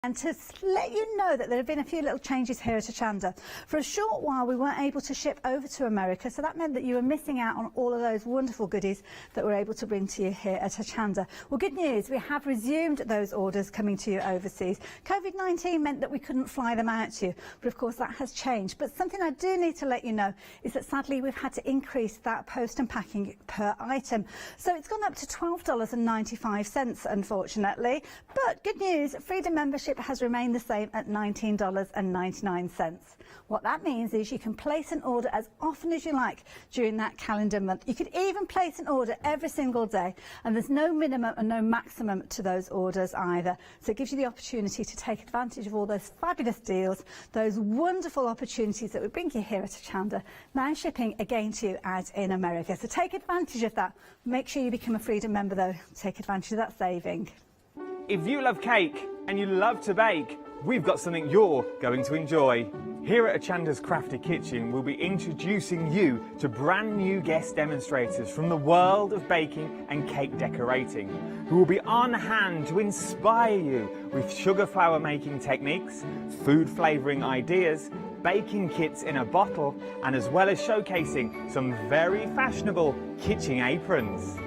And to let you know that there have been a few little changes here at Hochanda. For a short while we weren't able to ship over to America, so that meant that you were missing out on all of those wonderful goodies that we're able to bring to you here at Hochanda. Well, good news, we have resumed those orders coming to you overseas. COVID-19 meant that we couldn't fly them out to you, but of course that has changed. But something I do need to let you know is that sadly we've had to increase that post and packing per item. So it's gone up to $12.95, unfortunately. But good news, Freedom membership has remained the same at $19.99. What that means is you can place an order as often as you like during that calendar month. You could even place an order every single day, and there's no minimum and no maximum to those orders either. So it gives you the opportunity to take advantage of all those fabulous deals, those wonderful opportunities that we bring you here at Hochanda, now shipping again to you out in America. So take advantage of that. Make sure you become a Freedom member though. Take advantage of that saving. If you love cake and you love to bake, we've got something you're going to enjoy. Here at Hochanda's Crafty Kitchen, we'll be introducing you to brand new guest demonstrators from the world of baking and cake decorating, who will be on hand to inspire you with sugar flour making techniques, food flavouring ideas, baking kits in a bottle, and as well as showcasing some very fashionable kitchen aprons.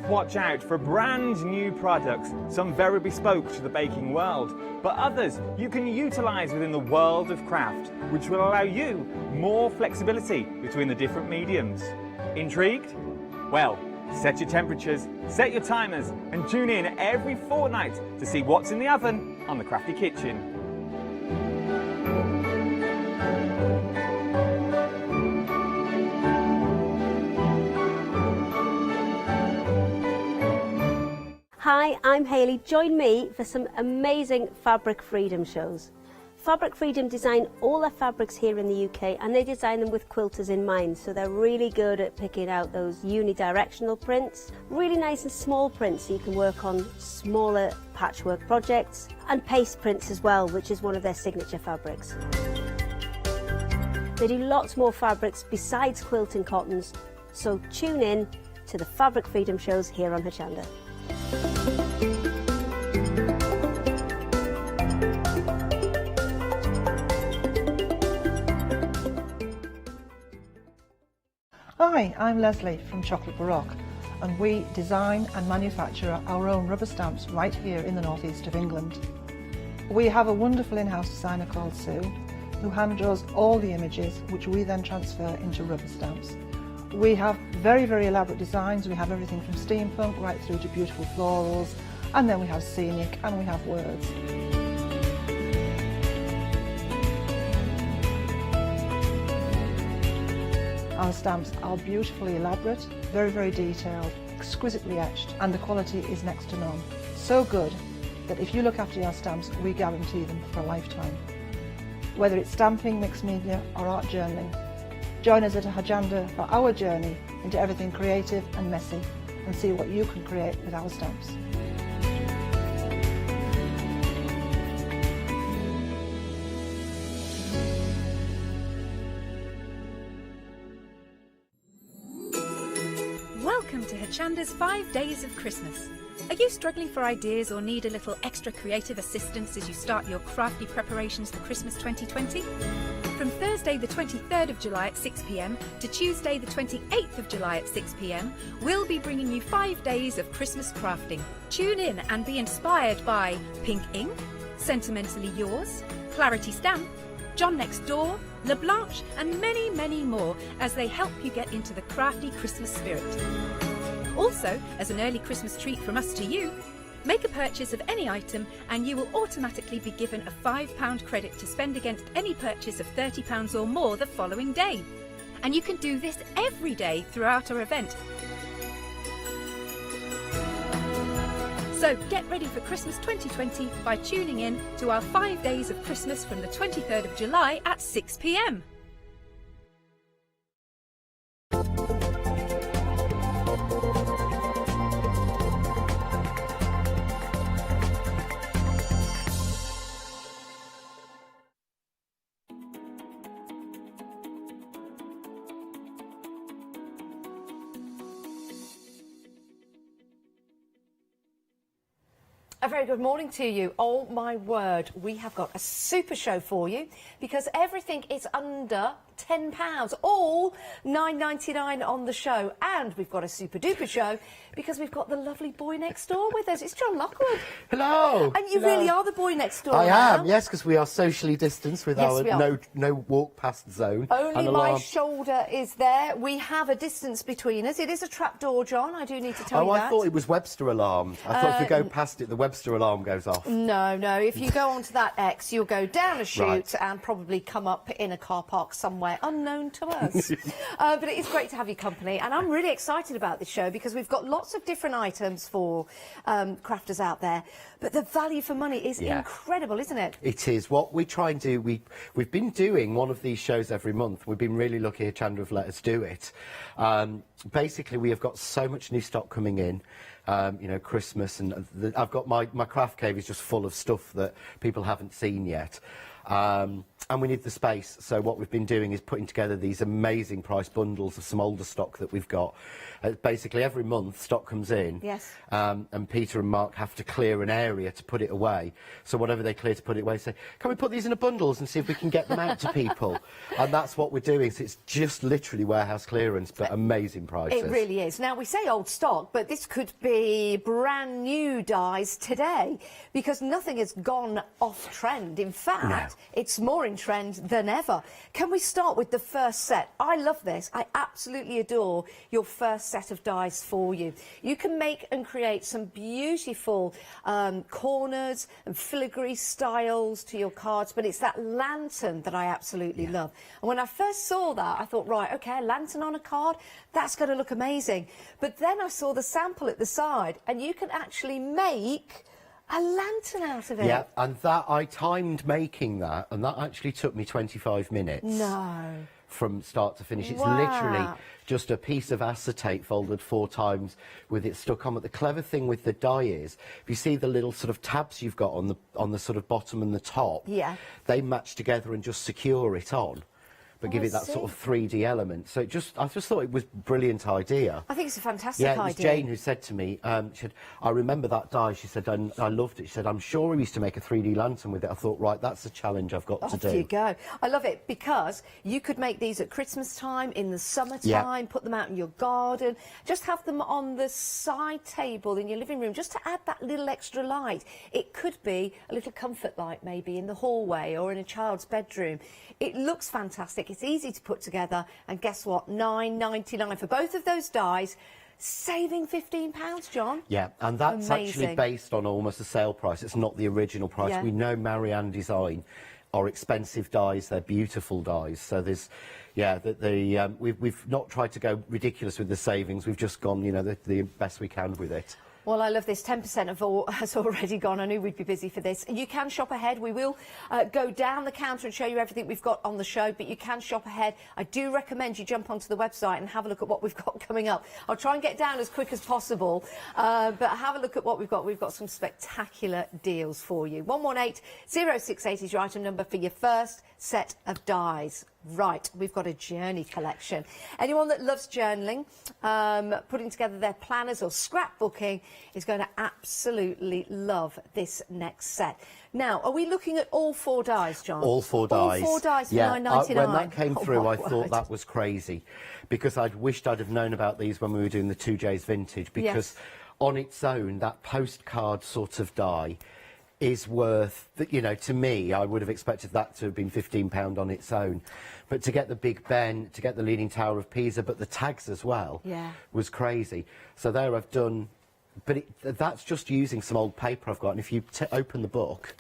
Watch out for brand new products, some very bespoke to the baking world, but others you can utilise within the world of craft, which will allow you more flexibility between the different mediums. Intrigued? Well, set your temperatures, set your timers, and tune in every fortnight to see what's in the oven on the Crafty Kitchen. Hi, I'm Hayley. Join me for some amazing Fabric Freedom shows. Fabric Freedom design all their fabrics here in the UK, and they design them with quilters in mind, so they're really good at picking out those unidirectional prints, really nice and small prints so you can work on smaller patchwork projects, and paste prints as well, which is one of their signature fabrics. They do lots more fabrics besides quilt and cottons, so tune in to the Fabric Freedom shows here on Hochanda. Hi, I'm Leslie from Chocolate Baroque, and we design and manufacture our own rubber stamps right here in the northeast of England. We have a wonderful in-house designer called Sue, who hand draws all the images, which we then transfer into rubber stamps. We have very, very elaborate designs. We have everything from steampunk right through to beautiful florals, and then we have scenic and we have words. Our stamps are beautifully elaborate, very, very detailed, exquisitely etched, and the quality is next to none. So good that if you look after your stamps, we guarantee them for a lifetime. Whether it's stamping, mixed media or art journaling, join us at Hochanda for our journey into everything creative and messy, and see what you can create with our stamps. Welcome to Hochanda's 5 Days of Christmas. Are you struggling for ideas or need a little extra creative assistance as you start your crafty preparations for Christmas 2020? From Thursday the 23rd of July at 6 p.m. to Tuesday the 28th of July at 6 p.m, we'll be bringing you 5 days of Christmas crafting. Tune in and be inspired by Pink Ink, Sentimentally Yours, Clarity Stamp, John Nextdoor, LeBlanche, and many, many more as they help you get into the crafty Christmas spirit. Also, as an early Christmas treat from us to you, make a purchase of any item and you will automatically be given a £5 credit to spend against any purchase of £30 or more the following day. And you can do this every day throughout our event. So get ready for Christmas 2020 by tuning in to our 5 Days of Christmas from the 23rd of July at 6 p.m. A very good morning to you. Oh my word, we have got a super show for you because everything is under £10, all $9.99 on the show, and we've got a super duper show because we've got the lovely boy next door with us. It's John Lockwood. Hello. And you really are the boy next door. I now. am, yes, because we are socially distanced with our no walk past zone. Only my shoulder is there. We have a distance between us. It is a trap door, John. I do need to tell you that. I thought it was Webster alarmed. I thought if we go past it, the Webster alarm goes off. No, no. If you go onto that X, you'll go down a chute and probably come up in a car park somewhere unknown to us. But it is great to have your company, and I'm really excited about this show because we've got lots of different items for crafters out there. But the value for money is incredible, isn't it? It is. What we try and do, we've been doing one of these shows every month. We've been really lucky Hochanda have let us do it. Basically, we have got so much new stock coming in. You know, Christmas, and I've got my craft cave is just full of stuff that people haven't seen yet. And we need the space, so what we've been doing is putting together these amazing price bundles of some older stock that we've got. Basically every month stock comes in, and Peter and Mark have to clear an area to put it away. So whatever they clear to put it away, say, can we put these in a bundles and see if we can get them out to people? And that's what we're doing. So it's just literally warehouse clearance, but amazing prices. It really is. Now, we say old stock, but this could be brand new dies today because nothing has gone off trend. In fact, it's more in trend than ever. Can we start with the first set? I love this. I absolutely adore your first set of dies for you. You can make and create some beautiful corners and filigree styles to your cards, but it's that lantern that I absolutely love. And when I first saw that, I thought, right, okay, a lantern on a card, that's going to look amazing. But then I saw the sample at the side, and you can actually make a lantern out of it. Yeah, and that I timed making that, and that actually took me 25 minutes. No. From start to finish. It's literally just a piece of acetate folded 4 times with it stuck on. But the clever thing with the die is, if you see the little sort of tabs you've got on the sort of bottom and the top, they match together and just secure it on. But give it that sort of 3D element. So I just thought it was a brilliant idea. I think it's a fantastic idea. Yeah, it was Jane who said to me, she said, I remember that die, she said, and I loved it. She said, I'm sure we used to make a 3D lantern with it. I thought, right, that's a challenge I've got to do. Off you go. I love it because you could make these at Christmas time, in the summertime, put them out in your garden, just have them on the side table in your living room, just to add that little extra light. It could be a little comfort light maybe in the hallway or in a child's bedroom. It looks fantastic. It's easy to put together, and guess what? $9.99 for both of those dies, saving £15, John. Yeah, and that's actually based on almost a sale price. It's not the original price. We know Marianne Design are expensive dies. They're beautiful dies. So there's, we've not tried to go ridiculous with the savings. We've just gone, you know, the best we can with it. Well, I love this. 10% has already gone. I knew we'd be busy for this. You can shop ahead. We will go down the counter and show you everything we've got on the show, but you can shop ahead. I do recommend you jump onto the website and have a look at what we've got coming up. I'll try and get down as quick as possible, but have a look at what we've got. We've got some spectacular deals for you. 118068 is your item number for your first set of dies. Right, we've got a journey collection. Anyone that loves journaling, putting together their planners or scrapbooking is going to absolutely love this next set. Now, are we looking at all 4 dies, John? All 4 dies. All 4 dies for $9.99. When that came through, I thought that was crazy, because I'd wished I'd have known about these when we were doing the 2J's vintage, because on its own, that postcard sort of die is worth, you know, to me, I would have expected that to have been £15 on its own. But to get the Big Ben, to get the Leaning Tower of Pisa, but the tags as well, was crazy. So there I've done, but that's just using some old paper I've got. And if you open the book,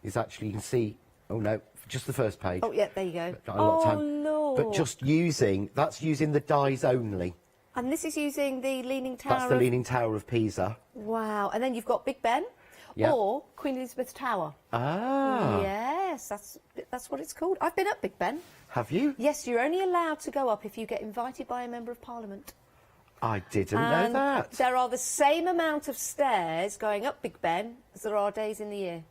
is actually, you can see, oh no, just the first page. Oh yeah, there you go. Oh Lord. But just using, that's using the dies only. And this is using the Leaning Tower That's the Leaning Tower of Pisa. Wow. And then you've got Big Ben. Or Queen Elizabeth Tower. Ah. Yes, that's what it's called. I've been up Big Ben. Have you? Yes, you're only allowed to go up if you get invited by a Member of Parliament. I didn't know that. There are the same amount of stairs going up Big Ben as there are days in the year.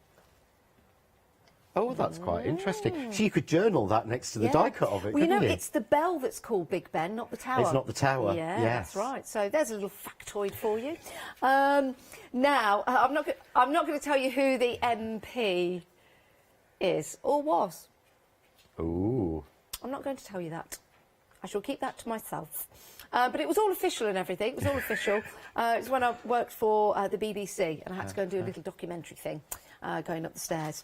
Oh, that's quite interesting. So you could journal that next to the die cut of it, well, couldn't you? It's the bell that's called Big Ben, not the tower. It's not the tower. Yeah, yes. that's right. So there's a little factoid for you. Now, I'm not going to tell you who the MP is or was. Ooh. I'm not going to tell you that. I shall keep that to myself. But it was all official and everything. It was all official. It was when I worked for the BBC, and I had to go and do a little documentary thing. Going up the stairs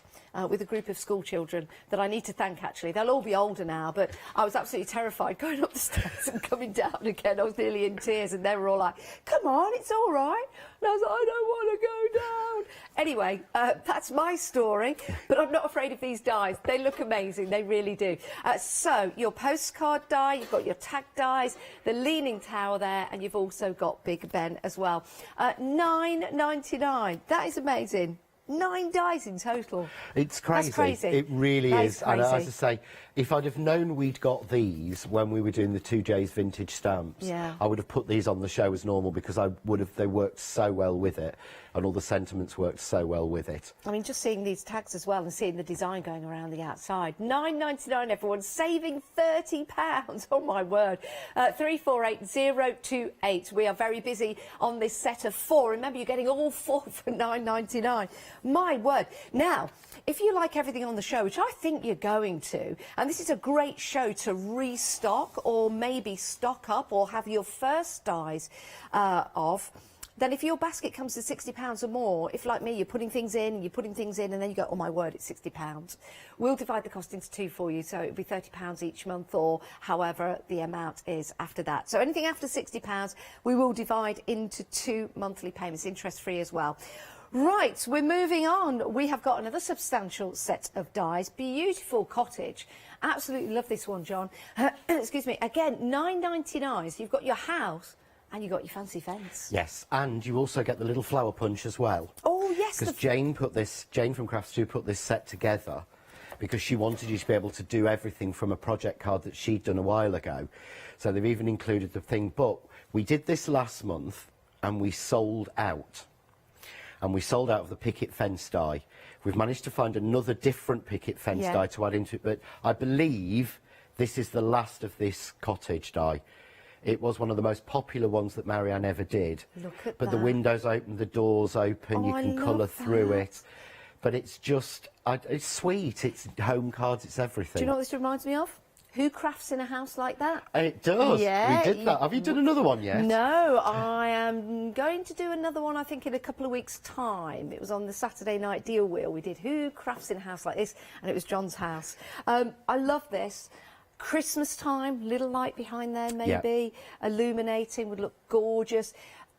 with a group of school children that I need to thank, actually. They'll all be older now, but I was absolutely terrified going up the stairs and coming down again. I was nearly in tears, and they were all like, come on, it's all right. And I was like, I don't want to go down. Anyway, that's my story, but I'm not afraid of these dies. They look amazing, they really do. So, your postcard die, you've got your tag dies, the Leaning Tower there, and you've also got Big Ben as well. $9.99, that is amazing. 9 dies in total. It's crazy. That's crazy. It really That is. is And crazy. as I say, if I'd have known we'd got these when we were doing the 2J's vintage stamps, Yeah. I would have put these on the show as normal because they worked so well with it, and all the sentiments worked so well with it. I mean, just seeing these tags as well and seeing the design going around the outside. $9.99, everyone, saving £30. Oh, my word. 348028. We are very busy on this set of 4. Remember, you're getting all 4 for $9.99. My word. Now, if you like everything on the show, which I think you're going to, and this is a great show to restock or maybe stock up or have your first dies of, then if your basket comes to £60 or more, if like me, you're putting things in, and then you go, oh my word, it's £60. We'll divide the cost into 2 for you, so it'll be £30 each month or however the amount is after that. So anything after £60, we will divide into 2 monthly payments, interest-free as well. Right, we're moving on. We have got another substantial set of dies. Beautiful Cottage. Absolutely love this one, John. Excuse me. Again, $9.99. So you've got your house and you've got your fancy fence. Yes, and you also get the little flower punch as well. Oh, yes. Because Jane from Crafty put this set together because she wanted you to be able to do everything from a project card that she'd done a while ago. So they've even included the thing. But we did this last month and we sold out. And we sold out of the picket fence die. We've managed to find another different picket fence die to add into it, but I believe this is the last of this Cottage die. It was one of the most popular ones that Marianne ever did. Look at but that. the windows open, the doors open, you can colour through it. But it's just, it's sweet, it's home cards, it's everything. Do you know what this reminds me of? Who crafts in a house like that? It does. Yeah, we did that. Have you done another one yet? No, I am going to do another one, I think, in a couple of weeks' time. It was on the Saturday night deal wheel. We did Who Crafts in a House Like This, and it was John's house. I love this. Christmas time, little light behind there maybe, illuminating, would look gorgeous.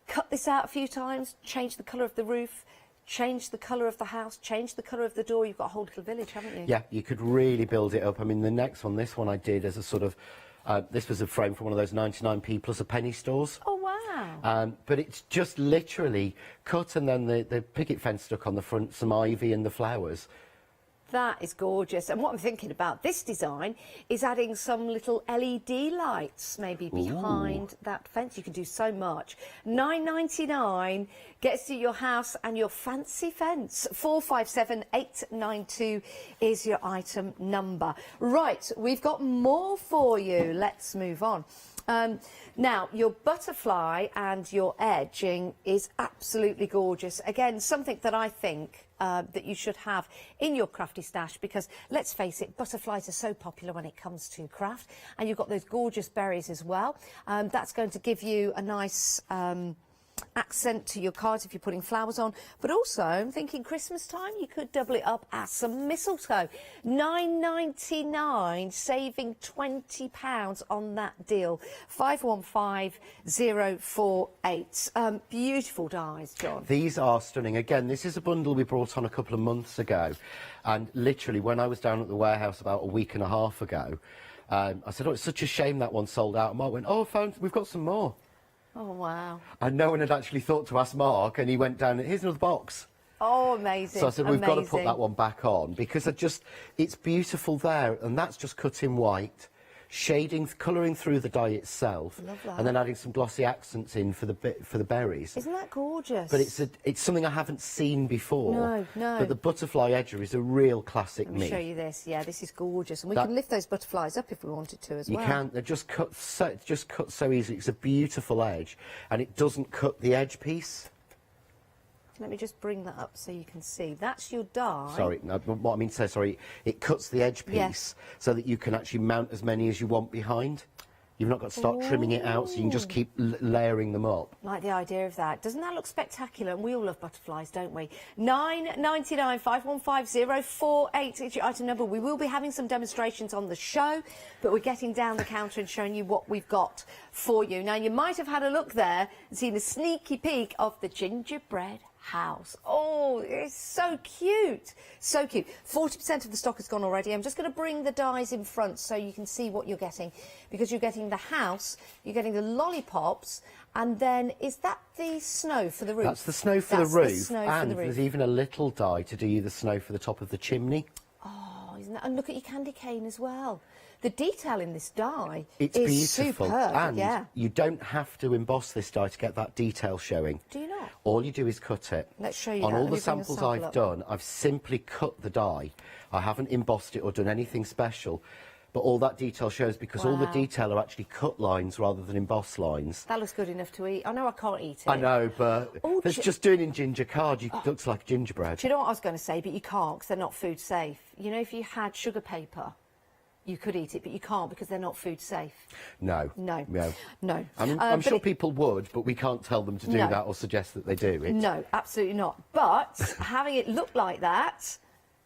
Cut this out a few times, change the colour of the roof, change the colour of the house, change the colour of the door. You've got a whole little village, haven't you? Yeah, you could really build it up. I mean, the next one, this one I did as a sort of, this was a frame from one of those 99p plus a penny stores. Oh, wow. But it's just literally cut and then the picket fence stuck on the front, some ivy and the flowers. That is gorgeous. And what I'm thinking about this design is adding some little LED lights maybe behind that fence. You can do so much. $9.99 gets you your house and your fancy fence. 457892 is your item number. Right, we've got more for you. Let's move on. Now, your butterfly and your edging is absolutely gorgeous. Again, something that I think that you should have in your crafty stash because, let's face it, butterflies are so popular when it comes to craft. And you've got those gorgeous berries as well. That's going to give you a nice accent to your cards if you're putting flowers on, but also I'm thinking Christmas time you could double it up as some mistletoe. $9.99, saving £20 on that deal. 515048. Beautiful dies, John. These are stunning. Again, this is a bundle we brought on a couple of months ago, and literally when I was down at the warehouse about a week and a half ago, I said, oh, it's such a shame that one sold out. And Mark went, oh, we've got some more. Oh, wow. And no one had actually thought to ask Mark, and he went down, here's another box. Oh, amazing. So I said, we've got to put that one back on, because it's beautiful there, and that's just cut in white, shading, colouring through the die itself, Love that. and then adding some glossy accents in for the berries. Isn't that gorgeous? But it's something I haven't seen before. No, no. But the butterfly edger is a real classic Let me show you this. Yeah, this is gorgeous, and we That- can lift those butterflies up if we wanted to as You well. can. They're just cut so easily. It's a beautiful edge, and it doesn't cut the edge piece. Let me just bring that up so you can see. That's your die. Sorry, no, what I mean to say, sorry, it cuts the edge piece Yes. so that you can actually mount as many as you want behind. You've not got to start trimming it out, so you can just keep layering them up. Like the idea of that. Doesn't that look spectacular? And we all love butterflies, don't we? 999 5150 48 is your item number. We will be having some demonstrations on the show, but we're getting down the counter and showing you what we've got for you. Now, you might have had a look there and seen a sneaky peek of the gingerbread house. Oh, it's so cute. So cute. 40% of the stock has gone already. I'm just going to bring the dies in front so you can see what you're getting, because you're getting the house, you're getting the lollipops, and then is that the snow for the roof? That's the snow for That's the roof, the snow and for the roof. there's even a little die to do you the snow for the top of the chimney. Oh, isn't that? And look at your candy cane as well. The detail in this die It's is beautiful, superb. and yeah. you don't have to emboss this die to get that detail showing. Do you not? All you do is cut it. Let's show you On that. all Let the me bring a samples sample I've up. done, I've simply cut the die. I haven't embossed it or done anything special, but all that detail shows because all the Wow. detail are actually cut lines rather than embossed lines. That looks good enough to eat. I know I can't eat it. I know, but Oh, that's just doing in ginger card. It looks like gingerbread. Do you know what I was going to say? But you can't because they're not food safe. You know, if you had sugar paper, you could eat it, but you can't because they're not food safe. No. No. No. No. I'm But sure it- people would, but we can't tell them to do No. that or suggest that they do it. No, absolutely not. But having it look like that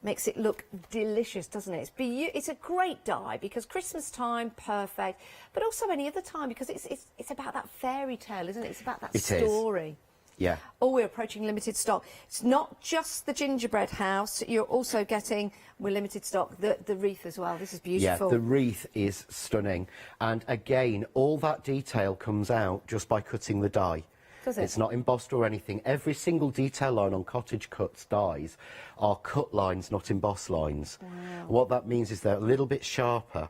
makes it look delicious, doesn't it? It's a great die because Christmas time, perfect, but also any other time because it's about that fairy tale, isn't it? It's about that It is. story. Yeah. Oh, we're approaching limited stock. It's not just the gingerbread house. You're also getting, with limited stock, the wreath as well. This is beautiful. Yeah, the wreath is stunning. And again, all that detail comes out just by cutting the die. Does it? It's not embossed or anything. Every single detail line on Cottage Cuts dies are cut lines, not embossed lines. Wow. What that means is they're a little bit sharper.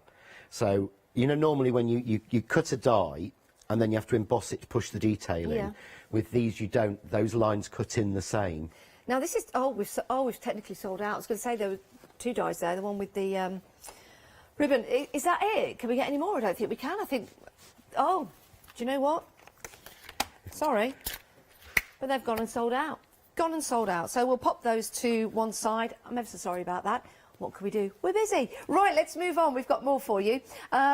So, you know, normally when you cut a die and then you have to emboss it to push the detail Yeah. in. With these, you don't. Those lines cut in the same. Now this is we've technically sold out. I was going to say there were two dies there. The one with the ribbon. Is that it? Can we get any more? I don't think we can. I think. Oh, do you know what? Sorry, but they've gone and sold out. Gone and sold out. So we'll pop those to one side. I'm ever so sorry about that. What can we do? We're busy. Right, let's move on. We've got more for you.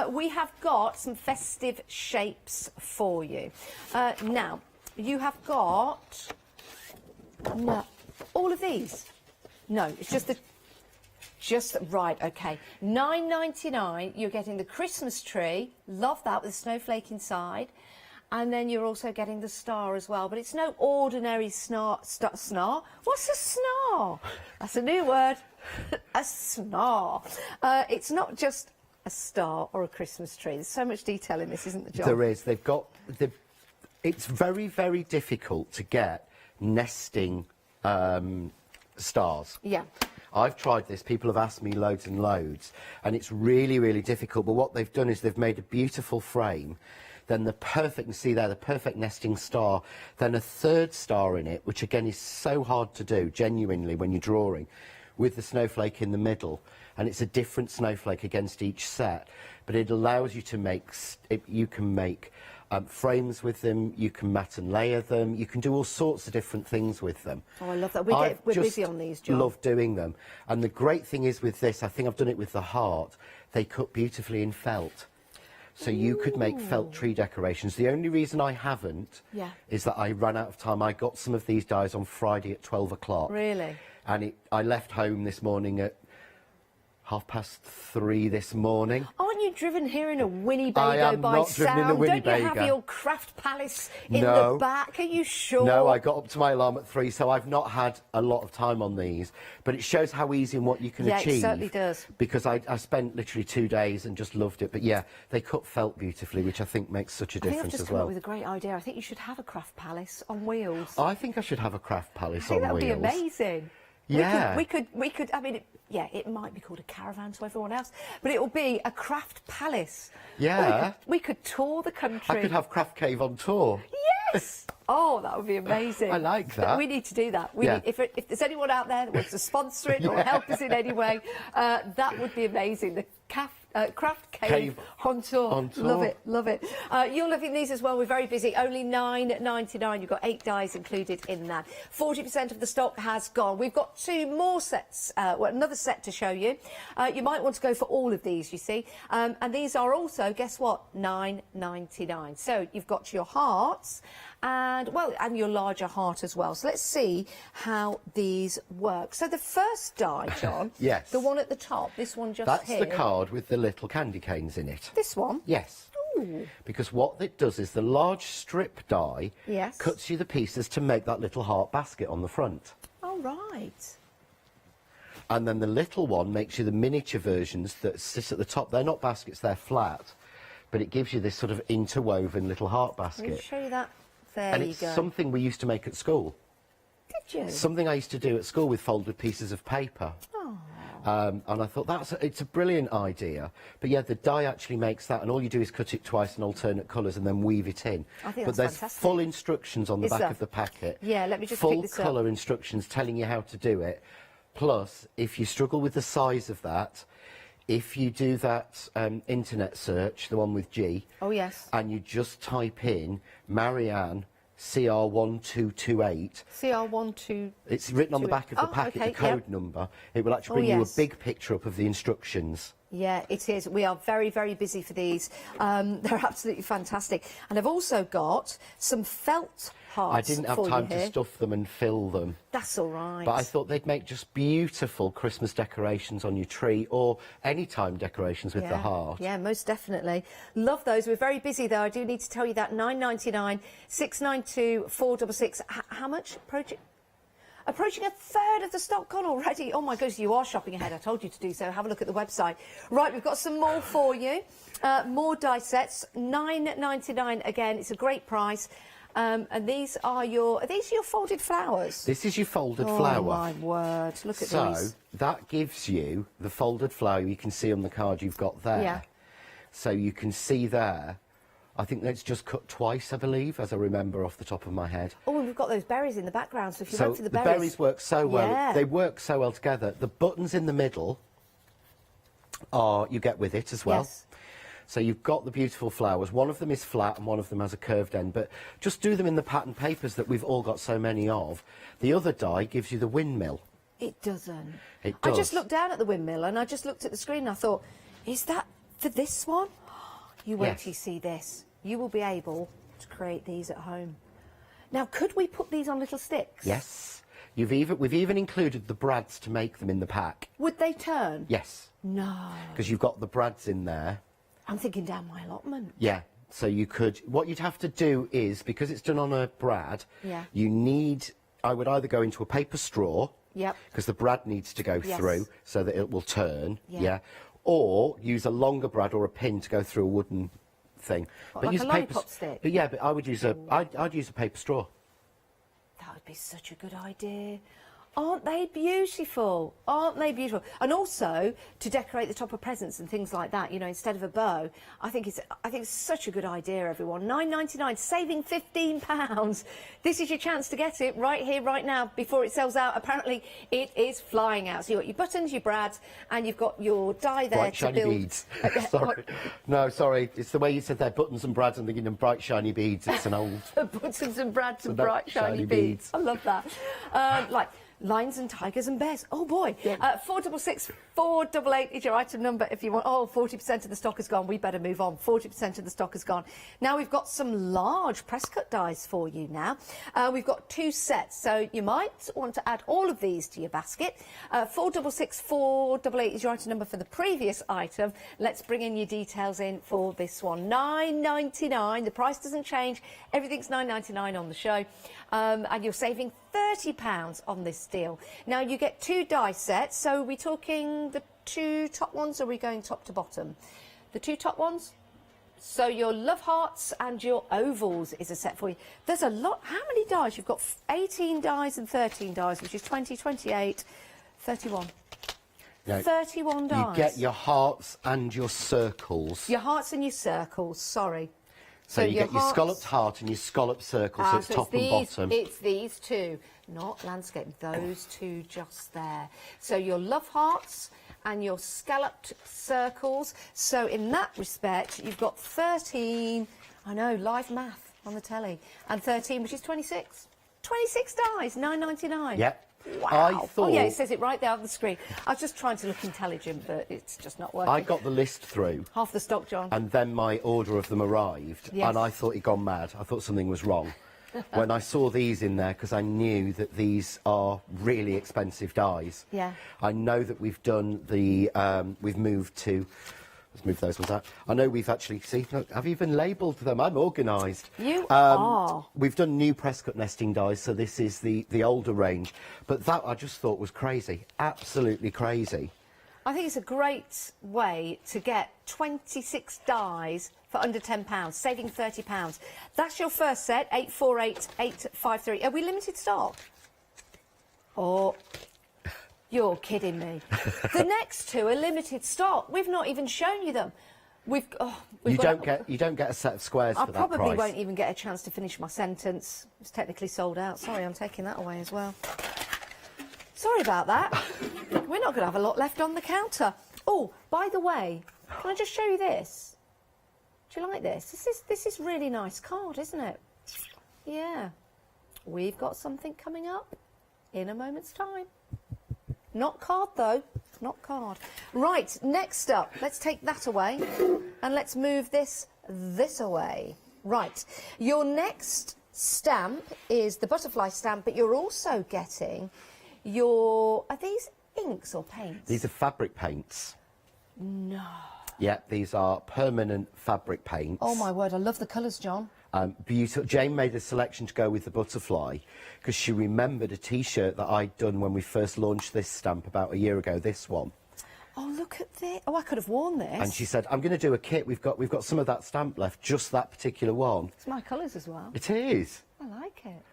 We have got some festive shapes for you. Now, you have got all of these. No, it's just right. Okay, £9.99. You're getting the Christmas tree. Love that with a snowflake inside. And then you're also getting the star as well. But it's no ordinary snar. What's a snar? That's a new word. A snar. It's not just a star or a Christmas tree. There's so much detail in this, isn't there, John? There is. It's very, very difficult to get nesting stars. Yeah. I've tried this. People have asked me loads and loads, and it's really, really difficult. But what they've done is they've made a beautiful frame. Then the perfect, you see there, the perfect nesting star. Then a third star in it, which again is so hard to do, genuinely, when you're drawing, with the snowflake in the middle. And it's a different snowflake against each set. But it allows you to make, you can make frames with them, you can mat and layer them, you can do all sorts of different things with them. Oh, I love that. We're busy on these, John. I love doing them. And the great thing is with this, I think I've done it with the heart, they cut beautifully in felt. So you could make felt tree decorations. The only reason I haven't is that I ran out of time. I got some of these dies on Friday at 12 o'clock. Really? And I left home this morning at 3:30 this morning. Aren't you driven here in a Winnebago I am by not sound? driven in a Don't you have Winnebago. your craft palace in No. the back? Are you sure? No, I got up to my alarm at 3, so I've not had a lot of time on these. But it shows how easy and what you can achieve. Yeah, it certainly does. Because I spent literally 2 days and just loved it. But yeah, they cut felt beautifully, which I think makes such a I think I've difference just as come well. up with a great idea. I think you should have a craft palace on wheels. I think I should have a craft palace I think on that would be wheels. amazing. Yeah. We could, I mean, it might be called a caravan to everyone else, but it will be a craft palace. Yeah. We could tour the country. I could have Craft Cave on tour. Yes! Oh, that would be amazing. I like that. We need to do that. Yeah. If there's anyone out there that wants to sponsor it or help us in any way, that would be amazing. The Craft Cave on tour. Love it, love it. You're loving these as well. We're very busy. Only $9.99. You've got 8 dies included in that. 40% of the stock has gone. We've got 2 more sets, another set to show you. You might want to go for all of these, you see. And these are also, guess what, $9.99. So you've got your hearts and your larger heart as well. So let's see how these work. So the first die, John, yes, the one at the top, this one just that's here. the card with the little candy canes in it. This one? Yes. Ooh. Because what it does is the large strip die cuts you the pieces to make that little heart basket on the front. Oh, right. And then the little one makes you the miniature versions that sit at the top. They're not baskets, they're flat, but it gives you this sort of interwoven little heart basket. Let me show you that. There and you it's go. something we used to make at school. Did you? Something I used to do at school with folded pieces of paper. And I thought it's a brilliant idea. But yeah, the die actually makes that, and all you do is cut it twice in alternate colours and then weave it in. I think but that's there's fantastic. full instructions on the back of the packet. Yeah, let me just pick this up. Full colour instructions telling you how to do it. Plus, if you struggle with the size of that, if you do that internet search, the one with G, and you just type in Marianne CR1228. CR12. It's written on the back of the packet, the code number. It will actually bring you a big picture up of the instructions. Yeah, it is. We are very, very busy for these. They're absolutely fantastic. And I've also got some felt hearts. I didn't have time to stuff them and fill them. That's all right. But I thought they'd make just beautiful Christmas decorations on your tree or anytime decorations with the heart. Yeah, most definitely. Love those. We're very busy, though. I do need to tell you that. $9.99, $6.92, $4.66. How much? Approaching a third of the stock gone already. Oh my goodness, you are shopping ahead. I told you to do so. Have a look at the website. Right, we've got some more for you. More die sets, $9.99 again. It's a great price. And these are your folded flowers? This is your folded flower. Oh my word, look at these. So that gives you the folded flower you can see on the card you've got there. Yeah. So you can see there. I think that's just cut twice, I believe, as I remember off the top of my head. Oh, and we've got those berries in the background, so if you went for the berries... the berries work so well. Yeah. They work so well together. The buttons in the middle are, you get with it as well. Yes. So you've got the beautiful flowers. One of them is flat and one of them has a curved end, but just do them in the pattern papers that we've all got so many of. The other die gives you the windmill. It doesn't. It does. I just looked down at the windmill and I just looked at the screen and I thought, is that for this one? You wait till you see this. You will be able to create these at home. Now, could we put these on little sticks? Yes. We've even included the brads to make them in the pack. Would they turn? Yes. No. Because you've got the brads in there. I'm thinking down my allotment. Yeah. So you could... What you'd have to do is, because it's done on a brad, you need... I would either go into a paper straw, because the brad needs to go through so that it will turn, or use a longer brad or a pin to go through a wooden thing. What, like use a lollipop stick? But yeah, but I would use I'd use a paper straw. That would be such a good idea. Aren't they beautiful? Aren't they beautiful? And also to decorate the top of presents and things like that, you know, instead of a bow. I think it's such a good idea, everyone. $9.99, saving £15. This is your chance to get it right here, right now, before it sells out. Apparently, it is flying out. So you've got your buttons, your brads, and you've got your die there bright, to shiny build. Beads. Sorry. No, sorry. It's the way you said there, buttons and brads, and thinking of bright, shiny beads. It's an old... Buttons and brads and bright, shiny beads. I love that. Like... Lions and tigers and bears. Oh boy. 466 488 is your item number if you want. Oh, 40% of the stock is gone. We better move on. 40% of the stock is gone. Now we've got some large press cut dies for you now. We've got 2 sets, so you might want to add all of these to your basket. 466 488 is your item number for the previous item. Let's bring in your details in for this one. $9.99. The price doesn't change. Everything's $9.99 on the show. And you're saving £30 on this deal. Now, you get 2 die sets, so are we talking the 2 top ones, or are we going top to bottom? The 2 top ones? So your love hearts and your ovals is a set for you. There's a lot. How many dies? You've got 18 dies and 13 dies, which is 20, 28, 31. No, 31 dies. You get your hearts and your circles. Your hearts and your circles, sorry. So you get your scalloped heart and your scalloped circle, so it's top and bottom. It's these two, not landscape, those two just there. So your love hearts and your scalloped circles. So in that respect, you've got 13, I know, live math on the telly, and 13, which is 26. 26 dies, £9.99. Yep. Wow. I thought... Oh, yeah, it says it right there on the screen. I was just trying to look intelligent, but it's just not working. I got the list through. Half the stock, John. And then my order of them arrived, Yes. and I thought he'd gone mad. I thought something was wrong. When I saw these in there, because I knew that these are really expensive dies. Yeah. I know that we've done the, we've moved to, let's move those ones out. I know we've actually, see, look, I've even labelled them. I'm organised. You are. We've done new press cut nesting dies, so this is the older range. But that I just thought was crazy, absolutely crazy. I think it's a great way to get 26 dies for under £10, saving £30. That's your first set, 848853. Are we limited stock? Oh, you're kidding me. The next two are limited stock. We've not even shown you them. You don't get a set of squares for that price. I probably won't even get a chance to finish my sentence. It's technically sold out. Sorry, I'm taking that away as well. Sorry about that. We're not going to have a lot left on the counter. Oh, by the way, can I just show you this? Do you like this? This is really nice card, isn't it? Yeah. We've got something coming up in a moment's time. Not card, though. Not card. Right, next up, let's take that away and let's move this away. Right, your next stamp is the butterfly stamp, but you're also getting your... Are these inks or paints? These are fabric paints. No. Yeah, these are permanent fabric paints. Oh, my word, I love the colours, John. Beautiful. Jane made a selection to go with the butterfly because she remembered a T-shirt that I'd done when we first launched this stamp about a year ago, this one. Oh, look at this. Oh, I could have worn this. And she said, I'm going to do a kit. We've got some of that stamp left, just that particular one. It's my colours as well. It is. I like it.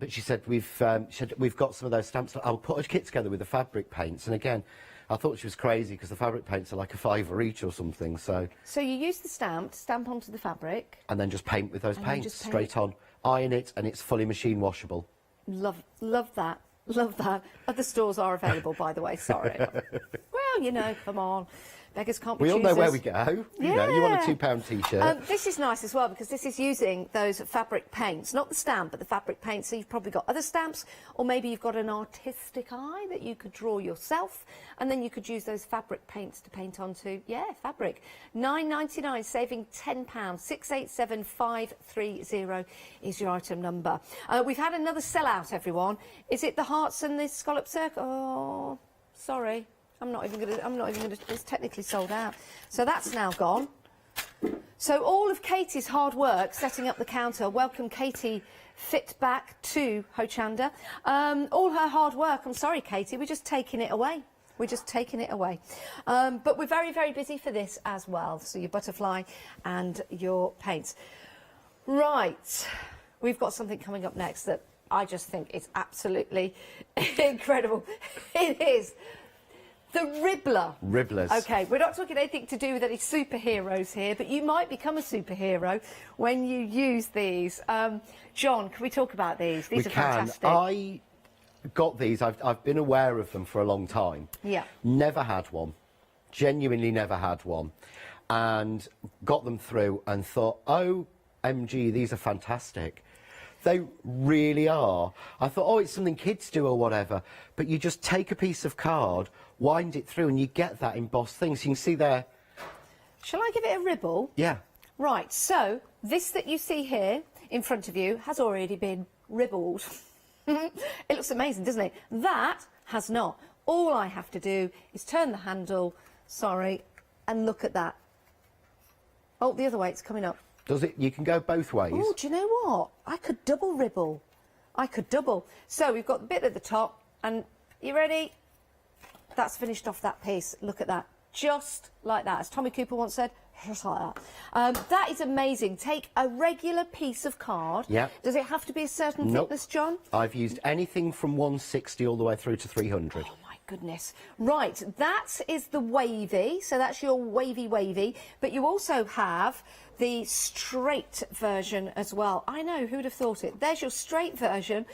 But she said, we've got some of those stamps. I'll put a kit together with the fabric paints. And again, I thought she was crazy because the fabric paints are like a £5 each or something. So you use the stamp onto the fabric. And then just paint with those paints straight on. Iron it, and it's fully machine washable. Love that. Love that. Other stores are available, by the way. Sorry. Well, you know, come on. Beggars can't be choosers. We all know where we go. Yeah. You know, you want a £2 T-shirt. This is nice as well because this is using those fabric paints, not the stamp, but the fabric paints. So you've probably got other stamps, or maybe you've got an artistic eye that you could draw yourself, and then you could use those fabric paints to paint onto, yeah, fabric. £9.99, saving £10. 687530 is your item number. We've had another sellout, everyone. Is it the hearts and the scallop circle? Oh, sorry. I'm not even gonna, it's technically sold out. So that's now gone. So all of Katie's hard work setting up the counter, welcome Katie Fit back to Hochanda. All her hard work, I'm sorry Katie, we're just taking it away. We're just taking it away. But we're very, very busy for this as well. So your butterfly and your paints. Right, we've got something coming up next that I just think is absolutely incredible. It is. The Ribbler. Ribblers. OK, we're not talking anything to do with any superheroes here, but you might become a superhero when you use these. John, can we talk about these? These are fantastic. I got these. I've been aware of them for a long time. Yeah. Never had one. Genuinely never had one. And got them through and thought, OMG, these are fantastic. They really are. I thought, oh, it's something kids do or whatever. But you just take a piece of card, wind it through, and you get that embossed thing. So you can see there. Shall I give it a ribble? Yeah. Right, so this that you see here in front of you has already been ribbled. It looks amazing, doesn't it? That has not. All I have to do is turn the handle, sorry, and look at that. Oh, the other way, it's coming up. Does it? You can go both ways. Oh, do you know what? I could double ribble. I could double. So we've got the bit at the top, and you ready? That's finished off that piece. Look at that. Just like that. As Tommy Cooper once said, just like that. That is amazing. Take a regular piece of card. Yeah. Does it have to be a certain thickness, John? I've used anything from 160 all the way through to 300. Oh my goodness. Right, that is the wavy, so that's your wavy, but you also have the straight version as well. I know, who'd have thought it? There's your straight version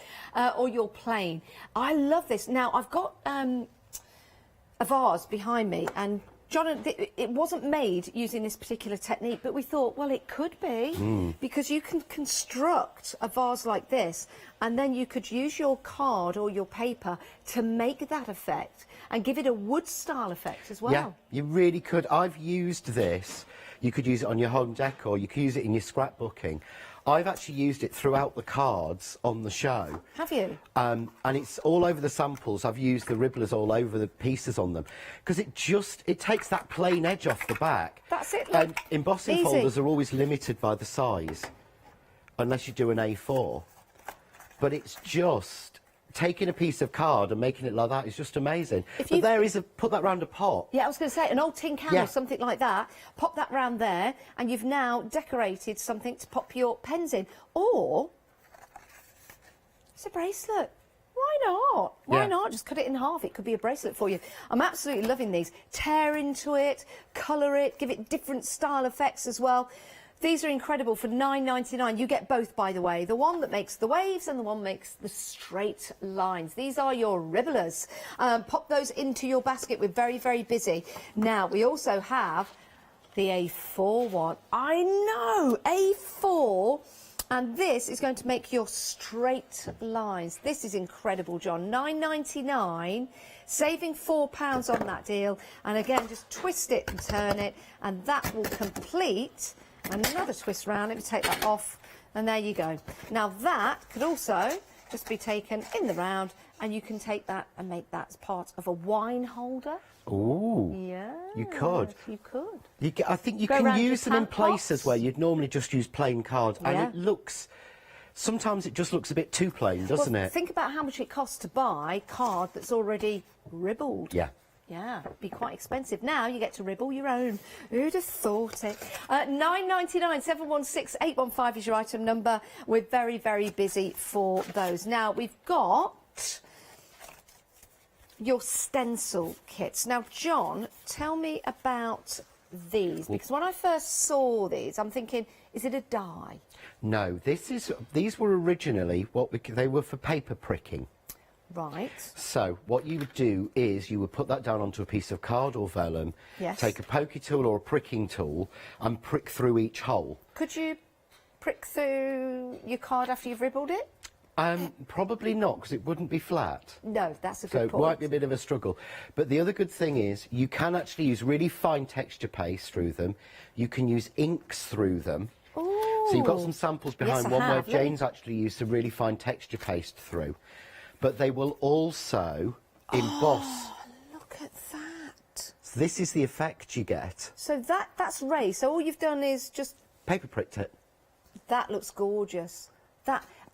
or your plain. I love this. Now, I've got a vase behind me, and John, it wasn't made using this particular technique, but we thought, well, it could be, because you can construct a vase like this, and then you could use your card or your paper to make that effect and give it a wood-style effect as well. Yeah, you really could. I've used this. You could use it on your home decor. You could use it in your scrapbooking. I've actually used it throughout the cards on the show. Have you? And it's all over the samples. I've used the Ribblers all over the pieces on them, because it takes that plain edge off the back. That's it. And embossing easy. folders are always limited by the size, unless you do an A4. But it's just taking a piece of card and making it like that is just amazing. But there is put that round a pot. Yeah, I was going to say, an old tin can or something like that, pop that round there, and you've now decorated something to pop your pens in. Or, it's a bracelet. Why not? Why not? Just cut it in half. It could be a bracelet for you. I'm absolutely loving these. Tear into it, colour it, give it different style effects as well. These are incredible for £9.99. You get both, by the way. The one that makes the waves and the one makes the straight lines. These are your Ribblers. Pop those into your basket. We're very, very busy. Now, we also have the A4 one. I know, A4. And this is going to make your straight lines. This is incredible, John. £9.99, saving £4 on that deal. And again, just twist it and turn it, and that will complete. And another twist round. Let me take that off, and there you go. Now that could also just be taken in the round, and you can take that and make that as part of a wine holder. Ooh. Yeah. You could. You could. I think you Go can round use your them in plant places pots. where you'd normally just use plain cards, Yeah. and it looks. Sometimes it just looks a bit too plain, doesn't Well, it? think about how much it costs to buy card that's already ribbled. Yeah. Yeah, it'd be quite expensive. Now you get to ribble your own. Who'd have thought it? £9.99, 716 815 is your item number. We're very, very busy for those. Now, we've got your stencil kits. Now, John, tell me about these, because when I first saw these, I'm thinking, is it a die? No, these were originally they were for paper pricking. Right. So what you would do is you would put that down onto a piece of card or vellum, Yes. take a pokey tool or a pricking tool and prick through each hole. Could you prick through your card after you've ribbled it? Probably not, because it wouldn't be flat. No, that's a So good it point. might be a bit of a struggle. But the other good thing is you can actually use really fine texture paste through them. You can use inks through them. Ooh. So you've got some samples behind. Yes, I one where have. Jane's actually used some really fine texture paste through. But they will also emboss. Oh, look at that. So this is the effect you get. So that's raised. So all you've done is just... Paper pricked it. That looks gorgeous.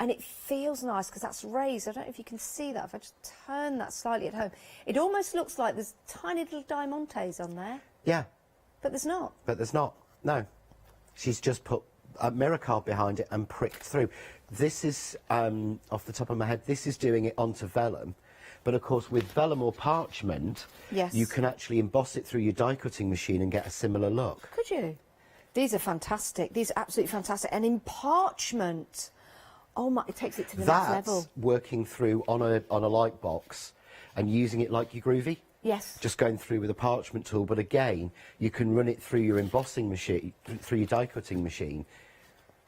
And it feels nice because that's raised. I don't know if you can see that. If I just turn that slightly at home, it almost looks like there's tiny little diamantes on there. Yeah. But there's not. But there's not. No. She's just put a mirror card behind it and pricked through. This is, off the top of my head, this is doing it onto vellum. But of course, with vellum or parchment, Yes. you can actually emboss it through your die cutting machine and get a similar look. Could you? These are fantastic. These are absolutely fantastic. And in parchment, oh my, it takes it to the next level. That's working through on a light box and using it like your groovy. Yes. Just going through with a parchment tool, but again, you can run it through your embossing machine, through your die cutting machine,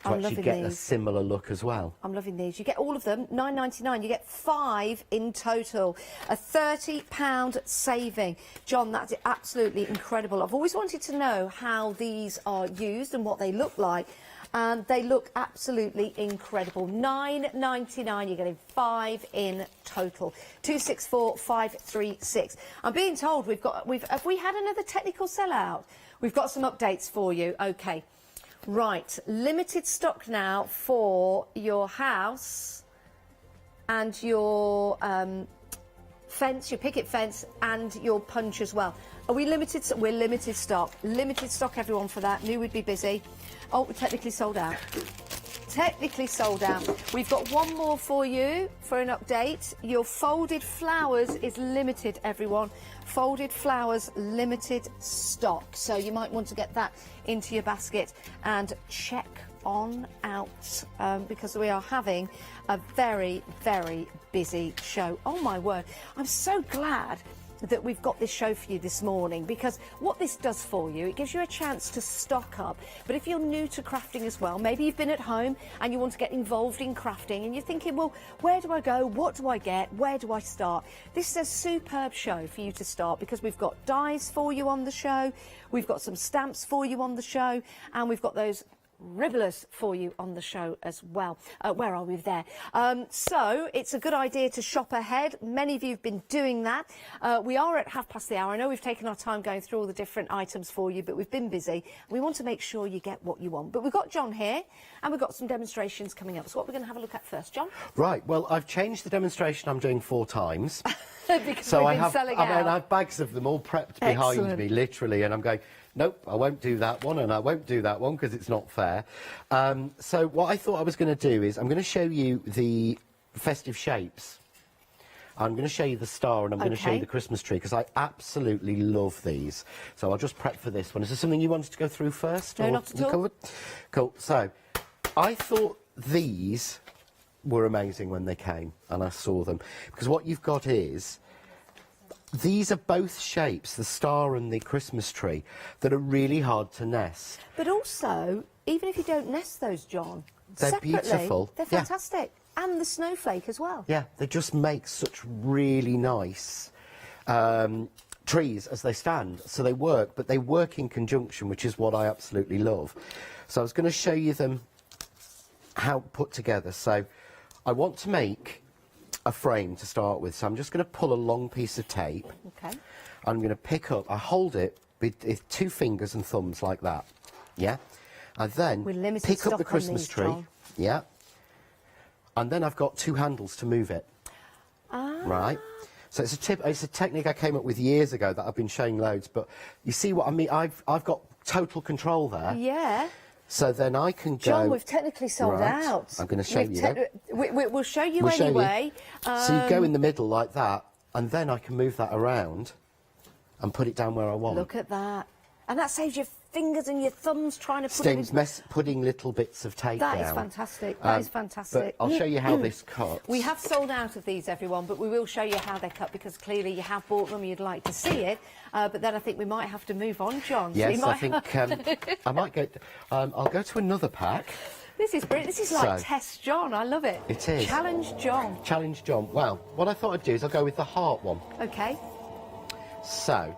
to I'm actually loving get a these. similar look as well. I'm loving these. You get all of them, £9.99. You get 5 in total. A £30 saving. John, that's absolutely incredible. I've always wanted to know how these are used and what they look like. And they look absolutely incredible. £9.99, you're getting 5 in total. 264536. I'm being told have we had another technical sellout? We've got some updates for you. Okay. Right, limited stock now for your house and your fence, your picket fence, and your punch as well. Are we limited? We're limited stock. Limited stock, everyone, for that. Knew we'd be busy. Oh, we're technically sold out. Technically sold out. We've got one more for you for an update. Your folded flowers is limited, everyone. Folded flowers, limited stock. So you might want to get that into your basket and check on out because we are having a very, very busy show. Oh my word, I'm so glad that we've got this show for you this morning, because what this does for you, it gives you a chance to stock up. But if you're new to crafting as well, maybe you've been at home and you want to get involved in crafting and you're thinking, well, where do I go? What do I get? Where do I start? This is a superb show for you to start, because we've got dies for you on the show, we've got some stamps for you on the show, and we've got those Ribblers for you on the show as well. Where are we there? So it's a good idea to shop ahead. Many of you have been doing that. We are at 1:30. I know we've taken our time going through all the different items for you, but we've been busy. We want to make sure you get what you want. But we've got John here, and we've got some demonstrations coming up. So what we're going to have a look at first, John? Right, well, I've changed the demonstration I'm doing 4 times. Because so we've been selling out. I have bags of them all prepped behind Excellent. me, literally, and I'm going, nope, I won't do that one, and I won't do that one because it's not fair. So what I thought I was going to do is I'm going to show you the festive shapes. I'm going to show you the star, and I'm going to show you the Christmas tree, because I absolutely love these. So I'll just prep for this one. Is there something you wanted to go through first? No, not at all. Covered? Cool. So I thought these were amazing when they came and I saw them, because what you've got is these are both shapes, the star and the Christmas tree, that are really hard to nest. But also, even if you don't nest those, John, they're separately, beautiful. They're fantastic. And the snowflake as well. Yeah, they just make such really nice trees as they stand. So they work, but they work in conjunction, which is what I absolutely love. So I was going to show you them how put together. So I want to make a frame to start with, so I'm just going to pull a long piece of tape. Okay. I'm going to pick up, I hold it with 2 fingers and thumbs like that, yeah? I then pick up the Christmas tree, John. yeah? And then I've got 2 handles to move it, right? So it's a technique I came up with years ago that I've been showing loads, but you see what I mean? I've got total control there. Yeah. So then I can go... John, we've technically sold out. I'm going to show you that. We'll show you anyway. So you go in the middle like that, and then I can move that around and put it down where I want. Look at that. And that saves your fingers and your thumbs trying to put it in. Putting little bits of tape down. That is fantastic. That is fantastic. But I'll show you how this cuts. We have sold out of these, everyone, but we will show you how they're cut, because clearly you have bought them, you'd like to see it. But then I think we might have to move on, John. Yes, so I think I might go... I'll go to another pack. This is brilliant. This is like Test John. I love it. It is. Challenge John. Challenge John. Well, what I thought I'd do is I'll go with the heart one. Okay. So...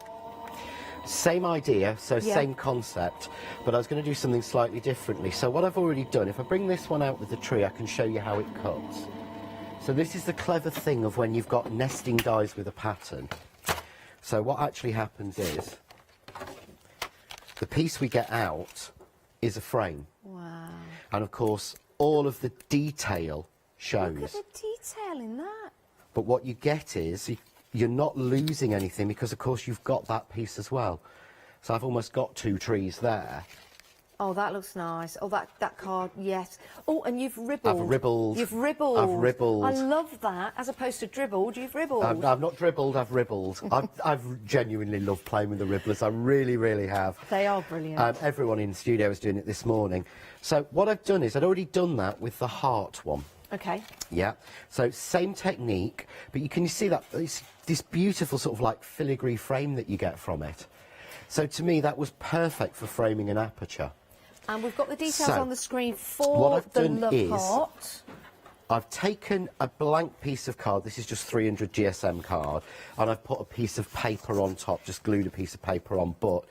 same idea, so same concept, but I was going to do something slightly differently. So what I've already done, if I bring this one out with the tree, I can show you how it cuts. So this is the clever thing of when you've got nesting dies with a pattern. So what actually happens is, the piece we get out is a frame. Wow. And of course, all of the detail shows. Look at the detail in that. But what you get is, you're not losing anything, because of course you've got that piece as well. So I've almost got 2 trees there. Oh, that looks nice. Oh, that card, yes. Oh, and you've ribbled. I've ribbled. You've ribbled. I've ribbled. I love that. As opposed to dribbled, you've ribbled. I've not dribbled, I've ribbled. I've genuinely loved playing with the ribblers. I really, really have. They are brilliant. Everyone in the studio was doing it this morning. So what I've done is, I'd already done that with the heart one. Okay. Yeah. So same technique, but you see that this beautiful sort of like filigree frame that you get from it. So to me, that was perfect for framing an aperture. And we've got the details on the screen for what I've the done love is, heart. I've taken a blank piece of card, this is just 300 GSM card, and I've put a piece of paper on top, just glued a piece of paper on, but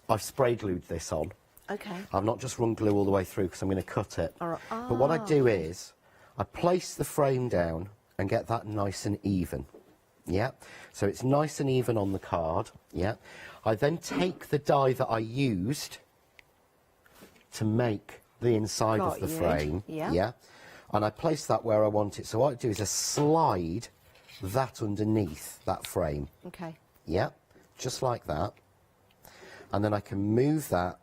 I've spray glued this on. Okay. I've not just run glue all the way through, because I'm going to cut it. All right. But what I do is, I place the frame down and get that nice and even. Yeah, so it's nice and even on the card. Yeah, I then take the die that I used to make the inside of the frame. Yeah. Yeah, and I place that where I want it. So what I do is I slide that underneath that frame. Okay. Yeah, just like that. And then I can move that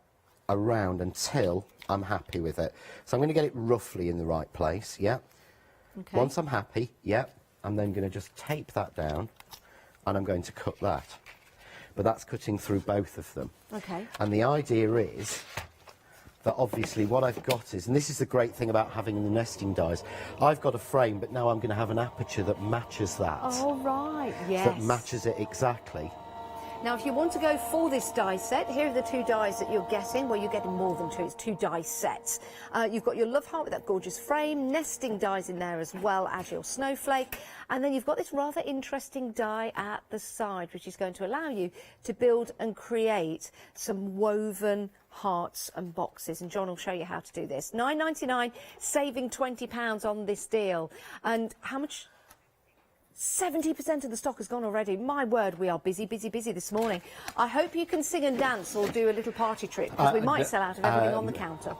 around until I'm happy with it. So I'm going to get it roughly in the right place, yeah. Okay. Once I'm happy, yeah, I'm then going to just tape that down and I'm going to cut that. But that's cutting through both of them. Okay. And the idea is that obviously what I've got is, and this is the great thing about having the nesting dies, I've got a frame, but now I'm going to have an aperture that matches that. Oh, right, yes. That matches it exactly. Now, if you want to go for this die set, here are the 2 dies that you're getting. Well, you're getting more than 2. It's 2 die sets. You've got your love heart with that gorgeous frame, nesting dies in there as well as your snowflake. And then you've got this rather interesting die at the side, which is going to allow you to build and create some woven hearts and boxes. And John will show you how to do this. £9.99, saving £20 on this deal. And how much? 70% of the stock has gone already. My word, we are busy, busy, busy this morning. I hope you can sing and dance or do a little party trick, because we might sell out of everything on the counter.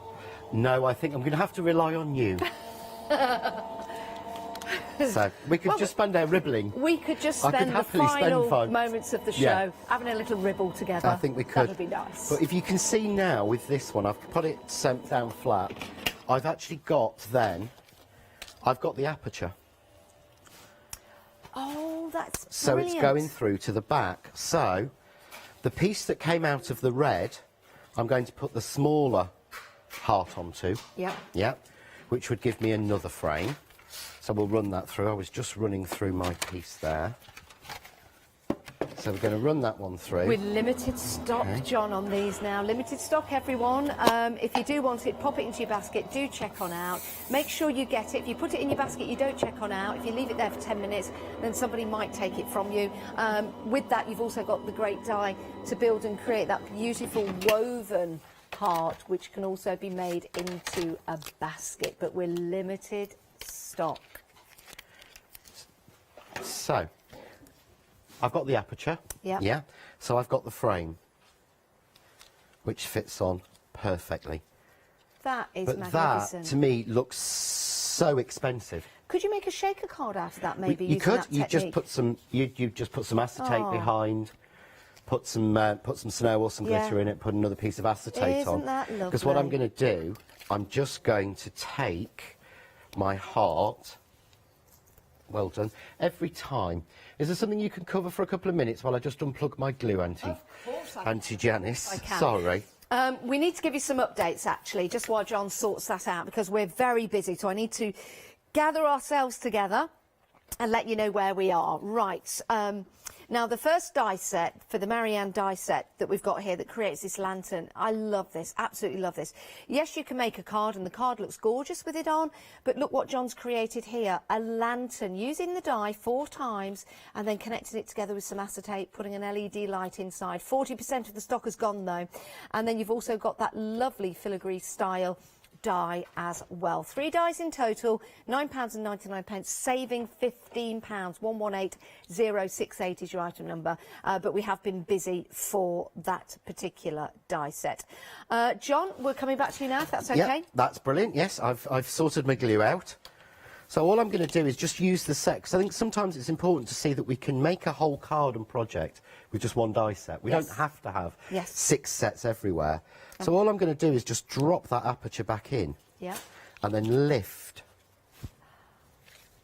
No, I think I'm going to have to rely on you. So we could just spend our ribbling. We could just spend the final moments of the show having a little ribble together. I think we could. That would be nice. But if you can see now with this one, I've put it down flat. I've actually got then, I've got the aperture. Oh, that's So brilliant. it's going through to the back. So the piece that came out of the red, I'm going to put the smaller heart onto. Yeah. Yeah. Which would give me another frame. So we'll run that through. I was just running through my piece there. So we're going to run that one through. With limited stock, Okay. John, on these now. Limited stock, everyone. If you do want it, pop it into your basket. Do check on out. Make sure you get it. If you put it in your basket, you don't check on out. If you leave it there for 10 minutes, then somebody might take it from you. With that, you've also got the great die to build and create that beautiful woven heart, which can also be made into a basket. But we're limited stock. So I've got the aperture. Yeah. Yeah. So I've got the frame, which fits on perfectly. That is But magnificent. that, to me, looks so expensive. Could you make a shaker card out of that, maybe? You using could. that You just technique? put some. You just put some acetate Oh. behind. Put some snow or some glitter Yeah. in it. Put another piece of acetate on. Isn't that Because what I'm lovely? going to do, I'm just going to take my heart. Well done. Every time. Is there something you can cover for a couple of minutes while I just unplug my glue, Auntie Janice? I can. Sorry. We need to give you some updates, actually, just while John sorts that out, because we're very busy. So I need to gather ourselves together and let you know where we are. Right. Now, the first die set for the Marianne die set that we've got here that creates this lantern, I love this, absolutely love this. Yes, you can make a card, and the card looks gorgeous with it on, but look what John's created here, a lantern, using the die 4 times and then connecting it together with some acetate, putting an LED light inside. 40% of the stock has gone, though. And then you've also got that lovely filigree style die as well. 3 dies in total, £9.99, saving £15. 118068 is your item number, but we have been busy for that particular die set. John, we're coming back to you now, if that's okay. Yeah, that's brilliant. Yes, I've sorted my glue out. So all I'm going to do is just use the set, because I think sometimes it's important to see that we can make a whole card and project with just 1 die set. We Yes. don't have to have Yes. 6 sets everywhere. So all I'm going to do is just drop that aperture back in. Yeah. And then lift.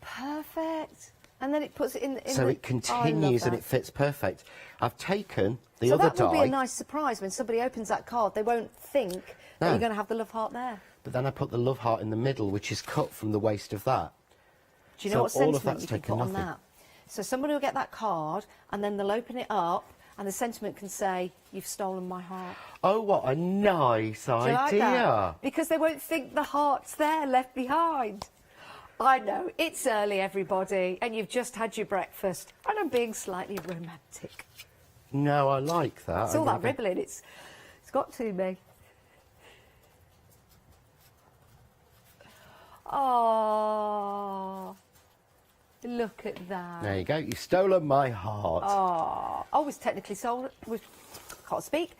Perfect. And then it puts it in So the... it continues and it fits perfect. I've taken the other die. So that will be a nice surprise when somebody opens that card. They won't think that No. you're going to have the love heart there. But then I put the love heart in the middle, which is cut from the waist of that. Do you know what So all of sentiment that's you can taken put on nothing. that? So somebody will get that card and then they'll open it up and the sentiment can say, "You've stolen my heart." Oh, what a nice Do you like idea. that? Because they won't think the heart's there left behind. I know, it's early, everybody, and you've just had your breakfast, and I'm being slightly romantic. No, I like that. It's all I'm that ribbling, it's got to me. Oh, look at that. There you go. You've stolen my heart. Oh, I was technically sold. Can't speak.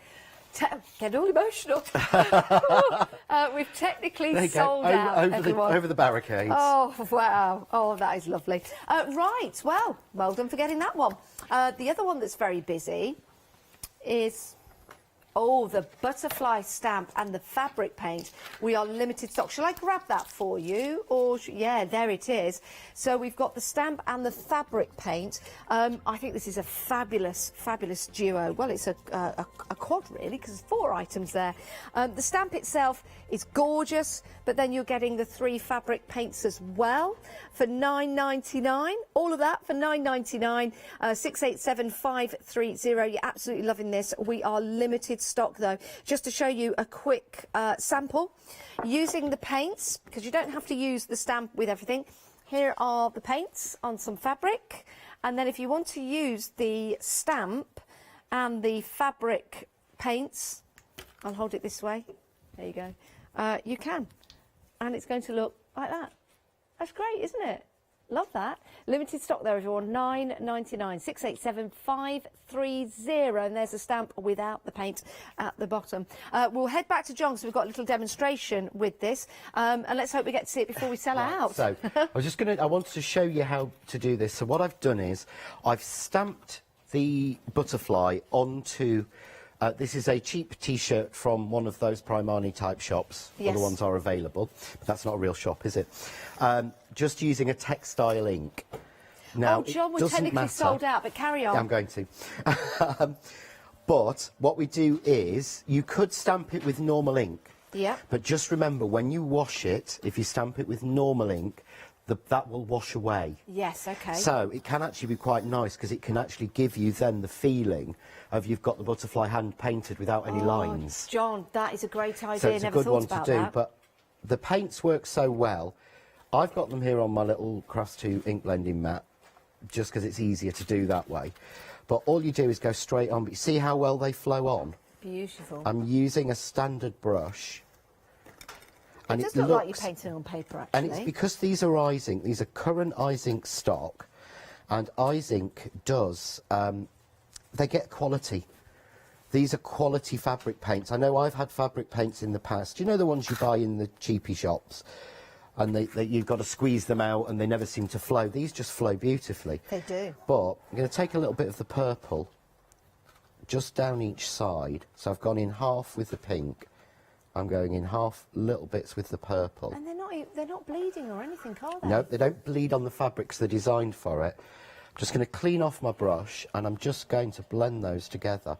Get all emotional. We've technically sold out, everyone. Over the barricades. Oh, wow. Oh, that is lovely. Right, well done for getting that one. The other one that's very busy is... Oh, the butterfly stamp and the fabric paint. We are limited stock. Shall I grab that for you? Or yeah, there it is. So we've got the stamp and the fabric paint. I think this is a fabulous, fabulous duo. Well, it's a quad, really, because there's 4 items there. The stamp itself is gorgeous, but then you're getting the 3 fabric paints as well for £9.99. All of that for £9.99. 687530. You're absolutely loving this. We are limited stock, though. Just to show you a quick sample using the paints, because you don't have to use the stamp with everything. Here are the paints on some fabric, and then if you want to use the stamp and the fabric paints, I'll hold it this way, there you go, you can, and it's going to look like that. That's great, isn't it? Love that. Limited stock there, everyone. £9.99. 687530. And there's a stamp without the paint at the bottom. We'll head back to John, because we've got a little demonstration with this. And let's hope we get to see it before we sell out. So I wanted to show you how to do this. So what I've done is I've stamped the butterfly onto... this is a cheap T-shirt from one of those Primani type shops. Yes. Other ones are available, but that's not a real shop, is it? Just using a textile ink. Now, oh, John, we're technically sold out, but carry on. Yeah, I'm going to. But what we do is, you could stamp it with normal ink. Yeah. But just remember, when you wash it, if you stamp it with normal ink, that will wash away. Yes, OK. So it can actually be quite nice, because it can actually give you then the feeling of you've got the butterfly hand painted without any lines. John, that is a great idea. So it's a Never good one thought to about do. that. But the paints work so well. I've got them here on my little Crafts 2 ink blending mat, just because it's easier to do that way. But all you do is go straight on. But you see how well they flow on? Beautiful. I'm using a standard brush. And it does look like you're painting on paper, actually. And it's because these are eyes ink. These are current eyes ink stock. And eyes ink does... they get quality. These are quality fabric paints. I know I've had fabric paints in the past. You know the ones you buy in the cheapy shops? And you've got to squeeze them out and they never seem to flow. These just flow beautifully. They do. But I'm going to take a little bit of the purple just down each side. So I've gone in half with the pink. I'm going in half little bits with the purple. And they're not bleeding or anything, are they? No, they don't bleed on the fabrics. They're designed for it. I'm just going to clean off my brush and I'm just going to blend those together.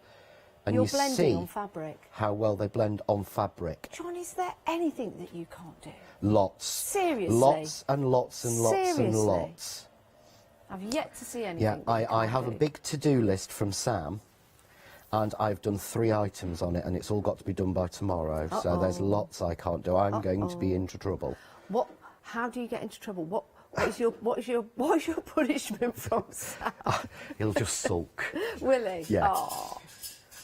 And You're you blending see on fabric. how well they blend on fabric. John, is there anything that you can't do? Lots. Seriously? Lots and lots and lots Seriously? and lots. I've yet to see anything. Yeah, that you I can't have do. a big to-do list from Sam, and I've done 3 items on it, and it's all got to be done by tomorrow. So there's lots I can't do. I'm going to be into trouble. What? How do you get into trouble? What is your punishment from Sam? He'll just sulk. Will he? Yeah. Oh.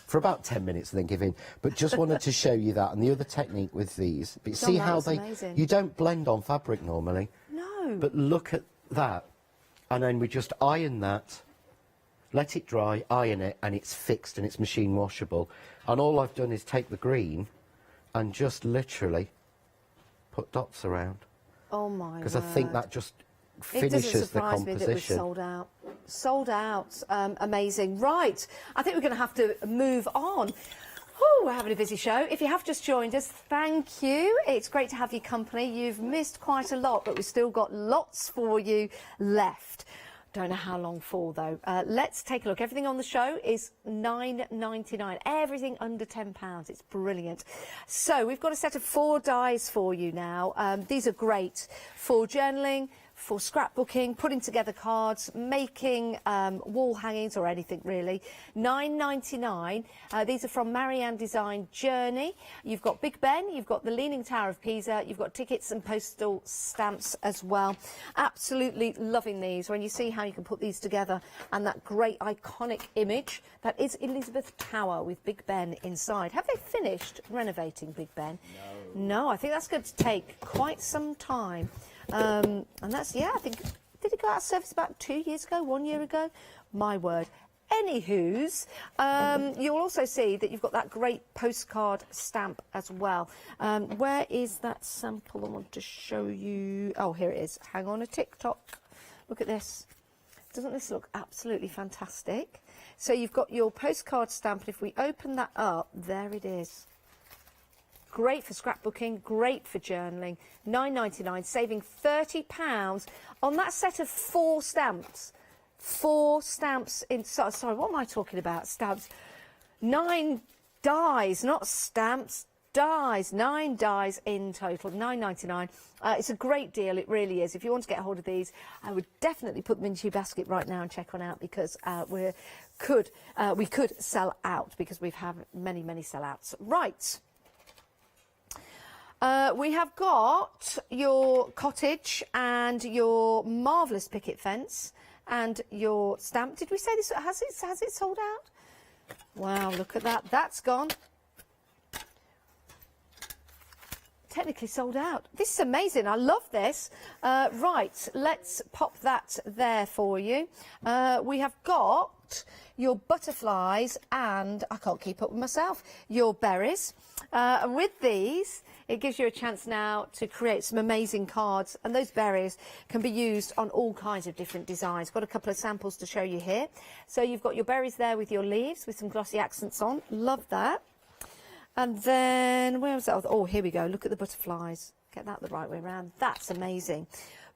For about 10 minutes and then give in. But just wanted to show you that. And the other technique with these, but John, see that how looks they... amazing. You don't blend on fabric normally. No. But look at that. And then we just iron that, let it dry, iron it, and it's fixed and it's machine washable. And all I've done is take the green and just literally put dots around. Oh, my Because I think that just finishes the It doesn't surprise me that we've composition. sold out. Sold out. Amazing. Right. I think we're going to have to move on. Oh, we're having a busy show. If you have just joined us, thank you. It's great to have your company. You've missed quite a lot, but we've still got lots for you left. Don't know how long for, though. Let's take a look. Everything on the show is £9.99. Everything under £10. It's brilliant. So we've got a set of 4 dies for you now. These are great for journaling, for scrapbooking, putting together cards, making wall hangings or anything really. £9.99. These are from Marianne Design Journey. You've got Big Ben, you've got the Leaning Tower of Pisa, you've got tickets and postal stamps as well. Absolutely loving these. When you see how you can put these together and that great iconic image, that is Elizabeth Tower with Big Ben inside. Have they finished renovating Big Ben? No, I think that's going to take quite some time. And that's, yeah, I think, did it go out of service about 2 years ago, 1 year ago? My word, Anywho's, you'll also see that you've got that great postcard stamp as well. Where is that sample I want to show you? Oh, here it is. Hang on a tick-tock. Look at this. Doesn't this look absolutely fantastic? So you've got your postcard stamp, and if we open that up, there it is. Great for scrapbooking, great for journaling. £9.99, saving £30 on that set of 4 stamps. 4 stamps in, sorry, what am I talking about? Stamps. 9 dies, not stamps, dies. 9 dies in total, £9.99. It's a great deal, it really is. If you want to get hold of these, I would definitely put them into your basket right now and check on out, because we could sell out, because we've had many, many sellouts. Right. We have got your Cottage and your marvellous picket fence and your stamp. Did we say this? Has it sold out? Wow, look at that. That's gone. Technically sold out. This is amazing. I love this. Right, let's pop that there for you. We have got your butterflies and, I can't keep up with myself, your berries. And with these, it gives you a chance now to create some amazing cards, and those berries can be used on all kinds of different designs. Got a couple of samples to show you here. So you've got your berries there with your leaves with some glossy accents on. Love that. And then, where was that? Oh, here we go. Look at the butterflies. Get that the right way around. That's amazing.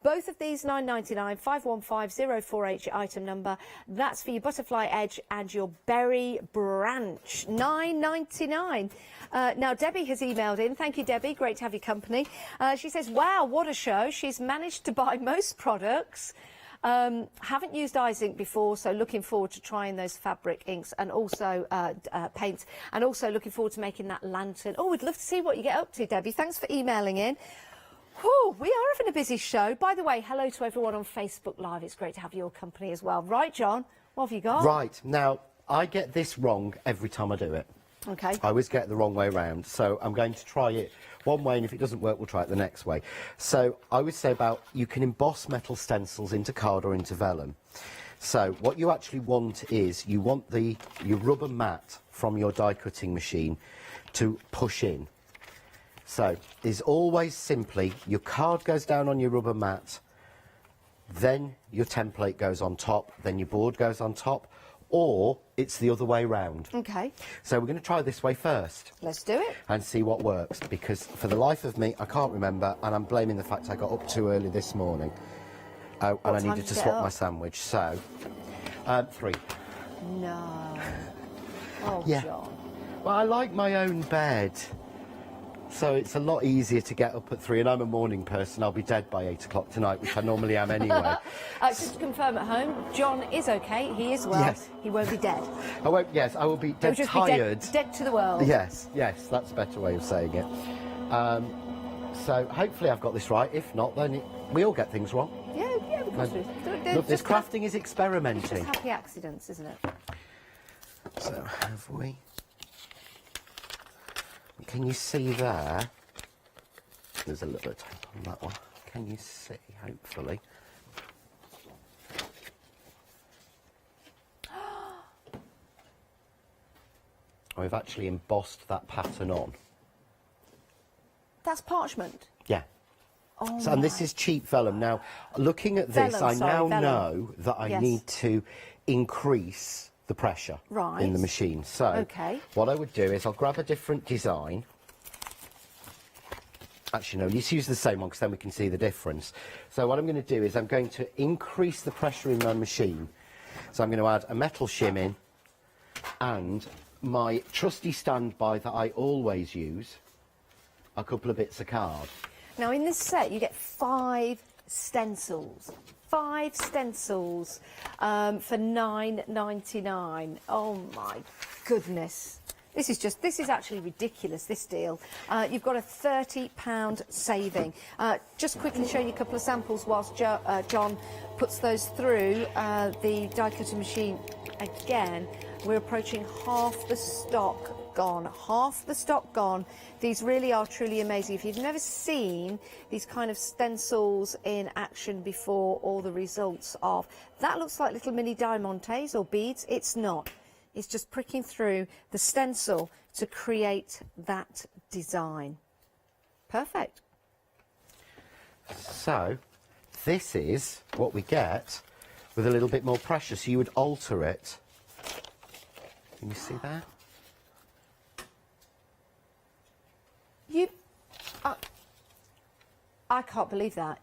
Both of these £9.99, 515048 your item number. That's for your butterfly edge and your berry branch, £9.99. Now, Debbie has emailed in. Thank you, Debbie. Great to have your company. She says, wow, what a show. She's managed to buy most products. Haven't used ice ink before, so looking forward to trying those fabric inks and also paints, and also looking forward to making that lantern. Oh, we'd love to see what you get up to, Debbie. Thanks for emailing in. Whew, we are having a busy show. By the way, hello to everyone on Facebook Live. It's great to have your company as well. Right, John, what have you got? Right, now, I get this wrong every time I do it. Okay. I always get it the wrong way around, so I'm going to try it one way, and if it doesn't work, we'll try it the next way. So I would say about, you can emboss metal stencils into card or into vellum. So what you actually want is, you want your rubber mat from your die cutting machine to push in. So is always simply, your card goes down on your rubber mat, then your template goes on top, then your board goes on top, or it's the other way round. Okay. So we're going to try this way first. Let's do it. And see what works, because for the life of me, I can't remember, and I'm blaming the fact I got up too early this morning. And I needed to swap my sandwich, so 3. No. Oh, yeah. John. Well, I like my own bed. So it's a lot easier to get up at 3, and I'm a morning person. I'll be dead by 8 o'clock tonight, which I normally am anyway. Just to confirm at home, John is okay. He is well. Yes. He won't be dead. I won't. Yes, I will be dead tired. Dead to the world. Yes, yes, that's a better way of saying it. So hopefully I've got this right. If not, then we all get things wrong. Yeah, of course we do. Look, this crafting is experimenting. It's just happy accidents, isn't it? So have we? Can you see there? There's a little bit of tape on that one. Can you see, hopefully? I've actually embossed that pattern on. That's parchment? Yeah. Oh, so, and this is cheap vellum. Now, looking at this, I now vellum. know that I need to increase the pressure in the machine. So what I would do is I'll grab a different design. Actually, no, let's use the same one, because then we can see the difference. So what I'm going to do is I'm going to increase the pressure in my machine. So I'm going to add a metal shim in, and my trusty standby that I always use, a couple of bits of card. Now, in this set, you get 5 stencils. 5 stencils for £9.99. Oh, my goodness. This is actually ridiculous, this deal. You've got a £30 saving. Just quickly show you a couple of samples whilst John puts those through the die cutting machine again. We're approaching half the stock gone. Half the stock gone. These really are truly amazing. If you've never seen these kind of stencils in action before, or the results of, that looks like little mini diamantes or beads. It's not. It's just pricking through the stencil to create that design. Perfect. So, this is what we get with a little bit more pressure. So you would alter it. Can you see that? I can't believe that.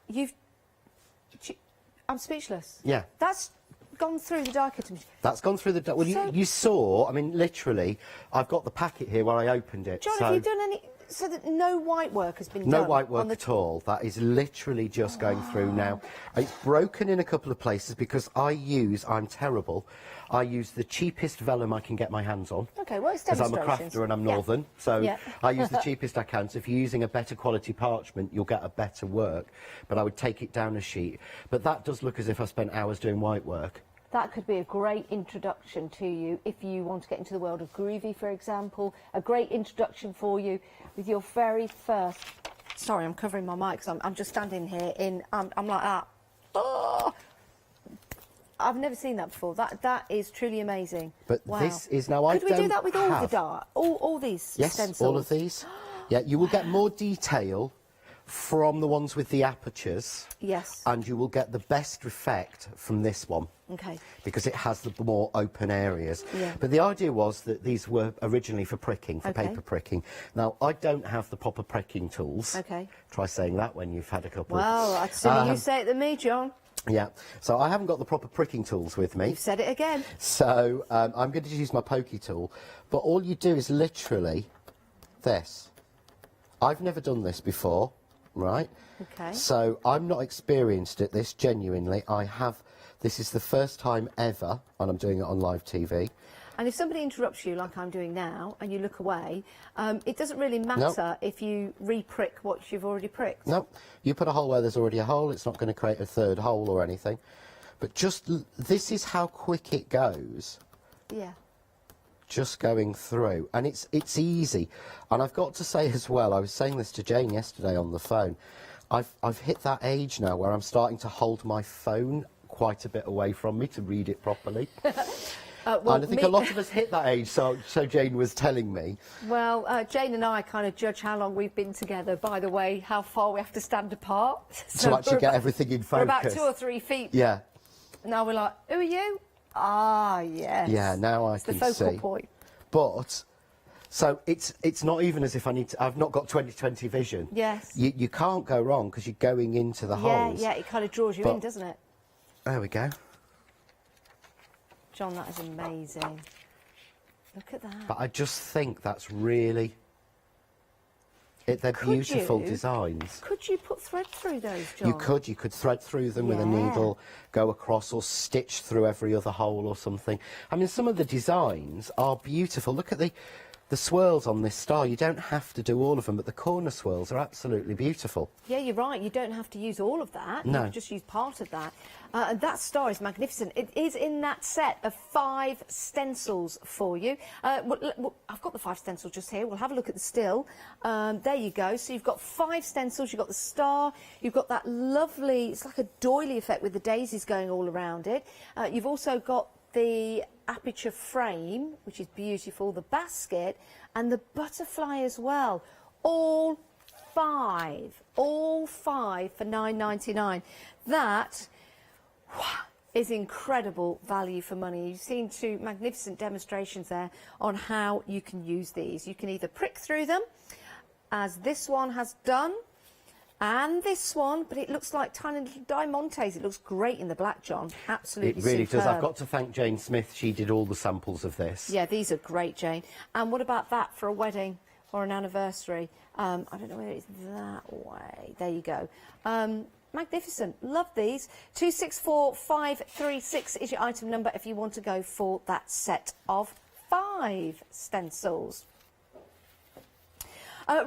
I'm speechless. Yeah. That's gone through the die cutting machine. That's gone through the... Well, So- you saw, I mean, literally, I've got the packet here where I opened it. John, so have you done any... So that no white work has been done? no white work on the at all. That is literally just going through now. It's broken in a couple of places because I'm terrible. I use the cheapest vellum I can get my hands on. Okay, well, it's Because I'm a demonstrations. crafter and I'm Yeah. northern, so Yeah. I use the cheapest I can. So if you're using a better quality parchment, you'll get a better work. But I would take it down a sheet. But that does look as if I spent hours doing white work. That could be a great introduction to you if you want to get into the world of groovy, for example. A great introduction for you with your very first... Sorry, I'm covering my mic because I'm just standing here in... I'm like that. Oh! I've never seen that before. That is truly amazing. But wow. this is now... Could we do that with all the dart? All these Yes, stencils? all of these. Yeah, you will get more detail from the ones with the apertures. Yes. And you will get the best effect from this one. Okay. Because it has the more open areas. Yeah. But the idea was that these were originally for pricking, for Okay. paper pricking. Now, I don't have the proper pricking tools. Okay. Try saying that when you've had a couple. Well, I'd sooner you say it than me, John. Yeah, so I haven't got the proper pricking tools with me. You've said it again. So I'm going to use my pokey tool. But all you do is literally this. I've never done this before, right? Okay. So I'm not experienced at this, genuinely. This is the first time ever, and I'm doing it on live TV. And if somebody interrupts you, like I'm doing now, and you look away, it doesn't really matter if you re-prick what you've already pricked. No, you put a hole where there's already a hole. It's not going to create a third hole or anything. But this is how quick it goes. Yeah. Just going through, and it's easy. And I've got to say as well, I was saying this to Jane yesterday on the phone, I've hit that age now where I'm starting to hold my phone quite a bit away from me to read it properly. Well, and I think a lot of us hit that age, so Jane was telling me. Well, Jane and I kind of judge how long we've been together by the way how far we have to stand apart. To actually get everything in focus. We're about 2 or 3 feet. Yeah. Now we're like, who are you? Ah, yes. Yeah, now I can see. It's the focal point. But, so it's not even as if I've not got 20/20 vision. Yes. You can't go wrong because you're going into the holes. Yeah, it kind of draws you in, doesn't it? There we go. John, that is amazing. Look at that. But I just think that's really... they're beautiful designs. Could you put thread through those, John? You could thread through them with a needle, go across, or stitch through every other hole or something. I mean, some of the designs are beautiful. Look at the swirls on this star. You don't have to do all of them, but the corner swirls are absolutely beautiful. Yeah, you're right. You don't have to use all of that. No. You can just use part of that. And that star is magnificent. It is in that set of 5 stencils for you. Well, I've got the 5 stencils just here. We'll have a look at the still. There you go. So you've got 5 stencils. You've got the star. You've got that lovely, it's like a doily effect with the daisies going all around it. You've also got the aperture frame, which is beautiful, the basket, and the butterfly as well. All 5 for $9.99. That is incredible value for money. You've seen 2 magnificent demonstrations there on how you can use these. You can either prick through them, as this one has done, and this one, but it looks like tiny little diamantes. It looks great in the black, John. Absolutely It really superb. does. I've got to thank Jane Smith. She did all the samples of this. Yeah, these are great, Jane. And what about that for a wedding or an anniversary? I don't know whether it's that way. There you go. Magnificent. Love these. 264536 is your item number if you want to go for that set of 5 stencils.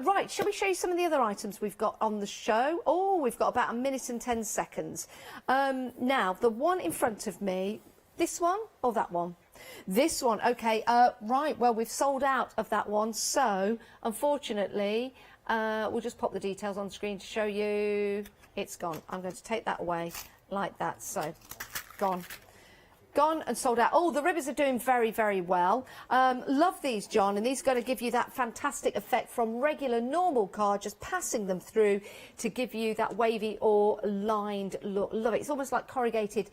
Right, shall we show you some of the other items we've got on the show? Oh, we've got about 1 minute and 10 seconds. Now, the one in front of me, this one or that one? This one, okay, right, well, we've sold out of that one, so unfortunately, we'll just pop the details on the screen to show you. It's gone. I'm going to take that away like that, so gone. Gone and sold out. Oh, the ribbons are doing very, very well. Love these, John, and these are going to give you that fantastic effect from regular normal card, just passing them through to give you that wavy or lined look. Love it. It's almost like corrugated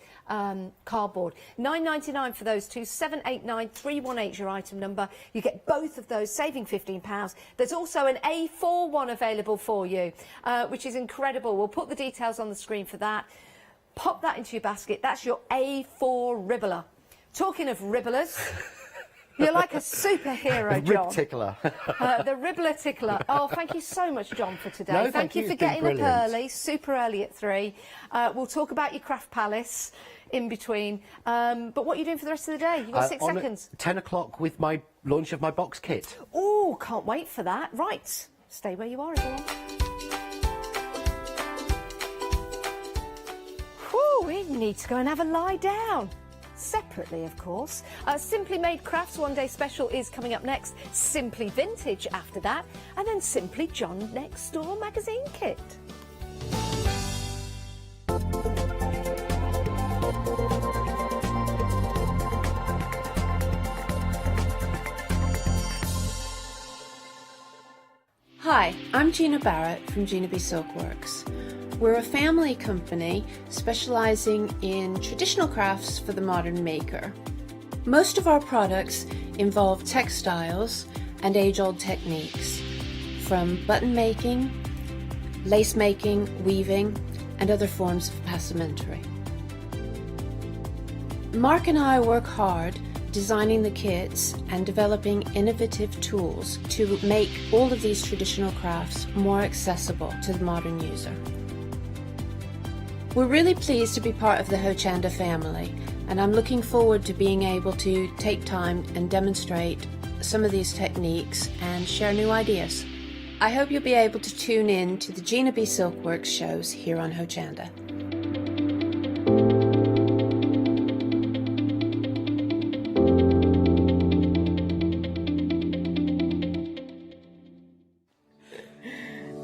cardboard. £9.99 for those two. 789318 is your item number. You get both of those, saving £15. There's also an A4 one available for you, which is incredible. We'll put the details on the screen for that. Pop that into your basket. That's your A4 Ribbler. Talking of Ribblers, you're like a superhero, John. Rib tickler. The Ribbler tickler. Oh, thank you so much, John, for today. No, thank you for it's been getting brilliant. up early, super early at 3. We'll talk about your craft palace in between. But what are you doing for the rest of the day? You've got 6 seconds. 10 o'clock with my launch of my box kit. Oh, can't wait for that. Right, stay where you are, everyone. We need to go and have a lie down. Separately, of course. Simply Made Crafts One Day Special is coming up next. Simply Vintage after that. And then Simply John Nextdoor magazine kit. Hi, I'm Gina Barrett from Gina B Silkworks. We're a family company specialising in traditional crafts for the modern maker. Most of our products involve textiles and age-old techniques, from button making, lace making, weaving, and other forms of passementerie. Mark and I work hard designing the kits and developing innovative tools to make all of these traditional crafts more accessible to the modern user. We're really pleased to be part of the Hochanda family, and I'm looking forward to being able to take time and demonstrate some of these techniques and share new ideas. I hope you'll be able to tune in to the Gina B Silkworks shows here on Hochanda.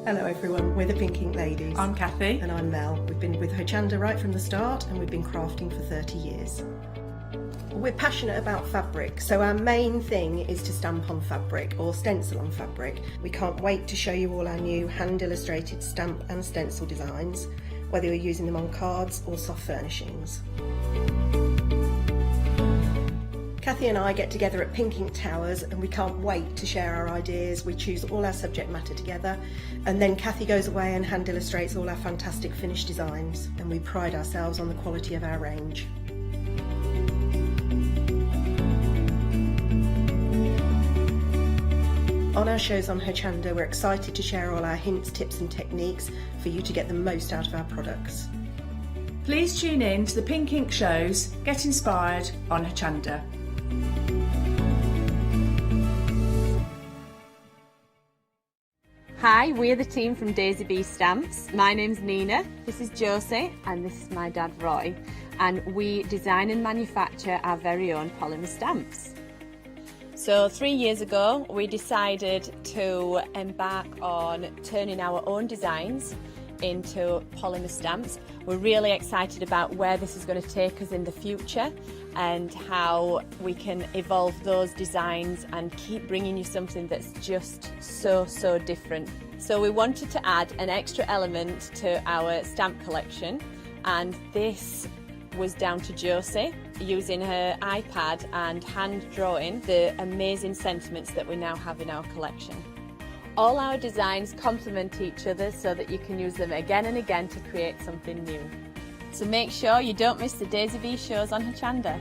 Hello everyone, we're the Pink Ink Ladies. I'm Kathy. And I'm Mel. We've been with Hochanda right from the start and we've been crafting for 30 years. We're passionate about fabric, so our main thing is to stamp on fabric or stencil on fabric. We can't wait to show you all our new hand illustrated stamp and stencil designs, whether you're using them on cards or soft furnishings. Kathy and I get together at Pink Ink Towers and we can't wait to share our ideas. We choose all our subject matter together and then Kathy goes away and hand illustrates all our fantastic finished designs, and we pride ourselves on the quality of our range. On our shows on Hochanda, we're excited to share all our hints, tips and techniques for you to get the most out of our products. Please tune in to the Pink Ink shows, get inspired on Hochanda. Hi, we're the team from Daisy Bee Stamps. My name's Nina, this is Josie, and this is my dad Roy. And we design and manufacture our very own polymer stamps. So 3 years ago, we decided to embark on turning our own designs into polymer stamps. We're really excited about where this is going to take us in the future and how we can evolve those designs and keep bringing you something that's just so different. So we wanted to add an extra element to our stamp collection, and this was down to Josie using her iPad and hand drawing the amazing sentiments that we now have in our collection. All our designs complement each other so that you can use them again and again to create something new. So make sure you don't miss the Daisy Bee shows on Hochanda.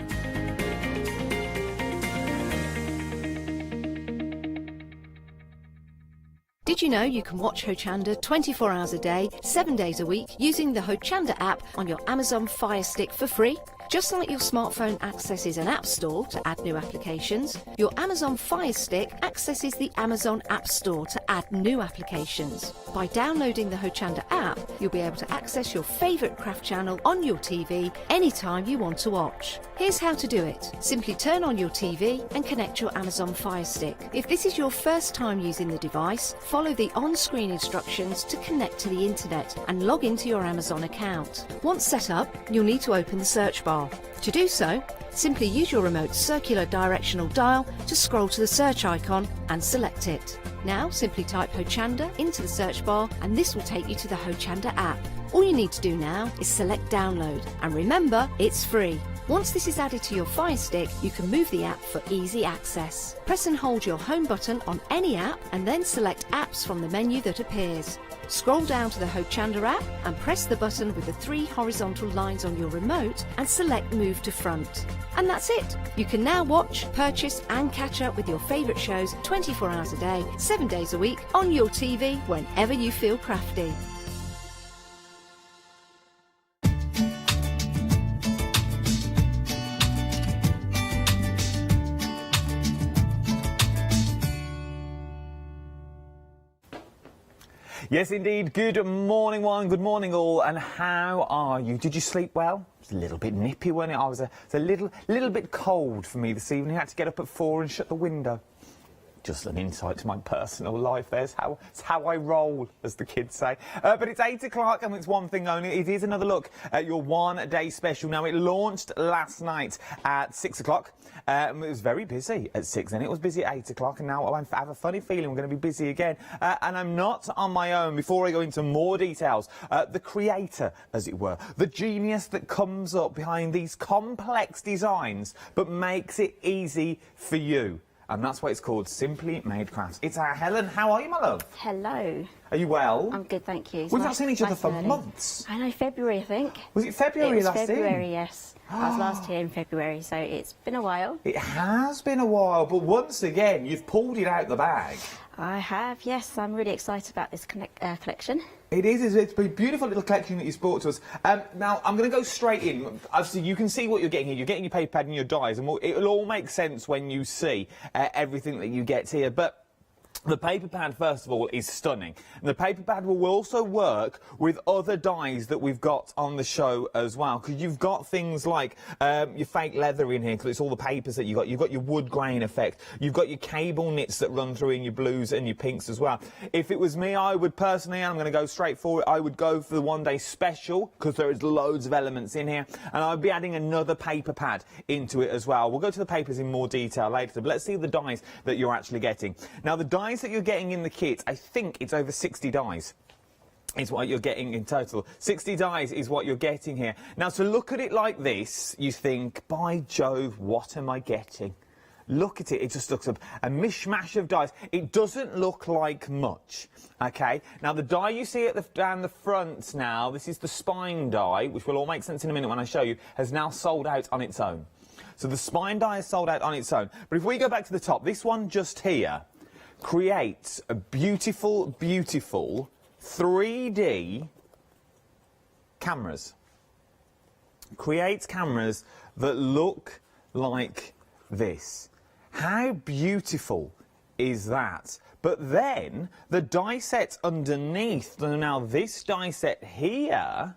Did you know you can watch Hochanda 24 hours a day, 7 days a week using the Hochanda app on your Amazon Fire Stick for free? Just like your smartphone accesses an app store to add new applications, your Amazon Fire Stick accesses the Amazon App Store to add new applications. By downloading the Hochanda app, you'll be able to access your favourite craft channel on your TV anytime you want to watch. Here's how to do it. Simply turn on your TV and connect your Amazon Fire Stick. If this is your first time using the device, follow the on-screen instructions to connect to the internet and log into your Amazon account. Once set up, you'll need to open the search bar. To do so, simply use your remote circular directional dial to scroll to the search icon and select it. Now simply type Hochanda into the search bar and this will take you to the Hochanda app. All you need to do now is select download, and remember, it's free. Once this is added to your Fire Stick, you can move the app for easy access. Press and hold your home button on any app and then select apps from the menu that appears. Scroll down to the Hochanda app and press the button with the 3 horizontal lines on your remote and select Move to Front. And that's it! You can now watch, purchase and catch up with your favourite shows 24 hours a day, 7 days a week, on your TV whenever you feel crafty. Yes, indeed. Good morning, one. Good morning, all. And how are you? Did you sleep well? It was a little bit nippy, wasn't it? It was a little bit cold for me this evening. I had to get up at 4 and shut the window. Just an insight to my personal life. It's how I roll, as the kids say. But it's 8 o'clock and it's one thing only. It is another look at your one-day special. Now, it launched last night at 6 o'clock. It was very busy at 6, and it was busy at 8 o'clock, and now I have a funny feeling we're going to be busy again. And I'm not on my own. Before I go into more details, the creator, as it were, the genius that comes up behind these complex designs but makes it easy for you. And that's why it's called Simply Made Crafts. It's our Helen. How are you, my love? Hello. Are you well? I'm good, thank you. We've not seen each other for months. I know, February, I think. Was it February last year? February, yes. I was last here in February, so it's been a while. It has been a while, but once again, you've pulled it out the bag. I have, yes. I'm really excited about this collection. It is. It's a beautiful little collection that you've brought to us. Now, I'm going to go straight in. Obviously, you can see what you're getting here. You're getting your paper pad and your dies, and it'll all make sense when you see everything that you get here. But the paper pad, first of all, is stunning. And the paper pad will also work with other dies that we've got on the show as well. Because you've got things like your fake leather in here, because it's all the papers that you've got. You've got your wood grain effect. You've got your cable knits that run through in your blues and your pinks as well. If it was me, I would personally, and I'm going to go straight for it, I would go for the one-day special, because there is loads of elements in here. And I'd be adding another paper pad into it as well. We'll go to the papers in more detail later, but let's see the dies that you're actually getting. Now, the dies that you're getting in the kit, I think it's over 60 dies is what you're getting in total. 60 dies is what you're getting here. Now, to look at it like this, you think, by Jove, what am I getting? Look at it, it just looks a mishmash of dies. It doesn't look like much, okay? Now, the die you see at down the front now, this is the spine die, which will all make sense in a minute when I show you, has now sold out on its own. So the spine die is sold out on its own. But if we go back to the top, this one just here creates a beautiful, beautiful 3D cameras. Creates cameras that look like this. How beautiful is that? But then the die set underneath, now this die set here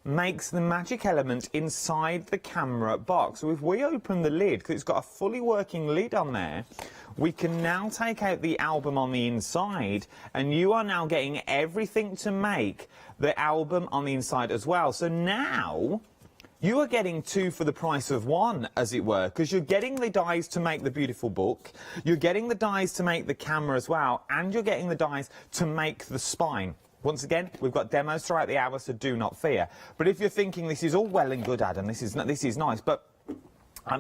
makes the magic element inside the camera box. So if we open the lid, because it's got a fully working lid on there, we can now take out the album on the inside, and you are now getting everything to make the album on the inside as well. So now you are getting 2 for the price of 1, as it were, because you're getting the dies to make the beautiful book, you're getting the dies to make the camera as well, and you're getting the dies to make the spine. Once again, we've got demos throughout the hour, so do not fear. But if you're thinking this is all well and good, Adam, this is nice, but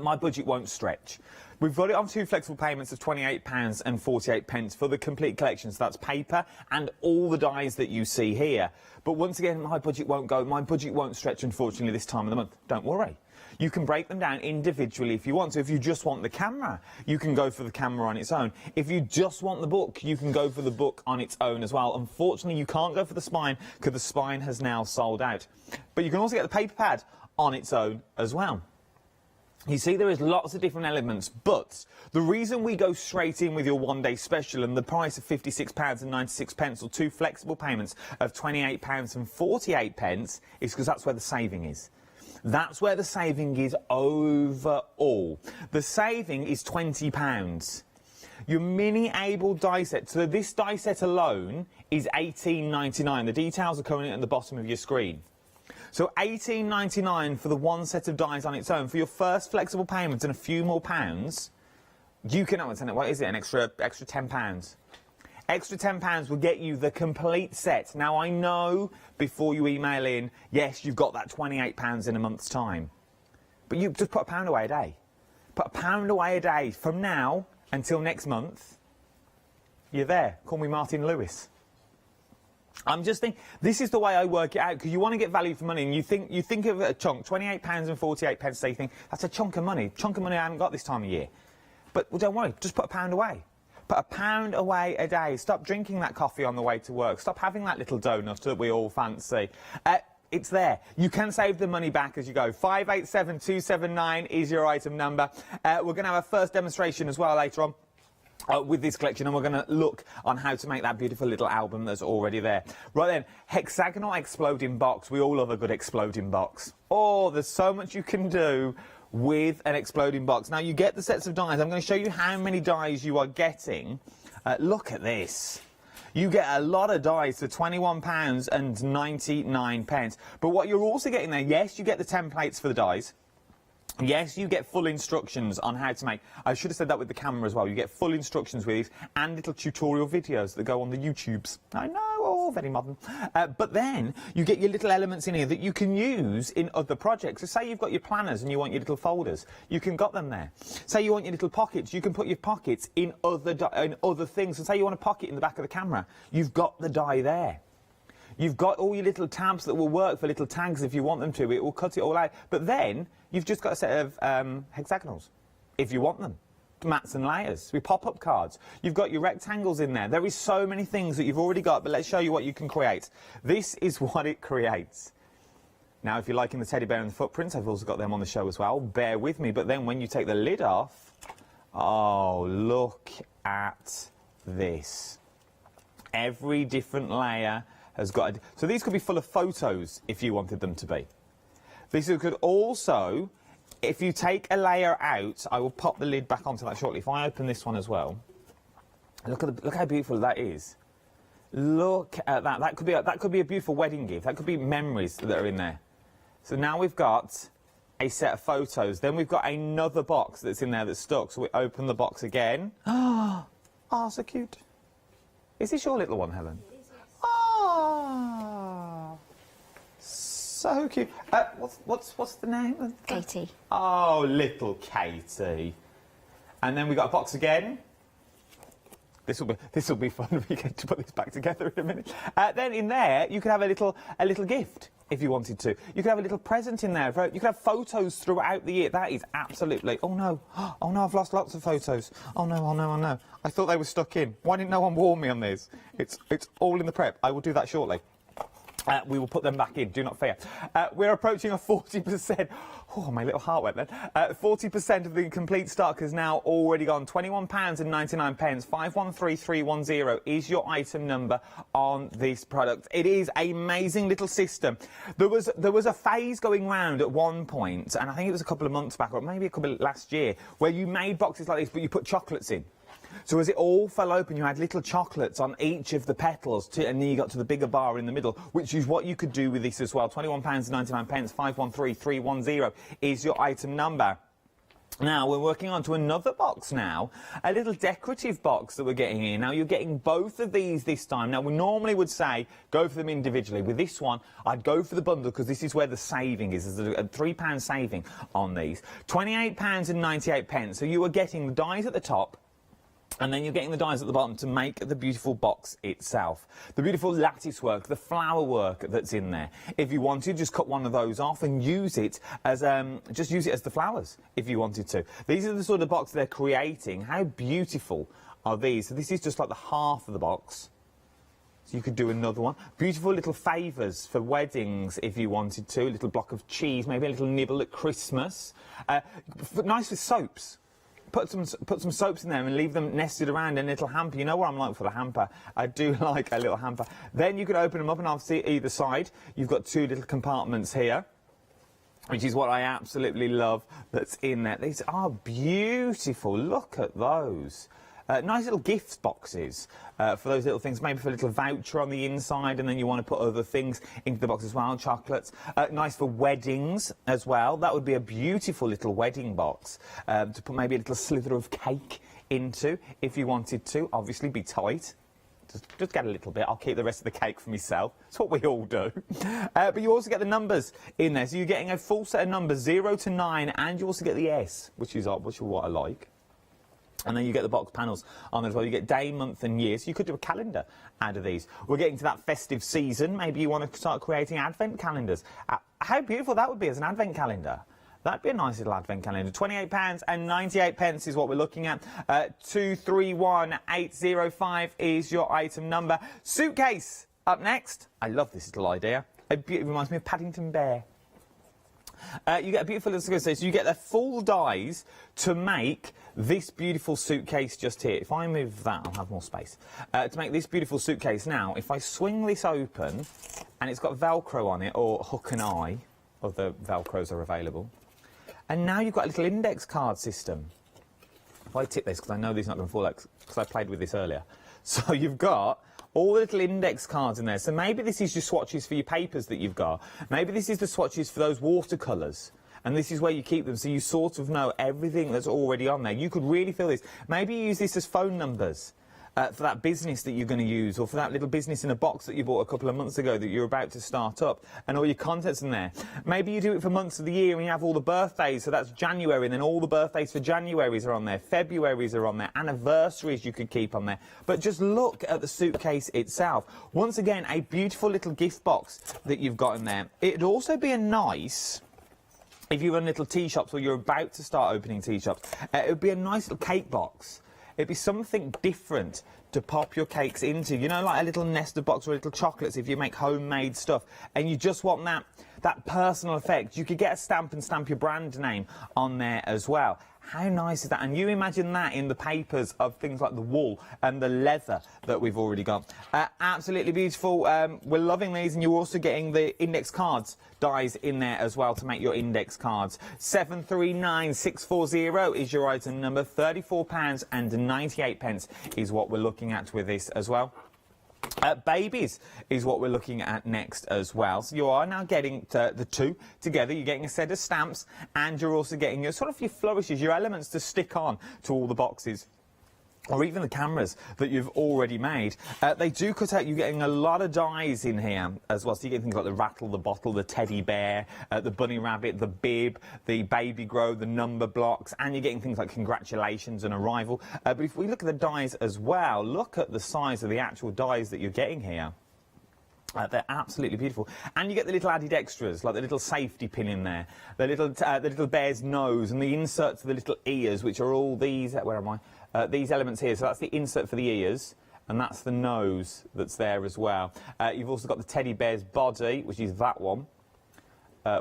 my budget won't stretch. We've got it on 2 flexible payments of £28.48 for the complete collection. So that's paper and all the dies that you see here. But once again, my budget won't stretch, unfortunately, this time of the month. Don't worry. You can break them down individually if you want to. If you just want the camera, you can go for the camera on its own. If you just want the book, you can go for the book on its own as well. Unfortunately, you can't go for the spine because the spine has now sold out. But you can also get the paper pad on its own as well. You see, there is lots of different elements, but the reason we go straight in with your one-day special and the price of £56.96 or 2 flexible payments of £28.48 is because that's where the saving is. That's where the saving is overall. The saving is £20. Your mini able die set, so this die set alone is £18.99. The details are coming in at the bottom of your screen. So £18.99 for the one set of dies on its own. For your first flexible payment and a few more pounds, you can, what is it, an extra £10? Extra £10 will get you the complete set. Now, I know before you email in, yes, you've got that £28 in a month's time. But you just put £1 away a day. Put £1 away a day from now until next month. You're there. Call me Martin Lewis. I'm just thinking, this is the way I work it out, because you want to get value for money, and you think of a chunk, £28.48, so you think, that's a chunk of money I haven't got this time of year. But, well, don't worry, just put £1 away. Put £1 away a day. Stop drinking that coffee on the way to work. Stop having that little donut that we all fancy. It's there. You can save the money back as you go. 587279 is your item number. We're going to have a first demonstration as well later on. With this collection, and we're going to look on how to make that beautiful little album that's already there. Right then, hexagonal exploding box. We all love a good exploding box. Oh, there's so much you can do with an exploding box. Now, you get the sets of dies. I'm going to show you how many dies you are getting. Look at this. You get a lot of dies for £21.99. But what you're also getting there, yes, you get the templates for the dies. Yes, you get full instructions on how to make. I should have said that with the camera as well. You get full instructions with these and little tutorial videos that go on the YouTubes. I know, oh, very modern. But then you get your little elements in here that you can use in other projects. So say you've got your planners and you want your little folders. You can got them there. Say you want your little pockets. You can put your pockets in other things. So say you want a pocket in the back of the camera. You've got the die there. You've got all your little tabs that will work for little tags if you want them to. It will cut it all out. But then you've just got a set of hexagonals, if you want them. Mats and layers with pop-up cards. You've got your rectangles in there. There is so many things that you've already got, but let's show you what you can create. This is what it creates. Now, if you're liking the teddy bear and the footprints, I've also got them on the show as well. Bear with me. But then when you take the lid off, oh, look at this. Every different layer has got so these could be full of photos if you wanted them to be. These could also, if you take a layer out, I will pop the lid back onto that shortly. If I open this one as well, look how beautiful that is. Look at that. That could be a beautiful wedding gift. That could be memories that are in there. So now we've got a set of photos. Then we've got another box that's in there that's stuck. So we open the box again. Oh, so cute. Is this your little one, Helen? Oh, so cute. What's the name? Katie. Oh, little Katie. And then we got a box again. This will be fun. We get to put this back together in a minute. Then in there you could have a little gift if you wanted to. You could have a little present in there. You could have photos throughout the year. That is absolutely. Oh no! Oh no! I've lost lots of photos. Oh no! Oh no! Oh no! I thought they were stuck in. Why didn't no one warn me on this? It's all in the prep. I will do that shortly. We will put them back in, do not fear. We're approaching a 40%. Oh, my little heart went then. 40% of the complete stock has now already gone. £21.99. 513310 is your item number on this product. It is an amazing little system. There was a phase going round at one point, and I think it was a couple of months back, or maybe a couple of last year, where you made boxes like this, but you put chocolates in. So as it all fell open, you had little chocolates on each of the petals, and then you got to the bigger bar in the middle, which is what you could do with this as well. £21.99, 513310 is your item number. Now, we're working on to another box now, a little decorative box that we're getting in. Now, you're getting both of these this time. Now, we normally would say go for them individually. With this one, I'd go for the bundle because this is where the saving is. There's a £3 saving on these. £28.98. So you are getting the dies at the top, and then you're getting the dies at the bottom to make the beautiful box itself. The beautiful lattice work, the flower work that's in there. If you wanted, just cut one of those off and use it as just use it as the flowers if you wanted to. These are the sort of box they're creating. How beautiful are these? So this is just like the half of the box. So you could do another one. Beautiful little favours for weddings if you wanted to. A little block of cheese, maybe a little nibble at Christmas. Nice with soaps. Put some soaps in there and leave them nested around in a little hamper. You know what I'm like for the hamper. I do like a little hamper. Then you could open them up and obviously either side you've got two little compartments here, which is what I absolutely love that's in there. These are beautiful. Look at those. Nice little gift boxes for those little things, maybe for a little voucher on the inside, and then you want to put other things into the box as well, chocolates. Nice for weddings as well. That would be a beautiful little wedding box to put maybe a little slither of cake into if you wanted to. Obviously be tight. Just get a little bit. I'll keep the rest of the cake for myself. That's what we all do. But you also get the numbers in there. So you're getting a full set of numbers, 0 to 9, and you also get the S, which is what I like. And then you get the box panels on there as well. You get day, month and year. So you could do a calendar out of these. We're getting to that festive season. Maybe you want to start creating advent calendars. How beautiful that would be as an advent calendar. That'd be a nice little advent calendar. £28.98 is what we're looking at. 231805 is your item number. Suitcase up next. I love this little idea. It reminds me of Paddington Bear. You get a beautiful little suitcase. So you get the full dies to make this beautiful suitcase just here. If I move that, I'll have more space. To make this beautiful suitcase now, if I swing this open, and it's got Velcro on it, or hook and eye, other Velcros are available. And now you've got a little index card system. If I tip this, because I know these are not going to fall out, because I played with this earlier. So you've got all the little index cards in there. So maybe this is your swatches for your papers that you've got. Maybe this is the swatches for those watercolours. And this is where you keep them, so you sort of know everything that's already on there. You could really feel this. Maybe you use this as phone numbers for that business that you're going to use, or for that little business in a box that you bought a couple of months ago that you're about to start up, and all your contents in there. Maybe you do it for months of the year and you have all the birthdays, so that's January, and then all the birthdays for January's are on there, February's are on there, anniversaries you could keep on there. But just look at the suitcase itself. Once again, a beautiful little gift box that you've got in there. It'd also be a nice, if you run little tea shops or you're about to start opening tea shops, it would be a nice little cake box. It'd be something different to pop your cakes into. You know, like a little nested box or little chocolates if you make homemade stuff and you just want that personal effect. You could get a stamp and stamp your brand name on there as well. How nice is that? And you imagine that in the papers of things like the wool and the leather that we've already got. Absolutely beautiful. We're loving these, and you're also getting the index cards dies in there as well to make your index cards. 739640 is your item number. £34.98 is what we're looking at with this as well. Babies is what we're looking at next as well. So you are now getting the two together. You're getting a set of stamps, and you're also getting your sort of your flourishes, your elements to stick on to all the boxes, or even the cameras that you've already made. They do cut out. You're getting a lot of dies in here as well. So you get things like the rattle, the bottle, the teddy bear, the bunny rabbit, the bib, the baby grow, the number blocks, and you're getting things like congratulations and arrival. But if we look at the dies as well, look at the size of the actual dies that you're getting here. They're absolutely beautiful, and you get the little added extras, like the little safety pin in there, the little bear's nose, and the inserts for the little ears, which are all these. Where am I? These elements here. So that's the insert for the ears, and that's the nose that's there as well. You've also got the teddy bear's body, which is that one,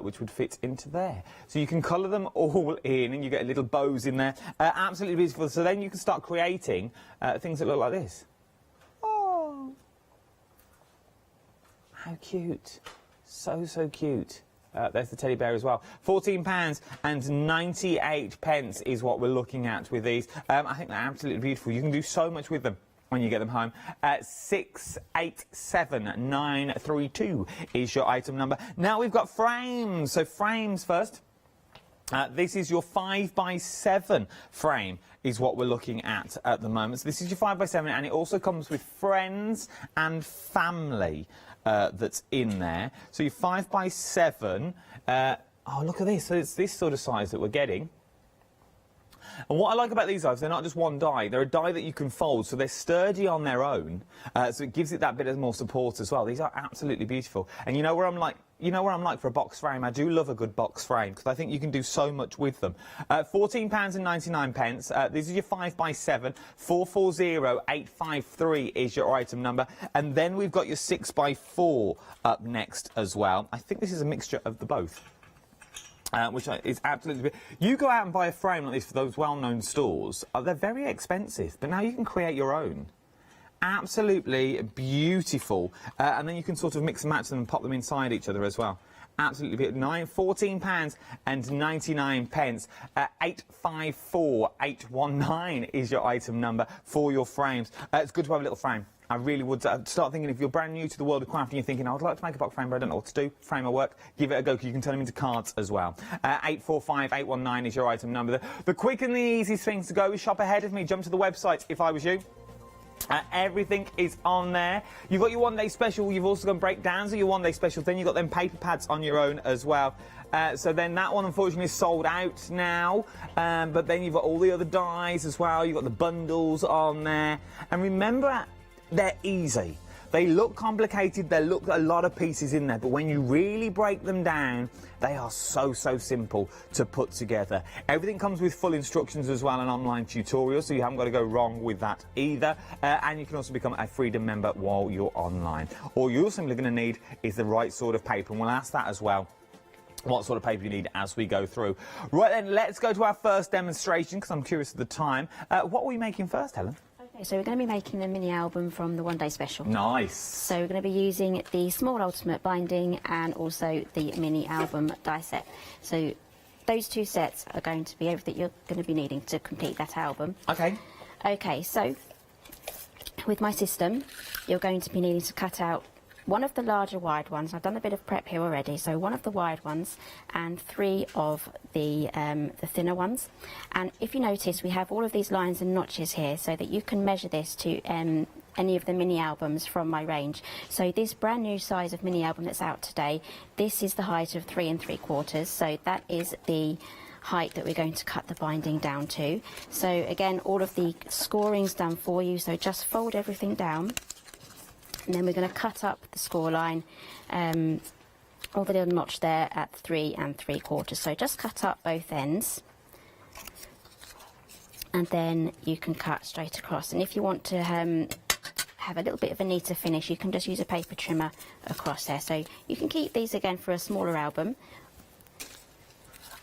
which would fit into there. So you can colour them all in, and you get little bows in there. Absolutely beautiful. So then you can start creating things that look like this. How cute. So, so cute. There's the teddy bear as well. £14.98 is what we're looking at with these. I think they're absolutely beautiful. You can do so much with them when you get them home. 687932 is your item number. Now we've got frames. So frames first. This is your 5x7 frame is what we're looking at the moment. So this is your 5x7, and it also comes with friends and family that's in there. So your 5x7, oh, look at this. So it's this sort of size that we're getting. And what I like about these dies, they're not just one die, they're a die that you can fold, so they're sturdy on their own, so it gives it that bit of more support as well. These are absolutely beautiful. And you know where I'm like for a box frame? I do love a good box frame because I think you can do so much with them. £14.99. These are your 5x7. 440853 is your item number. And then we've got your 6x4 up next as well. I think this is a mixture of the both. Which is absolutely... You go out and buy a frame like this for those well-known stores. They're very expensive, but now you can create your own. Absolutely beautiful. And then you can sort of mix and match them and pop them inside each other as well. Absolutely beautiful. £14.99. 854819 is your item number for your frames. It's good to have a little frame. I really would start thinking, if you're brand new to the world of crafting, you're thinking, I'd like to make a box frame, but I don't know what to do. Frame or work, give it a go, because you can turn them into cards as well. 845819 is your item number. The quick and the easiest things to go is shop ahead of me. Jump to the website if I was you. Everything is on there. You've got your one-day special. You've also got breakdowns of your one-day special. Then you've got them paper pads on your own as well. So then that one, unfortunately, is sold out now. But then you've got all the other dies as well. You've got the bundles on there. And remember, they're easy. They look complicated, there look a lot of pieces in there, but when you really break them down, they are so simple to put together. Everything comes with full instructions as well, and online tutorials, so you haven't got to go wrong with that either. And you can also become a Freedom member while you're online. All you're simply going to need is the right sort of paper, and we'll ask that as well, what sort of paper you need as we go through. Right then, let's go to our first demonstration, because I'm curious of the time. What are we making first, Helen? So we're going to be making the mini album from the one-day special. Nice. So we're going to be using the small ultimate binding and also the mini album die set. So those two sets are going to be everything you're going to be needing to complete that album. Okay. Okay, so with my system, you're going to be needing to cut out one of the larger wide ones. I've done a bit of prep here already, so one of the wide ones and 3 of the thinner ones. And if you notice, we have all of these lines and notches here so that you can measure this to any of the mini albums from my range. So this brand new size of mini album that's out today, this is the height of 3 3/4, so that is the height that we're going to cut the binding down to. So again, all of the scoring's done for you, so just fold everything down. And then we're going to cut up the score line, all the little notch there at 3 3/4. So just cut up both ends, and then you can cut straight across. And if you want to have a little bit of a neater finish, you can just use a paper trimmer across there. So you can keep these again for a smaller album.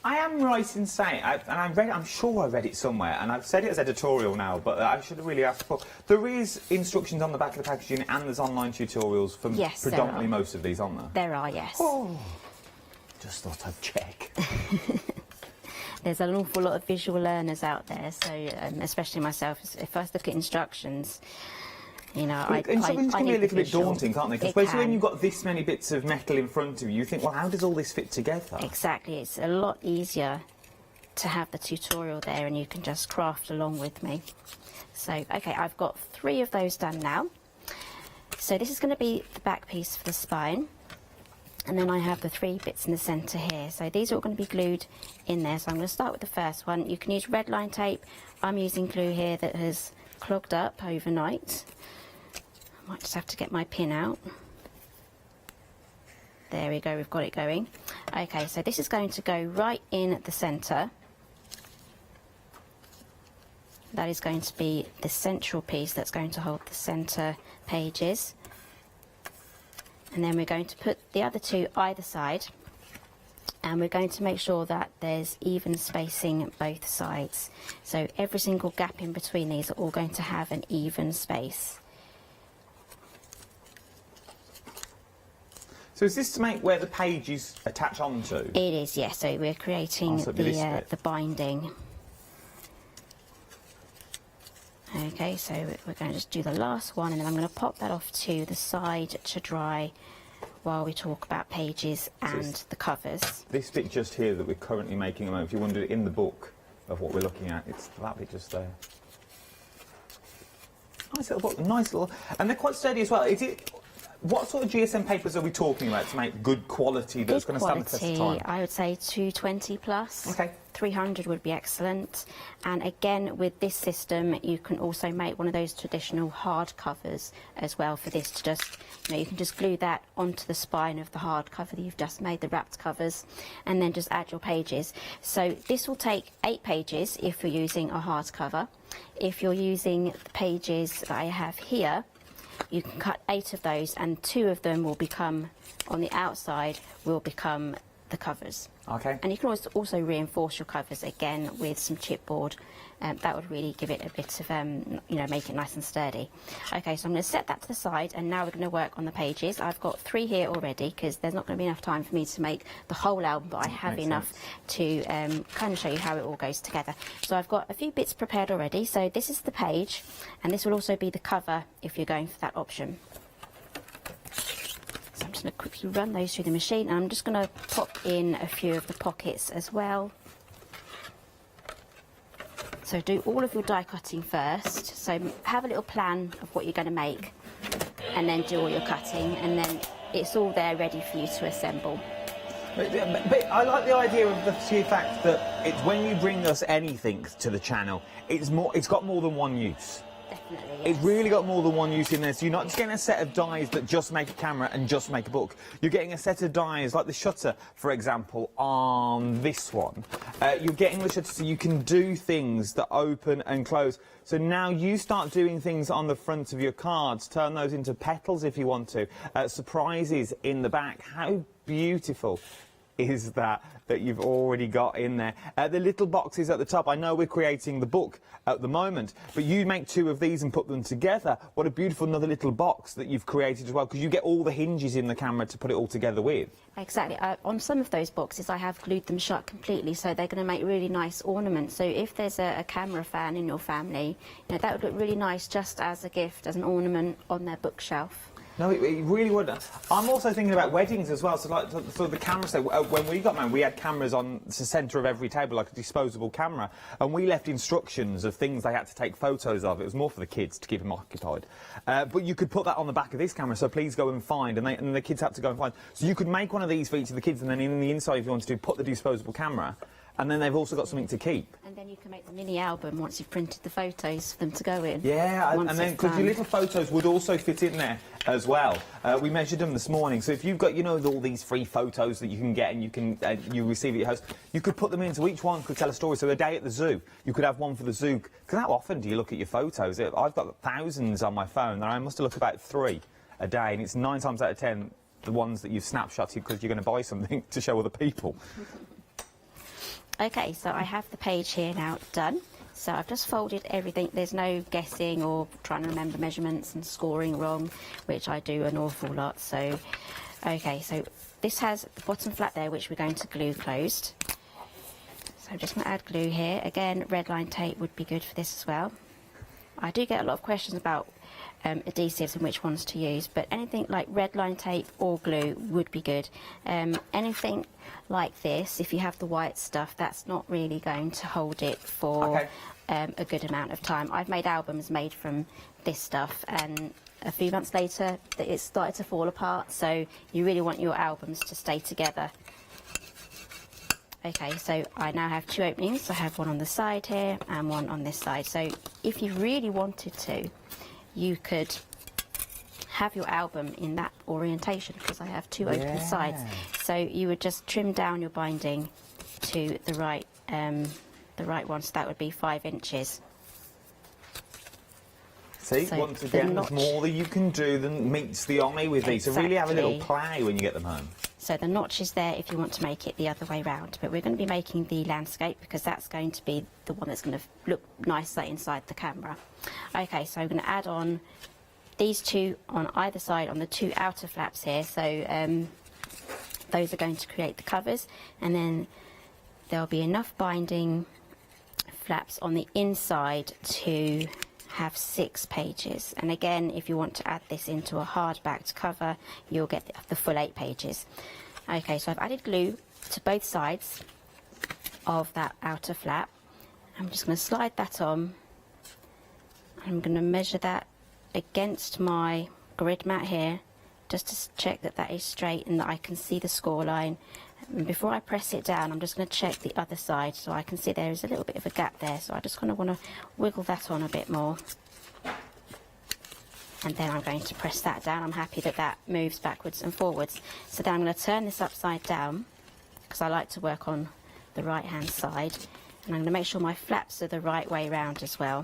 I am right in saying, I'm sure I read it somewhere, and I've said it as editorial now, but I should have really asked for. There is instructions on the back of the packaging, and there's online tutorials for predominantly most of these, aren't there? There are, yes. Oh, just thought I'd check. There's an awful lot of visual learners out there, so especially myself, if I look at instructions, you know, instructions can be a little bit daunting, can't they? Especially when you've got this many bits of metal in front of you, you think, well, how does all this fit together? Exactly, it's a lot easier to have the tutorial there, and you can just craft along with me. So, okay, I've got 3 of those done now. So this is going to be the back piece for the spine, and then I have the 3 bits in the centre here. So these are all going to be glued in there. So I'm going to start with the first one. You can use red line tape. I'm using glue here that has clogged up overnight. Might just have to get my pin out. There we go, we've got it going. Okay, so this is going to go right in the centre. That is going to be the central piece that's going to hold the centre pages. And then we're going to put the other 2 either side. And we're going to make sure that there's even spacing both sides. So every single gap in between these are all going to have an even space. So is this to make where the pages attach onto? It is, yes. So we're creating the binding. Okay, so we're going to just do the last one, and then I'm going to pop that off to the side to dry while we talk about pages and the covers. This bit just here that we're currently making at the moment, if you wondered in the book of what we're looking at, it's that bit just there. Nice little book, nice little, and they're quite sturdy as well. Is it? What sort of GSM papers are we talking about to make good quality that's going to stand the test of time? I would say 220 plus. Okay. 300 would be excellent. And again, with this system, you can also make one of those traditional hard covers as well for this to just, you can just glue that onto the spine of the hard cover that you've just made, the wrapped covers, and then just add your pages. So this will take 8 pages if you're using a hard cover. If you're using the pages that I have here, you can cut 8 of those, and 2 of them will become, on the outside, will become the covers. Okay. And you can also reinforce your covers again with some chipboard. That would really give it a bit of, make it nice and sturdy. Okay, so I'm going to set that to the side, and now we're going to work on the pages. I've got 3 here already because there's not going to be enough time for me to make the whole album, but I have enough to kind of show you how it all goes together. So I've got a few bits prepared already. So this is the page, and this will also be the cover if you're going for that option. So I'm just going to quickly run those through the machine, and I'm just going to pop in a few of the pockets as well. So do all of your die cutting first. So have a little plan of what you're going to make, and then do all your cutting, and then it's all there ready for you to assemble. But I like the idea of the sheer fact that it's when you bring us anything to the channel, it's got more than one use. Definitely, yes. It's really got more than one use in there. So you're not just getting a set of dies that just make a camera and just make a book. You're getting a set of dies, like the shutter, for example, on this one. You're getting the shutter so you can do things that open and close. So now you start doing things on the front of your cards, turn those into petals if you want to, surprises in the back. How beautiful is that you've already got in there. The little boxes at the top, I know we're creating the book at the moment, but you make 2 of these and put them together. What a beautiful another little box that you've created as well, because you get all the hinges in the camera to put it all together with. Exactly. On some of those boxes I have glued them shut completely, so they're going to make really nice ornaments. So if there's a camera fan in your family, that would look really nice just as a gift, as an ornament on their bookshelf. No, it really would. I'm also thinking about weddings as well. So, like, so the camera set, when we got married, we had cameras on the centre of every table, like a disposable camera, and we left instructions of things they had to take photos of. It was more for the kids to keep them occupied. But you could put that on the back of this camera, so please go and find, and the kids had to go and find. So you could make one of these for each of the kids, and then in the inside, if you wanted to, put the disposable camera. And then they've also got something to keep. And then you can make the mini album once you've printed the photos for them to go in. Yeah, and then because your little photos would also fit in there as well. We measured them this morning, so if you've got, all these free photos that you can get and you can you receive at your house, you could put them in, so each one could tell a story. So a day at the zoo, you could have one for the zoo. Because how often do you look at your photos? I've got thousands on my phone, and I must look about 3 a day, and it's 9 times out of 10 the ones that you've snapshotted because you're going to buy something to show other people. Okay, so I have the page here now done. So I've just folded everything. There's no guessing or trying to remember measurements and scoring wrong, which I do an awful lot. So, okay, so this has the bottom flap there, which we're going to glue closed. So I'm just going to add glue here. Again, red line tape would be good for this as well. I do get a lot of questions about adhesives and which ones to use, but anything like red line tape or glue would be good. Anything like this, if you have the white stuff, that's not really going to hold it for a good amount of time. I've made albums made from this stuff, and a few months later it started to fall apart, so you really want your albums to stay together. Okay, so I now have 2 openings. I have one on the side here and one on this side. So if you really wanted to, you could have your album in that orientation, because I have 2 open sides. So you would just trim down your binding to the right one. So that would be 5 inches. See, so once again, there's more that you can do than meets the eye with these. So really have a little play when you get them home. So the notch is there if you want to make it the other way round. But we're going to be making the landscape, because that's going to be the one that's going to look nicer inside the camera. Okay, so I'm going to add on these 2 on either side on the 2 outer flaps here. So those are going to create the covers, and then there'll be enough binding flaps on the inside to have 6 pages. And again, if you want to add this into a hard-backed cover, you'll get the full 8 pages. Okay, so I've added glue to both sides of that outer flap. I'm just going to slide that on. I'm going to measure that against my grid mat here, just to check that that is straight and that I can see the score line. And before I press it down, I'm just going to check the other side, so I can see there is a little bit of a gap there, so I just kind of want to wiggle that on a bit more. And then I'm going to press that down. I'm happy that that moves backwards and forwards. So then I'm going to turn this upside down, because I like to work on the right hand side. And I'm going to make sure my flaps are the right way round as well,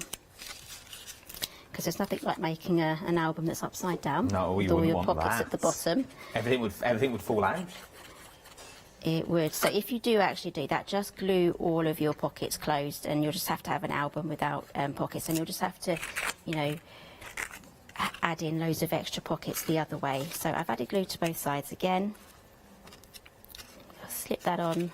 because there's nothing like making an album that's upside down. No, you with all wouldn't your want pockets that. at the bottom. Everything would fall out. It would. So if you do actually do that, just glue all of your pockets closed, and you'll just have to have an album without pockets, and you'll just have to, you know, add in loads of extra pockets the other way. So I've added glue to both sides again. I'll slip that on.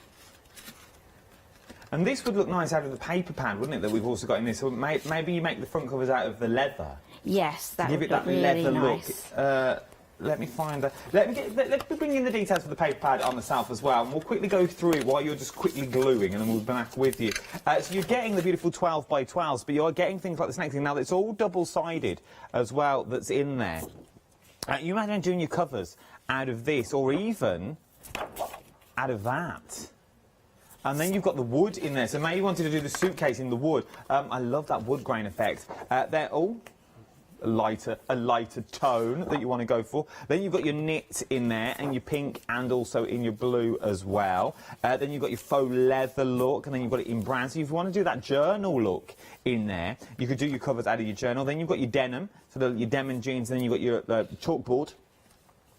And this would look nice out of the paper pad, wouldn't it, that we've also got in this? So maybe you make the front covers out of the leather. Yes, that would give it look that really leather nice. look. Let me find that. Let me bring in the details for the paper pad on myself as well, and we'll quickly go through it while you're just quickly gluing, and then we'll be back with you. So you're getting the beautiful 12 by 12s, but you're getting things like this next thing. Now, it's all double-sided as well that's in there. You imagine doing your covers out of this, or even out of that. And then you've got the wood in there, so maybe you wanted to do the suitcase in the wood. I love that wood grain effect. They're all a lighter tone that you want to go for. Then you've got your knit in there, and your pink, and also in your blue as well. Then you've got your faux leather look, and then you've got it in brown. So if you want to do that journal look in there, you could do your covers out of your journal. Then you've got your denim, so your denim jeans, and then you've got your chalkboard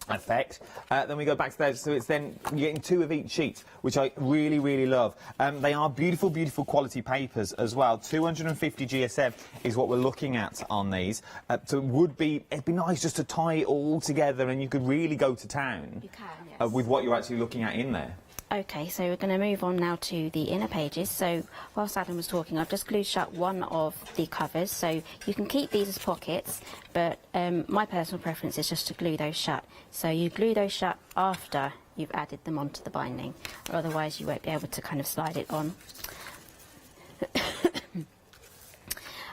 effect. Then we go back to those, so it's then you're getting 2 of each sheet, which I really, really love. They are beautiful, beautiful quality papers as well. 250 GSM is what we're looking at on these. So it'd be nice just to tie it all together, and you could really go to town. You can, yes. With what you're actually looking at in there. Okay, so we're going to move on now to the inner pages. So whilst Adam was talking, I've just glued shut one of the covers. So you can keep these as pockets, but my personal preference is just to glue those shut. So you glue those shut after you've added them onto the binding, or otherwise you won't be able to kind of slide it on.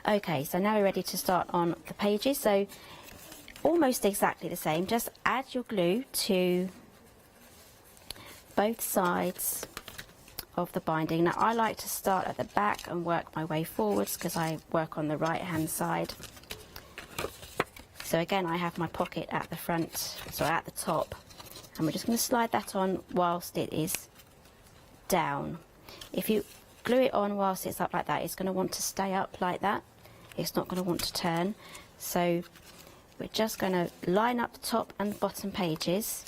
Okay, so now we're ready to start on the pages. So almost exactly the same, just add your glue to both sides of the binding. Now I like to start at the back and work my way forwards, because I work on the right hand side. So again, I have my pocket at the front, so at the top, and we're just going to slide that on whilst it is down. If you glue it on whilst it's up like that, it's going to want to stay up like that. It's not going to want to turn. So we're just going to line up the top and bottom pages.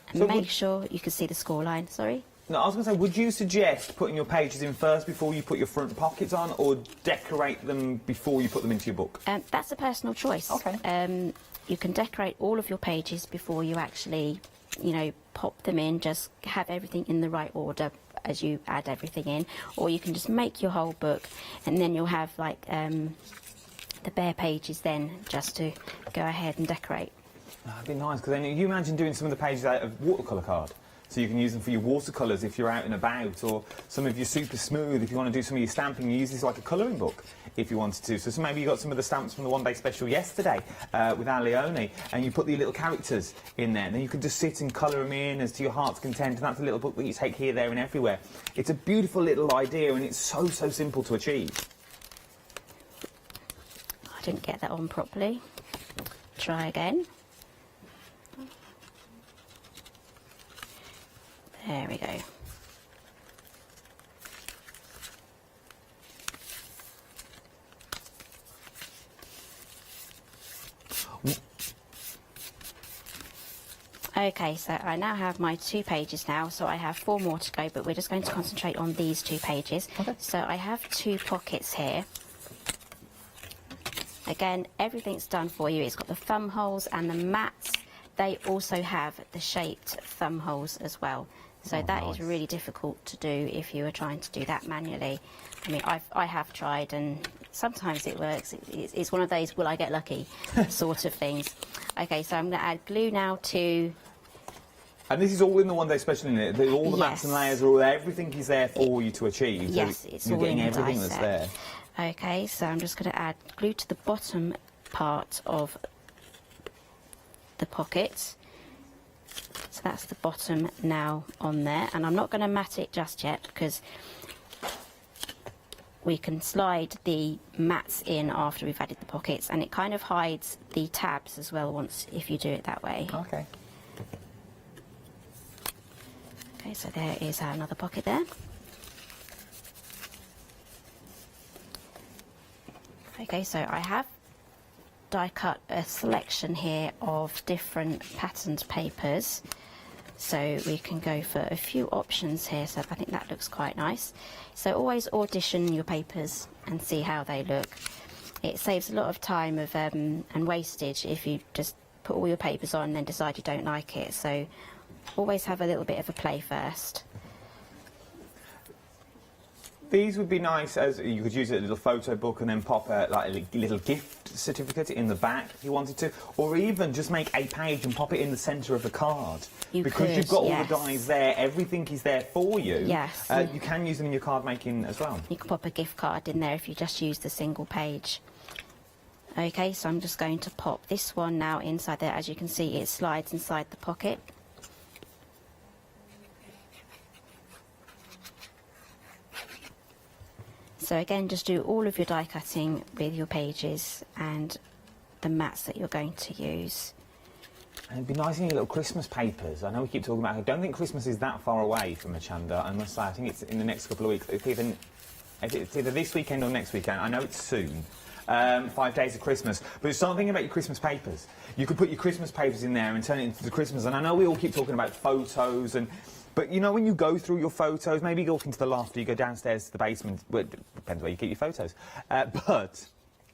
And so make sure you can see the score line. Sorry? No, I was going to say, would you suggest putting your pages in first before you put your front pockets on, or decorate them before you put them into your book? That's a personal choice. Okay. You can decorate all of your pages before you actually, you know, pop them in. Just have everything in the right order as you add everything in. Or you can just make your whole book, and then you'll have, like, the bare pages then just to go ahead and decorate. That'd be nice, because then you imagine doing some of the pages out of watercolour card. So you can use them for your watercolours if you're out and about, or some of your super smooth if you want to do some of your stamping. You use this like a colouring book if you wanted to. So maybe you got some of the stamps from the one day special yesterday with Our Leone, and you put the little characters in there. Then you can just sit and colour them in as to your heart's content, and that's a little book that you take here, there and everywhere. It's a beautiful little idea, and it's so, so simple to achieve. I didn't get that on properly. Try again. There we go. Okay, so I now have my 2 pages now, so I have 4 more to go, but we're just going to concentrate on these 2 pages. Okay. So I have 2 pockets here. Again, everything's done for you. It's got the thumb holes, and the mats, they also have the shaped thumb holes as well. So that is really difficult to do if you were trying to do that manually. I mean, I have tried, and sometimes it works. It's one of those will I get lucky sort of things. Okay, so I'm going to add glue now to... And this is all in the one day special, isn't it? All the mats and layers are all there. Everything is there for you to achieve. Yes, so it's you're all getting in the everything die that's set. there. Okay, so I'm just going to add glue to the bottom part of the pocket. So that's the bottom now on there, and I'm not going to mat it just yet because we can slide the mats in after we've added the pockets, and it kind of hides the tabs as well once if you do it that way. Okay. Okay, so there is another pocket there. Okay, so I have die cut a selection here of different patterned papers, so we can go for a few options here. So I think that looks quite nice. So always audition your papers and see how they look. It saves a lot of time of and wastage if you just put all your papers on and then decide you don't like it. So always have a little bit of a play first. These would be nice as you could use a little photo book and then pop like a little gift certificate in the back if you wanted to, or even just make a page and pop it in the centre of the card. Because you've got all the dies there, everything is there for you. Yes. You can use them in your card making as well. You can pop a gift card in there if you just use the single page. Okay, so I'm just going to pop this one now inside there. As you can see, it slides inside the pocket. So again, just do all of your die cutting with your pages and the mats that you're going to use. And it'd be nice in your little Christmas papers. I know we keep talking about it. I don't think Christmas is that far away from Hochanda, I must say. I think it's in the next couple of weeks. It's either this weekend or next weekend. I know it's soon. 5 days of Christmas. But start thinking about your Christmas papers. You could put your Christmas papers in there and turn it into the Christmas. And I know we all keep talking about photos but you know, when you go through your photos, maybe you go up into the loft or you go downstairs to the basement. Well, it depends where you keep your photos. But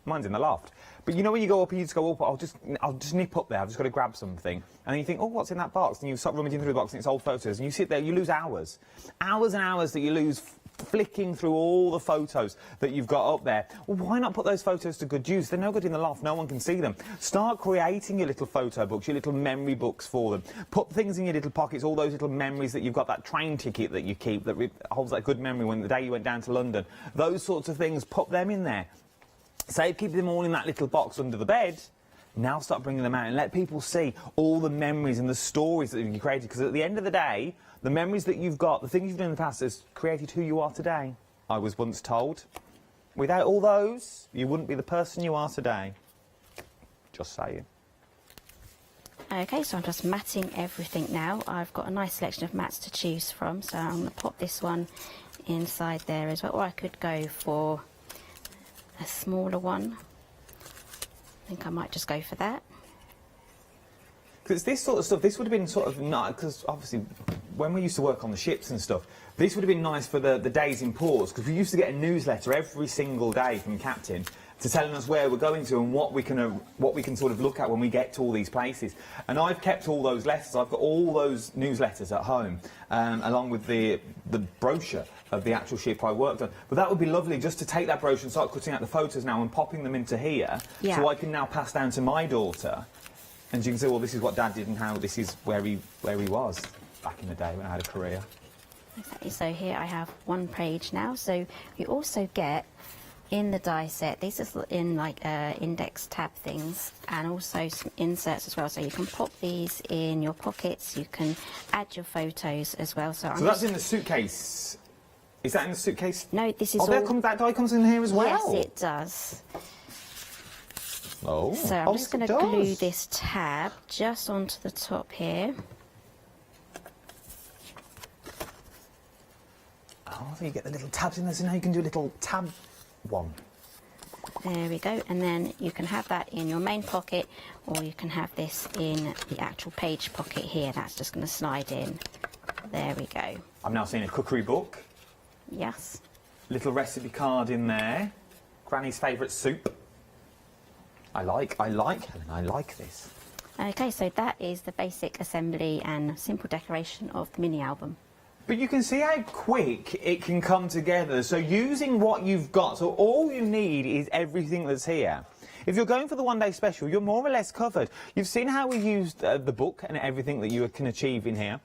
mine's in the loft. But you know, when you go up and you just go, oh, I'll just nip up there. I've just got to grab something. And then you think, oh, what's in that box? And you start rummaging through the box and it's old photos. And you sit there, you lose hours. Hours and hours that you lose flicking through all the photos that you've got up there. Well, why not put those photos to good use? They're no good in the loft. No one can see them. Start creating your little photo books, your little memory books for them. Put things in your little pockets, all those little memories that you've got, that train ticket that you keep that holds that good memory when the day you went down to London. Those sorts of things, put them in there. Say, keep them all in that little box under the bed. Now start bringing them out and let people see all the memories and the stories that you created. Because at the end of the day, the memories that you've got, the things you've done in the past has created who you are today. I was once told. Without all those, you wouldn't be the person you are today. Just saying. Okay, so I'm just matting everything now. I've got a nice selection of mats to choose from, so I'm going to pop this one inside there as well. Or I could go for a smaller one. I think I might just go for that. Because this sort of stuff, this would have been sort of nice, because obviously when we used to work on the ships and stuff, this would have been nice for the days in ports, because we used to get a newsletter every single day from Captain to telling us where we're going to and what we can sort of look at when we get to all these places. And I've kept all those letters. I've got all those newsletters at home, along with the brochure of the actual ship I worked on. But that would be lovely just to take that brochure and start cutting out the photos now and popping them into here, so I can now pass down to my daughter. And you can say, well, this is what Dad did and how this is where he was back in the day when I had a career. Exactly. So here I have one page now. So you also get in the die set, these are in like index tab things, and also some inserts as well. So you can pop these in your pockets. You can add your photos as well. So that's in the suitcase. Is that in the suitcase? No, this is all... that die comes in here as well? Yes, it does. Oh. So I'm just going to glue this tab just onto the top here. Oh, so you get the little tabs in there, so now you can do a little tab one. There we go, and then you can have that in your main pocket, or you can have this in the actual page pocket here. That's just going to slide in. There we go. I'm now seeing a cookery book. Yes. Little recipe card in there. Granny's favourite soup. I like this. Okay, so that is the basic assembly and simple decoration of the mini album. But you can see how quick it can come together. So using what you've got, so all you need is everything that's here. If you're going for the one-day special, you're more or less covered. You've seen how we used the book and everything that you can achieve in here.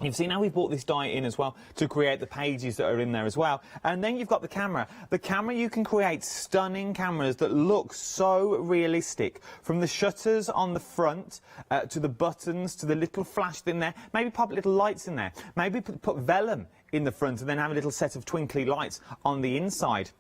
You've seen how we brought this die in as well to create the pages that are in there as well. And then you've got the camera. The camera, you can create stunning cameras that look so realistic. From the shutters on the front, to the buttons, to the little flash in there. Maybe pop little lights in there. Maybe put vellum in the front and then have a little set of twinkly lights on the inside.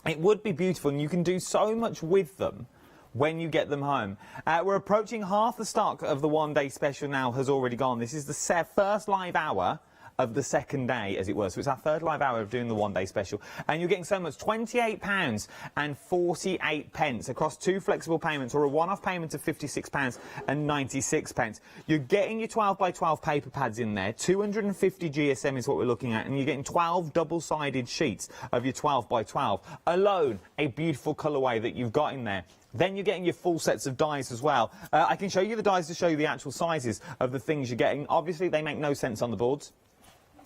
It would be beautiful, and you can do so much with them when you get them home. We're approaching half the stock of the one-day special now has already gone. This is the first live hour of the second day, as it were. So it's our third live hour of doing the one-day special. And you're getting so much, £28.48 across 2 flexible payments, or a one-off payment of £56.96. You're getting your 12 by 12 paper pads in there. 250 GSM is what we're looking at. And you're getting 12 double-sided sheets of your 12 by 12. Alone, a beautiful colourway that you've got in there. Then you're getting your full sets of dies as well. I can show you the dies to show you the actual sizes of the things you're getting. Obviously, they make no sense on the boards.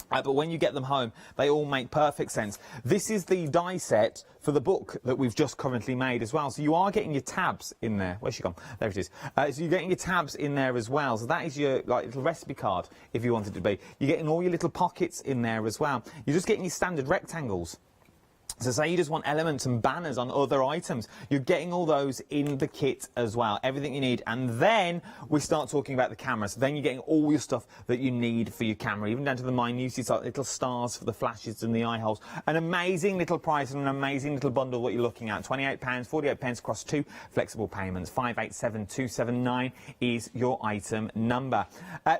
But when you get them home, they all make perfect sense. This is the die set for the book that we've just currently made as well. So you are getting your tabs in there. Where's she gone? There it is. So you're getting your tabs in there as well. So that is your little recipe card, if you want it to be. You're getting all your little pockets in there as well. You're just getting your standard rectangles. So say you just want elements and banners on other items, you're getting all those in the kit as well, everything you need. And then we start talking about the camera. So then you're getting all your stuff that you need for your camera, even down to the minutest, like little stars for the flashes and the eye holes. An amazing little price and an amazing little bundle what you're looking at. £28.48 across 2 flexible payments. 587279 is your item number.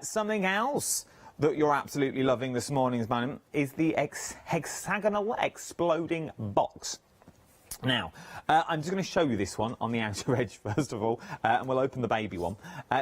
Something else that you're absolutely loving this morning's moment is the hexagonal exploding box. Now, I'm just going to show you this one on the outer edge first of all, and we'll open the baby one.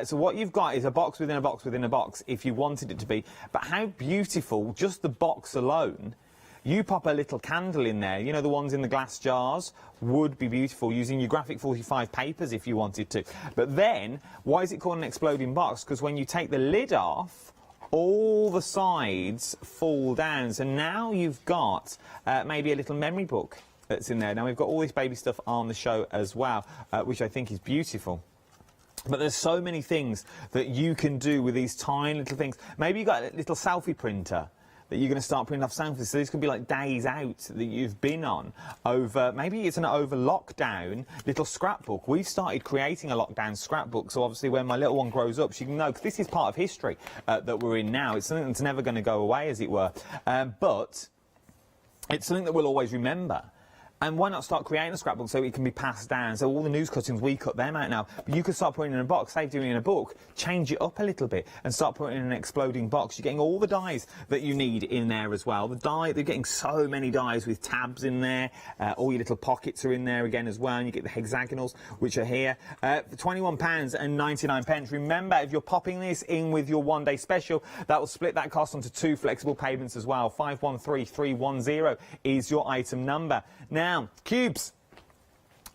So what you've got is a box within a box within a box, if you wanted it to be. But how beautiful, just the box alone. You pop a little candle in there, you know, the ones in the glass jars, would be beautiful, using your graphic 45 papers if you wanted to. But then, why is it called an exploding box? Because when you take the lid off, all the sides fall down. So now you've got maybe a little memory book that's in there. Now we've got all this baby stuff on the show as well, which I think is beautiful. But there's so many things that you can do with these tiny little things. Maybe you've got a little selfie printer that you're going to start printing off selfies. So this could be like days out that you've been on over, maybe it's an over lockdown little scrapbook. We've started creating a lockdown scrapbook, so obviously when my little one grows up, she can know, because this is part of history that we're in now. It's something that's never going to go away, as it were. But it's something that we'll always remember. And why not start creating a scrapbook so it can be passed down? So all the news cuttings, we cut them out now. But you could start putting it in a box, save doing it in a book, change it up a little bit and start putting it in an exploding box. You're getting all the dies that you need in there as well. The die, they're getting so many dies with tabs in there. All your little pockets are in there again as well. And you get the hexagonals, which are here. For £21.99. Remember, if you're popping this in with your one-day special, that will split that cost onto 2 flexible payments as well. 513310 is your item number. Now, cubes.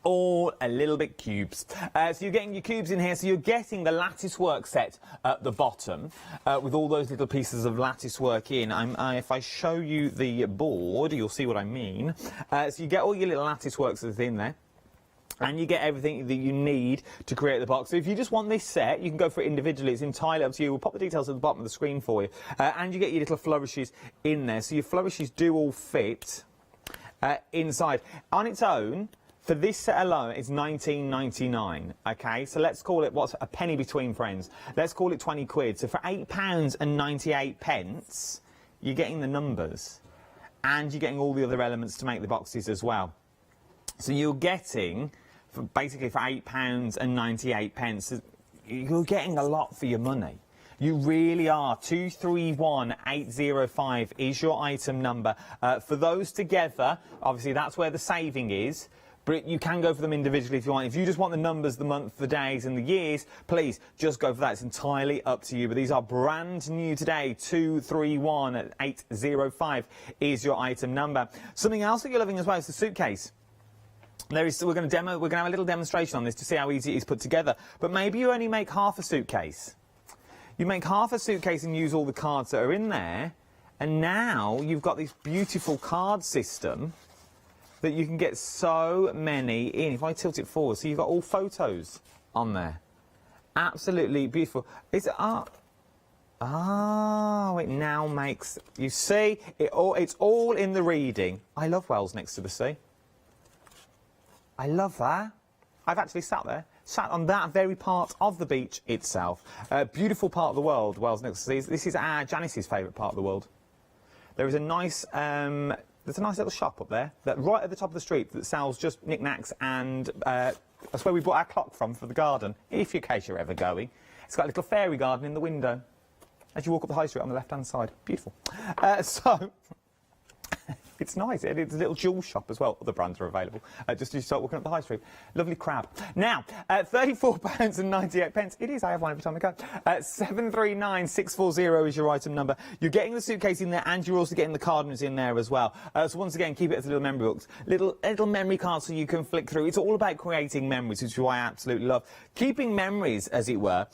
All a little bit cubes. So you're getting your cubes in here. So you're getting the lattice work set at the bottom with all those little pieces of lattice work in. If I show you the board, you'll see what I mean. So you get all your little lattice works that's in there. And you get everything that you need to create the box. So if you just want this set, you can go for it individually. It's entirely up to you. We'll pop the details at the bottom of the screen for you. And you get your little flourishes in there. So your flourishes do all fit inside. On its own, for this set alone, it's £19.99, okay? So let's call it, what's a penny between friends? Let's call it 20 quid. So for £8.98, you're getting the numbers. And you're getting all the other elements to make the boxes as well. So you're getting, basically for £8.98, you're getting a lot for your money. You really are. 231805 is your item number. For those together, obviously that's where the saving is, but you can go for them individually if you want. If you just want the numbers, the month, the days and the years, please just go for that. It's entirely up to you. But these are brand new today. 231805 is your item number. Something else that you're loving as well is the suitcase. We're going to have a little demonstration on this to see how easy it is put together. But maybe you only make half a suitcase. You make half a suitcase and use all the cards that are in there, and now you've got this beautiful card system that you can get so many in. If I tilt it forward, so you've got all photos on there. Absolutely beautiful. It's art. Oh, it now makes... You see, it's all in the reading. I love Wales next to the sea. I love that. I've actually sat on that very part of the beach itself. Beautiful part of the world, Wales next to the sea. This is Janice's favourite part of the world. There is a nice... there's a nice little shop up there, right at the top of the street, that sells just knickknacks, and that's where we bought our clock from for the garden, in case you're ever going. It's got a little fairy garden in the window as you walk up the high street on the left-hand side. Beautiful. So... It's nice. It's a little jewel shop as well. Other brands are available. Just as you start walking up the high street. Lovely crab. Now, £34.98. It is. I have one every time I go. 739640 is your item number. You're getting the suitcase in there, and you're also getting the cardinals in there as well. So once again, keep it as little memory books. Little memory cards so you can flick through. It's all about creating memories, which is what I absolutely love. Keeping memories, as it were,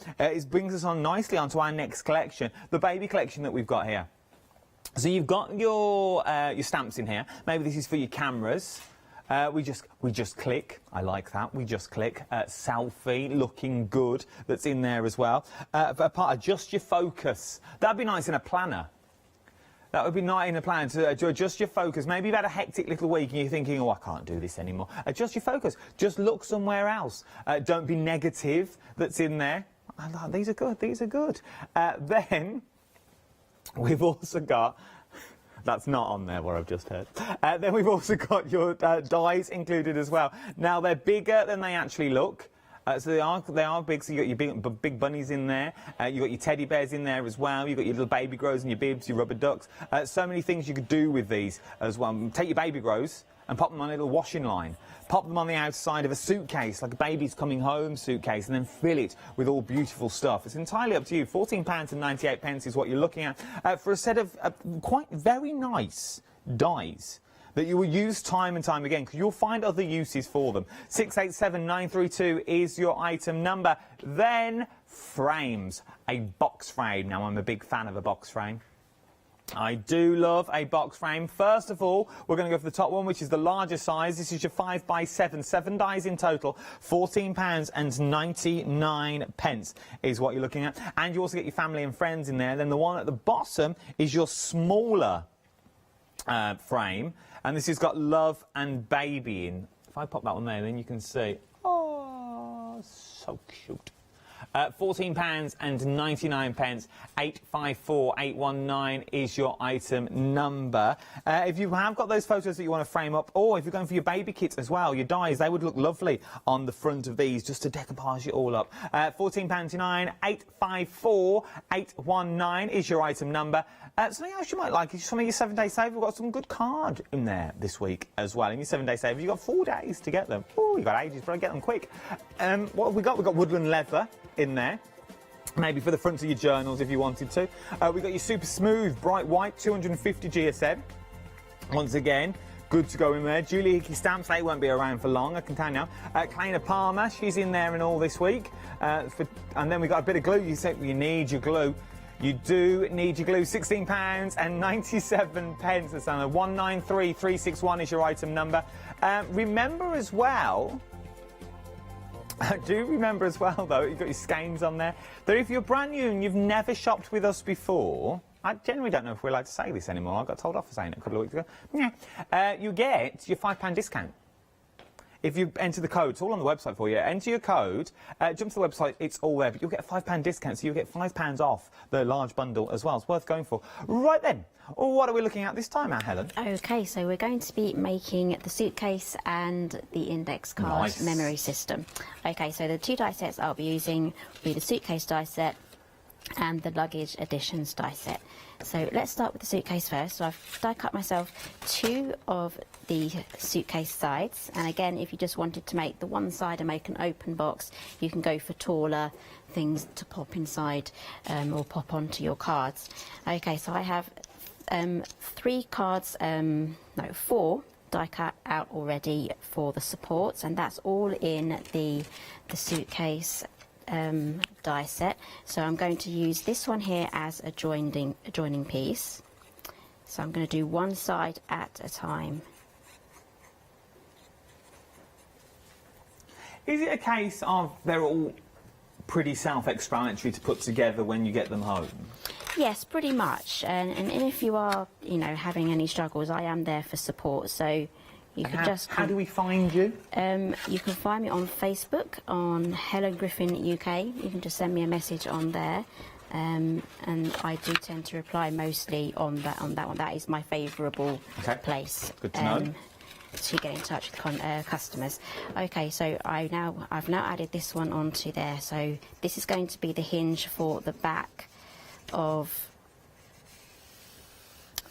brings us on nicely onto our next collection, the baby collection that we've got here. So you've got your stamps in here. Maybe this is for your cameras. We just click. I like that. We just click. Selfie, looking good. That's in there as well. Adjust your focus. That'd be nice in a planner. That would be nice in a planner to adjust your focus. Maybe you've had a hectic little week and you're thinking, oh, I can't do this anymore. Adjust your focus. Just look somewhere else. Don't be negative. That's in there. These are good. These are good. Then. We've also got... That's not on there, what I've just heard. Then we've also got your dies included as well. Now, they're bigger than they actually look. So they are big, so you've got your big bunnies in there. You've got your teddy bears in there as well. You've got your little baby grows and your bibs, your rubber ducks. So many things you could do with these as well. Take your baby grows and pop them on a little washing line. Pop them on the outside of a suitcase, like a baby's coming home suitcase, and then fill it with all beautiful stuff. It's entirely up to you. £14.98 is what you're looking at for a set of quite very nice dies that you will use time and time again, because you'll find other uses for them. 687932 is your item number. Then frames. A box frame. Now, I'm a big fan of a box frame. I do love a box frame. First of all, we're going to go for the top one, which is the larger size. This is your 5x7, 7 dies in total. £14.99 is what you're looking at. And you also get your family and friends in there. Then the one at the bottom is your smaller frame. And this has got love and baby in. If I pop that one there, then you can see. Oh, so cute. £14.99. 854819 is your item number. If you have got those photos that you want to frame up, or if you're going for your baby kit as well, your dies, they would look lovely on the front of these, just to decoupage it all up. £14.99. 854819 is your item number. Something else you might like is some of your 7-day save. We've got some good card in there this week as well. In your 7-day save, you've got 4 days to get them. Oh, you've got ages, but I get them quick. What have we got? We've got woodland leather in there. Maybe for the front of your journals if you wanted to. We've got your super smooth, bright white, 250 GSM. Once again, good to go in there. Julie Hickey stamps, they won't be around for long, I can tell you now. Kalina Palmer, she's in there and all this week. And then we've got a bit of glue. You say you need your glue. You do need your glue. £16.97. That's on 193361 is your item number. Remember as well, do remember as well, though, you've got your skeins on there, that if you're brand new and you've never shopped with us before, I generally don't know if we're allowed to say this anymore. I got told off for saying it a couple of weeks ago. Yeah. You get your £5 discount. If you enter the code, it's all on the website for you. Enter your code, jump to the website, it's all there. But you'll get a £5 discount, so you'll get £5 off the large bundle as well. It's worth going for. Right then, what are we looking at this time, Helen? OK, so we're going to be making the suitcase and the index card memory system. OK, so the 2 die sets I'll be using will be the suitcase die set and the luggage additions die set. So let's start with the suitcase first. So I've die cut myself 2 of the suitcase sides, and again, if you just wanted to make the one side and make an open box, you can go for taller things to pop inside or pop onto your cards. Okay, so I have 4 die cut out already for the supports, and that's all in the suitcase die set. So I'm going to use this one here as a joining piece. So I'm going to do one side at a time. Is it a case of they're all pretty self-explanatory to put together when you get them home? Yes, pretty much. And if you are, you know, having any struggles, I am there for support. So you could How do we find you? You can find me on Facebook on Hello Griffin UK. You can just send me a message on there. And I do tend to reply mostly on that one. That is my favourable place. Good to know. To get in touch with customers. Okay, so I've now added this one onto there. So this is going to be the hinge for the back of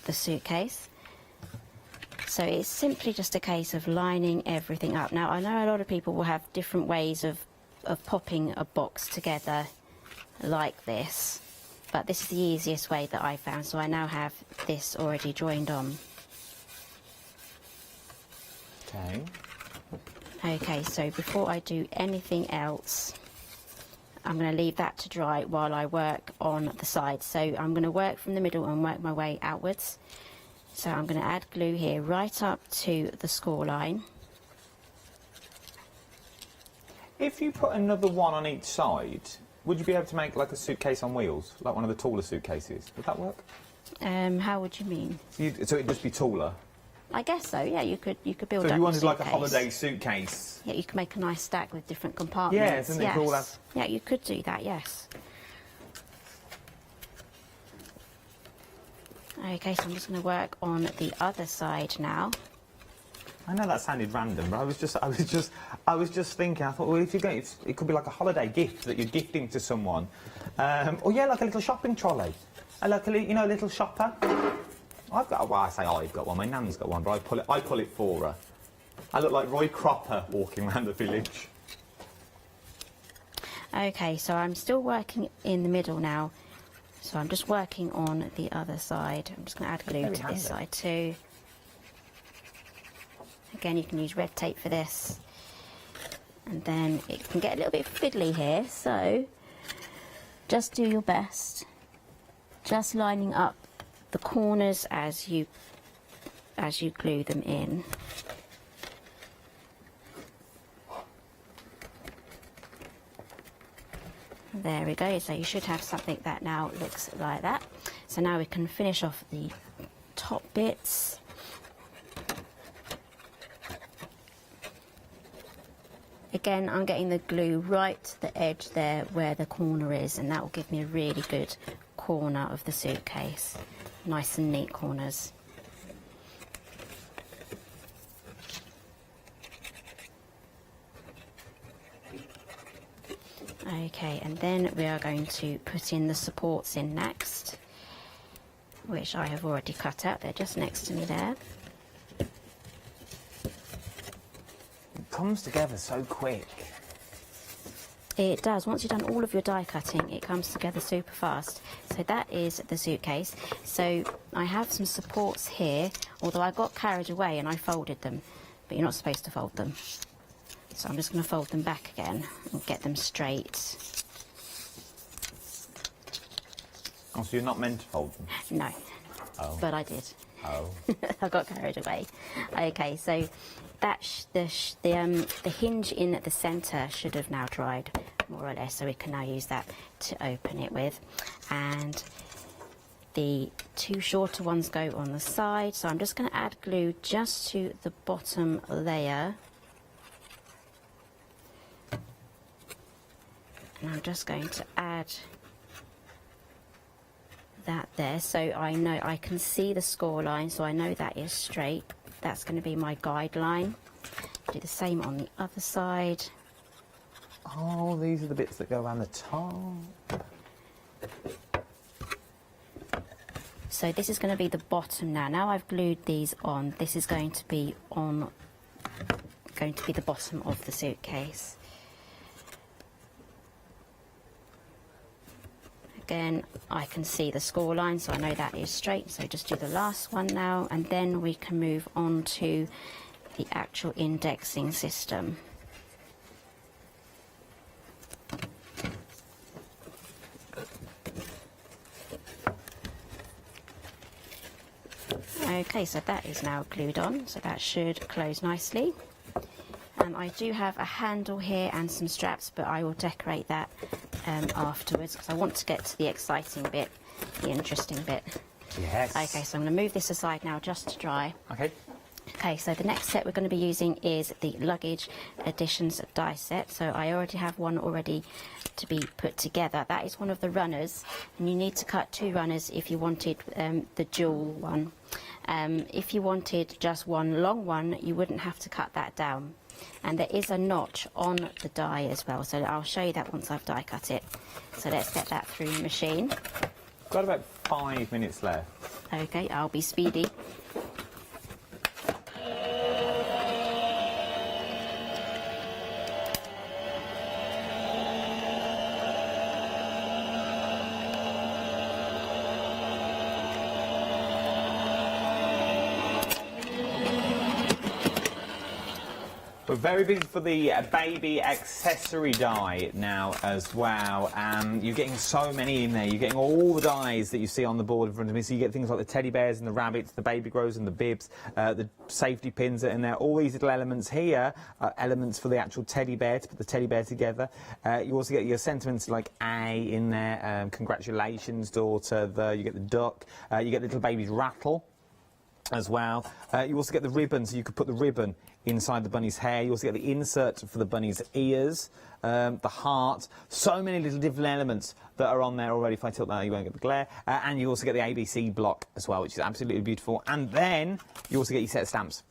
the suitcase. So it's simply just a case of lining everything up. Now I know a lot of people will have different ways of popping a box together like this, but this is the easiest way that I found. So I now have this already joined on. Okay, so before I do anything else, I'm going to leave that to dry while I work on the sides. So I'm going to work from the middle and work my way outwards. So I'm going to add glue here right up to the score line. If you put another one on each side, would you be able to make like a suitcase on wheels, like one of the taller suitcases? Would that work? How would you mean? So it'd just be taller? I guess so, yeah, you could build So if up you a wanted like a suitcase. holiday suitcase? Yeah, you could make a nice stack with different compartments. Yeah, isn't it cool? Yeah, you could do that, yes. Okay, so I'm just going to work on the other side now. I know that sounded random, but I was just thinking. I thought, well, if you go, it could be like a holiday gift that you're gifting to someone, or yeah, like a little shopping trolley, like a little shopper. I've got. Well, I say I've got one. My nan's got one, but I pull it for her. I look like Roy Cropper walking around the village. Okay, so I'm still working in the middle now. So I'm just working on the other side. I'm just going to add glue to this side too. Again, you can use red tape for this. And then it can get a little bit fiddly here, so just do your best. Just lining up the corners as you glue them in. There we go, so you should have something that now looks like that. So now we can finish off the top bits. Again, I'm getting the glue right to the edge there where the corner is, and that will give me a really good corner of the suitcase. Nice and neat corners. Okay, and then we are going to put in the supports in next, which I have already cut out. They're just next to me there. It comes together so quick. It does. Once you've done all of your die cutting, it comes together super fast. So that is the suitcase. So I have some supports here, although I got carried away and I folded them, but you're not supposed to fold them. So I'm just going to fold them back again and get them straight. Oh, so you're not meant to fold them? No, but I did. Oh. I got carried away. Okay, so that the hinge in the centre should have now dried, more or less, so we can now use that to open it with. And the two shorter ones go on the side, so I'm just going to add glue just to the bottom layer. And I'm just going to add that there, so I know I can see the score line, so I know that is straight. That's going to be my guideline. Do the same on the other side. Oh, these are the bits that go around the top. So this is going to be the bottom now. Now I've glued these on, this is going to be the bottom of the suitcase. Again, I can see the score line, so I know that is straight, so just do the last one now, and then we can move on to the actual indexing system. Okay, so that is now glued on, so that should close nicely. And I do have a handle here and some straps, but I will decorate that afterwards, because I want to get to the exciting bit the interesting bit. Yes. Okay, so I'm going to move this aside now just to dry. Okay. Okay, so the next set we're going to be using is the Luggage Editions die set. So I already have one already to be put together. That is one of the runners, and you need to cut 2 runners if you wanted the dual one. If you wanted just one long one, you wouldn't have to cut that down. And there is a notch on the die as well, so I'll show you that once I've die cut it. So let's get that through the machine. Got about 5 minutes left. Okay, I'll be speedy. We're very busy for the baby accessory die now as well. You're getting so many in there. You're getting all the dies that you see on the board in front of me. So you get things like the teddy bears and the rabbits, the baby grows and the bibs, the safety pins are in there. All these little elements here are elements for the actual teddy bear, to put the teddy bear together. You also get your sentiments like A in there. Congratulations, daughter. You get the duck. You get the little baby's rattle as well. You also get the ribbon, so you could put the ribbon inside the bunny's hair. You also get the insert for the bunny's ears, the heart. So many little different elements that are on there already. If I tilt that, you won't get the glare. And you also get the ABC block as well, which is absolutely beautiful. And then you also get your set of stamps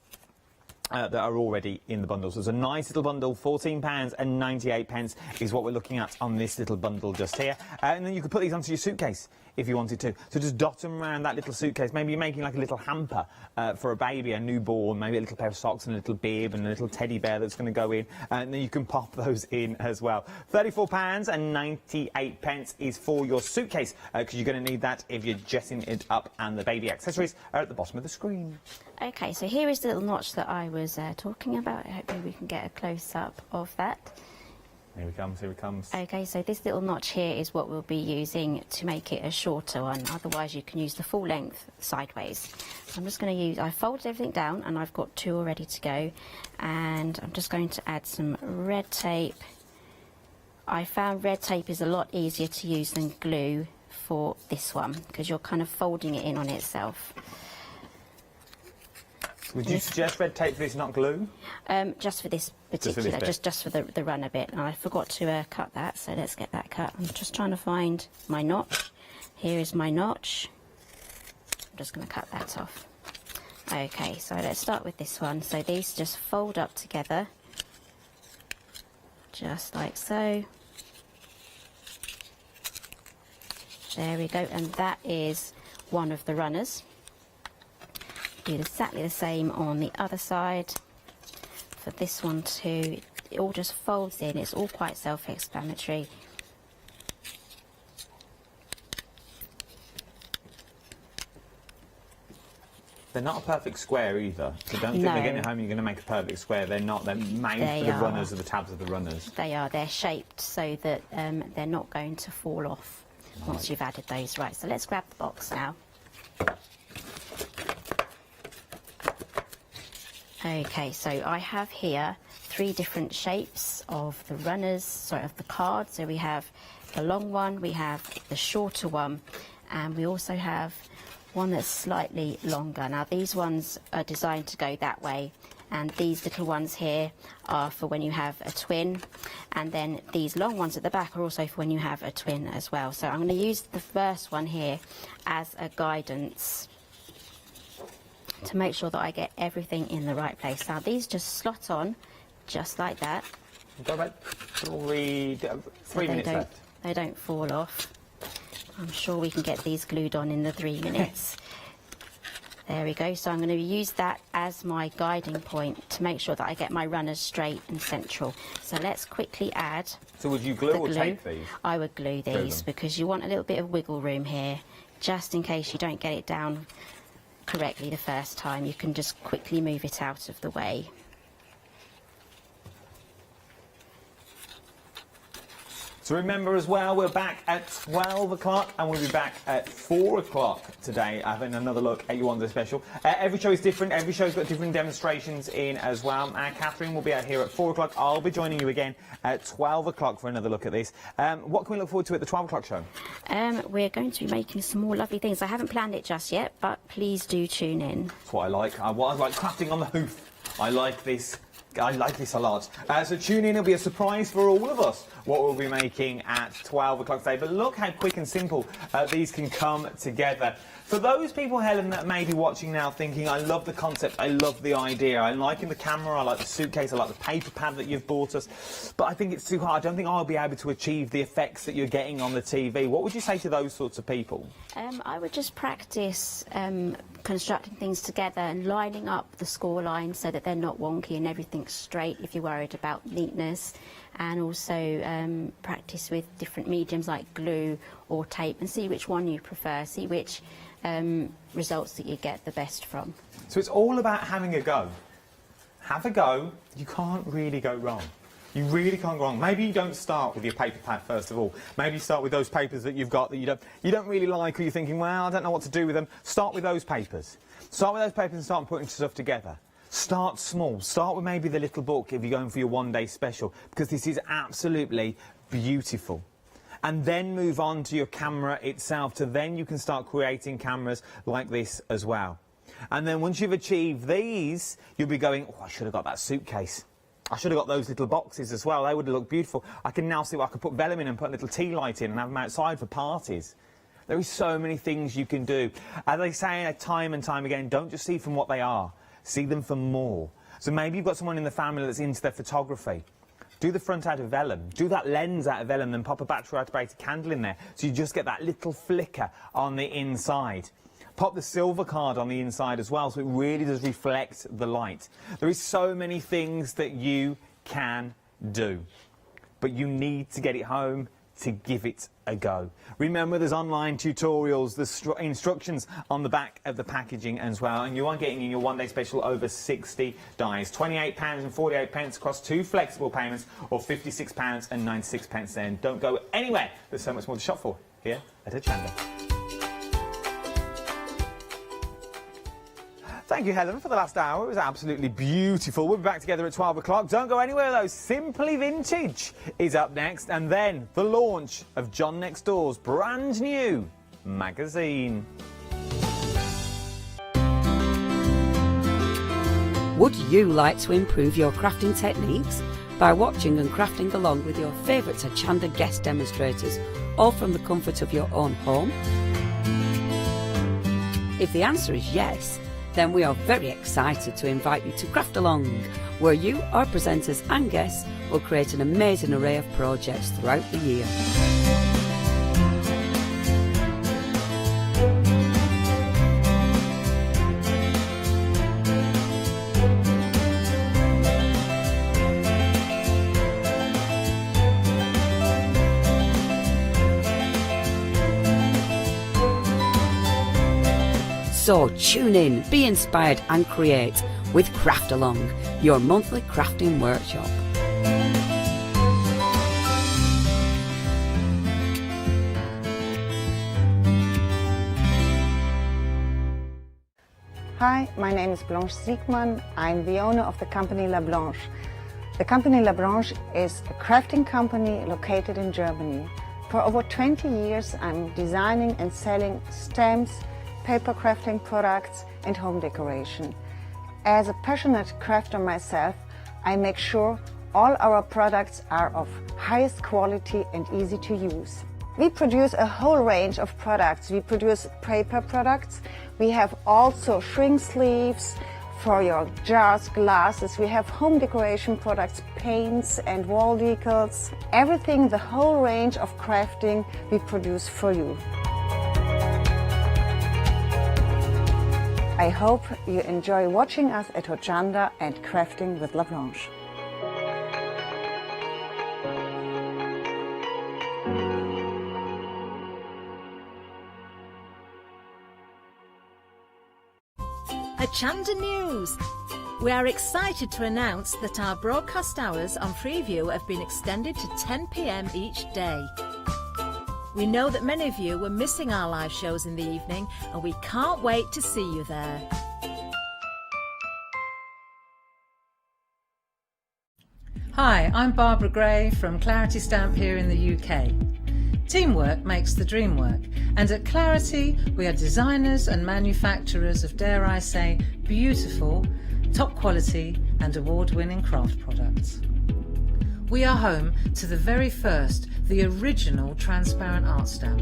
that are already in the bundle. So it's a nice little bundle. £14.98 is what we're looking at on this little bundle just here. And then you could put these onto your suitcase if you wanted to. So just dot them around that little suitcase. Maybe you're making like a little hamper for a baby, a newborn, maybe a little pair of socks and a little bib and a little teddy bear that's going to go in. And then you can pop those in as well. £34.98 is for your suitcase, because you're going to need that if you're dressing it up, and the baby accessories are at the bottom of the screen. Okay, so here is the little notch that I was talking about. Hopefully we can get a close-up of that. Here he comes, here he comes. Okay, so this little notch here is what we'll be using to make it a shorter one. Otherwise you can use the full length sideways. So I'm just going to use, I folded everything down and I've got 2 all ready to go. And I'm just going to add some red tape. I found red tape is a lot easier to use than glue for this one, because you're kind of folding it in on itself. Would you suggest red tape for this, not glue? Just for this particular, just for the runner bit. And I forgot to cut that, so let's get that cut. I'm just trying to find my notch. Here is my notch. I'm just going to cut that off. Okay, so let's start with this one. So these just fold up together, just like so. There we go, and that is one of the runners. Do exactly the same on the other side for this one too. It all just folds in. It's all quite self-explanatory. They're not a perfect square either. So don't think they're getting home you're going to make a perfect square. They're not. They're made for the runners, or the tabs of the runners. They are. They're shaped so that they're not going to fall off once you've added those. Right, so let's grab the box now. Okay, so I have here 3 different shapes of the runners, sorry, of the card. So we have the long one, we have the shorter one, and we also have one that's slightly longer. Now these ones are designed to go that way, and these little ones here are for when you have a twin, and then these long ones at the back are also for when you have a twin as well. So I'm going to use the first one here as a guidance to make sure that I get everything in the right place. Now these just slot on just like that. We've got about 3 minutes left. They don't fall off. I'm sure we can get these glued on in the 3 minutes. There we go. So I'm going to use that as my guiding point to make sure that I get my runners straight and central. So let's quickly add. So would you glue or tape these? I would glue these because you want a little bit of wiggle room here, just in case you don't get it down correctly the first time. You can just quickly move it out of the way. So remember as well, we're back at 12 o'clock and we'll be back at 4 o'clock today, having another look at your Wonder Special. Every show is different, every show's got different demonstrations in as well. Catherine will be out here at 4 o'clock. I'll be joining you again at 12 o'clock for another look at this. What can we look forward to at the 12 o'clock show? We're going to be making some more lovely things. I haven't planned it just yet, but please do tune in. That's what I like. What I like, crafting on the hoof. I like this. I like this a lot. So tune in, it'll be a surprise for all of us what we'll be making at 12 o'clock today. But look how quick and simple these can come together. For those people, Helen, that may be watching now thinking, I love the concept, I love the idea, I'm liking the camera, I like the suitcase, I like the paper pad that you've bought us, but I think it's too hard, I don't think I'll be able to achieve the effects that you're getting on the TV. What would you say to those sorts of people? I would just practice constructing things together and lining up the score lines so that they're not wonky and everything's straight if you're worried about neatness, and also practice with different mediums like glue or tape and see which one you prefer, see which results that you get the best from. So it's all about having a go. Have a go, you can't really go wrong. You really can't go wrong. Maybe you don't start with your paper pad first of all. Maybe you start with those papers that you've got that you don't really like, or you're thinking, well, I don't know what to do with them. Start with those papers. Start with those papers and start putting stuff together. Start small. Start with maybe the little book if you're going for your one-day special, because this is absolutely beautiful. And then move on to your camera itself, so then you can start creating cameras like this as well. And then once you've achieved these, you'll be going, oh, I should have got that suitcase. I should have got those little boxes as well. They would have looked beautiful. I can now see what I could put vellum in and put a little tea light in and have them outside for parties. There is so many things you can do. As I say time and time again, don't just see from what they are. See them for more. So maybe you've got someone in the family that's into their photography. Do the front out of vellum, do that lens out of vellum, then pop a battery-operated candle in there so you just get that little flicker on the inside. Pop the silver card on the inside as well so it really does reflect the light. There is so many things that you can do, but you need to get it home to give it a go. Remember, there's online tutorials, there's instructions on the back of the packaging as well, and you are getting in your one-day special over 60 dies. £28.48 across 2 flexible payments, or £56.96 then. Don't go anywhere. There's so much more to shop for here at Hochanda. Thank you, Helen, for the last hour. It was absolutely beautiful. We'll be back together at 12 o'clock. Don't go anywhere, though. Simply Vintage is up next. And then the launch of John Nextdoor's brand new magazine. Would you like to improve your crafting techniques by watching and crafting along with your favourite Hochanda guest demonstrators, all from the comfort of your own home? If the answer is yes, then we are very excited to invite you to Craft Along, where you, our presenters and guests, will create an amazing array of projects throughout the year. So tune in, be inspired and create with Craft Along, your monthly crafting workshop. Hi, my name is Blanche Siegmann. I'm the owner of the company La Blanche. The company La Blanche is a crafting company located in Germany. For over 20 years I'm designing and selling stamps, paper crafting products and home decoration. As a passionate crafter myself, I make sure all our products are of highest quality and easy to use. We produce a whole range of products. We produce paper products. We have also shrink sleeves for your jars, glasses. We have home decoration products, paints and wall decals. Everything, the whole range of crafting we produce for you. I hope you enjoy watching us at Hochanda and crafting with La Blanche. Hochanda News. We are excited to announce that our broadcast hours on Freeview have been extended to 10 p.m. each day. We know that many of you were missing our live shows in the evening, and we can't wait to see you there. Hi, I'm Barbara Gray from Clarity Stamp here in the UK. Teamwork makes the dream work, and at Clarity we are designers and manufacturers of, dare I say, beautiful, top quality and award-winning craft products. We are home to the very first, the original transparent art stamp.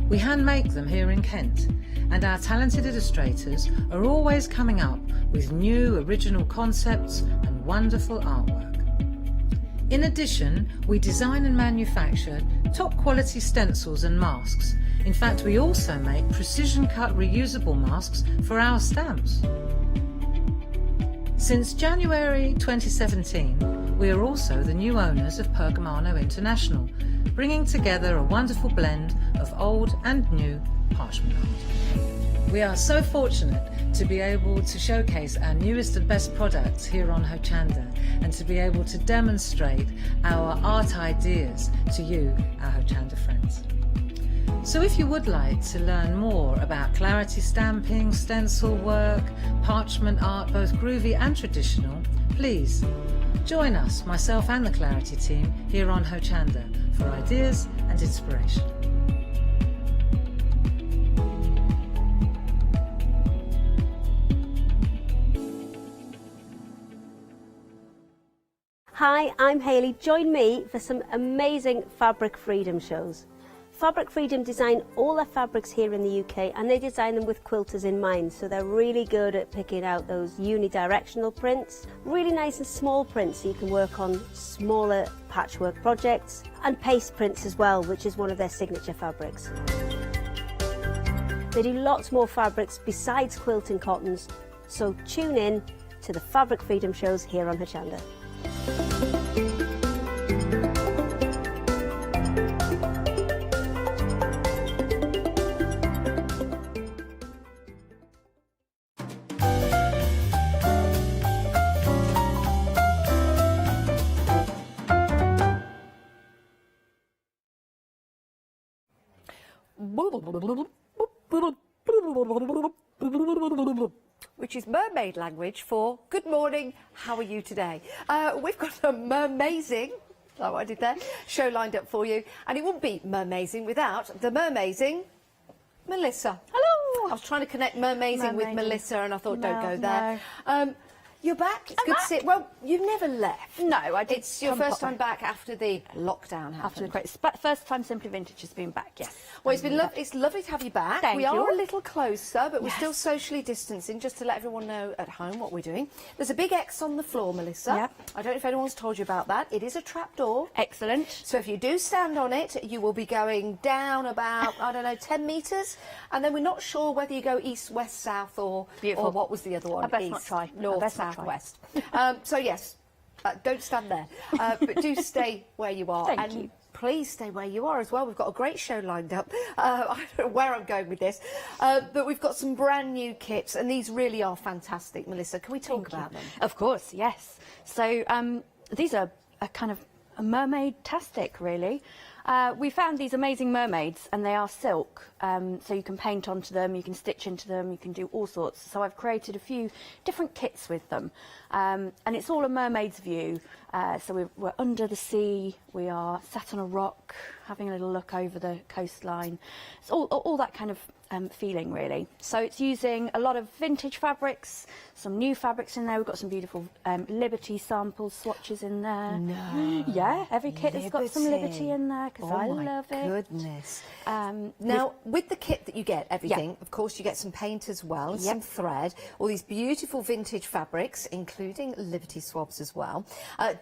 We hand make them here in Kent, and our talented illustrators are always coming up with new original concepts and wonderful artwork. In addition, we design and manufacture top quality stencils and masks. In fact, we also make precision cut reusable masks for our stamps. Since January 2017, we are also the new owners of Pergamano International, bringing together a wonderful blend of old and new parchment art. We are so fortunate to be able to showcase our newest and best products here on Hochanda, and to be able to demonstrate our art ideas to you, our Hochanda friends. So if you would like to learn more about Clarity stamping, stencil work, parchment art, both groovy and traditional, please join us, myself and the Clarity team, here on Hochanda for ideas and inspiration. Hi, I'm Hayley. Join me for some amazing Fabric Freedom shows. Fabric Freedom design all their fabrics here in the UK, and they design them with quilters in mind, so they're really good at picking out those unidirectional prints, really nice and small prints so you can work on smaller patchwork projects, and paste prints as well, which is one of their signature fabrics. They do lots more fabrics besides quilting cottons, so tune in to the Fabric Freedom shows here on Hochanda. Which is mermaid language for good morning, how are you today? We've got a mermazing, like what I did there, show lined up for you, and it wouldn't be mermazing without the mermazing Melissa. Hello! I was trying to connect mermazing with Melissa, and I thought, don't go there. No. You're back? It's good to see it. Well, you've never left. No, I did. It's your first time back after the lockdown happened. First time Simply Vintage has been back, yes. Well, it's lovely to have you back. Thank we you. are a little closer, but we're still socially distancing, just to let everyone know at home what we're doing. There's a big X on the floor, Melissa. Yep. I don't know if anyone's told you about that. It is a trapdoor. Excellent. So if you do stand on it, you will be going down about, I don't know, 10 metres, and then we're not sure whether you go east, west, south, or what was the other one? I best east, not try. North, south, west. So yes, don't stand there, but do stay where you are. Thank you. Please stay where you are as well. We've got a great show lined up. I don't know where I'm going with this, but we've got some brand new kits, and these really are fantastic. Melissa, can we talk about them? Of course, yes. So these are a kind of a mermaid-tastic, really. We found these amazing mermaids, and they are silk, so you can paint onto them, you can stitch into them, you can do all sorts. So I've created a few different kits with them, and it's all a mermaid's view. So we're under the sea, we are sat on a rock, having a little look over the coastline. It's all that kind of feeling, really. So it's using a lot of vintage fabrics, some new fabrics in there. We've got some beautiful Liberty samples, swatches in there. No. Yeah, every kit has got some Liberty in there, because I love it. Goodness. Now, with the kit that you get, everything, of course, you get some paint as well, and some thread, all these beautiful vintage fabrics, including Liberty swabs as well.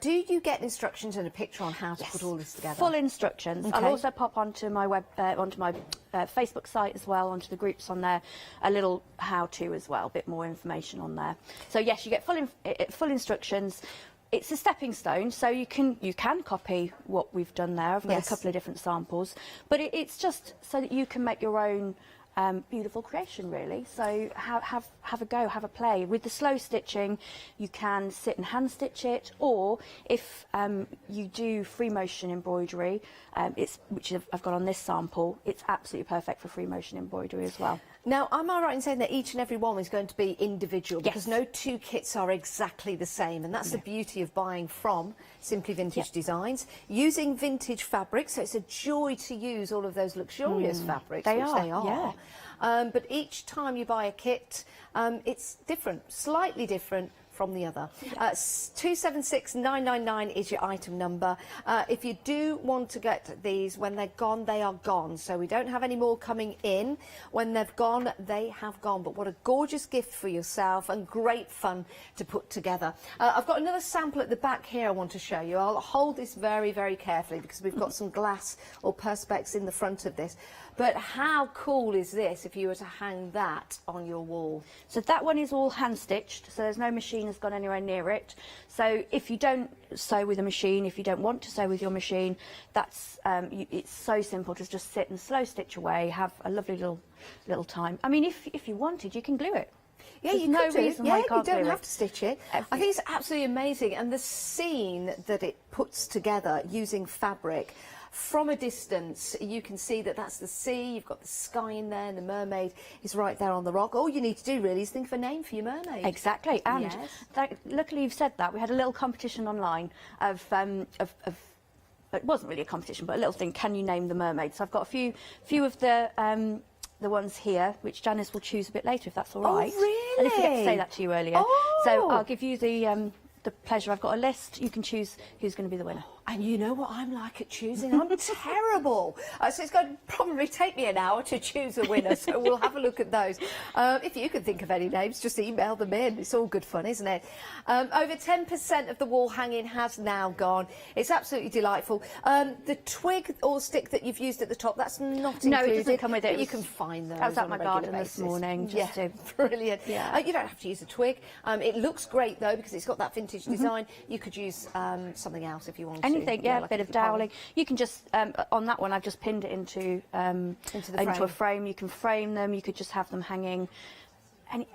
Do you get instructions and a picture on how to put all this together? Full instructions. Okay. I'll also pop onto my Facebook site as well, onto the groups on there, a little how-to as well, a bit more information on there. So yes, you get full instructions. It's a stepping stone, so you can copy what we've done there. I've got a couple of different samples, but it's just so that you can make your own beautiful creation, really. So have a go, have a play. With the slow stitching, you can sit and hand stitch it, or if you do free motion embroidery, which I've got on this sample, it's absolutely perfect for free motion embroidery as well. Now, am I right in saying that each and every one is going to be individual? Because no two kits are exactly the same, and that's the beauty of buying from Simply Vintage Designs. Using vintage fabrics, so it's a joy to use all of those luxurious fabrics, They which are, they are. But each time you buy a kit, it's different, slightly different from the other. 276999 is your item number. If you do want to get these, when they're gone, they are gone. So we don't have any more coming in. When they've gone, they have gone. But what a gorgeous gift for yourself and great fun to put together. I've got another sample at the back here I want to show you. I'll hold this very, very carefully because we've got some glass or perspex in the front of this. But how cool is this if you were to hang that on your wall? So that one is all hand stitched, so there's no machine has gone anywhere near it. So if you don't sew with a machine, if you don't want to sew with your machine, that's it's so simple to just sit and slow stitch away, have a lovely little time. I mean, if you wanted, you can glue it. Yeah, There's you no could do. reason why you can't don't glue have it. to stitch it. I think it's absolutely amazing, and the scene that it puts together using fabric. From a distance, you can see that that's the sea, you've got the sky in there, and the mermaid is right there on the rock. All you need to do, really, is think of a name for your mermaid. Exactly, and luckily you've said that. We had a little competition online of it wasn't really a competition, but a little thing, can you name the mermaid? So I've got a few of the ones here, which Janice will choose a bit later, if that's all right. Oh, really? I didn't forget to say that to you earlier. Oh. So I'll give you the pleasure. I've got a list. You can choose who's going to be the winner. And you know what I'm like at choosing? I'm terrible. So it's going to probably take me an hour to choose a winner, so we'll have a look at those. If you can think of any names, just email them in. It's all good fun, isn't it? Over 10% of the wall hanging has now gone. It's absolutely delightful. The twig or stick that you've used at the top, that's not included. No, it doesn't come with it. You can find those. I was at on my a regular garden basis. this morning. Just brilliant. Yeah. You don't have to use a twig. It looks great, though, because it's got that vintage design. You could use something else if you want to. Anything, yeah, a bit of doweling. You can just, on that one, I've just pinned it into a frame. You can frame them, you could just have them hanging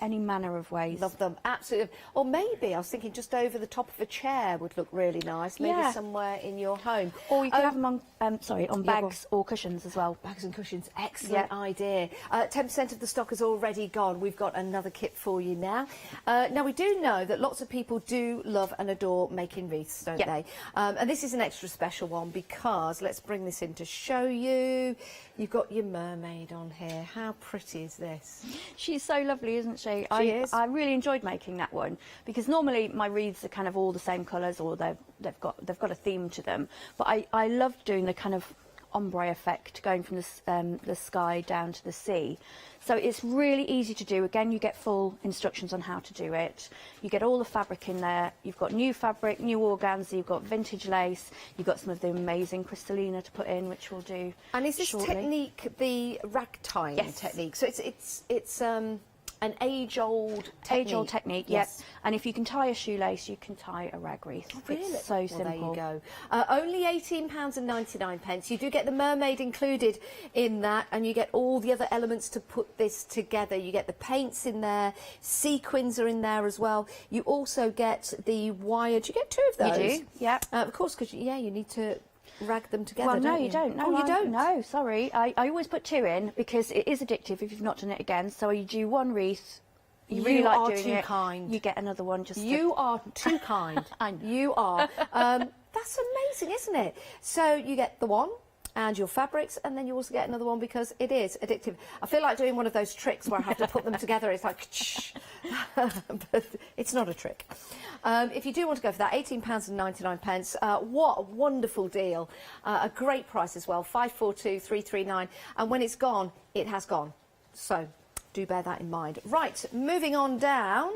any manner of ways. Love them, absolutely. Or maybe, I was thinking just over the top of a chair would look really nice, maybe somewhere in your home. Or you could have them on bags or cushions as well. Bags and cushions, excellent idea. 10% of the stock is already gone. We've got another kit for you now. Now, we do know that lots of people do love and adore making wreaths, don't they? And this is an extra special one because, let's bring this in to show you. You've got your mermaid on here. How pretty is this? She's so lovely, isn't she? She is. I really enjoyed making that one because normally my wreaths are kind of all the same colours, or they've got a theme to them. But I love doing the kind of ombre effect, going from the sky down to the sea. So it's really easy to do. Again, you get full instructions on how to do it. You get all the fabric in there. You've got new fabric, new organza, you've got vintage lace, you've got some of the amazing Crystallina to put in, which we'll do. And is this shortly. technique the rag tying technique? So it's an age-old technique. Age-old technique, yes. And if you can tie a shoelace, you can tie a rag wreath. Oh, really? It's so simple. There you go. Only £18.99. You do get the mermaid included in that, and you get all the other elements to put this together. You get the paints in there, sequins are in there as well. You also get the wire. Do you get two of those? You do, yeah. Of course, because you need to rag them together. Well, no, don't you don't. No, you don't. No, sorry. I always put two in because it is addictive if you've not done it again. So you do one wreath. You really like doing it. You are too kind. You get another one. You are too kind. You are. That's amazing, isn't it? So you get the one and your fabrics, and then you also get another one because it is addictive. I feel like doing one of those tricks where I have to put them together. It's like, but it's not a trick. If you do want to go for that, £18.99. What a wonderful deal. A great price as well, 542339. And when it's gone, it has gone. So do bear that in mind. Right, moving on down.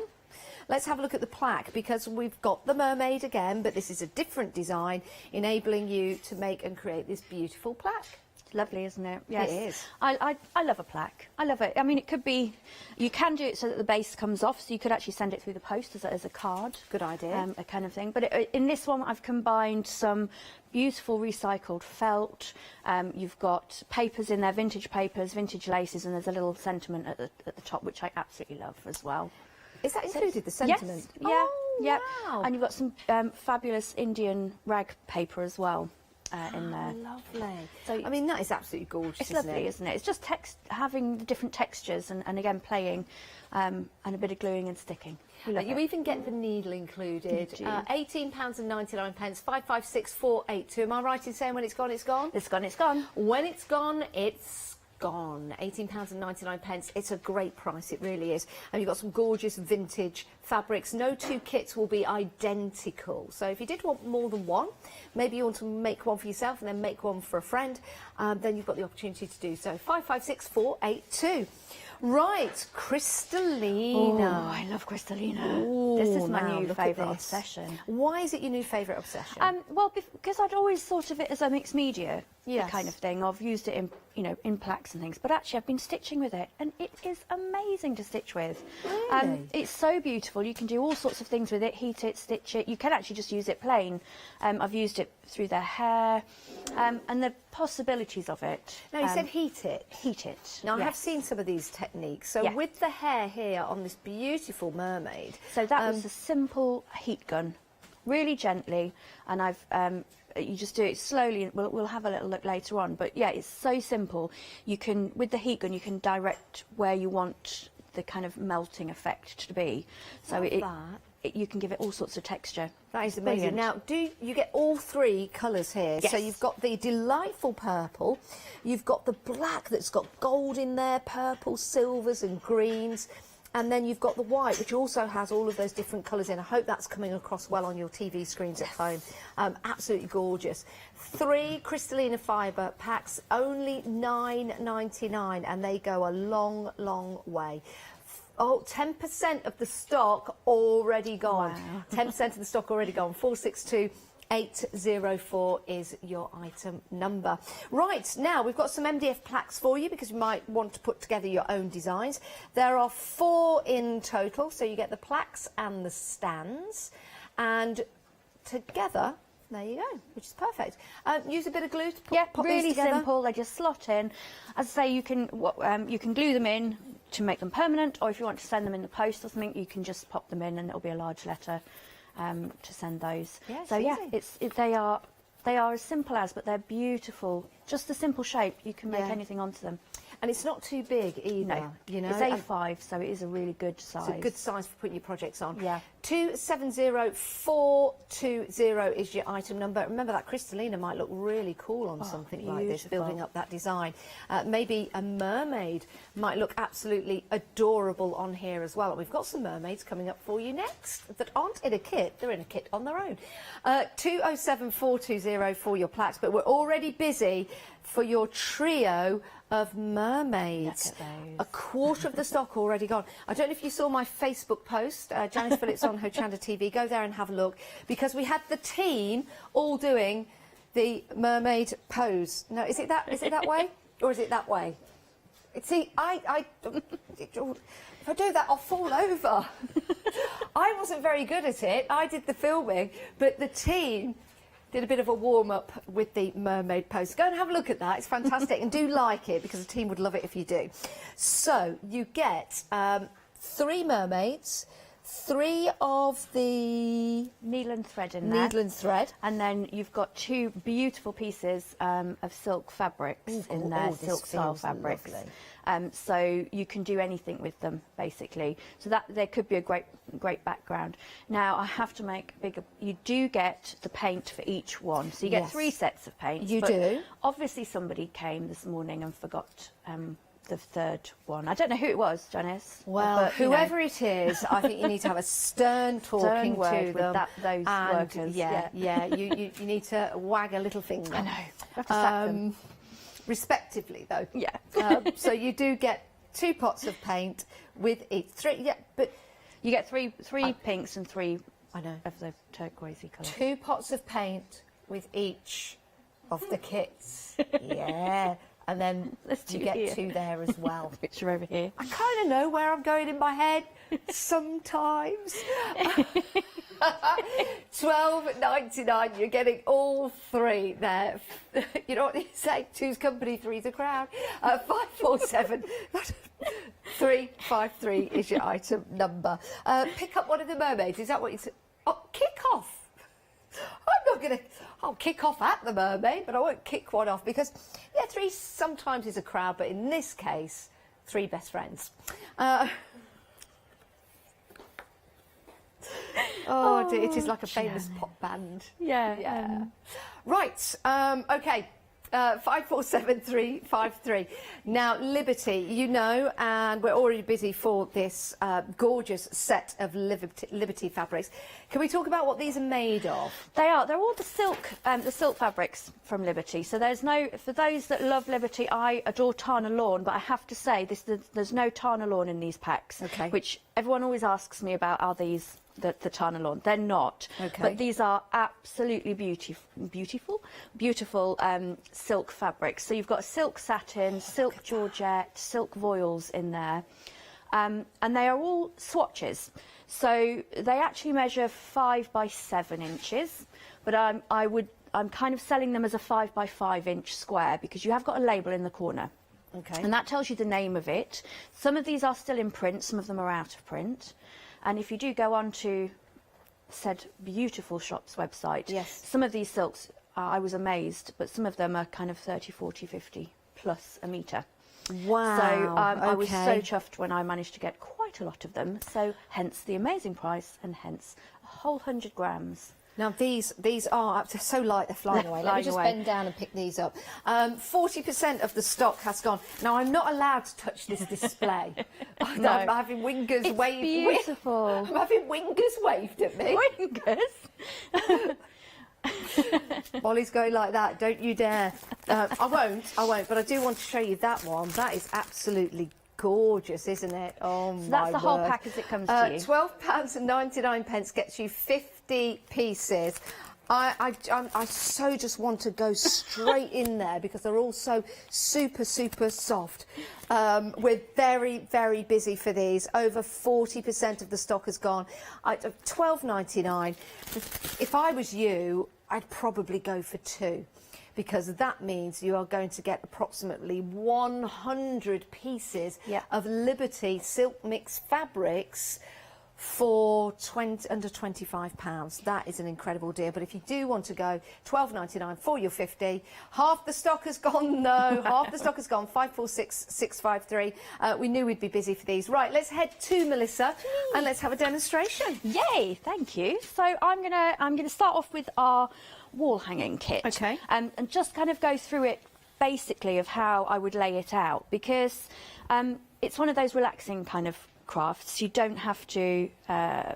Let's have a look at the plaque, because we've got the mermaid again, but this is a different design, enabling you to make and create this beautiful plaque. Lovely, isn't it? Yes. It is. I love a plaque. I love it. I mean, it could be, you can do it so that the base comes off, so you could actually send it through the post as a card. Good idea. A kind of thing. But in this one, I've combined some beautiful recycled felt. You've got papers in there, vintage papers, vintage laces, and there's a little sentiment at the top, which I absolutely love as well. Is that included, the sentiment? Yes. Yeah. Oh, yeah. wow. And you've got some fabulous Indian rag paper as well. In there. Lovely. So, I mean, that is absolutely gorgeous. It's lovely, isn't it? It's just having the different textures and again playing and a bit of gluing and sticking. You even get the needle included. £18.99, 556482. Am I right in saying when it's gone, it's gone? It's gone, it's gone. When it's gone, it's gone. £18.99. It's a great price, it really is. And you've got some gorgeous vintage fabrics. No two kits will be identical. So if you did want more than one, maybe you want to make one for yourself and then make one for a friend, then you've got the opportunity to do so. 556482. Right, Crystallina. Oh, I love Crystallina. Ooh, this is my now, new look at favourite this. obsession. Why is it your new favourite obsession? Well, because I'd always thought of it as a mixed media Yes. kind of thing. I've used it in, in plaques and things. But actually, I've been stitching with it, and it is amazing to stitch with. Really? It's so beautiful. You can do all sorts of things with it. Heat it, stitch it. You can actually just use it plain. I've used it through their hair, and the possibilities of it. Now, you said heat it. Heat it. Now, I have yes. seen some of these techniques. So Yeah. with the hair here on this beautiful mermaid. So that was a simple heat gun, really gently, and I've you just do it slowly, and we'll have a little look later on. But yeah, it's so simple. You can, with the heat gun, you can direct where you want the kind of melting effect to be. So you can give it all sorts of texture. That is It's amazing. brilliant. Now, do you get all three colours here? Yes. So you've got the delightful purple, you've got the black that's got gold in there, purple, silvers and greens, and then you've got the white, which also has all of those different colours in. I hope that's coming across well on your TV screens at home. Absolutely gorgeous. 3 Crystallina fibre packs, only $9.99, and they go a long, long way. Oh, 10% of the stock already gone. Wow. 10% of the stock already gone. 462804 is your item number. Right, now we've got some MDF plaques for you because you might want to put together your own designs. There are 4 in total, so you get the plaques and the stands. And together, there you go, which is perfect. Use a bit of glue to pop really these together. simple. They just slot in. As I say, you can glue them in to make them permanent, or if you want to send them in the post or something, you can just pop them in, and it'll be a large letter to send those. Yeah, so yeah, easy. they are as simple as, but they're beautiful. Just a simple shape, you can make anything onto them. And it's not too big either. No, you know, it's A5, so it is a really good size. It's a good size for putting your projects on. Yeah. 270420 is your item number. Remember, that Crystallina might look really cool on something like this, beautiful. building up that design. Maybe a mermaid might look absolutely adorable on here as well. And we've got some mermaids coming up for you next that aren't in a kit. They're in a kit on their own. 207420 for your plaques, but we're already busy for your trio of mermaids. Look at those. A quarter of the stock already gone. I don't know if you saw my Facebook post, Janice Phillips on Hochanda TV. Go there and have a look, because we had the team all doing the mermaid pose. No, is it that way, or is it that way? See, if I do that, I'll fall over. I wasn't very good at it. I did the filming, but the team did a bit of a warm-up with the mermaid pose. Go and have a look at that. It's fantastic. And do like it, because the team would love it if you do. So you get 3 mermaids, 3 of the needle and thread in there. Needle and thread. And then you've got 2 beautiful pieces of silk fabrics in there, silk style fabrics. So you can do anything with them, basically. So that there could be a great background. Now, I have to make bigger. You do get the paint for each one, so you get 3 sets of paint. You do. Obviously, somebody came this morning and forgot the 3rd one. I don't know who it was, Janice. Well, but, whoever it is, I think you need to have a stern talking word to them. with those workers. You need to wag a little finger. I know. You have to sack them. Respectively, though. Yeah. So you do get 2 pots of paint with each 3. Yeah, but you get 3 pinks and 3. I know. Of the turquoisey colour. 2 pots of paint with each of the kits. Yeah. And then you get 2 there as well. Picture over here. I kind of know where I'm going in my head sometimes. £12.99. You're getting all 3 there. You know what you say? 2's company, 3's a crowd. 547 353 is your item number. Pick up one of the mermaids. Is that what you said? Oh, kick off. I'm not going to... I'll kick off at the mermaid, but I won't kick one off because, yeah, 3 sometimes is a crowd, but in this case, 3 best friends. Oh, dear, it is like a famous pop band. Yeah. Right, OK. 547353. Now, Liberty, you know, and we're already busy for this gorgeous set of Liberty fabrics. Can we talk about what these are made of? They are. They're all the silk fabrics from Liberty. So there's no, for those that love Liberty, I adore Tana Lawn, but I have to say there's no Tana Lawn in these packs, which everyone always asks me about. Are these the Tana Lawn? They're not. But these are absolutely beautiful silk fabrics. So you've got silk satin, silk georgette, silk voiles in there, and they are all swatches. So they actually measure 5 by 7 inches, but I'm kind of selling them as a 5 by 5 inch square because you have got a label in the corner. And that tells you the name of it. Some of these are still in print, some of them are out of print. And if you do go on to said beautiful shop's website, some of these silks, I was amazed, but some of them are kind of 30, 40, 50 plus a metre. Wow. So I was so chuffed when I managed to get quite a lot of them. So hence the amazing price and hence a whole 100 grams. Now these are so light they're flying away. Let me just bend down and pick these up. 40% of the stock has gone. Now I'm not allowed to touch this display. No. I'm having wingers waved. Beautiful. I'm having wingers waved at me. Wingers. Molly's going like that. Don't you dare. I won't. But I do want to show you that one. That is absolutely gorgeous, isn't it? Oh my word. So that's the whole pack as it comes to you. £12.99 gets you 50 pieces. I so just want to go straight in there because they're all so super soft. We're very busy for these. Over 40% of the stock has gone. £12.99. If I was you, I'd probably go for 2. Because that means you are going to get approximately 100 pieces of Liberty silk mix fabrics for under £25. That is an incredible deal. But if you do want to go, £12.99 for your 50. Half the stock has gone, though. Half the stock has gone. 546653. We knew we'd be busy for these. Right, let's head to Melissa and let's have a demonstration. Yay! Thank you. So I'm gonna start off with our wall hanging kit, and just kind of go through it basically of how I would lay it out, because it's one of those relaxing kind of crafts. You don't have to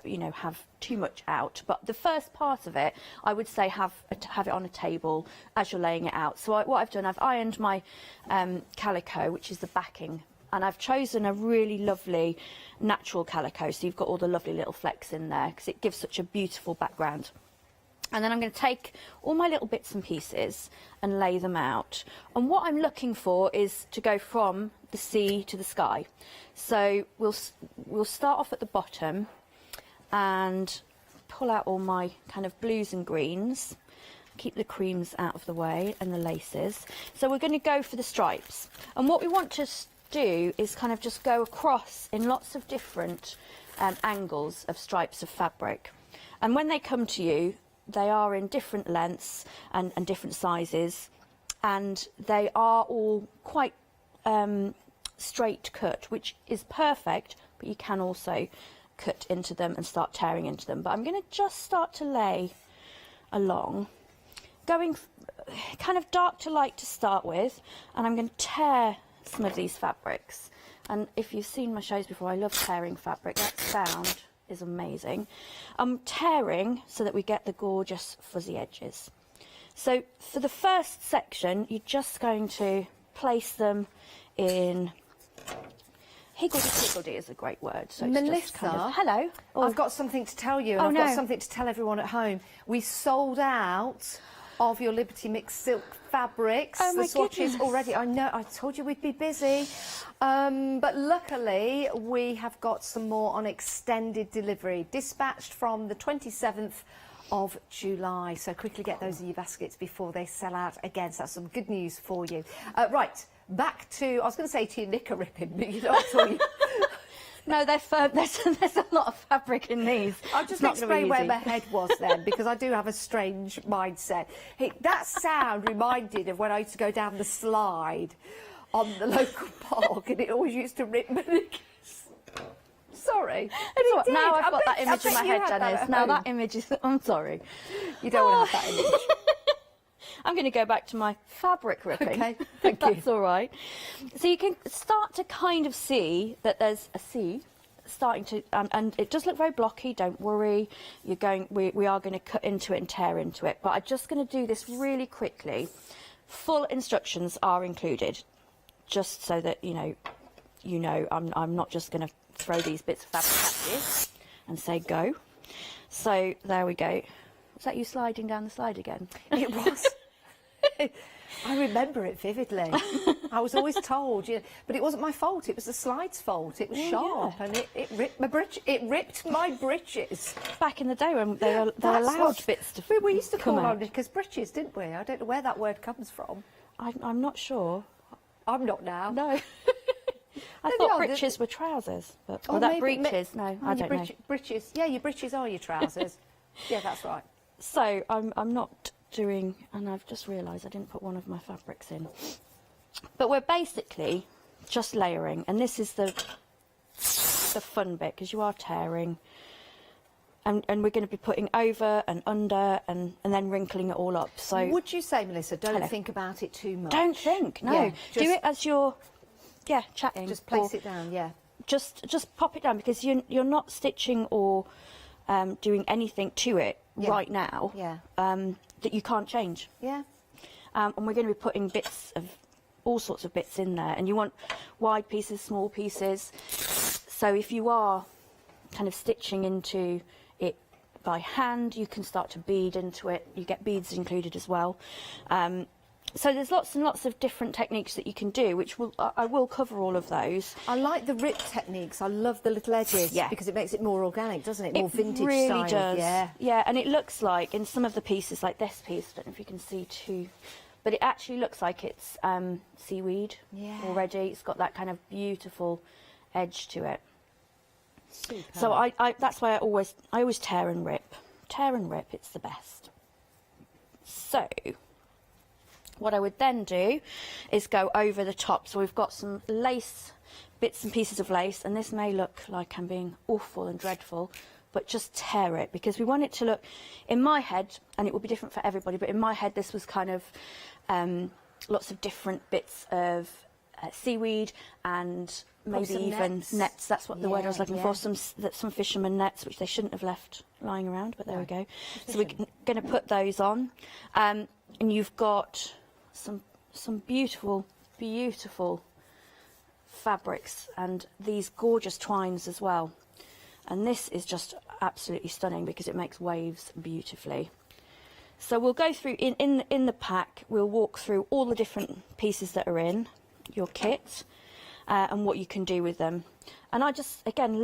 you know, have too much out, but the first part of it I would say have it on a table as you're laying it out. So what I've done, I've ironed my calico, which is the backing, and I've chosen a really lovely natural calico, so you've got all the lovely little flecks in there because it gives such a beautiful background. And then I'm going to take all my little bits and pieces and lay them out. And what I'm looking for is to go from the sea to the sky. So we'll start off at the bottom and pull out all my kind of blues and greens. Keep the creams out of the way and the laces. So we're going to go for the stripes. And what we want to do is kind of just go across in lots of different angles of stripes of fabric. And when they come to you, they are in different lengths and different sizes, and they are all quite straight cut, which is perfect, but you can also cut into them and start tearing into them. But I'm going to just start to lay along, going kind of dark to light to start with, and I'm going to tear some of these fabrics. And if you've seen my shows before, I love tearing fabric. That sound is amazing. I'm tearing so that we get the gorgeous fuzzy edges. So for the first section, you're just going to place them in higgledy-piggledy is a great word. So it's Melissa, just kind of, hello. I've got something to tell you, and I've got something to tell everyone at home. We sold out of your Liberty Mix silk fabrics. Oh, my the swatches goodness. already. I know, I told you we'd be busy. But luckily, we have got some more on extended delivery, dispatched from the 27th of July. So quickly get those in your baskets before they sell out again. So that's some good news for you. Right, back to, I was going to say to your knicker ripping, but you don't. No, they're firm. There's a lot of fabric in these. I'll just explain where my head was then, because I do have a strange mindset. That sound reminded of when I used to go down the slide on the local park, and it always used to rip my knickers. Sorry. Now I've got that image in my head, Janice. Now that image is... I'm sorry. You don't want to have that image. I'm going to go back to my fabric ripping. Okay, thank you. That's all right. So you can start to kind of see that there's a C starting to, and it does look very blocky. Don't worry. We are going to cut into it and tear into it. But I'm just going to do this really quickly. Full instructions are included, just so that you know. I'm not just going to throw these bits of fabric at you and say go. So there we go. Was that you sliding down the slide again? It was. I remember it vividly. I was always told, but it wasn't my fault. It was the slide's fault. It was sharp, and it ripped my It ripped my britches. Back in the day when they were allowed bits to we used to come call out. our knickers britches, didn't we? I don't know where that word comes from. I'm not sure. I'm not now. No. I thought breeches were trousers, but that breeches. No, I don't know. Breeches. Yeah, your breeches are your trousers. Yeah, that's right. So I'm not doing, and I've just realised I didn't put one of my fabrics in. But we're basically just layering, and this is the fun bit, because you are tearing, and we're going to be putting over and under and then wrinkling it all up. So would you say, Melissa, don't think about it too much? Don't think, no. Yeah, do it as you're chatting. Just place it down, yeah. Just pop it down, because you're not stitching or doing anything to it right now that you can't change. Yeah. And we're going to be putting bits of all sorts of bits in there, and you want wide pieces, small pieces. So if you are kind of stitching into it by hand, you can start to bead into it. You get beads included as well. So there's lots and lots of different techniques that you can do, which I will cover all of those. I like the rip techniques. I love the little edges, because it makes it more organic, doesn't it? More vintage really style. Does. Yeah. Yeah, and it looks like in some of the pieces, like this piece, I don't know if you can see too, but it actually looks like it's seaweed already. It's got that kind of beautiful edge to it. Super. So I that's why I always tear and rip. Tear and rip, it's the best. So what I would then do is go over the top. So we've got some lace, bits and pieces of lace, and this may look like I'm being awful and dreadful, but just tear it, because we want it to look, in my head, and it will be different for everybody, but in my head this was kind of lots of different bits of seaweed and maybe even nets. That's what the word I was looking for. Some fisherman nets, which they shouldn't have left lying around, but there we go. So we're going to put those on, and you've got some beautiful fabrics and these gorgeous twines as well. And this is just absolutely stunning because it makes waves beautifully. So we'll go through in the pack. We'll walk through all the different pieces that are in your kit and what you can do with them. And I just, again,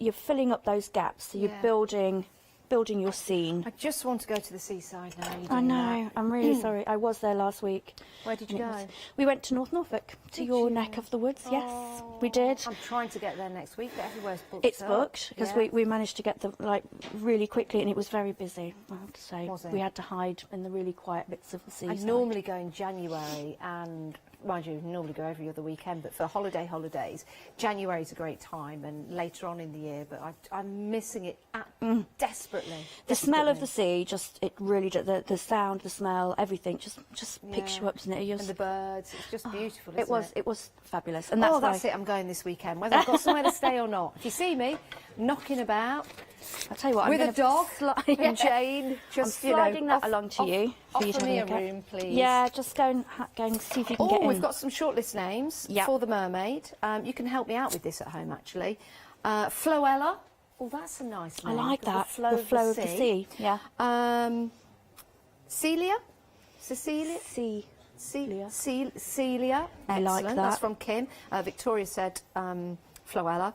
you're filling up those gaps. So you're building your scene. I just want to go to the seaside now. I know. I'm really sorry. I was there last week. Where did you go? We went to North Norfolk, to your neck of the woods. Yes, we did. I'm trying to get there next week, but everywhere's booked. It's booked because we managed to get the really quickly, and it was very busy. I have to say, we had to hide in the really quiet bits of the seaside. I normally go in January, and mind you, normally go every other weekend, but for holidays, January is a great time, and later on in the year. But I'm missing it desperately. The smell of the sea, it really, the sound, the smell, everything, just picks you up, doesn't it? And the birds, it's just beautiful, isn't it? It was fabulous. And that's it, I'm going this weekend, whether I've got somewhere to stay or not. If you see me knocking about, I'll tell you what, with a dog and Jane, just I'm sliding that along to you. Offer me a room, please. Yeah, just go and see if you can get in. We've got some shortlist names for the Mermaid. You can help me out with this at home, actually. Floella. Oh, that's a nice name. I like that. The flow of the sea. Yeah. Celia. Cecilia? Celia. I like Excellent. that. That's from Kim. Victoria said Floella.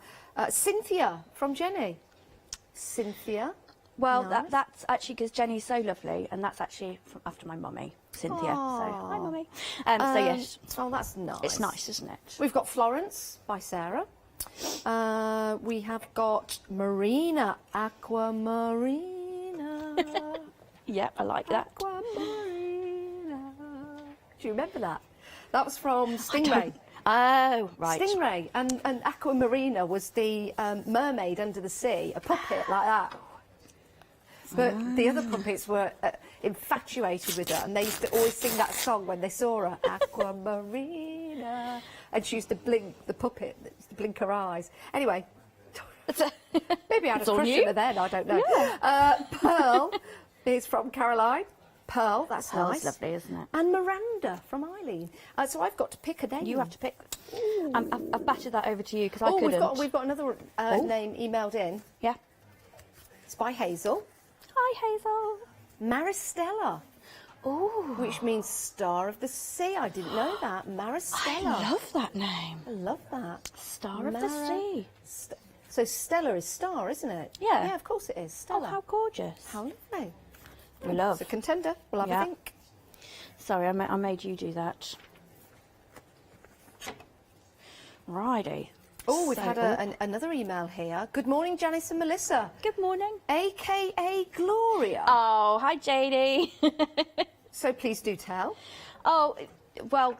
Cynthia from Jenny. Cynthia. Well, Nice. that's actually because Jenny's so lovely, and that's actually after my mummy, Cynthia. Aw. So, hi, mummy. So, yes. Oh, that's nice. It's nice, isn't it? We've got Florence by Sarah. We have got Marina, Aquamarina. Yeah, I like that. Aquamarina. Do you remember that? That was from Stingray. Oh, right. Stingray and Aquamarina was the mermaid under the sea, a puppet like that. But the other puppets were infatuated with her, and they used to always sing that song when they saw her, Aquamarina. And she used to blink, the puppet, used to blink her eyes. Anyway, maybe I had a crush on her then, I don't know. Yeah. Pearl is from Caroline. Pearl, that's Pearl's nice. lovely, isn't it? And Miranda from Eileen. So I've got to pick a name. You have to pick. I've batted that over to you because I couldn't. We've got another name emailed in. Yeah. It's by Hazel. Hi, Hazel. Maristella. Oh. Which means Star of the Sea. I didn't know that. Maristella. I love that name. I love that. Star of the Sea. So Stella is star, isn't it? Yeah. Yeah, of course it is. Stella. Oh, how gorgeous. How lovely. We love. It's a contender. We'll have a think. Sorry, I made you do that. Righty. Oh, we've had another email here. Good morning, Janice and Melissa. Good morning. AKA Gloria. Oh, hi, JD. So please do tell. Oh, well,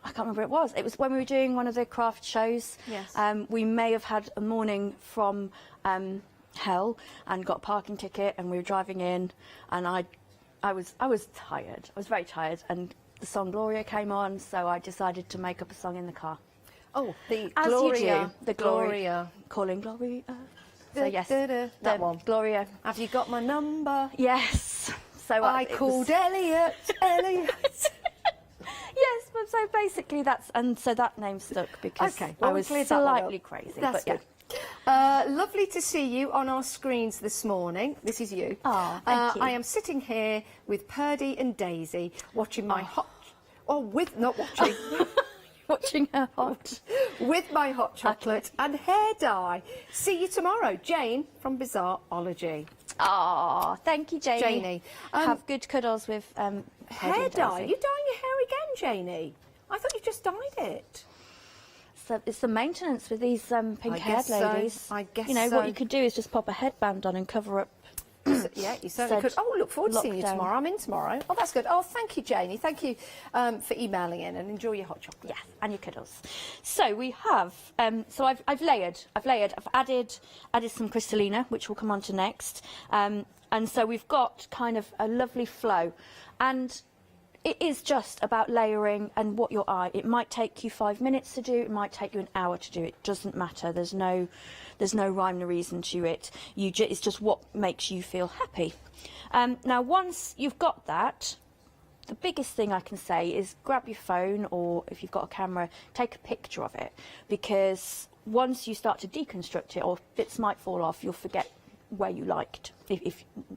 I can't remember what it was. It was when we were doing one of the craft shows. Yes. We may have had a morning from hell and got a parking ticket, and we were driving in, and I was tired. I was very tired, and the song Gloria came on, so I decided to make up a song in the car. Oh, the As Gloria. you do. The Gloria. Calling Gloria. So yes, that one. Gloria. Have you got my number? Yes. So I called Elliot. Yes, but so basically so that name stuck because Okay, I well, was cleared that one slightly up. crazy. That's but good. Lovely to see you on our screens this morning. This is you. Oh, thank you. I am sitting here with Purdy and Daisy watching my not watching. Watching her hot. With my hot chocolate and hair dye. See you tomorrow. Jane from Bizarreology. Oh, thank you, Janie. Janie. Have good cuddles with hair dye. You're dyeing your hair again, Janie? I thought you just dyed it. So it's the maintenance with these pink-haired ladies. I guess you know so. what you could do is just pop a headband on and cover up. Yeah, you certainly could. Oh, look forward to seeing you tomorrow. I'm in tomorrow. Oh, that's good. Oh, thank you, Janie. Thank you for emailing in, and enjoy your hot chocolate. Yes, and your cuddles. So we have. So I've layered. I've added some Crystallina, which we'll come on to next. And so we've got kind of a lovely flow, and it is just about layering and what your eye. It might take you 5 minutes to do. It might take you an hour to do. It doesn't matter. There's no rhyme or reason to it. It's just what makes you feel happy. Now, once you've got that, the biggest thing I can say is grab your phone, or if you've got a camera, take a picture of it, because once you start to deconstruct it, or bits might fall off, you'll forget where you liked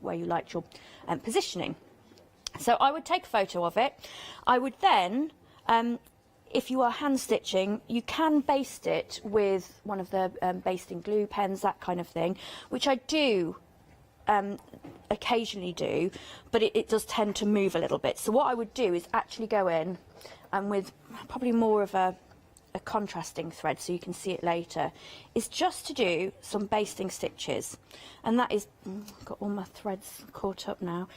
where you liked your positioning. So I would take a photo of it. I would then, if you are hand stitching, you can baste it with one of the basting glue pens, that kind of thing, which I do occasionally do, but it does tend to move a little bit. So what I would do is actually go in and with probably more of a contrasting thread, so you can see it later, is just to do some basting stitches. And that is, I've got all my threads caught up now,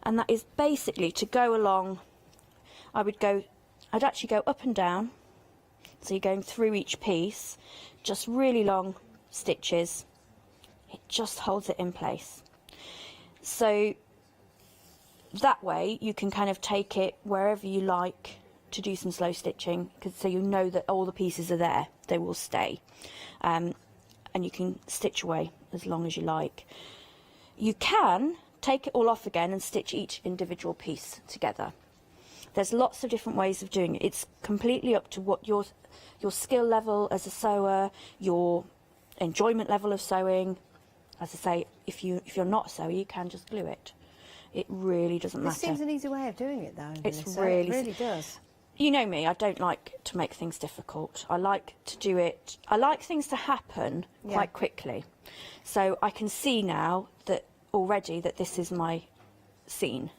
and that is basically to go along. I'd actually go up and down, so you're going through each piece, just really long stitches. It just holds it in place. So that way you can kind of take it wherever you like to do some slow stitching, so you know that all the pieces are there, they will stay, and you can stitch away as long as you like. You can take it all off again and stitch each individual piece together. There's lots of different ways of doing it. It's completely up to what your skill level as a sewer, your enjoyment level of sewing. As I say, if you're not a sewer, you can just glue it. It really doesn't matter. This seems an easy way of doing it, though. It's Melissa. really, It really does. You know me, I don't like to make things difficult. I like to do it, I like things to happen quite quickly. So I can see now that already that this is my scene.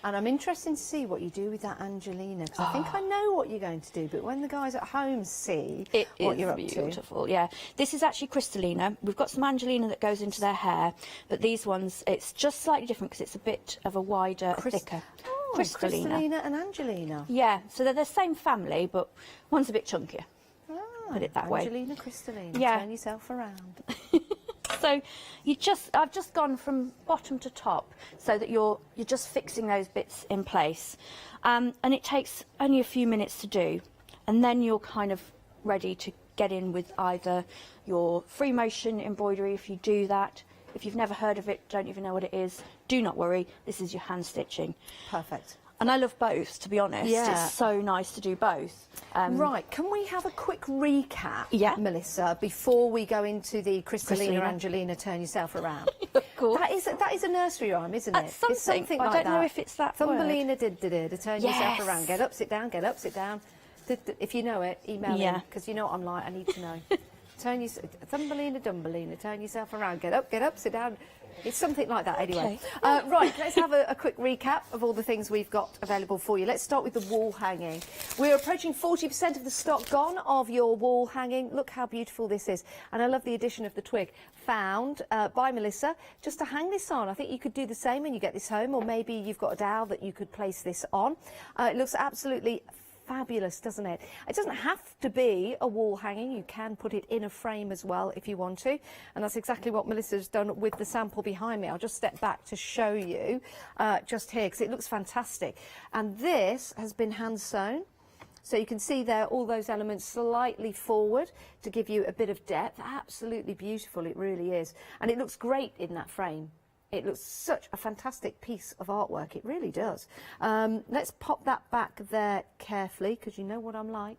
And I'm interested to see what you do with that Angelina, because I think I know what you're going to do, but when the guys at home see what you're up to. It is beautiful, yeah. This is actually Crystallina. We've got some Angelina that goes into their hair, but these ones, it's just slightly different because it's a bit of a wider, thicker. Crystallina and Angelina. Yeah, so they're the same family, but one's a bit chunkier. Put it that way. Angelina, Crystallina. Yeah. Turn yourself around. So I've just gone from bottom to top so that you're just fixing those bits in place, and it takes only a few minutes to do, and then you're kind of ready to get in with either your free motion embroidery if you do that. If you've never heard of it, don't even know what it is, do not worry, this is your hand stitching. Perfect. And I love both, to be honest. Yeah. It's so nice to do both. Right, can we have a quick recap, Melissa, before we go into the Crystallina, Angelina, turn yourself around? Of course. That is a nursery rhyme, isn't it? That's something. It's something I like don't know if it's that Thumbelina did to turn yourself Yes. around. Get up, sit down, get up, sit down. If you know it, email in, because you know what I'm like, I need to know. Thumbelina, Dumbelina, turn yourself around. Get up, sit down. It's something like that anyway. Right, let's have a quick recap of all the things we've got available for you. Let's start with the wall hanging. We're approaching 40% of the stock gone of your wall hanging. Look how beautiful this is. And I love the addition of the twig. Found by Melissa, just to hang this on. I think you could do the same when you get this home, or maybe you've got a dowel that you could place this on. It looks absolutely fabulous, doesn't it? It doesn't have to be a wall hanging. You can put it in a frame as well if you want to, and that's exactly what Melissa's done with the sample behind me. I'll just step back to show you just here, because it looks fantastic. And this has been hand sewn, so you can see there all those elements slightly forward to give you a bit of depth. Absolutely beautiful, it really is, and it looks great in that frame. It looks such a fantastic piece of artwork, it really does. Let's pop that back there carefully, because you know what I'm like.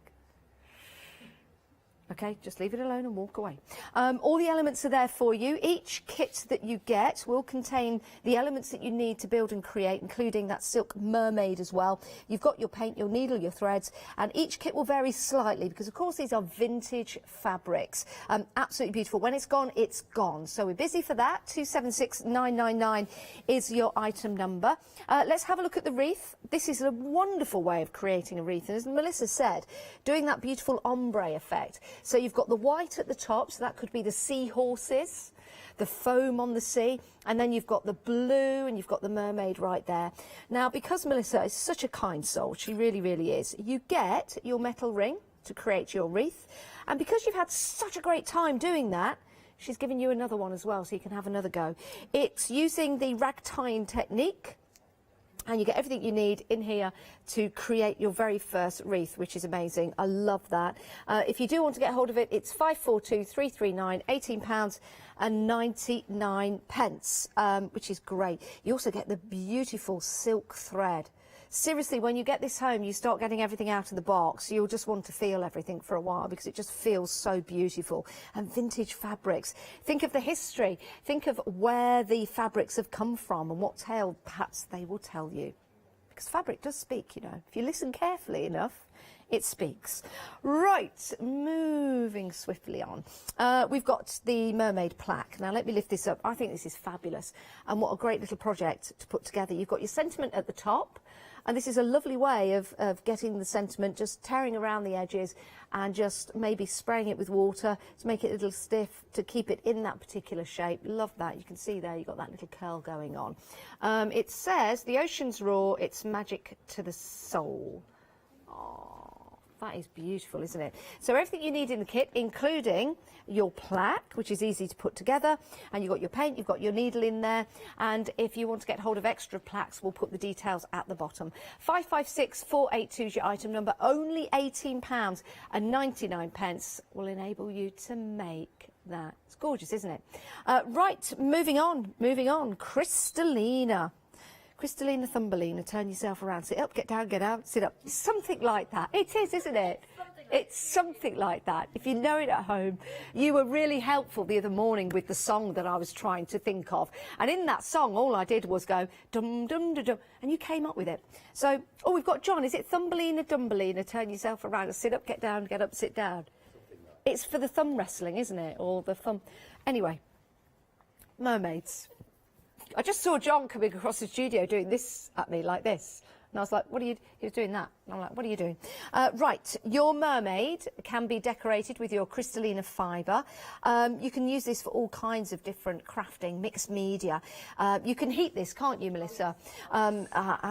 Okay, just leave it alone and walk away. All the elements are there for you. Each kit that you get will contain the elements that you need to build and create, including that silk mermaid as well. You've got your paint, your needle, your threads, and each kit will vary slightly because, of course, these are vintage fabrics. Absolutely beautiful. When it's gone, it's gone. So we're busy for that. 276999 is your item number. Let's have a look at the wreath. This is a wonderful way of creating a wreath, and as Melissa said, doing that beautiful ombre effect. So you've got the white at the top, so that could be the seahorses, the foam on the sea, and then you've got the blue and you've got the mermaid right there. Now, because Melissa is such a kind soul, she really, really is, you get your metal ring to create your wreath, and because you've had such a great time doing that, she's given you another one as well, so you can have another go. It's using the rag tying technique, and you get everything you need in here to create your very first wreath, which is amazing. I love that. If you do want to get hold of it, it's 542339, £18.99, which is great. You also get the beautiful silk thread. Seriously, when you get this home, you start getting everything out of the box. You'll just want to feel everything for a while because it just feels so beautiful. And vintage fabrics. Think of the history. Think of where the fabrics have come from and what tale perhaps they will tell you. Because fabric does speak, you know. If you listen carefully enough, it speaks. Right, moving swiftly on. We've got the Mermaid plaque. Now, let me lift this up. I think this is fabulous. And what a great little project to put together. You've got your sentiment at the top. And this is a lovely way of getting the sentiment, just tearing around the edges and just maybe spraying it with water to make it a little stiff, to keep it in that particular shape. Love that. You can see there you've got that little curl going on. It says, the ocean's roar, it's magic to the soul. Oh, that is beautiful, isn't it? So everything you need in the kit, including your plaque, which is easy to put together, and you've got your paint, you've got your needle in there, and if you want to get hold of extra plaques, we'll put the details at the bottom. 556482 is your item number. Only £18.99 will enable you to make that. It's gorgeous, isn't it? Right, moving on. Crystallina. Crystallina, Thumbelina, turn yourself around, sit up, get down, sit up. Something like that. It is, isn't it? It's something like that. If you know it at home, you were really helpful the other morning with the song that I was trying to think of. And in that song, all I did was go dum dum dum dum, and you came up with it. So, oh, we've got John. Is it Thumbelina, Dumbelina? Turn yourself around and sit up, get down, get up, sit down. It's for the thumb wrestling, isn't it? Or the thumb. Anyway, mermaids. I just saw John coming across the studio doing this at me like this. And I was like, what are you... He was doing that. And I'm like, what are you doing? Right, your mermaid can be decorated with your Crystallina fibre. You can use this for all kinds of different crafting, mixed media. You can heat this, can't you, Melissa? And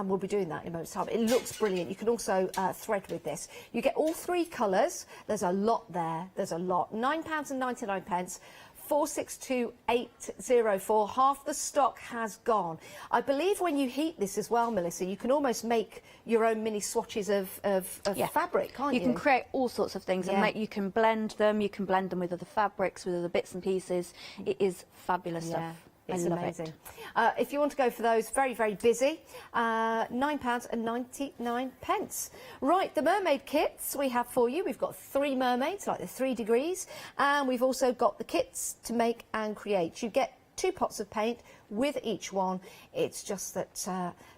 we'll be doing that in a moment's time. It looks brilliant. You can also thread with this. You get all 3 colours. There's a lot there. There's a lot. £9.99. 462804. Half the stock has gone. I believe when you heat this as well, Melissa, you can almost make your own mini swatches of fabric, can't you? You can create all sorts of things and you can blend them. You can blend them with other fabrics, with other bits and pieces. It is fabulous stuff. It's amazing. If you want to go for those, very, very busy, £9.99. Right, the mermaid kits we have for you. We've got 3 mermaids, like the 3 degrees, and we've also got the kits to make and create. You get 2 pots of paint with each one. It's just that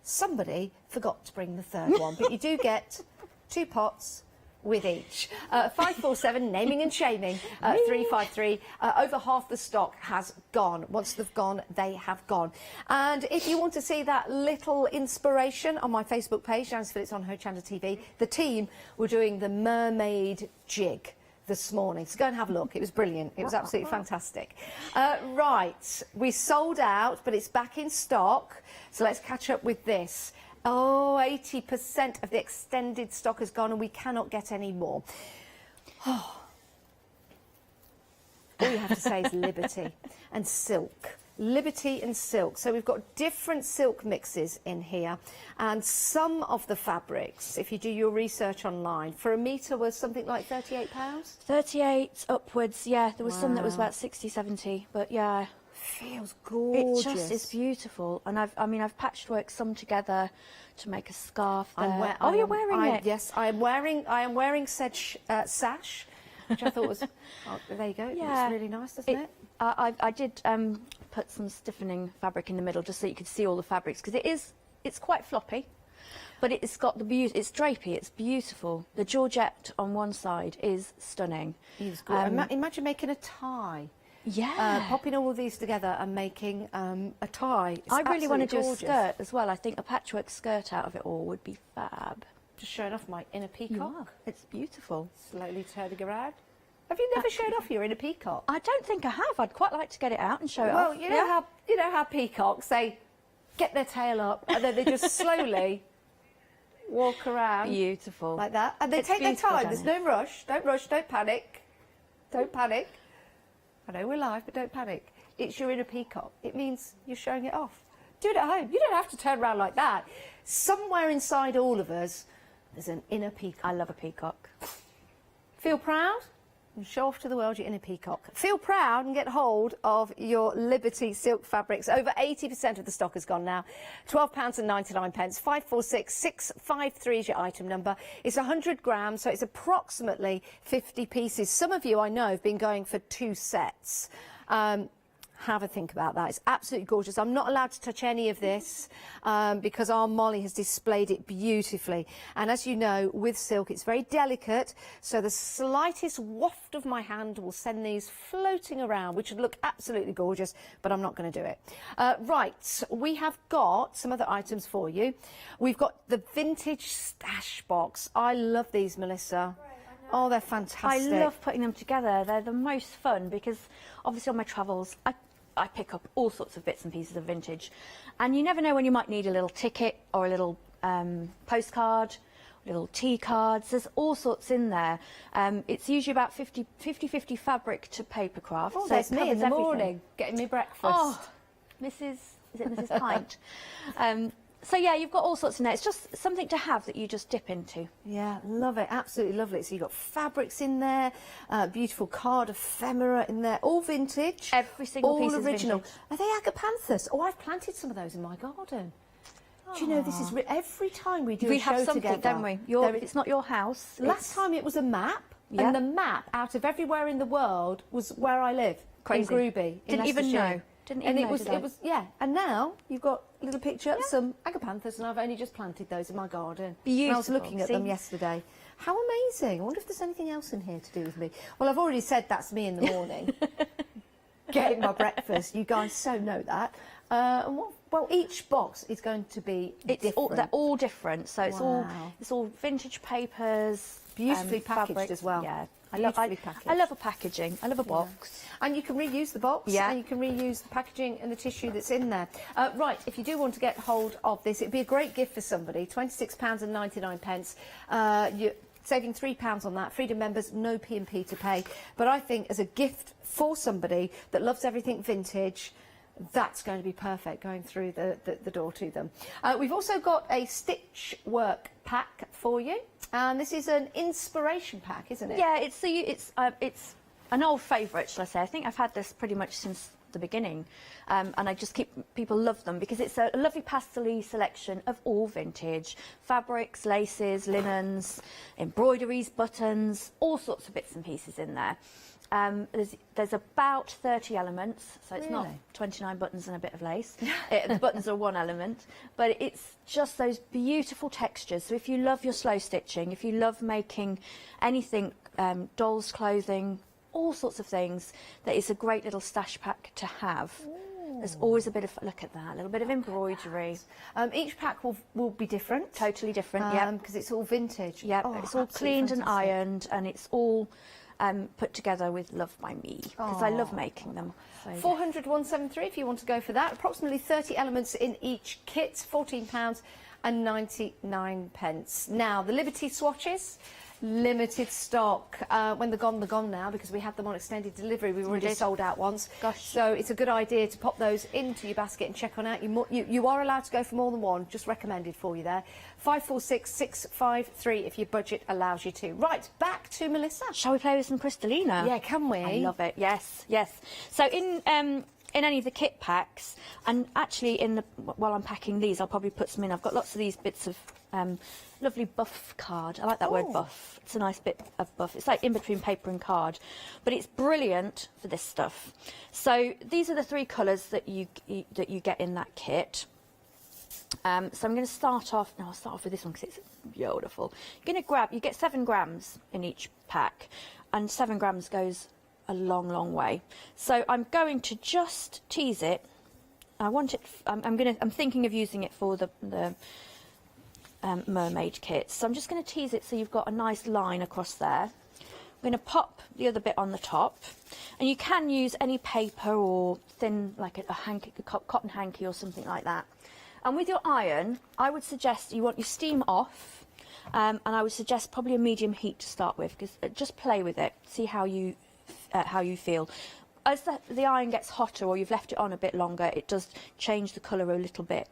somebody forgot to bring the 3rd one, but you do get 2 pots with each. 547, naming and shaming, 353. Over half the stock has gone. Once they've gone, they have gone. And if you want to see that little inspiration on my Facebook page, Janice Phillips on Hochanda TV, the team were doing the mermaid jig this morning. So go and have a look. It was brilliant. It was absolutely fantastic. Right, we sold out, but it's back in stock. So let's catch up with this. Oh, 80% of the extended stock has gone and we cannot get any more. Oh. All you have to say is Liberty and silk. Liberty and silk. So we've got different silk mixes in here, and some of the fabrics, if you do your research online, for a metre was something like £38? 38 upwards, yeah. There was some that was about 60, 70, but yeah. Feels gorgeous. It's beautiful, and I've patchworked some together to make a scarf there. You're wearing it? Yes, I am wearing said sash, which I thought was. Oh, there you go. It looks really nice, doesn't it? I did put some stiffening fabric in the middle just so you could see all the fabrics, because it's quite floppy, but it's got the beauty. It's drapey. It's beautiful. The georgette on one side is stunning. It's good. Imagine making a tie. Yeah. Popping all of these together and making a tie. It's I really want to do gorgeous. a skirt as well. I think a patchwork skirt out of it all would be fab. Just showing off my inner peacock. It's beautiful. Slowly turning around. Have you never showed off your inner peacock? I don't think I have. I'd quite like to get it out and show it off. Well, you know how peacocks, they get their tail up and then they just slowly walk around. Beautiful. Like that. And they take their time. There's no rush. Don't rush. Don't panic. Don't panic. I know we're live, but don't panic. It's your inner peacock. It means you're showing it off. Do it at home. You don't have to turn around like that. Somewhere inside all of us, there's an inner peacock. I love a peacock. Feel proud? And show off to the world your inner peacock. Feel proud and get hold of your Liberty silk fabrics. Over 80% of the stock has gone now. £12.99. 546653 is your item number. It's 100 grams, so it's approximately 50 pieces. Some of you, I know, have been going for 2 sets. Have a think about that. It's absolutely gorgeous. I'm not allowed to touch any of this because our Molly has displayed it beautifully. And as you know, with silk, it's very delicate, so the slightest waft of my hand will send these floating around, which would look absolutely gorgeous, but I'm not going to do it. Right, we have got some other items for you. We've got the vintage stash box. I love these, Melissa. Oh, they're fantastic. I love putting them together. They're the most fun because obviously on my travels, I pick up all sorts of bits and pieces of vintage, and you never know when you might need a little ticket or a little postcard, little tea cards. There's all sorts in there. It's usually about 50-50 fabric to papercraft. Oh, so there's me in the morning getting me breakfast. Oh, is it Mrs. Pint? So yeah, you've got all sorts in there. It's just something to have that you just dip into. Yeah, love it, absolutely lovely. So you've got fabrics in there, beautiful card ephemera in there, all vintage. Every single piece is original. vintage. Are they agapanthus? Oh, I've planted some of those in my garden. Do you know, this is every time we do a show have something, together, don't we? It's not your house. Last time it was a map. Yeah. And the map, out of everywhere in the world, was where I live. Crazy. In Groby. Didn't even know. Didn't even know, it did I? was, yeah. And now you've got a little picture of some agapanthus, and I've only just planted those in my garden. Beautiful. And I was looking at them See? yesterday. How amazing. I wonder if there's anything else in here to do with me. Well, I've already said that's me in the morning. Getting my breakfast. You guys so know that. Well, each box is going to be different. They're all different. So it's Wow. all vintage papers, Beautifully packaged fabrics. as well. Yeah, I Beautifully packaged. love a packaging. I love a box. And you can reuse the box, Yeah. and you can reuse the packaging and the tissue that's in there. Right, if you do want to get hold of this, it'd be a great gift for somebody. £26.99. You're saving £3 on that. Freedom members, no P&P to pay. But I think as a gift for somebody that loves everything vintage, that's going to be perfect going through the door to them. We've also got a stitch work pack for you. And this is an inspiration pack, isn't it? Yeah, it's an old favourite, shall I say. I think I've had this pretty much since the beginning, and I just people love them because it's a lovely pastel-y selection of all vintage fabrics, laces, linens, embroideries, buttons, all sorts of bits and pieces in there. There's about 30 elements, so it's not 29 buttons and a bit of lace. The buttons are one element, but it's just those beautiful textures. So if you love your slow stitching, if you love making anything, dolls' clothing, all sorts of things, that is a great little stash pack to have. There's always a bit of, look at that, a little bit of embroidery. Each pack will be different. Totally different, yeah. Because it's all vintage. Yeah, Oh, it's all absolutely cleaned and fantastic. ironed, and it's all put together with love by me, because I love making them. So, 400,173 if you want to go for that. Approximately 30 elements in each kit, £14.99. Now, the Liberty swatches, limited stock. When they're gone now, because we had them on extended delivery. We've already sold out once. Gosh. So it's a good idea to pop those into your basket and check on out. You are allowed to go for more than one, just recommended for you there. 546653 if your budget allows you to. Right, back to Melissa. Shall we play with some Crystallina? Yeah, can we? I love it, yes, yes. So in any of the kit packs, and actually while I'm packing these, I'll probably put some in. I've got lots of these bits of lovely buff card. I like that word buff. It's a nice bit of buff. It's like in between paper and card, but it's brilliant for this stuff. So these are the 3 colours that you get in that kit. So I'm going to start off. I'll start off with this one because it's beautiful. You get 7 grams in each pack, and 7 grams goes a long, long way. So I'm going to just tease it. I want it. I'm thinking of using it for the Mermaid kit. So I'm just going to tease it so you've got a nice line across there. I'm going to pop the other bit on the top, and you can use any paper or thin, like a hanky, a cotton hanky or something like that. And with your iron, I would suggest you want your steam off, and I would suggest probably a medium heat to start with, because just play with it, see how you feel. As the iron gets hotter, or you've left it on a bit longer, it does change the colour a little bit.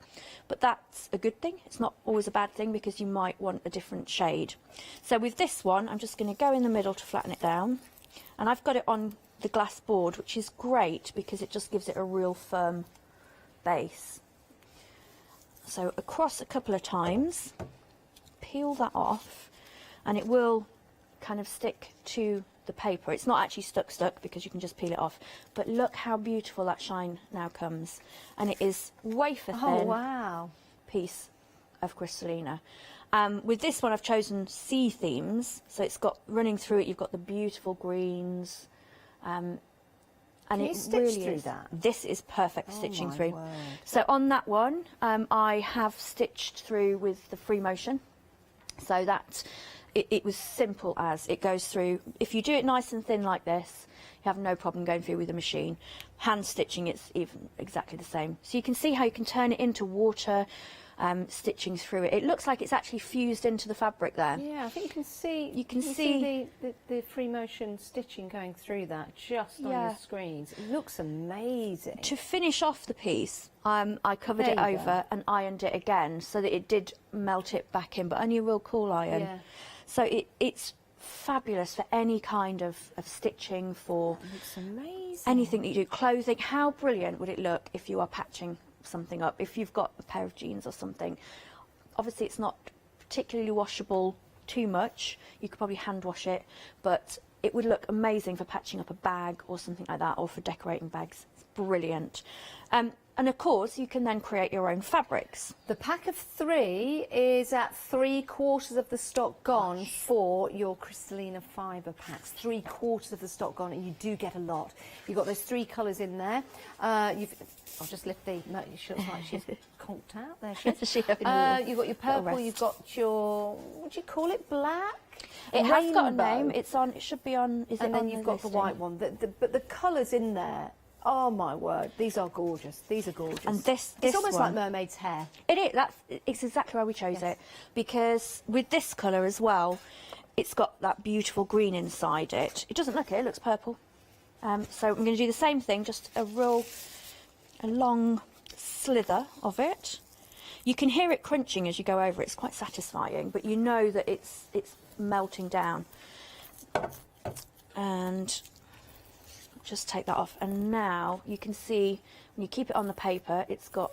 But that's a good thing. It's not always a bad thing, because you might want a different shade. So with this one, I'm just going to go in the middle to flatten it down. And I've got it on the glass board, which is great because it just gives it a real firm base. So across a couple of times, peel that off, and it will kind of stick to the paper. It's not actually stuck because you can just peel it off, but look how beautiful that shine now comes, and it is wafer thin piece of Crystallina. With this one I've chosen sea themes, so it's got running through it, you've got the beautiful greens, and can you stitch through that? This is perfect for stitching through. So on that one I have stitched through with the free motion, so that it was simple as it goes through. If you do it nice and thin like this, you have no problem going through with a machine. Hand stitching, it's even exactly the same. So you can see how you can turn it into water, stitching through it. It looks like it's actually fused into the fabric there. Yeah, I think you can see. You can see the free motion stitching going through that just on your screens. It looks amazing. To finish off the piece, I covered it over and ironed it again so that it did melt it back in, but only a real cool iron. Yeah. So it's fabulous for any kind of stitching, for looks amazing. Anything that you do. Clothing, how brilliant would it look if you are patching something up, if you've got a pair of jeans or something. Obviously it's not particularly washable too much. You could probably hand wash it, but it would look amazing for patching up a bag or something like that, or for decorating bags. It's brilliant. And of course, you can then create your own fabrics. The pack of 3 is at 3/4 of the stock gone for your Crystallina fibre packs. 3/4 of the stock gone, and you do get a lot. You've got those 3 colours in there. I'll just lift the... No, she looks like she's conked out. There she is. You've got your purple, you've got your... What do you call it? Black? It has got a name. It's on... It should be on... Is it and then on you've the got the listing? white one. But the colours in there... Oh my word, these are gorgeous. These are gorgeous. And this it's almost one, like Mermaid's hair. It is. It's exactly why we chose it, because with this colour as well, it's got that beautiful green inside it. It doesn't look it. It looks purple. So I'm going to do the same thing, just a long slither of it. You can hear it crunching as you go over it. It's quite satisfying, but you know that it's melting down. And just take that off, and now you can see when you keep it on the paper, it's got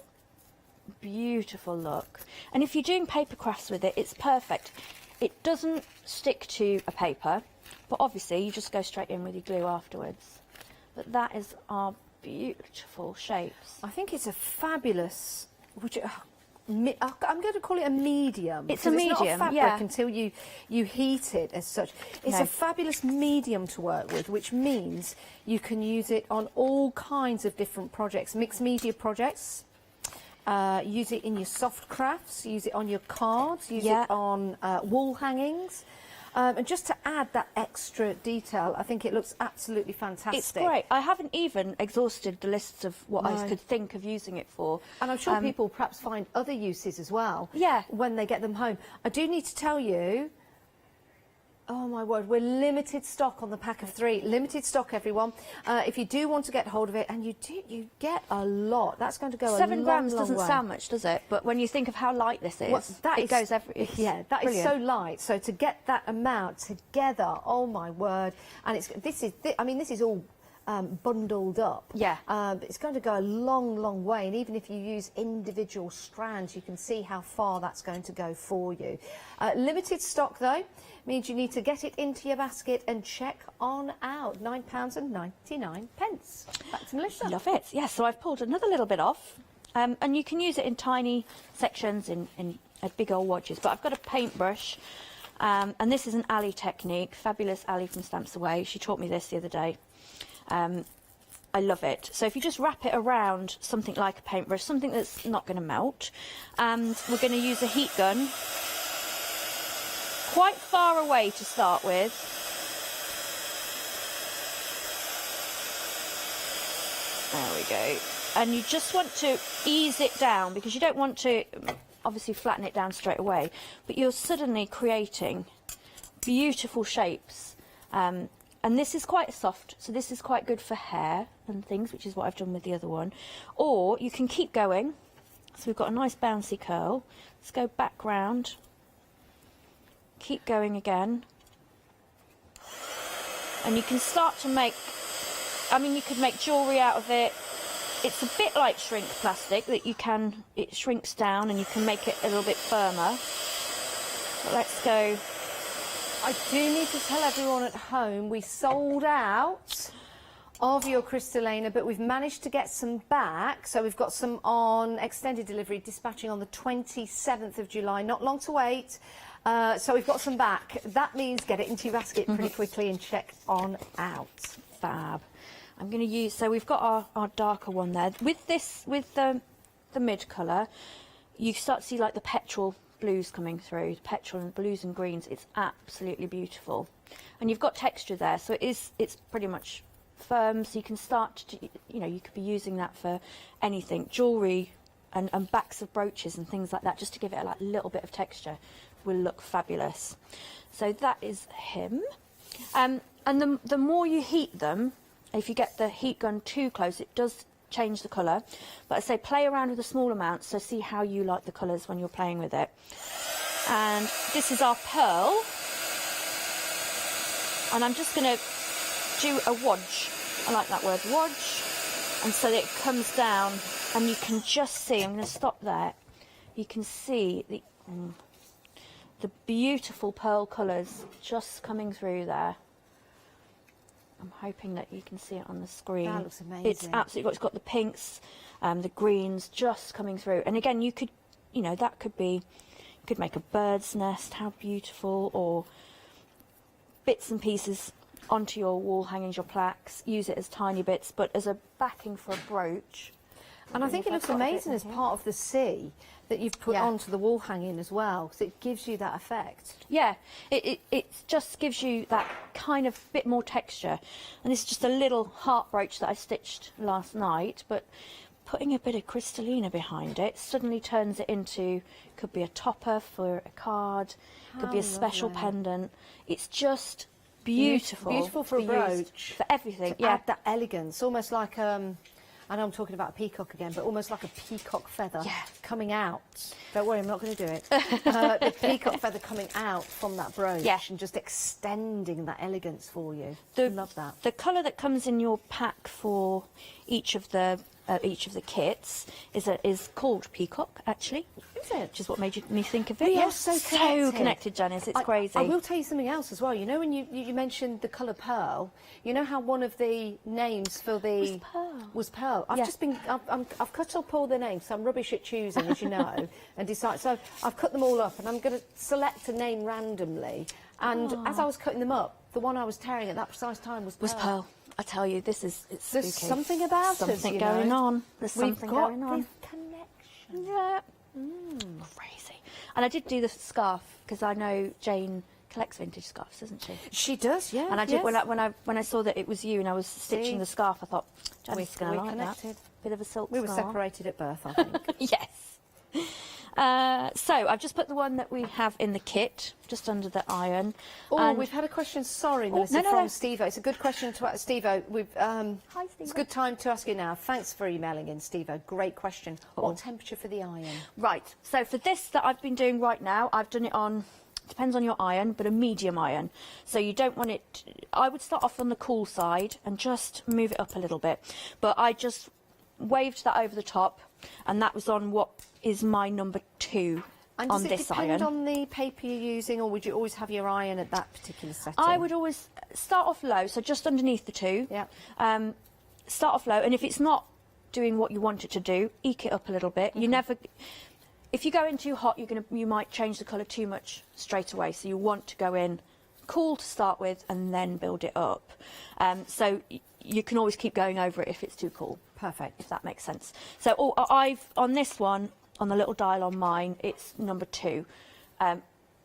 beautiful look. And if you're doing paper crafts with it, it's perfect. It doesn't stick to a paper, but obviously you just go straight in with your glue afterwards. But that is our beautiful shapes. I think it's a fabulous... I'm going to call it a medium. It's a medium, it's not a fabric yeah. until you heat it as such. It's a fabulous medium to work with, which means you can use it on all kinds of different projects, mixed media projects. Use it in your soft crafts, use it on your cards, use it on wall hangings. And just to add that extra detail, I think it looks absolutely fantastic. It's great. I haven't even exhausted the lists of what I could think of using it for. And I'm sure people perhaps find other uses as well. Yeah. When they get them home. I do need to tell you, oh my word, we're limited stock on the pack of 3. Limited stock, everyone. If you do want to get hold of it, and you get a lot. That's going to go 7 grams long doesn't way. sound much, does it? But when you think of how light this is, it goes every... Yeah, that is so light. So to get that amount together, oh my word. And this is all bundled up. Yeah. It's going to go a long way, and even if you use individual strands, you can see how far that's going to go for you. Limited stock though means you need to get it into your basket and check on out. £9.99. Back to Melissa. Love it. Yeah, so I've pulled another little bit off, and you can use it in tiny sections in big old wadges, but I've got a paintbrush, and this is an Ali technique. Fabulous Ali from Stamps Away. She taught me this the other day. I love it. So if you just wrap it around something like a paintbrush, something that's not going to melt, and we're going to use a heat gun quite far away to start with. There we go. And you just want to ease it down, because you don't want to obviously flatten it down straight away, but you're suddenly creating beautiful shapes. And this is quite soft, so this is quite good for hair and things, which is what I've done with the other one. Or you can keep going. So we've got a nice bouncy curl. Let's go back round. Keep going again. And you can start to make, you could make jewellery out of it. It's a bit like shrink plastic, that it shrinks down and you can make it a little bit firmer. But let's go. I do need to tell everyone at home we sold out of your Crystallina, but we've managed to get some back. So we've got some on extended delivery, dispatching on the 27th of July. Not long to wait. So we've got some back. That means get it into your basket pretty quickly and check on out. Fab. I'm going to use, so we've got our darker one there. With this, with the mid colour, you start to see like the petrol blues coming through, petrol and blues and greens. It's absolutely beautiful, and you've got texture there, so it's pretty much firm, so you can start to, you could be using that for anything, jewellery and backs of brooches and things like that, just to give it a little bit of texture. Will look fabulous. So that is him, and the more you heat them, if you get the heat gun too close, it does change the colour. But I say play around with a small amount, so see how you like the colours when you're playing with it. And this is our pearl, and I'm just going to do a wodge. I like that word, wodge. And so that it comes down, and you can just see, I'm going to stop there, you can see the beautiful pearl colours just coming through there. I'm hoping that you can see it on the screen. That looks amazing. It's absolutely, it's got the pinks, the greens just coming through. And again, you could, you know, that could be, you could make a bird's nest, how beautiful, or bits and pieces onto your wall hangings, your plaques, use it as tiny bits, but as a backing for a brooch. And I think it looks amazing as part of the sea that you've put onto the wall hanging as well, because it gives you that effect. Yeah, it just gives you that kind of bit more texture. And this is just a little heart brooch that I stitched last night, but putting a bit of Crystallina behind it suddenly turns it into, could be a topper for a card, could be a special pendant. It's just beautiful. Beautiful for a brooch. For everything, to add that elegance, almost like I know I'm talking about a peacock again, but almost like a peacock feather coming out. Don't worry, I'm not going to do it. The peacock feather coming out from that brooch and just extending that elegance for you. Love that. The colour that comes in your pack for each of the kits is called Peacock, actually. Is it? Which is what made me think of it. We are Yes, so connected, Janice. It's crazy. I will tell you something else as well. You know, when you mentioned the colour pearl, you know how one of the names for the was pearl. I've cut up all the names. So I'm rubbish at choosing, as you know, and decide. So I've cut them all up, and I'm going to select a name randomly. And as I was cutting them up, the one I was tearing at that precise time was pearl. I tell you, it's There's spooky. something about us, something you going know. on. There's something going on. We've got this connection. Yeah. Crazy. And I did do the scarf because I know Jane collects vintage scarves, doesn't she? She does, yeah. And I did when I saw that it was you and I was stitching the scarf, I thought, Janice's going to like connected. that. Bit of a silk We were scarf. separated at birth, I think. Yes. So I've just put the one that we have in the kit just under the iron. Oh, we've had a question. Sorry, Melissa, no, from no. Steve-O. It's a good question to ask Steve-O. Hi, Steve-O. It's a good time to ask you now. Thanks for emailing in, Steve-O. Great question. What temperature for the iron? Right. So for this that I've been doing right now, I've done it on, depends on your iron, but a medium iron. So you don't want it, I would start off on the cool side and just move it up a little bit. But I just waved that over the top, and that was on what is my number 2 and on does this it depend iron. on the paper you're using, or would you always have your iron at that particular setting? I would always start off low, so just underneath the 2. Yeah. Start off low, and if it's not doing what you want it to do, eke it up a little bit. You never, if you go in too hot, you might change the colour too much straight away. So you want to go in cool to start with, and then build it up. So you can always keep going over it if it's too cool. Perfect. If that makes sense. So I've on this one, on the little dial on mine, it's number 2,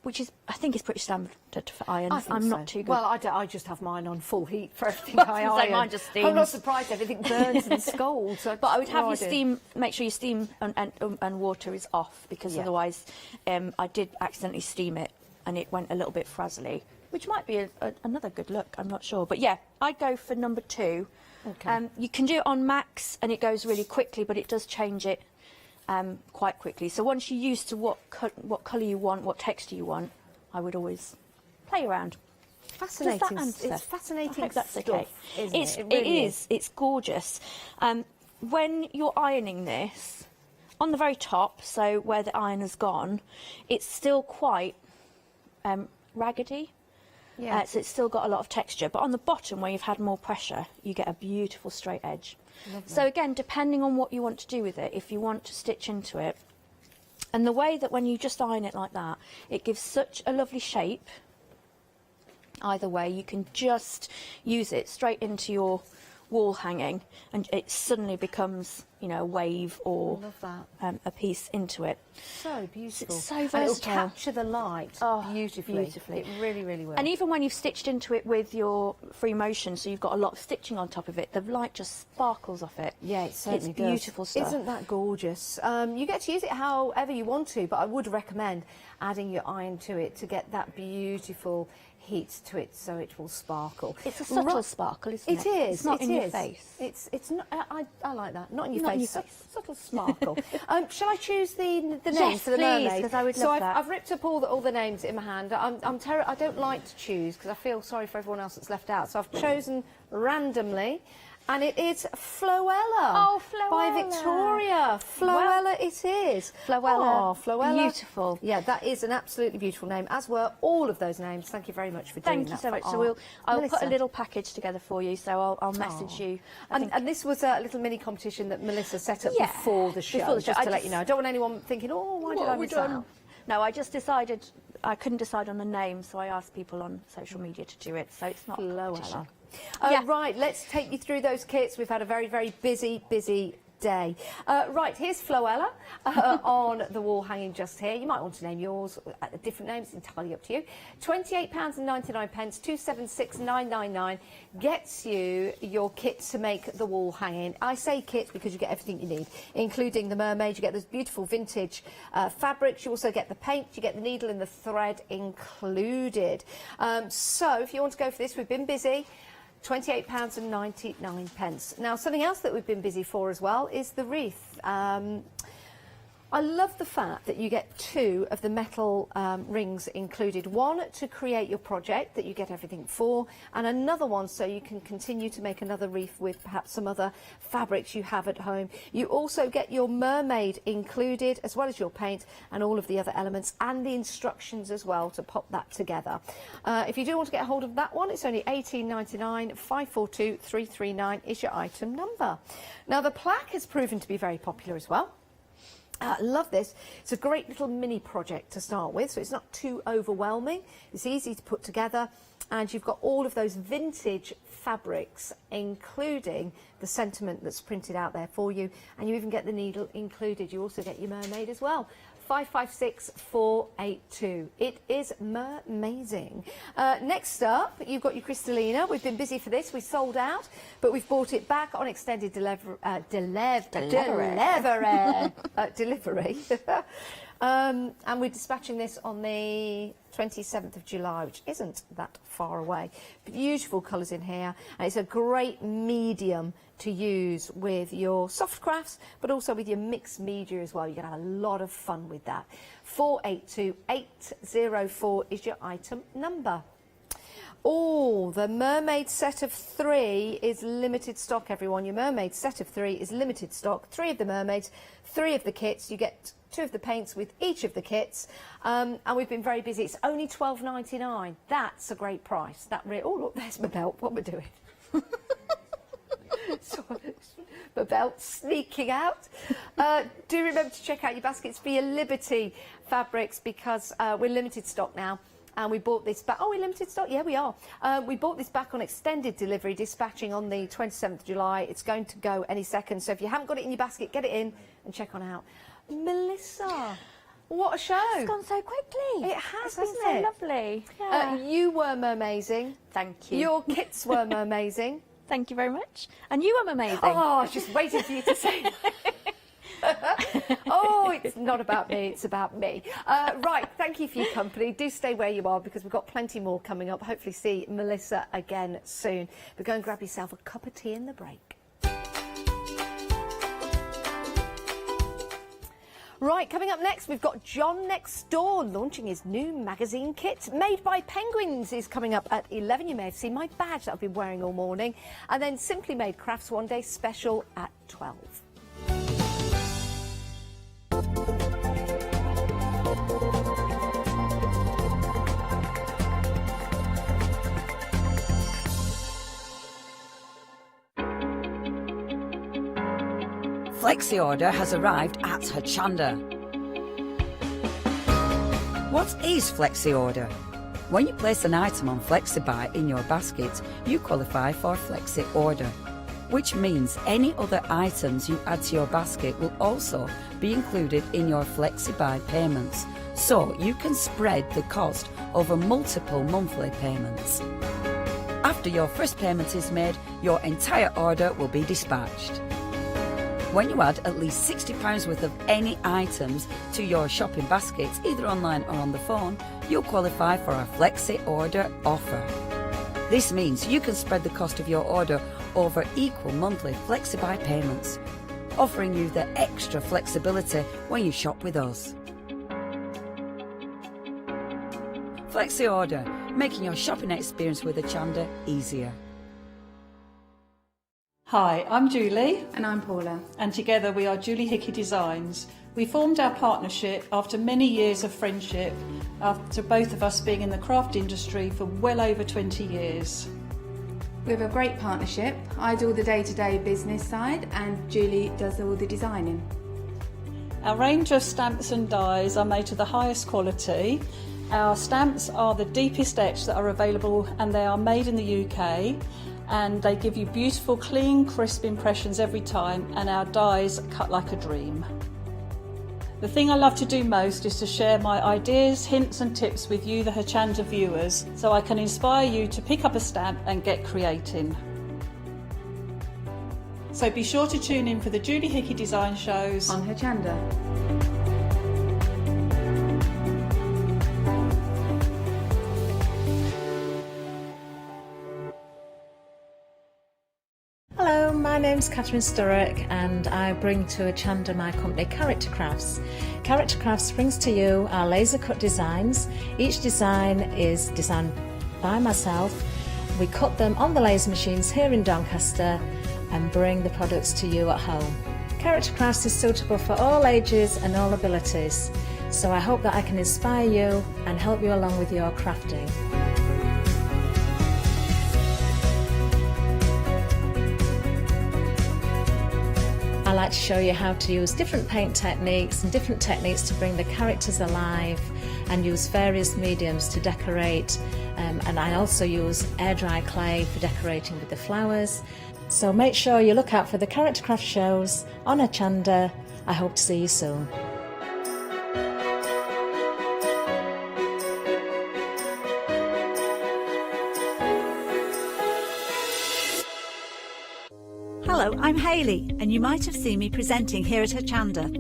which is, I think, is pretty standard for irons. I'm not too good. Well, I just have mine on full heat for everything I iron. Mine just steams. I'm not surprised everything burns and scalds. But I would have your steam, make sure your steam and water is off, because otherwise I did accidentally steam it and it went a little bit frazzly, which might be another good look, I'm not sure. But yeah, I'd go for number 2. Okay. You can do it on max and it goes really quickly, but it does change it quite quickly. So once you're used to what colour you want, what texture you want, I would always play around. Fascinating. Does that answer? It's fascinating. I hope that's stuff, okay. Isn't it? It really is. It's gorgeous. When you're ironing this, on the very top, so where the iron has gone, it's still quite raggedy. Yeah. So it's still got a lot of texture, but on the bottom where you've had more pressure, you get a beautiful straight edge. Lovely. So again, depending on what you want to do with it, if you want to stitch into it, and the way that when you just iron it like that, it gives such a lovely shape. Either way, you can just use it straight into your wall hanging, and it suddenly becomes, you know, a wave or a piece into it. So beautiful. It's so and versatile. it'll capture the light beautifully. It really, really will. And even when you've stitched into it with your free motion, so you've got a lot of stitching on top of it, the light just sparkles off it. Yeah, it certainly it's does. Beautiful stuff. Isn't that gorgeous? You get to use it however you want to, but I would recommend adding your iron to it to get that beautiful heat to it, so it will sparkle. It's a subtle sparkle, isn't it? It is. It's not in your face. It's not. I like that. Not in your Not face. in your face. Subtle sparkle. Shall I choose the names Yes, for the please, mermaid? 'cause I would so love that. I've ripped up all the names in my hand. I don't like to choose because I feel sorry for everyone else that's left out. So I've chosen randomly, And it is Floella. Oh, Floella. By Victoria. Floella it is. Floella. Oh, Floella. Beautiful. Yeah, that is an absolutely beautiful name, as were all of those names. Thank you very much for doing that. Thank you so much. for So art. I'll put Melissa. a little package together for you, so I'll message you. And this was a little mini competition that Melissa set up Yeah, before the show, before the show. just to let you know. I don't want anyone thinking, oh, why did I miss out? No, I just decided I couldn't decide on the name, so I asked people on social media to do it, so it's not a competition. Right, let's take you through those kits. We've had a very, very busy day. Right, here's Floella on the wall hanging just here. You might want to name yours a different name, it's entirely up to you. £28.99, £276,999 gets you your kit to make the wall hanging. I say kit because you get everything you need, including the Mermaid. You get those beautiful vintage fabrics. You also get the paint, you get the needle and the thread included. So if you want to go for this, we've been busy. £28.99. Now, something else that we've been busy for as well is the wreath. I love the fact that you get 2 of the metal rings included. One to create your project that you get everything for, and another one so you can continue to make another wreath with perhaps some other fabrics you have at home. You also get your Mermaid included, as well as your paint and all of the other elements, and the instructions as well to pop that together. If you do want to get a hold of that one, it's only £18.99. 542 339 is your item number. Now, the plaque has proven to be very popular as well. Love this. It's a great little mini project to start with, so it's not too overwhelming. It's easy to put together, and you've got all of those vintage fabrics, including the sentiment that's printed out there for you, and you even get the needle included. You also get your Mermaid as well. 556482. It is amazing. Next up, you've got your Crystallina. We've been busy for this. We sold out, but we've bought it back on extended delivery. And we're dispatching this on the 27th of July, which isn't that far away. Beautiful colours in here, and it's a great medium to use with your soft crafts, but also with your mixed media as well. You're going to have a lot of fun with that. 482804 is your item number. Oh, the Mermaid set of 3 is limited stock, everyone. Your Mermaid set of 3 is limited stock. 3 of the Mermaids, 3 of the kits. You get 2 of the paints with each of the kits, and we've been very busy. It's only £12.99. That's a great price. Oh, look, there's my belt. What we're doing. So, my belt sneaking out. Do remember to check out your baskets for your Liberty fabrics, because we're limited stock now. And we bought this back. Oh, we're limited stock? Yeah, we are. We bought this back on extended delivery, dispatching on the 27th of July. It's going to go any second. So if you haven't got it in your basket, get it in and check on out. Melissa, what a show. It's gone so quickly. It has, It's hasn't been it? so lovely. Yeah. You were amazing. Thank you. Your kits were amazing. Thank you very much. And you were amazing. Oh, I was just waiting for you to say that. Oh, it's not about me, it's about me. Right, thank you for your company. Do stay where you are, because we've got plenty more coming up. Hopefully see Melissa again soon. But go and grab yourself a cup of tea in the break. Right, coming up next, we've got John Nextdoor launching his new magazine kit. Made by Penguins is coming up at 11. You may have seen my badge that I've been wearing all morning. And then Simply Made Crafts One Day Special at 12. Flexi order has arrived at Hochanda. What is Flexi order? When you place an item on FlexiBuy in your basket, you qualify for Flexi order, which means any other items you add to your basket will also be included in your FlexiBuy payments, so you can spread the cost over multiple monthly payments. After your first payment is made, your entire order will be dispatched. When you add at least £60 worth of any items to your shopping baskets, either online or on the phone, you'll qualify for our Flexi Order offer. This means you can spread the cost of your order over equal monthly FlexiBuy payments, offering you the extra flexibility when you shop with us. Flexi Order, making your shopping experience with Hochanda easier. Hi, I'm Julie. And I'm Paula. And together we are Julie Hickey Designs. We formed our partnership after many years of friendship, after both of us being in the craft industry for well over 20 years. We have a great partnership. I do all the day-to-day business side and Julie does all the designing. Our range of stamps and dies are made to the highest quality. Our stamps are the deepest etch that are available and they are made in the UK. And they give you beautiful, clean, crisp impressions every time, and our dies cut like a dream. The thing I love to do most is to share my ideas, hints and tips with you, the Hochanda viewers, so I can inspire you to pick up a stamp and get creating. So be sure to tune in for the Julie Hickey Design shows on Hochanda. Hello, my name's Catherine Sturrock and I bring to Hochanda my company Character Crafts. Character Crafts brings to you our laser cut designs. Each design is designed by myself. We cut them on the laser machines here in Doncaster and bring the products to you at home. Character Crafts is suitable for all ages and all abilities, so I hope that I can inspire you and help you along with your crafting. I like to show you how to use different paint techniques and different techniques to bring the characters alive and use various mediums to decorate, and I also use air dry clay for decorating with the flowers. So make sure you look out for the Character Craft shows on Hochanda. I hope to see you soon. Hello, I'm Hayley, and you might have seen me presenting here at Hochanda.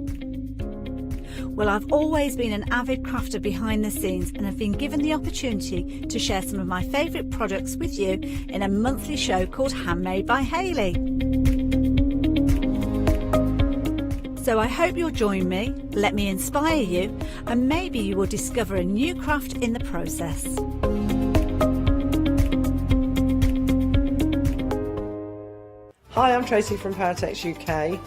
Well, I've always been an avid crafter behind the scenes and have been given the opportunity to share some of my favourite products with you in a monthly show called Handmade by Hayley. So I hope you'll join me, let me inspire you, and maybe you will discover a new craft in the process. Hi, I'm Tracy from Paratex UK.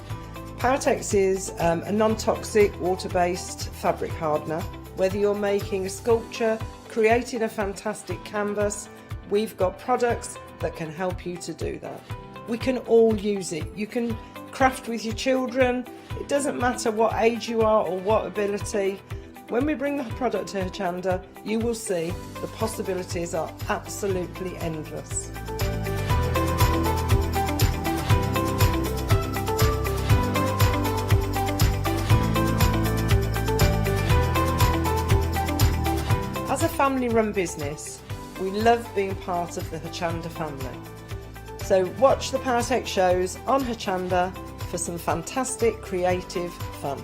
Paratex is a non-toxic, water-based fabric hardener. Whether you're making a sculpture, creating a fantastic canvas, we've got products that can help you to do that. We can all use it. You can craft with your children. It doesn't matter what age you are or what ability. When we bring the product to Hochanda, you will see the possibilities are absolutely endless. As a family-run business, we love being part of the Hochanda family. So watch the Paratex shows on Hochanda for some fantastic creative fun.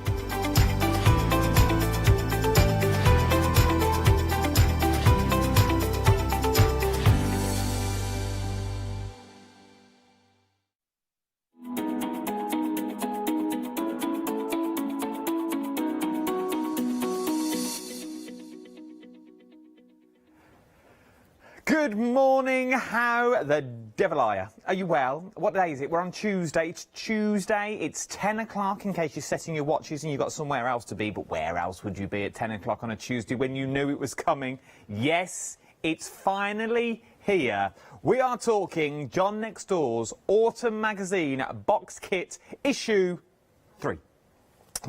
Good morning, how the devil are you? Are you well? What day is it? We're on Tuesday. It's Tuesday. It's 10 o'clock in case you're setting your watches and you've got somewhere else to be. But where else would you be at 10 o'clock on a Tuesday when you knew it was coming? Yes, it's finally here. We are talking John Nextdoor's Autumn Magazine Box Kit Issue 3.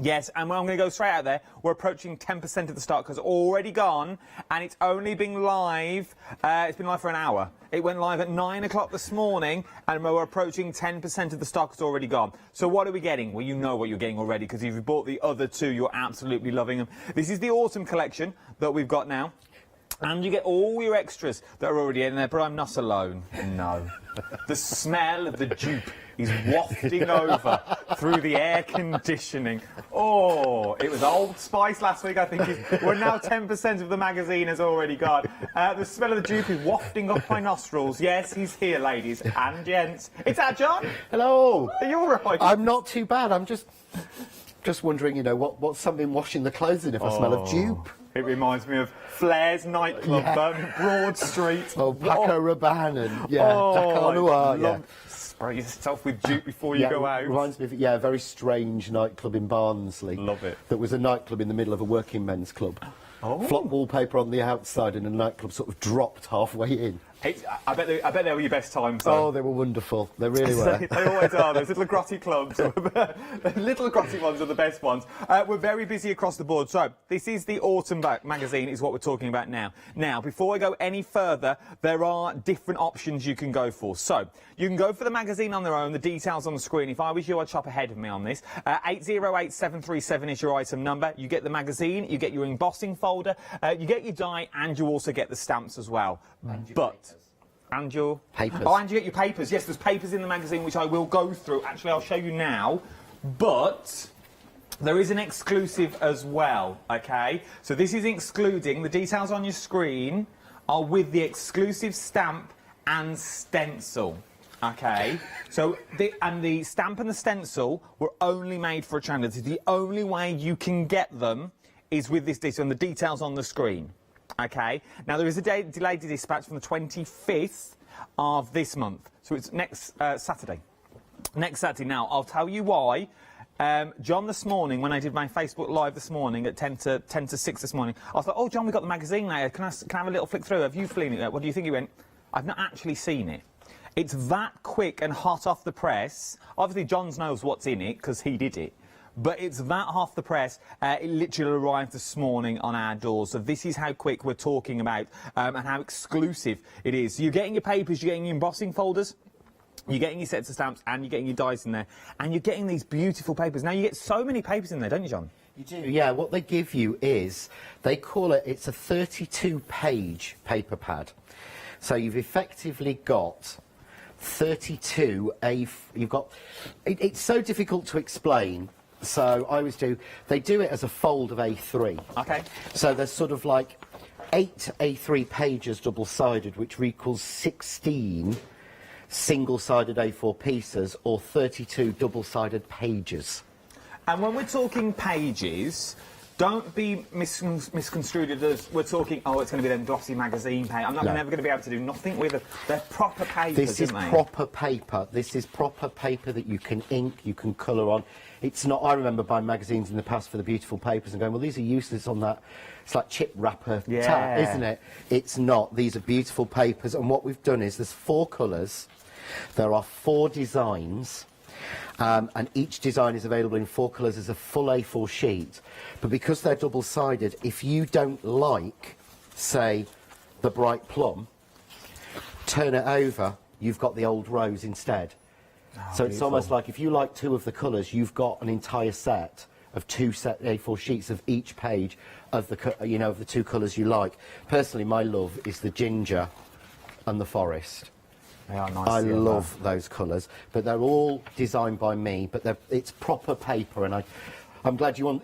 Yes, and I'm going to go straight out there. We're approaching 10% of the stock has already gone, and it's only been live. It's been live for an hour. It went live at 9 o'clock this morning, and we're approaching 10% of the stock has already gone. So what are we getting? Well, you know what you're getting already, because if you bought the other two, you're absolutely loving them. This is the autumn collection that we've got now. And you get all your extras that are already in there, but I'm not alone. No. The smell of the dupe is wafting over through the air conditioning. Oh, it was Old Spice last week, I think. We're now 10% of the magazine has already gone. The smell of the dupe is wafting up my nostrils. Yes, he's here, ladies and gents. It's that John. Hello. Are you all right? I'm not too bad. I'm just wondering, you know, what's something washing the clothes in if I smell of dupe? It reminds me of Flair's nightclub, Broad Street. Oh, Paco Rabanne and Dakar Noir, Spray yourself with dupe before you go out. Reminds me of a very strange nightclub in Barnsley. Love it. That was a nightclub in the middle of a working men's club. Oh. Flop wallpaper on the outside and a nightclub sort of dropped halfway in. I bet they were your best times, though. Oh, they were wonderful. They really were. They always are. Those little grotty clubs. The little grotty ones are the best ones. We're very busy across the board. So, this is the Autumn magazine is what we're talking about now. Now, before I go any further, there are different options you can go for. So, you can go for the magazine on their own, the details on the screen. If I was you, I'd shop ahead of me on this. 808737 is your item number. You get the magazine, you get your embossing folder, you get your die, and you also get the stamps as well. And your papers. Oh, and you get your papers. Yes, there's papers in the magazine, which I will go through. Actually, I'll show you now. But there is an exclusive as well, OK? So this is excluding, the details on your screen are with the exclusive stamp and stencil. OK? So, the stamp and the stencil were only made for Hochanda. The only way you can get them is with this detail, and the details on the screen. OK, now there is a delayed dispatch from the 25th of this month, so it's next Saturday. Next Saturday. Now, I'll tell you why. John, this morning, when I did my Facebook Live this morning at 10 to 6 this morning, I was like, oh, John, we've got the magazine later. Can I have a little flick through? Have you seen it? What do you think? He went, I've not actually seen it. It's that quick and hot off the press. Obviously, John knows what's in it, because he did it. But it's that off the press. It literally arrived this morning on our doors. So this is how quick we're talking about and how exclusive it is. So you're getting your papers, you're getting your embossing folders, you're getting your sets of stamps, and you're getting your dies in there. And you're getting these beautiful papers. Now, you get so many papers in there, don't you, John? You do, yeah. What they give you is, they call it, it's a 32-page paper pad. So you've effectively got 32 you've got... It's so difficult to explain. So I always they do it as a fold of A3. OK. So there's sort of like 8 A3 pages double-sided, which equals 16 single-sided A4 pieces, or 32 double-sided pages. And when we're talking pages, don't be misconstrued as we're talking, oh, it's going to be them glossy magazine paper. I'm never going to be able to do nothing with it. They're proper papers, This is aren't they? proper paper. This is proper paper that you can ink, you can colour on. It's not... I remember buying magazines in the past for the beautiful papers and going, well, these are useless on that. It's like chip wrapper tag, isn't it? It's not. These are beautiful papers. And what we've done is there's 4 colours. There are 4 designs. And each design is available in 4 colours as a full A4 sheet. But because they're double-sided, if you don't like, say, the bright plum, turn it over, you've got the old rose instead. Oh, so it's almost like if you like 2 of the colours, you've got an entire set of 2 set A4 sheets of each page of the, of the 2 colours you like. Personally, my love is the ginger and the forest. They are nice. I love those colours, but they're all designed by me. But it's proper paper, and I'm glad you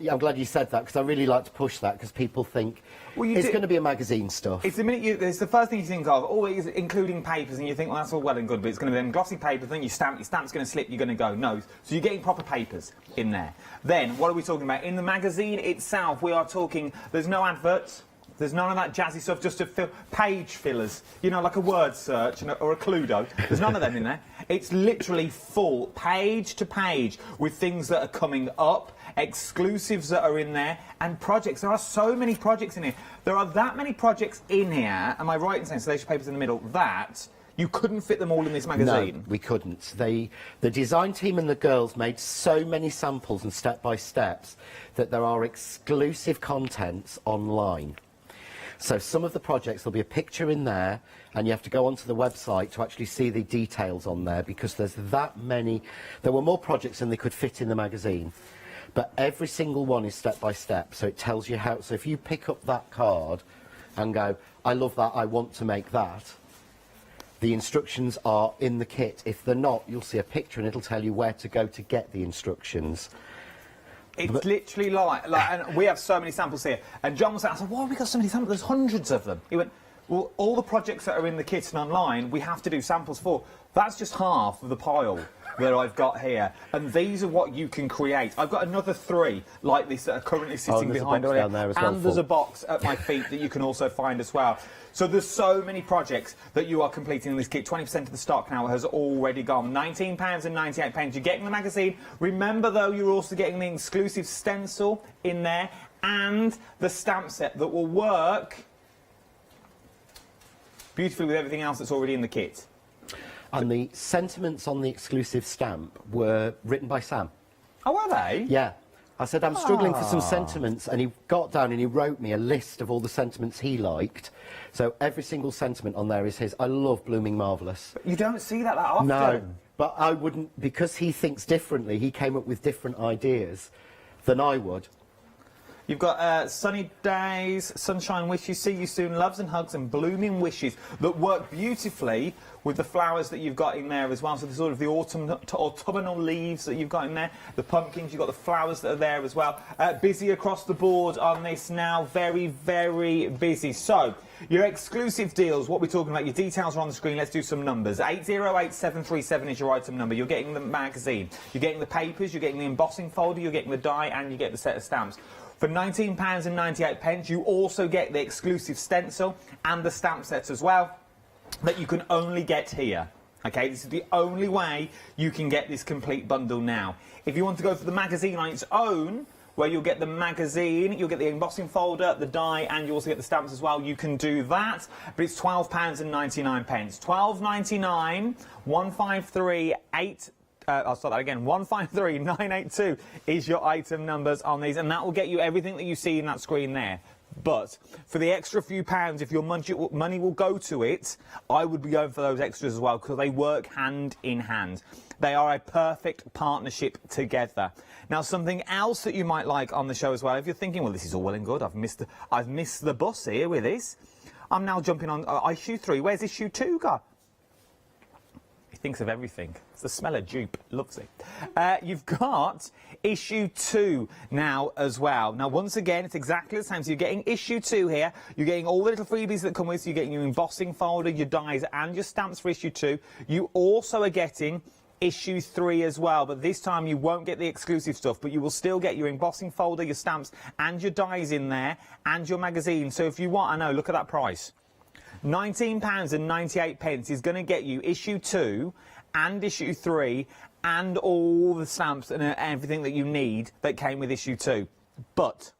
said that, because I really like to push that, because people think it's going to be a magazine stuff. It's the minute it's the first thing you think of, always including papers, and you think, well, that's all well and good, but it's going to be them glossy papers. Then your stamp's going to slip. You're going to go no. So you're getting proper papers in there. Then what are we talking about in the magazine itself? We are talking. There's no adverts. There's none of that jazzy stuff, just to fill page fillers, like a word search or a Cluedo. There's none of them in there. It's literally full, page to page, with things that are coming up, exclusives that are in there, and projects. There are so many projects in here. There are that many projects in here, am I right in saying, so there's papers in the middle, that you couldn't fit them all in this magazine? No, we couldn't. The design team and the girls made so many samples and step-by-steps that there are exclusive contents online. So some of the projects, there'll be a picture in there, and you have to go onto the website to actually see the details on there, because there's that many. There were more projects than they could fit in the magazine, but every single one is step by step, so it tells you how. So if you pick up that card and go, I love that, I want to make that, the instructions are in the kit. If they're not, you'll see a picture and it'll tell you where to go to get the instructions. It's literally like, and we have so many samples here. And John was saying, I said, why have we got so many samples? There's hundreds of them. He went, well, all the projects that are in the kit and online, we have to do samples for. That's just half of the pile. that I've got here, and these are what you can create. I've got another 3 like this that are currently sitting behind box down there as well, and there's a box at my feet that you can also find as well. So there's so many projects that you are completing in this kit. 20% of the stock now has already gone. £19.98. You're getting the magazine. Remember, though, you're also getting the exclusive stencil in there and the stamp set that will work beautifully with everything else that's already in the kit. And the sentiments on the exclusive stamp were written by Sam. Oh, were they? Yeah. I said, I'm struggling for some sentiments, and he got down and he wrote me a list of all the sentiments he liked. So every single sentiment on there is his. I love Blooming Marvellous. But you don't see that often. No, but I wouldn't, because he thinks differently, he came up with different ideas than I would. You've got Sunny Days, Sunshine Wishes, See You Soon, Loves and Hugs and Blooming Wishes that work beautifully with the flowers that you've got in there as well. So the sort of the autumnal leaves that you've got in there, the pumpkins, you've got the flowers that are there as well. Busy across the board on this now, very, very busy. So, your exclusive deals, what we're talking about, your details are on the screen. Let's do some numbers. 808737 is your item number. You're getting the magazine, you're getting the papers, you're getting the embossing folder, you're getting the die, and you get the set of stamps. For £19.98, you also get the exclusive stencil and the stamp set as well that you can only get here. Okay, this is the only way you can get this complete bundle now. If you want to go for the magazine on its own, where you'll get the magazine, you'll get the embossing folder, the die, and you also get the stamps as well, you can do that, but it's £12.99. £12.99, 1538. I'll start that again. 153982 is your item numbers on these, and that will get you everything that you see in that screen there. But for the extra few pounds, if your money will go to it, I would be going for those extras as well, because they work hand in hand. They are a perfect partnership together. Now, something else that you might like on the show as well, if you're thinking, well, this is all well and good, I've missed the bus here with this. I'm now jumping on issue 3. Where's issue 2 got? He thinks of everything. It's the smell of dupe. Loves it. You've got issue 2 now as well. Now, once again, it's exactly the same. So you're getting issue 2 here. You're getting all the little freebies that come with. So you're getting your embossing folder, your dies, and your stamps for issue 2. You also are getting issue 3 as well, but this time you won't get the exclusive stuff, but you will still get your embossing folder, your stamps, and your dies in there, and your magazine. So if you want, I know, look at that price. £19.98 is going to get you issue 2 and issue 3 and all the stamps and everything that you need that came with issue 2. But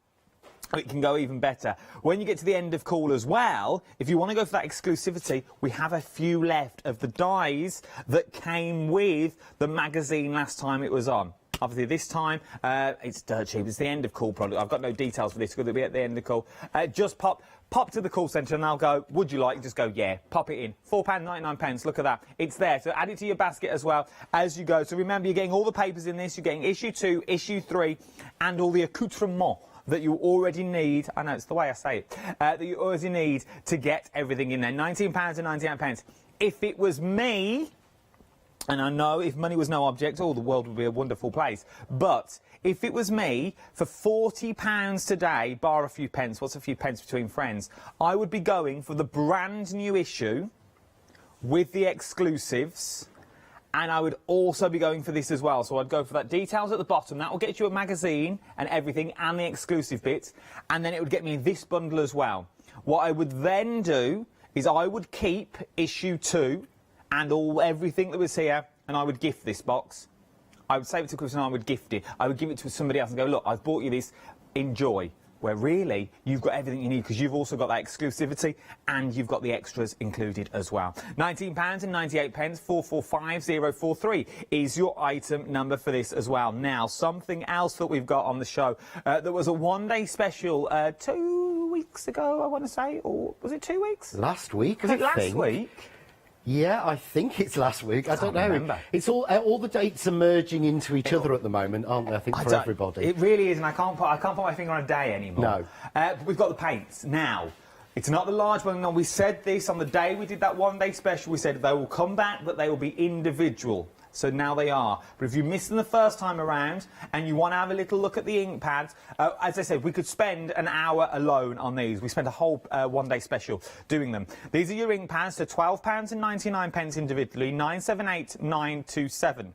it can go even better. When you get to the end of call as well, if you want to go for that exclusivity, we have a few left of the dies that came with the magazine last time it was on. Obviously, this time, it's dirt cheap. It's the end of call product. I've got no details for this because it'll be at the end of call. Just pop to the call centre and they'll go, would you like? Just go, yeah, pop it in. £4.99, look at that. It's there. So add it to your basket as well as you go. So remember, you're getting all the papers in this. You're getting issue 2, issue 3, and all the accoutrements that you already need. I know, it's the way I say it. That you already need to get everything in there. £19.98. If it was me, and I know if money was no object, the world would be a wonderful place. But if it was me, for £40 today, bar a few pence, what's a few pence between friends, I would be going for the brand new issue with the exclusives, and I would also be going for this as well. So I'd go for that details at the bottom. That will get you a magazine and everything and the exclusive bits, and then it would get me this bundle as well. What I would then do is I would keep issue 2 and everything that was here, and I would gift this box. I would save it to Christmas and I would gift it. I would give it to somebody else and go, look, I've bought you this, enjoy. Where really, you've got everything you need because you've also got that exclusivity and you've got the extras included as well. £19.98, 445043 is your item number for this as well. Now, something else that we've got on the show, there was a one-day special 2 weeks ago, I want to say, or was it 2 weeks? Last week, was it last week? Yeah, I think it's last week. I don't know. Remember. It's all the dates are merging into each other at the moment, aren't they? I think for everybody. It really is, and I can't put my finger on a day anymore. No. But we've got the paints now. It's not the large one. No, we said this on the day we did that one-day special. We said they will come back, but they will be individual. So now they are. But if you missed them the first time around and you want to have a little look at the ink pads, as I said, we could spend an hour alone on these. We spent a whole one-day special doing them. These are your ink pads, so £12.99 individually, 978927.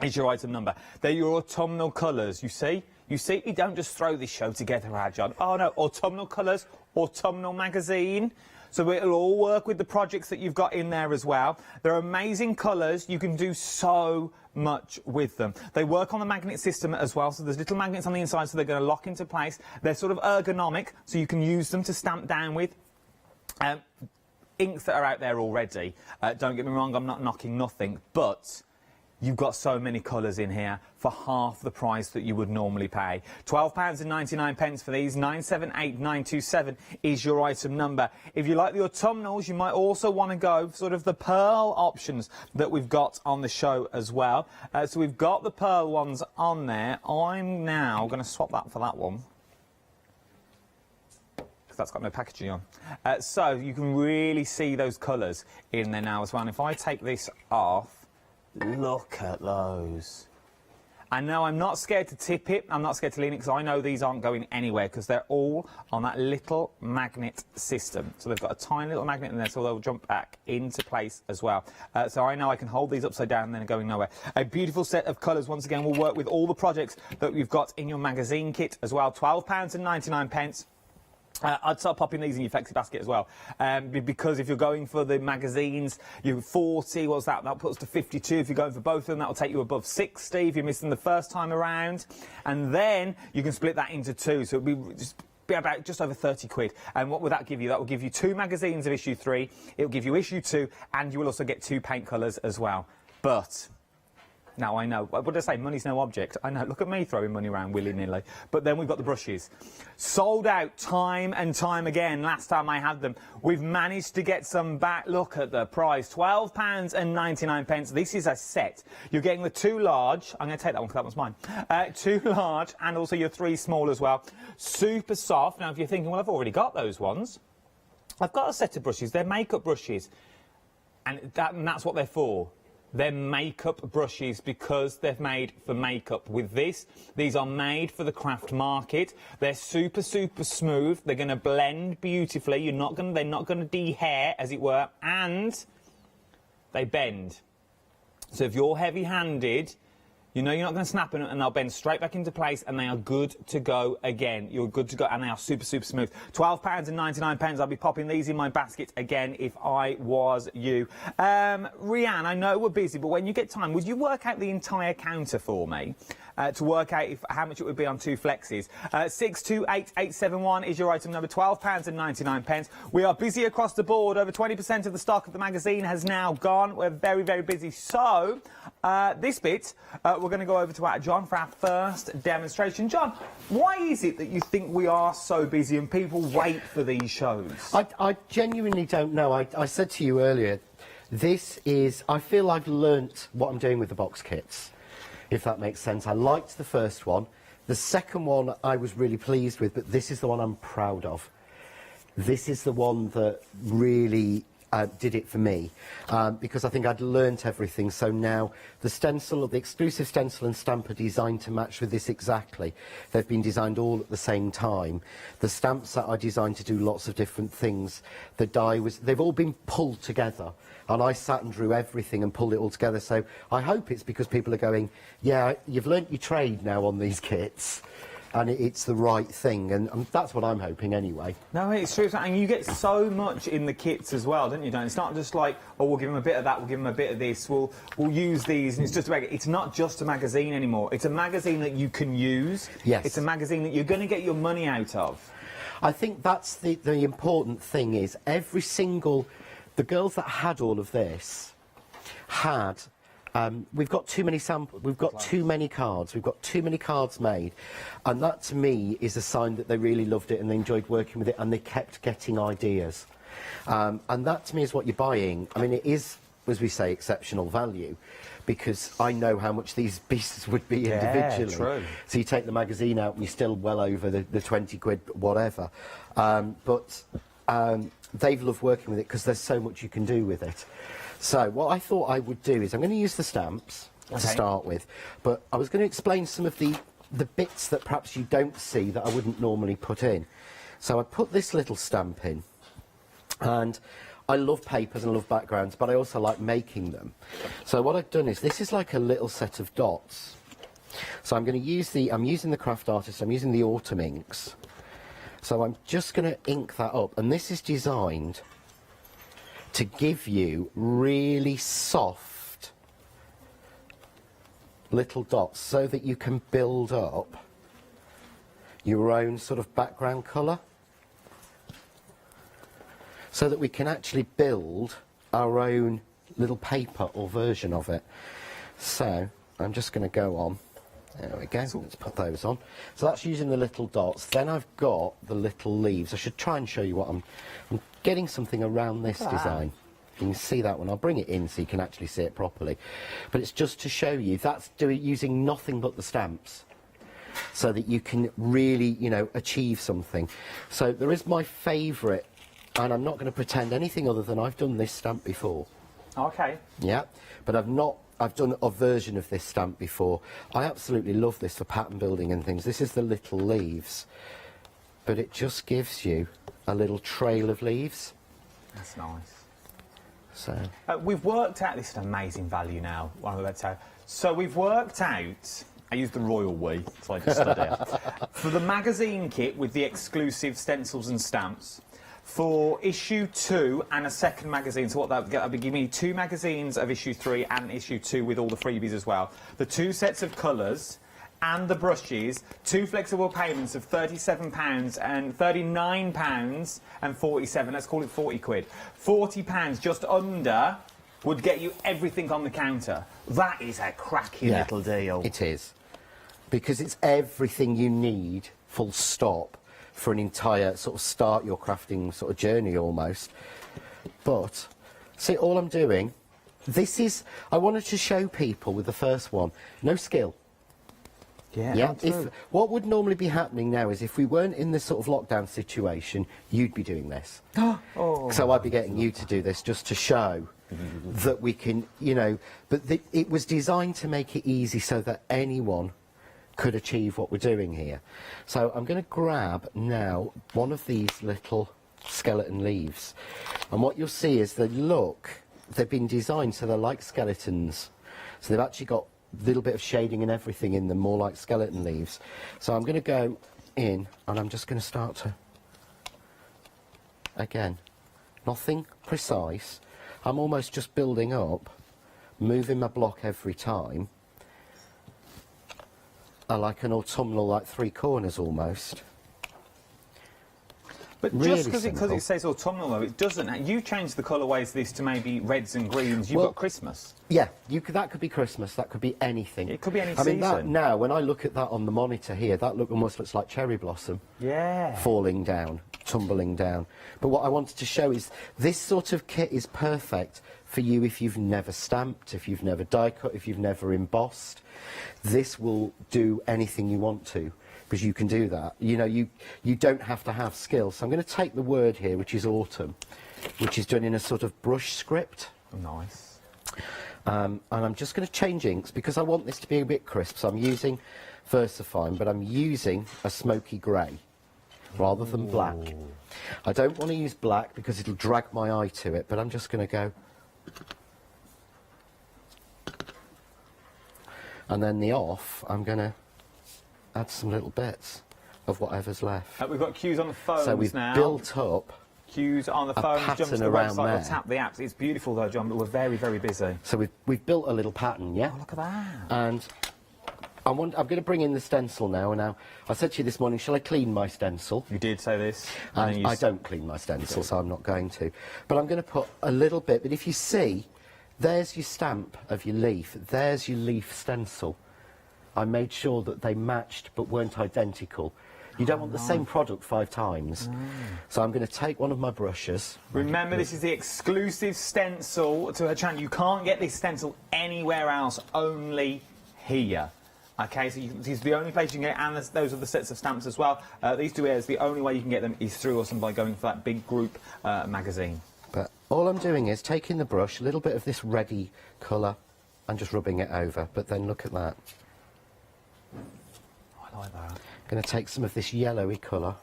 is your item number. They're your autumnal colours, you see? You see, you don't just throw this show together, John. Oh no, autumnal colours, autumnal magazine. So it'll all work with the projects that you've got in there as well. They're amazing colours. You can do so much with them. They work on the magnet system as well, so there's little magnets on the inside, so they're going to lock into place. They're sort of ergonomic, so you can use them to stamp down with. Inks that are out there already. Don't get me wrong, I'm not knocking nothing, but you've got so many colours in here for half the price that you would normally pay. £12.99 for these. 978927 is your item number. If you like the autumnals, you might also want to go for sort of the pearl options that we've got on the show as well. So we've got the pearl ones on there. I'm now going to swap that for that one, because that's got no packaging on. So you can really see those colours in there now as well. And if I take this off, look at those. I know I'm not scared to tip it, I'm not scared to lean it, because I know these aren't going anywhere, because they're all on that little magnet system. So they've got a tiny little magnet in there, so they'll jump back into place as well. So I know I can hold these upside down and then going nowhere. A beautiful set of colours, once again, will work with all the projects that we've got in your magazine kit as well. £12.99. I'd start popping these in your flexi basket as well, because if you're going for the magazines, you're 40, what's that? That puts to 52. If you're going for both of them, that will take you above 60 if you're missing the first time around. And then you can split that into two, so it'll be about just over 30 quid. And what will that give you? That will give you 2 magazines of issue 3, it'll give you issue 2, and you will also get 2 paint colours as well. But now, I know, what did I say? Money's no object. I know, look at me throwing money around willy-nilly. But then we've got the brushes. Sold out time and time again. Last time I had them, we've managed to get some back. Look at the price, £12.99. This is a set. You're getting the 2 large. I'm going to take that one because that one's mine. 2 large and also your 3 small as well. Super soft. Now, if you're thinking, well, I've already got those ones. I've got a set of brushes. They're makeup brushes. And that's what they're for. They're makeup brushes because they're made for makeup. With this, these are made for the craft market. They're super, super smooth. They're going to blend beautifully. They're not going to de-hair, as it were, and they bend. So if you're heavy-handed, you know you're not going to snap them, and they'll bend straight back into place, and they are good to go again. You're good to go, and they are super, super smooth. £12.99. I'll be popping these in my basket again if I was you. Rianne, I know we're busy, but when you get time, would you work out the entire counter for me to work out how much it would be on 2 flexes? 628871 is your item number, £12.99. We are busy across the board. Over 20% of the stock of the magazine has now gone. We're very, very busy. So, this bit, we're going to go over to John for our first demonstration. John, why is it that you think we are so busy and people wait for these shows? I genuinely don't know. I said to you earlier, I feel I've learnt what I'm doing with the box kits, if that makes sense. I liked the first one. The second one I was really pleased with, but this is the one I'm proud of. This is the one that really did it for me, because I think I'd learnt everything. So now the stencil, the exclusive stencil and stamp are designed to match with this exactly. They've been designed all at the same time. The stamps that are designed to do lots of different things. The die they've all been pulled together, and I sat and drew everything and pulled it all together. So I hope it's because people are going, yeah, you've learnt your trade now on these kits, and it's the right thing, and that's what I'm hoping anyway. No, it's true, and you get so much in the kits as well, don't you, Don? It's not just like, oh, we'll give them a bit of that, we'll give them a bit of this, we'll use these, and it's just it's not just a magazine anymore. It's a magazine that you can use. Yes. It's a magazine that you're going to get your money out of. I think that's the important thing is the girls that had all of this had... we've got too many samples, we've got too many cards, we've got too many cards made, and that to me is a sign that they really loved it and they enjoyed working with it and they kept getting ideas. And that to me is what you're buying. I mean, it is, as we say, exceptional value, because I know how much these pieces would be individually. True. So you take the magazine out and you're still well over the 20 quid, whatever. But they've loved working with it because there's so much you can do with it. So what I thought I would do is I'm going to use the stamps to start with, but I was going to explain some of the bits that perhaps you don't see that I wouldn't normally put in. So I put this little stamp in, and I love papers and I love backgrounds, but I also like making them. So what I've done is, this is like a little set of dots. So I'm going to use I'm using the Craft Artist, I'm using the Autumn inks. So I'm just going to ink that up, and this is designed to give you really soft little dots so that you can build up your own sort of background colour, so that we can actually build our own little paper or version of it. So I'm just going to go on. There we go, let's put those on. So that's using the little dots. Then I've got the little leaves. I should try and show you what I'm getting something around this design. You can see that one. I'll bring it in so you can actually see it properly. But it's just to show you, that's using nothing but the stamps, so that you can really, you know, achieve something. So there is my favourite, and I'm not going to pretend anything other than I've done this stamp before. Okay. Yeah, but I've done a version of this stamp before. I absolutely love this for pattern building and things. This is the little leaves, but it just gives you a little trail of leaves. That's nice. So we've worked out, this is an amazing value now, what I'm about to say. So we've worked out, I used the royal we, so I just stood here, for the magazine kit with the exclusive stencils and stamps, for issue 2 and a second magazine. So what that'll be giving me 2 magazines of issue 3 and issue 2 with all the freebies as well. The 2 sets of colours and the brushes, 2 flexible payments of £37 and £39 and 47. Let's call it 40 quid. £40 just under would get you everything on the counter. That is a cracking little deal. It is, because it's everything you need, full stop, for an entire sort of start your crafting sort of journey almost. But see, all I'm doing, this is, I wanted to show people with the first one, no skill. Yeah. What would normally be happening now is, if we weren't in this sort of lockdown situation, you'd be doing this. So I'd be getting you to do this just to show that we can, you know, but it was designed to make it easy so that anyone could achieve what we're doing here. So I'm going to grab now one of these little skeleton leaves, and what you'll see is they've been designed so they're like skeletons. So they've actually got a little bit of shading and everything in them, more like skeleton leaves. So I'm going to go in and I'm just going to start to, again, nothing precise. I'm almost just building up, moving my block every time. Like an autumnal, like 3 corners almost. But really just because it says autumnal, though, it doesn't. You changed the colourways of this to maybe reds and greens. You've got Christmas. Yeah, that could be Christmas. That could be anything. It could be any I mean, season. now, when I look at that on the monitor here, that almost looks like cherry blossom. Yeah. Falling down, tumbling down. But what I wanted to show is this sort of kit is perfect for you if you've never stamped, if you've never die cut, if you've never embossed. This will do anything you want to, because you can do that. You know, you don't have to have skill. So I'm going to take the word here, which is autumn, which is done in a sort of brush script. Nice. And I'm just going to change inks because I want this to be a bit crisp. So I'm using VersaFine, but I'm using a smoky grey rather than black. I don't want to use black because it'll drag my eye to it, but I'm just going to go. And then the off, I'm going to add some little bits of whatever's left. We've got cues on the phones now. So we've built up cues on the phones, jump to the around website there. or tap the apps. It's beautiful though, John, but we're very, very busy. So we've built a little pattern, yeah? Oh, look at that. And I'm going to bring in the stencil now. Now, I said to you this morning, shall I clean my stencil? You did say this. And I don't clean my stencil, so I'm not going to. But I'm going to put a little bit, but if you see, there's your stamp of your leaf, there's your leaf stencil. I made sure that they matched but weren't identical. You don't want the same product 5 times. So I'm going to take one of my brushes. Remember, this is the exclusive stencil to her channel. You can't get this stencil anywhere else, only here. Okay, so this is the only place you can get it, and those are the sets of stamps as well. These 2 areas, the only way you can get them is through us and by going for that big group magazine. But all I'm doing is taking the brush, a little bit of this reddy colour, and just rubbing it over. But then look at that. I like that. I'm going to take some of this yellowy colour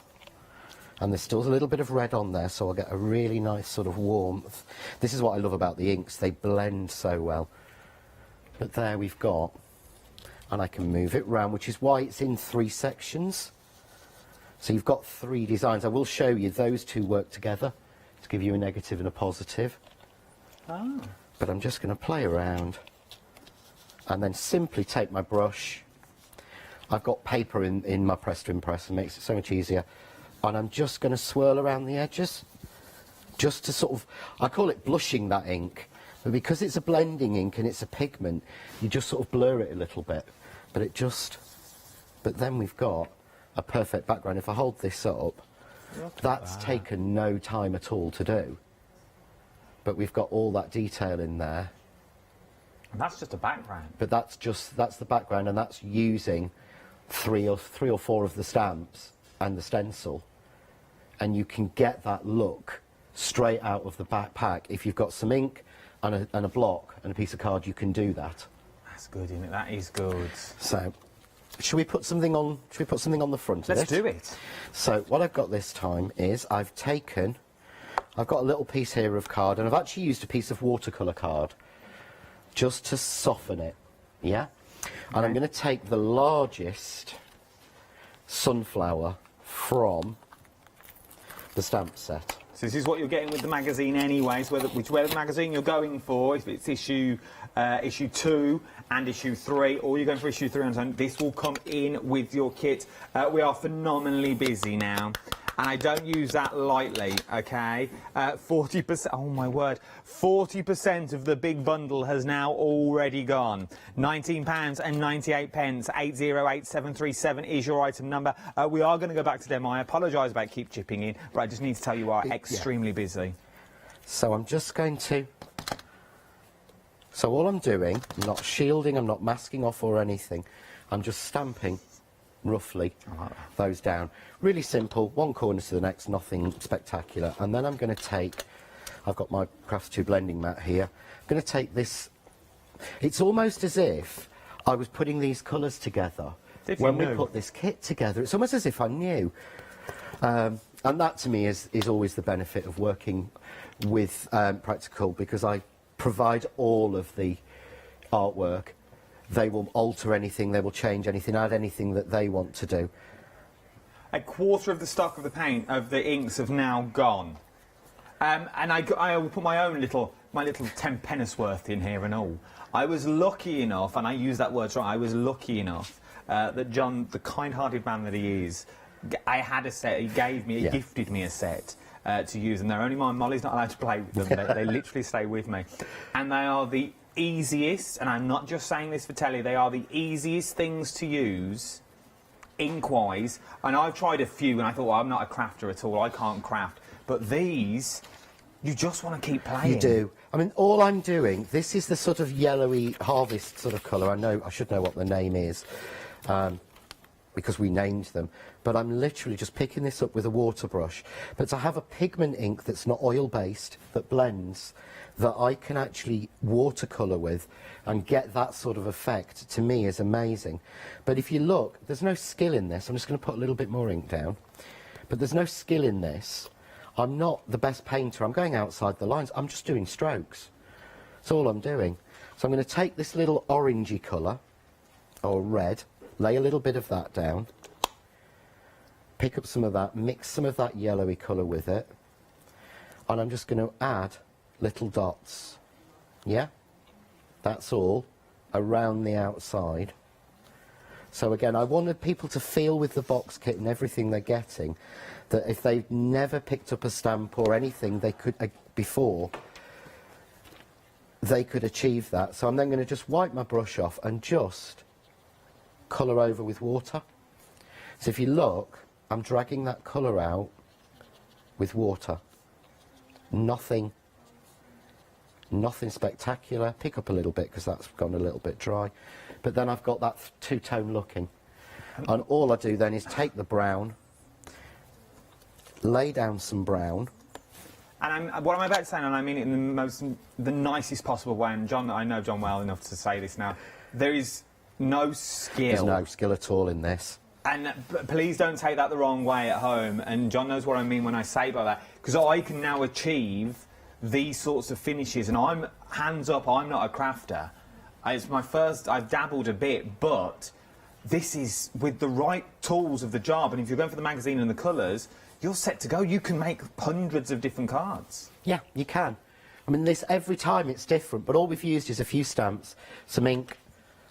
And there's still a little bit of red on there, so I'll get a really nice sort of warmth. This is what I love about the inks, they blend so well. But there we've got, and I can move it round, which is why it's in 3 sections. So you've got 3 designs. I will show you those 2 work together to give you a negative and a positive. Oh. But I'm just going to play around and then simply take my brush. I've got paper in my press to impress, and makes it so much easier. And I'm just going to swirl around the edges, just to sort of, I call it blushing that ink, but because it's a blending ink and it's a pigment, you just sort of blur it a little bit. But then we've got a perfect background. If I hold this up, that's taken no time at all to do. But we've got all that detail in there. And that's just a background. But that's the background, and that's using 3 or 4 of the stamps and the stencil. And you can get that look straight out of the backpack. If you've got some ink and a block and a piece of card, you can do that. That's good, isn't it? That is good. So, should we put something on the front of it? Let's do it. So, what I've got this time is I've got a little piece here of card, and I've actually used a piece of watercolour card just to soften it, yeah? And I'm going to take the largest sunflower from the stamp set. So this is what you're getting with the magazine anyway, so whichever magazine you're going for, if it's issue 2 and issue 3, or you're going for issue 3 and this will come in with your kit. We are phenomenally busy now, and I don't use that lightly, okay? 40%, oh my word, 40% of the big bundle has now already gone. £19.98, 808737 is your item number. We are going to go back to demo. I apologise about keep chipping in, but I just need to tell you we are extremely busy. So I'm just going to... So all I'm doing, I'm not shielding, I'm not masking off or anything. I'm just stamping, roughly, those down. Really simple, one corner to the next, nothing spectacular. And then I'm going to take, I've got my Crafty 2 blending mat here. I'm going to take this, it's almost as if I was putting these colours together when we put this kit together. It's almost as if I knew. And that to me is always the benefit of working with Practical, because I provide all of the artwork. They will alter anything, they will change anything, add anything that they want to do. A quarter of the stock of the paint, of the inks, have now gone. And I will put my little 10 pence worth in here and all. I was lucky enough, and I use that word right, I was lucky enough that John, the kind-hearted man that he is, I had a set, he gifted me a set to use, and they're only mine. Molly's not allowed to play with them. They literally stay with me. And they are the easiest, and I'm not just saying this for telly, they are the easiest things to use ink-wise. And I've tried a few and I thought, well, I'm not a crafter at all, I can't craft. But these, you just want to keep playing. You do. I mean, all I'm doing, this is the sort of yellowy harvest sort of colour. I should know what the name is, because we named them. But I'm literally just picking this up with a water brush. But to have a pigment ink that's not oil-based, that blends, that I can actually watercolour with and get that sort of effect, to me, is amazing. But if you look, there's no skill in this. I'm just going to put a little bit more ink down. But there's no skill in this. I'm not the best painter. I'm going outside the lines. I'm just doing strokes. That's all I'm doing. So I'm going to take this little orangey colour, or red, lay a little bit of that down, pick up some of that, mix some of that yellowy colour with it, and I'm just going to add little dots. Yeah? That's all around the outside. So again, I wanted people to feel with the box kit and everything they're getting that if they've never picked up a stamp or anything they could before, they could achieve that. So I'm then going to just wipe my brush off and just colour over with water. So if you look, I'm dragging that colour out with water. Nothing spectacular. Pick up a little bit because that's gone a little bit dry. But then I've got that two-tone looking. And all I do then is take the brown, lay down some brown. And what I'm about to say, and I mean it in the nicest possible way, and John, I know John well enough to say this now, there is no skill. There's no skill at all in this. And please don't take that the wrong way at home, and John knows what I mean when I say by that, because I can now achieve these sorts of finishes, and I'm hands up, I'm not a crafter. It's my first, I've dabbled a bit, but this is with the right tools of the job, and if you're going for the magazine and the colours, you're set to go. You can make hundreds of different cards. Yeah, you can. I mean, this every time it's different, but all we've used is a few stamps, some ink,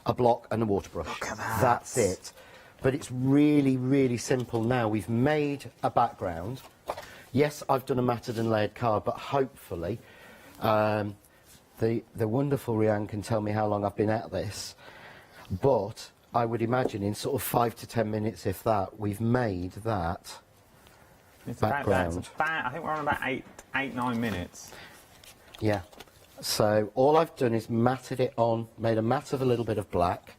a block and a water brush. Look at that. That's it. But it's really, really simple now. We've made a background. Yes, I've done a matted and layered card, but hopefully the wonderful Rianne can tell me how long I've been at this. But I would imagine in sort of 5 to 10 minutes, if that, we've made that background. I think we're on about 8-9 minutes. Yeah. So all I've done is matted it on, made a mat of a little bit of black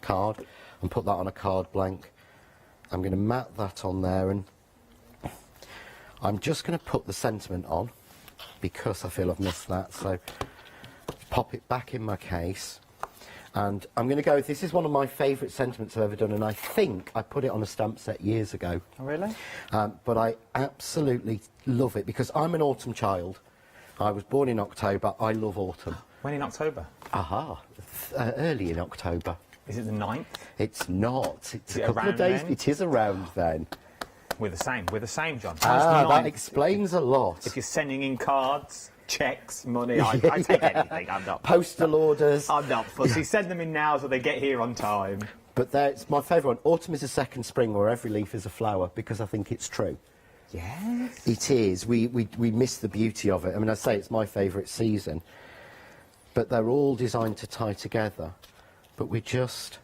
card and put that on a card blank. I'm going to mat that on there, and I'm just going to put the sentiment on because I feel I've missed that. So pop it back in my case, and I'm going to go, this is one of my favourite sentiments I've ever done, and I think I put it on a stamp set years ago. Oh, really? But I absolutely love it because I'm an autumn child. I was born in October. I love autumn. When in October? Aha, early in October. Is it the 9th? It's not. It's Is a couple of days. then? It is around then. We're the same, John. That explains a lot. If you're sending in cards, cheques, money, I take anything. I'm not. Postal orders. I'm not fussy. Send them in now so they get here on time. But it's my favourite one. Autumn is a second spring where every leaf is a flower, because I think it's true. Yes. It is. We miss the beauty of it. I mean, I say it's my favourite season, but they're all designed to tie together. But we just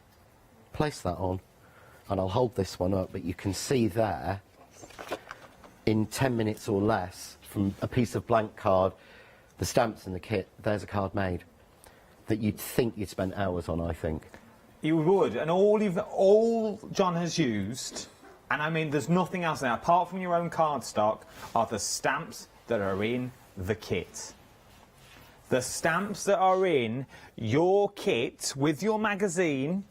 place that on, and I'll hold this one up, but you can see there, in 10 minutes or less, from a piece of blank card, the stamps and the kit, there's a card made that you'd think you'd spent hours on, I think. You would, and all John has used, and I mean there's nothing else there, apart from your own cardstock, are the stamps that are in the kit. The stamps that are in your kit with your magazine.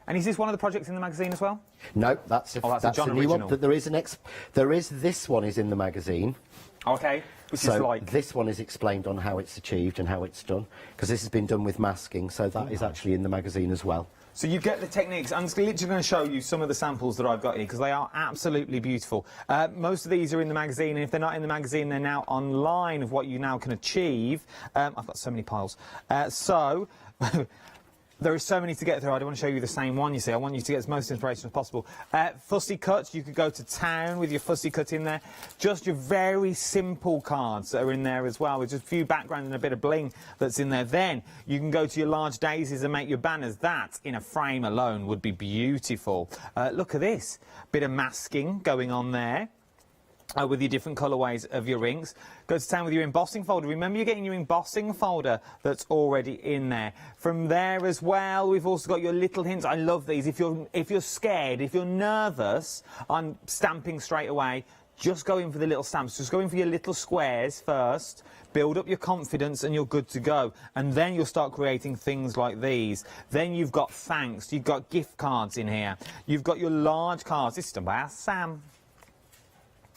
And is this one of the projects in the magazine as well? No, that's a John new original. one. There is this one is in the magazine. Okay, which is like... this one is explained on how it's achieved and how it's done, because this has been done with masking, so that is actually in the magazine as well. So you get the techniques. I'm just literally going to show you some of the samples that I've got here, because they are absolutely beautiful. Most of these are in the magazine, and if they're not in the magazine, they're now online of what you now can achieve. I've got so many piles. There are so many to get through. I don't want to show you the same one, you see. I want you to get as most inspiration as possible. Fussy cuts, you could go to town with your fussy cut in there. Just your very simple cards that are in there as well, with just a few background and a bit of bling that's in there. Then you can go to your large daisies and make your banners. That, in a frame alone, would be beautiful. Look at this. Bit of masking going on there. With your different colourways of your inks. Go to town with your embossing folder. Remember, you're getting your embossing folder that's already in there. From there as well, we've also got your little hints. I love these. If you're scared, if you're nervous on stamping straight away, just go in for the little stamps. Just go in for your little squares first. Build up your confidence and you're good to go. And then you'll start creating things like these. Then you've got thanks. You've got gift cards in here. You've got your large cards. This is done by our Sam.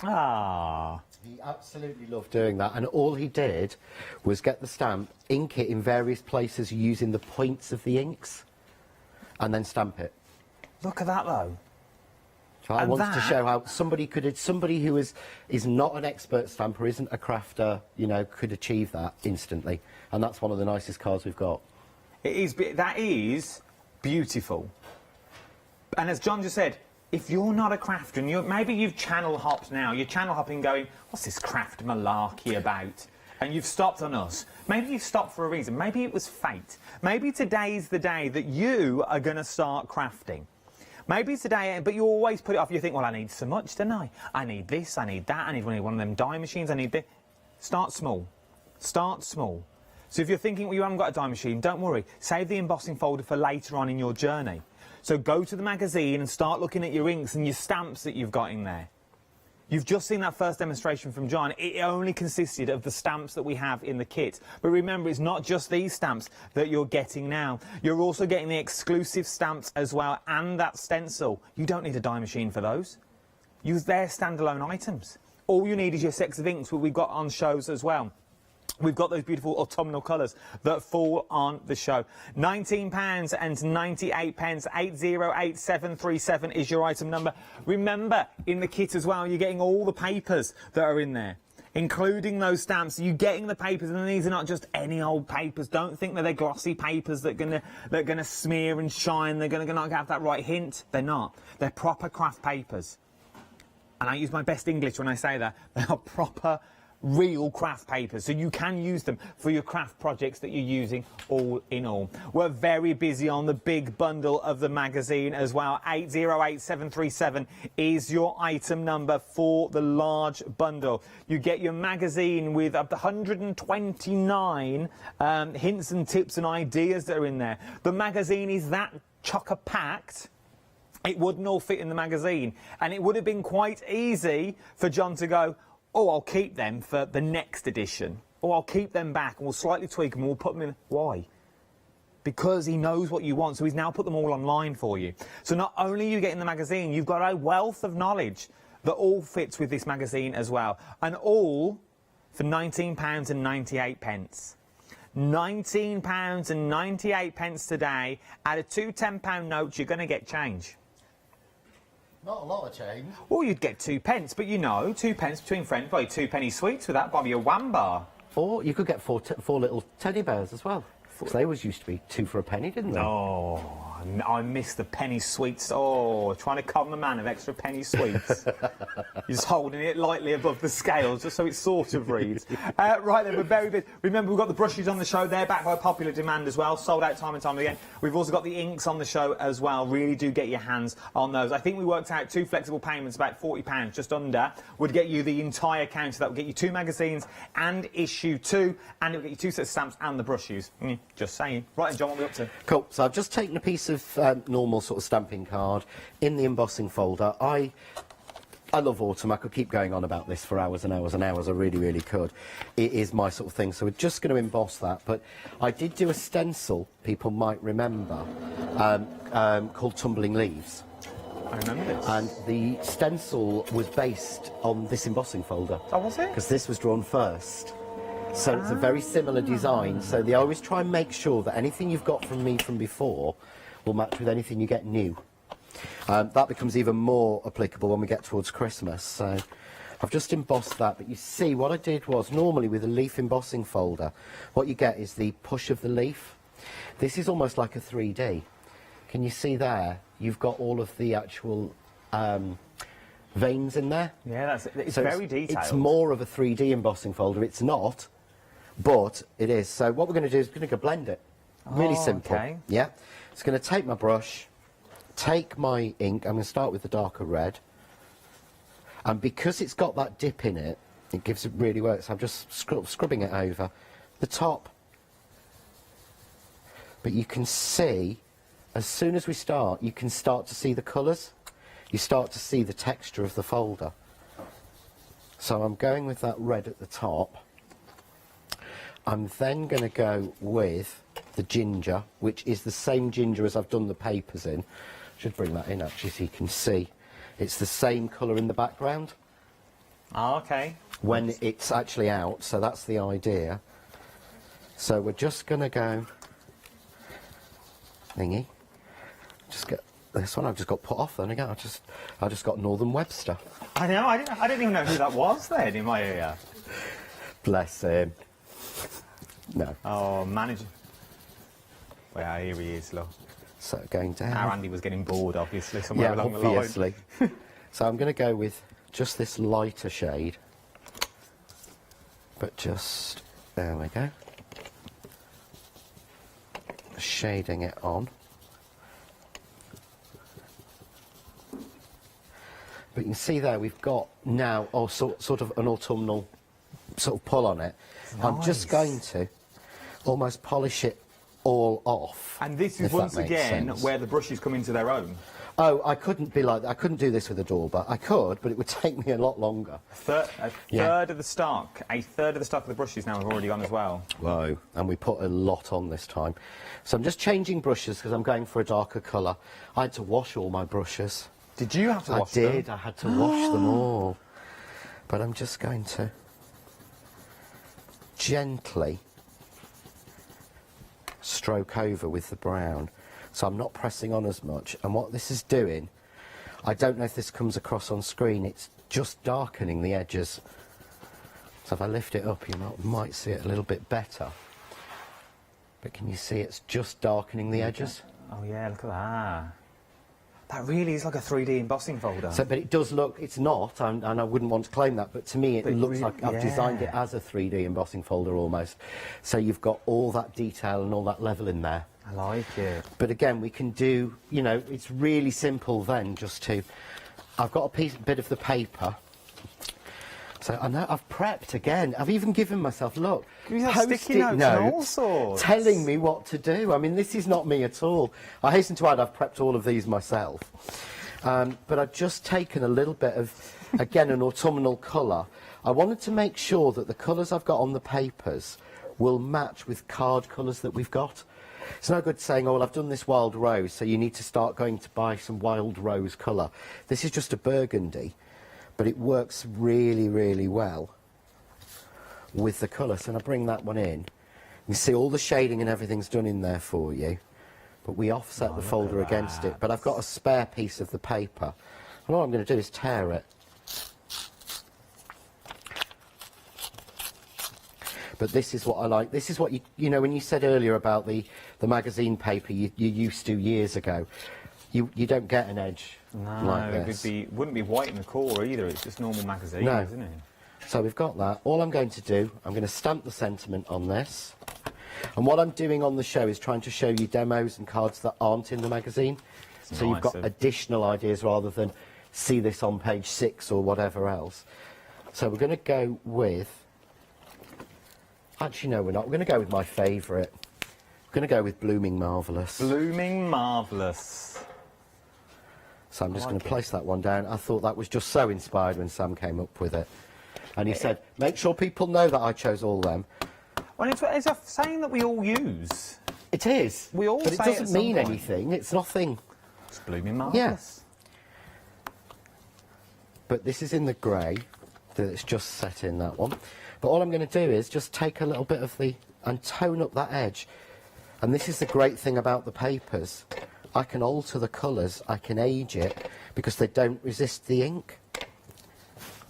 Ah. He absolutely loved doing that, and all he did was get the stamp, ink it in various places using the points of the inks, and then stamp it. Look at that, though. So I wanted to show how somebody who is not an expert stamper, isn't a crafter, you know, could achieve that instantly, and that's one of the nicest cards we've got. It is. That is beautiful. And as John just said, if you're not a crafter, and maybe you've channel hopped now, you're channel hopping going, what's this craft malarkey about? And you've stopped on us. Maybe you've stopped for a reason. Maybe it was fate. Maybe today's the day that you are going to start crafting. Maybe today, but you always put it off. You think, well, I need so much, don't I? I need this, I need that, I need one of them die machines, I need this. Start small. Start small. So if you're thinking, well, you haven't got a die machine, don't worry. Save the embossing folder for later on in your journey. So go to the magazine and start looking at your inks and your stamps that you've got in there. You've just seen that first demonstration from John. It only consisted of the stamps that we have in the kit. But remember, it's not just these stamps that you're getting now. You're also getting the exclusive stamps as well, and that stencil. You don't need a die machine for those. Use their standalone items. All you need is your sets of inks, what we've got on shows as well. We've got those beautiful autumnal colours that fall on the show. £19.98, 808737 is your item number. Remember, in the kit as well, you're getting all the papers that are in there, including those stamps. You're getting the papers, and these are not just any old papers. Don't think that they're glossy papers that are gonna smear and shine. They're gonna not have that right hint. They're not. They're proper craft papers. And I use my best English when I say that. They are proper, real craft papers, so you can use them for your craft projects that you're using all in all. We're very busy on the big bundle of the magazine as well. 808737 is your item number for the large bundle. You get your magazine with up to 129 hints and tips and ideas that are in there. The magazine is that chocker-packed. It wouldn't all fit in the magazine, and it would have been quite easy for John to go, oh, I'll keep them for the next edition. Or I'll keep them back and we'll slightly tweak them and we'll put them in. Why? Because he knows what you want, so he's now put them all online for you. So not only are you getting the magazine, you've got a wealth of knowledge that all fits with this magazine as well. And all for £19.98. £19.98 today. Out of two £10 notes, you're going to get change. Not a lot of change. Or you'd get 2 pence, but you know, 2 pence between friends, buy 2 penny sweets with that, buy me a wham bar. Or you could get four little teddy bears as well. Because they always used to be 2 for a penny, didn't they? Oh, I miss the penny sweets. Oh, trying to con the man of extra penny sweets. You're just holding it lightly above the scales, just so it sort of reads. Right then, we're very busy. Remember, we've got the brushes on the show. They're back by popular demand as well. Sold out time and time again. We've also got the inks on the show as well. Really do get your hands on those. I think we worked out 2 flexible payments, about £40, just under, would get you the entire counter. That would get you 2 magazines and issue 2, and it would get you 2 sets of stamps and the brushes. Just saying. Right then, John, what are we up to? Cool. So I've just taken a piece of normal sort of stamping card in the embossing folder. I love autumn. I could keep going on about this for hours and hours and hours. I really, really could. It is my sort of thing. So we're just going to emboss that. But I did do a stencil, people might remember, called Tumbling Leaves. I remember this. And the stencil was based on this embossing folder. Oh, was it? Because this was drawn first. So it's a very similar design. So they always try and make sure that anything you've got from me from before will match with anything you get new. That becomes even more applicable when we get towards Christmas. So I've just embossed that, but you see what I did was, normally with a leaf embossing folder, what you get is the push of the leaf. This is almost like a 3D. Can you see there? You've got all of the actual veins in there. Yeah, it's very detailed. It's more of a 3D embossing folder. It's not, but it is. So what we're going to do is we're going to blend it. Really simple. Okay. Yeah. It's going to take my brush, take my ink. I'm going to start with the darker red. And because it's got that dip in it, it gives it really works. I'm just scrubbing it over the top. But you can see, as soon as we start, you can start to see the colours. You start to see the texture of the folder. So I'm going with that red at the top. I'm then going to go with the ginger, which is the same ginger as I've done the papers in. Should bring that in actually so you can see. It's the same colour in the background. Oh, okay. When it's actually out, so that's the idea. So we're just going to go thingy. Just get this one. I've just got put off then again. I just got Northern Webster. I know. I didn't even know who that was then in my ear. Bless him. No. Oh, manager. Well, here he is, look. So going down. Our Andy was getting bored, obviously, somewhere along the line. Obviously. So I'm going to go with just this lighter shade. But just, there we go. Shading it on. But you can see there we've got now sort of an autumnal sort of pull on it. Nice. I'm just going to almost polish it all off. And this is if that once makes again sense. where the brushes come into their own. Oh, I couldn't be like that. I couldn't do this with a door, but I could, but it would take me a lot longer. A third of the stock, a third of the stock of the brushes now have already gone as well. Whoa, and we put a lot on this time. So I'm just changing brushes because I'm going for a darker colour. I had to wash all my brushes. Did you have to wash them? I did, I had to wash them all. But I'm just going to gently stroke over with the brown. So I'm not pressing on as much. And what this is doing, I don't know if this comes across on screen, it's just darkening the edges. So if I lift it up, you might see it a little bit better. But can you see it's just darkening the edges? Oh yeah, look at that. That really is like a 3D embossing folder. So, but it does look, it's not, and I wouldn't want to claim that, but to me it looks like I've designed it as a 3D embossing folder almost. So you've got all that detail and all that level in there. I like it. But again, we can do, you know, it's really simple then just to... I've got a bit of the paper. So I know I've prepped again. I've even given myself, look, sticky notes and all sorts. telling me what to do. I mean, this is not me at all. I hasten to add, I've prepped all of these myself. But I've just taken a little bit of, again, an autumnal colour. I wanted to make sure that the colours I've got on the papers will match with card colours that we've got. It's no good saying, oh, well, I've done this wild rose, so you need to start going to buy some wild rose colour. This is just a burgundy, but it works really, really well with the colour. So when I bring that one in, you see all the shading and everything's done in there for you, but we offset the folder against it. But I've got a spare piece of the paper, and all I'm going to do is tear it. But this is what I like. This is what you know, when you said earlier about the magazine paper you used to years ago, you don't get an edge like this. It wouldn't be white in the core either. It's just normal magazine, isn't it? So we've got that. All I'm going to do, I'm going to stamp the sentiment on this. And what I'm doing on the show is trying to show you demos and cards that aren't in the magazine. So you've got additional ideas rather than see this on page 6 or whatever else. So we're going to go with... Actually, no, we're not. We're going to go with my favourite. We're going to go with Blooming Marvellous. Blooming Marvellous. So I'm just going to place that one down. I thought that was just so inspired when Sam came up with it. And he said, make sure people know that I chose all them. Well, it's a saying that we all use. It is. We all but say it doesn't mean anything. It's nothing. It's Blooming Marvellous. Yeah. But this is in the grey. It's just set in that one. But all I'm going to do is just take a little bit of and tone up that edge. And this is the great thing about the papers. I can alter the colours, I can age it, because they don't resist the ink.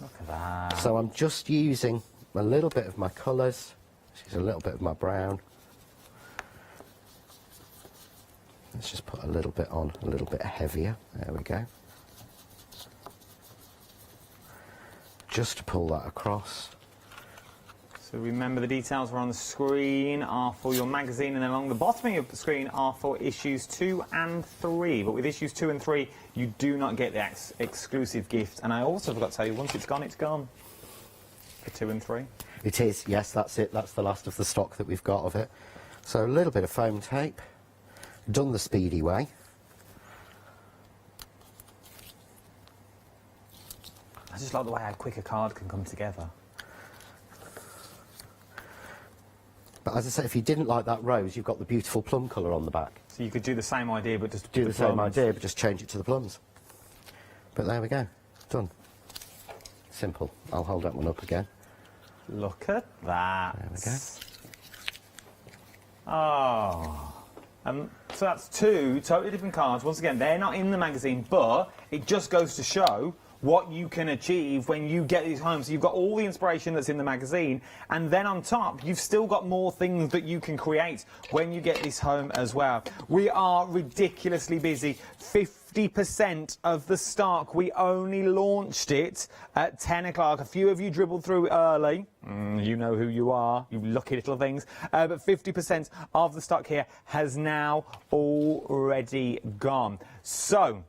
Look at that. So I'm just using a little bit of my colours, a little bit of my brown. Let's just put a little bit on, a little bit heavier. There we go. Just to pull that across. So remember, the details are on the screen are for your magazine, and then along the bottom of the screen are for issues 2 and 3. But with issues 2 and 3, you do not get the exclusive gift. And I also forgot to tell you, once it's gone, it's gone. For 2 and 3. It is, yes, that's it. That's the last of the stock that we've got of it. So a little bit of foam tape. Done the speedy way. I just like the way how quick a card can come together. But as I said, if you didn't like that rose, you've got the beautiful plum colour on the back. So you could do the same idea, but just do the same idea, but just change it to the plums. But there we go, done. Simple. I'll hold that one up again. Look at that. There we go. Oh. So that's 2 totally different cards. Once again, they're not in the magazine, but it just goes to show what you can achieve when you get these home. So you've got all the inspiration that's in the magazine, and then on top, you've still got more things that you can create when you get this home as well. We are ridiculously busy. 50% of the stock. We only launched it at 10 o'clock. A few of you dribbled through early. You know who you are, you lucky little things. But 50% of the stock here has now already gone. So,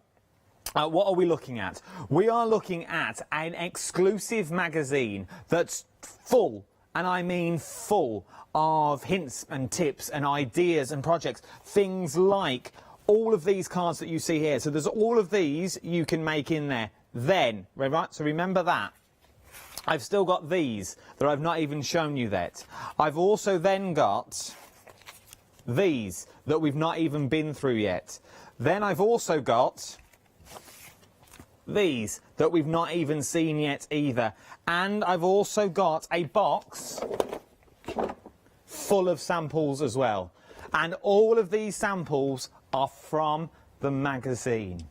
what are we looking at? We are looking at an exclusive magazine that's full and I mean full of hints and tips and ideas and projects. Things like all of these cards that you see here. So there's all of these you can make in there. Then, right, so remember that. I've still got these that I've not even shown you yet. I've also then got these that we've not even been through yet. Then I've also got these that we've not even seen yet either. And I've also got a box full of samples as well. And all of these samples are from the magazine.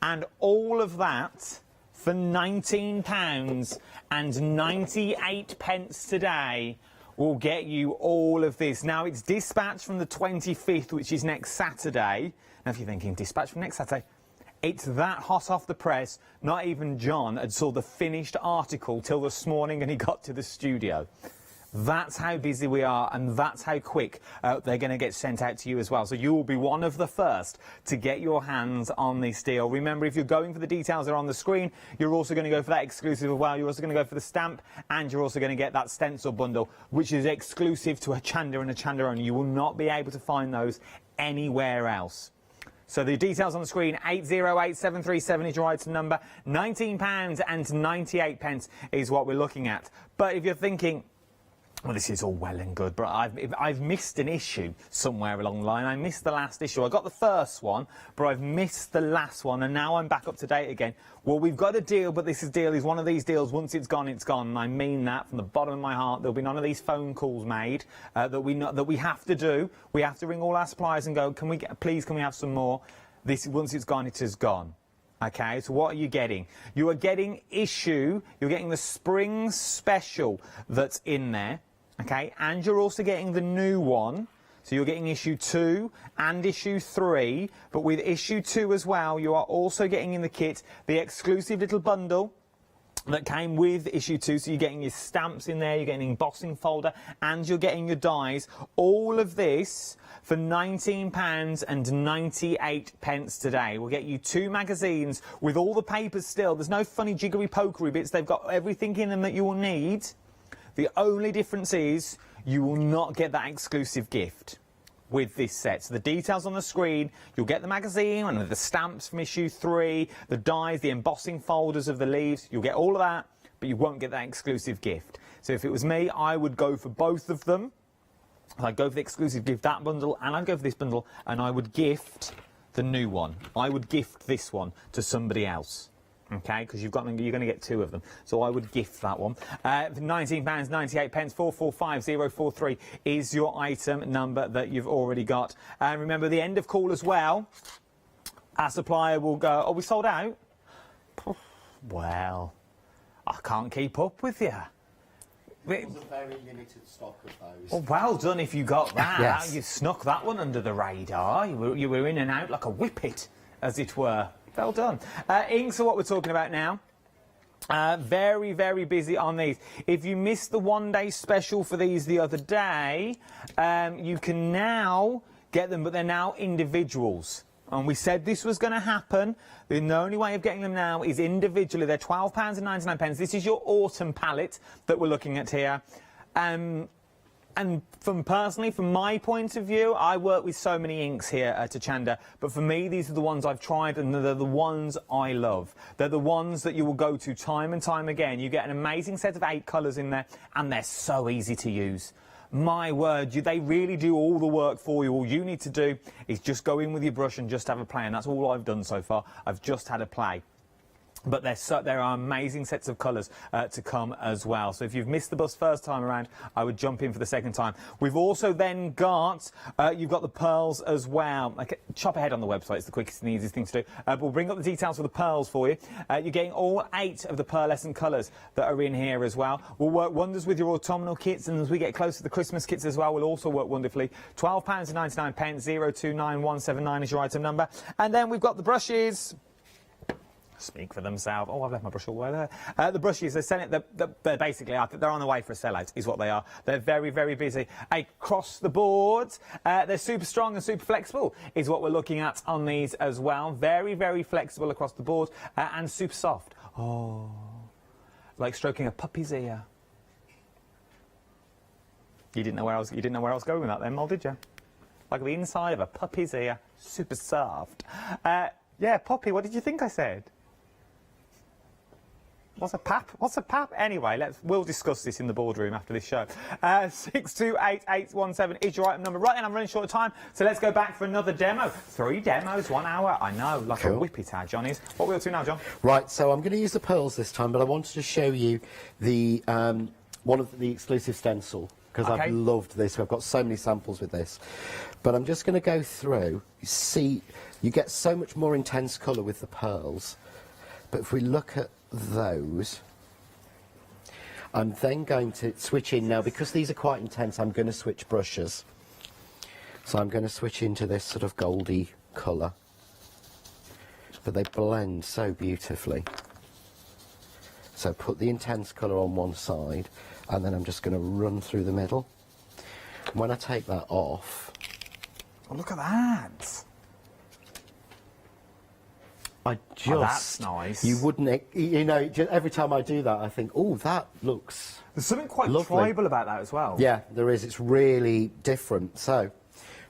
And all of that for £19.98 today will get you all of this. Now, it's dispatched from the 25th, which is next Saturday. Now, if you're thinking, dispatch from next Saturday, it's that hot off the press. Not even John had saw the finished article till this morning and he got to the studio. That's how busy we are, and that's how quick they're going to get sent out to you as well. So you will be one of the first to get your hands on this deal. Remember, if you're going for the details that are on the screen, you're also going to go for that exclusive as well. You're also going to go for the stamp, and you're also going to get that stencil bundle, which is exclusive to Hochanda and Hochanda only. You will not be able to find those anywhere else. So the details on the screen, 808737 is your item number. £19.98 is what we're looking at. But if you're thinking, well, this is all well and good, but I've missed an issue somewhere along the line. I missed the last issue. I got the first one, but I've missed the last one, and now I'm back up to date again. Well, we've got a deal, but this deal is one of these deals. Once it's gone, it's gone. And I mean that from the bottom of my heart. There'll be none of these phone calls made that we have to do. We have to ring all our suppliers and go, please, can we have some more? Once it's gone, it is gone. Okay, so what are you getting? You are getting you're getting the spring special that's in there. Okay, and you're also getting the new one. So you're getting issue 2 and issue 3, but with issue 2 as well, you are also getting in the kit the exclusive little bundle that came with issue 2. So you're getting your stamps in there, you're getting an embossing folder, and you're getting your dies. All of this for £19.98 today. We'll get you 2 magazines with all the papers still. There's no funny jiggery pokery bits. They've got everything in them that you will need. The only difference is you will not get that exclusive gift with this set. So the details on the screen, you'll get the magazine and the stamps from issue 3, the dies, the embossing folders of the leaves. You'll get all of that, but you won't get that exclusive gift. So if it was me, I would go for both of them. I'd go for the exclusive gift, that bundle, and I'd go for this bundle, and I would gift the new one. I would gift this one to somebody else. Okay, because you're going to get 2 of them. So I would gift that one. £19.98, 445043 is your item number that you've already got. And remember, the end of call as well, our supplier will go, oh, we sold out? Well, I can't keep up with you. It was a very limited stock of those. Well, well done if you got that. Yes. You snuck that one under the radar. You were in and out like a whippet, as it were. Well done. Inks are what we're talking about now. Very, very busy on these. If you missed the one-day special for these the other day, you can now get them, but they're now individuals. And we said this was going to happen. The only way of getting them now is individually. They're £12.99. This is your autumn palette that we're looking at here. And personally, from my point of view, I work with so many inks here at Hochanda, but for me, these are the ones I've tried, and they're the ones I love. They're the ones that you will go to time and time again. You get an amazing set of 8 colours in there, and they're so easy to use. My word, they really do all the work for you. All you need to do is just go in with your brush and just have a play, and that's all I've done so far. I've just had a play. But there are amazing sets of colours to come as well. So if you've missed the bus first time around, I would jump in for the second time. We've also then got, you've got the pearls as well. Okay, chop ahead on the website. It's the quickest and easiest thing to do. But we'll bring up the details for the pearls for you. You're getting all 8 of the pearlescent colours that are in here as well. We'll work wonders with your autumnal kits, and as we get closer to the Christmas kits as well, we'll also work wonderfully. £12.99, 029179 is your item number. And then we've got the brushes. Speak for themselves. Oh, I've left my brush all the way there. The brushes, they're selling, they're basically, they're on the way for a sellout, is what they are. They're very, very busy. Across the board, they're super strong and super flexible, is what we're looking at on these as well. Very, very flexible across the board, and super soft. Oh, like stroking a puppy's ear. You didn't know where I was going with that then, Mol, did you? Like the inside of a puppy's ear, super soft. Yeah, Poppy, what did you think I said? What's a pap? What's a pap? Anyway, we'll discuss this in the boardroom after this show. 628817 is your item number. Right, and I'm running short of time, so let's go back for another demo. 3 demos, 1 hour. I know, like a whippet our John is. What are we up to now, John? Right, so I'm going to use the pearls this time, but I wanted to show you the one of the exclusive stencil, because I've loved this. I've got so many samples with this. But I'm just going to go through. You see, you get so much more intense colour with the pearls. But if we look at those, I'm then going to switch in now, because these are quite intense. I'm going to switch brushes, so I'm going to switch into this sort of goldy colour, but they blend so beautifully. So put the intense colour on one side, and then I'm just going to run through the middle. And when I take that off, oh, look at that. I just... Oh, that's nice. You wouldn't... You know, every time I do that, I think, oh, that looks There's something quite lovely. tribal about that as well. Yeah, there is. It's really different. So,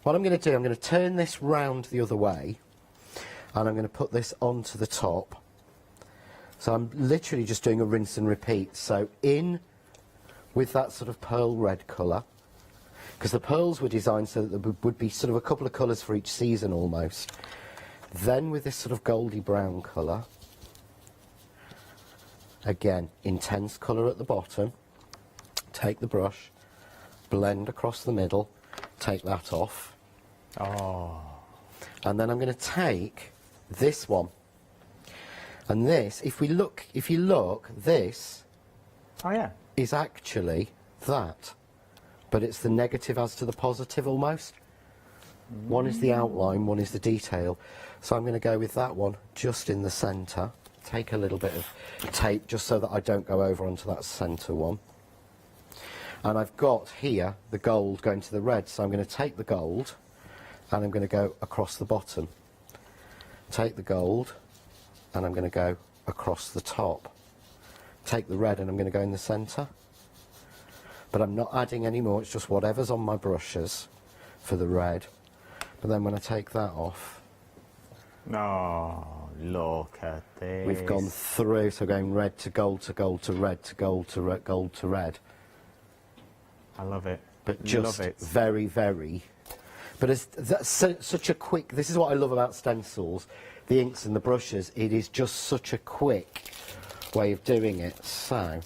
what I'm going to do, I'm going to turn this round the other way, and I'm going to put this onto the top. So I'm literally just doing a rinse and repeat. So in with that sort of pearl red colour, because the pearls were designed so that there would be sort of a couple of colours for each season almost. Then with this sort of goldy brown colour, again, intense colour at the bottom, take the brush, blend across the middle, take that off. Oh. And then I'm going to take this one. And this, if you look, this is actually that. But it's the negative as to the positive almost. One is the outline, one is the detail. So I'm going to go with that one just in the centre. Take a little bit of tape just so that I don't go over onto that centre one. And I've got here the gold going to the red, so I'm going to take the gold and I'm going to go across the bottom. Take the gold and I'm going to go across the top. Take the red and I'm going to go in the centre. But I'm not adding any more, it's just whatever's on my brushes for the red. But then when I take that off... Oh, look at this. We've gone through, so going red to gold to gold to red to gold to red, gold to red. I love it. But just very, very... But that's such a quick... This is what I love about stencils, the inks and the brushes. It is just such a quick way of doing it. So...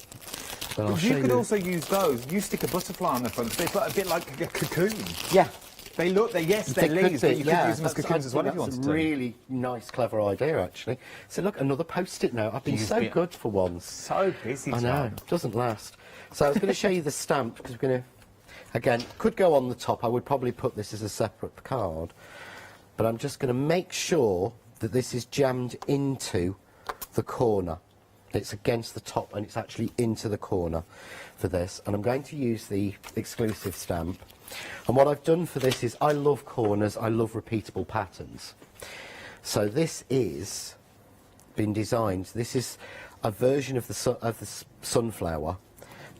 You could also use those. You stick a butterfly on the front, so they've got a bit like a cocoon. Yeah. They're leaves, but you could use them as cocoons as well if you wanted to. That's a really nice, clever idea, actually. So look, another Post-it note. I've been so good for once. So busy, I know, doesn't last. So I was going to show you the stamp, because we're going to, again, could go on the top. I would probably put this as a separate card. But I'm just going to make sure that this is jammed into the corner. It's against the top and it's actually into the corner for this. And I'm going to use the exclusive stamp. And what I've done for this is, I love corners, I love repeatable patterns. So this is been designed, this is a version of the sunflower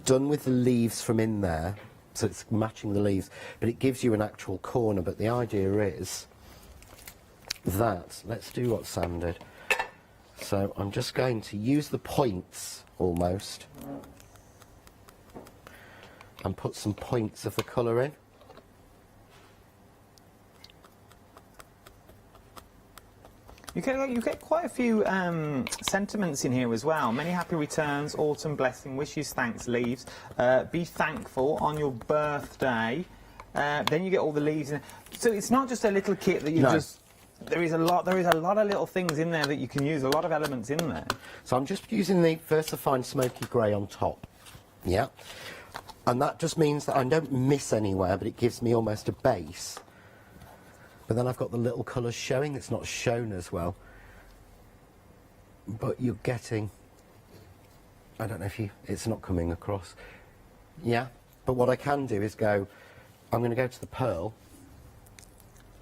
done with the leaves from in there, so it's matching the leaves, but it gives you an actual corner. But the idea is that, let's do what Sam did. So I'm just going to use the points almost and put some points of the colour in. You get quite a few sentiments in here as well. Many happy returns, autumn blessing, wishes, thanks, leaves. Be thankful on your birthday. Then you get all the leaves in. So it's not just a little kit that you just... There is a lot of little things in there that you can use, a lot of elements in there. So I'm just using the VersaFine Smoky Grey on top. Yeah. And that just means that I don't miss anywhere, but it gives me almost a base. But then I've got the little colours showing. It's not shown as well. But you're getting... I don't know if it's not coming across. Yeah. But what I can do is go... I'm going to go to the pearl.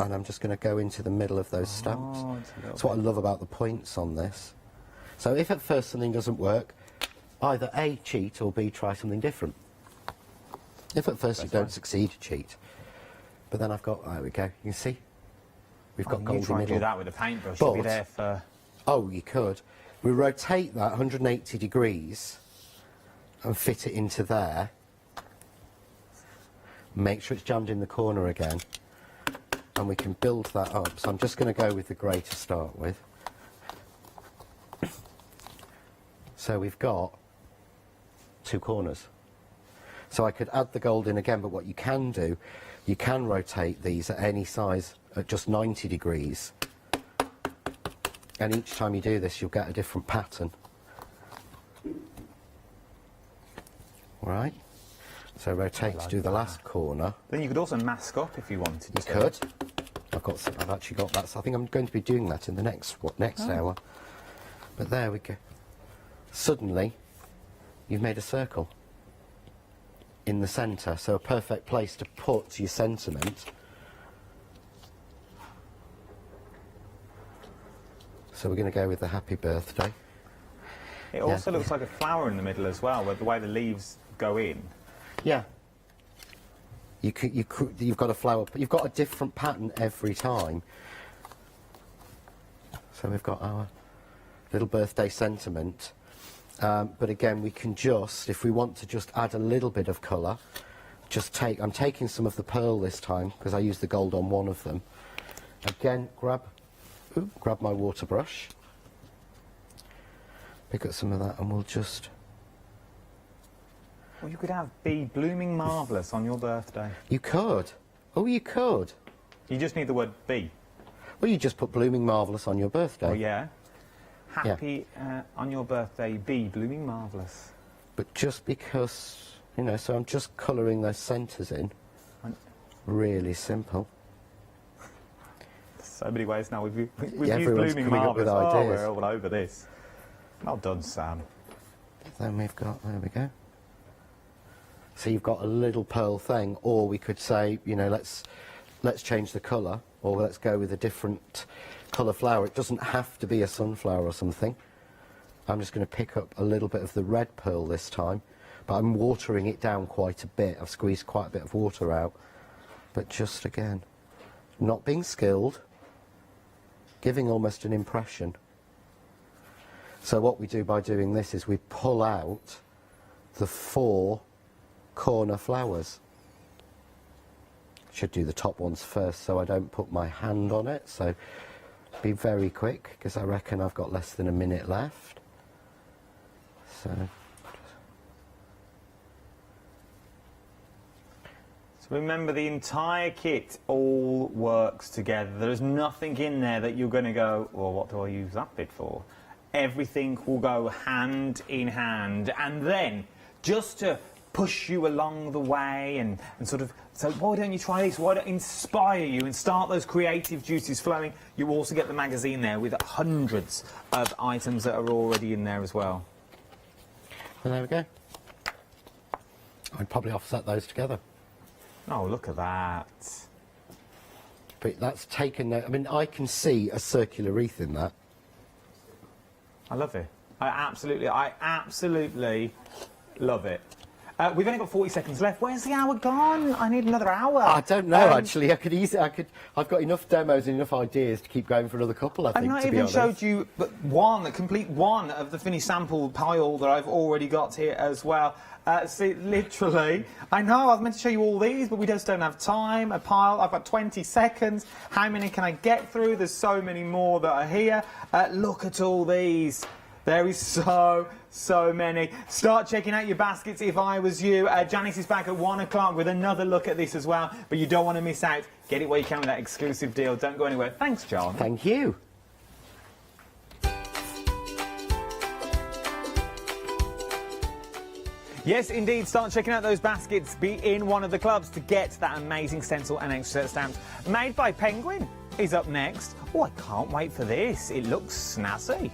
And I'm just going to go into the middle of those stamps. That's what I love about the points on this. So if at first something doesn't work, either A, cheat, or B, try something different. If at first you don't succeed, cheat. But then I've got, there we go, you can see? We've got gold in the try and middle. do that with a paintbrush, you'll be there for... Oh, you could. We rotate that 180 degrees and fit it into there. Make sure it's jammed in the corner again. And we can build that up. So I'm just going to go with the grey to start with. So we've got 2 corners. So I could add the gold in again, but what you can do, you can rotate these at any size at just 90 degrees. And each time you do this, you'll get a different pattern. All right? So rotate to do the last corner. Then you could also mask up if you wanted to. You could. I've actually got that, so I think I'm going to be doing that in the next hour. But there we go. Suddenly, you've made a circle in the centre, so a perfect place to put your sentiment. So we're going to go with the happy birthday. It also looks like a flower in the middle as well, with the way the leaves go in. Yeah. You've got a flower. You've got a different pattern every time. So we've got our little birthday sentiment. But again, we can just, if we want to just add a little bit of colour, I'm taking some of the pearl this time because I used the gold on one of them. Again, grab my water brush, pick up some of that, and we'll just... Well, you could have Be Blooming Marvellous on your birthday. You could. Oh, you could. You just need the word be. Well, you just put Blooming Marvellous on your birthday. Oh, yeah. Happy on your birthday, be blooming marvellous. But just because, you know, so I'm just colouring those centres in. Really simple. So many ways now. We've used everyone's blooming coming up with marvellous. ideas. Oh, we're all over this. Well done, Sam. Then we've got, there we go. So you've got a little pearl thing, or we could say, you know, let's change the colour, or let's go with a different colour flower. It doesn't have to be a sunflower or something. I'm just going to pick up a little bit of the red pearl this time, but I'm watering it down quite a bit. I've squeezed quite a bit of water out, but just again, not being skilled, giving almost an impression. So what we do by doing this is we pull out the 4 corner flowers. Should do the top ones first so I don't put my hand on it, so be very quick because I reckon I've got less than a minute left. So remember, the entire kit all works together. There's nothing in there that you're going to go, well, what do I use that bit for? Everything will go hand in hand, and then just to push you along the way and sort of, so why don't you try this, why don't inspire you and start those creative juices flowing, you also get the magazine there with hundreds of items that are already in there as well. And there we go. I'd probably offset those together. Oh, look at that. But that's taken, I mean, I can see a circular wreath in that. I love it. I absolutely love it. We've only got 40 seconds left. Where's the hour gone? I need another hour. I don't know, actually. I've got enough demos and enough ideas to keep going for another couple, I think, I've not even showed you but complete one of the finished sample pile that I've already got here as well. See, literally, I know I was meant to show you all these, but we just don't have time. A pile, I've got 20 seconds. How many can I get through? There's so many more that are here. Look at all these. There is so many. Start checking out your baskets if I was you. Janice is back at 1 o'clock with another look at this as well, but you don't want to miss out. Get it while you can with that exclusive deal. Don't go anywhere. Thanks, John. Thank you. Yes, indeed. Start checking out those baskets. Be in one of the clubs to get that amazing stencil and extra set stamps. Made by Penguin is up next. Oh, I can't wait for this. It looks snazzy.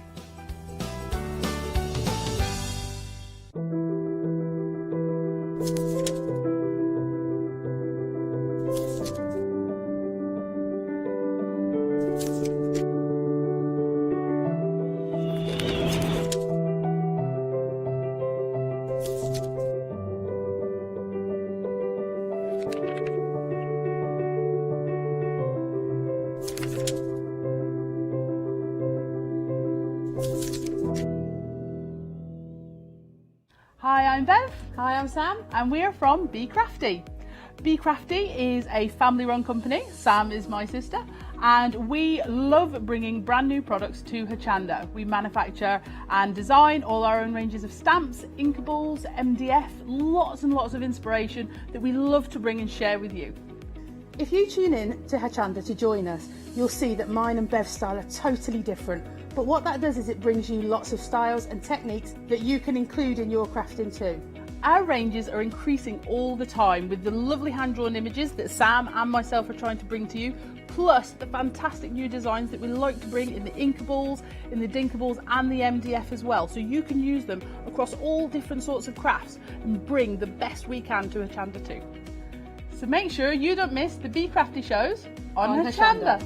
I'm Bev. Hi, I'm Sam, and we're from Be Crafty. Be Crafty is a family-run company. Sam is my sister, and we love bringing brand new products to Hochanda. We manufacture and design all our own ranges of stamps, inkables, MDF, lots and lots of inspiration that we love to bring and share with you. If you tune in to Hochanda to join us, you'll see that mine and Bev's style are totally different. But what that does is it brings you lots of styles and techniques that you can include in your crafting too. Our ranges are increasing all the time with the lovely hand-drawn images that Sam and myself are trying to bring to you, plus the fantastic new designs that we like to bring in the inkables, in the dinkables and the MDF as well, so you can use them across all different sorts of crafts and bring the best we can to Hochanda too. So make sure you don't miss the Be Crafty shows on Hochanda.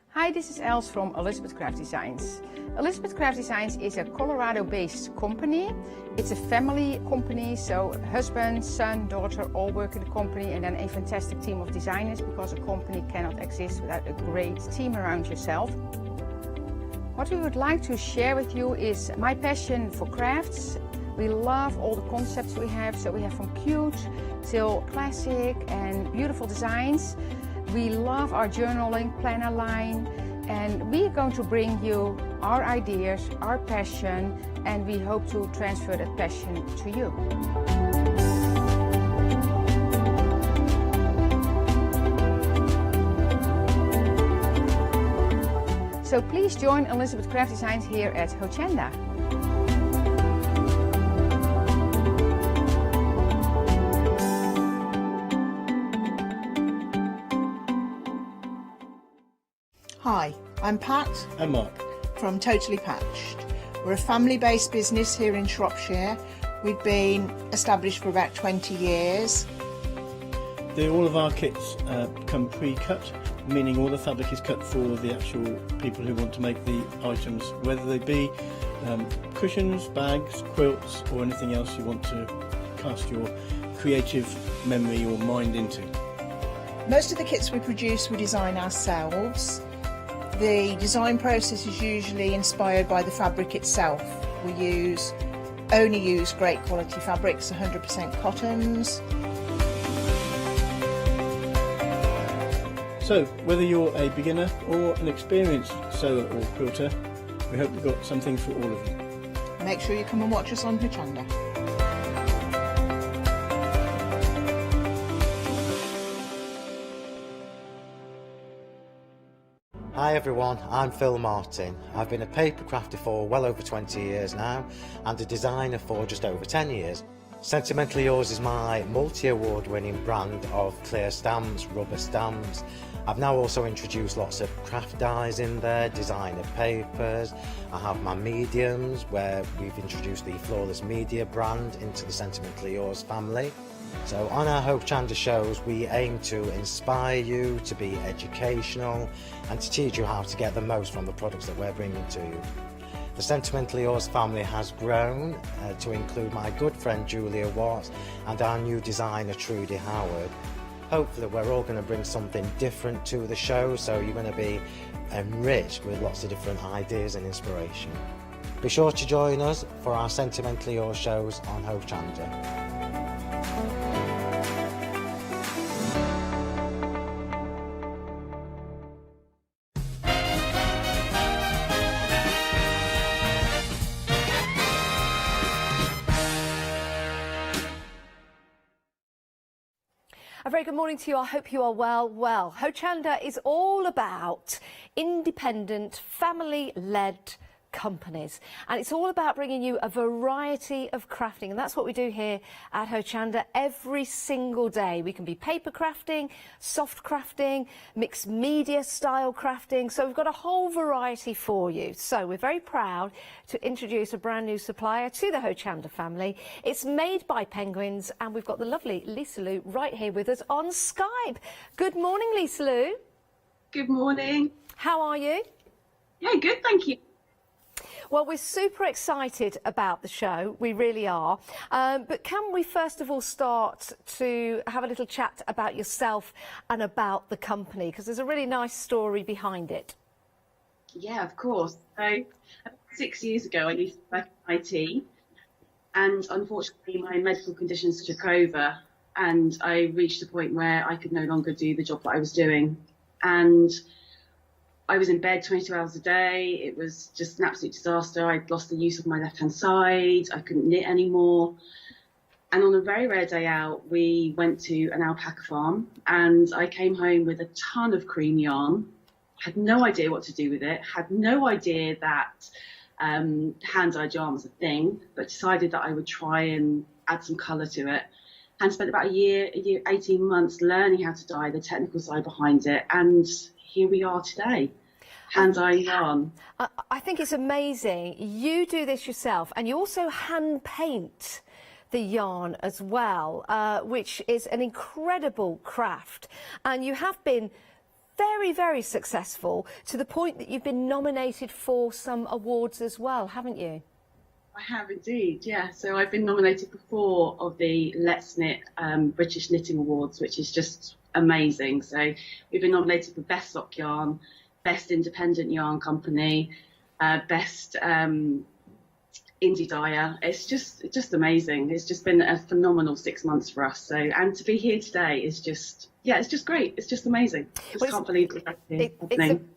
Hi, this is Els from Elizabeth Craft Designs. Elizabeth Craft Designs is a Colorado-based company. It's a family company, so husband, son, daughter all work in the company, and then a fantastic team of designers, because a company cannot exist without a great team around yourself. What we would like to share with you is my passion for crafts. We love all the concepts we have, so we have from cute till classic and beautiful designs. We love our journaling planner line, and we are going to bring you our ideas, our passion, and we hope to transfer that passion to you. So please join Elizabeth Craft Designs here at Hochanda. Hi, I'm Pat. And Mark. From Totally Patched. We're a family-based business here in Shropshire. We've been established for about 20 years. All of our kits come pre-cut, meaning all the fabric is cut for the actual people who want to make the items, whether they be cushions, bags, quilts, or anything else you want to cast your creative memory or mind into. Most of the kits we produce we design ourselves. The design process is usually inspired by the fabric itself. We only use great quality fabrics, 100% cottons. So, whether you're a beginner or an experienced sewer or quilter, we hope we've got something for all of you. Make sure you come and watch us on Hochanda. Hi everyone, I'm Phil Martin. I've been a paper crafter for well over 20 years now, and a designer for just over 10 years. Sentimentally Yours is my multi-award winning brand of clear stamps, rubber stamps. I've now also introduced lots of craft dies in there, designer papers. I have my mediums, where we've introduced the Flawless Media brand into the Sentimentally Yours family. So on our Hochanda shows, we aim to inspire you, to be educational, and to teach you how to get the most from the products that we're bringing to you. The Sentimentally Yours family has grown to include my good friend Julia Watts and our new designer Trudy Howard. Hopefully we're all going to bring something different to the show, so you're going to be enriched with lots of different ideas and inspiration. Be sure to join us for our Sentimentally Yours shows on Hochanda. A very good morning to you. I hope you are well. Well, Hochanda is all about independent, family-led companies, and it's all about bringing you a variety of crafting, and that's what we do here at Hochanda every single day. We can be paper crafting, soft crafting, mixed media style crafting, so we've got a whole variety for you. So we're very proud to introduce a brand new supplier to the Hochanda family. It's made by Penguins, and we've got the lovely Lisa Lou right here with us on Skype. Good morning, Lisa Lou. Good morning. How are you? Yeah, good, thank you. Well, we're super excited about the show, we really are. But can we first of all start to have a little chat about yourself and about the company, because there's a really nice story behind it. Yeah, of course. So about 6 years ago, I used to work in IT, and unfortunately my medical conditions took over, and I reached a point where I could no longer do the job that I was doing. And I was in bed 22 hours a day. It was just an absolute disaster. I'd lost the use of my left-hand side. I couldn't knit anymore. And on a very rare day out, we went to an alpaca farm, and I came home with a ton of cream yarn. Had no idea what to do with it. Had no idea that hand-dyed yarn was a thing, but decided that I would try and add some colour to it. And spent about a year, 18 months learning how to dye, the technical side behind it. And here we are today, hand-dyeing yarn. I think it's amazing. You do this yourself, and you also hand paint the yarn as well, which is an incredible craft. And you have been very, very successful, to the point that you've been nominated for some awards as well, haven't you? I have indeed, yeah. So I've been nominated for 4 of the Let's Knit British Knitting Awards, which is just amazing. So we've been nominated for Best Sock Yarn, Best Independent Yarn Company, Best Indie Dyer. It's just amazing. It's just been a phenomenal 6 months for us. So, and to be here today is just, yeah, it's just great. It's just amazing. Just can't believe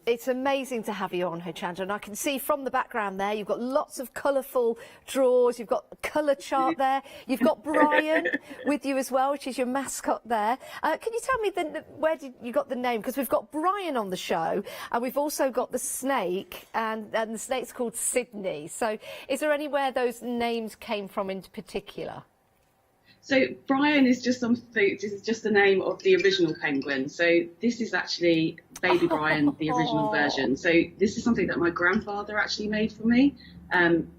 it's amazing to have you on, Hochanda, and I can see from the background there you've got lots of colourful drawers, you've got a colour chart there, you've got Brian with you as well, which is your mascot there. Can you tell me where did you got the name? Because we've got Brian on the show, and we've also got the snake, and the snake's called Sydney. So is there anywhere those names came from in particular? So Brian is just this is just the name of the original penguin. So this is actually baby Brian, the original version. So this is something that my grandfather actually made for me.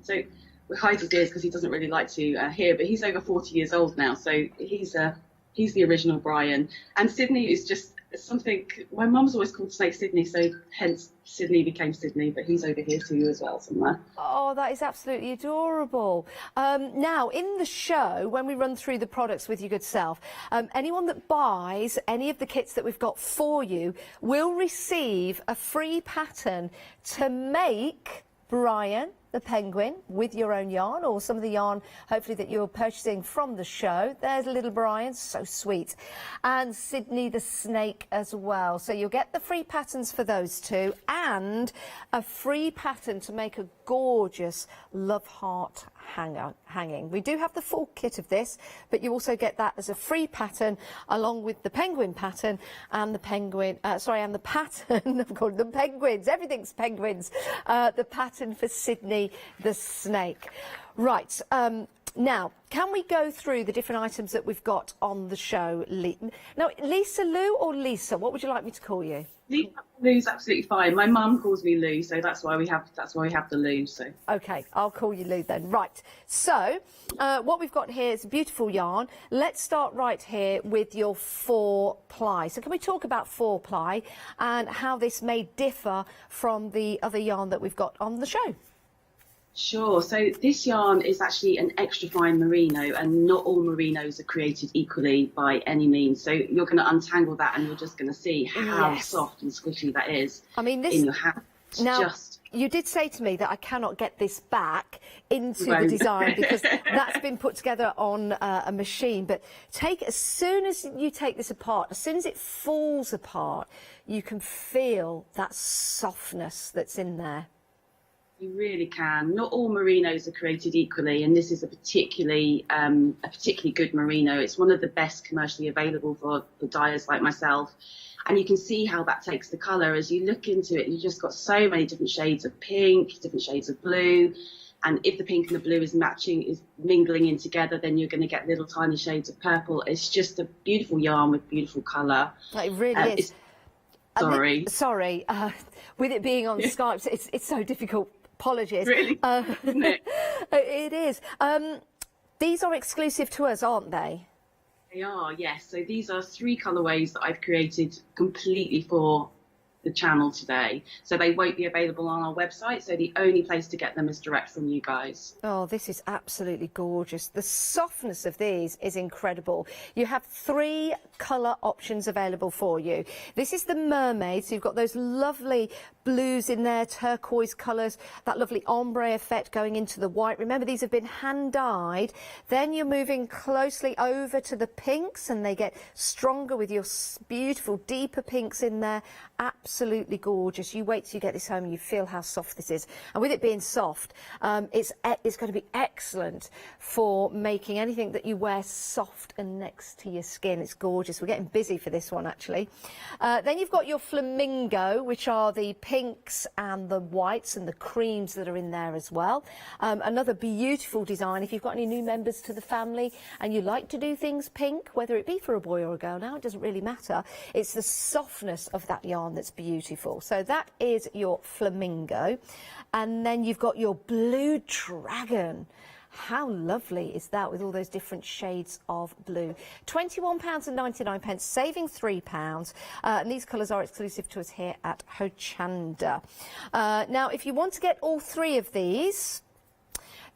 So we hide his ears because he doesn't really like to hear, but he's over 40 years old now. So he's the original Brian. And Sydney is just something, my mum's always called Snake Sydney, so hence Sydney became Sydney, but he's over here too as well somewhere. Oh, that is absolutely adorable. Now, in the show, when we run through the products with your good self, anyone that buys any of the kits that we've got for you will receive a free pattern to make Brian the penguin with your own yarn, or some of the yarn hopefully that you're purchasing from the show. There's little Brian, so sweet, and Sydney the snake as well. So you'll get the free patterns for those two, and a free pattern to make a gorgeous love heart hanging. We do have the full kit of this, but you also get that as a free pattern along with the penguin pattern and the penguin, and the pattern, I've called them penguins, everything's penguins, the pattern for Sydney the snake. Right, now, can we go through the different items that we've got on the show? Now, Lisa Lou or Lisa, what would you like me to call you? Lou's absolutely fine. My mum calls me Lou, so that's why we have the Lou. So okay, I'll call you Lou then. Right. So what we've got here is a beautiful yarn. Let's start right here with your 4-ply. So can we talk about 4-ply and how this may differ from the other yarn that we've got on the show? Sure. So this yarn is actually an extra fine merino, and not all merinos are created equally by any means. So you're going to untangle that, and you're just going to see how soft and squishy that is. I mean, this in your hand. Now, you did say to me that I cannot get this back into the design because that's been put together on a machine. But as soon as you take this apart, as soon as it falls apart, you can feel that softness that's in there. You really can. Not all merinos are created equally, and this is a particularly good merino. It's one of the best commercially available for dyers like myself. And you can see how that takes the colour. As you look into it, you've just got so many different shades of pink, different shades of blue. And if the pink and the blue is mingling in together, then you're going to get little tiny shades of purple. It's just a beautiful yarn with beautiful colour. It really is. Sorry. With it being on Skype, it's so difficult. Apologies. Really? Isn't it? It is. These are exclusive to us, aren't they? They are, yes. So these are 3 colourways that I've created completely for the channel today. So they won't be available on our website, so the only place to get them is direct from you guys. Oh, this is absolutely gorgeous. The softness of these is incredible. You have 3 colour options available for you. This is the Mermaid, so you've got those lovely blues in there, turquoise colours, that lovely ombre effect going into the white. Remember, these have been hand dyed. Then you're moving closely over to the pinks, and they get stronger with your beautiful deeper pinks in there. Absolutely gorgeous. You wait till you get this home and you feel how soft this is. And with it being soft, it's going to be excellent for making anything that you wear soft and next to your skin. It's gorgeous. We're getting busy for this one, actually. Then you've got your flamingo, which are the pinks and the whites and the creams that are in there as well. Another beautiful design. If you've got any new members to the family and you like to do things pink, whether it be for a boy or a girl now, it doesn't really matter. It's the softness of that yarn that's beautiful. So that is your flamingo. And then you've got your blue dragon. How lovely is that, with all those different shades of blue? £21.99, saving £3. And these colours are exclusive to us here at Hochanda. Now, if you want to get all three of these,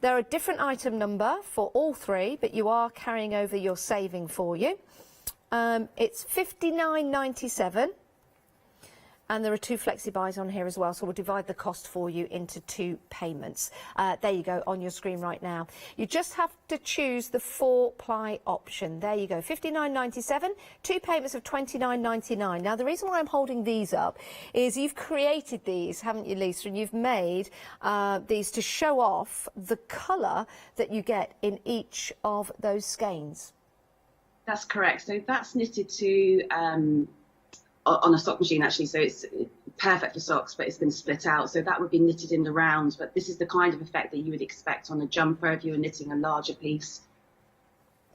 they're a different item number for all three, but you are carrying over your saving for you. It's £59.97. And there are 2 flexi buys on here as well, so we'll divide the cost for you into 2 payments. There you go, on your screen right now. You just have to choose the 4-ply option. There you go, £59.97, 2 payments of £29.99. Now, the reason why I'm holding these up is you've created these, haven't you, Lisa? And you've made these to show off the colour that you get in each of those skeins. That's correct. So that's knitted to on a sock machine, actually, so it's perfect for socks, but it's been split out, so that would be knitted in the round. But this is the kind of effect that you would expect on a jumper if you were knitting a larger piece.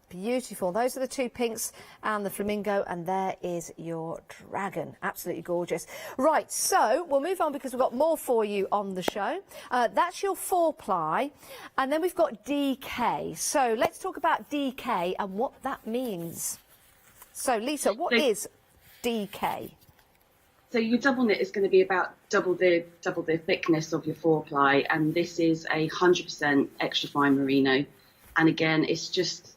Beautiful. Those are the 2 pinks and the flamingo, and there is your dragon. Absolutely gorgeous. Right, so we'll move on because we've got more for you on the show. That's your 4-ply, and then we've got DK. So let's talk about DK and what that means. So, Lisa, what is DK? So your double knit is going to be about double the thickness of your 4-ply, and this is 100% extra fine merino, and again it's just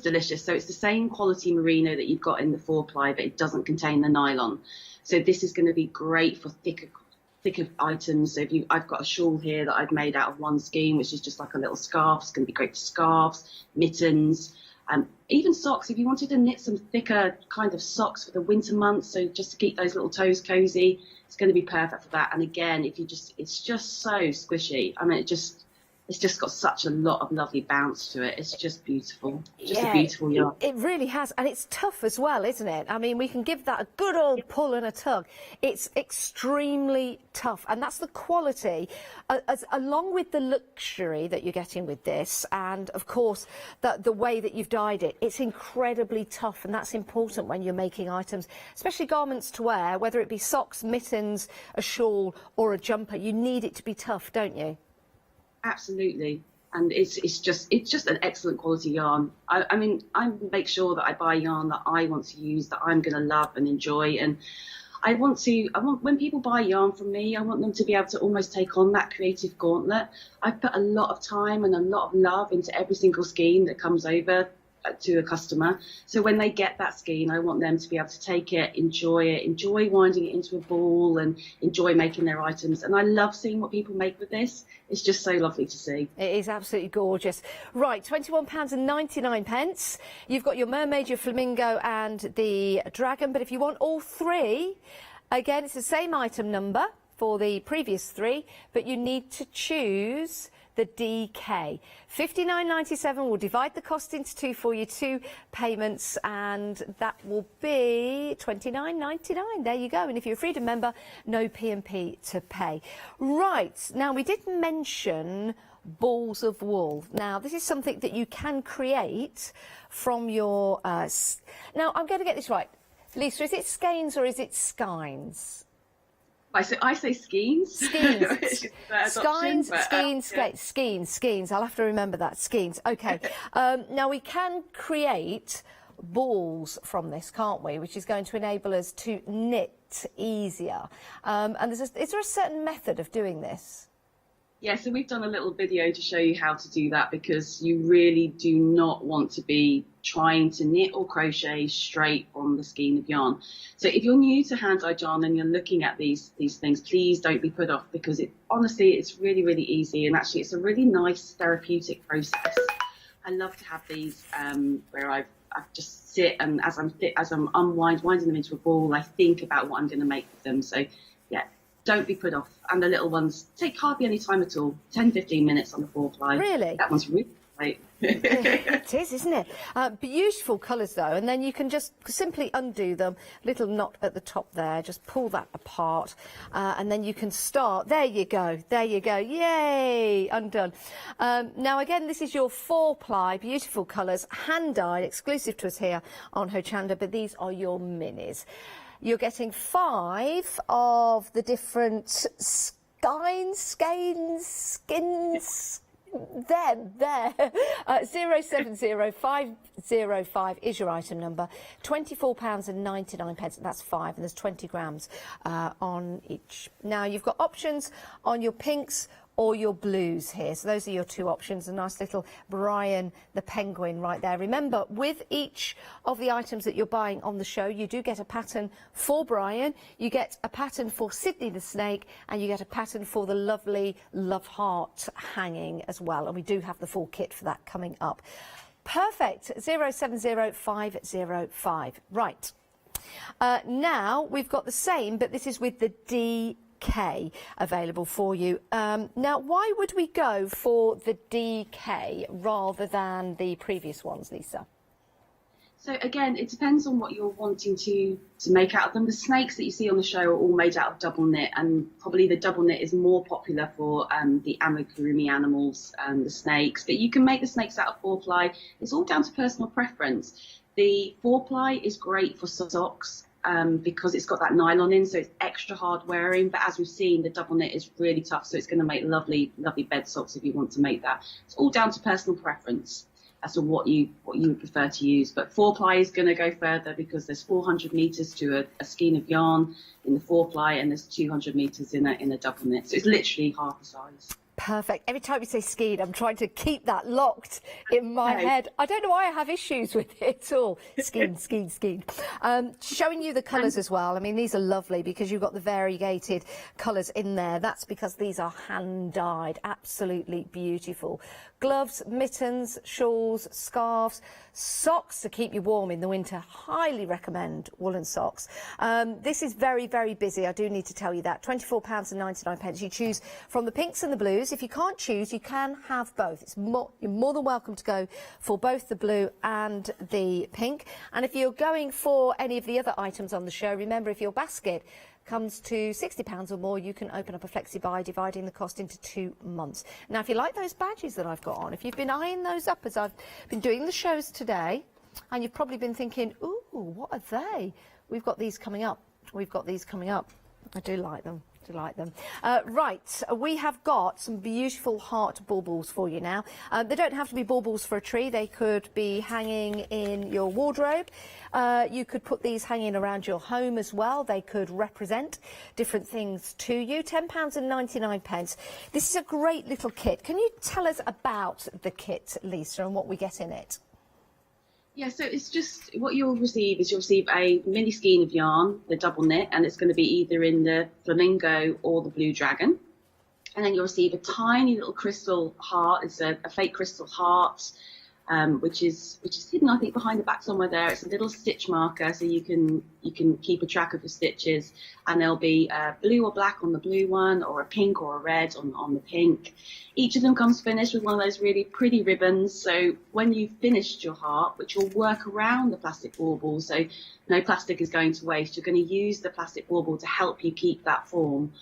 delicious. So it's the same quality merino that you've got in the 4-ply, but it doesn't contain the nylon. So this is going to be great for thicker items. So I've got a shawl here that I've made out of one skein, which is just like a little scarf. It's going to be great for scarves, mittens. Even socks, if you wanted to knit some thicker kind of socks for the winter months, so just to keep those little toes cozy, it's going to be perfect for that. And again, it's just so squishy. I mean, it's just got such a lot of lovely bounce to it. It's just beautiful. Just a beautiful yarn. It really has, and it's tough as well, isn't it? I mean, we can give that a good old pull and a tug. It's extremely tough, and that's the quality, along with the luxury that you're getting with this, and of course the way that you've dyed it. It's incredibly tough, and that's important when you're making items, especially garments to wear, whether it be socks, mittens, a shawl or a jumper. You need it to be tough, don't you? Absolutely, and it's just an excellent quality yarn. I mean, I make sure that I buy yarn that I want to use, that I'm going to love and enjoy, and I want when people buy yarn from me, I want them to be able to almost take on that creative gauntlet. I put a lot of time and a lot of love into every single skein that comes over to a customer. So when they get that skein, I want them to be able to take it, enjoy winding it into a ball, and enjoy making their items. And I love seeing what people make with this. It's just so lovely to see. It is absolutely gorgeous. Right, £21.99. You've got your mermaid, your flamingo and the dragon. But if you want all 3, again, it's the same item number for the previous 3, but you need to choose the DK. £59.97. We'll divide the cost into 2 for you, 2 payments, and that will be £29.99. There you go. And if you're a Freedom member, no P&P to pay. Right, now we did mention balls of wool. Now, this is something that you can create from your... Now, I'm going to get this right. Lisa, is it skeins or is it skeins? I say skeins. Skeins. Skeins. I'll have to remember that. Skeins. Okay. Now, we can create balls from this, can't we? Which is going to enable us to knit easier. And is there a certain method of doing this? Yeah, so we've done a little video to show you how to do that, because you really do not want to be trying to knit or crochet straight on the skein of yarn. So if you're new to hand-dyed yarn and you're looking at these things, please don't be put off, because honestly, it's really, really easy, and actually it's a really nice therapeutic process. I love to have these where I just sit, and as I'm winding them into a ball, I think about what I'm going to make with them. So yeah, don't be put off. And the little ones take hardly any time at all, 10-15 minutes on the 4-ply. Really? That one's really great. It is, isn't it? Beautiful colours though, and then you can just simply undo them. Little knot at the top there, just pull that apart, and then you can start. There you go, yay, undone. Now again, this is your 4-ply, beautiful colours, hand dyed, exclusive to us here on Hochanda, but these are your minis. You're getting 5 of the different skins, there. 070505 is your item number. £24.99, that's 5, and there's 20 grams on each. Now you've got options on your pinks or your blues here. So those are your 2 options. A nice little Brian the penguin right there. Remember, with each of the items that you're buying on the show, you do get a pattern for Brian, you get a pattern for Sydney the snake, and you get a pattern for the lovely love heart hanging as well. And we do have the full kit for that coming up. Perfect. 070505. Right. Now we've got the same, but this is with the DK available for you. Now, why would we go for the DK rather than the previous ones, Lisa? So again, it depends on what you're wanting to make out of them. The snakes that you see on the show are all made out of double knit, and probably the double knit is more popular for the amigurumi animals and the snakes. But you can make the snakes out of 4-ply. It's all down to personal preference. The 4-ply is great for socks, because it's got that nylon in, so it's extra hard wearing. But as we've seen, the double knit is really tough, so it's going to make lovely bed socks if you want to make that. It's all down to personal preference as to what you would prefer to use. But 4-ply is going to go further, because there's 400 meters to a skein of yarn in the 4-ply, and there's 200 meters in a double knit, so it's literally half the size. Perfect. Every time you say skein, I'm trying to keep that locked in my head. I don't know why I have issues with it at all. Skein. Showing you the colours as well. I mean, these are lovely because you've got the variegated colours in there. That's because these are hand-dyed. Absolutely beautiful. Gloves, mittens, shawls, scarves, socks to keep you warm in the winter. Highly recommend woolen socks. This is very, very busy. I do need to tell you that. £24.99. You choose from the pinks and the blues. If you can't choose, you can have both. You're more than welcome to go for both the blue and the pink. And if you're going for any of the other items on the show, remember, if your basket comes to £60 or more, you can open up a flexi buy, dividing the cost into 2 months. Now, if you like those badges that I've got on, if you've been eyeing those up as I've been doing the shows today, and you've probably been thinking, ooh, what are they? We've got these coming up. I do like them. Right, we have got some beautiful heart baubles for you now. They don't have to be baubles for a tree. They could be hanging in your wardrobe. You could put these hanging around your home as well. They could represent different things to you. £10.99. This is a great little kit. Can you tell us about the kit, Lisa, and what we get in it? Yeah, so it's just what you'll receive a mini skein of yarn, the double knit, and it's going to be either in the flamingo or the blue dragon. And then you'll receive a tiny little crystal heart. It's a fake crystal heart, which is hidden, I think, behind the back somewhere there. It's a little stitch marker, so you can keep a track of your stitches. And there'll be blue or black on the blue one, or a pink or a red on the pink. Each of them comes finished with one of those really pretty ribbons. So when you've finished your heart, which will work around the plastic bauble, so no plastic is going to waste, you're going to use the plastic bauble to help you keep that form.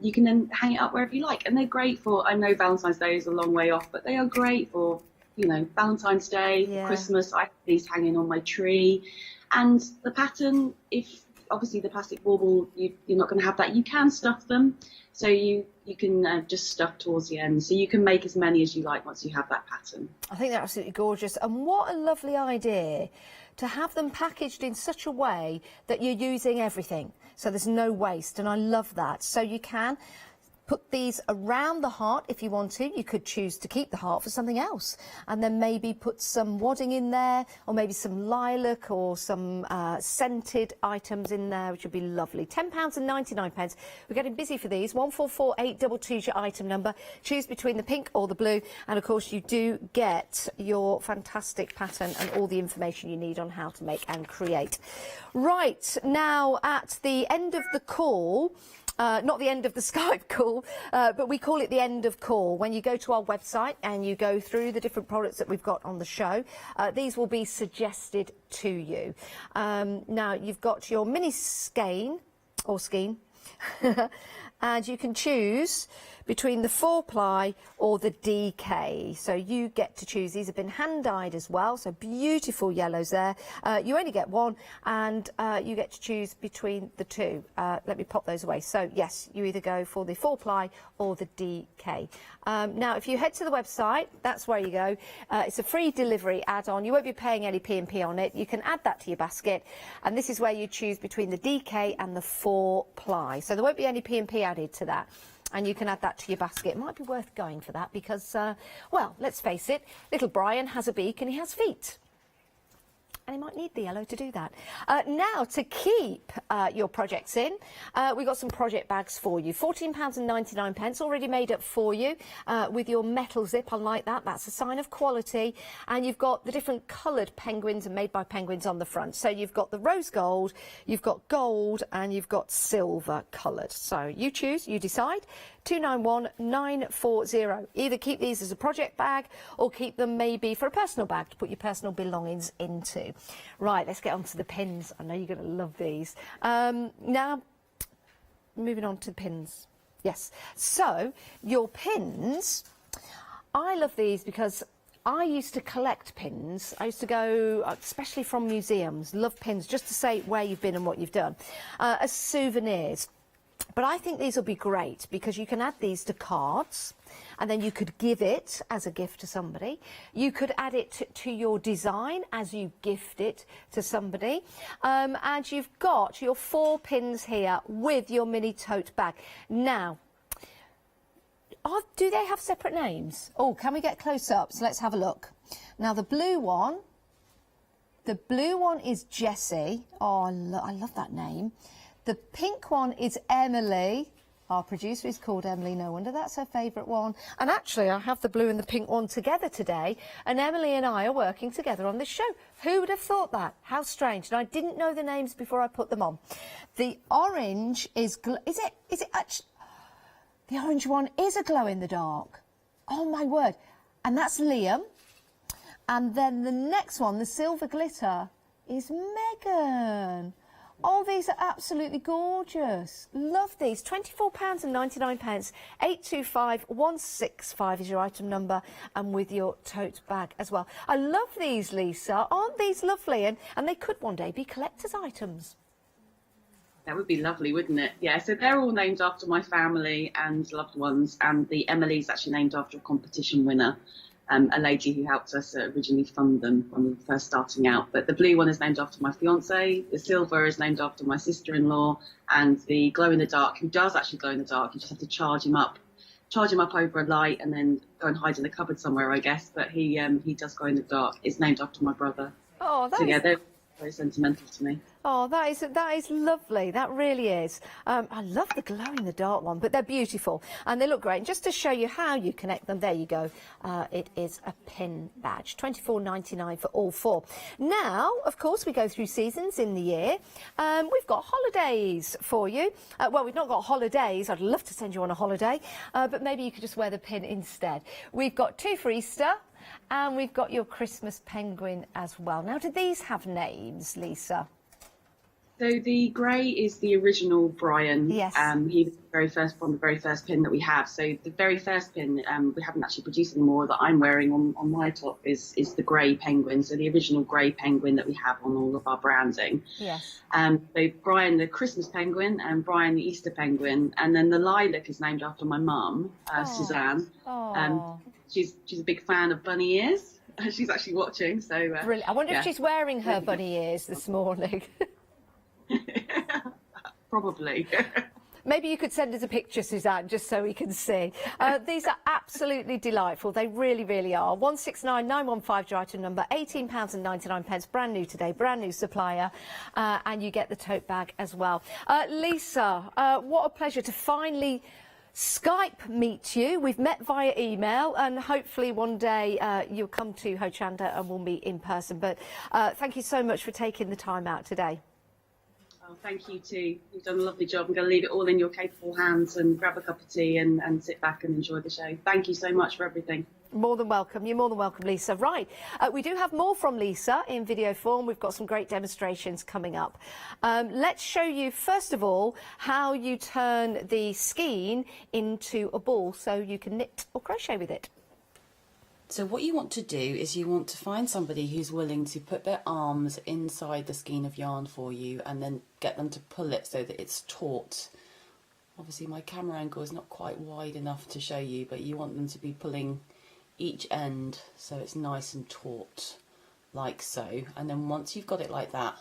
You can then hang it up wherever you like. And they're great for, I know Valentine's Day is a long way off, but they are great for, you know, Valentine's Day, Christmas. I have these hanging on my tree. And the pattern, if obviously the plastic bauble, you're not going to have that, you can stuff them. So you can just stuff towards the end. So you can make as many as you like once you have that pattern. I think they're absolutely gorgeous. And what a lovely idea to have them packaged in such a way that you're using everything. So there's no waste. And I love that. So you can put these around the heart if you want to. You could choose to keep the heart for something else, and then maybe put some wadding in there, or maybe some lilac or some scented items in there, which would be lovely. £10.99. We're getting busy for these. 144822 is your item number. Choose between the pink or the blue, and of course you do get your fantastic pattern and all the information you need on how to make and create. Right, now at the end of the call, not the end of the Skype call, but we call it the end of call. When you go to our website and you go through the different products that we've got on the show, these will be suggested to you. Now, you've got your mini skein, or skein, and you can choose between the 4-ply or the DK. So you get to choose. These have been hand-dyed as well, so beautiful yellows there. You only get one, and you get to choose between the two. Let me pop those away. So yes, you either go for the 4-ply or the DK. Now, if you head to the website, that's where you go. It's a free delivery add-on. You won't be paying any P&P on it. You can add that to your basket, and this is where you choose between the DK and the 4-ply. So there won't be any P&P added to that, and you can add that to your basket. It might be worth going for that because, well, let's face it, little Brian has a beak and he has feet. And he might need the yellow to do that. Now, to keep your projects in, we've got some project bags for you. £14.99, already made up for you with your metal zip. I like that. That's a sign of quality. And you've got the different coloured penguins and made by penguins on the front. So you've got the rose gold, you've got gold, and you've got silver coloured. So you choose, you decide. 291940. Either keep these as a project bag or keep them maybe for a personal bag to put your personal belongings into. Right, let's get on to the pins. I know you're going to love these. Now, moving on to the pins. Yes, so your pins, I love these because I used to collect pins. I used to go, especially from museums, love pins just to say where you've been and what you've done, as souvenirs. But I think these will be great because you can add these to cards, and then you could give it as a gift to somebody. You could add it to your design as you gift it to somebody. And you've got your 4 pins here with your mini tote bag. Now, do they have separate names? Oh, can we get close up? So let's have a look. Now, the blue one is Jessie. Oh, I love that name. The pink one is Emily. Our producer is called Emily, no wonder that's her favourite one. And actually, I have the blue and the pink one together today, and Emily and I are working together on this show. Who would have thought that? How strange. And I didn't know the names before I put them on. The orange is it actually... The orange one is a glow in the dark. Oh, my word. And that's Liam. And then the next one, the silver glitter, is Megan. Oh, these are absolutely gorgeous. Love these. £24.99. 825165 is your item number, and with your tote bag as well. I love these, Lisa. Aren't these lovely? And they could one day be collector's items. That would be lovely, wouldn't it? Yeah, so they're all named after my family and loved ones, and the Emily's actually named after a competition winner. A lady who helped us originally fund them when we were first starting out. But the blue one is named after my fiance, the silver is named after my sister-in-law, and the glow-in-the-dark, who does actually glow in the dark, you just have to charge him up over a light and then go and hide in the cupboard somewhere, I guess. But he does glow in the dark. It's named after my brother. Oh, so yeah, they're very sentimental to me. Oh, that is lovely. That really is. I love the glow-in-the-dark one, but they're beautiful and they look great. And just to show you how you connect them, there you go. It is a pin badge, £24.99 for all 4. Now, of course, we go through seasons in the year. We've got holidays for you. Well, we've not got holidays. I'd love to send you on a holiday, but maybe you could just wear the pin instead. We've got 2 for Easter. And we've got your Christmas penguin as well. Now, do these have names, Lisa? So the grey is the original Brian. Yes. He was the very first pin that we have. So the very first pin we haven't actually produced anymore that I'm wearing on my top is the grey penguin. So the original grey penguin that we have on all of our branding. Yes. So Brian the Christmas penguin and Brian the Easter penguin, and then the lilac is named after my mum, Suzanne. She's a big fan of bunny ears. She's actually watching, so... Brilliant. I wonder if she's wearing her bunny ears this morning. Probably. Maybe you could send us a picture, Suzanne, just so we can see. These are absolutely delightful. They really, really are. 169915 your item number, £18.99, brand new today, brand new supplier, and you get the tote bag as well. Lisa, what a pleasure to finally Skype meet you. We've met via email, and hopefully one day you'll come to Hochanda and we'll meet in person. But thank you so much for taking the time out today. Oh, thank you too. You've done a lovely job. I'm going to leave it all in your capable hands and grab a cup of tea and sit back and enjoy the show. Thank you so much for everything. More than welcome. You're more than welcome, Lisa. Right, we do have more from Lisa in video form. We've got some great demonstrations coming up. Let's show you, first of all, how you turn the skein into a ball so you can knit or crochet with it. So what you want to do is you want to find somebody who's willing to put their arms inside the skein of yarn for you and then get them to pull it so that it's taut. Obviously my camera angle is not quite wide enough to show you, but you want them to be pulling each end so it's nice and taut, like so. And then once you've got it like that,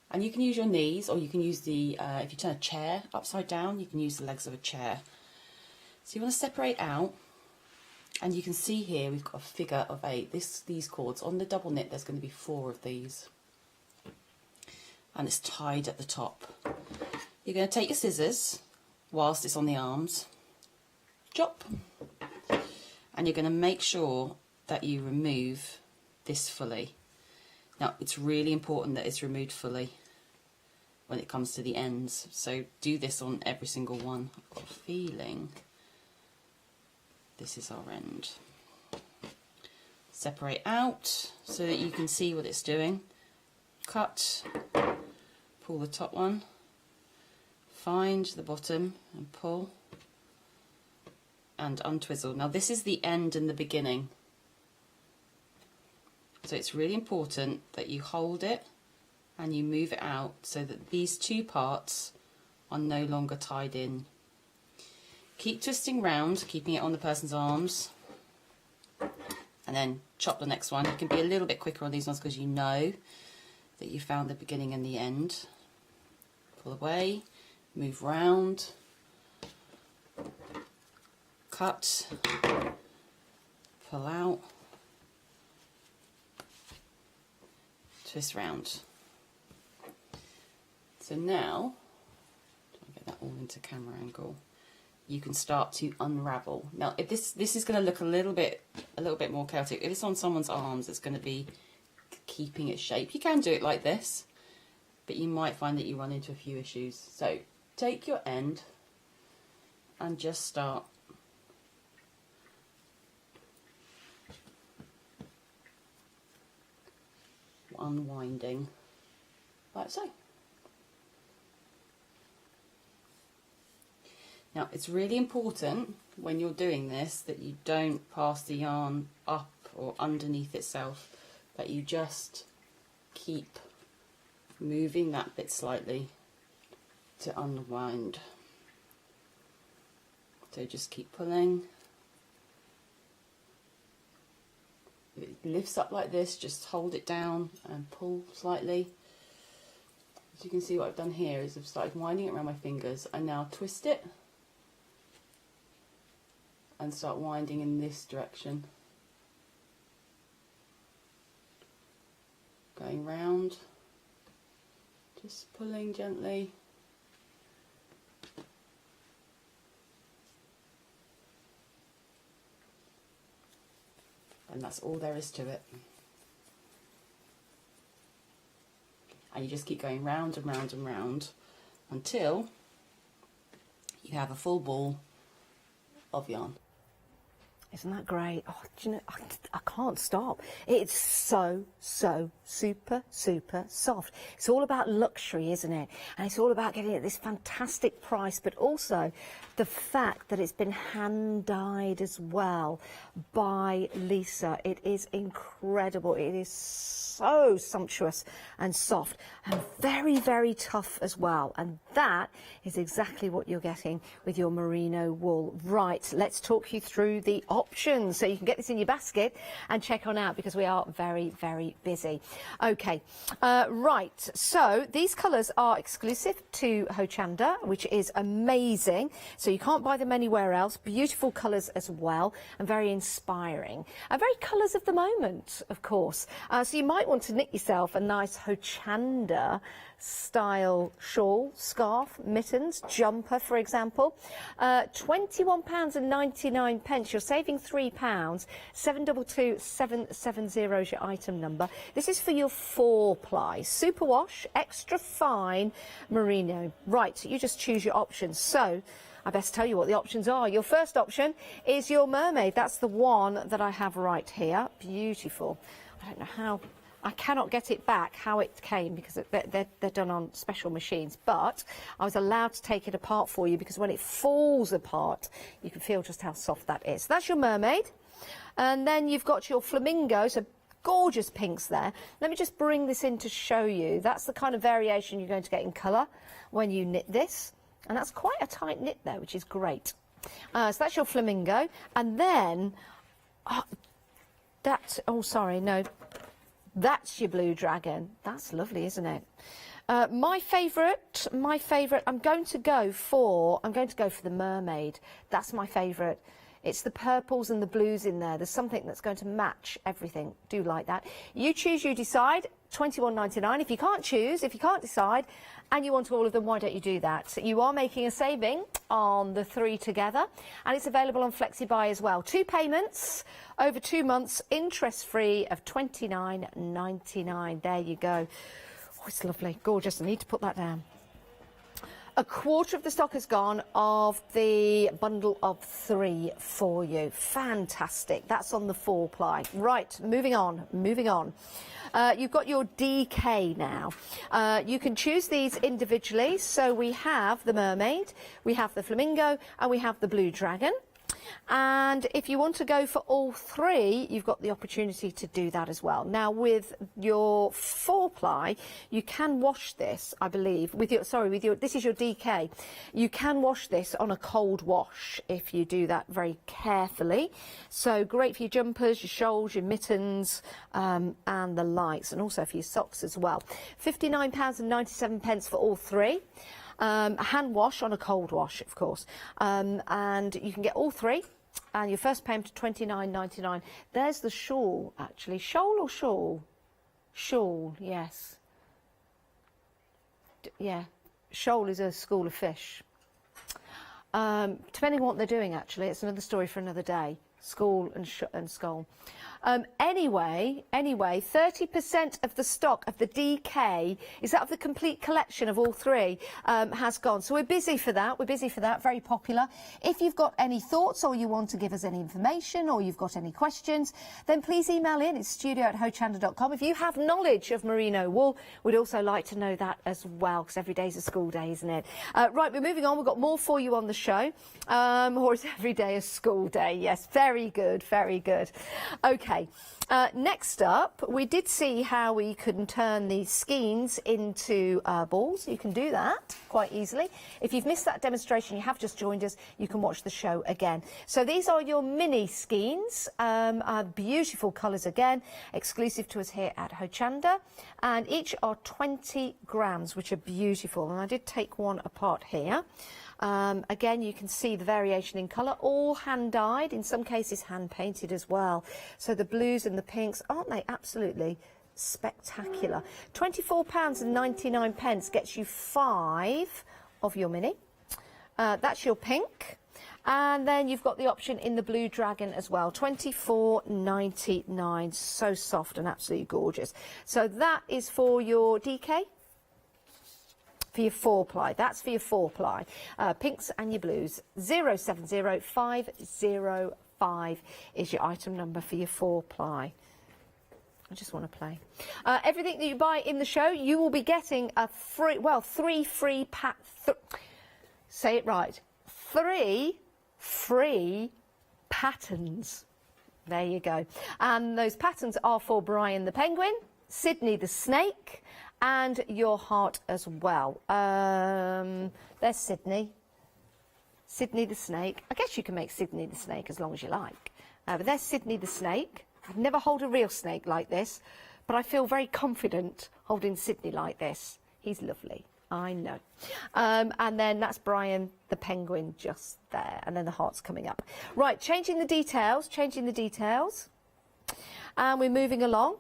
and you can use your knees, or you can use the, if you turn a chair upside down, you can use the legs of a chair. So you want to separate out. And you can see here we've got a figure of 8. These cords, on the double knit there's going to be 4 of these. And it's tied at the top. You're going to take your scissors whilst it's on the arms, chop, and you're going to make sure that you remove this fully. Now it's really important that it's removed fully when it comes to the ends, so do this on every single one. I've got a feeling this is our end. Separate out so that you can see what it's doing. Cut, pull the top one, find the bottom and pull and untwizzle. Now this is the end and the beginning, so it's really important that you hold it and you move it out so that these two parts are no longer tied in. Keep twisting round, keeping it on the person's arms, and then chop the next one. You can be a little bit quicker on these ones because you know that you found the beginning and the end. Pull away, move round, cut, pull out, twist round. So now, try and get that all into camera angle, you can start to unravel. Now if this is going to look a little bit more chaotic. If it's on someone's arms, it's going to be keeping its shape. You can do it like this, but you might find that you run into a few issues. So take your end and just start unwinding like so. Now it's really important when you're doing this that you don't pass the yarn up or underneath itself, that you just keep moving that bit slightly to unwind. So just keep pulling. If it lifts up like this, just hold it down and pull slightly. As you can see, what I've done here is I've started winding it around my fingers. I now twist it and start winding in this direction, going round, just pulling gently, and that's all there is to it. And you just keep going round and round and round until you have a full ball of yarn. Isn't that great? Oh, do you know, I can't stop. It's so super soft. It's all about luxury, isn't it? And it's all about getting it at this fantastic price, but also the fact that it's been hand dyed as well by Lisa. It is incredible. It is so sumptuous and soft and very, very tough as well. And that is exactly what you're getting with your merino wool. Right, let's talk you through the options so you can get this in your basket and check on out, because we are very, very busy. Okay, right, so these colours are exclusive to Hochanda, which is amazing. So you can't buy them anywhere else. Beautiful colours as well, and very inspiring. And very colours of the moment, of course. So you might want to knit yourself a nice Hochanda style shawl, scarf, mittens, jumper, for example. £21.99. You're saving £3. 722770 is your item number. This is for your 4-ply superwash, extra fine merino. Right, so you just choose your options. So I best tell you what the options are. Your first option is your mermaid. That's the one that I have right here. Beautiful. I don't know how. I cannot get it back how it came, because they're done on special machines, but I was allowed to take it apart for you, because when it falls apart you can feel just how soft that is. So that's your mermaid. And then you've got your flamingo, so gorgeous pinks there. Let me just bring this in to show you. That's the kind of variation you're going to get in colour when you knit this, and that's quite a tight knit there, which is great. So that's your flamingo. And then that's your blue dragon. That's lovely, isn't it? My favourite, I'm going to go for the mermaid. That's my favourite. It's the purples and the blues in there. There's something that's going to match everything. Do like that. You choose, you decide. £21.99. If you can't choose, if you can't decide, and you want all of them, why don't you do that? So you are making a saving on the 3 together, and it's available on FlexiBuy as well. 2 payments over 2 months, interest-free of £29.99. There you go. Oh, it's lovely, gorgeous. I need to put that down. A quarter of the stock has gone of the bundle of 3 for you. Fantastic. That's on the 4-ply. Right, moving on. You've got your DK now. You can choose these individually. So we have the mermaid, we have the flamingo, and we have the blue dragon. And if you want to go for all 3, you've got the opportunity to do that as well. Now, with your 4-ply, you can wash this, I believe, this is your DK. You can wash this on a cold wash if you do that very carefully. So great for your jumpers, your shawls, your mittens, and the likes, and also for your socks as well. £59.97 for all 3. A hand wash on a cold wash, of course, and you can get all 3, and your first payment of £29.99. There's the shawl, actually. Shawl or shawl? Shawl, yes. Yeah, shoal is a school of fish. Depending on what they're doing, actually, it's another story for another day. School and skull. Anyway, 30% of the stock of the DK, is that of the complete collection of all 3, has gone. So we're busy for that. Very popular. If you've got any thoughts, or you want to give us any information, or you've got any questions, then please email in. It's studio@hochanda.com. If you have knowledge of merino wool, we'd also like to know that as well, because every day's a school day, isn't it? Right, we're moving on. We've got more for you on the show. Or is every day a school day? Yes, very good, very good. Okay. Next up, we did see how we can turn these skeins into balls. You can do that quite easily. If you've missed that demonstration, you have just joined us, you can watch the show again. So these are your mini skeins, beautiful colours again, exclusive to us here at Hochanda, and each are 20 grams, which are beautiful. And I did take one apart here. Again, you can see the variation in colour, all hand-dyed, in some cases hand-painted as well. So the blues and the pinks, aren't they absolutely spectacular? £24.99 gets you 5 of your mini. That's your pink. And then you've got the option in the blue dragon as well, £24.99. So soft and absolutely gorgeous. So that is for your DK. For your 4-ply, that's for your 4-ply. Pinks and your blues. 070505 is your item number for your 4-ply. I just want to play. Everything that you buy in the show, you will be getting a free, 3 free say it right. 3 free patterns. There you go. And those patterns are for Brian the Penguin, Sydney the snake, and your heart as well. There's Sydney. Sydney the snake. I guess you can make Sydney the snake as long as you like. But there's Sydney the snake. I'd never hold a real snake like this, but I feel very confident holding Sydney like this. He's lovely, I know. And then that's Brian the penguin just there, and then the heart's coming up. Right, changing the details. And we're moving along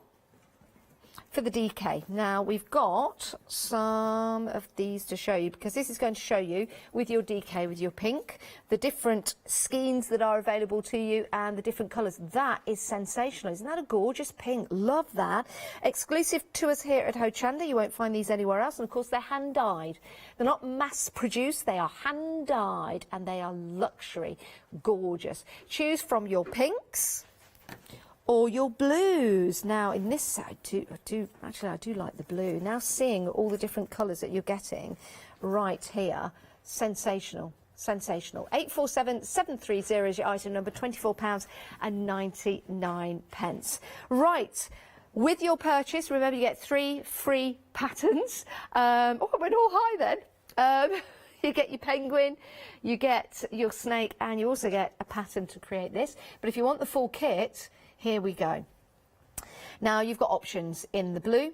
for the DK. Now we've got some of these to show you, because this is going to show you with your DK, with your pink, the different skeins that are available to you and the different colours. That is sensational. Isn't that a gorgeous pink? Love that. Exclusive to us here at Hochanda. You won't find these anywhere else. And of course, they're hand dyed. They're not mass produced. They are hand dyed and they are luxury. Gorgeous. Choose from your pinks or your blues. Now in this, I do like the blue. Now seeing all the different colours that you're getting right here, sensational. 847730 is your item number, £24.99. Right, with your purchase, remember you get 3 free patterns. Oh, I went all high then. You get your penguin, you get your snake, and you also get a pattern to create this. But if you want the full kit, here we go. Now you've got options in the blue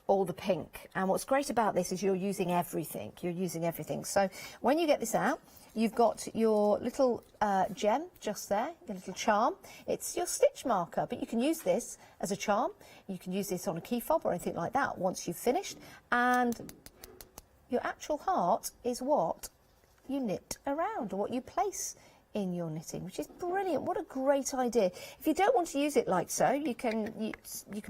or the pink, and what's great about this is you're using everything. So when you get this out, you've got your little gem just there, your little charm. It's your stitch marker, but you can use this as a charm. You can use this on a key fob or anything like that once you've finished. And your actual heart is what you knit around, or what you place in your knitting, which is brilliant. What a great idea. If you don't want to use it like so, you can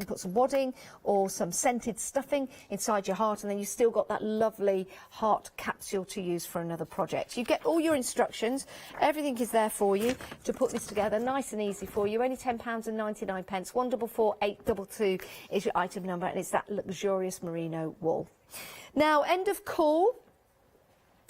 put some wadding or some scented stuffing inside your heart, and then you've still got that lovely heart capsule to use for another project. You get all your instructions, everything is there for you to put this together, nice and easy for you. Only £10.99. 144822 is your item number, and it's that luxurious merino wool. Now, end of call.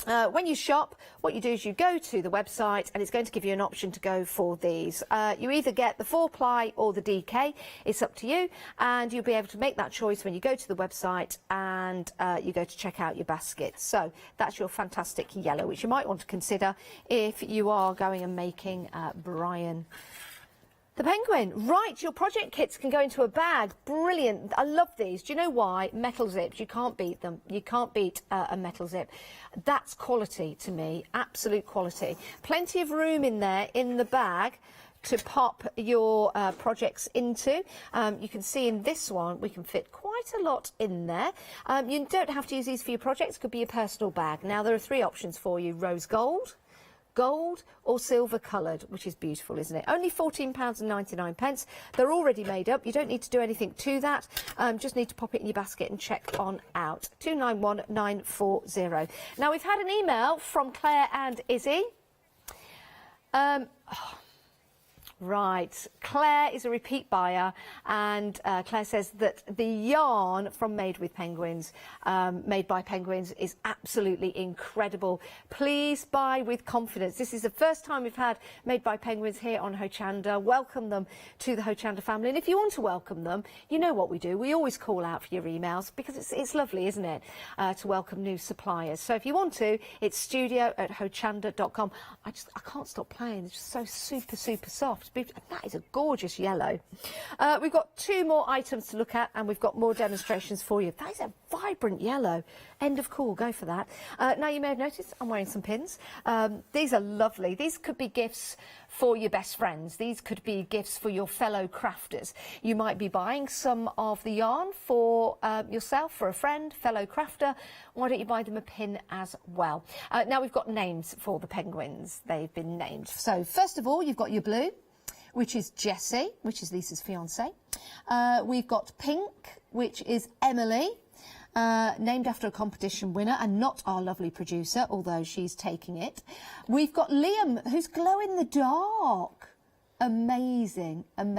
When you shop, what you do is you go to the website, and it's going to give you an option to go for these. You either get the 4-ply or the DK. It's up to you, and you'll be able to make that choice when you go to the website and you go to check out your basket. So that's your fantastic yellow, which you might want to consider if you are going and making Brian the penguin. Right, your project kits can go into a bag. Brilliant. I love these. Do you know why? Metal zips. You can't beat them. You can't beat a metal zip. That's quality to me. Absolute quality. Plenty of room in there in the bag to pop your projects into. You can see in this one we can fit quite a lot in there. You don't have to use these for your projects. It could be a personal bag. Now there are 3 options for you: rose gold, gold or silver coloured, which is beautiful, isn't it? Only £14.99. They're already made up. You don't need to do anything to that. Just need to pop it in your basket and check on out. 291940. Now we've had an email from Claire and Izzy. Right, Claire is a repeat buyer, and Claire says that the yarn from Made by Penguins is absolutely incredible. Please buy with confidence. This is the first time we've had Made by Penguins here on Hochanda. Welcome them to the Hochanda family, and if you want to welcome them, you know what we do. We always call out for your emails, because it's lovely, isn't it, to welcome new suppliers. So if you want to, it's studio@hochanda.com. I can't stop playing. It's just so super soft. That is a gorgeous yellow. We've got 2 more items to look at, and we've got more demonstrations for you. That is a vibrant yellow. End of call, go for that. Now you may have noticed I'm wearing some pins. These are lovely. These could be gifts for your best friends. These could be gifts for your fellow crafters. You might be buying some of the yarn for yourself, for a friend, fellow crafter. Why don't you buy them a pin as well? Now we've got names for the penguins. They've been named. So first of all, you've got your blue, which is Jessie, which is Lisa's fiancée. We've got pink, which is Emily, named after a competition winner and not our lovely producer, although she's taking it. We've got Liam, who's glow in the dark. Amazing. And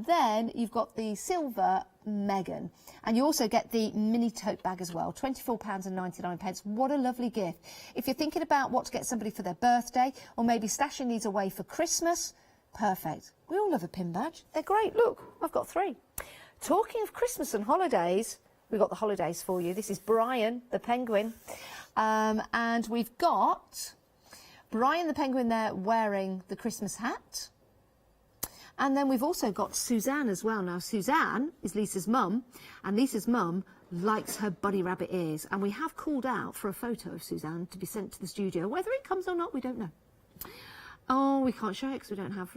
then you've got the silver Megan, and you also get the mini tote bag as well. £24.99. What a lovely gift. If you're thinking about what to get somebody for their birthday, or maybe stashing these away for Christmas, perfect. We all love a pin badge. They're great. Look, I've got 3. Talking of Christmas and holidays, we've got the holidays for you. This is Brian the penguin, and we've got Brian the penguin there wearing the Christmas hat. And then we've also got Suzanne as well. Now, Suzanne is Lisa's mum, and Lisa's mum likes her bunny rabbit ears. And we have called out for a photo of Suzanne to be sent to the studio. Whether it comes or not, we don't know. Oh, we can't show it because we don't have...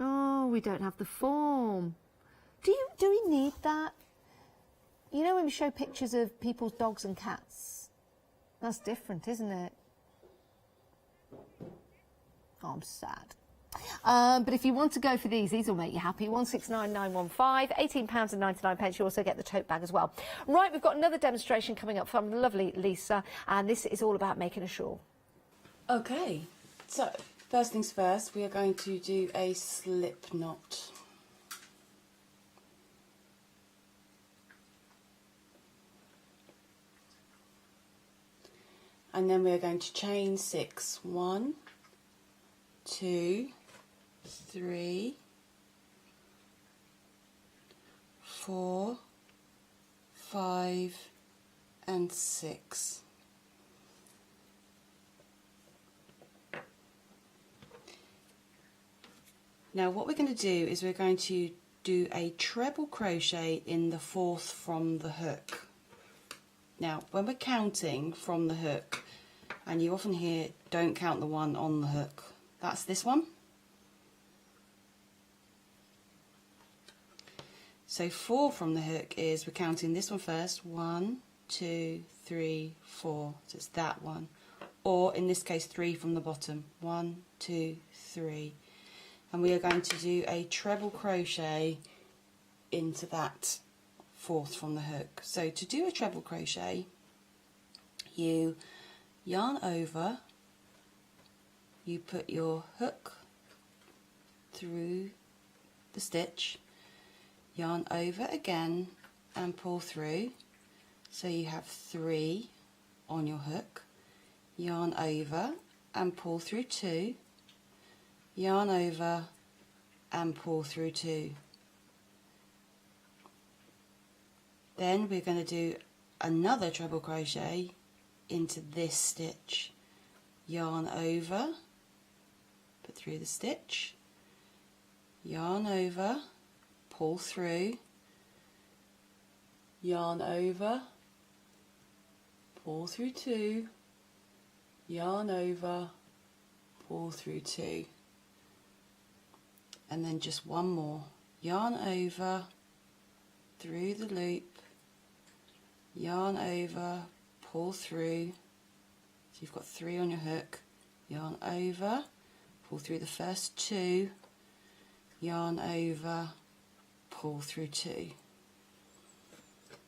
Oh, we don't have the form. Do we need that? You know when we show pictures of people's dogs and cats? That's different, isn't it? Oh, I'm sad. But if you want to go for these will make you happy. 169915, £18.99. You also get the tote bag as well. Right, we've got another demonstration coming up from lovely Lisa, and this is all about making a shawl. Okay, so first things first, we are going to do a slip knot. And then we are going to chain 6. 1, 2, 3, 4, 5, and 6. Now what we're going to do is we're going to do a treble crochet in the 4th from the hook. Now when we're counting from the hook, and you often hear don't count the one on the hook, that's this one. So 4 from the hook is we're counting this one first. 1, 2, 3, 4. So it's that one. Or in this case 3 from the bottom. 1, 2, 3. And we are going to do a treble crochet into that 4th from the hook. So to do a treble crochet, you yarn over, you put your hook through the stitch, yarn over again and pull through, so you have 3 on your hook, yarn over and pull through 2, yarn over and pull through 2. Then we're going to do another treble crochet into this stitch, yarn over, put through the stitch, yarn over, pull through, yarn over, pull through 2, yarn over, pull through 2, and then just one more, yarn over, through the loop, yarn over, pull through, so you've got 3 on your hook, yarn over, pull through the first 2, yarn over, pull through 2.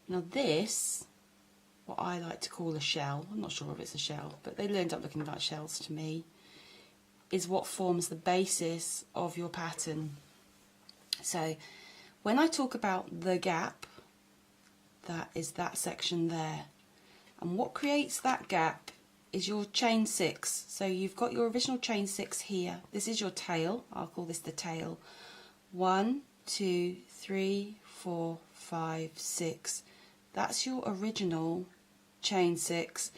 Now this, what I like to call a shell, I'm not sure if it's a shell, but they end up looking like shells to me, is what forms the basis of your pattern. So when I talk about the gap, that is that section there, and what creates that gap is your chain 6. So you've got your original chain 6 here, this is your tail, I'll call this the tail. 1, 2, 3, 4, 5, 6. That's your original chain 6,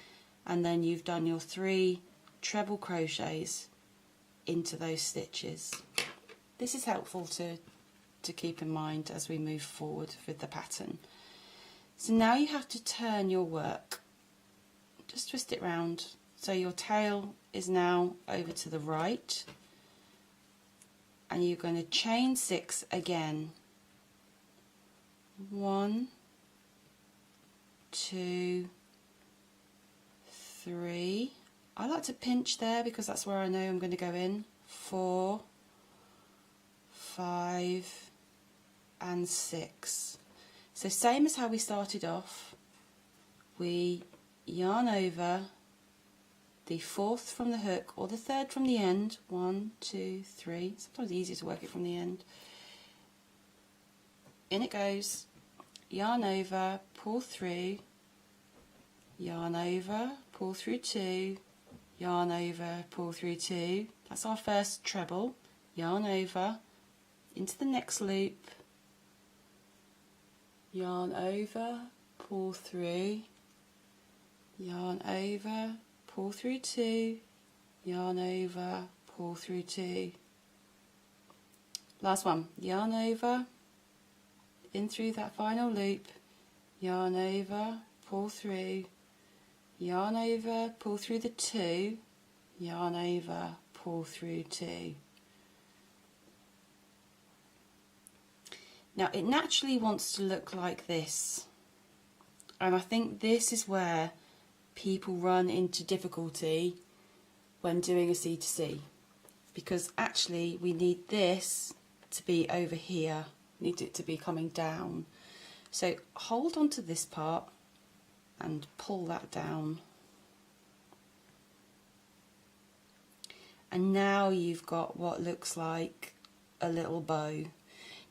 and then you've done your 3 treble crochets into those stitches. This is helpful to keep in mind as we move forward with the pattern. So now you have to turn your work, just twist it round, so your tail is now over to the right, and you're going to chain 6 again. 1, 2, 3. I like to pinch there because that's where I know I'm going to go in. 4, 5, and 6. So same as how we started off, we yarn over the 4th from the hook or the 3rd from the end. 1, 2, 3. Sometimes easier to work it from the end. In it goes. Yarn over, pull through, yarn over, pull through 2, yarn over, pull through 2. That's our first treble. Yarn over into the next loop, yarn over, pull through, yarn over, pull through 2, yarn over, pull through 2. Last one, yarn over, in through that final loop, yarn over, pull through, yarn over, pull through the 2, yarn over, pull through 2. Now it naturally wants to look like this, and I think this is where people run into difficulty when doing a C2C, because actually we need this to be over here, need it to be coming down. So hold on to this part and pull that down, and now you've got what looks like a little bow.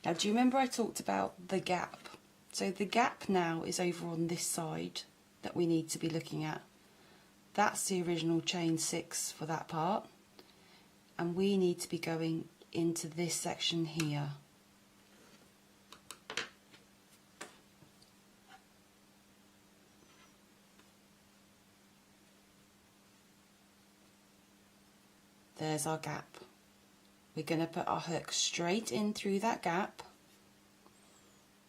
Now do you remember I talked about the gap? So the gap now is over on this side that we need to be looking at. That's the original chain 6 for that part, and we need to be going into this section here. There's our gap. We're going to put our hook straight in through that gap,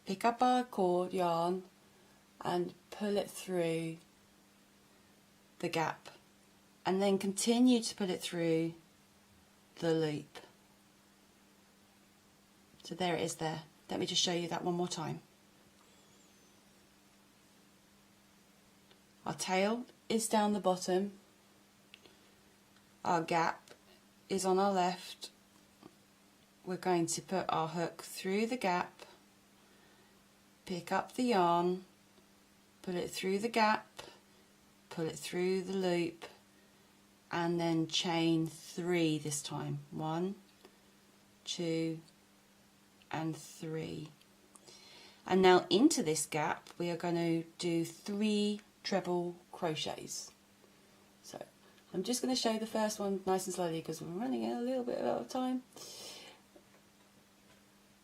pick up our cord yarn and pull it through the gap, and then continue to pull it through the loop. So there it is there. Let me just show you that one more time. Our tail is down the bottom, our gap is on our left. We're going to put our hook through the gap, pick up the yarn, put it through the gap, pull it through the loop, and then chain 3 this time. 1, 2, and 3. And now into this gap we are going to do 3 treble crochets. So I'm just going to show the first one nice and slowly because we're running a little bit out of time.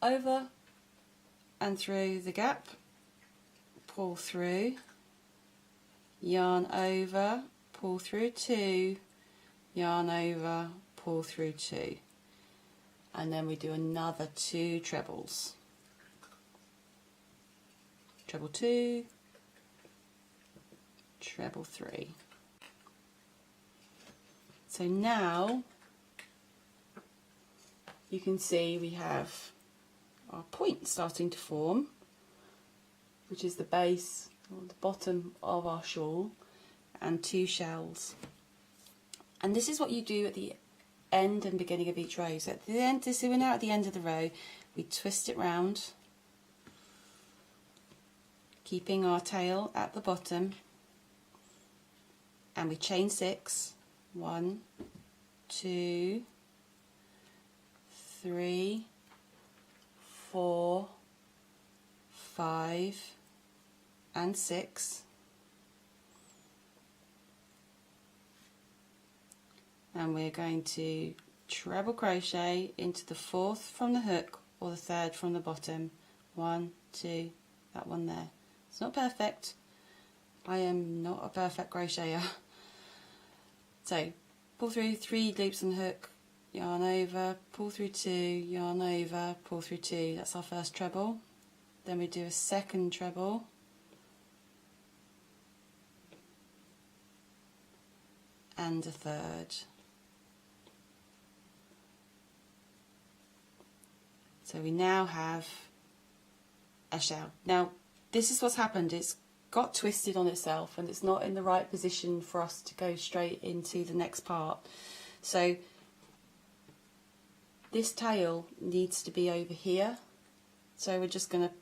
Over and through the gap, pull through, yarn over, pull through 2, yarn over, pull through 2, and then we do another 2 trebles. Treble 2, treble 3. So now you can see we have our point starting to form, which is the base or the bottom of our shawl, and 2 shells. And this is what you do at the end and beginning of each row. So at the end, so we're now at the end of the row, we twist it round, keeping our tail at the bottom, and we chain 6. 1, 2, 3, 4, 5, and 6. And we're going to treble crochet into the 4th from the hook or the 3rd from the bottom. 1, 2, that one there. It's not perfect. I am not a perfect crocheter. So pull through 3 loops on the hook, yarn over, pull through 2, yarn over, pull through 2. That's our first treble. Then we do a second treble, and a third. So we now have a shell. Now this is what's happened. It's got twisted on itself and it's not in the right position for us to go straight into the next part. So this tail needs to be over here. So we're just going to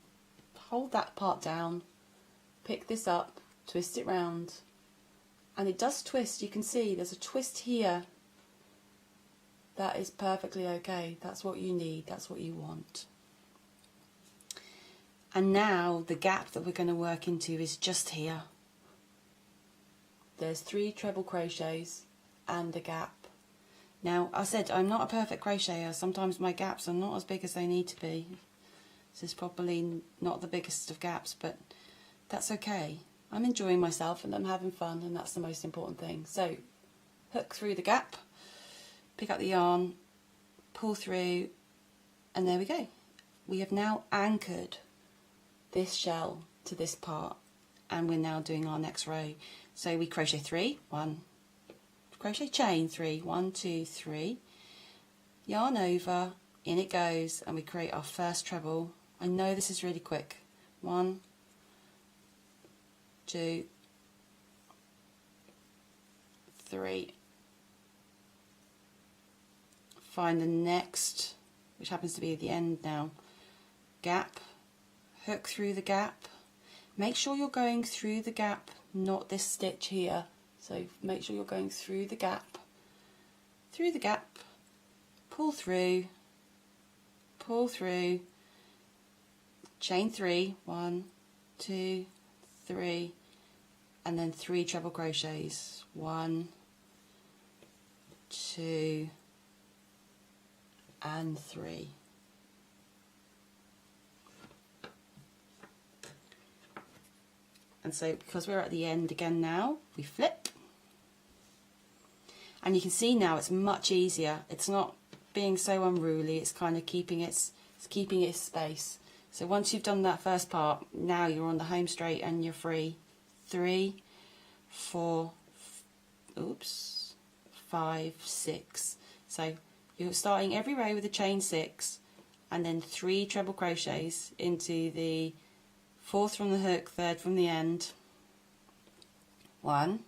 hold that part down, pick this up, twist it round, and it does twist. You can see there's a twist here. That is perfectly okay. That's what you need, that's what you want. And now the gap that we're going to work into is just here. There's 3 treble crochets and a gap. Now I said I'm not a perfect crocheter. Sometimes my gaps are not as big as they need to be. This is probably not the biggest of gaps, but that's okay. I'm enjoying myself and I'm having fun, and that's the most important thing. So hook through the gap, pick up the yarn, pull through, and there we go. We have now anchored this shell to this part, and we're now doing our next row. So we crochet 3, 1, crochet chain 3, 1, 2, 3, yarn over, in it goes, and we create our first treble. I know this is really quick. 1, 2, 3. Find the next, which happens to be at the end now, gap, hook through the gap. Make sure you're going through the gap, not this stitch here. So make sure you're going through the gap, pull through, chain 3, 1, 2, 3, and then 3 treble crochets, 1, 2, and 3. And so because we're at the end again now, we flip, and you can see now it's much easier. It's not being so unruly, it's kind of keeping its space. So once you've done that first part, now you're on the home straight and you're free. 3, 4, 5, 6. So you're starting every row with a chain 6 and then 3 treble crochets into the 4th from the hook, 3rd from the end, 1,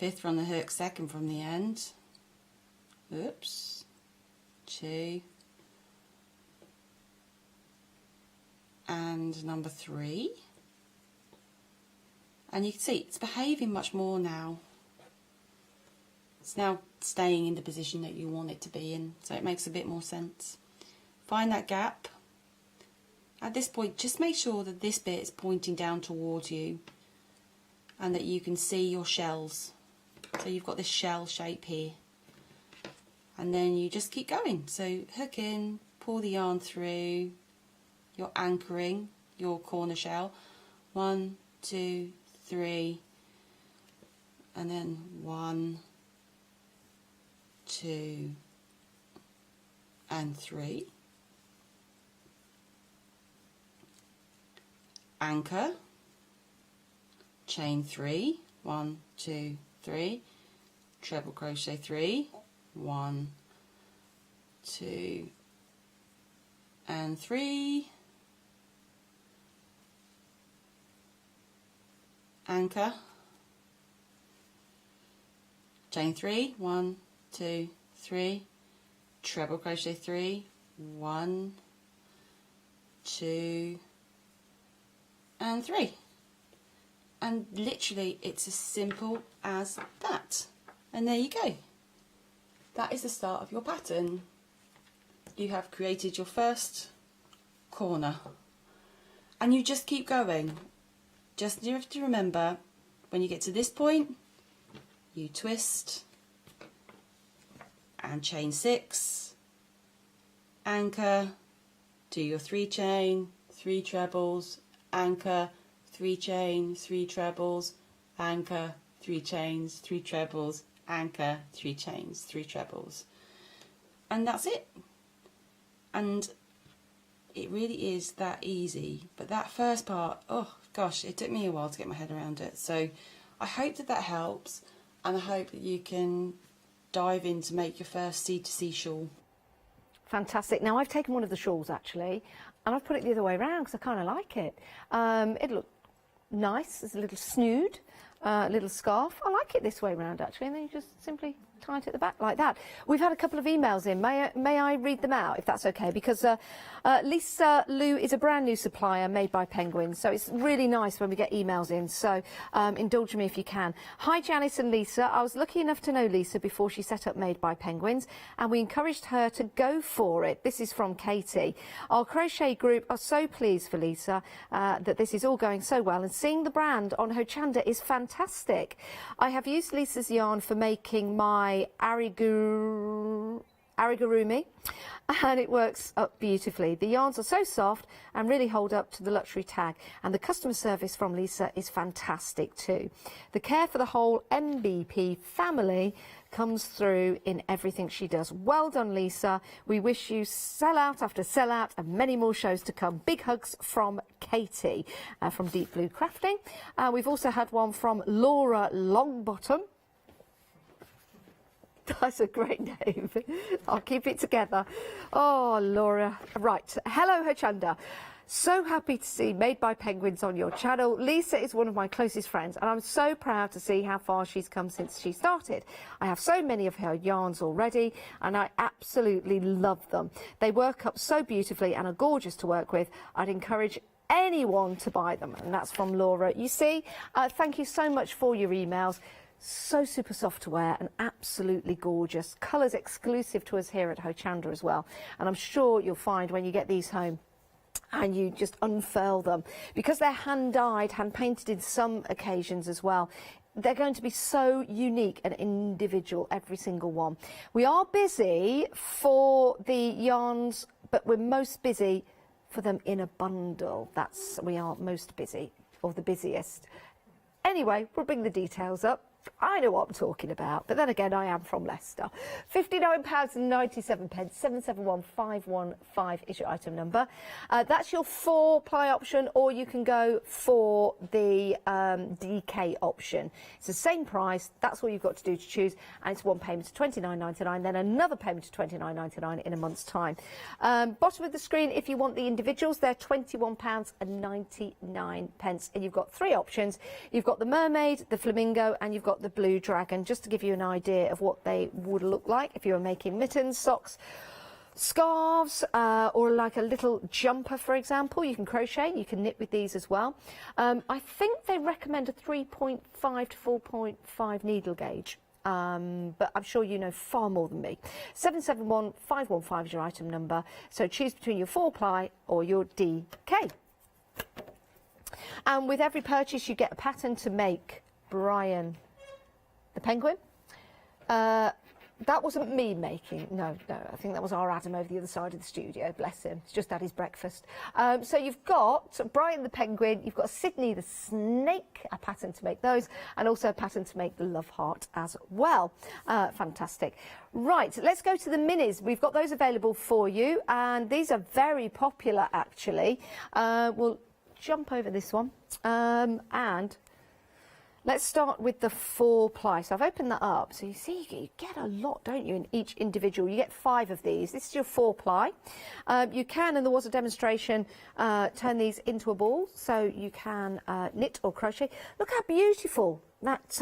5th from the hook, 2nd from the end, 2, and number 3, and you can see it's behaving much more now. It's now staying in the position that you want it to be in, so it makes a bit more sense. Find that gap. At this point, just make sure that this bit is pointing down towards you and that you can see your shells. So you've got this shell shape here. And then you just keep going. So hook in, pull the yarn through, you're anchoring your corner shell. 1, 2, 3, and then 1, 2, and 3. Anchor, chain 3, 1, 2, 3, treble crochet 3, 1, 2, and 3, anchor, chain 3, 1, 2, 3, treble crochet 3, 1, 2, and 3, and literally it's as simple as that. And there you go. That is the start of your pattern. You have created your first corner, and you just keep going. Just you have to remember, when you get to this point, you twist and chain 6, anchor, do your 3 chain, 3 trebles, anchor, 3 chain, 3 trebles, anchor, 3 chains, 3 trebles, anchor, 3 chains, 3 trebles, and that's it. And it really is that easy. But that first part, oh gosh, it took me a while to get my head around it. So I hope that helps, and I hope that you can dive in to make your first C2C shawl. Fantastic. Now I've taken one of the shawls actually, and I've put it the other way around because I kind of like it. It looked nice. There's a little snood, little scarf. I like it this way around actually, and then you just simply tie it at the back like that. We've had a couple of emails in. May I read them out if that's okay? Because Lisa Lou is a brand new supplier made by Penguins, so it's really nice when we get emails in, so indulge me if you can. Hi Janice and Lisa. I was lucky enough to know Lisa before she set up Made by Penguins, and we encouraged her to go for it. This is from Katie. Our crochet group are so pleased for Lisa that this is all going so well, and seeing the brand on Hochanda is fantastic. I have used Lisa's yarn for making my arigurumi, and it works up beautifully. The yarns are so soft and really hold up to the luxury tag, and the customer service from Lisa is fantastic too. The care for the whole MBP family comes through in everything she does. Well done, Lisa. We wish you sell out after sell out and many more shows to come. Big hugs from Katie from Deep Blue Crafting. We've also had one from Laura Longbottom. That's a great name. I'll keep it together. Oh, Laura. Right. Hello, Hochanda. So happy to see Made by Penguins on your channel. Lisa is one of my closest friends, and I'm so proud to see how far she's come since she started. I have so many of her yarns already, and I absolutely love them. They work up so beautifully and are gorgeous to work with. I'd encourage anyone to buy them, and that's from Laura. You see, thank you so much for your emails. So super soft to wear and absolutely gorgeous. Colours exclusive to us here at Hochanda as well. And I'm sure you'll find when you get these home and you just unfurl them, because they're hand dyed, hand painted in some occasions as well, they're going to be so unique and individual, every single one. We are busy for the yarns, but we're most busy for them in a bundle. We are most busy, or the busiest. Anyway, we'll bring the details up. I know what I'm talking about, but then again, I am from Leicester. £59.97, 771515 is your item number. That's your 4-ply option, or you can go for the DK option. It's the same price. That's all you've got to do to choose, and it's one payment of £29.99, then another payment of £29.99 in a month's time. Bottom of the screen, if you want the individuals, they're £21.99, and you've got 3 options. You've got the Mermaid, the Flamingo, and you've got the Blue Dragon, just to give you an idea of what they would look like if you were making mittens, socks, scarves, or like a little jumper, for example. You can crochet, you can knit with these as well. I think they recommend a 3.5 to 4.5 needle gauge. But I'm sure you know far more than me. 771515 is your item number, so choose between your 4-ply or your DK. And with every purchase you get a pattern to make Brian the Penguin. That wasn't me making, no, I think that was our Adam over the other side of the studio, bless him, he's just had his breakfast. So you've got Brian the Penguin, you've got Sydney the Snake, a pattern to make those, and also a pattern to make the Love Heart as well. Fantastic. Right, let's go to the minis. We've got those available for you, and these are very popular actually. We'll jump over this one, and let's start with the 4-ply. So I've opened that up. So you see, you get a lot, don't you, in each individual. You get 5 of these. This is your 4-ply. You can, and there was a demonstration, turn these into a ball. So you can knit or crochet. Look how beautiful that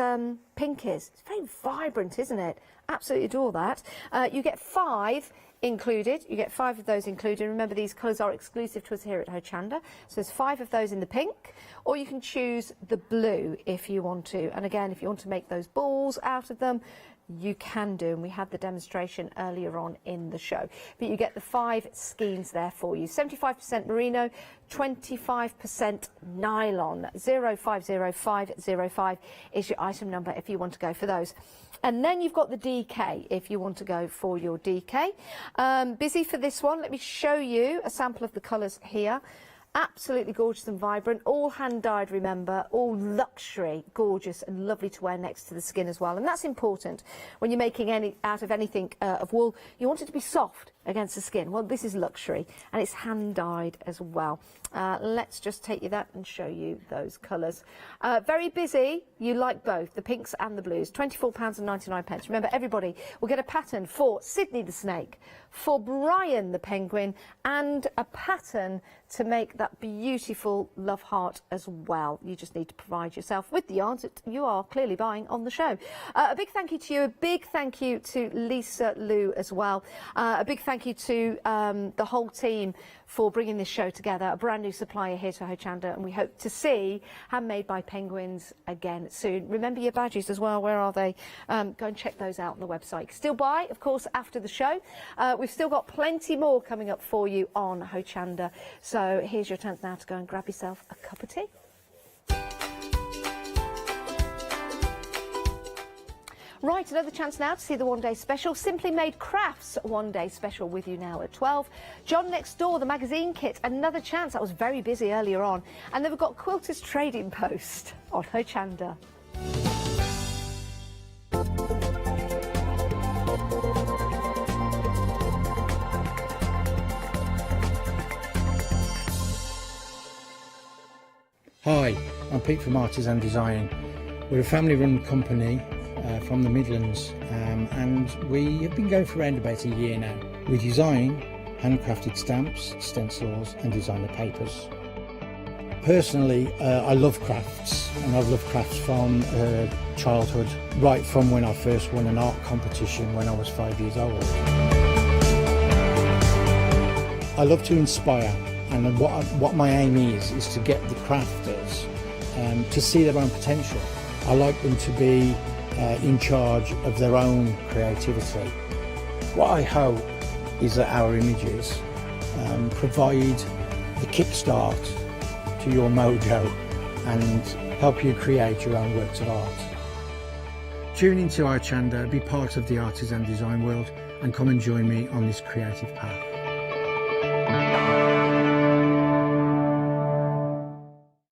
pink is. It's very vibrant, isn't it? Absolutely adore that. You get 5 included. You get 5 of those included. Remember, these colours are exclusive to us here at Hochanda. So there's 5 of those in the pink, or you can choose the blue if you want to. And again, if you want to make those balls out of them, you can do, and we had the demonstration earlier on in the show. But you get the 5 skeins there for you. 75% merino, 25% nylon. 050505 is your item number if you want to go for those. And then you've got the DK if you want to go for your DK. Busy for this one. Let me show you a sample of the colours here. Absolutely gorgeous and vibrant, all hand dyed, remember, all luxury, gorgeous and lovely to wear next to the skin as well. And that's important when you're making out of anything of wool. You want it to be soft against the skin. Well, this is luxury, and it's hand dyed as well. Let's just take you that and show you those colours. Very busy. You like both the pinks and the blues. £24.99. Remember, everybody will get a pattern for Sydney the Snake, for Brian the Penguin, and a pattern to make that beautiful Love Heart as well. You just need to provide yourself with the yarns that you are clearly buying on the show. A big thank you to you. A big thank you to Lisa Lou as well. A big thank you to the whole team for bringing this show together. A brand new supplier here to Hochanda, and we hope to see Handmade by Penguins again soon. Remember your badges as well. Where are they? Go and check those out on the website. You can still buy, of course, after the show. We've still got plenty more coming up for you on Hochanda. So here's your chance now to go and grab yourself a cup of tea. Right, another chance now to see the one-day special. Simply Made Crafts one-day special with you now at 12. John Nextdoor, the magazine kit, another chance. That was very busy earlier on. And then we've got Quilter's Trading Post on Hochanda. Hi, I'm Pete from Artists and Design. We're a family-run company from the Midlands, and we have been going for around about a year now. We design handcrafted stamps, stencils and designer papers. Personally, I love crafts, and I've loved crafts from childhood, right from when I first won an art competition when I was 5 years old. I love to inspire, and what my aim is to get the crafters to see their own potential. I like them to be in charge of their own creativity. What I hope is that our images provide the kickstart to your mojo and help you create your own works of art. Tune into Hochanda, be part of the artists and design world, and come and join me on this creative path.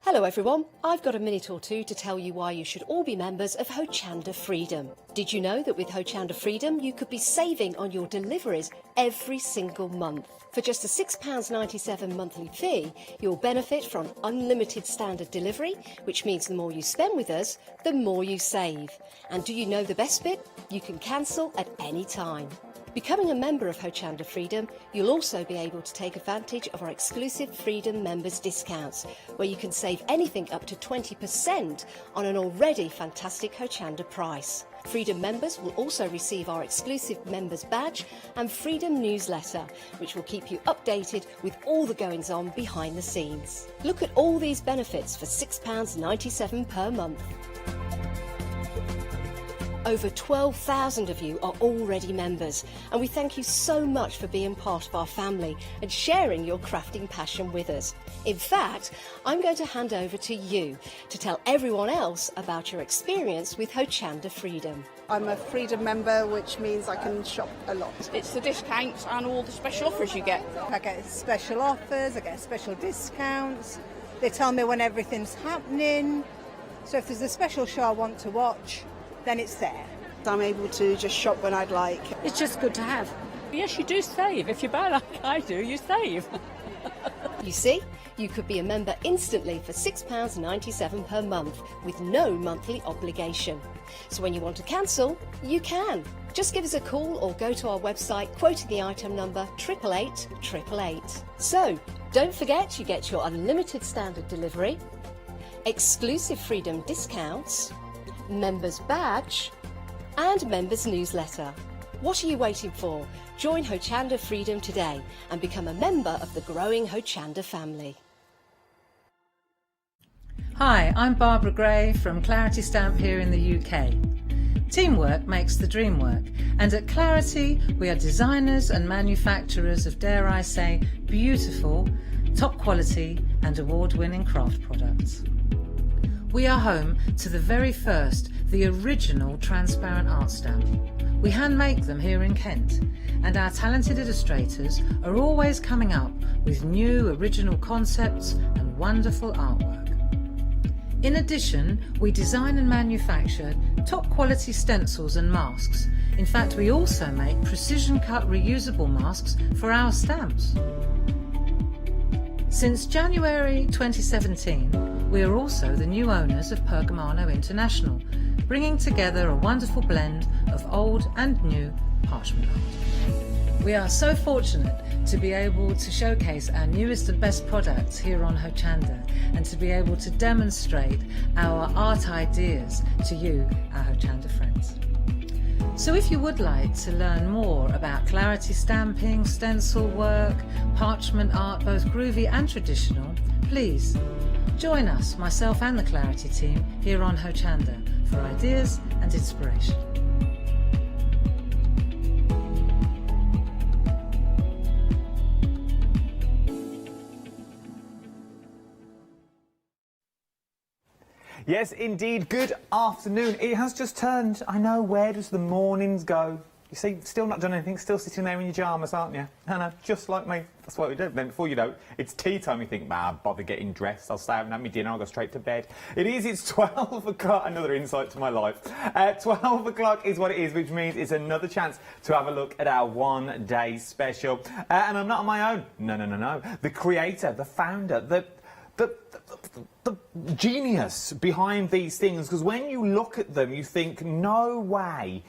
Hello everyone, I've got a minute or two to tell you why you should all be members of Hochanda Freedom. Did you know that with Hochanda Freedom you could be saving on your deliveries every single month? For just a £6.97 monthly fee, you'll benefit from unlimited standard delivery, which means the more you spend with us, the more you save. And do you know the best bit? You can cancel at any time. Becoming a member of Hochanda Freedom, you'll also be able to take advantage of our exclusive Freedom members discounts, where you can save anything up to 20% on an already fantastic Hochanda price. Freedom members will also receive our exclusive members badge and Freedom newsletter, which will keep you updated with all the goings on behind the scenes. Look at all these benefits for £6.97 per month. Over 12,000 of you are already members, and we thank you so much for being part of our family and sharing your crafting passion with us. In fact, I'm going to hand over to you to tell everyone else about your experience with Hochanda Freedom. I'm a Freedom member, which means I can shop a lot. It's the discounts and all the special offers you get. I get special offers, I get special discounts. They tell me when everything's happening. So if there's a special show I want to watch, then it's there. I'm able to just shop when I'd like. It's just good to have. Yes, you do save. If you buy like I do, you save. You see, you could be a member instantly for £6.97 per month with no monthly obligation. So when you want to cancel, you can. Just give us a call or go to our website quoting the item number 88888. So don't forget you get your unlimited standard delivery, exclusive Freedom discounts, members badge and members newsletter. What are you waiting for? Join Hochanda Freedom today and become a member of the growing Hochanda family. Hi, I'm Barbara Gray from Clarity Stamp here in the UK. Teamwork makes the dream work, and at Clarity we are designers and manufacturers of, dare I say, beautiful, top quality and award-winning craft products. We are home to the very first, the original transparent art stamp. We hand make them here in Kent, and our talented illustrators are always coming up with new original concepts and wonderful artwork. In addition, we design and manufacture top quality stencils and masks. In fact, we also make precision cut reusable masks for our stamps. Since January 2017, we are also the new owners of Pergamano International, bringing together a wonderful blend of old and new parchment art. We are so fortunate to be able to showcase our newest and best products here on Hochanda, and to be able to demonstrate our art ideas to you, our Hochanda friends. So if you would like to learn more about Clarity stamping, stencil work, parchment art, both groovy and traditional, please join us, myself and the Clarity team, here on Hochanda for ideas and inspiration. Yes, indeed. Good afternoon. It has just turned. I know, where does the mornings go? You see, still not done anything, still sitting there in your pyjamas, aren't you? I know, just like me. That's what we do. Then before you know, it's tea time. You think, man, bother getting dressed. I'll stay out and have my dinner. I'll go straight to bed. It's 12 o'clock. Another insight to my life. 12 o'clock is what it is, which means it's another chance to have a look at our one-day special. And I'm not on my own. No. The creator, the founder, the genius behind these things, because when you look at them, you think, no way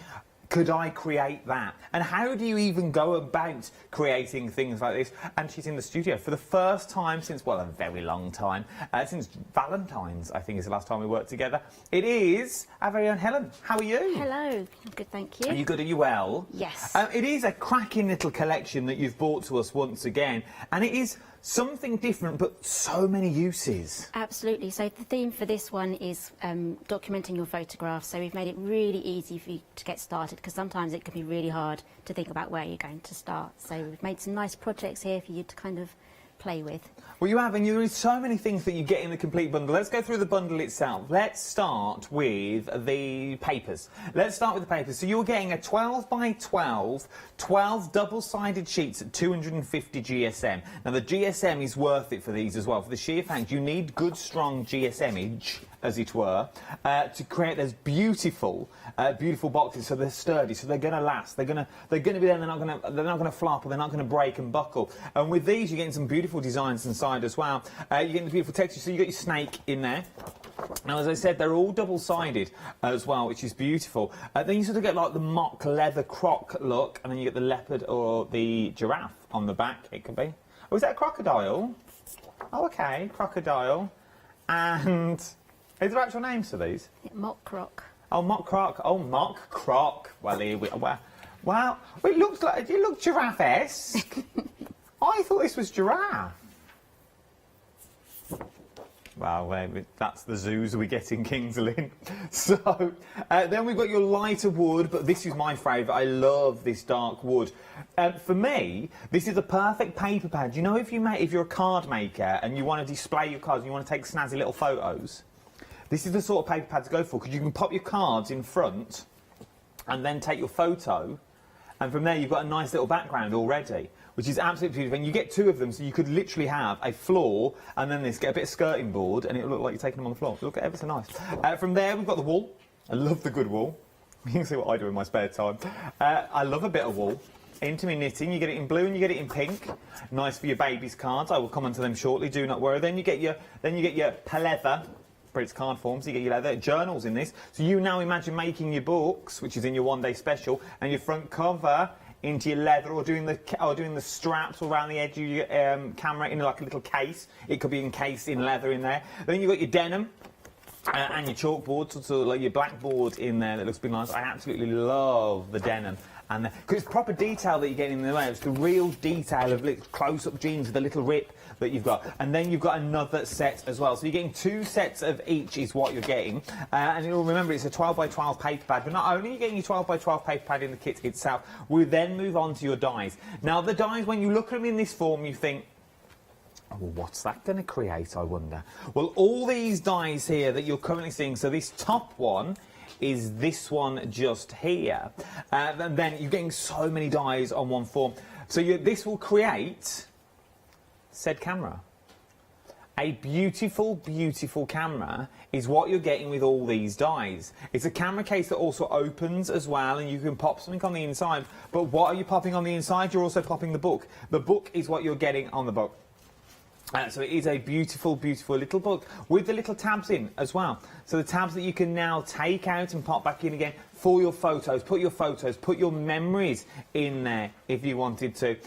could I create that? And how do you even go about creating things like this? And she's in the studio for the first time since, well, a very long time, since Valentine's, I think, is the last time we worked together. It is our very own Helen. How are you? Hello. Good, thank you. Are you good? Are you well? Yes. It is a cracking little collection that you've brought to us once again, and it is something different, but so many uses. Absolutely. So the theme for this one is documenting your photographs. So we've made it really easy for you to get started, because sometimes it can be really hard to think about where you're going to start. So we've made some nice projects here for you to kind of play with. Well, you have, and there is so many things that you get in the complete bundle. Let's go through the bundle itself. Let's start with the papers. Let's start with the papers. So you're getting a 12 by 12, 12 double-sided sheets at 250 GSM. Now, the GSM is worth it for these as well. For the sheer fact, you need good, strong GSMage, as it were, to create those beautiful, beautiful boxes. So they're sturdy, so they're going to last. They're going to be there. They're not going to flop, or they're not going to break and buckle. And with these, you're getting some beautiful designs inside as well. You're getting the beautiful texture. So you got your snake in there. Now, as I said, they're all double-sided as well, which is beautiful. Then you sort of get like the mock leather croc look, and then you get the leopard or the giraffe on the back. It could be. Oh, is that a crocodile? Oh, okay, crocodile. And is there actual names for these? Mock croc. Oh, mock croc. Oh, mock croc. Well, here we are. Well, it looks like, it looks giraffe-esque. I thought this was giraffe. Well, that's the zoos we get in Kings Lynn. So, then we've got your lighter wood, but this is my favourite. I love this dark wood. For me, this is a perfect paper pad. You know, if you're a card maker and you want to display your cards and you want to take snazzy little photos, this is the sort of paper pad to go for, because you can pop your cards in front and then take your photo, and from there you've got a nice little background already, which is absolutely beautiful. And you get two of them, so you could literally have a floor and then get a bit of skirting board, and it'll look like you're taking them on the floor. It'll look ever so nice. From there, we've got the wool. I love the good wool. You can see what I do in my spare time. I love a bit of wool. Into me knitting, you get it in blue and you get it in pink. Nice for your baby's cards. I will come on to them shortly. Do not worry. Then you get your leather. But it's card forms, you get your leather journals in this. So you now imagine making your books, which is in your one-day special, and your front cover into your leather, or doing the straps around the edge of your camera in like a little case. It could be encased in leather in there. Then you've got your denim and your chalkboard, so like your blackboard in there that looks pretty nice. I absolutely love the denim. And because it's proper detail that you're getting in the way. It's the real detail of close-up jeans with a little rip that you've got. And then you've got another set as well. So you're getting two sets of each is what you're getting. And you'll remember it's a 12 by 12 paper pad. But not only are you getting your 12 by 12 paper pad in the kit itself, we then move on to your dies. Now, the dies, when you look at them in this form, you think, oh, well, what's that going to create, I wonder? Well, all these dies here that you're currently seeing, so this top one is this one just here. And then you're getting so many dies on one form. So this will create said camera. A beautiful, beautiful camera is what you're getting with all these dies. It's a camera case that also opens as well, and you can pop something on the inside. But what are you popping on the inside? You're also popping the book. The book is what you're getting on the book. So it is a beautiful, beautiful little book with the little tabs in as well. So the tabs that you can now take out and pop back in again for your photos, put your memories in there if you wanted to.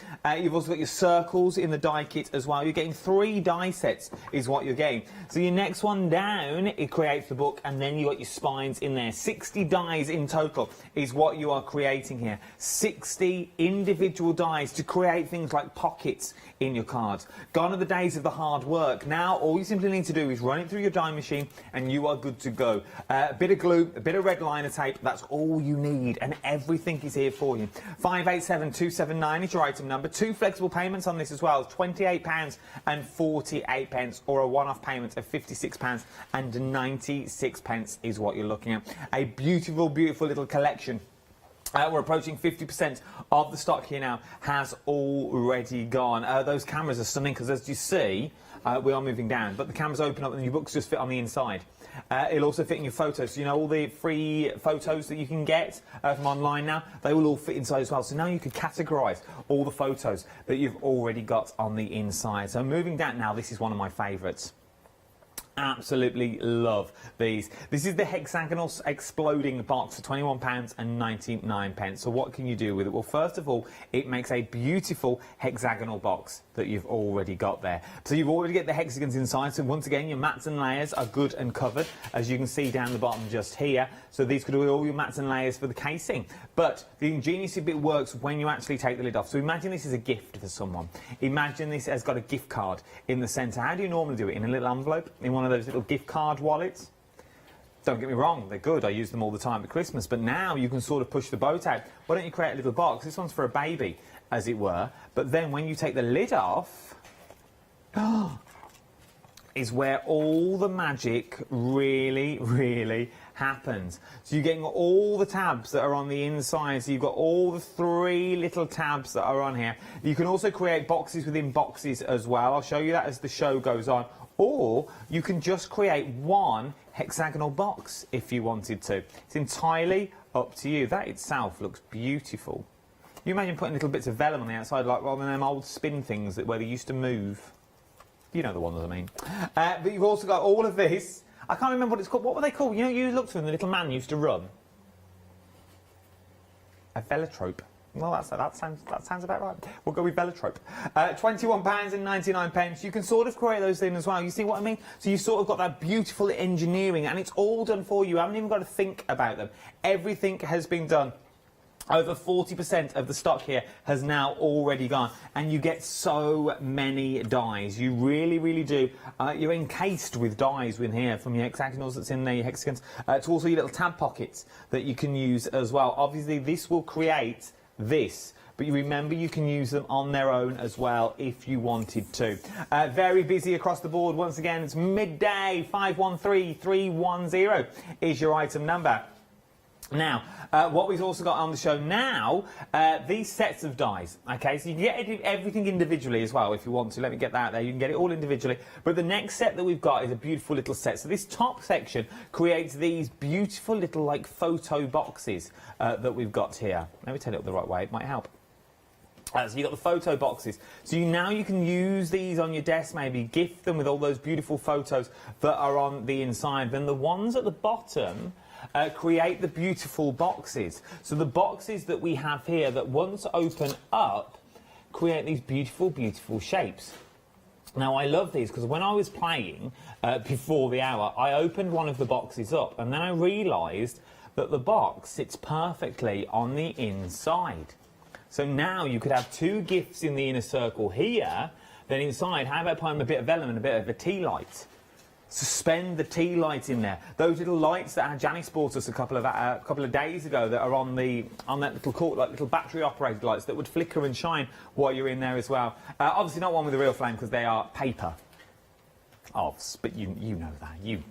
You've also got your circles in the die kit as well. You're getting 3 die sets is what you're getting. So your next one down, it creates the book, and then you got your spines in there. 60 dies in total is what you are creating here. 60 individual dies to create things like pockets in your cards. Gone are the days of the hard work. Now all you simply need to do is run it through your die machine and you are good to go. A bit of glue, a bit of red liner tape, that's all you need, and everything is here for you. 587279 is your item number. 2 flexible payments on this as well, £28.48, or a one-off payment of £56.96 is what you're looking at. A beautiful, beautiful little collection. We're approaching 50% of the stock here now has already gone. Those cameras are stunning because, as you see, we are moving down, but the cameras open up and your books just fit on the inside. It'll also fit in your photos. So, you know, all the free photos that you can get from online now, they will all fit inside as well. So now you can categorise all the photos that you've already got on the inside. So moving down now, this is one of my favourites. Absolutely love these. This is the hexagonal exploding box for £21.99. So what can you do with it? Well, first of all, it makes a beautiful hexagonal box that you've already got there. So you've already got the hexagons inside. So once again, your mats and layers are good and covered, as you can see down the bottom just here. So these could be all your mats and layers for the casing. But the ingenious bit works when you actually take the lid off. So imagine this is a gift for someone. Imagine this has got a gift card in the centre. How do you normally do it? In a little envelope? In one of those little gift card wallets? Don't get me wrong, they're good. I use them all the time at Christmas. But now you can sort of push the boat out. Why don't you create a little box? This one's for a baby, as it were. But then when you take the lid off, is where all the magic really, really happens. So you're getting all the tabs that are on the inside. So you've got all the 3 little tabs that are on here. You can also create boxes within boxes as well. I'll show you that as the show goes on. Or you can just create one hexagonal box if you wanted to. It's entirely up to you. That itself looks beautiful. You imagine putting little bits of vellum on the outside, like one of them old spin things that where they used to move. You know the ones I mean. But you've also got all of this. I can't remember what it's called. What were they called? You know, you looked for them, the little man used to run. A velotrope. Well, that sounds about right. We'll go with velotrope. £21.99. You can sort of create those in as well. You see what I mean? So you've sort of got that beautiful engineering, and it's all done for you. You haven't even got to think about them. Everything has been done. Over 40% of the stock here has now already gone, and you get so many dies. You really, really do. You're encased with dies in here, from your hexagonals that's in there, your hexagons, to also your little tab pockets that you can use as well. Obviously, this will create this, but you remember you can use them on their own as well if you wanted to. Very busy across the board. Once again, it's midday. 513310 is your item number. Now, what we've also got on the show now, these sets of dies, okay, so you can get everything individually as well if you want to. Let me get that out there. You can get it all individually. But the next set that we've got is a beautiful little set. So this top section creates these beautiful little, like, photo boxes that we've got here. Let me turn it up the right way. It might help. So you've got the photo boxes. So now you can use these on your desk, maybe gift them with all those beautiful photos that are on the inside. Then the ones at the bottom create the beautiful boxes. So the boxes that we have here that once open up create these beautiful, beautiful shapes. Now I love these because when I was playing before the hour, I opened one of the boxes up and then I realised that the box sits perfectly on the inside. So now you could have 2 gifts in the inner circle here, then inside, how about putting a bit of vellum and a bit of a tea light? Suspend the tea light in there. Those little lights that Janice bought us a couple of days ago that are on that little court, like little battery operated lights that would flicker and shine while you're in there as well. Obviously not one with a real flame because they are paper. But you know that. You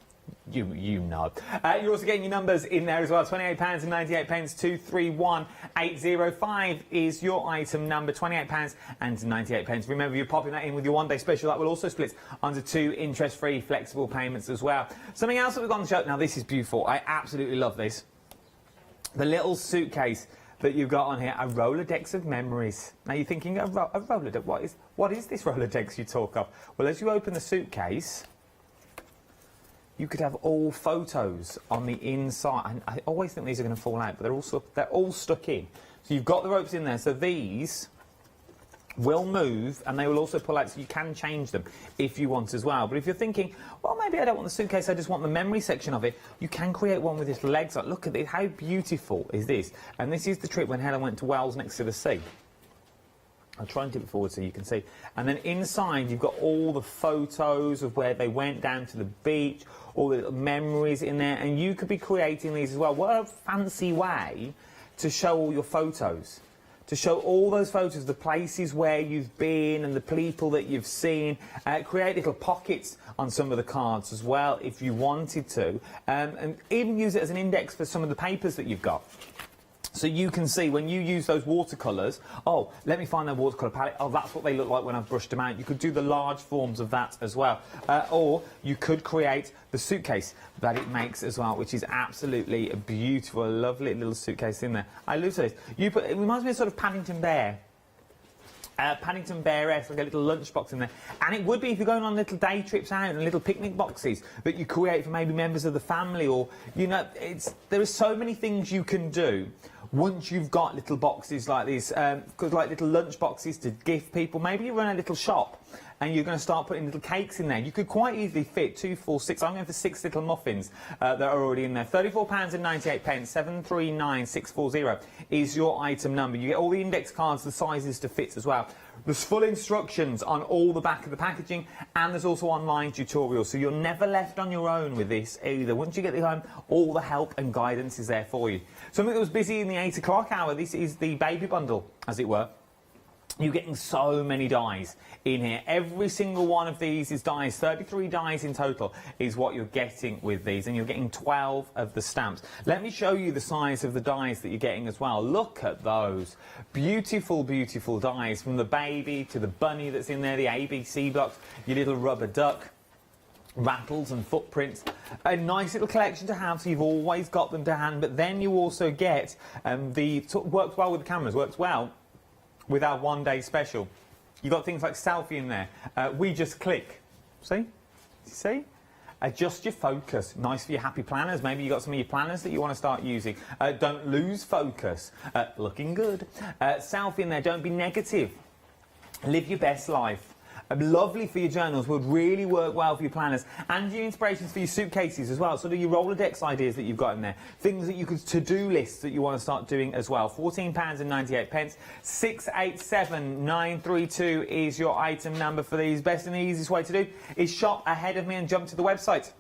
know. You're also getting your numbers in there as well. £28.98. 231805 is your item number. £28.98. Remember, you're popping that in with your one-day special. That will also split onto 2 interest-free flexible payments as well. Something else that we've got on the show. Now, this is beautiful. I absolutely love this. The little suitcase that you've got on here, a Rolodex of memories. Now, you're thinking, a Rolodex? What is this Rolodex you talk of? Well, as you open the suitcase, you could have all photos on the inside. And I always think these are going to fall out, but they're all stuck in. So you've got the ropes in there. So these will move, and they will also pull out, so you can change them if you want as well. But if you're thinking, well, maybe I don't want the suitcase, I just want the memory section of it, you can create one with its legs. Like, look at this, how beautiful is this? And this is the trick when Helen went to Wales next to the sea. I'll try and tip it forward so you can see. And then inside you've got all the photos of where they went down to the beach, all the little memories in there, and you could be creating these as well. What a fancy way to show all your photos. To show all those photos, the places where you've been and the people that you've seen. Create little pockets on some of the cards as well if you wanted to. And even use it as an index for some of the papers that you've got. So you can see when you use those watercolours, oh, let me find that watercolour palette. Oh, that's what they look like when I've brushed them out. You could do the large forms of that as well. Or you could create the suitcase that it makes as well, which is absolutely beautiful. A lovely little suitcase in there. I love this. It reminds me of sort of Paddington Bear. Paddington Bear-esque, like a little lunchbox in there. And it would be if you're going on little day trips out and little picnic boxes that you create for maybe members of the family, or, you know, there are so many things you can do once you've got little boxes like these, like little lunch boxes to gift people. Maybe you run a little shop and you're going to start putting little cakes in there. You could quite easily fit 2, 4, 6. I'm going for 6 little muffins that are already in there. £34.98, 739640 is your item number. You get all the index cards, the sizes to fit as well. There's full instructions on all the back of the packaging, and there's also online tutorials, so you're never left on your own with this either. Once you get home, all the help and guidance is there for you. Something that was busy in the 8 o'clock hour, this is the baby bundle, as it were. You're getting so many dies in here. Every single one of these is dies. 33 dies in total is what you're getting with these, and you're getting 12 of the stamps. Let me show you the size of the dies that you're getting as well. Look at those. Beautiful, beautiful dies, from the baby to the bunny that's in there, the ABC blocks, your little rubber duck, rattles and footprints. A nice little collection to have, so you've always got them to hand. But then you also get works well with the cameras, works well with our one-day special. You've got things like selfie in there. We just click. See? See? Adjust your focus. Nice for your happy planners. Maybe you've got some of your planners that you want to start using. Don't lose focus. Looking good. Selfie in there. Don't be negative. Live your best life. Lovely for your journals, would really work well for your planners, and your inspirations for your suitcases as well. Sort of your Rolodex ideas that you've got in there, things that you could to-do lists that you want to start doing as well. £14.98. 687932 is your item number for these. Best and the easiest way to do is shop ahead of me and jump to the website,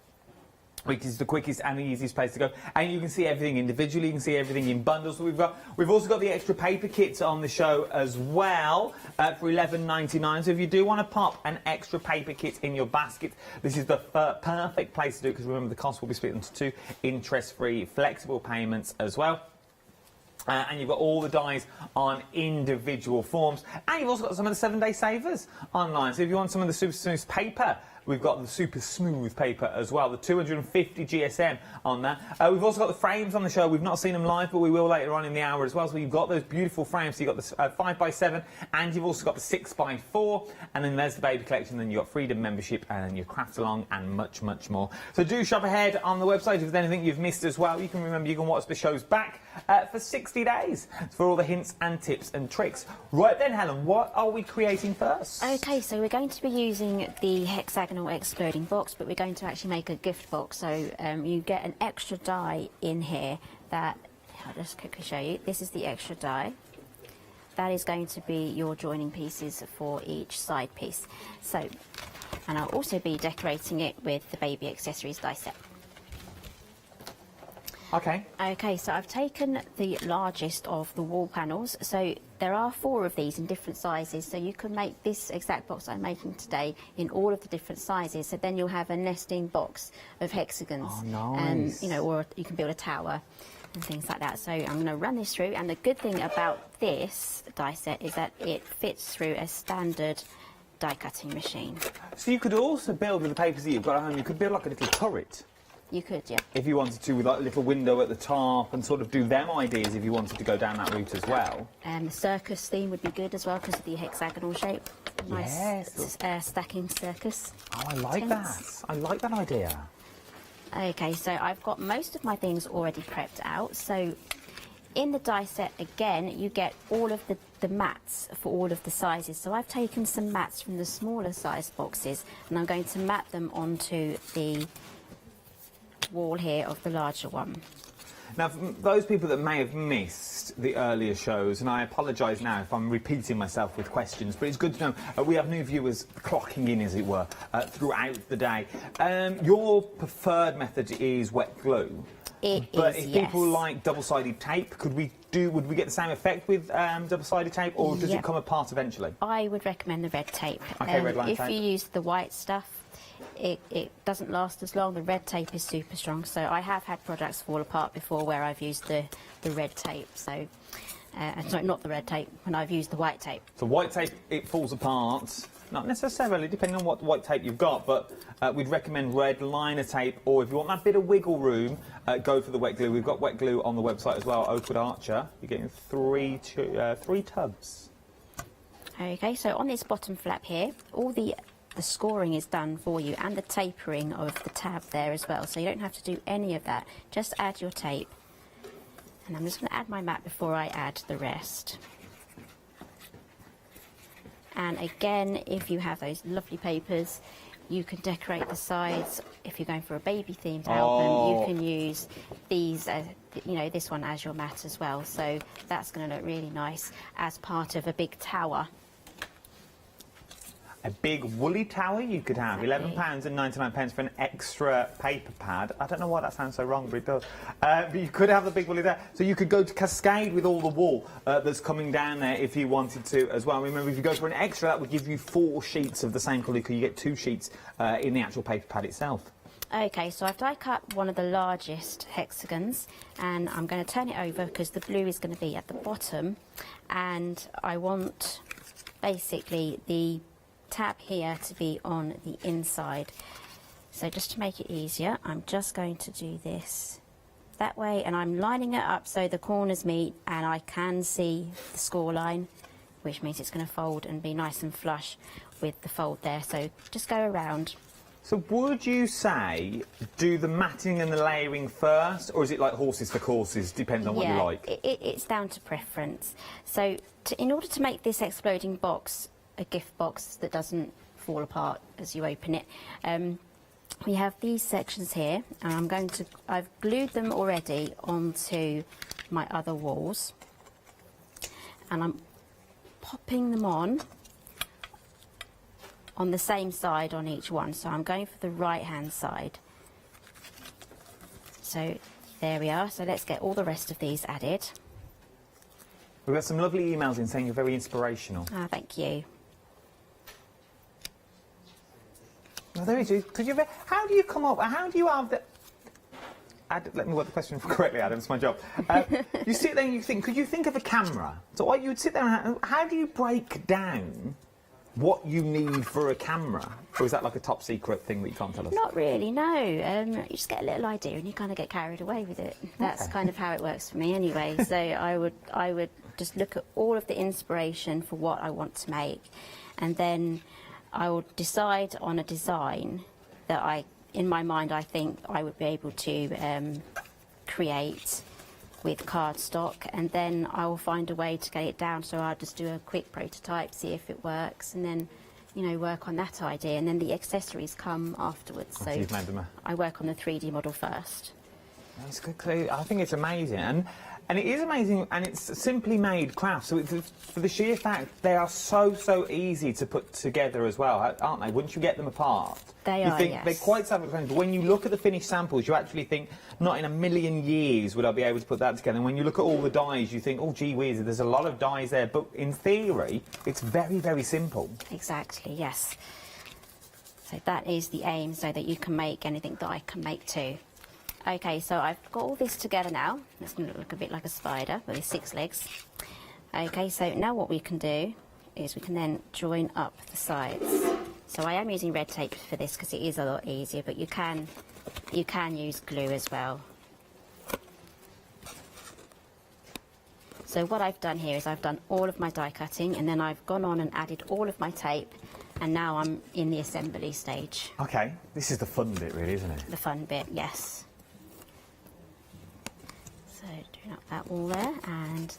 which is the quickest and the easiest place to go. And you can see everything individually, you can see everything in bundles. We've also got the extra paper kits on the show as well for £11.99. So if you do want to pop an extra paper kit in your basket, this is the perfect place to do it, because remember the cost will be split into 2 interest-free flexible payments as well. And you've got all the dies on individual forms. And you've also got some of the 7-day savers online. So if you want some of the super smooth paper, we've got the super smooth paper as well, the 250 GSM on that. We've also got the frames on the show. We've not seen them live, but we will later on in the hour as well. So you've got those beautiful frames. So you've got the 5x7, and you've also got the 6x4, and then there's the baby collection. Then you've got Freedom membership, and then your craft along, and much, much more. So do shop ahead on the website if there's anything you've missed as well. You can watch the shows back for 60 days for all the hints and tips and tricks. Right then, Helen, what are we creating first? Okay, so we're going to be using the hexagonal exploding box, but we're going to actually make a gift box. So you get an extra die in here that, I'll just quickly show you. This is the extra die. That is going to be your joining pieces for each side piece. So, and I'll also be decorating it with the baby accessories die set. Okay. Okay, so I've taken the largest of the wall panels. So there are 4 of these in different sizes. So you can make this exact box I'm making today in all of the different sizes. So then you'll have a nesting box of hexagons. Oh, nice. You know, or you can build a tower and things like that. So I'm going to run this through. And the good thing about this die set is that it fits through a standard die cutting machine. So you could also build with the papers that you've got at home, you could build like a little turret. You could, yeah. If you wanted to, with like a little window at the top, and sort of do them ideas if you wanted to go down that route as well. The circus theme would be good as well, because of the hexagonal shape. Nice yes. Stacking circus. Oh, I like that. I like that idea. Okay, so I've got most of my things already prepped out. So in the die set, again, you get all of the mats for all of the sizes. So I've taken some mats from the smaller size boxes, and I'm going to mat them onto the wall here of the larger one. Now, for those people that may have missed the earlier shows, and I apologise now if I'm repeating myself with questions, but it's good to know we have new viewers clocking in, as it were, throughout the day. Your preferred method is wet glue. But if people like double-sided tape, would we get the same effect with double-sided tape, or does it come apart eventually? I would recommend the red tape. Okay, red line tape. If you use the white stuff, it doesn't last as long. The red tape is super strong, so I have had products fall apart before where I've used the red tape. So, sorry, not the red tape, when I've used the white tape. So white tape, it falls apart. Not necessarily, depending on what white tape you've got, but we'd recommend red liner tape, or if you want that bit of wiggle room, go for the wet glue. We've got wet glue on the website as well, Oakwood Archer. You're getting three tubs. Okay, so on this bottom flap here, all the scoring is done for you, and the tapering of the tab there as well, so you don't have to do any of that. Just add your tape. And I'm just going to add my mat before I add the rest. And again, if you have those lovely papers, you can decorate the sides. If you're going for a baby themed album, you can use these, you know, this one as your mat as well. So that's going to look really nice as part of a big tower. A big woolly tower you could have, £11.99 for an extra paper pad. I don't know why that sounds so wrong, but it does. But you could have the big woolly there. So you could go to cascade with all the wool that's coming down there if you wanted to as well. Remember, if you go for an extra, that would give you 4 sheets of the same colour, because you get 2 sheets in the actual paper pad itself. Okay, so I've die cut one of the largest hexagons, and I'm going to turn it over because the blue is going to be at the bottom, and I want basically the tab here to be on the inside. So just to make it easier, I'm just going to do this that way, and I'm lining it up so the corners meet and I can see the score line, which means it's going to fold and be nice and flush with the fold there. So just go around. So would you say do the matting and the layering first, or is it like horses for courses, depends on what you like? It's down to preference. So in order to make this exploding box a gift box that doesn't fall apart as you open it, we have these sections here, and I've glued them already onto my other walls, and I'm popping them on the same side on each one. So I'm going for the right hand side. So there we are. So let's get all the rest of these added. We've got some lovely emails in saying you're very inspirational. Ah, thank you. Oh, there it is. How do you come up? How do you have the... let me word the question correctly, Adam. It's my job. You sit there and you think. Could you think of a camera? So you would sit there and how do you break down what you need for a camera? Or is that like a top secret thing that you can't tell us? Not really, no. You just get a little idea and you kind of get carried away with it. That's kind of how it works for me anyway. So I would just look at all of the inspiration for what I want to make, and then I will decide on a design that in my mind, I think I would be able to create with cardstock, and then I will find a way to get it down. So I'll just do a quick prototype, see if it works, and then, you know, work on that idea, and then the accessories come afterwards. So you've made them I work on the 3D model first. That's good. I think it's amazing. And it is amazing, and it's simply made craft. So for the sheer fact, they are so easy to put together as well, aren't they? Once you get them apart, you think yes. They're quite self-explanatory. But when you look at the finished samples, you actually think, not in a million years would I be able to put that together. And when you look at all the dies, you think, oh, gee whiz, there's a lot of dies there. But in theory, it's very simple. Exactly, yes. So that is the aim, so that you can make anything that I can make too. Okay, so I've got all this together now. It's going to look a bit like a spider with his 6 legs. Okay, so now what we can do is we can then join up the sides. So I am using red tape for this because it is a lot easier, but you can use glue as well. So what I've done here is I've done all of my die cutting, and then I've gone on and added all of my tape, and now I'm in the assembly stage. Okay, this is the fun bit really, isn't it? The fun bit, yes. So doing up that wall there, and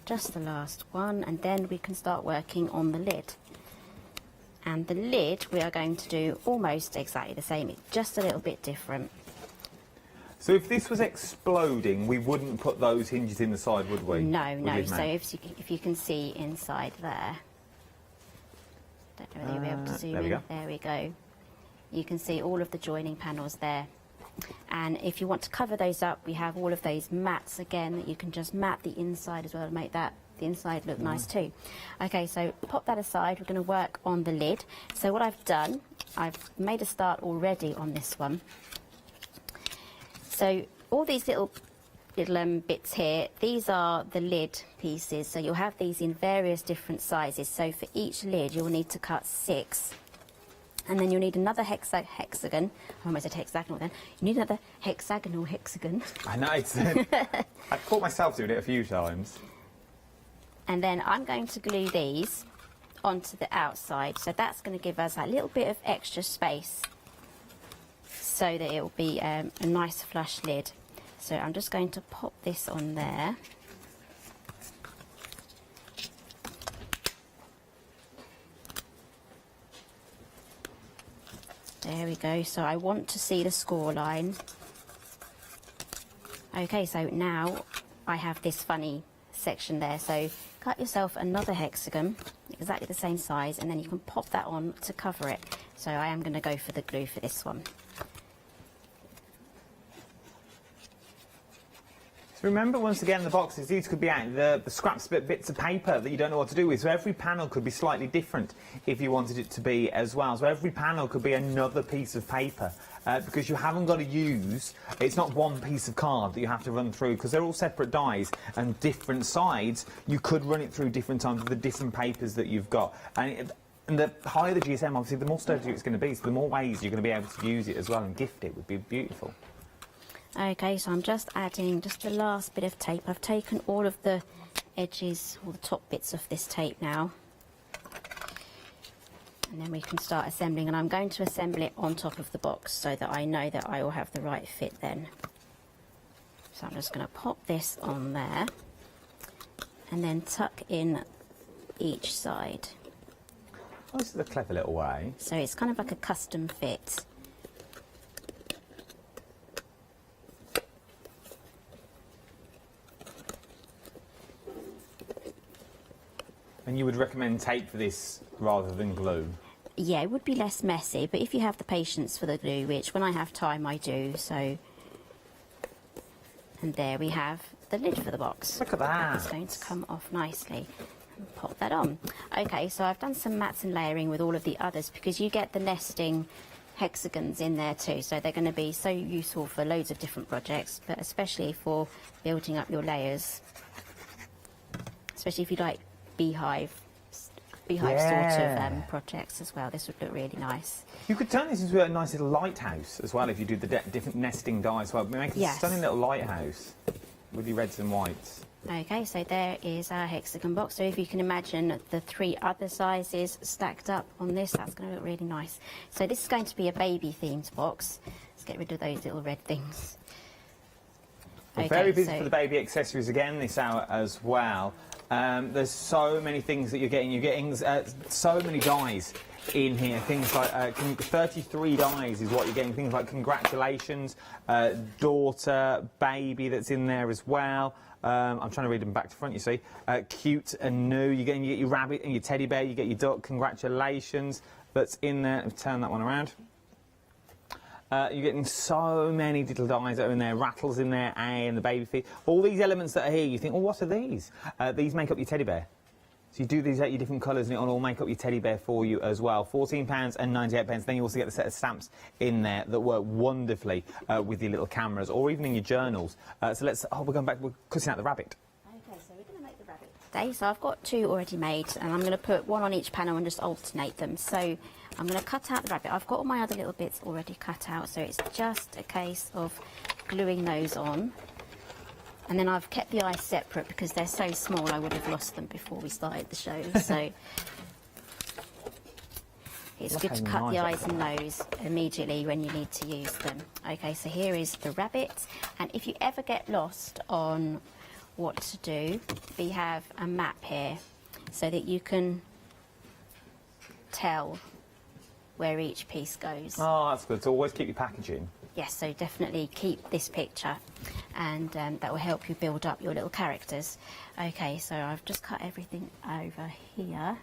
just the last one, and then we can start working on the lid. And the lid we are going to do almost exactly the same, it's just a little bit different. So if this was exploding, we wouldn't put those hinges in the side, would we? No, no. So if you can see inside there, don't know whether you'll be able to zoom in. There we go. You can see all of the joining panels there. And if you want to cover those up, we have all of those mats again that you can just mat the inside as well to make that the inside look nice too. Okay, so pop that aside. We're going to work on the lid. So what I've done, I've made a start already on this one. So all these little bits here, these are the lid pieces. So you'll have these in various different sizes. So for each lid, you'll need to cut 6. And then you'll need another hexagon. I almost said hexagonal then. You need another hexagon. I know. I caught myself doing it a few times. And then I'm going to glue these onto the outside. So that's going to give us a little bit of extra space so that it will be a nice flush lid. So I'm just going to pop this on there. There we go. So I want to see the score line. Okay, so now I have this funny section there. So cut yourself another hexagon, exactly the same size, and then you can pop that on to cover it. So I am going to go for the glue for this one. So remember, once again, the boxes, these could be the scraps, bits of paper that you don't know what to do with. So every panel could be slightly different if you wanted it to be as well. So every panel could be another piece of paper because you haven't got to use, it's not one piece of card that you have to run through because they're all separate dies and different sides. You could run it through different times with the different papers that you've got. And the higher the GSM, obviously, the more sturdy it's going to be. So the more ways you're going to be able to use it as well and gift it would be beautiful. Okay, so I'm just adding just the last bit of tape. I've taken all of the edges, all the top bits of this tape now. And then we can start assembling, and I'm going to assemble it on top of the box so that I know that I will have the right fit then. So I'm just going to pop this on there and then tuck in each side. Oh, this is a clever little way. So it's kind of like a custom fit. And you would recommend tape for this rather than glue? Yeah, it would be less messy, but if you have the patience for the glue, which when I have time I do, so... And there we have the lid for the box. Look at that. It's going to come off nicely. And pop that on. Okay, so I've done some mats and layering with all of the others because you get the nesting hexagons in there too, so they're going to be so useful for loads of different projects, but especially for building up your layers. Especially if you like beehive sort of projects as well. This would look really nice. You could turn this into a nice little lighthouse as well if you do the different nesting dyes as well. Make a stunning little lighthouse with your reds and whites. Okay, so there is our hexagon box. So if you can imagine the 3 other sizes stacked up on this, that's going to look really nice. So this is going to be a baby themed box. Let's get rid of those little red things. Okay, very busy for the baby accessories again this hour as well. There's so many things that you're getting. You're getting so many dies in here. Things like 33 dies is what you're getting. Things like congratulations, daughter, baby that's in there as well. I'm trying to read them back to front, you see. Cute and new. You get your rabbit and your teddy bear. You get your duck. Congratulations that's in there. Turn that one around. You're getting so many little dies that are in there, rattles in there, and the baby feet. All these elements that are here, you think, well, what are these? These make up your teddy bear. So you do these at your different colours and it'll all make up your teddy bear for you as well. £14.98. Then you also get the set of stamps in there that work wonderfully with your little cameras or even in your journals. So let's, we're going back, we're cutting out the rabbit. Okay, so we're going to make the rabbit today. So I've got 2 already made and I'm going to put 1 on each panel and just alternate them. So I'm going to cut out the rabbit. I've got all my other little bits already cut out, so it's just a case of gluing those on. And then I've kept the eyes separate because they're so small I would have lost them before we started the show. So it's good to cut the eyes and nose immediately when you need to use them. Okay, so here is the rabbit. And if you ever get lost on what to do, we have a map here so that you can tell where each piece goes. Oh, that's good. So always keep your packaging. Yes, so definitely keep this picture, and that will help you build up your little characters. Okay, so I've just cut everything over here.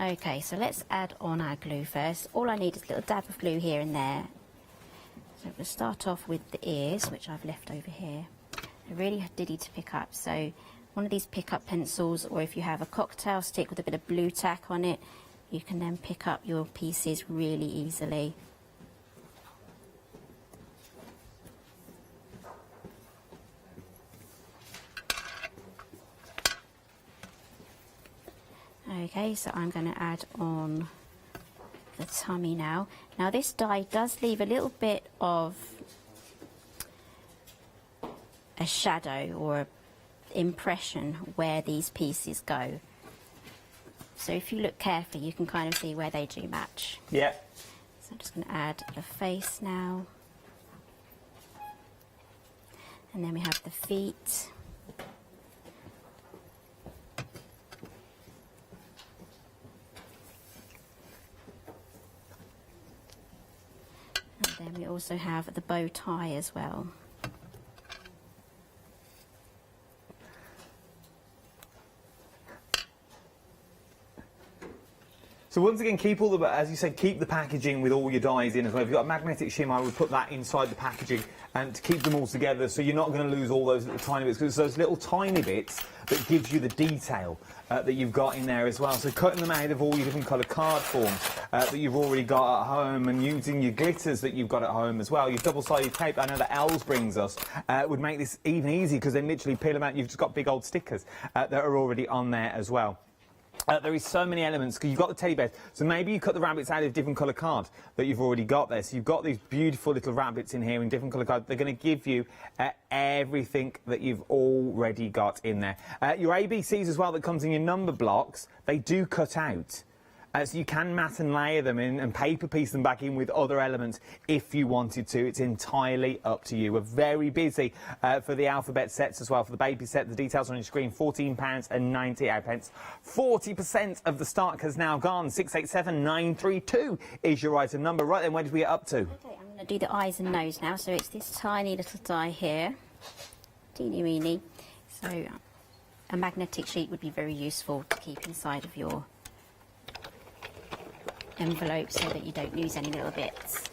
Okay, so let's add on our glue first. All I need is a little dab of glue here and there. So we'll start off with the ears, which I've left over here. They're really diddy to pick up, so one of these pick-up pencils, or if you have a cocktail stick with a bit of blue tack on it, you can then pick up your pieces really easily. Okay, so I'm going to add on the tummy now. Now this die does leave a little bit of a shadow or an impression where these pieces go. So if you look carefully, you can kind of see where they do match. Yeah. So I'm just going to add the face now. And then we have the feet. And then we also have the bow tie as well. So once again, keep all the, as you said, keep the packaging with all your dies in as well. If you've got a magnetic shim, I would put that inside the packaging and to keep them all together, so you're not going to lose all those little tiny bits, because it's those little tiny bits that gives you the detail that you've got in there as well. So cutting them out of all your different colour card forms that you've already got at home, and using your glitters that you've got at home as well. Your double-sided tape, I know that Els brings us, would make this even easier, because then literally peel them out. You've just got big old stickers that are already on there as well. There is so many elements, because you've got the teddy bears, so maybe you cut the rabbits out of different colour card that you've already got there. So you've got these beautiful little rabbits in here in different colour cards. They're going to give you everything that you've already got in there. Your ABCs as well that comes in your number blocks, they do cut out. So you can mat and layer them in and paper piece them back in with other elements if you wanted to. It's entirely up to you. We're very busy for the alphabet sets as well. For the baby set, the details on your screen, £14.98. 40% of the stock has now gone. 687932 is your item number. Right then, where did we get up to? Okay, I'm going to do the eyes and nose now. So it's this tiny little die here. Teeny weeny. So a magnetic sheet would be very useful to keep inside of your envelope so that you don't lose any little bits.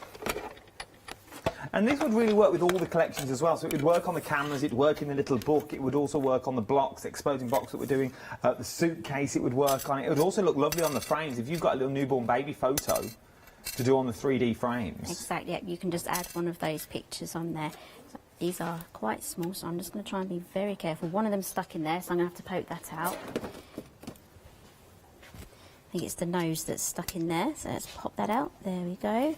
And this would really work with all the collections as well. So it would work on the cameras, it'd work in the little book, it would also work on the blocks, the exploding box that we're doing, the suitcase, it would work on it. It would also look lovely on the frames. If you've got a little newborn baby photo to do on the 3D frames. Exactly, yeah, you can just add one of those pictures on there. So these are quite small, so I'm just going to try and be very careful. One of them's stuck in there, so I'm going to have to poke that out. I think it's the nose that's stuck in there, so let's pop that out. There we go.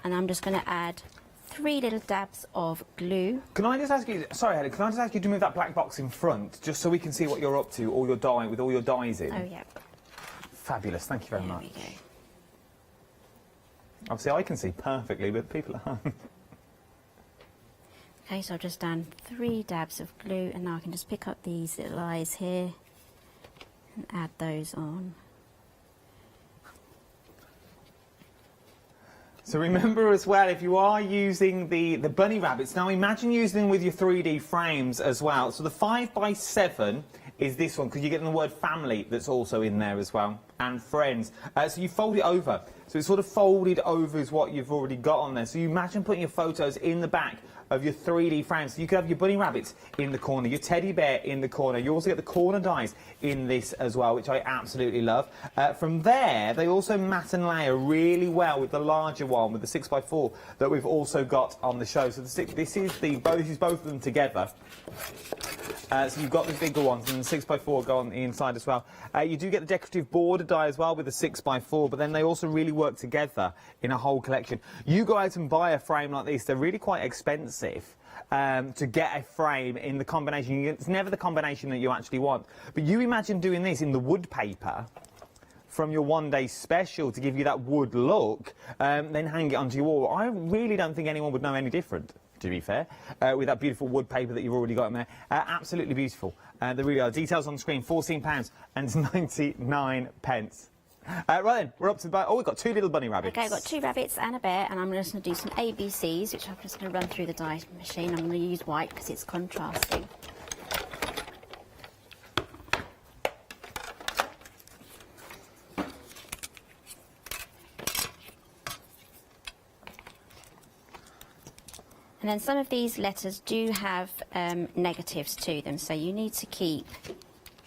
And I'm just going to add 3 little dabs of glue. Can I just ask you, sorry Helen, can I just ask you to move that black box in front, just so we can see what you're up to, all your die, with all your dies in? Oh, yeah. Fabulous, thank you very much. There we go. Obviously I can see perfectly, but people at home. Okay, so I've just done 3 dabs of glue, and now I can just pick up these little eyes here and add those on. So remember as well, if you are using the bunny rabbits, now imagine using them with your 3D frames as well. So the 5x7 is this one, because you're getting the word family that's also in there as well, and friends. So you fold it over. So it's sort of folded over is what you've already got on there. So you imagine putting your photos in the back of your 3D frames. So you could have your bunny rabbits in the corner, your teddy bear in the corner. You also get the corner dies in this as well, which I absolutely love. From there, they also mat and layer really well with the larger one, with the 6x4 that we've also got on the show. So this is both of them together. So you've got the bigger ones, and the 6x4 go on the inside as well. You do get the decorative border die as well with the 6x4, but then they also really work together in a whole collection. You go out and buy a frame like this, they're really quite expensive to get a frame in the combination. It's never the combination that you actually want. But you imagine doing this in the wood paper from your one-day special to give you that wood look, then hang it onto your wall. I really don't think anyone would know any different. to be fair, with that beautiful wood paper that you've already got in there. Absolutely beautiful. There really are. Details on the screen, £14.99. Right then, we're up to the... Oh, we've got 2 little bunny rabbits. Okay, I've got 2 rabbits and a bear, and I'm just going to do some ABCs, which I'm just going to run through the die machine. I'm going to use white because it's contrasting. And then some of these letters do have negatives to them, so you need to keep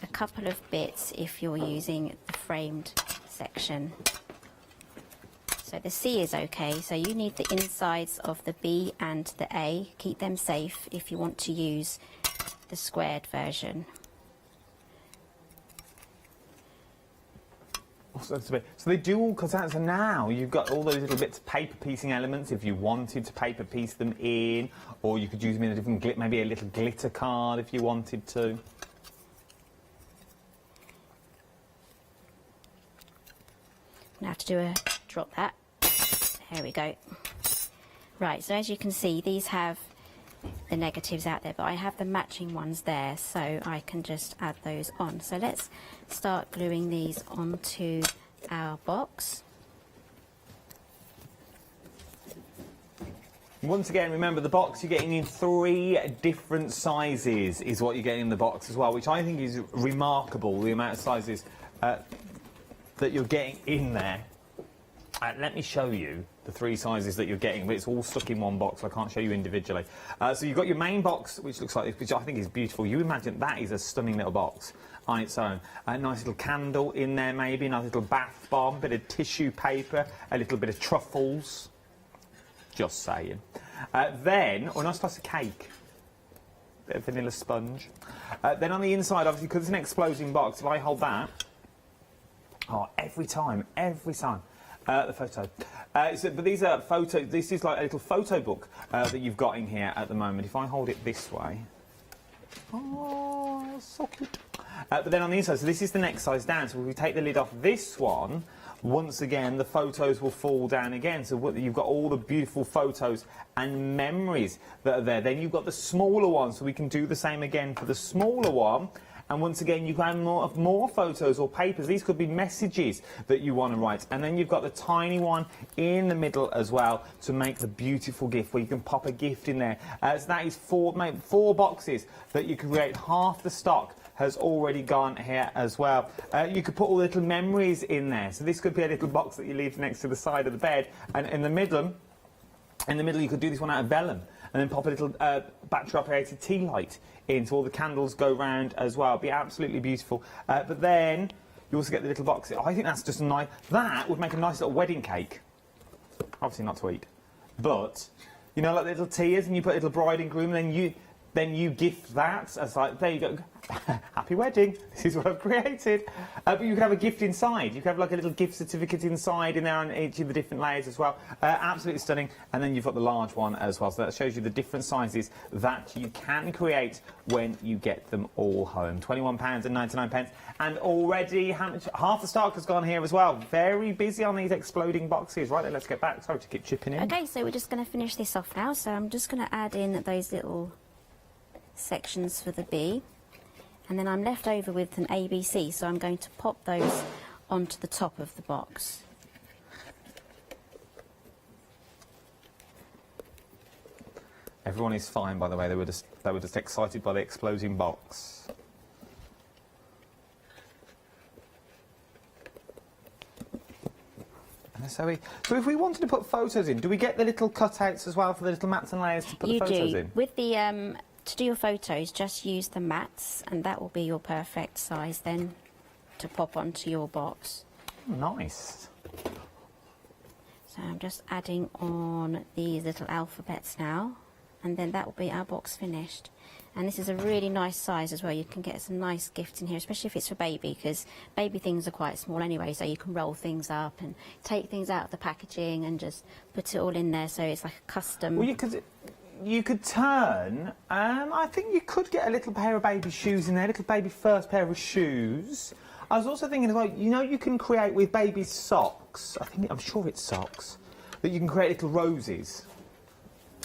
a couple of bits if you're using the framed section. So the C is okay, so you need the insides of the B and the A. Keep them safe if you want to use the squared version. So they do all cut out, so now you've got all those little bits of paper piecing elements if you wanted to paper piece them in, or you could use them in a different, maybe a little glitter card if you wanted to. I have to do a drop that. There we go. Right, so as you can see, these have the negatives out there, but I have the matching ones there, so I can just add those on. So let's start gluing these onto our box. Once again, remember the box you're getting in 3 different sizes is what you're getting in the box as well, which I think is remarkable, the amount of sizes that you're getting in there. Let me show you the 3 sizes that you're getting, but it's all stuck in one box, so I can't show you individually. So you've got your main box, which looks like this, which I think is beautiful. You imagine that is a stunning little box on its own. A nice little candle in there, maybe, a nice little bath bomb, bit of tissue paper, a little bit of truffles. Just saying. Then, a nice slice of cake. Bit of vanilla sponge. Then on the inside, obviously, because it's an exploding box, if I hold that, oh, every time, the photo. But these are photos. This is like a little photo book that you've got in here at the moment. If I hold it this way, oh, so cute. But then on the inside, so this is the next size down. So if we take the lid off this one, once again the photos will fall down again. So you've got all the beautiful photos and memories that are there. Then you've got the smaller one, so we can do the same again for the smaller one. And once again, you can have more photos or papers. These could be messages that you want to write. And then you've got the tiny one in the middle as well to make the beautiful gift where you can pop a gift in there. So that is 4 boxes that you can create. Half the stock has already gone here as well. You could put all the little memories in there. So this could be a little box that you leave next to the side of the bed. And in the middle you could do this one out of vellum. And then pop a little battery-operated tea light in, so all the candles go round as well. It'd be absolutely beautiful. But then you also get the little box. I think that's just a nice... That would make a nice little wedding cake. Obviously not to eat. But, you know, like little tiers, and you put a little bride and groom, and then you gift that. As like, there you go. Happy wedding. This is what I've created. But you can have a gift inside. You can have like a little gift certificate inside in there on each of the different layers as well. Absolutely stunning. And then you've got the large one as well. So that shows you the different sizes that you can create when you get them all home. £21.99. And already half the stock has gone here as well. Very busy on these exploding boxes. Right then, let's get back. Sorry to keep chipping in. Okay, so we're just going to finish this off now. So I'm just going to add in those little sections for the B. And then I'm left over with an ABC, so I'm going to pop those onto the top of the box. Everyone is fine, by the way. They were just excited by the exploding box. So if we wanted to put photos in, do we get the little cutouts as well for the little mats and layers to put the photos in? With the to do your photos, just use the mats, and that will be your perfect size then to pop onto your box. Nice. So I'm just adding on these little alphabets now, and then that will be our box finished. And this is a really nice size as well. You can get some nice gifts in here, especially if it's for baby, because baby things are quite small anyway, so you can roll things up and take things out of the packaging and just put it all in there, so it's like a custom... Well, you could turn, I think you could get a little pair of baby shoes in there, a little baby first pair of shoes. I was also thinking as well, you know, you can create with baby socks, I'm sure it's socks, that you can create little roses.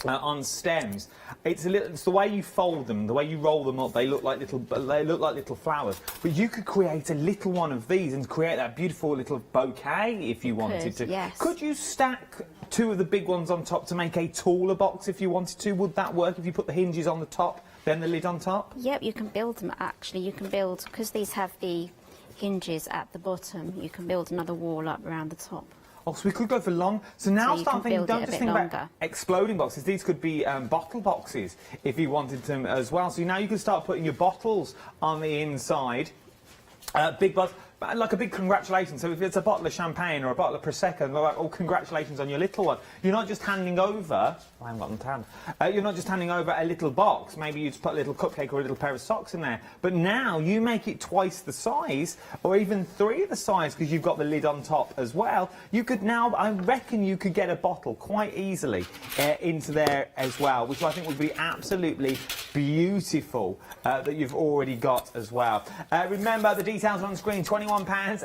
on stems. It's the way you fold them, the way you roll them up. They look like little flowers. But you could create a little one of these and create that beautiful little bouquet if you wanted to. Yes. Could you stack 2 of the big ones on top to make a taller box if you wanted to? Would that work if you put the hinges on the top, then the lid on top? Yep, you can build them actually. You can build, because these have the hinges at the bottom, you can build another wall up around the top. Oh, so we could go for long. So now you start can thinking, build don't it a just bit think longer. about exploding boxes. These could be bottle boxes if you wanted them as well. So now you can start putting your bottles on the inside. Big bottles, like a big congratulations. So if it's a bottle of champagne or a bottle of Prosecco, they're like, oh, congratulations on your little one. You're not just handing over, I haven't got them to hand, you're not just handing over a little box. Maybe you just put a little cupcake or a little pair of socks in there. But now you make it twice the size, or even 3 the size, because you've got the lid on top as well. You could now, I reckon you could get a bottle quite easily into there as well, which I think would be absolutely beautiful that you've already got as well. Remember, the details on screen, £21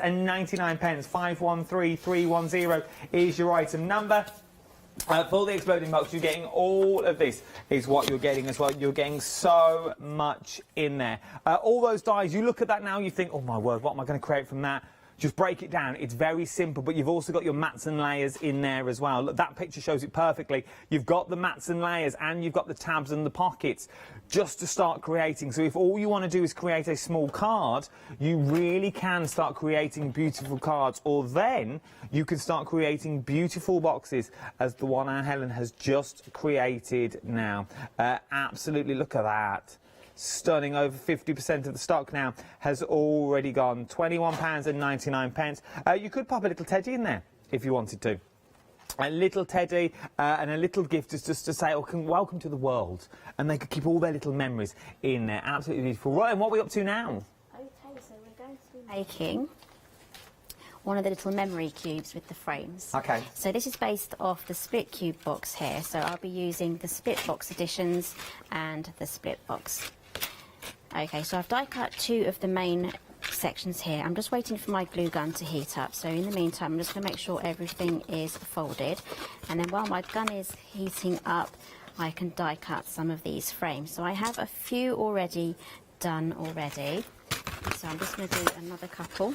and 99 pence. 513310 is your item number. For the exploding box, you're getting all of this is what you're getting as well. You're getting so much in there. All those dies, you look at that now, you think, oh my word, what am I going to create from that? Just break it down. It's very simple, but you've also got your mats and layers in there as well. Look, that picture shows it perfectly. You've got the mats and layers, and you've got the tabs and the pockets just to start creating. So if all you want to do is create a small card, you really can start creating beautiful cards, or then you can start creating beautiful boxes as the one our Helen has just created now. Absolutely, look at that. Stunning. Over 50% of the stock now has already gone. £21 and 99 pence. You could pop a little teddy in there if you wanted to. A little teddy and a little gift is just to say, oh, welcome to the world. And they could keep all their little memories in there. Absolutely beautiful. Right, and what are we up to now? Okay, so we're going to be making one of the little memory cubes with the frames. Okay. So this is based off the split cube box here. So I'll be using the split box editions and the split box. Okay, so I've die cut 2 of the main sections here. I'm just waiting for my glue gun to heat up. So in the meantime, I'm just going to make sure everything is folded. And then while my gun is heating up, I can die cut some of these frames. So I have a few already done already. So I'm just going to do another couple.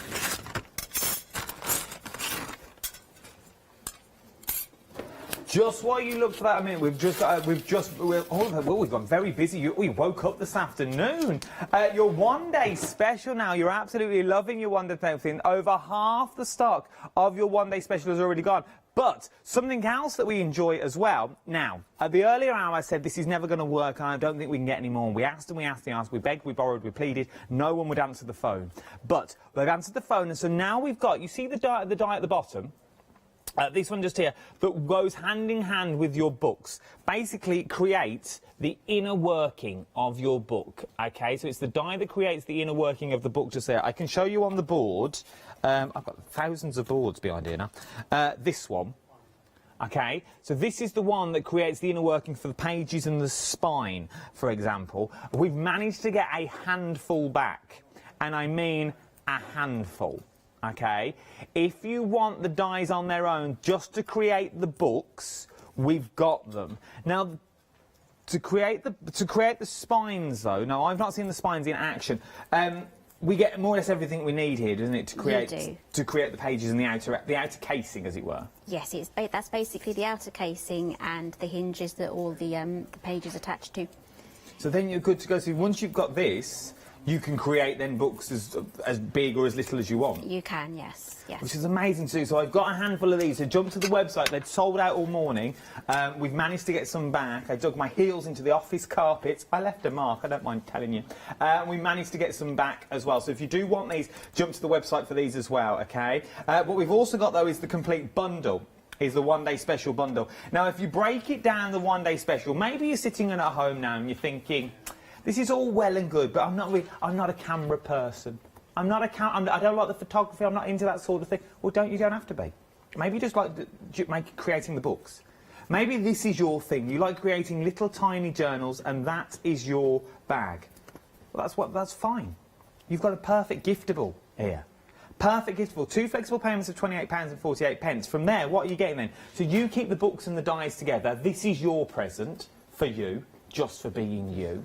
Just while you look for that a minute, we've gone very busy. We woke up this afternoon. Your one-day special now. You're absolutely loving your one-day special. Over half the stock of your one-day special has already gone. But something else that we enjoy as well. Now, at the earlier hour, I said this is never going to work, and I don't think we can get any more. We asked and we asked and asked. We begged, we borrowed, we pleaded. No one would answer the phone. But they've answered the phone, and so now we've got. You see the die at the bottom. This one just here, that goes hand in hand with your books. Basically, creates the inner working of your book, okay? So it's the die that creates the inner working of the book just there. I can show you on the board. I've got thousands of boards behind here now. This one, okay? So this is the one that creates the inner working for the pages and the spine, for example. We've managed to get a handful back, and I mean a handful. Okay, if you want the dies on their own just to create the books, we've got them. Now, to create the spines though, no, I've not seen the spines in action. We get more or less everything we need here, doesn't it, to create the pages and the outer casing, as it were. Yes, that's basically the outer casing and the hinges that all the pages attach to. So then you're good to go. So once you've got this, you can create then books as big or as little as you want. You can, yes, yes. Which is amazing to do. So I've got a handful of these. So jump to the website. They'd sold out all morning. We've managed to get some back. I dug my heels into the office carpet. I left a mark, I don't mind telling you. We managed to get some back as well. So if you do want these, jump to the website for these as well, okay? What we've also got, though, is the complete bundle. Is the one-day special bundle. Now, if you break it down, the one-day special, maybe you're sitting at home now and you're thinking, this is all well and good, but I'm not a camera person. I don't like the photography. I'm not into that sort of thing. Well, you don't have to be. Maybe you just like creating the books. Maybe this is your thing. You like creating little tiny journals, and that is your bag. Well, that's fine. You've got a perfect giftable here. Perfect giftable. 2 flexible payments of £28.48. From there, what are you getting then? So you keep the books and the dies together. This is your present for you, just for being you.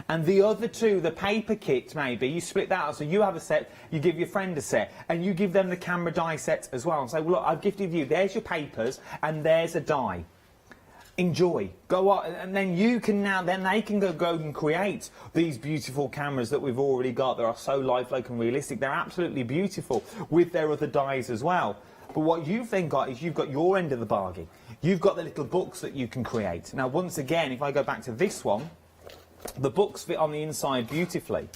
And the other two, the paper kit, maybe, you split that up. So you have a set, you give your friend a set, and you give them the camera die set as well. And say, well, look, I've gifted you, there's your papers, and there's a die. Enjoy. Go on, and then you can now, then they can go and create these beautiful cameras that we've already got. They are so lifelike and realistic. They're absolutely beautiful with their other dies as well. But what you've then got is you've got your end of the bargain. You've got the little books that you can create. Now, once again, if I go back to this one, the books fit on the inside beautifully.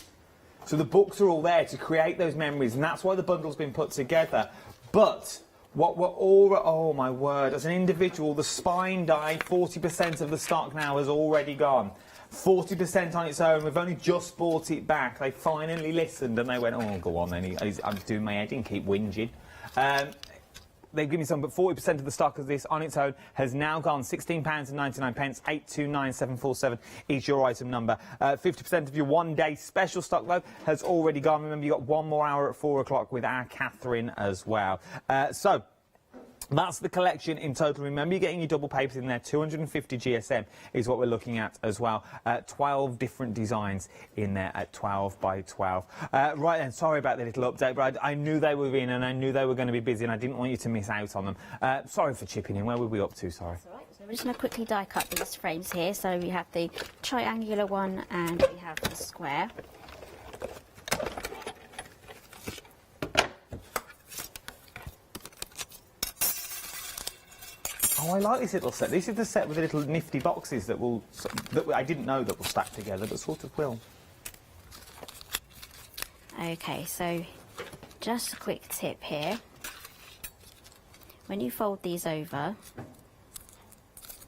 So the books are all there to create those memories, and that's why the bundle's been put together. But what we're all... Oh, my word. As an individual, the spine die, 40% of the stock now has already gone. 40% on its own. We've only just bought it back. They finally listened, and they went, oh, go on then. I'm doing my head in, keep whinging. They've given me some, but 40% of the stock of this on its own has now gone. £16.99, 829747 is your item number. 50% of your one-day special stock, though, has already gone. Remember, you've got one more hour at 4 o'clock with our Catherine as well. So that's the collection in total. Remember, you're getting your double papers in there. 250 GSM is what we're looking at as well. 12 different designs in there at 12 by 12. Right then, sorry about the little update, but I knew they were in and I knew they were going to be busy and I didn't want you to miss out on them. Sorry for chipping in. Where were we up to? Sorry. That's all right. So we're just going to quickly die cut these frames here. So we have the triangular one and we have the square. Oh, I like this little set. This is the set with the little nifty boxes that I didn't know that will stack together, but sort of will. Okay, so just a quick tip here. When you fold these over,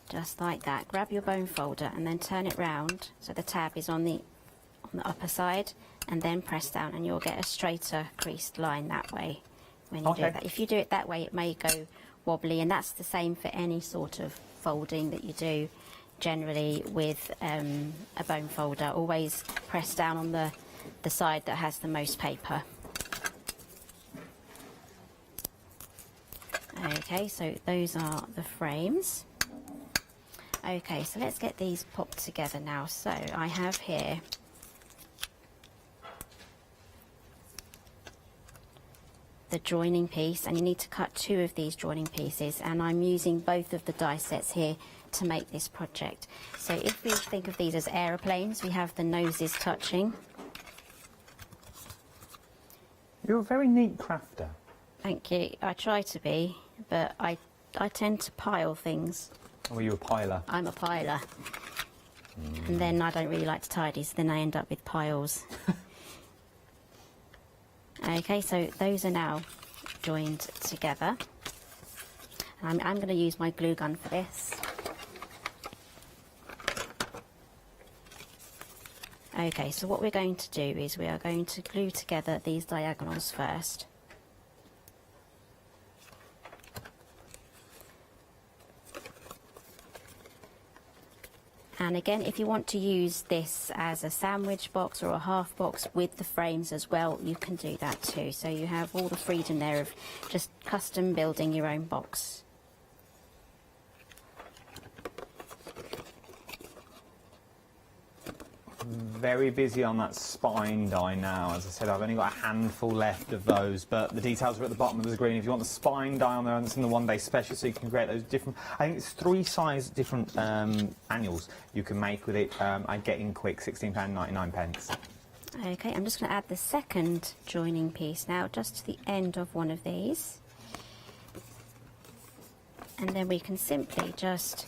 just like that, grab your bone folder and then turn it round so the tab is on the upper side, and then press down and you'll get a straighter creased line that way when you do that. If you do it that way, it may go wobbly, and that's the same for any sort of folding that you do generally with a bone folder. Always press down on the side that has the most paper. Okay, so those are the frames. Okay, so let's get these popped together now. So I have here the joining piece, and you need to cut 2 of these joining pieces, and I'm using both of the die sets here to make this project. So if we think of these as aeroplanes, we have the noses touching. You're a very neat crafter. Thank you. I try to be, but I tend to pile things. Oh, are you a piler? I'm a piler. And then I don't really like to tidy, so then I end up with piles. Okay, so those are now joined together. I'm going to use my glue gun for this. Okay, so what we're going to do is we are going to glue together these diagonals first. And again, if you want to use this as a sandwich box or a half box with the frames as well, you can do that too. So you have all the freedom there of just custom building your own box. Very busy on that spine die now. As I said, I've only got a handful left of those, but the details are at the bottom of the screen. If you want the spine die on there, and it's in the one-day special, so you can create those different... I think it's 3 size different annuals you can make with it. I get in quick, £16.99. Okay, I'm just going to add the second joining piece now, just to the end of one of these. And then we can simply just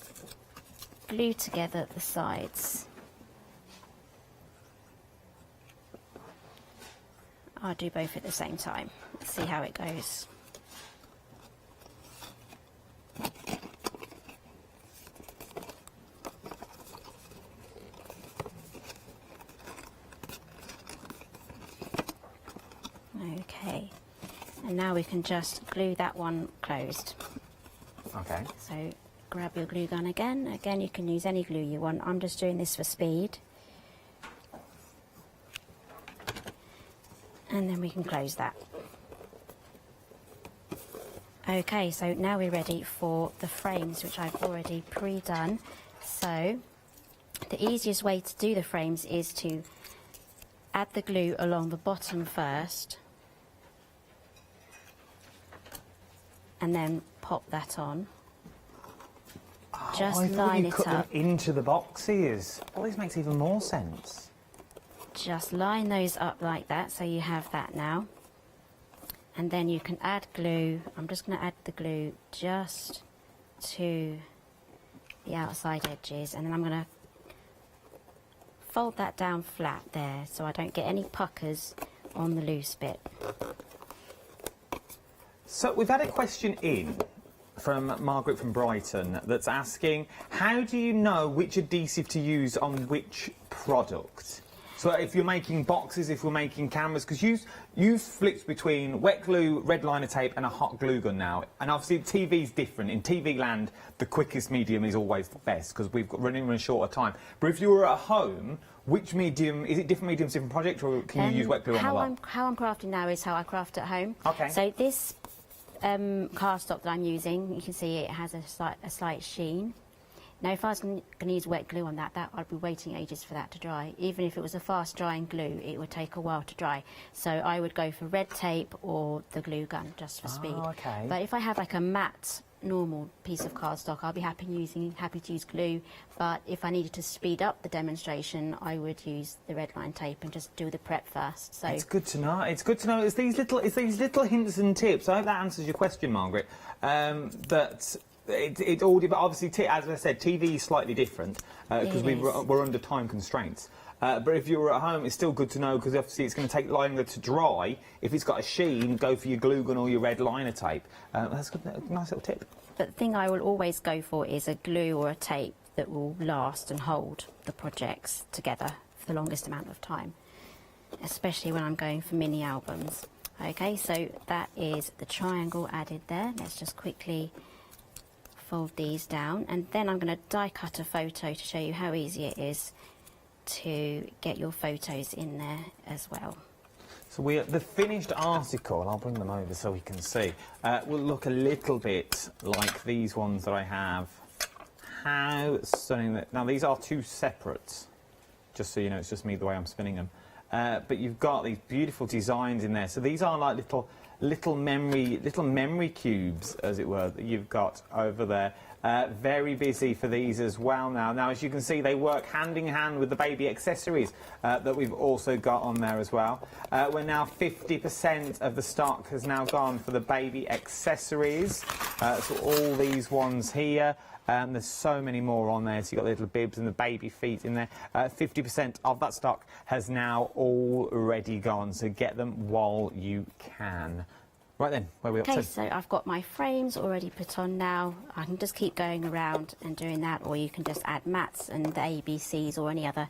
glue together the sides. I'll do both at the same time. Let's see how it goes. Okay, and now we can just glue that one closed. Okay. So grab your glue gun again. Again, you can use any glue you want. I'm just doing this for speed. And then we can close that. Okay, so now we're ready for the frames, which I've already pre-done. So the easiest way to do the frames is to add the glue along the bottom first and then pop that on. Just I thought line you it cut up. them into the boxes. Well, this makes even more sense. Just line those up like that, so you have that now. And then you can add glue. I'm just going to add the glue just to the outside edges, and then I'm going to fold that down flat there so I don't get any puckers on the loose bit. So we've had a question in from Margaret from Brighton that's asking, how do you know which adhesive to use on which product? So if you're making boxes, if you're making cameras, because you've flipped between wet glue, red liner tape and a hot glue gun now, and obviously TV's different. In TV land, the quickest medium is always the best because we've got running in a shorter time. But if you were at home, which medium, is it different mediums, different projects, or can you use wet glue on a lot? How I'm crafting now is how I craft at home. Okay. So this cardstock that I'm using, you can see it has a slight sheen. Now, if I was going to use wet glue on that, I'd be waiting ages for that to dry. Even if it was a fast-drying glue, it would take a while to dry. So I would go for red tape or the glue gun, just for speed. Okay. But if I have like a matte, normal piece of cardstock, I'll be happy to use glue. But if I needed to speed up the demonstration, I would use the red line tape and just do the prep first. So it's good to know. It's good to know. It's these little hints and tips. I hope that answers your question, Margaret. That. It all depends. Obviously, as I said, TV is slightly different because we're under time constraints. But if you were at home, it's still good to know because obviously it's going to take longer to dry. If it's got a sheen, go for your glue gun or your red liner tape. That's a nice little tip. But the thing I will always go for is a glue or a tape that will last and hold the projects together for the longest amount of time, especially when I'm going for mini albums. Okay, so that is the triangle added there. Let's just quickly fold these down, and then I'm going to die cut a photo to show you how easy it is to get your photos in there as well. So the finished article, and I'll bring them over so we can see, will look a little bit like these ones that I have. How stunning. Now these are two separate, just so you know, it's just me the way I'm spinning them. But you've got these beautiful designs in there. So these are like little memory cubes, as it were, that you've got over there. Very busy for these as well now. Now, as you can see, they work hand in hand with the baby accessories that we've also got on there as well. We're now 50% of the stock has now gone for the baby accessories. So all these ones here. There's so many more on there. So you've got the little bibs and the baby feet in there. 50% of that stock has now already gone. So get them while you can. Right then, where are we up to? Okay, so I've got my frames already put on now. I can just keep going around and doing that, or you can just add mats and the ABCs or any other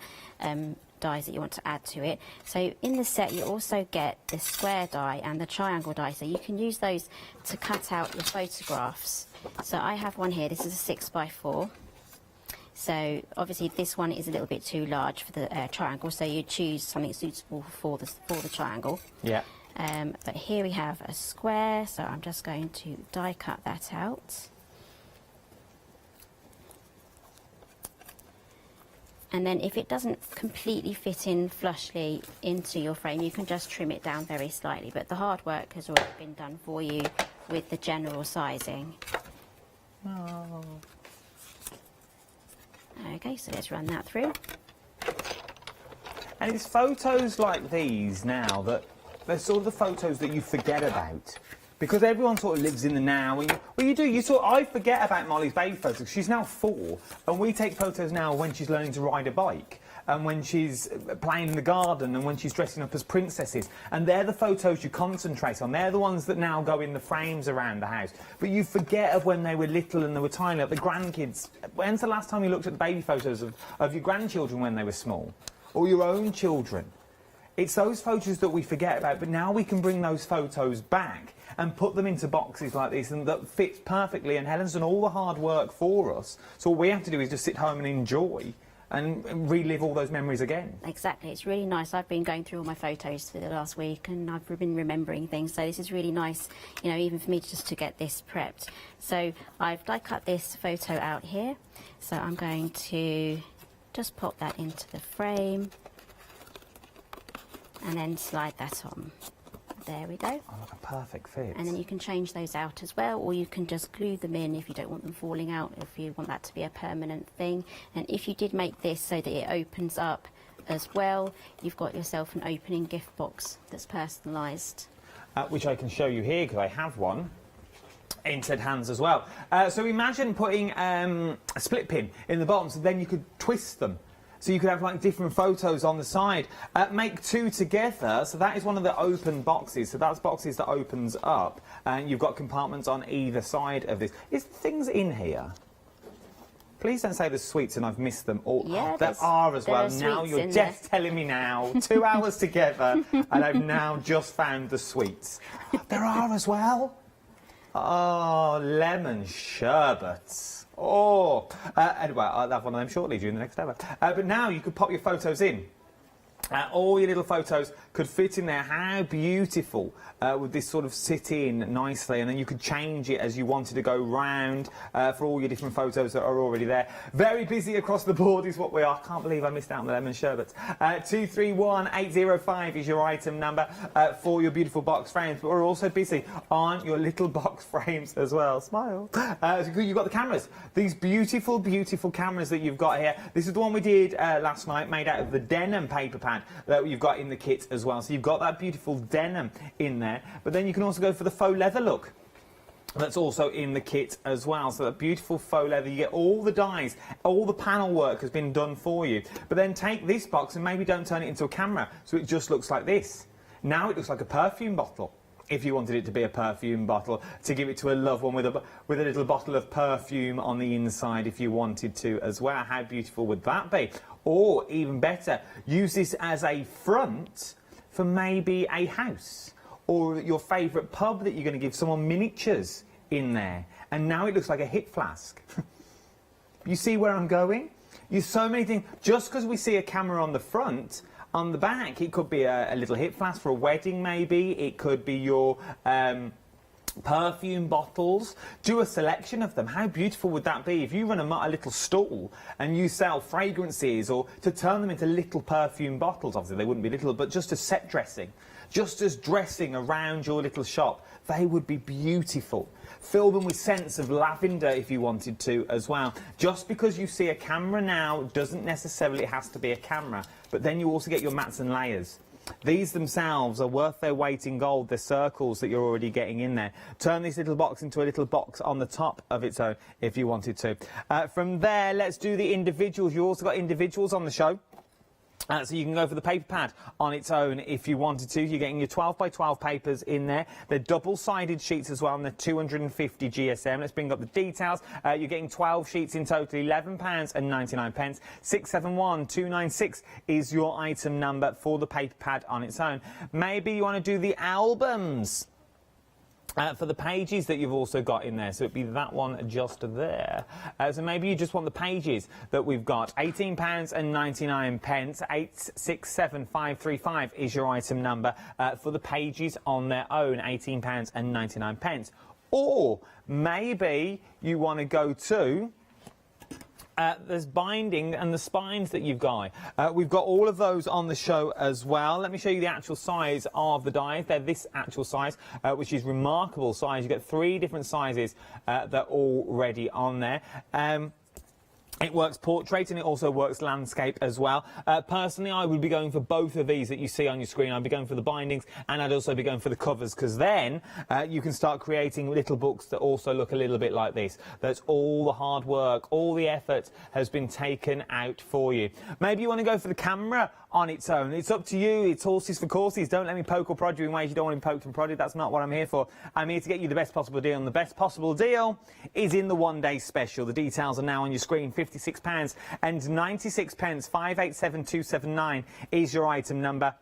dies that you want to add to it. So in the set you also get the square die and the triangle die, so you can use those to cut out your photographs. So I have one here, this is a 6x4. So obviously this one is a little bit too large for the triangle, so you choose something suitable for the triangle. Yeah. But here we have a square, so I'm just going to die cut that out. And then if it doesn't completely fit in flushly into your frame, you can just trim it down very slightly. But the hard work has already been done for you with the general sizing. Oh. Okay, so let's run that through. And it's photos like these now that they're sort of the photos that you forget about. Because everyone sort of lives in the now. And I forget about Molly's baby photos. She's now 4, and we take photos now when she's learning to ride a bike, and when she's playing in the garden, and when she's dressing up as princesses. And they're the photos you concentrate on. They're the ones that now go in the frames around the house. But you forget of when they were little and they were tiny, like the grandkids. When's the last time you looked at the baby photos of your grandchildren when they were small? Or your own children? It's those photos that we forget about, but now we can bring those photos back and put them into boxes like this, and that fits perfectly, and Helen's done all the hard work for us. So all we have to do is just sit home and enjoy and relive all those memories again. Exactly, it's really nice. I've been going through all my photos for the last week and I've been remembering things, so this is really nice, you know, even for me just to get this prepped. So I've die cut this photo out here, so I'm going to just pop that into the frame and then slide that on. There we go. Oh, look, a perfect fit. And then you can change those out as well, or you can just glue them in if you don't want them falling out, if you want that to be a permanent thing. And if you did make this so that it opens up as well, you've got yourself an opening gift box that's personalised. Which I can show you here because I have one in said hands as well. So imagine putting a split pin in the bottom, so then you could twist them. So you could have like different photos on the side. Make two together, so that is one of the open boxes. So that's boxes that opens up, and you've got compartments on either side of this. Is things in here? Please don't say there's sweets and I've missed them all. Yeah, there are as well. Now you're just telling me now. 2 hours together, and I've now just found the sweets. There are as well. Oh, lemon sherbets. Oh, anyway, I'll have one of them shortly during the next hour. But now you could pop your photos in. All your little photos could fit in there. How beautiful would this sort of sit in nicely, and then you could change it as you wanted to go round for all your different photos that are already there. Very busy across the board is what we are. Can't believe I missed out on the lemon sherbets. 231805 is your item number for your beautiful box frames, but we're also busy on your little box frames as well. Smile. You've got the cameras. These beautiful, beautiful cameras that you've got here. This is the one we did last night, made out of the denim paper pad that you've got in the kit as well. So you've got that beautiful denim in there, but then you can also go for the faux leather look. That's also in the kit as well. So that beautiful faux leather, you get all the dies, all the panel work has been done for you. But then take this box and maybe don't turn it into a camera, so it just looks like this. Now it looks like a perfume bottle. If you wanted it to be a perfume bottle, to give it to a loved one with a little bottle of perfume on the inside if you wanted to as well. How beautiful would that be? Or, even better, use this as a front for maybe a house or your favourite pub that you're going to give someone miniatures in there. And now it looks like a hip flask. You see where I'm going? There's so many things. Just because we see a camera on the front, on the back, it could be a little hip flask for a wedding maybe. It could be your perfume bottles. Do a selection of them. How beautiful would that be if you run a little stall and you sell fragrances, or to turn them into little perfume bottles. Obviously they wouldn't be little, but just as set dressing, just as dressing around your little shop. They would be beautiful. Fill them with scents of lavender if you wanted to as well. Just because you see a camera now doesn't necessarily has to be a camera, but then you also get your mats and layers. These themselves are worth their weight in gold. They're circles that you're already getting in there. Turn this little box into a little box on the top of its own if you wanted to. From there, let's do the individuals. You also got individuals on the show. So you can go for the paper pad on its own if you wanted to. You're getting your 12 by 12 papers in there. They're double-sided sheets as well, and they're 250 GSM. Let's bring up the details. You're getting 12 sheets in total, £11.99. 671296 is your item number for the paper pad on its own. Maybe you want to do the albums. For the pages that you've also got in there, so it'd be that one just there. So maybe you just want the pages that we've got. £18.99. 867535 is your item number for the pages on their own. £18.99. Or maybe you want to go to there's binding and the spines that you've got. We've got all of those on the show as well. Let me show you the actual size of the dies. They're this actual size, which is remarkable size. You've got 3 different sizes that are already on there. It works portrait and it also works landscape as well. Personally, I would be going for both of these that you see on your screen. I'd be going for the bindings, and I'd also be going for the covers, because then you can start creating little books that also look a little bit like this. That's all the hard work, all the effort has been taken out for you. Maybe you want to go for the camera on its own. It's up to you. It's horses for courses. Don't let me poke or prod you in ways you don't want to be poked and prodded. That's not what I'm here for. I'm here to get you the best possible deal, and the best possible deal is in the one-day special. The details are now on your screen. £56.96. 587279 is your item number.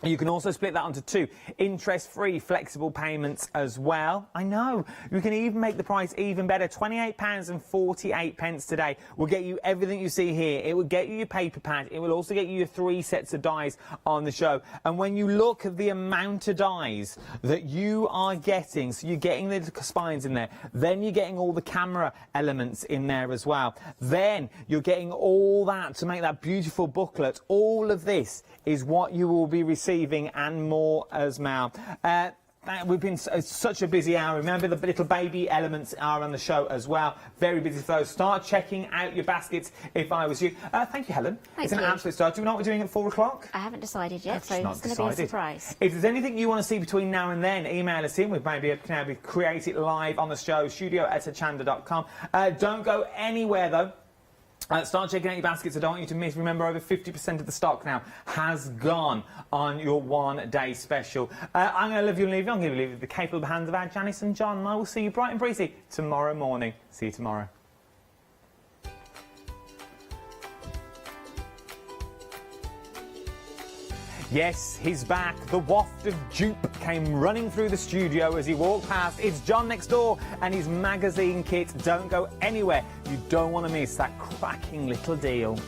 You can also split that onto 2 interest-free flexible payments as well. I know. You can even make the price even better. £28.48 today will get you everything you see here. It will get you your paper pad. It will also get you your 3 sets of dies on the show. And when you look at the amount of dies that you are getting, so you're getting the spines in there, then you're getting all the camera elements in there as well. Then you're getting all that to make that beautiful booklet. All of this is what you will be receiving and more as well. We've been such a busy hour. Remember, the little baby elements are on the show as well. Very busy for those. Start checking out your baskets if I was you. Thank you, Helen. Thank it's an you. absolute start. Do you know what we're doing at 4 o'clock? I haven't decided yet, so Not it's going to be a decided. surprise. If there's anything you want to see between now and then, email us in. We maybe can create it live on the show, studio@hochanda.com. Don't go anywhere, though. Start checking out your baskets. I don't want you to miss. Remember, over 50% of the stock now has gone on your one-day special. I'm going to leave you and leave you. I'm going to leave you with the capable hands of our Janice and John. And I will see you bright and breezy tomorrow morning. See you tomorrow. Yes, he's back. The waft of dupe came running through the studio as he walked past. It's John Nextdoor and his magazine kit. Don't go anywhere. You don't want to miss that cracking little deal.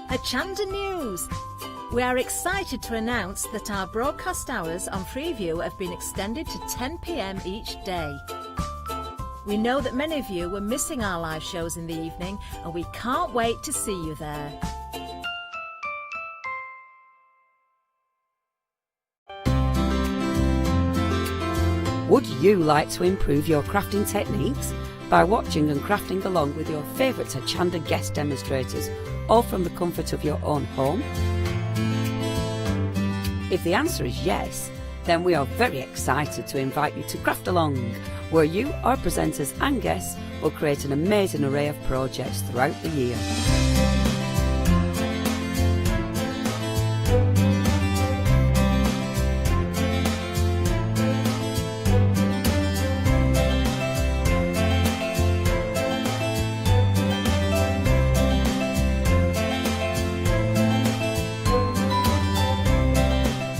Hochanda News. We are excited to announce that our broadcast hours on Freeview have been extended to 10 p.m. each day. We know that many of you were missing our live shows in the evening, and we can't wait to see you there. Would you like to improve your crafting techniques by watching and crafting along with your favourite Hochanda guest demonstrators, all from the comfort of your own home? If the answer is yes, then we are very excited to invite you to Craft Along, where you, our presenters and guests, will create an amazing array of projects throughout the year.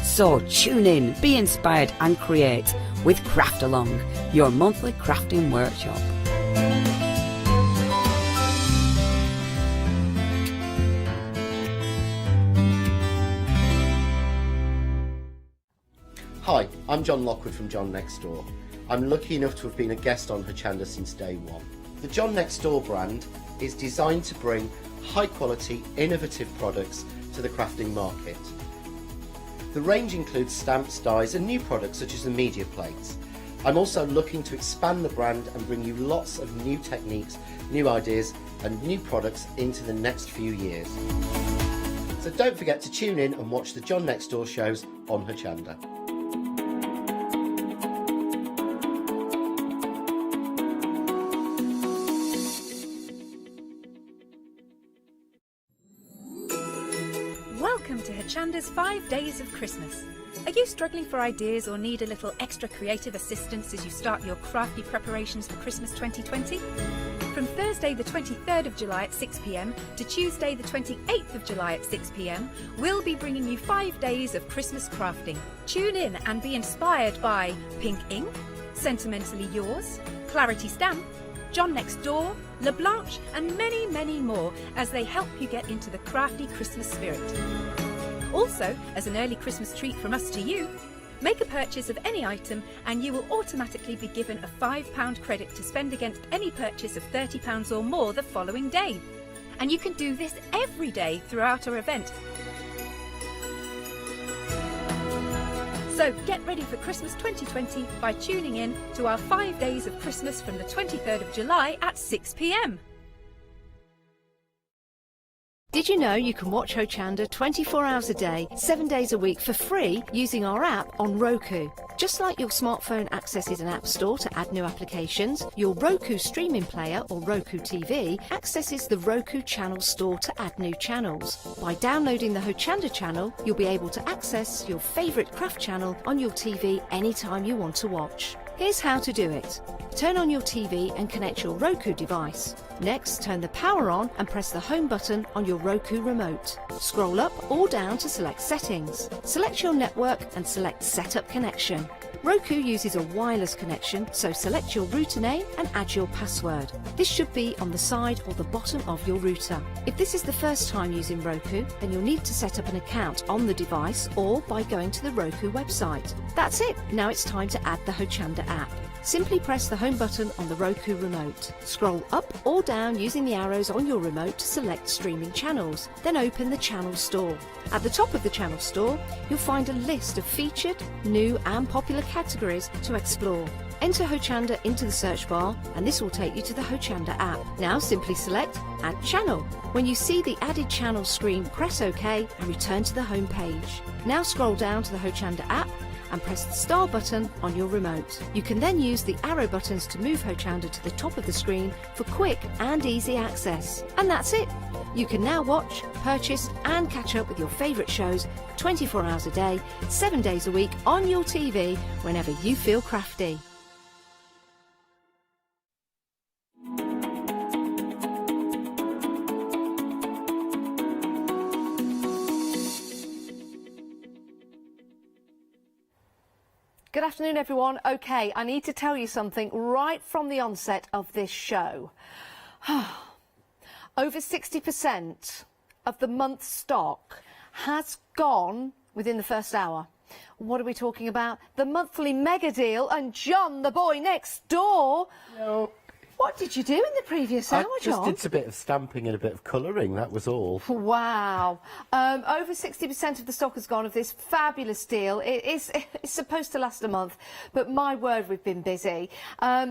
So tune in, be inspired and create with Craft Along, your monthly crafting workshop. Hi, I'm John Lockwood from John Nextdoor. I'm lucky enough to have been a guest on Hochanda since day one. The John Nextdoor brand is designed to bring high quality, innovative products to the crafting market. The range includes stamps, dies and new products such as the media plates. I'm also looking to expand the brand and bring you lots of new techniques, new ideas and new products into the next few years. So don't forget to tune in and watch the John Nextdoor shows on Hochanda. Welcome to Hochanda's 5 Days of Christmas. Are you struggling for ideas or need a little extra creative assistance as you start your crafty preparations for Christmas 2020? From Thursday the 23rd of July at 6 p.m. to Tuesday the 28th of July at 6 p.m, we'll be bringing you 5 days of Christmas crafting. Tune in and be inspired by Pink Ink, Sentimentally Yours, Clarity Stamp, John Nextdoor, LeBlanche and many, many more as they help you get into the crafty Christmas spirit. Also, as an early Christmas treat from us to you, make a purchase of any item and you will automatically be given a £5 credit to spend against any purchase of £30 or more the following day. And you can do this every day throughout our event. So get ready for Christmas 2020 by tuning in to our 5 Days of Christmas from the 23rd of July at 6 p.m. Did you know you can watch Hochanda 24 hours a day, 7 days a week for free using our app on Roku? Just like your smartphone accesses an app store to add new applications, your Roku streaming player or Roku TV accesses the Roku channel store to add new channels. By downloading the Hochanda channel, you'll be able to access your favourite craft channel on your TV anytime you want to watch. Here's how to do it. Turn on your TV and connect your Roku device. Next, turn the power on and press the home button on your Roku remote. Scroll up or down to select settings. Select your network and select setup connection. Roku uses a wireless connection, so select your router name and add your password. This should be on the side or the bottom of your router. If this is the first time using Roku, then you'll need to set up an account on the device or by going to the Roku website. That's it. Now it's time to add the Hochanda app. Simply press the home button on the Roku remote. Scroll up or down using the arrows on your remote to select streaming channels. Then open the channel store. At the top of the channel store, you'll find a list of featured, new and popular categories to explore. Enter Hochanda into the search bar and this will take you to the Hochanda app. Now simply select Add Channel. When you see the added channel screen, press OK and return to the home page. Now scroll down to the Hochanda app and press the star button on your remote. You can then use the arrow buttons to move Hochanda to the top of the screen for quick and easy access. And that's it. You can now watch, purchase and catch up with your favourite shows 24 hours a day, 7 days a week on your TV whenever you feel crafty. Good afternoon, everyone. OK, I need to tell you something right from the onset of this show. Over 60% of the month's stock has gone within the first hour. What are we talking about? The monthly mega deal and John, the boy next door. No. What did you do in the previous hour, John? I just did a bit of stamping and a bit of colouring, that was all. Wow. Over 60% of the stock has gone of this fabulous deal. It's supposed to last a month, but my word, we've been busy.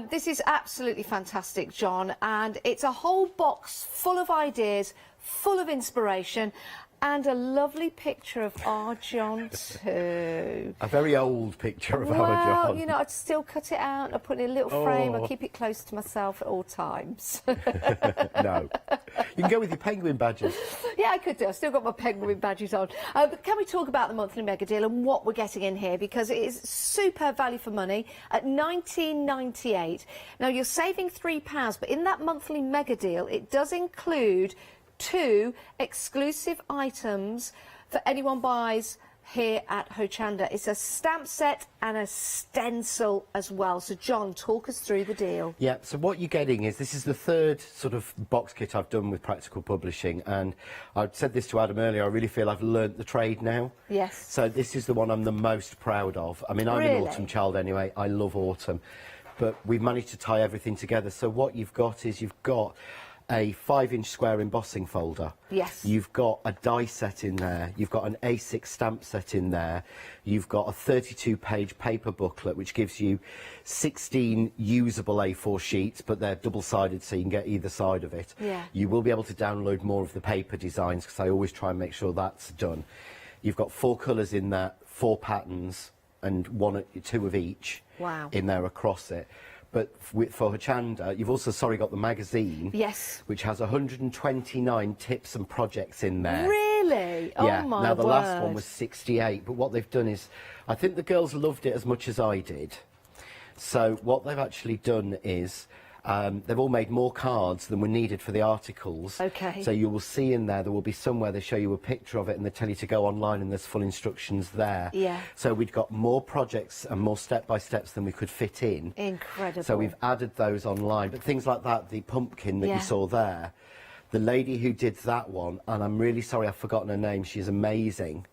This is absolutely fantastic, John, and it's a whole box full of ideas, full of inspiration, and a lovely picture of our John too. A very old picture of our John. Well, you know, I'd still cut it out, I'd put it in a little frame, I'd keep it close to myself at all times. No. You can go with your penguin badges. Yeah, I could do. I've still got my penguin badges on. But can we talk about the monthly mega deal and what we're getting in here? Because it is super value for money at $19.98. Now, you're saving £3, but in that monthly mega deal, it does include 2 exclusive items for anyone buys here at Hochanda. It's a stamp set and a stencil as well. So, John, talk us through the deal. Yeah, so what you're getting is, this is the third sort of box kit I've done with Practical Publishing, and I've said this to Adam earlier, I really feel I've learnt the trade now. Yes. So this is the one I'm the most proud of. I mean, I'm an autumn child anyway, I love autumn, but we've managed to tie everything together. So what you've got is, you've got a 5-inch square embossing folder. Yes. You've got a die set in there. You've got an A6 stamp set in there. You've got a 32-page paper booklet, which gives you 16 usable A4 sheets, but they're double-sided, so you can get either side of it. Yeah. You will be able to download more of the paper designs, because I always try and make sure that's done. You've got 4 colours in there, 4 patterns, and 2 of each. Wow. In there across it. But for Hochanda, you've also, got the magazine. Yes. Which has 129 tips and projects in there. Really? Yeah. Oh, my Now, the word. last one was 68, but what they've done is, I think the girls loved it as much as I did. So what they've actually done is, they've all made more cards than were needed for the articles. Okay. So you will see in there will be somewhere they show you a picture of it and they tell you to go online, and there's full instructions there. Yeah. So we'd got more projects and more step-by-steps than we could fit in. Incredible. So we've added those online. But things like that, the pumpkin that Yeah. you saw there, the lady who did that one, and I'm really sorry I've forgotten her name, she's amazing.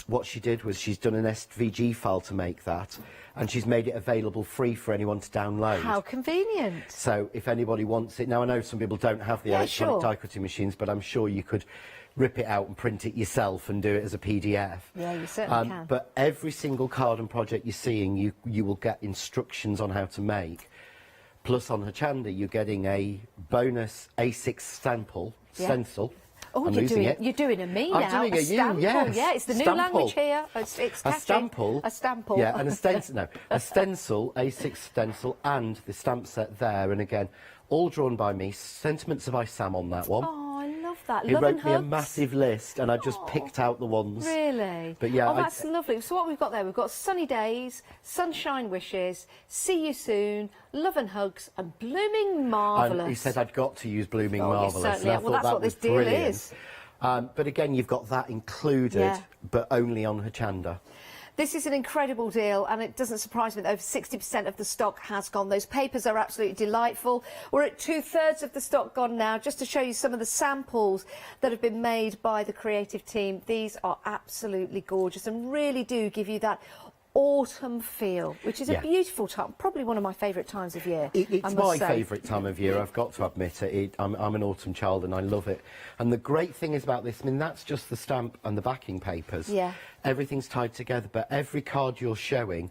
What she did was, she's done an SVG file to make that, and she's made it available free for anyone to download. How convenient. So if anybody wants it, now I know some people don't have the electronic die cutting machines, but I'm sure you could rip it out and print it yourself and do it as a PDF. Yeah, you certainly can. But every single card and project you're seeing, you will get instructions on how to make. Plus on Hochanda, you're getting a bonus A6 stencil. Oh, I'm you're losing doing it. You're doing a me I'm now. doing a you, stample. yes. Yeah, it's the new Stample. language here. It's A catchy. stample. A stample. Yeah, and a stencil. No, a stencil, A6 stencil, and the stamp set there. And again, all drawn by me. Sentiments of I Sam on that one. Oh, I love that. He Love wrote and me a hugs. massive list, and I just picked out the ones. Really? But yeah, oh, that's lovely. So what we've got there, we've got sunny days, sunshine wishes, see you soon, love and hugs, and blooming marvellous. And he said I'd got to use blooming marvellous. You certainly and I have. Well, thought that's that what was this deal brilliant. is. But again, you've got that included, Yeah. but only on Hochanda. This is an incredible deal, and it doesn't surprise me that over 60% of the stock has gone. Those papers are absolutely delightful. We're at 2/3 of the stock gone now, just to show you some of the samples that have been made by the creative team. These are absolutely gorgeous and really do give you that autumn feel, which is a beautiful time, probably one of my favourite times of year. It's my favourite time of year, I've got to admit it. I'm an autumn child and I love it. And the great thing is about this, I mean, that's just the stamp and the backing papers. Yeah. Everything's tied together, but every card you're showing,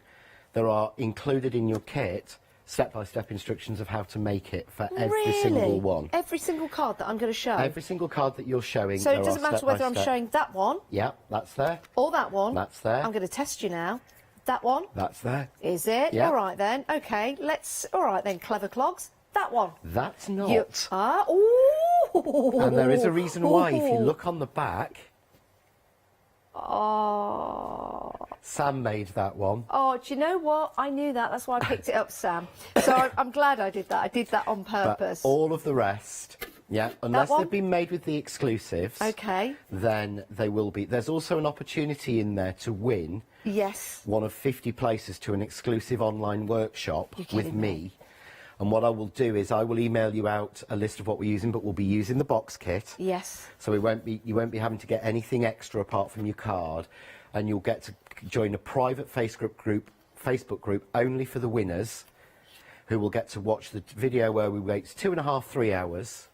there are included in your kit step-by-step instructions of how to make it for every single one. Every single card that I'm going to show? Every single card that you're showing. So it doesn't matter whether I'm showing that one. Yeah, that's there. Or that one. That's there. I'm going to test you now. That one. That's there. Is it? Yeah. All right then. Okay, all right then, clever clogs. That one. That's not. Ooh. And there is a reason why. If you look on the back. Oh. Sam made that one. Oh, do you know what? I knew that. That's why I picked it up, Sam. So I'm glad I did that. I did that on purpose. But all of the rest, yeah, unless they've been made with the exclusives, okay, then they will be. There's also an opportunity in there to win. Yes. One of 50 places to an exclusive online workshop with me. And what I will do is I will email you out a list of what we're using, but we'll be using the box kit. Yes. So you won't be having to get anything extra apart from your card, and you'll get to join a private Facebook group only for the winners, who will get to watch the video where we wait 2.5 to 3 hours.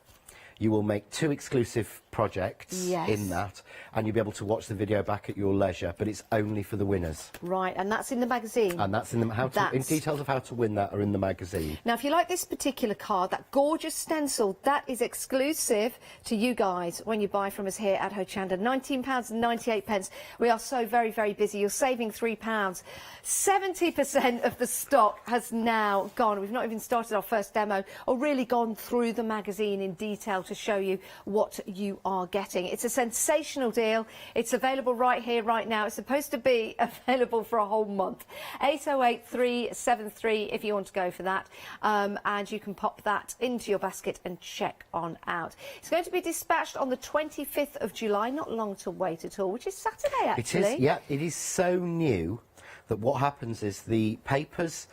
You will make 2 exclusive projects in that, and you'll be able to watch the video back at your leisure, but it's only for the winners. Right, and that's in the magazine? And that's in the in details of how to win that are in the magazine. Now, if you like this particular card, that gorgeous stencil, that is exclusive to you guys when you buy from us here at Hochanda. £19.98. We are so very, very busy. You're saving £3. 70% of the stock has now gone. We've not even started our first demo or really gone through the magazine in detail to show you what you are getting. It's a sensational deal. It's available right here, right now. It's supposed to be available for a whole month. 808-373 if you want to go for that. And you can pop that into your basket and check on out. It's going to be dispatched on the 25th of July. Not long to wait at all, which is Saturday, actually. It is, yeah. It is so new that what happens is the papers,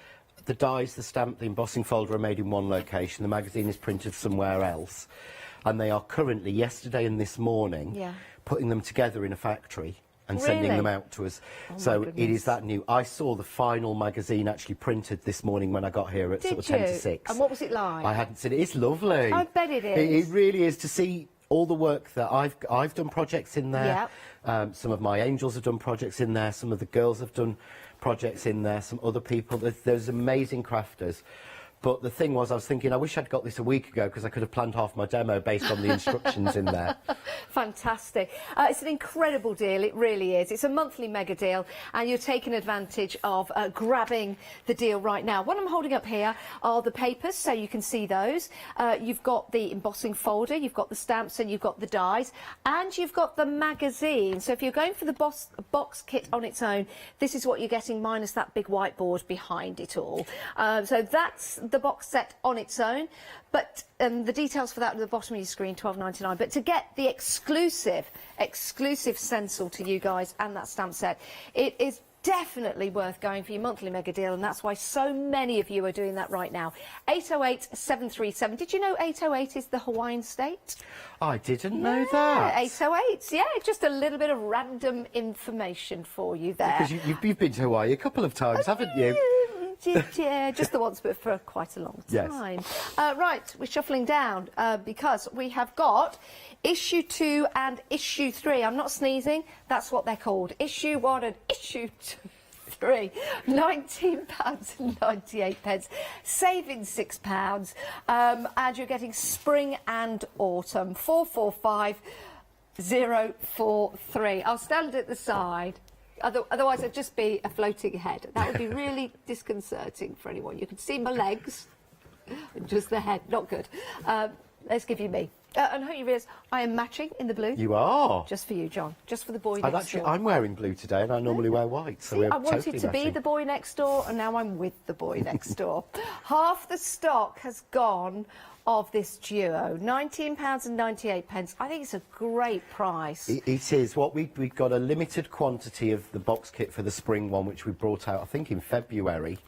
the dies, the stamp, the embossing folder are made in one location. The magazine is printed somewhere else. And they are currently, yesterday and this morning, putting them together in a factory and sending them out to us. So it is that new. I saw the final magazine actually printed this morning when I got here at sort of 10 to 6. And what was it like? I hadn't seen it. It's lovely. I bet it is. It really is, to see all the work that I've done projects in there. Some of my angels have done projects in there. Some of the girls have done projects in there. Some other people. There's amazing crafters. But the thing was, I was thinking, I wish I'd got this a week ago, because I could have planned half my demo based on the instructions in there. Fantastic. It's an incredible deal, it really is. It's a monthly mega deal, and you're taking advantage of grabbing the deal right now. What I'm holding up here are the papers, so you can see those. You've got the embossing folder, you've got the stamps, and you've got the dies, and you've got the magazine. So if you're going for the box kit on its own, this is what you're getting, minus that big whiteboard behind it all. So that's the box set on its own, but the details for that are at the bottom of your screen, $12.99. But to get the exclusive stencil to you guys and that stamp set, it is definitely worth going for your monthly mega deal, and that's why so many of you are doing that right now. 808-737. Did you know 808 is the Hawaiian state? I didn't know that. 808, yeah, just a little bit of random information for you there. Because you've been to Hawaii a couple of times, haven't you? Yeah, just the once, but for quite a long time. Yes. Right, we're shuffling down because we have got issue 2 and issue 3. I'm not sneezing, that's what they're called. Issue 1 and issue 3. £19.98, saving £6. And you're getting spring and autumn. 445043. I'll stand at the side. Otherwise, I'd just be a floating head. That would be really disconcerting for anyone. You could see my legs, and just the head. Not good. Let's give you me. And I hope you realise I am matching in the blue. You are. Just for you, John. Just for the boy And next actually, door. I'm wearing blue today, and I normally wear white, so See, we're I wanted totally to be matching. the boy next door, and now I'm with the boy next door. Half the stock has gone of this duo, £19.98. I think it's a great price. It is. What we've got a limited quantity of the box kit for the spring one, which we brought out, I think, in February.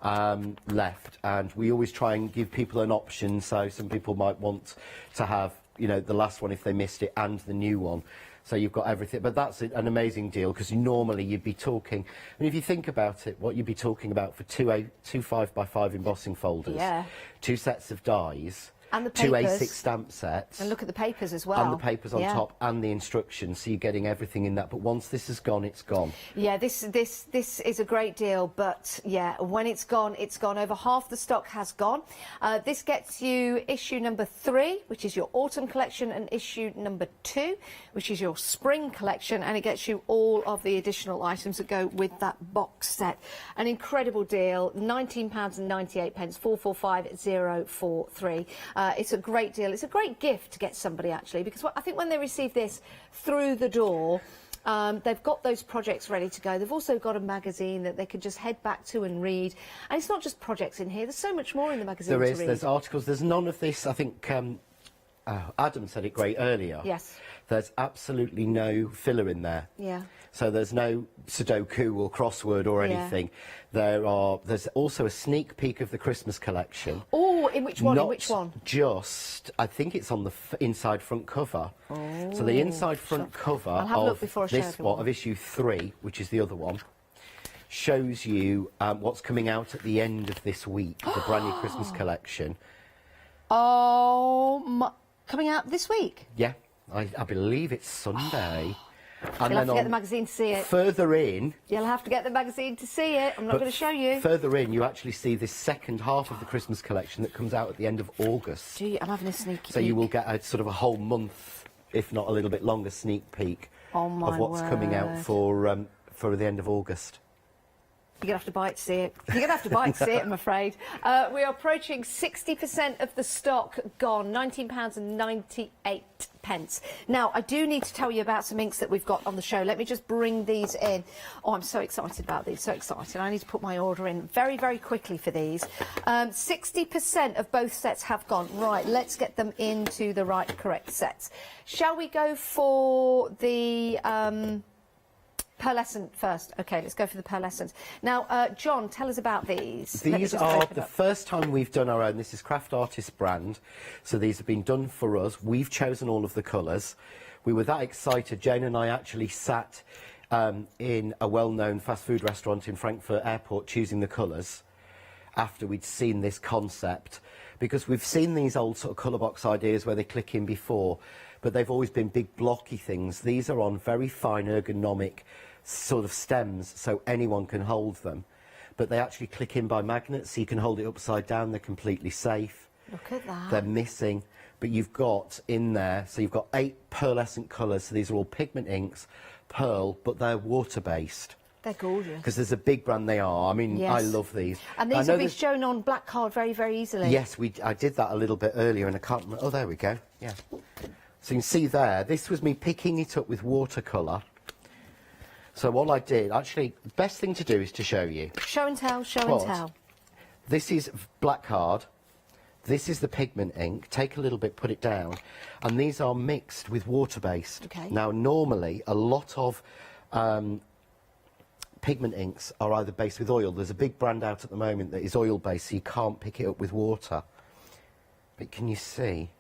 Left, and we always try and give people an option, so some people might want to have, you know, the last one if they missed it and the new one, so you've got everything. But that's an amazing deal, because normally you'd be talking, and if you think about it, what you'd be talking about for two 5x5 embossing folders, Yeah. 2 sets of dies, And the 2 papers. A6 stamp sets, And look at the papers as well. and the papers on Yeah. top, and the instructions, so you're getting everything in that. But once this is gone, it's gone. Yeah, this is a great deal, but yeah, when it's gone, it's gone. Over half the stock has gone. This gets you issue number 3, which is your autumn collection, and issue number 2, which is your spring collection, and it gets you all of the additional items that go with that box set. An incredible deal, £19.98, 445043. It's a great deal. It's a great gift to get somebody, actually, because I think when they receive this through the door, they've got those projects ready to go. They've also got a magazine that they can just head back to and read. And it's not just projects in here. There's so much more in the magazine There to is. read. There's articles. There's none of this. I think Adam said it great earlier. Yes. There's absolutely no filler in there. Yeah. So there's no Sudoku or crossword or Yeah. anything. There's also a sneak peek of the Christmas collection. Oh, in which one? Not In which one? just, I think it's on the inside front cover. So the inside front cover I'll have a look of before I show this everyone. one, of issue 3, which is the other one, shows you what's coming out at the end of this week, the brand new Christmas collection. Oh, coming out this week? Yeah, I believe it's Sunday. And You'll have to get on the magazine to see it. further in, You'll have to get the magazine to see it. I'm not but going to show you. further in, you actually see this second half of the Christmas collection that comes out at the end of August. Gee, I'm having a sneaky So you peek. will get a sort of a whole month, if not a little bit longer, sneak peek Oh, my of what's coming out word. for the end of August. You're going to have to buy it to see it. You're going to have to buy it to see it, I'm afraid. We are approaching 60% of the stock gone, £19.98. Now, I do need to tell you about some inks that we've got on the show. Let me just bring these in. Oh, I'm so excited about these, so excited. I need to put my order in very, very quickly for these. 60% of both sets have gone. Right, let's get them into the right, correct sets. Shall we go for the... pearlescent first. Okay, let's go for the pearlescent. Now, John, tell us about these. Let me These just are open the up. first time we've done our own. This is Craft Artist brand, so these have been done for us. We've chosen all of the colours. We were that excited. Jane and I actually sat in a well-known fast food restaurant in Frankfurt Airport choosing the colours after we'd seen this concept, because we've seen these old sort of colour box ideas where they click in before, but they've always been big blocky things. These are on very fine ergonomic sort of stems, so anyone can hold them, but they actually click in by magnets, so you can hold it upside down. They're completely safe. Look at that. They're missing, but you've got in there, so you've got 8 pearlescent colours, so these are all pigment inks, pearl, but they're water based. They're gorgeous. Because there's a big brand they are. I mean, Yes. I love these. And I these know will be there's- shown on black card very, very easily. Yes, I did that a little bit earlier, and I can't remember. Oh, there we go. Yeah. So you can see there, this was me picking it up with watercolour. So what I did, actually, the best thing to do is to show you. Show and tell, show What? and tell. This is black card. This is the pigment ink. Take a little bit, put it down. And these are mixed with water-based. Okay. Now, normally, a lot of pigment inks are either based with oil. There's a big brand out at the moment that is oil-based, so you can't pick it up with water. But can you see?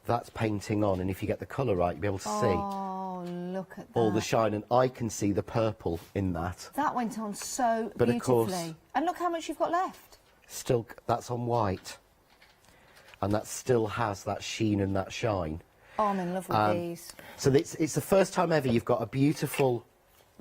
That's painting on, and if you get the colour right, you'll be able to see Oh, look at that. all the shine, and I can see the purple in that. That went on so But of beautifully. course- And look how much you've got left. Still, that's on white, and that still has that sheen and that shine. Oh, I'm in love with these. So it's the first time ever you've got a beautiful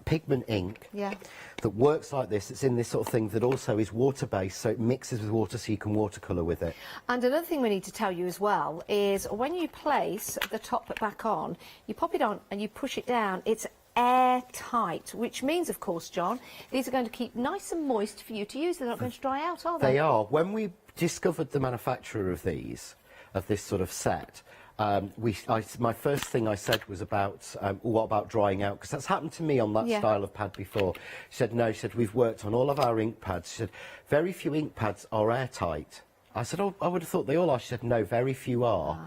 pigment ink Yeah. that works like this. It's in this sort of thing that also is water-based, so it mixes with water, so you can watercolour with it. And another thing we need to tell you as well is when you place the top back on, you pop it on and you push it down. It's airtight, which means, of course, John, these are going to keep nice and moist for you to use. They're not going to dry out, are they? They are. When we discovered the manufacturer of these, of this sort of set, my first thing I said was about, what about drying out? Because that's happened to me on that style of pad before. She said, no, she said, we've worked on all of our ink pads. She said, very few ink pads are airtight. I said, oh, I would have thought they all are. She said, no, very few are.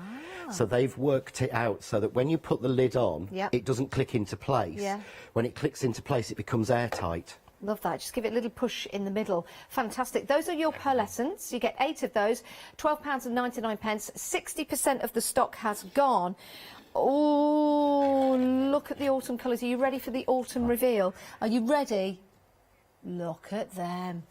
So they've worked it out so that when you put the lid on, it doesn't click into place. When it clicks into place, it becomes airtight. Love that. Just give it a little push in the middle. Fantastic. Those are your pearlescents. You get 8 of those. £12.99. 60% of the stock has gone. Oh, look at the autumn colours. Are you ready for the autumn reveal? Are you ready? Look at them.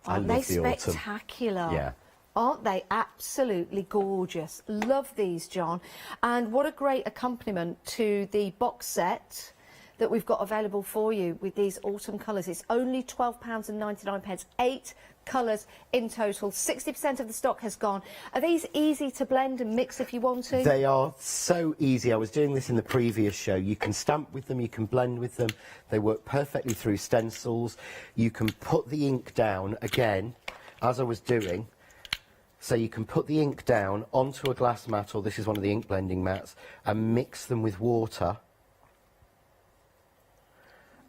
Aren't they spectacular? Yeah. Aren't they absolutely gorgeous? Love these, John. And what a great accompaniment to the box set that we've got available for you with these autumn colours. It's only £12.99. 8 colours in total. 60% of the stock has gone. Are these easy to blend and mix if you want to? They are so easy. I was doing this in the previous show. You can stamp with them, you can blend with them. They work perfectly through stencils. You can put the ink down, again, as I was doing. So you can put the ink down onto a glass mat, or this is one of the ink blending mats, and mix them with water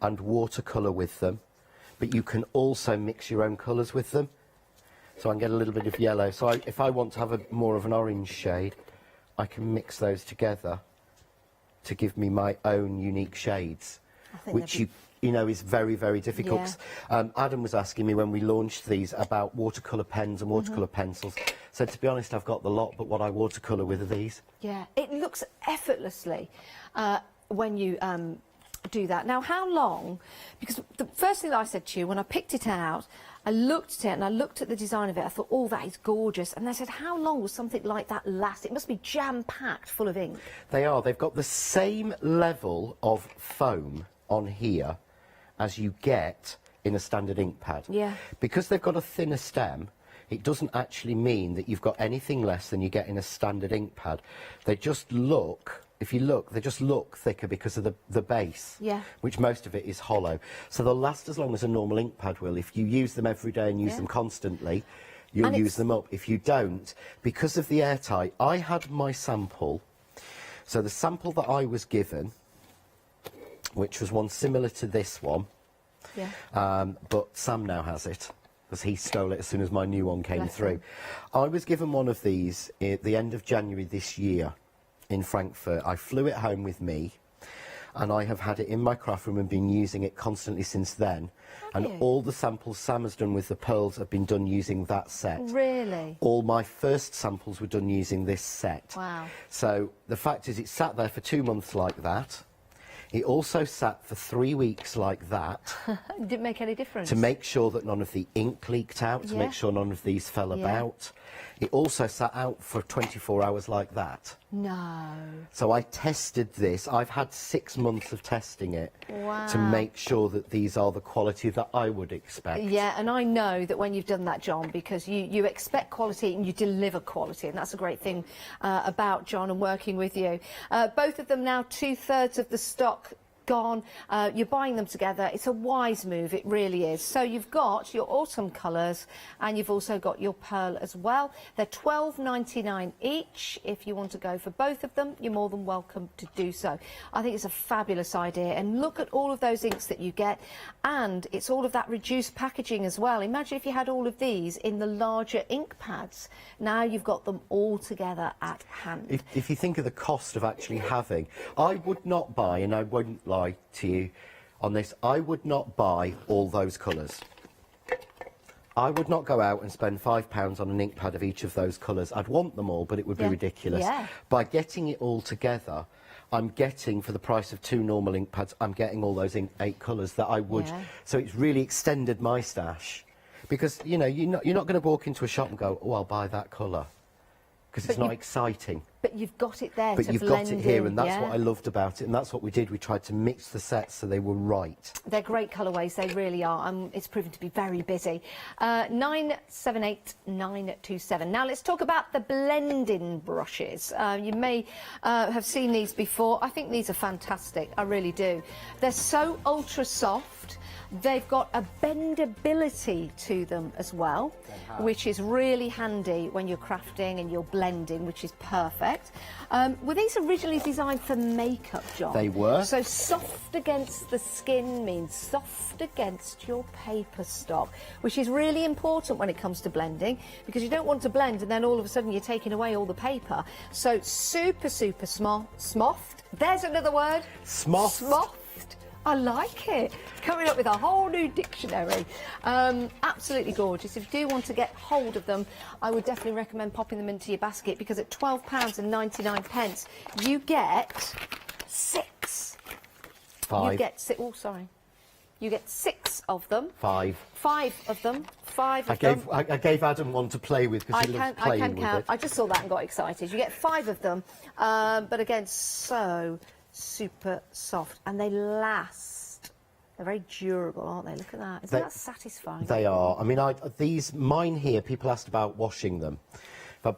and watercolour with them. But you can also mix your own colours with them. So I can get a little bit of yellow. So if I want to have more of an orange shade, I can mix those together to give me my own unique shades, which you know is very, very difficult. Adam was asking me when we launched these about watercolour pens and watercolour pencils. So to be honest, I've got the lot, but what I watercolour with are these. Yeah, it looks effortlessly when you do that. Now, how long? Because the first thing that I said to you when I picked it out, I looked at it and I looked at the design of it. I thought, oh, that is gorgeous. And I said, how long will something like that last? It must be jam-packed full of ink. They are. They've got the same level of foam on here as you get in a standard ink pad. Yeah. Because they've got a thinner stem, it doesn't actually mean that you've got anything less than you get in a standard ink pad. They just look, if you look, they just look thicker because of the base, which most of it is hollow. So they'll last as long as a normal ink pad will. If you use them every day and use them constantly, you'll use them up. If you don't, because of the airtight, I had my sample. So the sample that I was given, which was one similar to this one, but Sam now has it, because he stole it as soon as my new one came through. I was given one of these at the end of January this year in Frankfurt. I flew it home with me, and I have had it in my craft room and been using it constantly since then. And all the samples Sam has done with the pearls have been done using that set. Really? All my first samples were done using this set. Wow. So the fact is, it sat there for 2 months like that. It also sat for 3 weeks like that. Didn't make any difference. To make sure that none of the ink leaked out, to make sure none of these fell about. It also sat out for 24 hours like that. No. So I tested this. I've had 6 months of testing it to make sure that these are the quality that I would expect. Yeah, and I know that when you've done that, John, because you expect quality and you deliver quality, and that's a great thing about John and working with you. Both of them now 2/3 of the stock gone. You're buying them together. It's a wise move, it really is. So you've got your autumn colours and you've also got your pearl as well. They're £12.99 each. If you want to go for both of them, you're more than welcome to do so. I think it's a fabulous idea, and look at all of those inks that you get, and it's all of that reduced packaging as well. Imagine if you had all of these in the larger ink pads. Now you've got them all together at hand. If you think of the cost of actually having, I would not buy, and I wouldn't lie to you on this, I would not buy all those colours. I would not go out and spend £5 on an ink pad of each of those colours. I'd want them all, but it would be ridiculous. By getting it all together, I'm getting, for the price of 2 normal ink pads, I'm getting all those 8 colours that I would. So it's really extended my stash. Because, you know, you're not going to walk into a shop and go, oh, I'll buy that colour. Because it's not exciting. But you've got it there But to you've blend got it here, in, and that's yeah? what I loved about it, and that's what we did. We tried to mix the sets so they were right. They're great colourways, they really are. It's proven to be very busy. 978927. Now let's talk about the blending brushes. You may have seen these before. I think these are fantastic, I really do. They're so ultra soft. They've got a bendability to them as well, which is really handy when you're crafting and you're blending, which is perfect. Were these originally designed for makeup, John? They were. So soft against the skin means soft against your paper stock, which is really important when it comes to blending, because you don't want to blend and then all of a sudden you're taking away all the paper. So super, super smoft. There's another word. Smoft. Smoft. I like it. Coming up with a whole new dictionary. Absolutely gorgeous. If you do want to get hold of them, I would definitely recommend popping them into your basket, because at £12.99 you get 6. Five. You get six. Oh, sorry. You get 6 of them. 5. 5 of them. 5 of them. I gave Adam one to play with because he loves playing I can with count. it. I just saw that and got excited. You get 5 of them, but again, so super soft, and they last. They're very durable, aren't they? Look at that. Isn't that satisfying? They are. I mean, mine here, people asked about washing them. I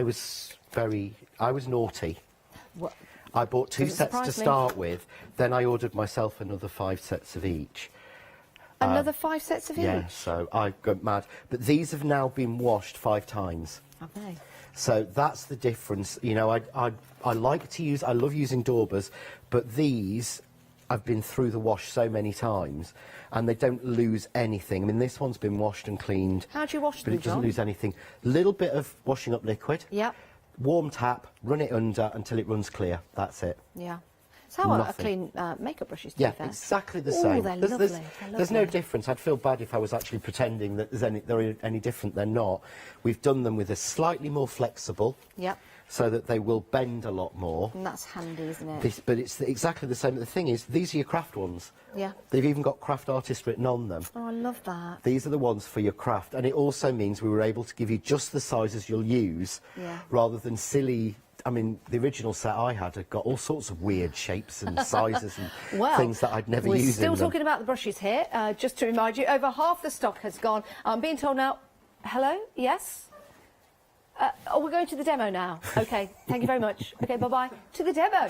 was naughty. What? I bought 2 Doesn't sets to surprise me. start with, then I ordered myself another 5 sets of each. Another 5 sets of Yeah, each? so I got mad. But these have now been washed 5 times. Have they? So that's the difference. You know, I love using daubers, but these I've been through the wash so many times and they don't lose anything. I mean, this one's been washed and cleaned. How do you wash but them, it doesn't John? lose anything. Little bit of washing up liquid. Yeah. Warm tap, run it under until it runs clear. That's it. Yeah. It's how I Nothing. clean makeup brushes, to Yeah, be fair. exactly the Ooh, same. they're There's lovely. there's no difference. I'd feel bad if I was actually pretending that they're any different. They're not. We've done them with a slightly more flexible, Yep. so that they will bend a lot more. And that's handy, isn't it? But it's exactly the same. The thing is, these are your craft ones. Yeah. They've even got craft artist written on them. Oh, I love that. These are the ones for your craft, and it also means we were able to give you just the sizes you'll use, Yeah. rather than silly. I mean, the original set I had got all sorts of weird shapes and sizes and Well, things that I'd never we're used still in them. talking about the brushes here. Just to remind you, over half the stock has gone. I'm being told now. Hello? Yes? We're going to the demo now. Okay, thank you very much. Okay, bye-bye. To the demo.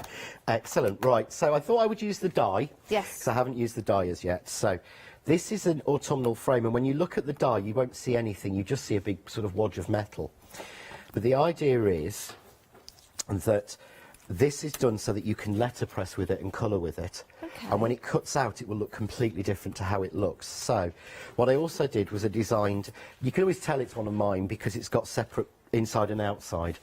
Excellent. Right, so I thought I would use the die. Yes. Because I haven't used the die as yet. So this is an autumnal frame, and when you look at the die, you won't see anything. You just see a big sort of wodge of metal. But the idea is that this is done so that you can letterpress with it and colour with it. Okay. And when it cuts out, it will look completely different to how it looks. So what I also did was I designed, you can always tell it's one of mine because it's got separate inside and outside,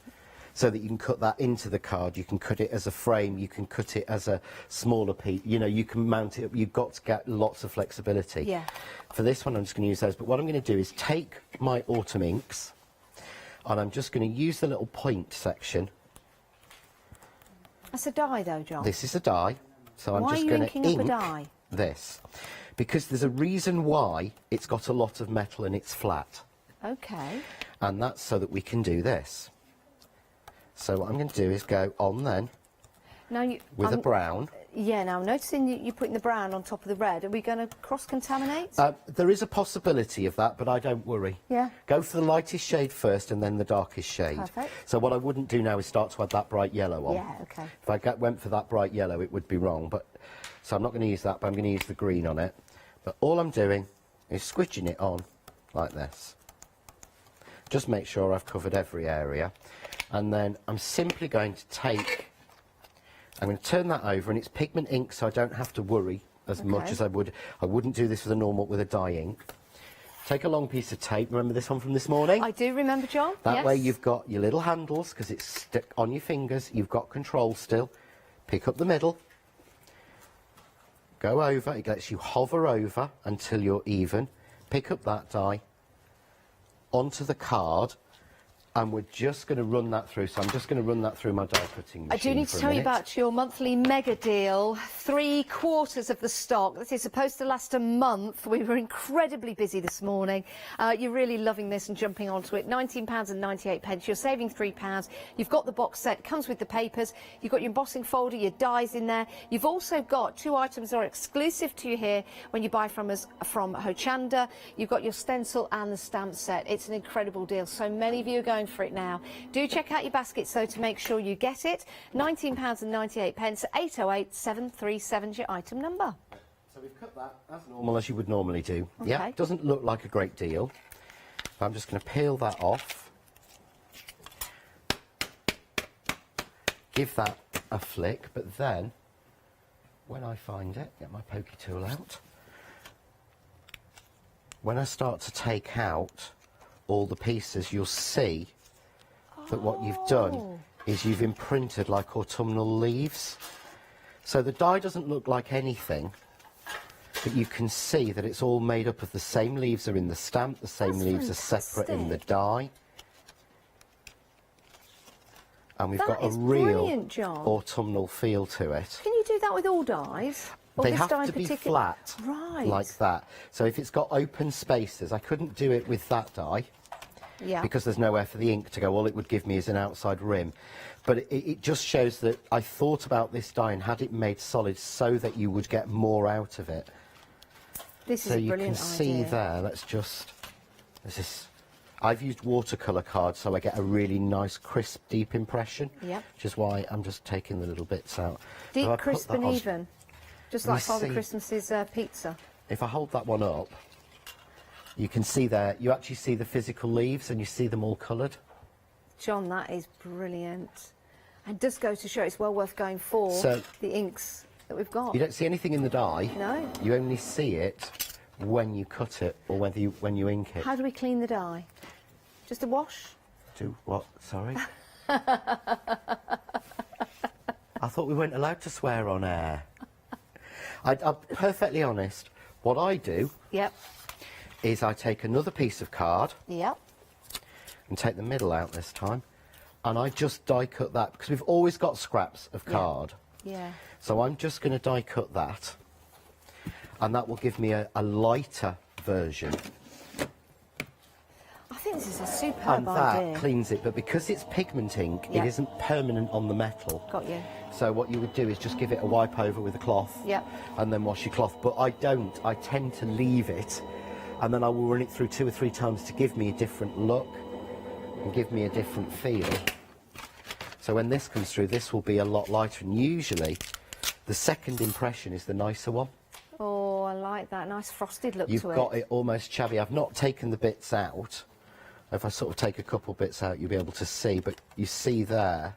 so that you can cut that into the card. You can cut it as a frame, you can cut it as a smaller piece, you know, you can mount it up. You've got to get lots of flexibility. Yeah. For this one, I'm just going to use those, but what I'm going to do is take my autumn inks, and I'm just going to use the little point section. That's a die, though, John. This is a die, so I'm Why just are you going to inking up a ink die? this, because there's a reason why it's got a lot of metal and it's flat. Okay. And that's so that we can do this. So what I'm going to do is go on then Now with a brown. Yeah, now I'm noticing you're putting the brown on top of the red. Are we going to cross-contaminate? There is a possibility of that, but I don't worry. Yeah. Go for the lightest shade first and then the darkest shade. Perfect. So what I wouldn't do now is start to add that bright yellow on. Yeah, okay. If I went for that bright yellow, it would be wrong. So I'm not going to use that, but I'm going to use the green on it. But all I'm doing is squidging it on like this. Just make sure I've covered every area. And then I'm simply going to take, I'm going to turn that over, and it's pigment ink, so I don't have to worry as much as I would. I wouldn't do this with a dye ink. Take a long piece of tape. Remember this one from this morning? I do remember, John. That yes. way you've got your little handles, because it's stuck on your fingers. You've got control still. Pick up the middle. Go over. It lets you hover over until you're even. Pick up that die onto the card, And we're just going to run that through. So I'm just going to run that through my die cutting machine. I do need to tell you about your monthly mega deal. 3/4 of the stock. This is supposed to last a month. We were incredibly busy this morning. You're really loving this and jumping onto it. £19.98. You're saving £3. You've got the box set. Comes with the papers. You've got your embossing folder, your dies in there. You've also got 2 items that are exclusive to you here when you buy from us from Hochanda. You've got your stencil and the stamp set. It's an incredible deal. So many of you are going for it now. Do check out your baskets though to make sure you get it. £19.98. 808 737 is your item number. So we've cut that as normal as you would normally do. Okay. Yeah, it doesn't look like a great deal. So I'm just going to peel that off. Give that a flick, but then when I find it, get my pokey tool out. When I start to take out all the pieces, you'll see that what you've done is you've imprinted like autumnal leaves. So the die doesn't look like anything, but you can see that it's all made up of the same leaves are in the stamp, the same leaves are separate in the die. And we've got a real autumnal feel to it. Can you do that with all dies? Or They this have die in to be particular? flat, Right. like that. So if it's got open spaces, I couldn't do it with that die. Yeah. Because there's nowhere for the ink to go. All it would give me is an outside rim. But it just shows that I thought about this die and had it made solid so that you would get more out of it. This is so a you can brilliant see idea. there, let's just, I've used watercolour cards so I get a really nice crisp deep impression. Yep. Which is why I'm just taking the little bits out. Deep, So I put crisp that and on. even. Just Let me like Father see. Christmas's pizza. If I hold that one up, you can see there, you actually see the physical leaves and you see them all coloured. John, that is brilliant. And does go to show it's well worth going for the inks that we've got. You don't see anything in the die. No. You only see it when you cut it or when you ink it. How do we clean the die? Just a wash? Do what? Sorry? I thought we weren't allowed to swear on air. I'm perfectly honest. What I do is I take another piece of card and take the middle out this time, and I just die cut that because we've always got scraps of card. Yeah. So I'm just going to die cut that, and that will give me a lighter version. I think this is a superb And that idea. cleans it, but because it's pigment ink, it isn't permanent on the metal. Got you. So what you would do is just give it a wipe over with a cloth, and then wash your cloth. But I don't. I tend to leave it, and then I will run it through 2 or 3 times to give me a different look and give me a different feel. So when this comes through, this will be a lot lighter, and usually the second impression is the nicer one. Oh, I like that. Nice frosted look You've to it. got it almost chabby. I've not taken the bits out. If I sort of take a couple bits out, you'll be able to see, but you see there,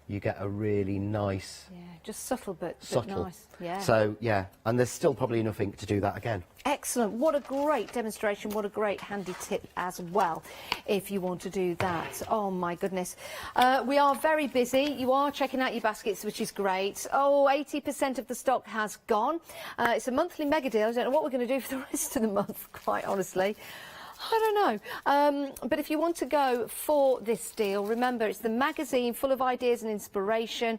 you get a really nice... Yeah, just subtle but subtle. nice. Yeah. So, yeah, and there's still probably enough ink to do that again. Excellent. What a great demonstration. What a great handy tip as well, if you want to do that. Oh, my goodness. We are very busy. You are checking out your baskets, which is great. Oh, 80% of the stock has gone. It's a monthly mega deal. I don't know what we're going to do for the rest of the month, quite honestly. I don't know. But if you want to go for this deal, remember it's the magazine full of ideas and inspiration.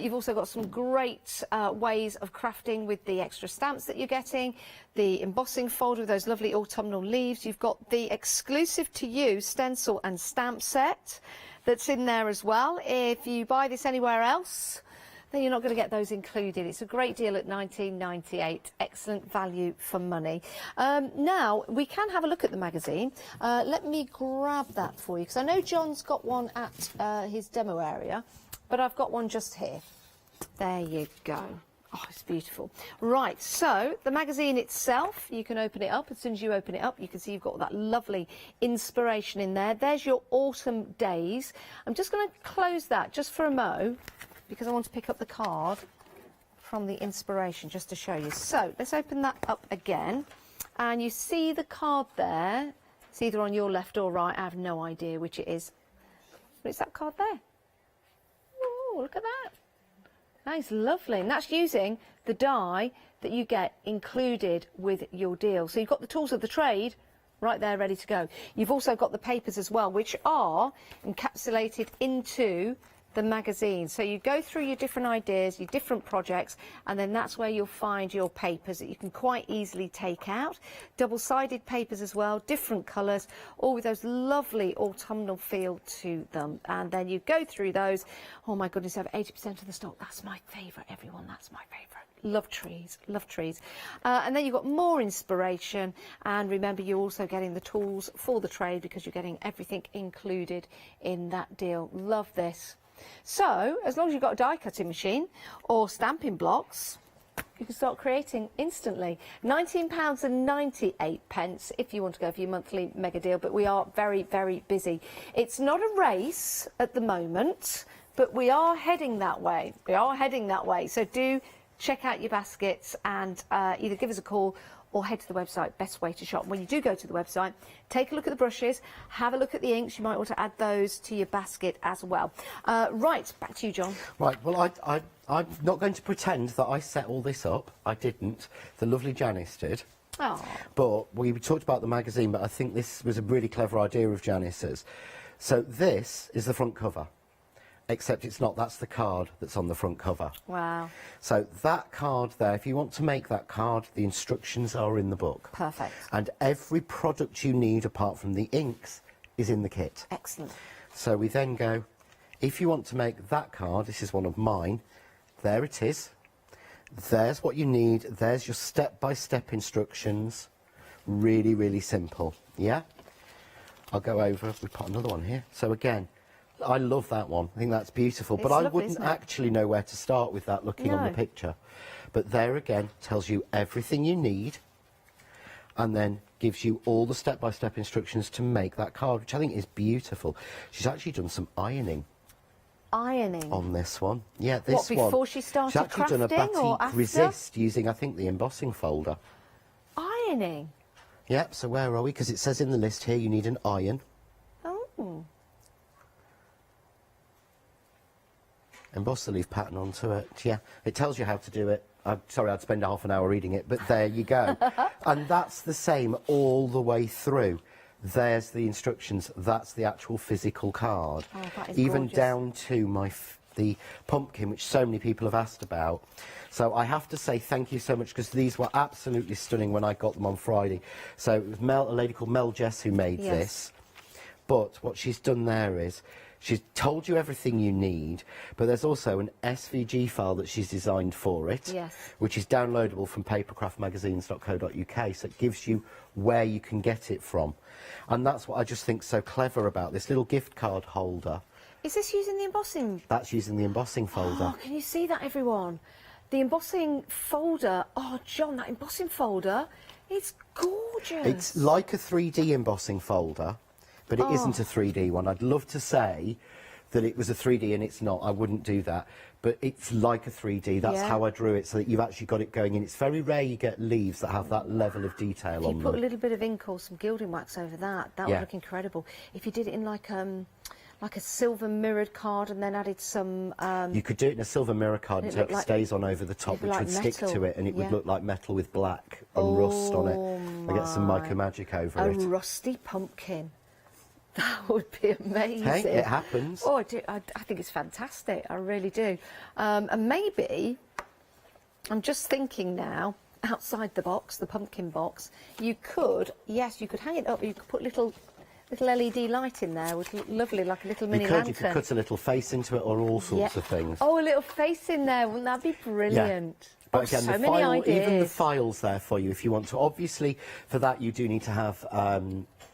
You've also got some great ways of crafting with the extra stamps that you're getting, the embossing folder with those lovely autumnal leaves. You've got the exclusive to you stencil and stamp set that's in there as well. If you buy this anywhere else, then you're not going to get those included. It's a great deal at $19.98. Excellent value for money. Now, we can have a look at the magazine. Let me grab that for you, because I know John's got one at his demo area, but I've got one just here. There you go. Oh, it's beautiful. Right, so the magazine itself, you can open it up. As soon as you open it up, you can see you've got that lovely inspiration in there. There's your autumn days. I'm just going to close that just for a mo, because I want to pick up the card from the inspiration just to show you. So let's open that up again, and you see the card there. It's either on your left or right. I have no idea which it is, but it's that card there. Oh, look at that. That is lovely, and that's using the die that you get included with your deal. So you've got the tools of the trade right there ready to go. You've also got the papers as well, which are encapsulated into the magazine. So you go through your different ideas, your different projects, and then that's where you'll find your papers that you can quite easily take out. Double-sided papers as well, different colours, all with those lovely autumnal feel to them. And then you go through those. Oh my goodness, over 80% of the stock. That's my favourite, everyone. That's my favourite. Love trees, love trees. And then you've got more inspiration, and remember you're also getting the tools for the trade because you're getting everything included in that deal. Love this. So, as long as you've got a die cutting machine or stamping blocks, you can start creating instantly. £19.98 if you want to go for your monthly mega deal, but we are very, very busy. It's not a race at the moment, but we are heading that way. We are heading that way. So do check out your baskets and either give us a call or head to the website, best way to shop. When you do go to the website, take a look at the brushes, have a look at the inks. You might want to add those to your basket as well. Right, back to you, John. Right, well, I'm not going to pretend that I set all this up. I didn't. The lovely Janice did. Oh. But we talked about the magazine, but I think this was a really clever idea of Janice's. So this is the front cover. Except it's not, that's the card that's on the front cover. Wow. So that card there, if you want to make that card, the instructions are in the book. Perfect. And every product you need, apart from the inks, is in the kit. Excellent. So we then go, if you want to make that card, this is one of mine, there it is. There's what you need, there's your step-by-step instructions. Really, really simple, yeah? I'll go over, we put another one here. So again, I love that one. I think that's beautiful. It's but I lovely, wouldn't actually know where to start with that looking on the picture. But there again, tells you everything you need and then gives you all the step-by-step instructions to make that card, which I think is beautiful. She's actually done some ironing. Ironing? On this one. Yeah, this one. What, before she started She's actually done a crafting or batik after? resist using, I think, the embossing folder. Ironing? Yep, so where are we? Because it says in the list here you need an iron. Oh. Emboss the leaf pattern onto it. Yeah, it tells you how to do it. I'm sorry, I'd spend half an hour reading it, but there you go. And that's the same all the way through. There's the instructions. That's the actual physical card. Oh, that is even gorgeous. down to the pumpkin, which so many people have asked about. So I have to say thank you so much, because these were absolutely stunning when I got them on Friday. So it was a lady called Mel Jess who made this. But what she's done there is she's told you everything you need, but there's also an SVG file that she's designed for it, which is downloadable from papercraftmagazines.co.uk, so it gives you where you can get it from. And that's what I just think so clever about this little gift card holder. Is this using the embossing? That's using the embossing folder. Oh, can you see that, everyone? The embossing folder. Oh, John, that embossing folder, it's gorgeous. It's like a 3D embossing folder, but it isn't a 3D one. I'd love to say that it was a 3D and it's not. I wouldn't do that. But it's like a 3D. That's how I drew it, so that you've actually got it going in. It's very rare you get leaves that have that level of detail on them. If you put a little bit of ink or some gilding wax over that, that would look incredible. If you did it in like a silver mirrored card and then added some... you could do it in a silver mirror card and take stays on over the top, which would stick to it, and it would look like metal with black and rust on it. And get some mica magic over it. A rusty pumpkin. That would be amazing. Hey, it happens. Oh, I think it's fantastic. I really do. And maybe, I'm just thinking now, outside the box, the pumpkin box, you could, you could hang it up. You could put little LED light in there, which would look lovely, like a little mini lantern. You could cut a little face into it, or all sorts of things. Oh, a little face in there. Wouldn't that be brilliant? But again, so the many file, ideas. even the files there for you if you want to. Obviously, for that you do need to have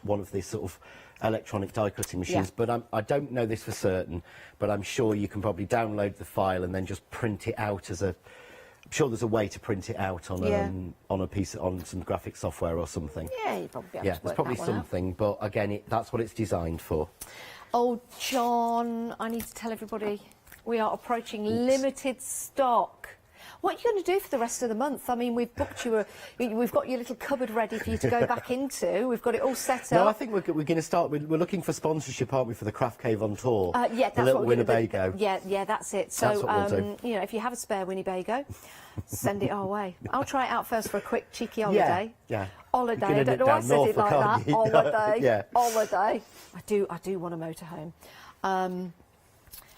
one of these sort of electronic die cutting machines, but I don't know this for certain, but I'm sure you can probably download the file and then just print it out as a... I'm sure there's a way to print it out on on some graphic software or something. Yeah, you probably have to work there's probably that one something, but again, that's what it's designed for. Oh, John, I need to tell everybody we are approaching limited stock. What are you going to do for the rest of the month? I mean, we've booked you we've got your little cupboard ready for you to go back into. We've got it all set up. No, I think we're going to start. We're looking for sponsorship, aren't we, for the Craft Cave on tour? Yeah, that's the little what we're gonna Winnebago. do. Yeah, that's it. So, That's what we'll do. you know, if you have a spare Winnebago, send it our way. I'll try it out first for a quick cheeky holiday. Yeah. Holiday. You I can don't know end why I it said down it like Norfolk, that. can't you? Holiday. Yeah. Holiday. I do want a motorhome.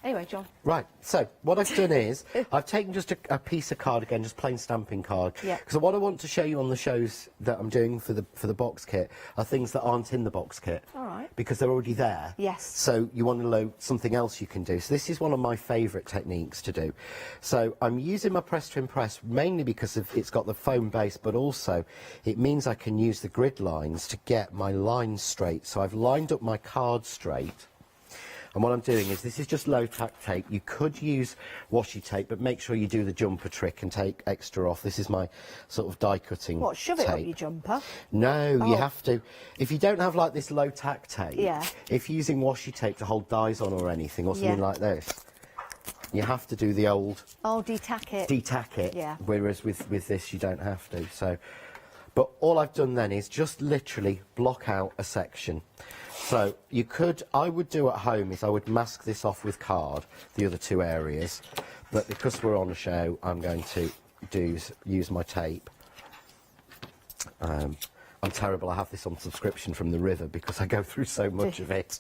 Anyway, John. Right, so what I've done is I've taken just a piece of card again, just plain stamping card. Yeah. Because what I want to show you on the shows that I'm doing for the box kit are things that aren't in the box kit. All right. Because they're already there. Yes. So you want to know something else you can do. So this is one of my favourite techniques to do. So I'm using my press to impress mainly because it's got the foam base, but also it means I can use the grid lines to get my lines straight. So I've lined up my card straight. And what I'm doing is, this is just low tack tape. You could use washi tape, but make sure you do the jumper trick and take extra off. This is my sort of die cutting What, shove tape. it up your jumper? No, you Oh. have to. If you don't have like this low tack tape, Yeah. if you're using washi tape to hold dies on or anything, or something Yeah. like this, you have to do the old Oh, detack it. detack it. Yeah. Whereas with this, you don't have to. So, but all I've done then is just literally block out a section. So you could, I would do at home is I would mask this off with card, the other two areas, but because we're on a show, I'm going to use my tape. I'm terrible, I have this on subscription from the River because I go through so much of it.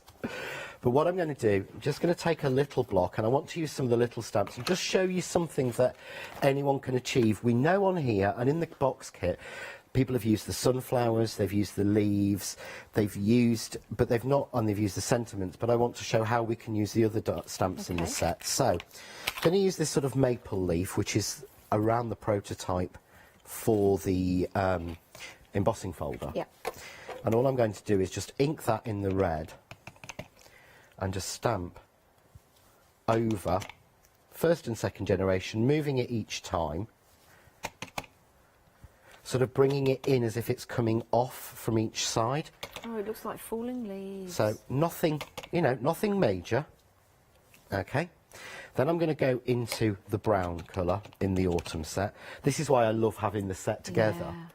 But what I'm going to do, I'm just going to take a little block, and I want to use some of the little stamps and just show you something that anyone can achieve. We know on here, and in the box kit, people have used the sunflowers, they've used the leaves, they've used the sentiments, but I want to show how we can use the other stamps in the set. So, I'm going to use this sort of maple leaf, which is around the prototype for the embossing folder. Yeah. And all I'm going to do is just ink that in the red and just stamp over first and second generation, moving it each time, sort of bringing it in as if it's coming off from each side. Oh, it looks like falling leaves. So nothing, you know, nothing major. Okay. Then I'm going to go into the brown colour in the autumn set. This is why I love having the set together. Yeah.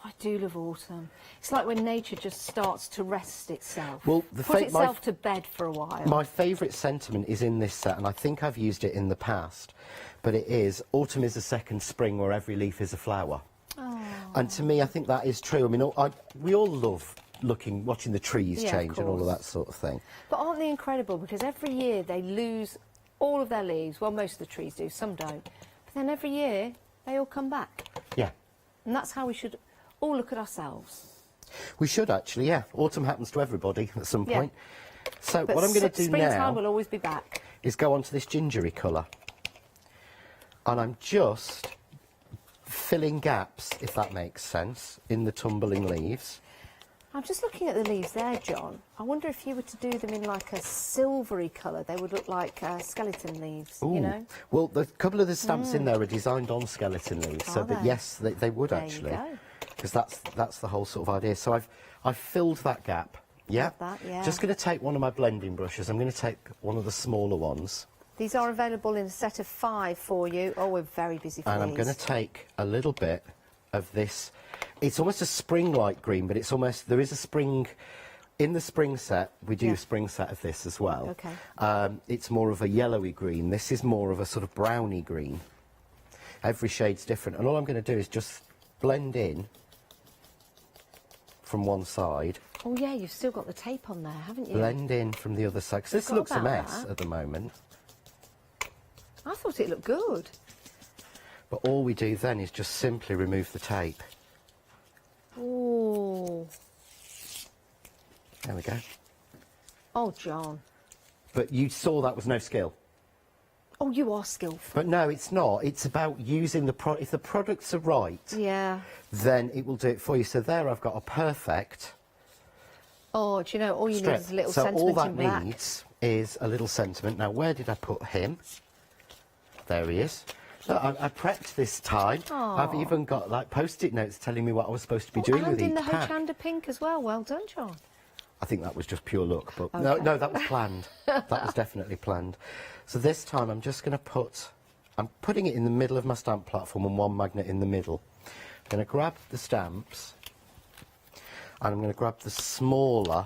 I do love autumn. It's like when nature just starts to rest itself. Well, put itself to bed for a while. My favourite sentiment is in this set, and I think I've used it in the past, but it is, autumn is a second spring where every leaf is a flower. Oh. And to me, I think that is true. I mean, we all love watching the trees Yeah, change of and all of course. that sort of thing. But aren't they incredible? Because every year they lose all of their leaves. Well, most of the trees do, some don't. But then every year they all come back. Yeah. And that's how we should all look at ourselves. We should actually, yeah. Autumn happens to everybody at some point. So But what I'm going to do springtime now will always be back. is go on to this gingery colour. And I'm just filling gaps, if that makes sense, in the tumbling leaves. I'm just looking at the leaves there, John. I wonder if you were to do them in like a silvery colour, they would look like skeleton leaves, you know? Well, a couple of the stamps in there are designed on skeleton leaves, so Are that they? yes, they would There you actually, go. because that's the whole sort of idea. So I've filled that gap. Yeah. Love that, yeah. Just going to take one of my blending brushes. I'm going to take one of the smaller ones, These are available in a set of 5 for you. Oh, we're very busy for and these. I'm going to take a little bit of this. It's almost a spring-like green, but it's almost, there is a spring in the spring set. We do a spring set of this as well. Okay. It's more of a yellowy green. This is more of a sort of browny green. Every shade's different, and all I'm going to do is just blend in from one side. Oh yeah, you've still got the tape on there, haven't you? Blend in from the other side, 'cause this Forgot looks a about mess that. at the moment. I thought it looked good. But all we do then is just simply remove the tape. Oh. There we go. Oh, John. But you saw that was no skill. Oh, you are skillful. But no, it's not. It's about using the product. If the products are right, Yeah. then it will do it for you. So there I've got a perfect Oh, do you know, all you strip. need is a little So sentiment all that in black. needs is a little sentiment. Now, where did I put him? There he is. Look, I prepped this time. I've Aw. even got like post-it notes telling me what I was supposed to be doing and with in each the pack. Hochanda pink as well. Well done, John. I think that was just pure luck, but Okay. no, that was planned. That was definitely planned. So this time I'm just going to put I'm putting it in the middle of my stamp platform and one magnet in the middle. I'm going to grab the stamps and I'm going to grab the smaller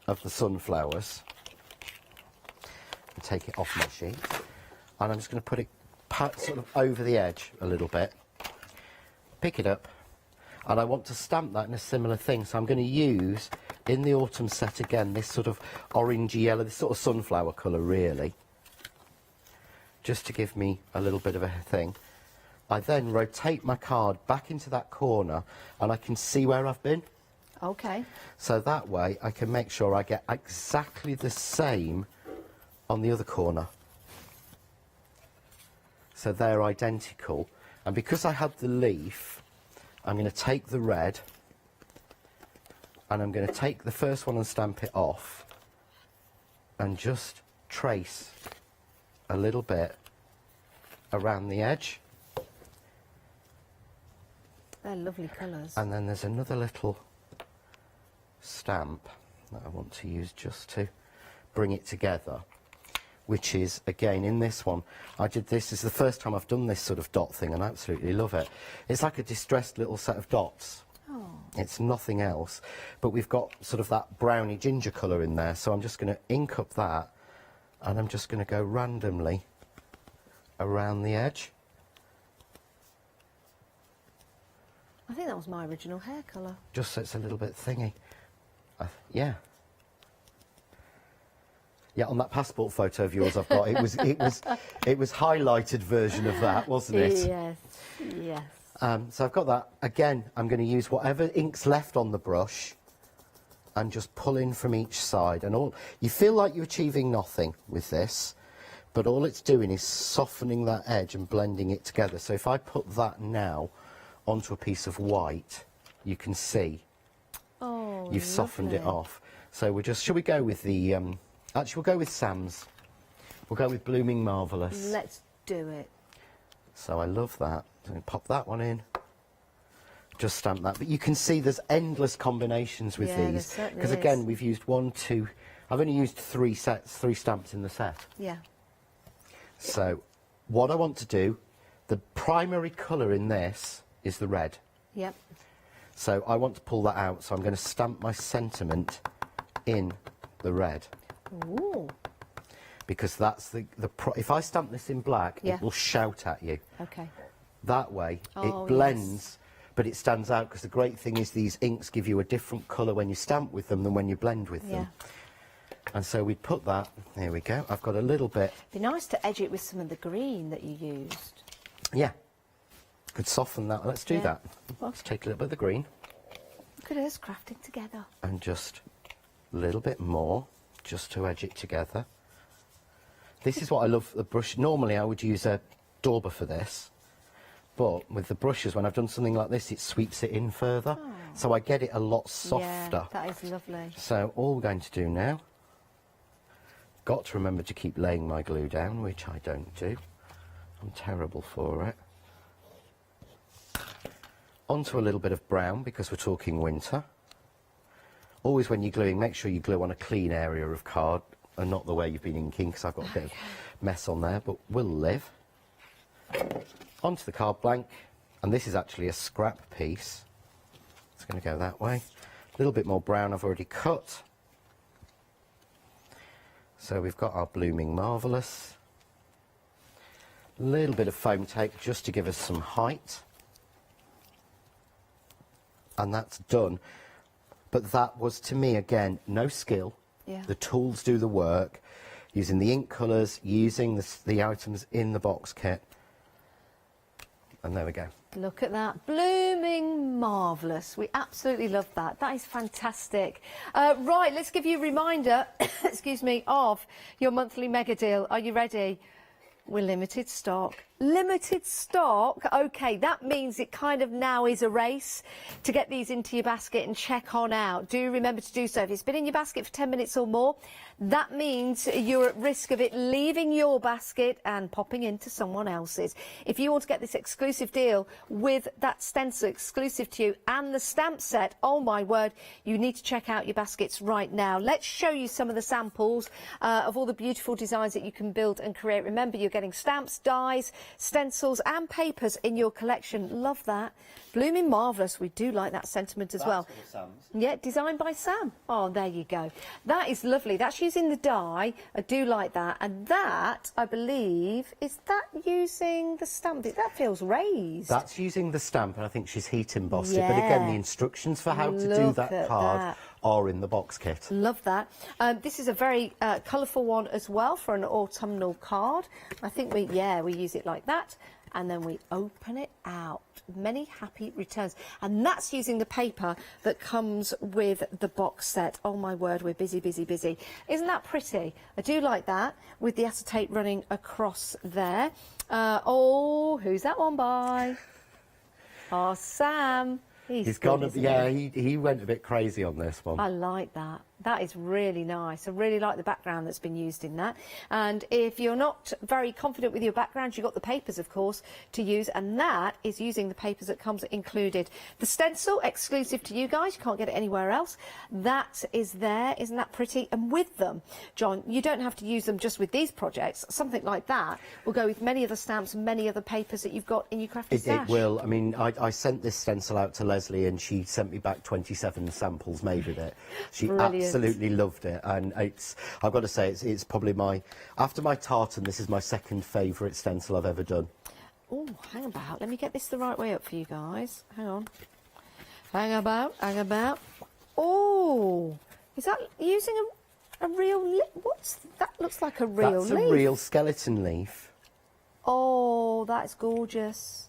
of the sunflowers and take it off my sheet, and I'm just going to put it sort of over the edge a little bit, pick it up, and I want to stamp that in a similar thing, so I'm going to use in the autumn set again this sort of orangey yellow, this sort of sunflower colour really, just to give me a little bit of a thing. I then rotate my card back into that corner and I can see where I've been. Okay. So that way I can make sure I get exactly the same on the other corner. So they're identical. And because I had the leaf, I'm going to take the red and I'm going to take the first one and stamp it off and just trace a little bit around the edge. They're lovely colours. And then there's another little stamp that I want to use just to bring it together, which is, again, in this one, I did this, is the first time I've done this sort of dot thing, and I absolutely love it. It's like a distressed little set of dots. Oh. It's nothing else, but we've got sort of that browny ginger colour in there, so I'm just going to ink up that, and I'm just going to go randomly around the edge. I think that was my original hair colour. Just so it's a little bit thingy. Yeah. Yeah, on that passport photo of yours I've got, it was highlighted version of that, wasn't it? Yes, yes. So I've got that. Again, I'm going to use whatever ink's left on the brush and just pull in from each side. And all you feel like you're achieving nothing with this, but all it's doing is softening that edge and blending it together. So if I put that now onto a piece of white, you can see you've softened it off. So we're just, shall we go with the, actually we'll go with Sam's. We'll go with Blooming Marvellous. Let's do it. So I love that. So I'm going to pop that one in. Just stamp that. But you can see there's endless combinations with these. Because again, we've used I've only used three stamps in the set. Yeah. So what I want to do, the primary colour in this is the red. Yep. So I want to pull that out, so I'm going to stamp my sentiment in the red. Ooh. Because that's if I stamp this in black, it will shout at you. Okay. That way, it blends, but it stands out, because the great thing is these inks give you a different colour when you stamp with them than when you blend with them. And so we put that, there we go, I've got a little bit. Be nice to edge it with some of the green that you used. Yeah. Could soften that. Let's do that. Let's take a little bit of the green. Look at us crafting together. And just a little bit more, just to edge it together. This is what I love, the brush. Normally I would use a dauber for this, but with the brushes, when I've done something like this, it sweeps it in further. Oh. So I get it a lot softer. Yeah, that is lovely. So all we're going to do now, got to remember to keep laying my glue down, which I don't do. I'm terrible for it. Onto a little bit of brown, because we're talking winter. Always when you're gluing, make sure you glue on a clean area of card and not the way you've been inking, because I've got a bit of mess on there, but we'll live. Onto the card blank, and this is actually a scrap piece. It's going to go that way. A little bit more brown I've already cut. So we've got our Blooming Marvellous. A little bit of foam tape just to give us some height. And that's done. But that was, to me, again, no skill. Yeah. The tools do the work. Using the ink colours, using the items in the box kit. And there we go. Look at that. Blooming Marvellous. We absolutely love that. That is fantastic. Right, let's give you a reminder, excuse me, of your monthly mega deal. Are you ready? We're limited stock. Limited stock? OK, that means it kind of now is a race to get these into your basket and check on out. Do remember to do so. If it's been in your basket for 10 minutes or more, that means you're at risk of it leaving your basket and popping into someone else's. If you want to get this exclusive deal with that stencil exclusive to you and the stamp set, oh my word, you need to check out your baskets right now. Let's show you some of the samples of all the beautiful designs that you can build and create. Remember, you're getting stamps, dies, stencils and papers in your collection. Love that. Blooming marvellous. We do like that sentiment as well. Yeah, designed by Sam. Oh, there you go. That is lovely. That's using the die. I do like that. And that, I believe, is that using the stamp? That feels raised. That's using the stamp, and I think she's heat embossed it. But Yeah. again, the instructions for how to do Look that at card that. are in the box kit. Love that. This is a very colourful one as well for an autumnal card. I think we use it like that, and then we open it out. Many happy returns. And that's using the paper that comes with the box set. Oh my word, we're busy, busy, busy. Isn't that pretty? I do like that, with the acetate running across there. Oh, who's that one by? Oh, Sam. He's gone, he went a bit crazy on this one. I like that. That is really nice. I really like the background that's been used in that. And if you're not very confident with your background, you've got the papers, of course, to use. And that is using the papers that comes included. The stencil, exclusive to you guys. You can't get it anywhere else. That is there. Isn't that pretty? And with them, John, you don't have to use them just with these projects. Something like that will go with many other stamps, many other papers that you've got in your crafty stash. It will. I mean, I sent this stencil out to Leslie, and she sent me back 27 samples made with it. She absolutely loved it, and I've got to say, it's probably after my tartan, this is my second favourite stencil I've ever done. Oh, hang about. Let me get this the right way up for you guys. Hang on. Hang about. Oh, is that using a real leaf? What's that? Looks like a real leaf. That's a real skeleton leaf. Oh, that's gorgeous.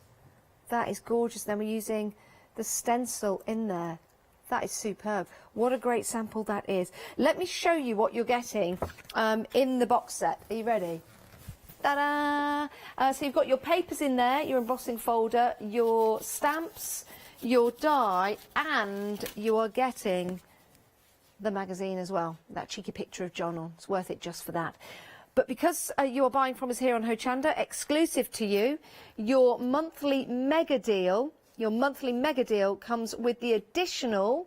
That is gorgeous. Then we're using the stencil in there. That is superb. What a great sample that is. Let me show you what you're getting in the box set. Are you ready? Ta-da! So you've got your papers in there, your embossing folder, your stamps, your die, and you are getting the magazine as well. That cheeky picture of John on. It's worth it just for that. But because you are buying from us here on Hochanda, exclusive to you, your monthly mega deal comes with the additional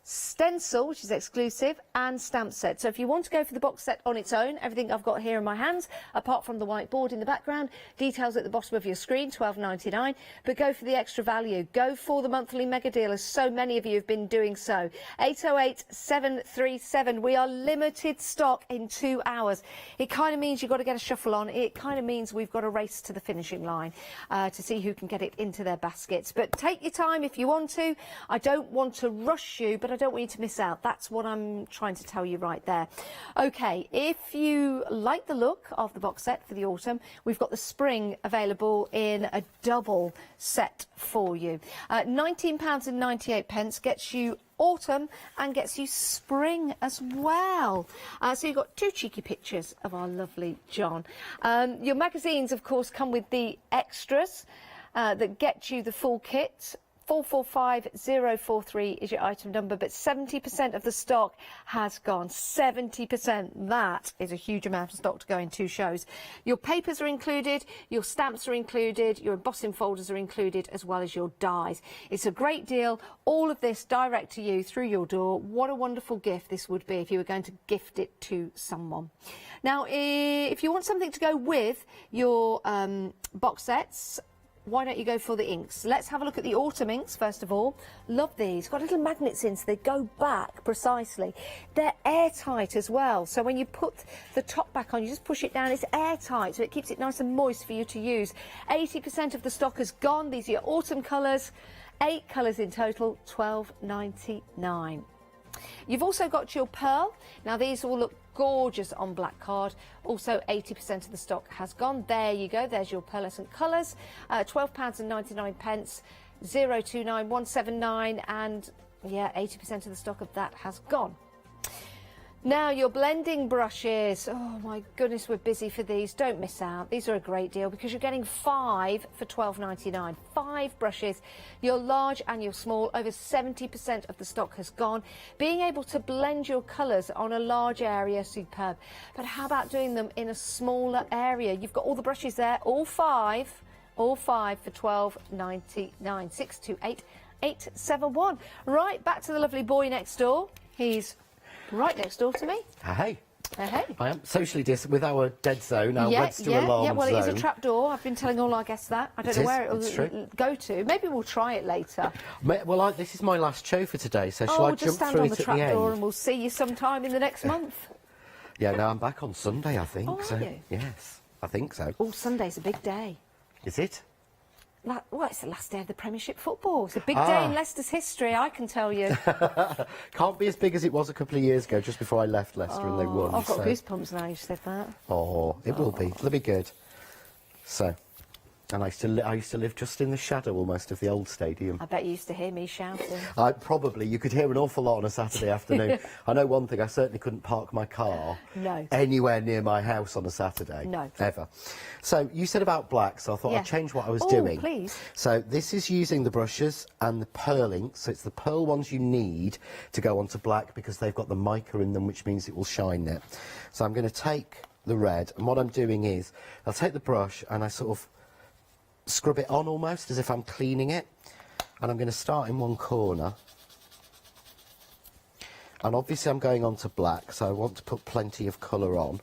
stencil, which is exclusive, and stamp set. So if you want to go for the box set on its own, everything I've got here in my hands, apart from the whiteboard in the background, details at the bottom of your screen, $12.99, but go for the extra value. Go for the monthly mega deal, as so many of you have been doing so. 808-737. We are limited stock in 2 hours. It kind of means you've got to get a shuffle on. It kind of means we've got to race to the finishing line to see who can get it into their baskets. But take your time if you want to. I don't want to rush you, but I don't want you to miss out. That's what I'm trying to tell you right there. Okay, if you like the look of the box set for the autumn, we've got the spring available in a double set for you. £19.98 gets you autumn and gets you spring as well. So you've got two cheeky pictures of our lovely John. Your magazines, of course, come with the extras that get you the full kit. 445043 is your item number, but 70% of the stock has gone. 70%. That is a huge amount of stock to go in 2 shows. Your papers are included, your stamps are included, your embossing folders are included, as well as your dies. It's a great deal. All of this direct to you through your door. What a wonderful gift this would be if you were going to gift it to someone. Now, if you want something to go with your box sets, why don't you go for the inks? Let's have a look at the autumn inks first of all. Love these. Got little magnets in so they go back precisely. They're airtight as well. So when you put the top back on, you just push it down. It's airtight, so it keeps it nice and moist for you to use. 80% of the stock has gone. These are your autumn colours. 8 colours in total, $12.99. You've also got your pearl. Now these will look gorgeous on black card. Also 80% of the stock has gone. There you go. There's your pearlescent colours. £12.99, 029179, and yeah, 80% of the stock of that has gone. Now your blending brushes. Oh my goodness, we're busy for these. Don't miss out. These are a great deal because you're getting 5 for $12.99. 5 brushes, your large and your small. Over 70% of the stock has gone. Being able to blend your colours on a large area, superb. But how about doing them in a smaller area? You've got all the brushes there, all 5 for $12.99. 628871. Right, back to the lovely boy next door. He's right next door to me. Hey. Hey. I am socially with our dead zone, our Wednesday alarm well, it is a zone. trapdoor. I've been telling all our guests that. I don't know where it'll go to. Maybe we'll try it later. Well, this is my last show for today, so shall I we'll just jump stand through on it the at the end? trapdoor and we'll see you sometime in the next month. Yeah, no, I'm back on Sunday, I think. Oh, are you? Yes, I think so. Oh, Sunday's a big day. Is it? Well, it's the last day of the Premiership football. It's a big day in Leicester's history, I can tell you. Can't be as big as it was a couple of years ago, just before I left Leicester and they won. I've got goosebumps now you said that. Oh, it will be. It'll be good. So, and I used to live just in the shadow almost of the old stadium. I bet you used to hear me shouting. Probably. You could hear an awful lot on a Saturday afternoon. I know one thing, I certainly couldn't park my car anywhere near my house on a Saturday. No. Ever. So, you said about black, so I thought I'd change what I was doing. Please. So, this is using the brushes and the purling. So, it's the pearl ones you need to go onto black because they've got the mica in them, which means it will shine it. So, I'm going to take the red, and what I'm doing is, I'll take the brush and I sort of scrub it on almost as if I'm cleaning it, and I'm going to start in one corner, and obviously I'm going on to black, so I want to put plenty of colour on,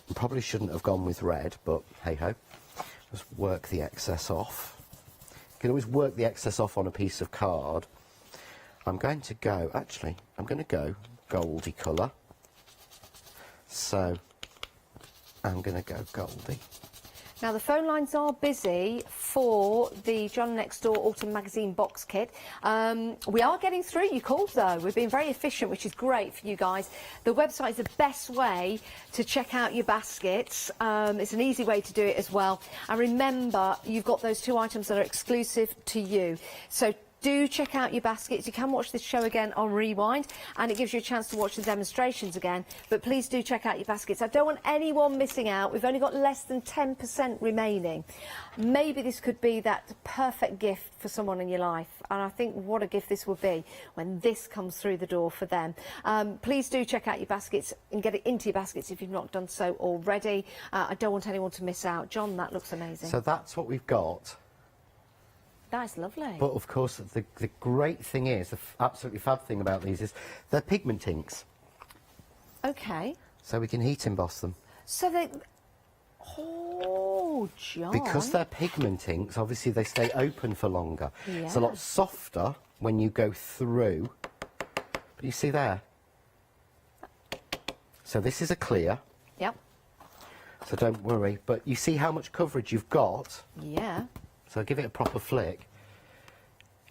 and probably shouldn't have gone with red, but hey ho, just work the excess off. You can always work the excess off on a piece of card. I'm going to go goldy colour, so I'm going to go goldy. Now, the phone lines are busy for the John Nextdoor Autumn Magazine box kit. We are getting through your calls, though. We've been very efficient, which is great for you guys. The website is the best way to check out your baskets. It's an easy way to do it as well. And remember, you've got those 2 items that are exclusive to you. So do check out your baskets. You can watch this show again on Rewind, and it gives you a chance to watch the demonstrations again. But please do check out your baskets. I don't want anyone missing out. We've only got less than 10% remaining. Maybe this could be that perfect gift for someone in your life. And I think what a gift this will be when this comes through the door for them. Please do check out your baskets and get it into your baskets if you've not done so already. I don't want anyone to miss out. John, that looks amazing. So that's what we've got. That's lovely. But of course, the great thing is, the absolutely fab thing about these is they're pigment inks. Okay. So we can heat emboss them. So they... Oh, John. Because they're pigment inks, obviously they stay open for longer. Yeah. It's a lot softer when you go through. But you see there? So this is a clear. Yep. So don't worry. But you see how much coverage you've got? Yeah. So give it a proper flick.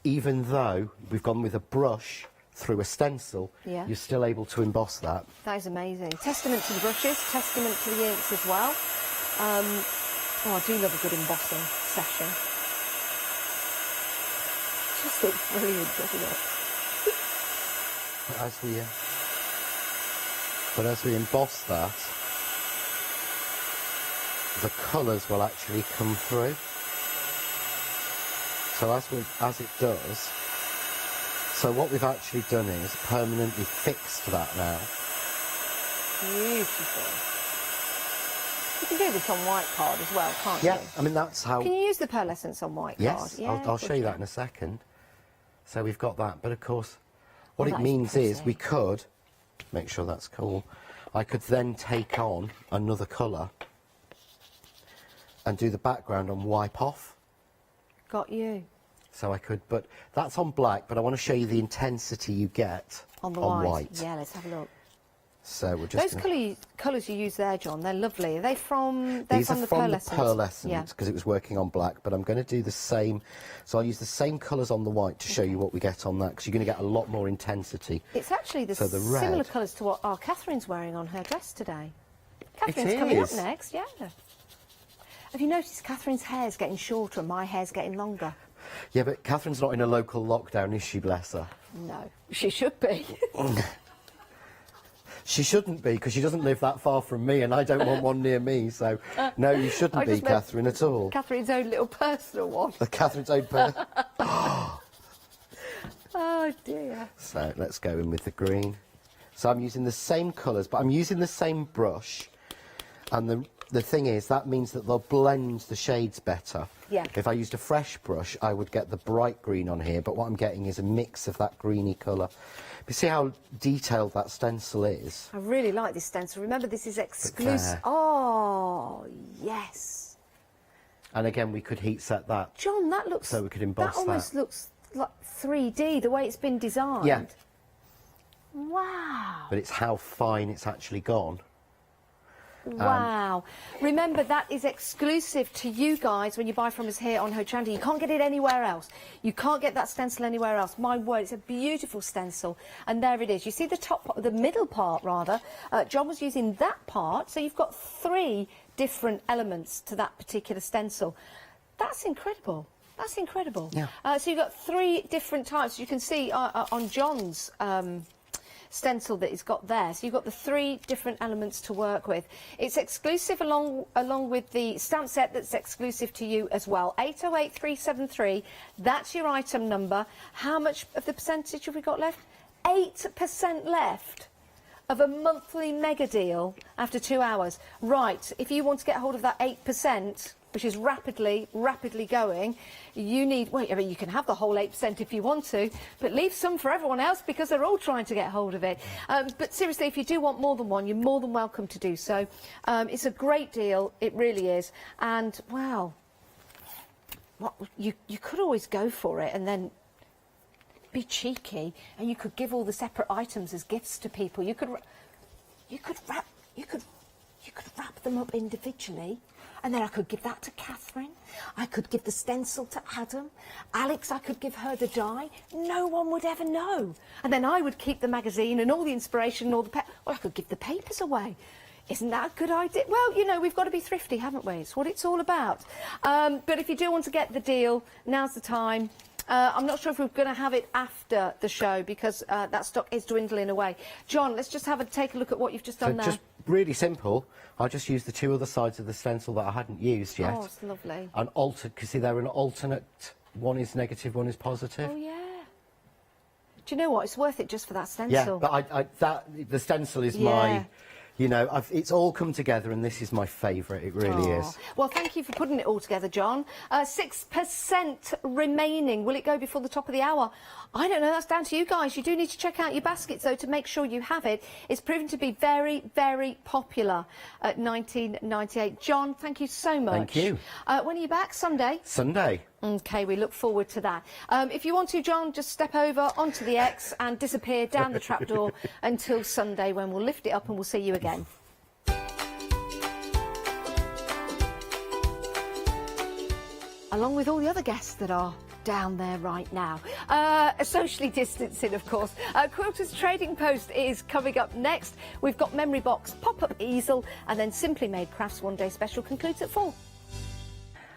Even though we've gone with a brush through a stencil, you're still able to emboss that. That is amazing. Testament to the brushes, testament to the inks as well. Oh, I do love a good embossing session. Just looks brilliant, doesn't it? But as we emboss that, the colours will actually come through. So as it does, so what we've actually done is permanently fixed that now. Beautiful. You can do this on white card as well, can't you? Yeah, I mean that's how... Can you use the pearlescence on white card? Yes, Yeah, I'll show you that in a second. So we've got that, but of course, what it that means is is we could, make sure that's cool, I could then take on another colour and do the background and wipe off. Got you. So I could, but that's on black, but I want to show you the intensity you get on white. Yeah, let's have a look. So we're just those colours you use there, John, they're lovely. Are they from? These from are the from the pearlescence. pearlescence because it was working on black, but I'm going to do the same. So I'll use the same colours on the white to show you what we get on that, because you're going to get a lot more intensity. It's actually similar colours to what our Catherine's wearing on her dress today. Catherine's coming up next, yeah. Have you noticed Catherine's hair's getting shorter and my hair's getting longer? Yeah, but Catherine's not in a local lockdown, is she, bless her? No, she should be. She shouldn't be, because she doesn't live that far from me, and I don't want one near me, so no, you shouldn't be, Catherine, at all. Catherine's own little personal one. Catherine's own personal... Oh, dear. So, let's go in with the green. So I'm using the same colours, but I'm using the same brush, and the thing is, that means that they'll blend the shades better. Yeah. If I used a fresh brush, I would get the bright green on here, but what I'm getting is a mix of that greeny colour. But see how detailed that stencil is? I really like this stencil. Remember, this is exclusive. Oh, yes. And again, we could heat set that. John, that looks... So we could emboss that. almost looks like 3D, the way it's been designed. Yeah. Wow. But it's how fine it's actually gone. Wow. Remember, that is exclusive to you guys when you buy from us here on Hochanda. You can't get it anywhere else. You can't get that stencil anywhere else. My word, it's a beautiful stencil. And there it is. You see the top, the middle part, rather. John was using that part, so you've got 3 different elements to that particular stencil. That's incredible. That's incredible. Yeah. So you've got 3 different types. You can see on John's stencil that he's got there. So you've got the 3 different elements to work with. It's exclusive along with the stamp set that's exclusive to you as well. 808373, that's your item number. How much of the percentage have we got left? 8% left of a monthly mega deal after 2 hours. Right, if you want to get hold of that 8%, which is rapidly going, you need, well, I mean, you can have the whole 8% if you want to, but leave some for everyone else because they're all trying to get hold of it. But seriously, if you do want more than one, you're more than welcome to do so. It's a great deal, it really is. And, wow, you could always go for it and then be cheeky, and you could give all the separate items as gifts to people. You could wrap them up individually. And then I could give that to Catherine. I could give the stencil to Adam. Alex, I could give her the die. No one would ever know. And then I would keep the magazine and all the inspiration and all the... Or I could give the papers away. Isn't that a good idea? Well, you know, we've got to be thrifty, haven't we? It's what it's all about. But if you do want to get the deal, now's the time. I'm not sure if we're going to have it after the show because that stock is dwindling away. John, let's just take a look at what you've just done there. Just really simple. I'll just use the 2 other sides of the stencil that I hadn't used yet. Oh, it's lovely. And because see, they're an alternate. One is negative, one is positive. Oh, yeah. Do you know what? It's worth it just for that stencil. Yeah, but the stencil is my... You know, it's all come together, and this is my favourite. It really is. Well, thank you for putting it all together, John. 6% remaining. Will it go before the top of the hour? I don't know. That's down to you guys. You do need to check out your baskets, though, to make sure you have it. It's proven to be very, very popular at $19.98. John, thank you so much. Thank you. When are you back? Sunday? Sunday. OK, we look forward to that. If you want to, John, just step over onto the X and disappear down the trapdoor until Sunday, when we'll lift it up and we'll see you again. Along with all the other guests that are down there right now. Socially distancing, of course. Quilter's Trading Post is coming up next. We've got Memory Box, Pop-Up Easel, and then Simply Made Crafts One Day Special concludes at 4.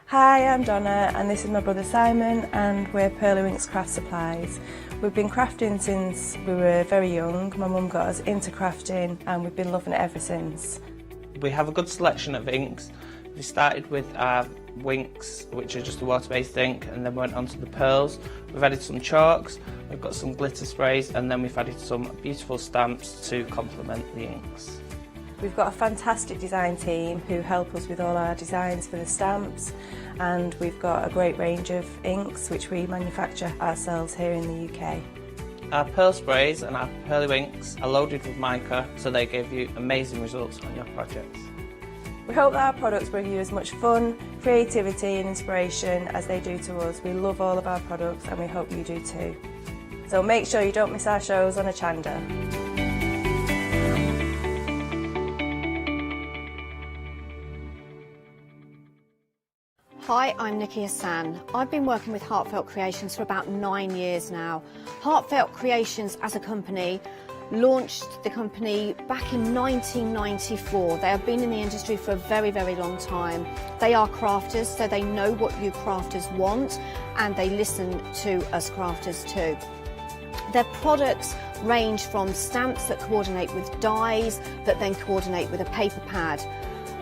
Hi, I'm Donna and this is my brother Simon and we're Pearly Winks Craft Supplies. We've been crafting since we were very young. My mum got us into crafting and we've been loving it ever since. We have a good selection of inks. We started with our Winks, which are just a water-based ink, and then went on to the pearls. We've added some chalks, we've got some glitter sprays, and then we've added some beautiful stamps to complement the inks. We've got a fantastic design team who help us with all our designs for the stamps, and we've got a great range of inks which we manufacture ourselves here in the UK. Our pearl sprays and our Pearly Winks are loaded with mica, so they give you amazing results on your projects. We hope that our products bring you as much fun, creativity and inspiration as they do to us. We love all of our products and we hope you do too. So make sure you don't miss our shows on Hochanda. Hi, I'm Nikki Hassan. I've been working with Heartfelt Creations for about 9 years now. Heartfelt Creations as a company launched the company back in 1994. They have been in the industry for a very, very long time. They are crafters, so they know what you crafters want, and they listen to us crafters too. Their products range from stamps that coordinate with dies, that then coordinate with a paper pad.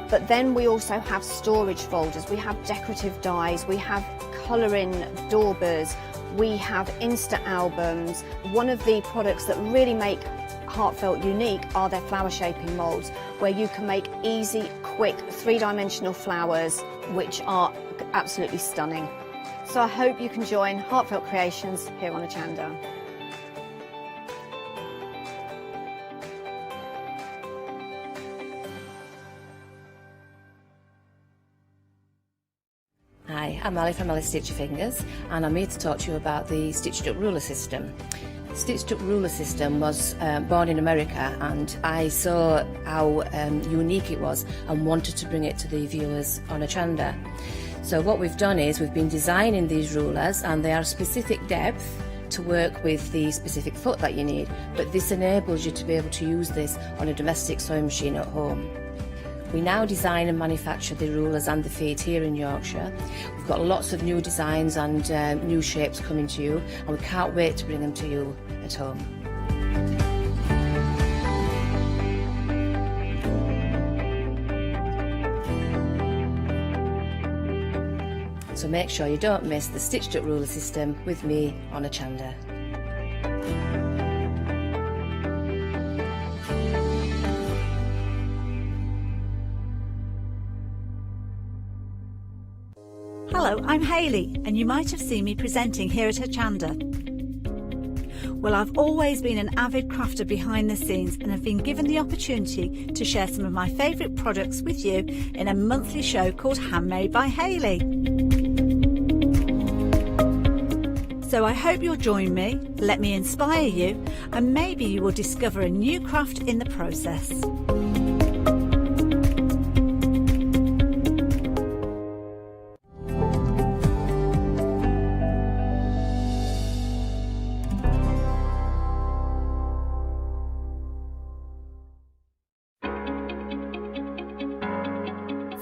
But then we also have storage folders, we have decorative dies, we have colouring daubers, we have Insta albums. One of the products that really make Heartfelt unique are their flower shaping moulds. where you can make easy, quick, three-dimensional flowers, which are absolutely stunning. So I hope you can join Heartfelt Creations here on Hochanda. Hi, I'm Ali from Ali Stitch Your Fingers, and I'm here to talk to you about the Stitched Up ruler system. The Stitched Up ruler system was born in America, and I saw how unique it was and wanted to bring it to the viewers on Hochanda. So what we've done is we've been designing these rulers, and they are specific depth to work with the specific foot that you need, but this enables you to be able to use this on a domestic sewing machine at home. We now design and manufacture the rulers and the feet here in Yorkshire. We've got lots of new designs and new shapes coming to you, and we can't wait to bring them to you at home. So make sure you don't miss the Stitched Up ruler system with me on Hochanda. Hello, I'm Hayley, and you might have seen me presenting here at Hochanda. Well, I've always been an avid crafter behind the scenes and have been given the opportunity to share some of my favourite products with you in a monthly show called Handmade by Hayley. So I hope you'll join me, let me inspire you, and maybe you will discover a new craft in the process.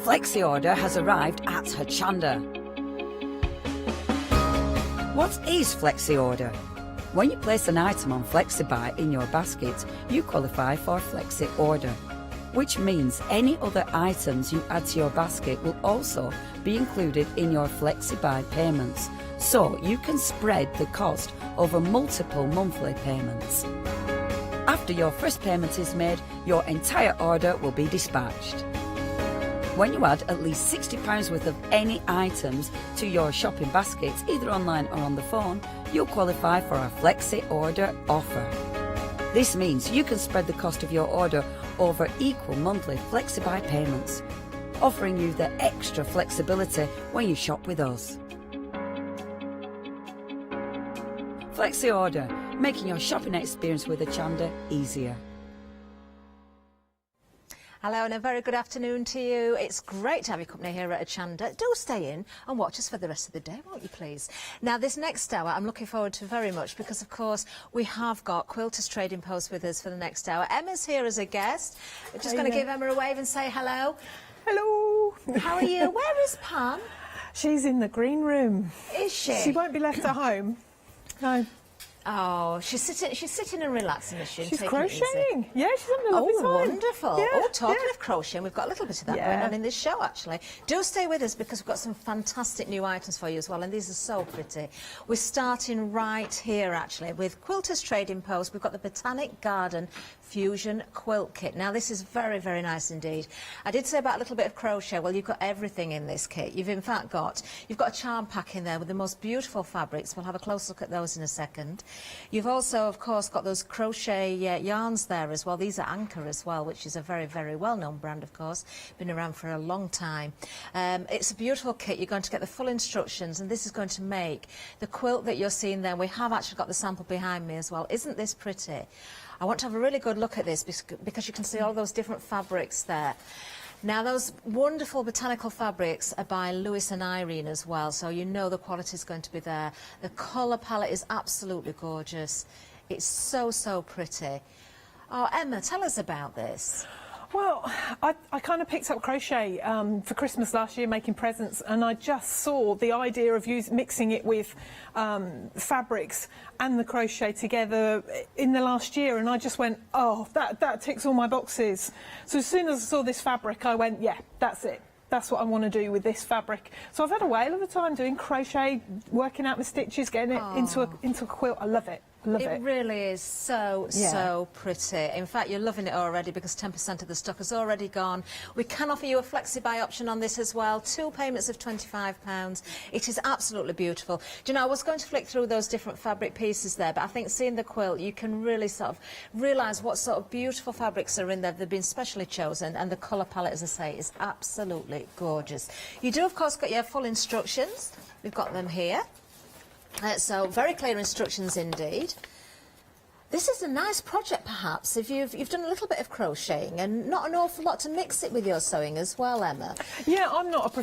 Flexi order has arrived at Hochanda. What is Flexi order? When you place an item on FlexiBuy in your basket, you qualify for Flexi order, which means any other items you add to your basket will also be included in your FlexiBuy payments, so you can spread the cost over multiple monthly payments. After your first payment is made, your entire order will be dispatched. When you add at least £60 worth of any items to your shopping baskets, either online or on the phone, you'll qualify for our Flexi Order offer. This means you can spread the cost of your order over equal monthly FlexiBuy payments, offering you the extra flexibility when you shop with us. Flexi Order, making your shopping experience with Hochanda easier. Hello and a very good afternoon to you. It's great to have your company here at Hochanda. Do stay in and watch us for the rest of the day, won't you please? Now this next hour I'm looking forward to very much because of course we have got Quilters Trading Post with us for the next hour. Emma's here as a guest. We're just going to give Emma a wave and say hello. Hello. How are you? Where is Pam? She's in the green room. Is she? She won't be left at home. No. Oh, she's sitting and relaxing, is she? She's crocheting. Yeah, she's having a lovely time. Oh, wonderful. Yeah, oh, talking of crocheting, we've got a little bit of that Yeah. going on in this show, actually. Do stay with us because we've got some fantastic new items for you as well, and these are so pretty. We're starting right here, actually, with Quilters Trading Post. We've got the Botanic Garden Fusion Quilt Kit. Now, this is very, very nice indeed. I did say about a little bit of crochet. Well, you've got everything in this kit. You've in fact you've got a charm pack in there with the most beautiful fabrics. We'll have a close look at those in a second. You've also, of course, got those crochet yarns there as well. These are Anchor as well, which is a very, very well-known brand, of course. Been around for a long time. It's a beautiful kit. You're going to get the full instructions, and this is going to make the quilt that you're seeing there. We have actually got the sample behind me as well. Isn't this pretty? I want to have a really good look at this because you can see all those different fabrics there. Now, those wonderful botanical fabrics are by Lewis and Irene as well, so you know the quality is going to be there. The colour palette is absolutely gorgeous. It's so, so pretty. Oh, Emma, tell us about this. Well, I kind of picked up crochet for Christmas last year, making presents, and I just saw the idea of mixing it with fabrics and the crochet together in the last year, and I just went, oh, that ticks all my boxes. So as soon as I saw this fabric, I went, yeah, that's it. That's what I want to do with this fabric. So I've had a whale of a time doing crochet, working out the stitches, getting it into a quilt. I love it. Love it it. really is so pretty. In fact, you're loving it already because 10% of the stock has already gone. We can offer you a flexi-buy option on this as well. 2 payments of £25. It is absolutely beautiful. Do you know, I was going to flick through those different fabric pieces there, but I think seeing the quilt, you can really sort of realise what sort of beautiful fabrics are in there. They've been specially chosen, and the colour palette, as I say, is absolutely gorgeous. You do, of course, got your full instructions. We've got them here. So very clear instructions indeed. This is a nice project, perhaps, if you've done a little bit of crocheting and not an awful lot to mix it with your sewing as well, Emma. Yeah, I'm not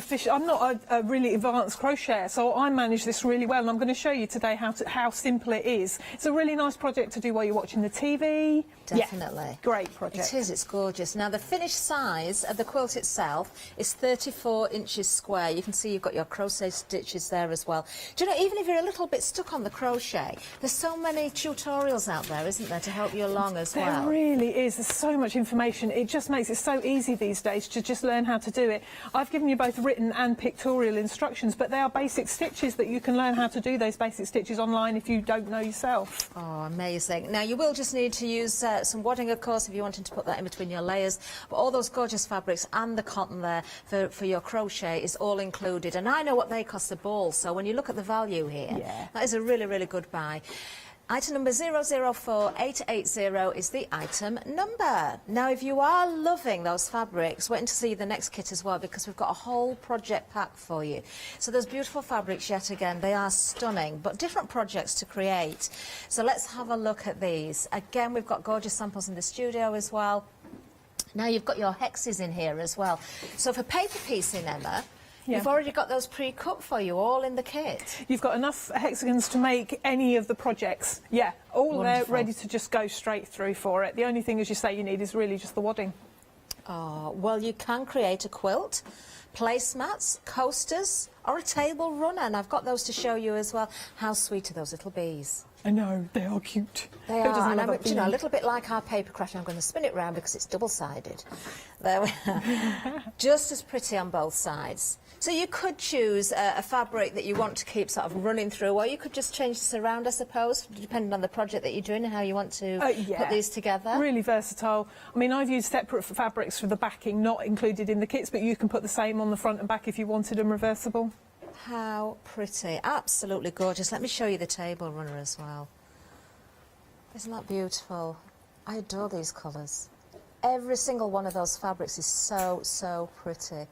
a really advanced crocheter, so I manage this really well, and I'm going to show you today how simple it is. It's a really nice project to do while you're watching the TV. Definitely. Yeah, great project. It is, it's gorgeous. Now, the finished size of the quilt itself is 34 inches square. You can see you've got your crochet stitches there as well. Do you know, even if you're a little bit stuck on the crochet, there's so many tutorials out there, isn't there, to help you along as well? There really is. There's so much information. It just makes it so easy these days to just learn how to do it. I've given you both written and pictorial instructions, but they are basic stitches that you can learn how to do those basic stitches online if you don't know yourself. Oh, amazing. Now, you will just need to use some wadding, of course, if you're wanting to put that in between your layers, but all those gorgeous fabrics and the cotton there for your crochet is all included. And I know what they cost a ball, so when you look at the value here, that is a really, really good buy. Item number 004880 is the item number. Now, if you are loving those fabrics, wait to see the next kit as well, because we've got a whole project pack for you. So those beautiful fabrics, yet again, they are stunning, but different projects to create. So let's have a look at these. Again, we've got gorgeous samples in the studio as well. Now, you've got your hexes in here as well. So for paper piecing, Emma, you've already got those pre-cut for you, all in the kit. You've got enough hexagons to make any of the projects. Yeah, all there, ready to just go straight through for it. The only thing, as you say, you need is really just the wadding. Oh, well, you can create a quilt, placemats, coasters, or a table runner, and I've got those to show you as well. How sweet are those little bees? I know, they are cute. They are, and I'm, you know, a little bit like our papercraft. I'm going to spin it round because it's double-sided. There we are. Just as pretty on both sides. So you could choose a fabric that you want to keep sort of running through, or you could just change this around, I suppose, depending on the project that you're doing and how you want to put these together. Really versatile. I mean, I've used separate fabrics for the backing, not included in the kits, but you can put the same on the front and back if you wanted them reversible. How pretty. Absolutely gorgeous. Let me show you the table runner as well. Isn't that beautiful? I adore these colours. Every single one of those fabrics is so, so pretty.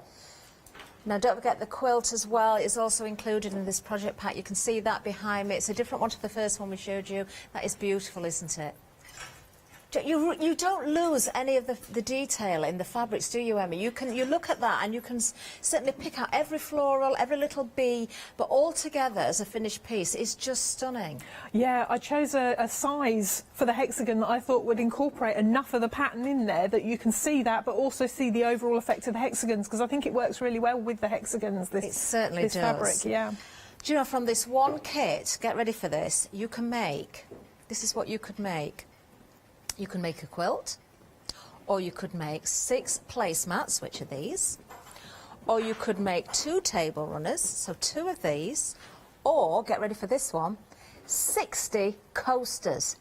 Now, don't forget the quilt as well is also included in this project pack. You can see that behind me. It's a different one to the first one we showed you. That is beautiful, isn't it? You don't lose any of the detail in the fabrics, do you, Emma? You look at that and you can certainly pick out every floral, every little bee, but all together as a finished piece is just stunning. Yeah, I chose a size for the hexagon that I thought would incorporate enough of the pattern in there that you can see that, but also see the overall effect of the hexagons, because I think it works really well with the hexagons, this certainly does. fabric, yeah. Do you know, from this one kit, get ready for this, you can make, this is what you could make. You can make a quilt, or you could make 6 placemats, which are these, or you could make 2 table runners, so 2 of these, or, get ready for this one, 60 coasters.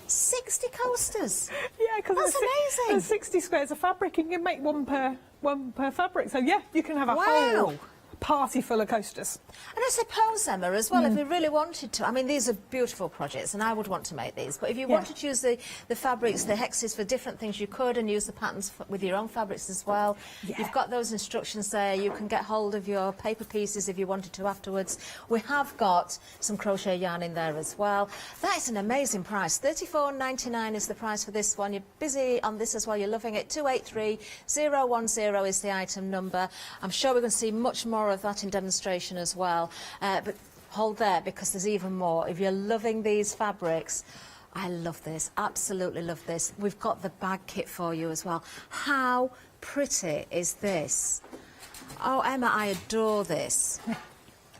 60 coasters! Yeah, because that's amazing. There's 60 squares of fabric, and you can make one per fabric, so yeah, you can have a whole party full of coasters. And I suppose, Emma, as well, if we really wanted to, I mean, these are beautiful projects and I would want to make these, but if you wanted to use the fabrics, the hexes for different things, you could, and use the patterns with your own fabrics as well. You've got those instructions there. You can get hold of your paper pieces if you wanted to afterwards. We have got some crochet yarn in there as well. That is an amazing price. $34.99 is the price for this one. You're busy on this as well. You're loving it. 283010 is the item number. I'm sure we're going to see much more of that in demonstration as well, but hold there because there's even more. If you're loving these fabrics, I love this, absolutely love this. We've got the bag kit for you as well. How pretty is this? Oh, Emma, I adore this.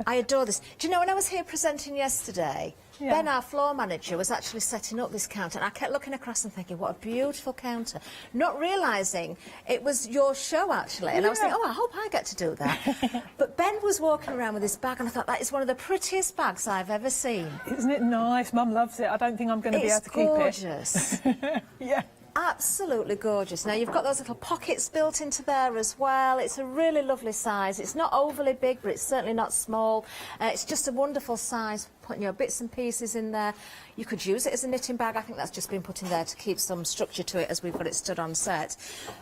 I adore this. Do you know, when I was here presenting yesterday, Yeah. Ben, our floor manager, was actually setting up this counter, and I kept looking across and thinking, what a beautiful counter, not realising it was your show, actually. And I was thinking, oh, I hope I get to do that. But Ben was walking around with this bag, and I thought, that is one of the prettiest bags I've ever seen. Isn't it nice? Mum loves it. I don't think I'm going to be able to gorgeous. keep it. Yeah. Absolutely gorgeous. Now, you've got those little pockets built into there as well. It's a really lovely size. It's not overly big, but it's certainly not small. It's just a wonderful size, putting your bits and pieces in there. You could use it as a knitting bag. I think that's just been put in there to keep some structure to it as we've got it stood on set.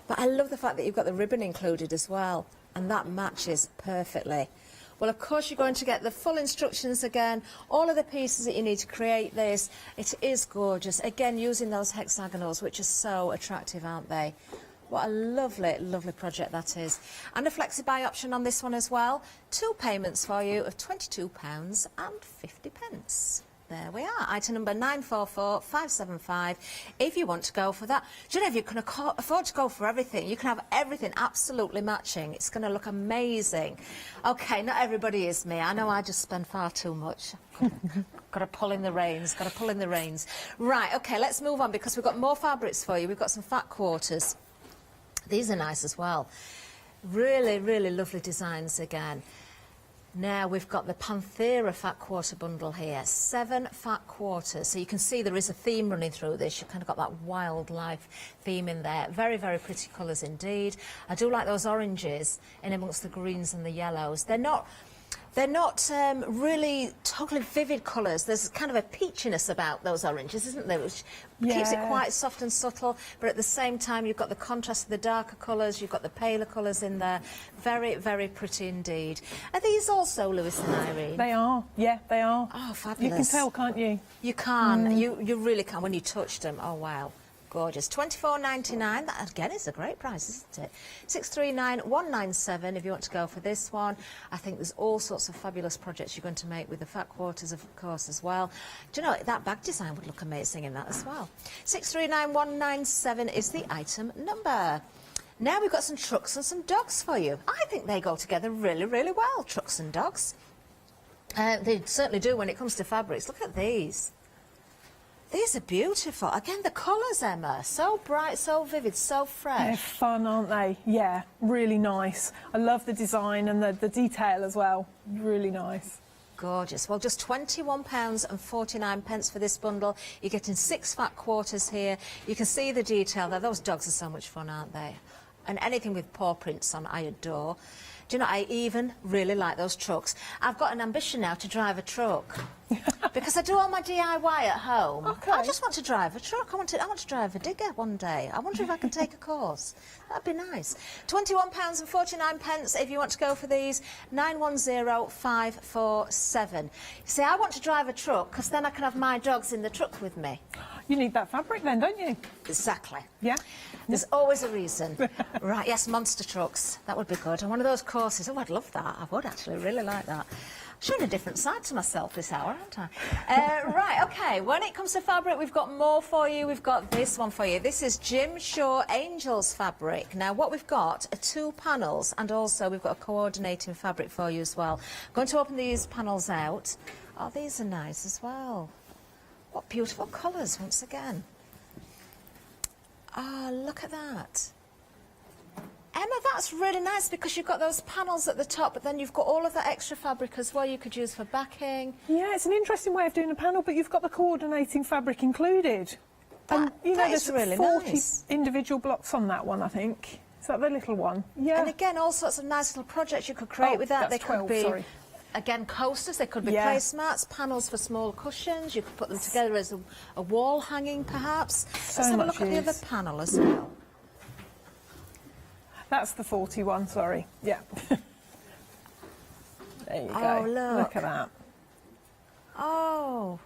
But I love the fact that you've got the ribbon included as well, and that matches perfectly. Well, of course, you're going to get the full instructions again, all of the pieces that you need to create this. It is gorgeous. Again, using those hexagonals, which are so attractive, aren't they? What a lovely, lovely project that is. And a flexi-buy option on this one as well. 2 payments for you of £22.50. There we are, item number 944575. If you want to go for that, do you know, if you can afford to go for everything, you can have everything absolutely matching. It's going to look amazing. Okay, not everybody is me. I know I just spend far too much. Got to pull in the reins, got to pull in the reins. Right, okay, let's move on because we've got more fabrics for you. We've got some fat quarters. These are nice as well. Really, really lovely designs again. Now we've got the Panthera fat quarter bundle here, 7 fat quarters. So you can see there is a theme running through this. You've kind of got that wildlife theme in there. Very, very pretty colours indeed. I do like those oranges in amongst the greens and the yellows. They're not really totally vivid colours. There's kind of a peachiness about those oranges, isn't there, which keeps it quite soft and subtle, but at the same time you've got the contrast of the darker colours, you've got the paler colours in there. Very, very pretty indeed. Are these also Lewis and Irene? They are, yeah, they are. Oh, fabulous. You can tell, can't you? You can, you really can when you touch them. Oh, wow. Gorgeous. £24.99. That again is a great price, isn't it? 639197 if you want to go for this one. I think there's all sorts of fabulous projects you're going to make with the fat quarters, of course, as well. Do you know, that bag design would look amazing in that as well. 639197 is the item number. Now we've got some trucks and some dogs for you. I think they go together really, really well, trucks and dogs. They certainly do when it comes to fabrics. Look at these. These are beautiful. Again, the colours, Emma, so bright, so vivid, so fresh. They're fun, aren't they? Yeah, really nice. I love the design and the detail as well. Really nice. Gorgeous. Well, just £21.49 for this bundle. You're getting 6 fat quarters here. You can see the detail there. Those dogs are so much fun, aren't they? And anything with paw prints on, I adore. Do you know, I even really like those trucks. I've got an ambition now to drive a truck. Because I do all my DIY at home. Okay. I just want to drive a truck. I want to drive a digger one day. I wonder if I can take a course. That'd be nice. £21.49 if you want to go for these. 910547. You see, I want to drive a truck because then I can have my dogs in the truck with me. You need that fabric then, don't you? Exactly. Yeah. There's always a reason. Right, yes, monster trucks. That would be good. And one of those courses. Oh, I'd love that. I would actually really like that. Showing a different side to myself this hour, aren't I? Right, OK, when it comes to fabric, we've got more for you. We've got this one for you. This is Jim Shaw Angels fabric. Now, what we've got are 2 panels, and also we've got a coordinating fabric for you as well. I'm going to open these panels out. Oh, these are nice as well. What beautiful colours, once again. Ah, look at that. Emma, that's really nice because you've got those panels at the top, but then you've got all of that extra fabric as well you could use for backing. Yeah, it's an interesting way of doing a panel, but you've got the coordinating fabric included. And, you know, there's really 40 nice. Individual blocks on that one, I think. Is that the little one? Yeah. And again, all sorts of nice little projects you could create with that. That's They 12, could be, sorry. again, coasters. They could be Yeah. placemats, panels for small cushions. You could put them together as a wall hanging, perhaps. So Let's have a much look at the use. other panel as well. That's the 41, sorry. Yeah. There you go. Oh, look. Look at that. Oh,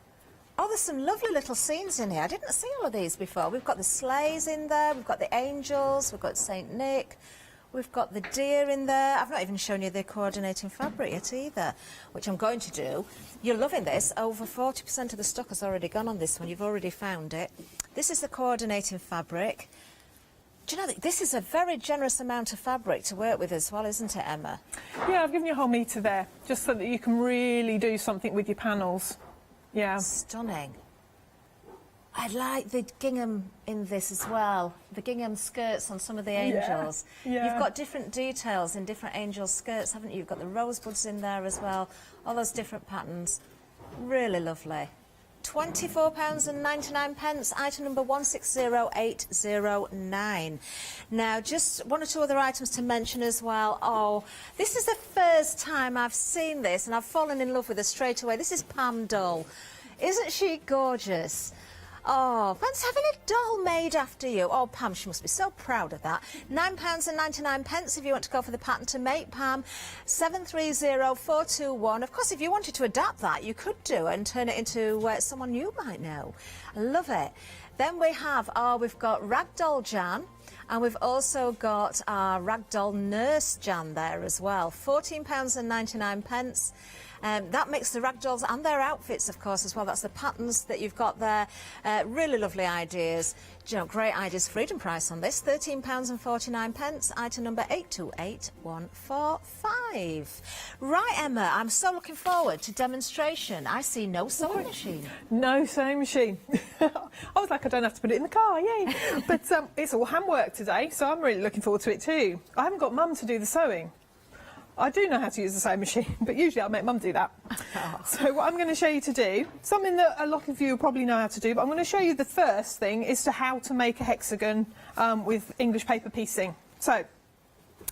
there's some lovely little scenes in here. I didn't see all of these before. We've got the sleighs in there, we've got the angels, we've got St. Nick, we've got the deer in there. I've not even shown you the coordinating fabric yet either, which I'm going to do. You're loving this. Over 40% of the stock has already gone on this one. You've already found it. This is the coordinating fabric. Do you know, this is a very generous amount of fabric to work with as well, isn't it, Emma? Yeah, I've given you a whole metre there, just so that you can really do something with your panels. Yeah. Stunning. I like the gingham in this as well. The gingham skirts on some of the angels. Yeah. You've got different details in different angel skirts, haven't you? You've got the rosebuds in there as well. All those different patterns. Really lovely. £24.99, item number 160809. Now, just one or two other items to mention as well. Oh, this is the first time I've seen this, and I've fallen in love with her straight away. This is Pam Doll. Isn't she gorgeous? Oh, fancy having a doll made after you. Oh, Pam, she must be so proud of that. £9.99 if you want to go for the pattern to make, Pam. 730421. Of course, if you wanted to adapt that, you could do and turn it into someone you might know. I love it. Then we have, we've got Ragdoll Jan. And we've also got our Ragdoll Nurse Jan there as well. £14.99. That makes the ragdolls and their outfits, of course, as well. That's the patterns that you've got there. Really lovely ideas. You know, great ideas. Freedom price on this, £13.49. Item number 828145. Right, Emma, I'm so looking forward to demonstration. I see no sewing machine. No sewing machine. I was like, I don't have to put it in the car, yay. But it's all handwork today, so I'm really looking forward to it too. I haven't got Mum to do the sewing. I do know how to use the sewing machine, but usually I'll make Mum do that. So what I'm going to show you to do, something that a lot of you will probably know how to do, but I'm going to show you the first thing is to how to make a hexagon with English paper piecing. So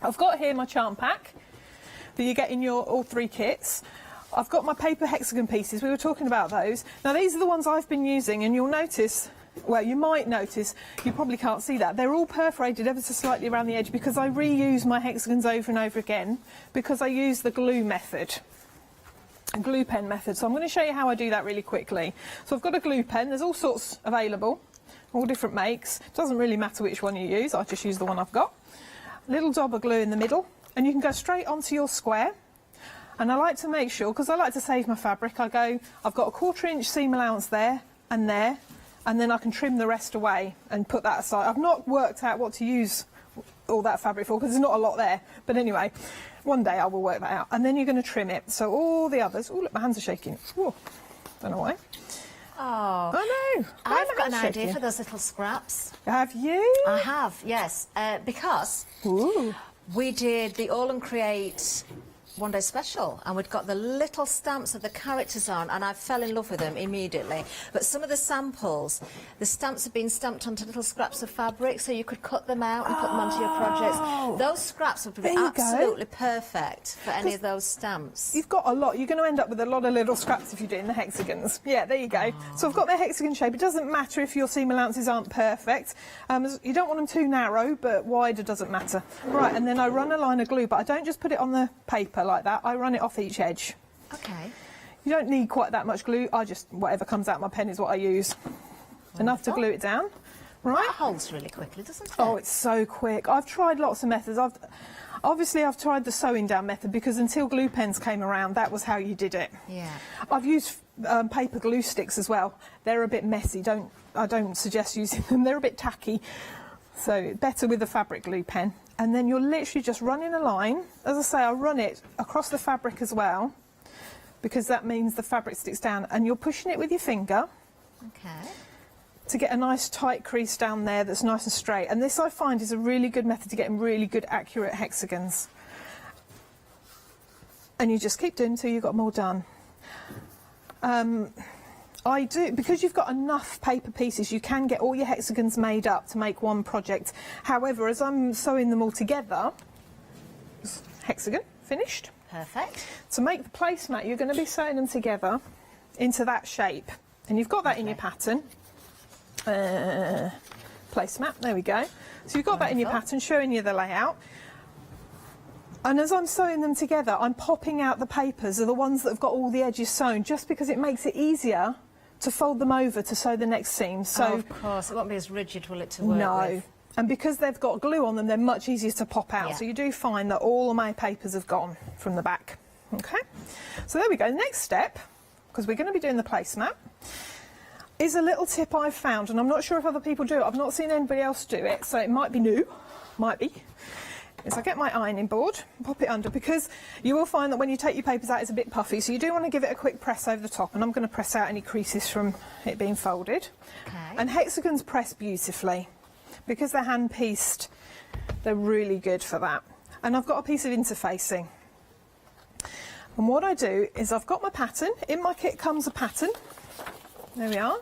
I've got here my charm pack that you get in your all three kits. I've got my paper hexagon pieces. We were talking about those. Now these are the ones I've been using, and you'll notice, well, you might notice, you probably can't see that, they're all perforated ever so slightly around the edge because I reuse my hexagons over and over again because I use the glue method, a glue pen method. So I'm going to show you how I do that really quickly. So I've got a glue pen, there's all sorts available, all different makes. It doesn't really matter which one you use, I just use the one I've got. A little dab of glue in the middle, and you can go straight onto your square. And I like to make sure, because I like to save my fabric, I've got a 1/4 inch seam allowance there, and then I can trim the rest away and put that aside. I've not worked out what to use all that fabric for because there's not a lot there. But anyway, one day I will work that out. And then you're going to trim it. So all the others... Oh, look, my hands are shaking. Whoa, don't know why. Oh, I know. I've got an idea for those little scraps. Have you? I have, yes. Because we did the All and Create One Day Special, and we'd got the little stamps of the characters on, and I fell in love with them immediately. But some of the samples, the stamps have been stamped onto little scraps of fabric, so you could cut them out and put them onto your projects. Those scraps would be absolutely perfect for any of those stamps. You've got a lot. You're going to end up with a lot of little scraps if you're doing the hexagons. Yeah, there you go. So I've got my hexagon shape. It doesn't matter if your seam allowances aren't perfect. You don't want them too narrow, but wider doesn't matter. Right, and then I run a line of glue, but I don't just put it on the paper like that. I run it off each edge. Okay. You don't need quite that much glue. I just, whatever comes out my pen is what I use. Enough to glue it down. Right. That holds really quickly, doesn't it? Oh, it's so quick. I've tried lots of methods. Obviously I've tried the sewing down method because until glue pens came around, that was how you did it. Yeah. I've used paper glue sticks as well. They're a bit messy. I don't suggest using them. They're a bit tacky. So better with a fabric glue pen. And then you're literally just running a line. As I say, I run it across the fabric as well, because that means the fabric sticks down. And you're pushing it with your finger. Okay. To get a nice tight crease down there that's nice and straight. And this I find is a really good method to getting really good accurate hexagons. And you just keep doing until you've got them all done. I do, because you've got enough paper pieces, you can get all your hexagons made up to make one project. However, as I'm sewing them all together, hexagon, finished. Perfect. To make the placemat, you're going to be sewing them together into that shape. And you've got that in your pattern. Placemat, there we go. So you've got that in your pattern, showing you the layout. And as I'm sewing them together, I'm popping out the papers, are the ones that have got all the edges sewn, just because it makes it easier to fold them over to sew the next seam. So of course, it won't be as rigid, will it, to work with? And because they've got glue on them, they're much easier to pop out. Yeah. So you do find that all of my papers have gone from the back. Okay, so there we go. Next step, because we're going to be doing the placemat, is a little tip I've found, and I'm not sure if other people do it. I've not seen anybody else do it, so it might be new, might be. is I get my ironing board, pop it under, because you will find that when you take your papers out it's a bit puffy, so you do want to give it a quick press over the top, and I'm going to press out any creases from it being folded. Okay. And hexagons press beautifully. Because they're hand pieced, they're really good for that. And I've got a piece of interfacing. And what I do is I've got my pattern. In my kit comes a pattern. There we are.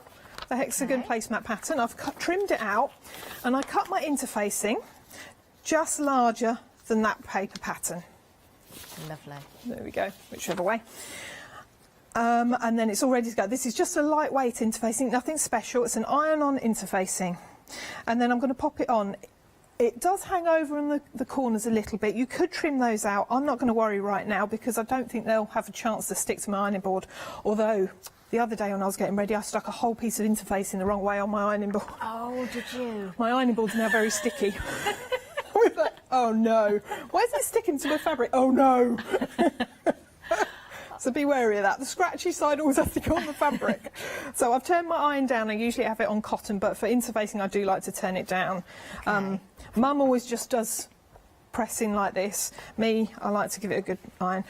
The hexagon placemat pattern. I've trimmed it out, and I cut my interfacing just larger than that paper pattern. Lovely. There we go, whichever way. And then it's all ready to go. This is just a lightweight interfacing, nothing special. It's an iron-on interfacing. And then I'm going to pop it on. It does hang over in the corners a little bit. You could trim those out. I'm not going to worry right now because I don't think they'll have a chance to stick to my ironing board. Although, the other day when I was getting ready, I stuck a whole piece of interfacing the wrong way on my ironing board. Oh, did you? My ironing board's now very sticky. I was like, oh no. Why is it sticking to my fabric? Oh no. So be wary of that. The scratchy side always has to go on the fabric. So I've turned my iron down. I usually have it on cotton, but for interfacing I do like to turn it down. Okay. Mum always just does pressing like this. Me, I like to give it a good iron.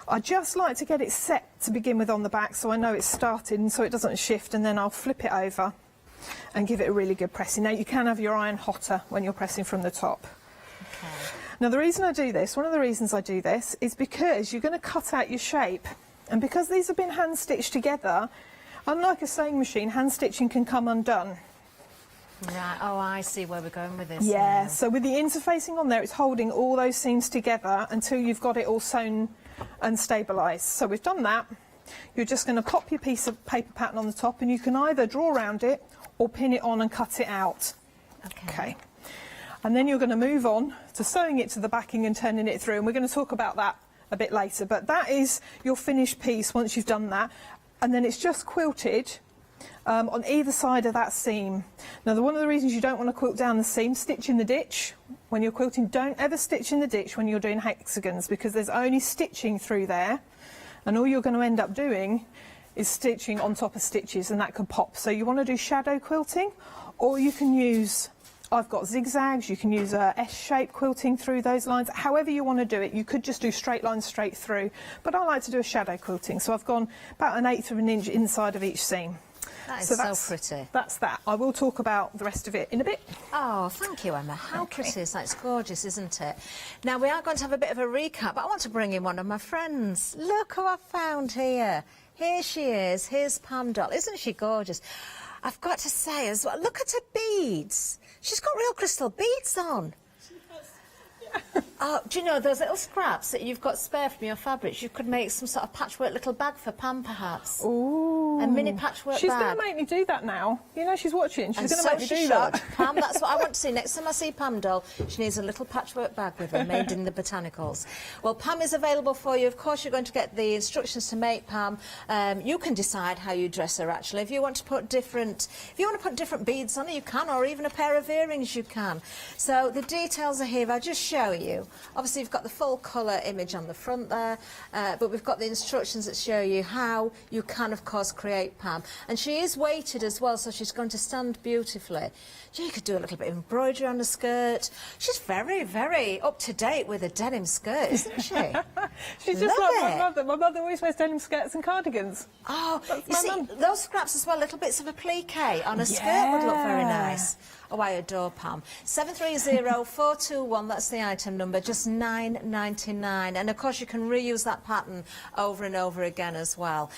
I just like to get it set to begin with on the back so I know it's started and so it doesn't shift, and then I'll flip it over and give it a really good pressing. Now you can have your iron hotter when you're pressing from the top. Okay. Now the reason I do this, one of the reasons I do this, is because you're going to cut out your shape. And because these have been hand stitched together, unlike a sewing machine, hand stitching can come undone. Right, oh, I see where we're going with this. Yeah, now. so with the interfacing on there, it's holding all those seams together until you've got it all sewn and stabilised. So we've done that. You're just going to pop your piece of paper pattern on the top, and you can either draw around it or pin it on and cut it out. Okay. And then you're going to move on to sewing it to the backing and turning it through, and we're going to talk about that a bit later, but that is your finished piece once you've done that, and then it's just quilted on either side of that seam. Now one of the reasons you don't want to quilt down the seam, stitch in the ditch when you're quilting. Don't ever stitch in the ditch when you're doing hexagons, because there's only stitching through there, and all you're going to end up doing is stitching on top of stitches, and that can pop. So you want to do shadow quilting, or you can use, I've got zigzags, you can use a S-shape quilting through those lines. However you want to do it, you could just do straight lines straight through, but I like to do a shadow quilting, so I've gone about 1/8 of an inch inside of each seam. That is so pretty. That's that. I will talk about the rest of it in a bit. Oh, thank you, Emma. How pretty is that? It's gorgeous, isn't it? Now, we are going to have a bit of a recap, but I want to bring in one of my friends. Look who I found here. Here she is. Here's Pam Doll. Isn't she gorgeous? I've got to say as well, look at her beads. She's got real crystal beads on. Oh, do you know those little scraps that you've got spare from your fabrics? You could make some sort of patchwork little bag for Pam, perhaps. Ooh. A mini patchwork She's bag. going to make me do that now. You know, she's watching. She's going to so make me she do should. that. Pam, that's what I want to see. Next time I see Pam Doll, she needs a little patchwork bag with her, made in the botanicals. Well, Pam is available for you. Of course, you're going to get the instructions to make Pam. You can decide how you dress her, actually. If you want to put different beads on her, you can, or even a pair of earrings, you can. So the details are here. I'll just show you. Obviously, you've got the full colour image on the front there, but we've got the instructions that show you how you can, of course, create Pam. And she is weighted as well, so she's going to stand beautifully. You could do a little bit of embroidery on the skirt. She's very, very up-to-date with a denim skirt, isn't she? She's just like my mother. My mother always wears denim skirts and cardigans. Oh, that's you my see, mum. those scraps as well, little bits of a plique on a skirt would look very nice. Oh, I adore Pam. 730-421, that's the item number, just $9.99. And, of course, you can reuse that pattern over and over again as well.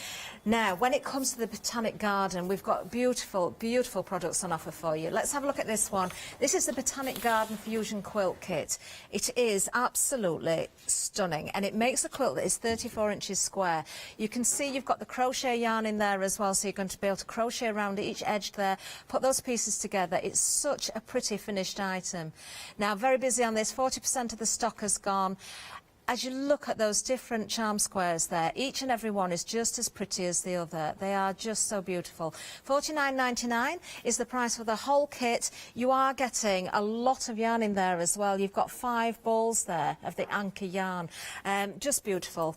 Now, when it comes to the Botanic Garden, we've got beautiful, beautiful products on offer for you. Let's have a look at this one. This is the Botanic Garden Fusion Quilt Kit. It is absolutely stunning, and it makes a quilt that is 34 inches square. You can see you've got the crochet yarn in there as well, so you're going to be able to crochet around each edge there, put those pieces together. It's such a pretty finished item. Now, very busy on this. 40% of the stock has gone. As you look at those different charm squares there, each and every one is just as pretty as the other. They are just so beautiful. $49.99 is the price for the whole kit. You are getting a lot of yarn in there as well. You've got 5 balls there of the anchor yarn. Just beautiful.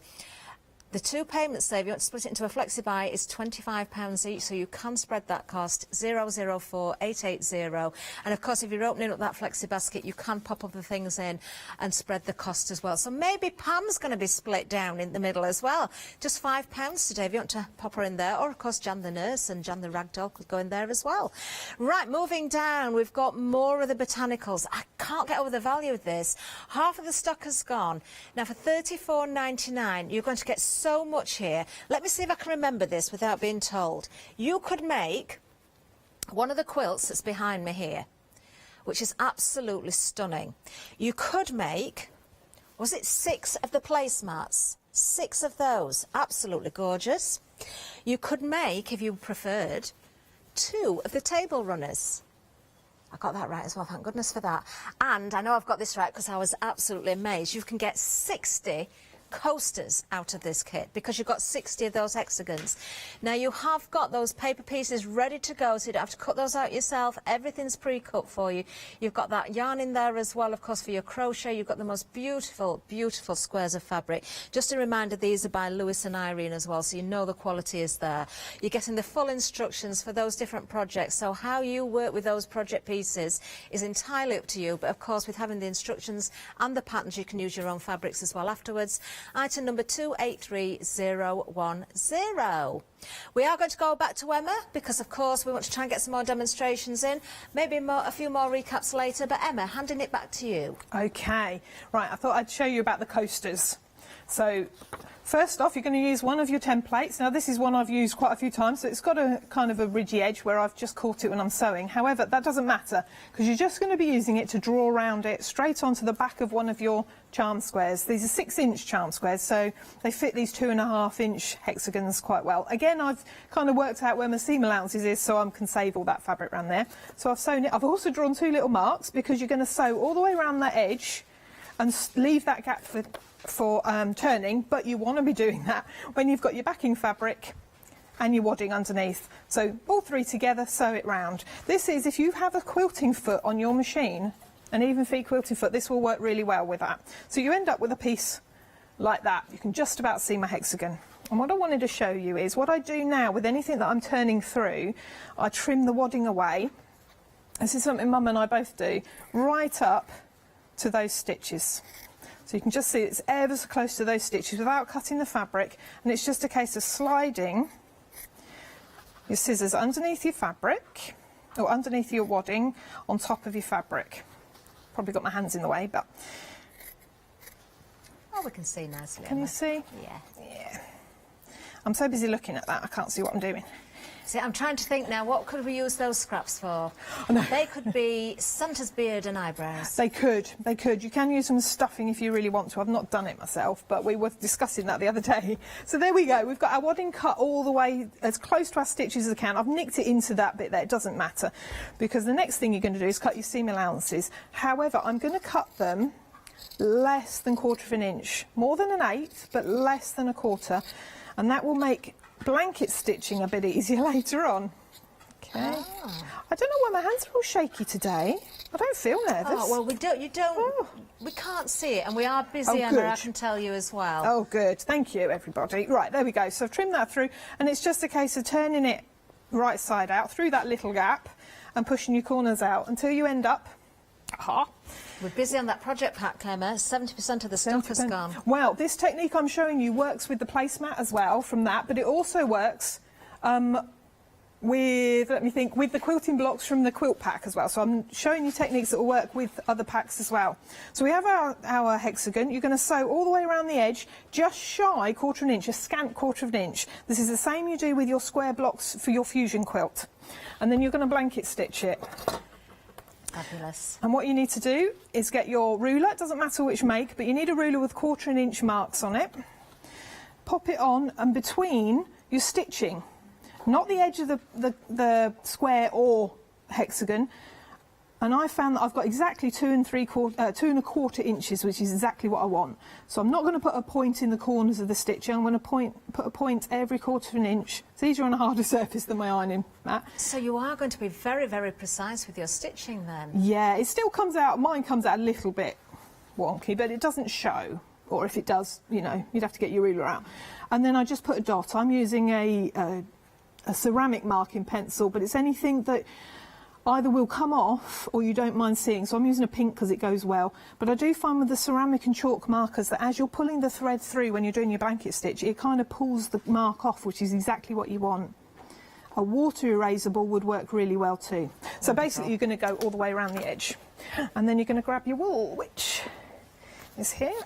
The two payments there, if you want to split it into a flexi buy, is £25 each, so you can spread that cost, 004880. And of course, if you're opening up that flexi basket, you can pop other things in and spread the cost as well. So maybe Pam's going to be split down in the middle as well. Just £5 today if you want to pop her in there. Or of course, Jan the nurse and Jan the ragdoll could go in there as well. Right, moving down, we've got more of the botanicals. I can't get over the value of this. Half of the stock has gone. Now for £34.99, you're going to get so much here. Let me see if I can remember this without being told. You could make one of the quilts that's behind me here, which is absolutely stunning. You could make, was it 6 of the placemats? 6 of those, absolutely gorgeous. You could make, if you preferred, 2 of the table runners. I got that right as well, thank goodness for that. And I know I've got this right because I was absolutely amazed. You can get 60 coasters out of this kit because you've got 60 of those hexagons. Now you have got those paper pieces ready to go, so you don't have to cut those out yourself. Everything's pre-cut for you. You've got that yarn in there as well, of course, for your crochet. You've got the most beautiful, beautiful squares of fabric. Just a reminder, these are by Lewis and Irene as well, so you know the quality is there. You're getting the full instructions for those different projects, so how you work with those project pieces is entirely up to you, but of course with having the instructions and the patterns, you can use your own fabrics as well afterwards. Item number 283010. We are going to go back to Emma because, of course, we want to try and get some more demonstrations in. Maybe a few more recaps later. But, Emma, handing it back to you. OK. Right, I thought I'd show you about the coasters. So, first off, you're going to use one of your templates. Now, this is one I've used quite a few times, so it's got a kind of a ridgy edge where I've just caught it when I'm sewing. However, that doesn't matter because you're just going to be using it to draw around it straight onto the back of one of your charm squares. These are 6-inch charm squares, so they fit these 2.5-inch hexagons quite well. Again, I've kind of worked out where my seam allowances is, so I can save all that fabric around there. So I've sewn it. I've also drawn 2 little marks because you're going to sew all the way around that edge and leave that gap for turning, but you want to be doing that when you've got your backing fabric and your wadding underneath. So all 3 together, sew it round. This is, if you have a quilting foot on your machine, an even feet quilting foot, this will work really well with that. So you end up with a piece like that. You can just about see my hexagon. And what I wanted to show you is what I do now with anything that I'm turning through, I trim the wadding away. This is something Mum and I both do, right up to those stitches. So you can just see it's ever so close to those stitches without cutting the fabric, and it's just a case of sliding your scissors underneath your fabric, or underneath your wadding, on top of your fabric. Probably got my hands in the way, but... Oh, we can see nicely. Can you see? Yeah. Yeah. I'm so busy looking at that, I can't see what I'm doing. See, I'm trying to think now, what could we use those scraps for? Oh, no. They could be Santa's beard and eyebrows. They could. You can use them as stuffing if you really want to. I've not done it myself, but we were discussing that the other day. So there we go. We've got our wadding cut all the way as close to our stitches as I can. I've nicked it into that bit there. It doesn't matter, because the next thing you're going to do is cut your seam allowances. However, I'm going to cut them less than 1/4 of an inch. More than an 1/8, but less than 1/4. And that will make blanket stitching a bit easier later on. Okay. I don't know why my hands are all shaky today. I don't feel nervous. Oh, well, we can't see it, and we are busy, Emma, I can tell you as well. Oh, good. Thank you, everybody. Right, there we go. So I've trimmed that through, and it's just a case of turning it right side out through that little gap and pushing your corners out until you end up... We're busy on that project pack, Emma. 70% of the stock has gone. Well, this technique I'm showing you works with the placemat as well from that, but it also works with, let me think, with the quilting blocks from the quilt pack as well. So I'm showing you techniques that will work with other packs as well. So we have our hexagon. You're going to sew all the way around the edge, just shy 1/4 inch, a scant 1/4 inch. This is the same you do with your square blocks for your fusion quilt. And then you're going to blanket stitch it. Fabulous. And what you need to do is get your ruler, it doesn't matter which make, but you need a ruler with 1/4 inch marks on it. Pop it on, and between your stitching, not the edge of the square or hexagon. And I found that I've got exactly 2 1/4 inches, which is exactly what I want. So I'm not going to put a point in the corners of the stitching. I'm going to put a point every 1/4 inch. It's easier on a harder surface than my ironing mat. So you are going to be very, very precise with your stitching then? Yeah, it still comes out, mine comes out a little bit wonky, but it doesn't show. or if it does, you know, you'd have to get your ruler out. And then I just put a dot. I'm using a ceramic marking pencil, but it's anything that either will come off or you don't mind seeing. So I'm using a pink because it goes well. But I do find with the ceramic and chalk markers that as you're pulling the thread through when you're doing your blanket stitch, it kind of pulls the mark off, which is exactly what you want. A water erasable would work really well too. So basically you're going to go all the way around the edge. And then you're going to grab your wool, which is here.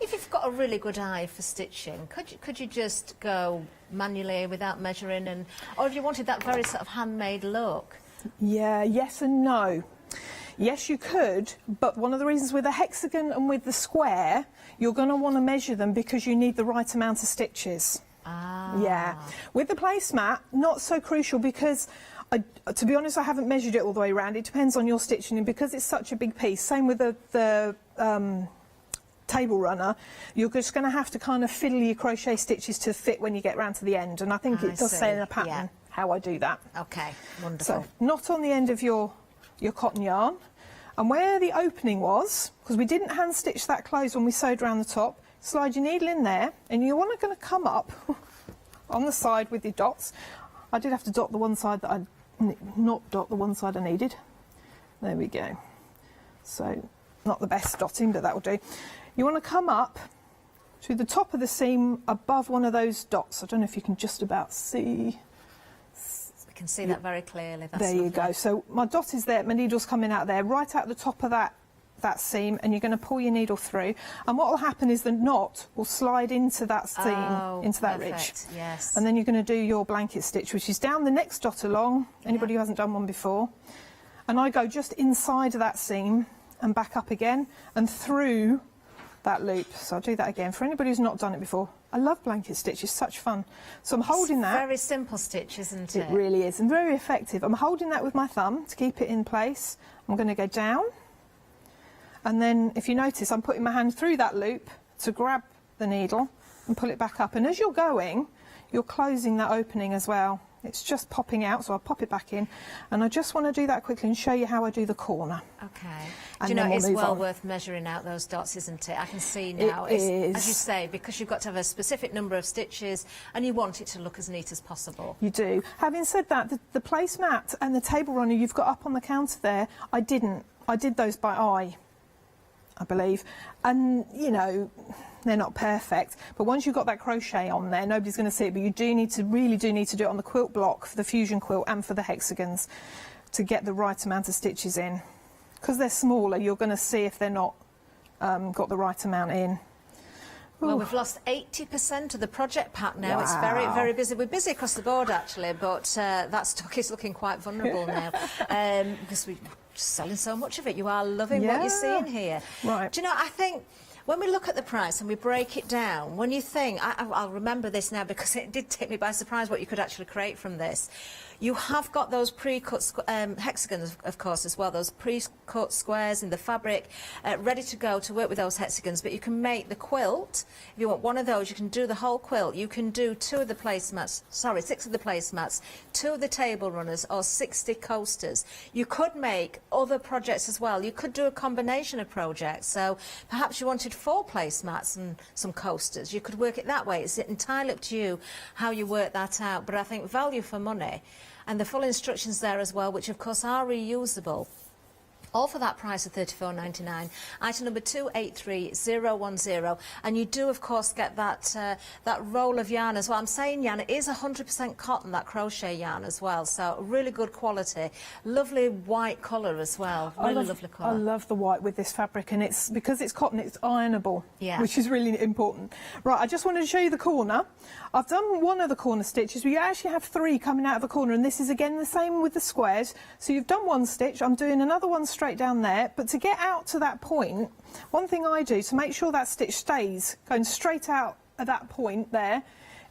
If you've got a really good eye for stitching, could you just go manually without measuring, and or if you wanted that very sort of handmade look? Yeah, yes and no. Yes, you could, but one of the reasons with the hexagon and with the square, you're going to want to measure them because you need the right amount of stitches. Ah. Yeah. With the placemat, not so crucial because, to be honest, I haven't measured it all the way around. It depends on your stitching, and because it's such a big piece, same with the table runner, you're just going to have to kind of fiddle your crochet stitches to fit when you get round to the end, and I think it does say in a pattern how I do that. Okay, wonderful. So not on the end of your cotton yarn, and where the opening was, because we didn't hand stitch that closed when we sewed around the top, slide your needle in there, and you're going to come up on the side with your dots. I did have to dot the one side that I not dot the one side I needed. There we go. So not the best dotting, but that will do. You want to come up to the top of the seam above one of those dots. I don't know if you can just about see. We can see that very clearly. That's there you lovely. go. So my dot is there, my needle's coming out there, right out the top of that seam, and you're going to pull your needle through. And what will happen is the knot will slide into that seam, into that ridge. Yes. And then you're going to do your blanket stitch, which is down the next dot along. Anybody who hasn't done one before. And I go just inside of that seam and back up again and through that loop. So I'll do that again for anybody who's not done it before. I love blanket stitch, it's such fun. So I'm holding that. Very simple stitch, isn't it? It really is, and very effective. I'm holding that with my thumb to keep it in place. I'm going to go down, and then if you notice, I'm putting my hand through that loop to grab the needle and pull it back up. And as you're going, you're closing that opening as well. It's just popping out, so I'll pop it back in. And I just want to do that quickly and show you how I do the corner. Okay. And Do you know, then it's we'll well move on. worth measuring out those dots, isn't it? I can see now. It is. As you say, because you've got to have a specific number of stitches and you want it to look as neat as possible. You do. Having said that, the placemat and the table runner you've got up on the counter there, I didn't. I did those by eye, I believe. And, you know, they're not perfect. But once you've got that crochet on there, nobody's going to see it. But you do need to, really do need to do it on the quilt block for the fusion quilt and for the hexagons to get the right amount of stitches in. Because they're smaller, you're going to see if they're not got the right amount in. Well, we've lost 80% of the project pack now. Wow. It's very, very busy. We're busy across the board, actually, but that stock is looking quite vulnerable now because we're selling so much of it. You are loving what you're seeing here. Right. Do you know, I think when we look at the price and we break it down, when you think, I'll remember this now because it did take me by surprise what you could actually create from this. You have got those pre-cut hexagons, of course, as well, those pre-cut squares in the fabric ready to go to work with those hexagons, but you can make the quilt. If you want one of those, you can do the whole quilt. You can do 6 of the placemats, 2 of the table runners, or 60 coasters. You could make other projects as well. You could do a combination of projects. So perhaps you wanted 4 placemats and some coasters. You could work it that way. It's entirely up to you how you work that out. But I think value for money. And the full instructions there as well, which of course are reusable. All for that price of $34.99. Item number 283010, and you do of course get that that roll of yarn as well. I'm saying yarn, it is 100% cotton, that crochet yarn as well, so really good quality. Lovely white colour as well. Really lovely colour. I love the white with this fabric, and it's because it's cotton, it's ironable, which is really important. Right, I just wanted to show you the corner. I've done one of the corner stitches. We actually have 3 coming out of the corner, and this is again the same with the squares. So you've done one stitch, I'm doing another one straight down there, but to get out to that point, one thing I do to make sure that stitch stays going straight out at that point there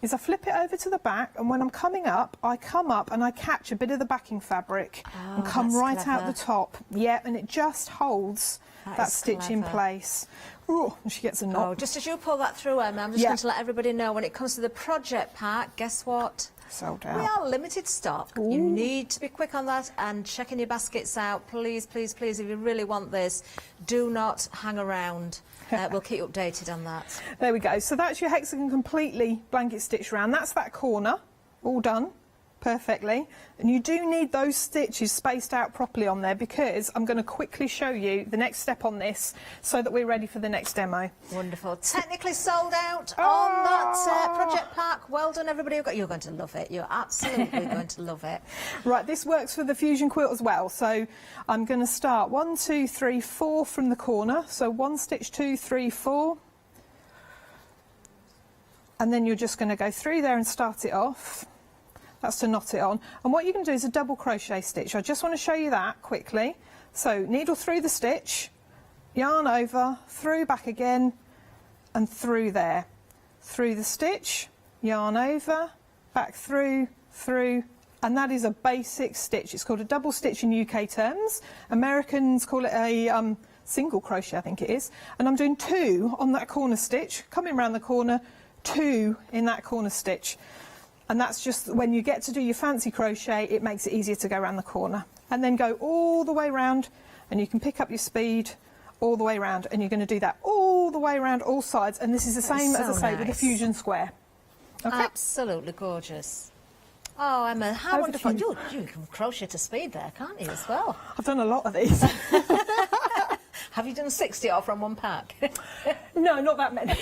is I flip it over to the back, and when I'm coming up, I come up and I catch a bit of the backing fabric and come right out the top. Yeah, and it just holds that stitch in place. Ooh, and she gets a knot. Oh, just as you pull that through, Emma, I'm just going to let everybody know when it comes to the project pack, guess what? sold We out. are limited stock. You need to be quick on that and checking your baskets out. Please, please, please, if you really want this, do not hang around. We'll keep you updated on that. There we go. So that's your hexagon completely blanket stitched round. That's that corner, all done perfectly. And you do need those stitches spaced out properly on there, because I'm going to quickly show you the next step on this so that we're ready for the next demo. Wonderful. Technically sold out on that project pack. Well done, everybody. You're going to love it. You're absolutely going to love it. Right, this works for the fusion quilt as well. So I'm going to start 1, 2, 3, 4 from the corner. So 1 stitch, 2, 3, 4. And then you're just going to go through there and start it off. That's to knot it on. And what you can do is a double crochet stitch. I just want to show you that quickly. So needle through the stitch, yarn over, through back again, and through there. Through the stitch, yarn over, back through, and that is a basic stitch. It's called a double stitch in UK terms. Americans call it a single crochet, I think it is. And I'm doing 2 on that corner stitch, coming around the corner, 2 in that corner stitch. And that's just when you get to do your fancy crochet, it makes it easier to go around the corner. And then go all the way around, and you can pick up your speed all the way around, and you're going to do that all the way around all sides. And this is the same, as I say, with the fusion square. Okay? Absolutely gorgeous. Oh, Emma, how wonderful. You can crochet to speed there, can't you, as well? I've done a lot of these. Have you done 60 off from one pack? No, not that many.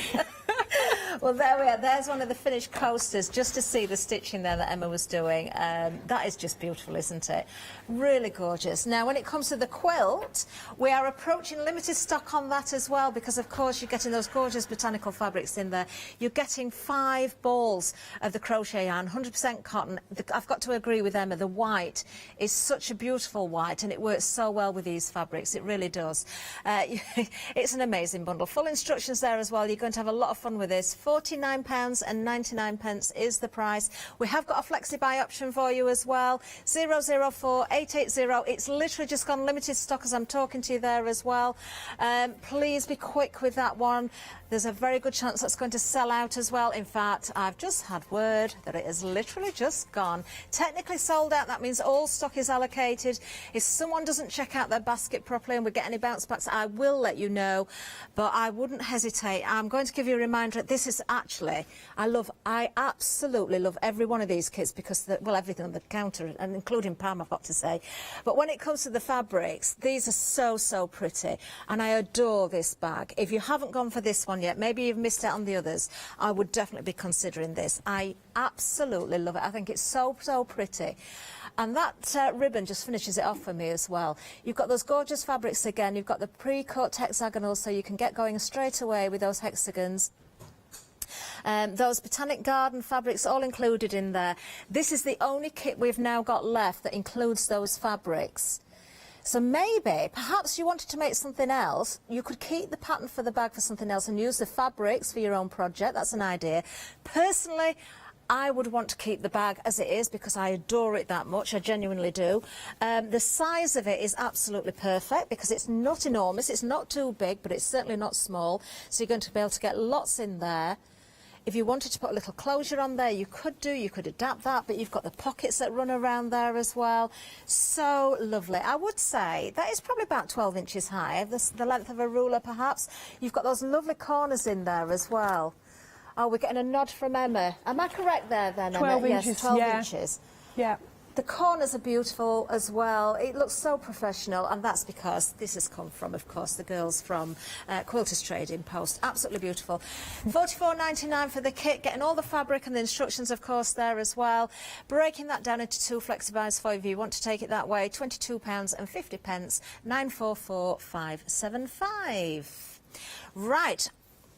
Well, there we are. There's one of the finished coasters, just to see the stitching there that Emma was doing. That is just beautiful, isn't it? Really gorgeous. Now, when it comes to the quilt, we are approaching limited stock on that as well, because, of course, you're getting those gorgeous botanical fabrics in there. You're getting 5 balls of the crochet yarn, 100% cotton. I've got to agree with Emma, the white is such a beautiful white, and it works so well with these fabrics. It really does. It's an amazing bundle. Full instructions there as well. You're going to have a lot of fun with this. £49.99 is the price. We have got a flexi buy option for you as well. 004880. It's literally just gone limited stock as I'm talking to you there as well. Please be quick with that one. There's a very good chance that's going to sell out as well. In fact, I've just had word that it has literally just gone. Technically sold out, that means all stock is allocated. If someone doesn't check out their basket properly and we get any bounce backs, I will let you know, but I wouldn't hesitate. I'm going to give you a reminder. This is actually, I absolutely love every one of these kits, because, well, everything on the counter, and including Pam, I've got to say. But when it comes to the fabrics, these are so, so pretty, and I adore this bag. If you haven't gone for this one yet, maybe you've missed out on the others, I would definitely be considering this. I absolutely love it. I think it's so, so pretty. And that ribbon just finishes it off for me as well. You've got those gorgeous fabrics again. You've got the pre-cut hexagonals, so you can get going straight away with those hexagons. Those Botanic Garden fabrics all included in there. This is the only kit we've now got left that includes those fabrics. So maybe, perhaps you wanted to make something else, you could keep the pattern for the bag for something else and use the fabrics for your own project. That's an idea. Personally, I would want to keep the bag as it is, because I adore it that much. I genuinely do. The size of it is absolutely perfect, because it's not enormous. It's not too big, but it's certainly not small. So you're going to be able to get lots in there. If you wanted to put a little closure on there, you could do. You could adapt that, but you've got the pockets that run around there as well. So lovely. I would say that is probably about 12 inches high, the length of a ruler perhaps. You've got those lovely corners in there as well. Oh, we're getting a nod from Emma. Am I correct there then, Emma? 12 inches, yes, 12 yeah. inches. Yeah. The corners are beautiful as well. It looks so professional, and that's because this has come from, of course, the girls from Quilters Trading Post. Absolutely beautiful. £44.99 for the kit, getting all the fabric and the instructions, of course, there as well. Breaking that down into 2 flexi buys for you if you want to take it that way. £22.50, 944575. Right.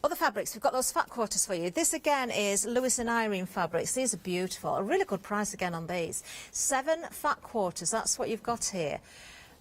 Other fabrics, we've got those fat quarters for you. This again is Lewis and Irene fabrics. These are beautiful. A really good price again on these. 7 fat quarters, that's what you've got here.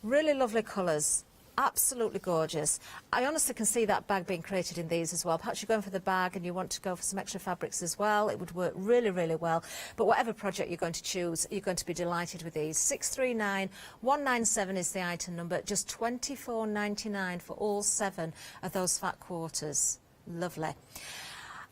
Really lovely colours. Absolutely gorgeous. I honestly can see that bag being created in these as well. Perhaps you're going for the bag and you want to go for some extra fabrics as well. It would work really, really well. But whatever project you're going to choose, you're going to be delighted with these. 639197 is the item number. Just £24.99 for all 7 of those fat quarters. Lovely.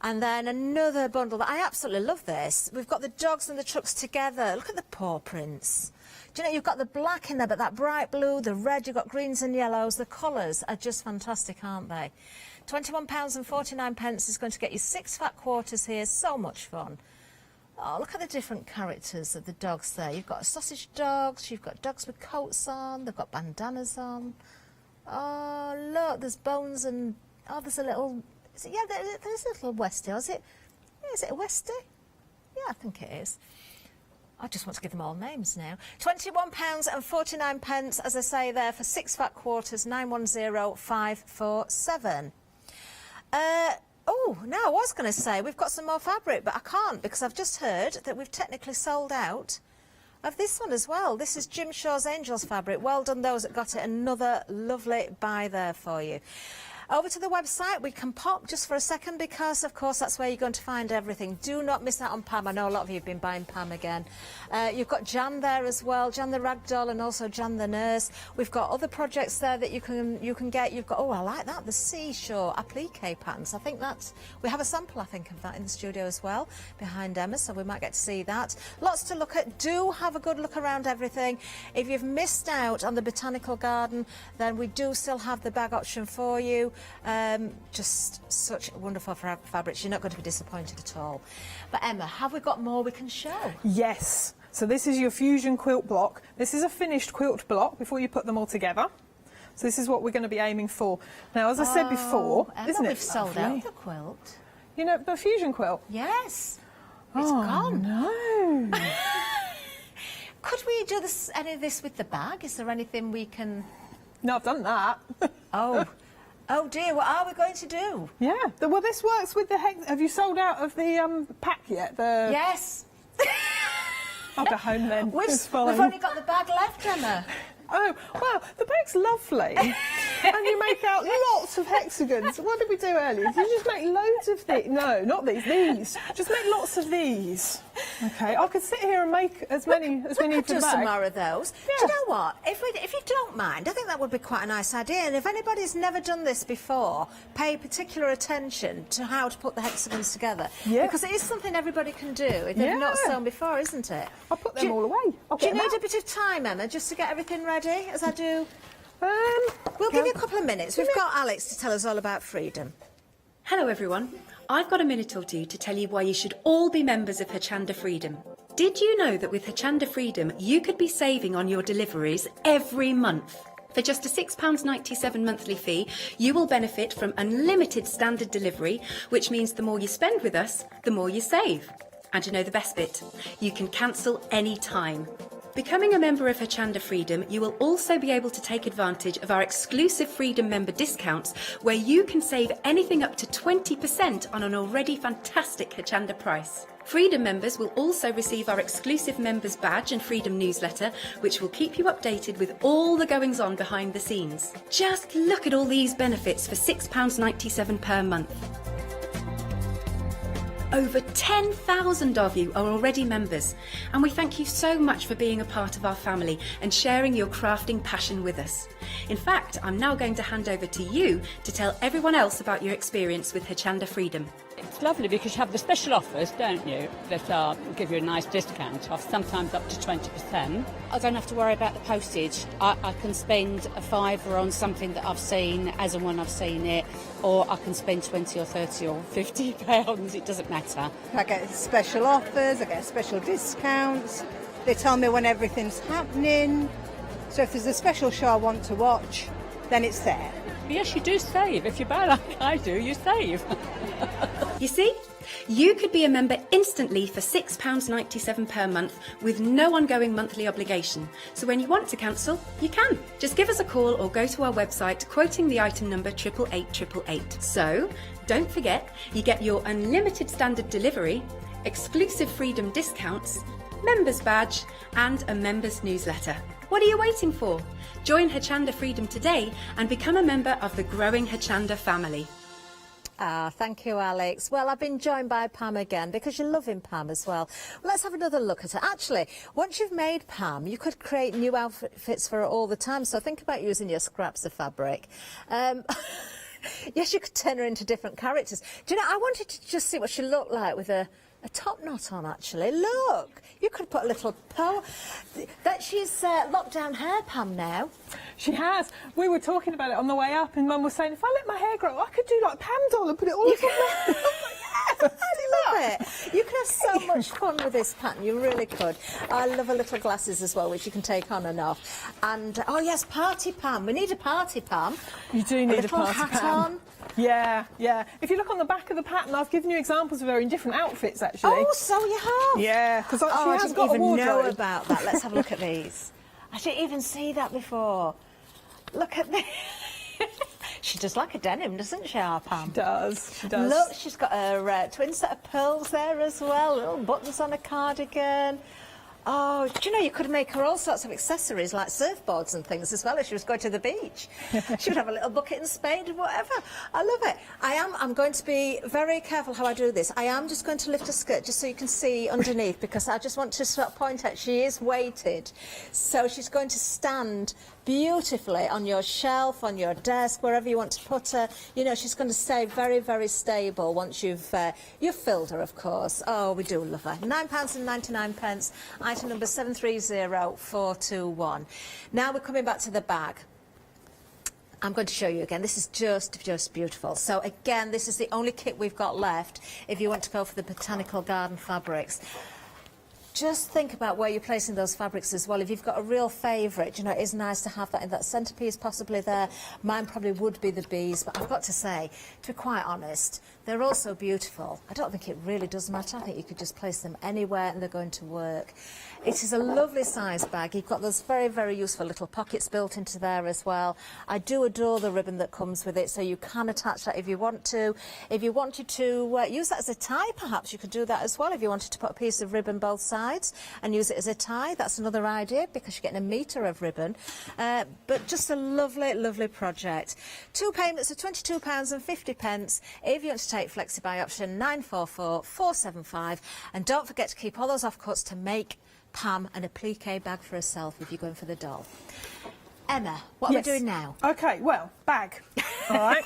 And then another bundle. I absolutely love this. We've got the dogs and the trucks together. Look at the paw prints. Do you know, you've got the black in there, but that bright blue, the red, you've got greens and yellows. The colours are just fantastic, aren't they? £21.49 is going to get you 6 fat quarters here. So much fun. Oh, look at the different characters of the dogs there. You've got sausage dogs, you've got dogs with coats on, they've got bandanas on. Oh, look, there's bones and... Oh, there's a little... Is it, yeah, there's a little Westie. Is it a Westie? Yeah, I think it is. I just want to give them all names now. £21.49, as I say there, for 6 fat quarters, 910547. Oh, now I was going to say we've got some more fabric, but I can't because I've just heard that we've technically sold out of this one as well. This is Jim Shaw's Angels fabric. Well done those that got it. Another lovely buy there for you. Over to the website, we can pop just for a second because, of course, that's where you're going to find everything. Do not miss out on Pam. I know a lot of you have been buying Pam again. You've got Jan there as well, Jan the Ragdoll and also Jan the Nurse. We've got other projects there that you can get. You've got, oh, I like that, the seashore applique patterns. I think that's, we have a sample, I think, of that in the studio as well, behind Emma, so we might get to see that. Lots to look at. Do have a good look around everything. If you've missed out on the botanical garden, then we do still have the bag option for you. Just such wonderful fabrics. You're not going to be disappointed at all. But Emma, have we got more we can show? Yes. So this is your fusion quilt block. This is a finished quilt block before you put them all together. So this is what we're going to be aiming for. Now, as I said before, Emma, isn't it we've sold lovely? out the quilt. You know, the fusion quilt? Yes. It's gone. No. Could we do this, any of this with the bag? Is there anything we can... No, I've done that. Oh. Oh dear, what are we going to do? Yeah, well this works with the hex. Have you sold out of the pack yet? Yes. I'll go home then. We've only got the bag left, Emma. Oh, well, the bag's lovely. And you make out lots of hexagons. What did we do earlier? Did you just make loads of these? No, not these. Just make lots of these. Okay, I could sit here and make as many as we need for the do bag. some more of those. Yeah. Do you know what? If you don't mind, I think that would be quite a nice idea. And if anybody's never done this before, pay particular attention to how to put the hexagons together. Yeah. Because it is something everybody can do if they've not sewn before, isn't it? I'll put them all away. Do you need a bit of time, Emma, just to get everything ready, as I do? We'll give you a couple of minutes. We've got Alex to tell us all about freedom. Hello everyone. I've got a minute or two to tell you why you should all be members of Hochanda Freedom. Did you know that with Hochanda Freedom you could be saving on your deliveries every month? For just a £6.97 monthly fee, you will benefit from unlimited standard delivery, which means the more you spend with us, the more you save. And you know the best bit? You can cancel any time. Becoming a member of Hochanda Freedom, you will also be able to take advantage of our exclusive Freedom member discounts, where you can save anything up to 20% on an already fantastic Hochanda price. Freedom members will also receive our exclusive members badge and Freedom newsletter, which will keep you updated with all the goings on behind the scenes. Just look at all these benefits for £6.97 per month. Over 10,000 of you are already members, and we thank you so much for being a part of our family and sharing your crafting passion with us. In fact, I'm now going to hand over to you to tell everyone else about your experience with Hochanda Freedom. It's lovely because you have the special offers, don't you, that give you a nice discount off, sometimes up to 20%. I don't have to worry about the postage. I can spend a £5 on something that I've seen as and when I've seen it, or I can spend 20 or 30 or 50 pounds, it doesn't matter. I get special offers, I get special discounts. They tell me when everything's happening. So if there's a special show I want to watch, then it's there. Yes, you do save. If you buy like I do, you save. You see? You could be a member instantly for £6.97 per month with no ongoing monthly obligation. So when you want to cancel, you can. Just give us a call or go to our website quoting the item number 88888. So don't forget, you get your unlimited standard delivery, exclusive Freedom discounts, members badge and a members newsletter. What are you waiting for? Join Hochanda Freedom today and become a member of the growing Hochanda family. Thank you, Alex. Well, I've been joined by Pam again because you're loving Pam as well. Let's have another look at it. Actually, once you've made Pam, you could create new outfits for her all the time. So think about using your scraps of fabric. Yes, you could turn her into different characters. Do you know, I wanted to just see what she looked like with a top knot on, actually. Look, you could put a little pearl. That she's locked down hair, Pam, now. She has. We were talking about it on the way up, and Mum was saying, if I let my hair grow, I could do like Pam doll and put it all over my hair. I love it. You can have so much fun with this pattern. You really could. I love her little glasses as well, which you can take on and off. And, oh yes, party Pam. We need a party Pam. You do need a little party hat Pam. on. Yeah, yeah. If you look on the back of the pattern, I've given you examples of her in different outfits, actually. Oh, so you have? Yeah, because I she has didn't got a even wardrobe. know about that. Let's have a look at these. I didn't even see that before. Look at this. She does like a denim, doesn't she, our Pam? She does, she does. Look, she's got her twin set of pearls there as well, little buttons on a cardigan. Oh, do you know, you could make her all sorts of accessories like surfboards and things as well if she was going to the beach. She would have a little bucket and spade and whatever. I love it. I'm going to be very careful how I do this. I am just going to lift her skirt just so you can see underneath, because I just want to sort of point out she is weighted. So she's going to stand beautifully on your shelf, on your desk, wherever you want to put her. You know, she's going to stay very, very stable once you've filled her, of course. Oh, we do love her. £9.99. Item number 730421. Now we're coming back to the bag. I'm going to show you again. This is just beautiful. So again, this is the only kit we've got left if you want to go for the botanical garden fabrics. Just think about where you're placing those fabrics as well. If you've got a real favourite, you know, it is nice to have that in that centrepiece possibly there. Mine probably would be the bees, but I've got to say, to be quite honest, they're all so beautiful. I don't think it really does matter. I think you could just place them anywhere and they're going to work. It is a lovely size bag. You've got those very, very useful little pockets built into there as well. I do adore the ribbon that comes with it, so you can attach that if you want to. If you wanted to use that as a tie, perhaps you could do that as well. If you wanted to put a piece of ribbon both sides and use it as a tie, that's another idea because you're getting a metre of ribbon. But just a lovely, lovely project. 2 payments of £22.50. If you want to take Flexi Buy option, 944475. And don't forget to keep all those offcuts to make Pam and a applique bag for herself if you're going for the doll. Emma, what are we doing now? OK, well, bag. All right.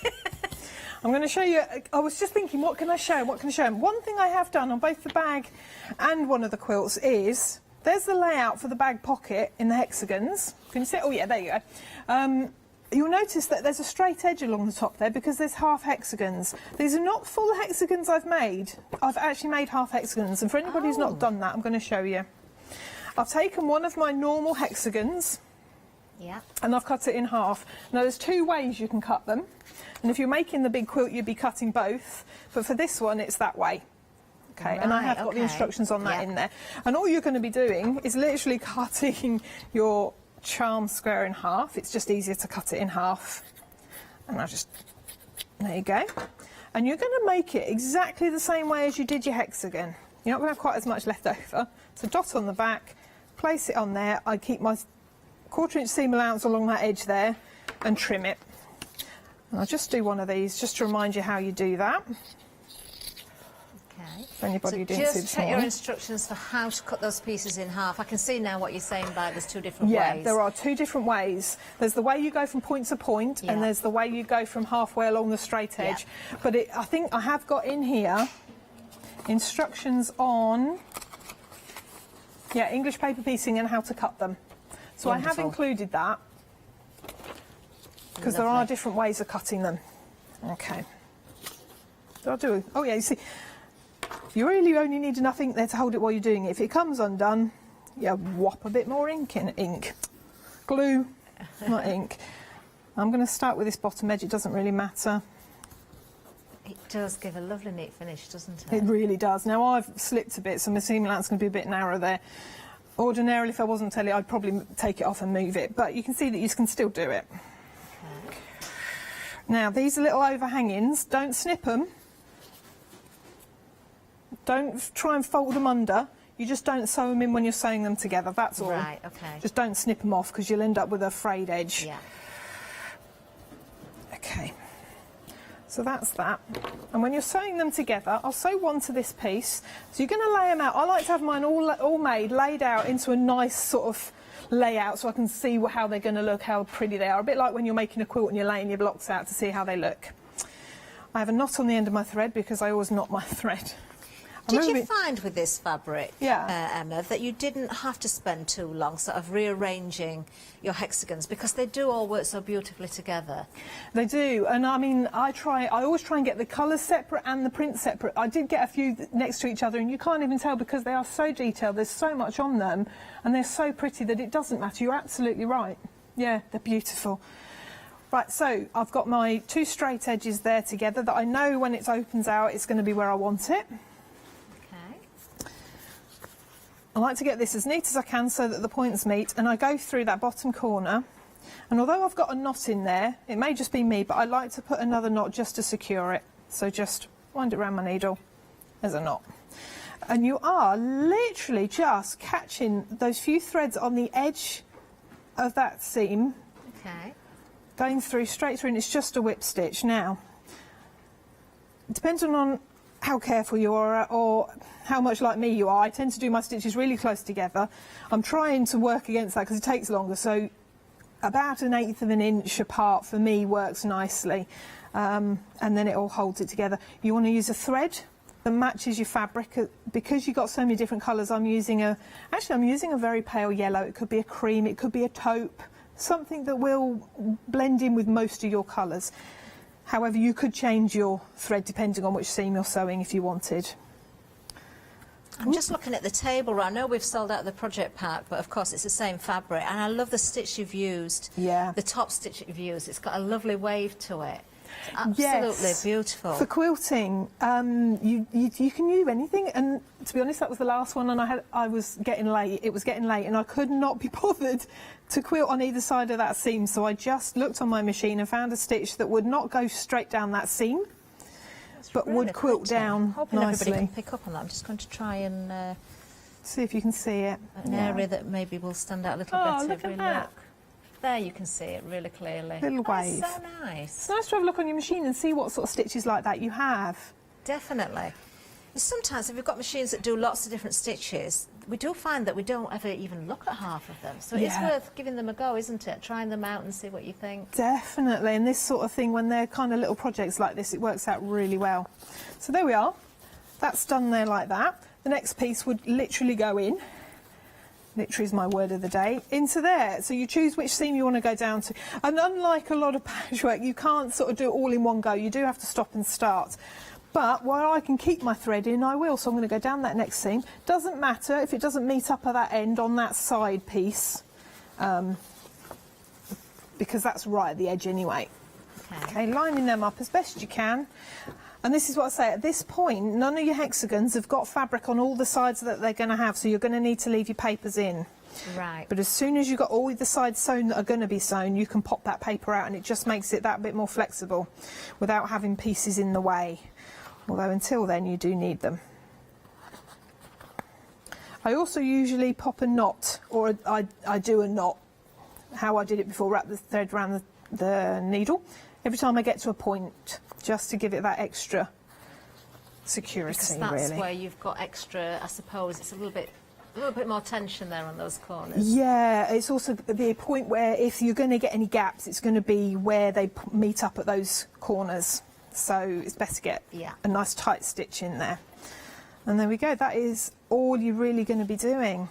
I'm going to show you. I was just thinking, what can I show him? What can I show him? One thing I have done on both the bag and one of the quilts is there's the layout for the bag pocket in the hexagons. Can you see it? Oh, yeah, there you go. You'll notice that there's a straight edge along the top there because there's half hexagons. These are not full hexagons I've made. I've actually made half hexagons. And for anybody who's not done that, I'm going to show you. I've taken one of my normal hexagons. Yeah. And I've cut it in half. Now, there's 2 ways you can cut them. And if you're making the big quilt, you'd be cutting both. But for this one, it's that way. Okay, right, and I have got the instructions on that in there. And all you're going to be doing is literally cutting your charm square in half. It's just easier to cut it in half. And I'll just... There you go. And you're going to make it exactly the same way as you did your hexagon. You're not going to have quite as much left over. So dot on the back, place it on there. I keep my 1/4 inch seam allowance along that edge there and trim it. And I'll just do one of these just to remind you how you do that. Okay. For anybody who So didn't see just this check your morning. instructions for how to cut those pieces in half. I can see now what you're saying about there's 2 different Yeah, ways. there are 2 different ways. There's the way you go from point to point, and there's the way you go from halfway along the straight edge. But I think I have got in here instructions on English paper piecing and how to cut them. So I have included that because there are different ways of cutting them. Okay. So I'll do. Oh yeah, you see, you really only need enough ink there to hold it while you're doing it. If it comes undone, you whop a bit more ink in. Glue, not ink. I'm going to start with this bottom edge. It doesn't really matter. It does give a lovely neat finish, doesn't it? It really does. Now I've slipped a bit, so my seam allowance is going to be a bit narrow there. Ordinarily, if I wasn't telling you, I'd probably take it off and move it, but you can see that you can still do it. Okay. Now, these little overhangings, don't snip them. Don't try and fold them under. You just don't sew them in when you're sewing them together, that's all. Right, okay. Just don't snip them off because you'll end up with a frayed edge. Yeah. Okay. So that's that. And when you're sewing them together, I'll sew one to this piece. So you're going to lay them out. I like to have mine all made, laid out into a nice sort of layout so I can see how they're going to look, how pretty they are. A bit like when you're making a quilt and you're laying your blocks out to see how they look. I have a knot on the end of my thread because I always knot my thread. Did you find with this fabric, Yeah. Emma, that you didn't have to spend too long sort of rearranging your hexagons because they do all work so beautifully together? They do, and I mean, I always try and get the colours separate and the print separate. I did get a few next to each other, and you can't even tell because they are so detailed. There's so much on them, and they're so pretty that it doesn't matter. You're absolutely right. Yeah, they're beautiful. Right, so I've got my 2 straight edges there together that I know when it opens out it's going to be where I want it. I like to get this as neat as I can so that the points meet, and I go through that bottom corner, and although I've got a knot in there, it may just be me, but I like to put another knot just to secure it. So just wind it around my needle, there's a knot. And you are literally just catching those few threads on the edge of that seam, going through straight through, and it's just a whip stitch. Now, depending on how careful you are or how much like me you are, I tend to do my stitches really close together. I'm trying to work against that because it takes longer, so about 1/8 of an inch apart for me works nicely, and then it all holds it together. You want to use a thread that matches your fabric. Because you've got so many different colours, I'm using a very pale yellow. It could be a cream, it could be a taupe, something that will blend in with most of your colours. However, you could change your thread depending on which seam you're sewing if you wanted. I'm just looking at the table. I know we've sold out the project pack, but of course it's the same fabric, and I love the stitch you've used. Yeah. The top stitch that you've used. It's got a lovely wave to it. It's absolutely beautiful. For quilting, you can use anything, and to be honest, that was the last one, and I was getting late. It was getting late, and I could not be bothered to quilt on either side of that seam, so I just looked on my machine and found a stitch that would not go straight down that seam, but really would quilt pretty. down Hoping nicely. everybody can pick up on that. I'm just going to try and see if you can see it. An area that maybe will stand out a little Oh, better. look at if we that. look. There you can see it really clearly. Little That's wave. so nice. It's nice to have a look on your machine and see what sort of stitches like that you have. Definitely. Sometimes if you've got machines that do lots of different stitches, we do find that we don't ever even look at half of them. So it's worth giving them a go, isn't it? Trying them out and see what you think. Definitely, and this sort of thing, when they're kind of little projects like this, it works out really well. So there we are. That's done there like that. The next piece would literally go in. Literally is my word of the day, into there. So you choose which seam you want to go down to. And unlike a lot of patchwork, you can't sort of do it all in one go. You do have to stop and start. But while I can keep my thread in, I will. So I'm going to go down that next seam. Doesn't matter if it doesn't meet up at that end on that side piece, because that's right at the edge anyway. Okay, lining them up as best you can. And this is what I say, at this point, none of your hexagons have got fabric on all the sides that they're going to have, so you're going to need to leave your papers in. Right. But as soon as you've got all the sides sewn that are going to be sewn, you can pop that paper out, and it just makes it that bit more flexible without having pieces in the way. Although until then, you do need them. I also usually pop a knot, or I do a knot, how I did it before, wrap the thread around the needle, every time I get to a point, just to give it that extra security, Because that's really. where you've got extra, I suppose, it's a little bit more tension there on those corners. Yeah, it's also the point where if you're going to get any gaps, it's going to be where they meet up at those corners. So it's best to get a nice tight stitch in there. And there we go, that is all you're really going to be doing.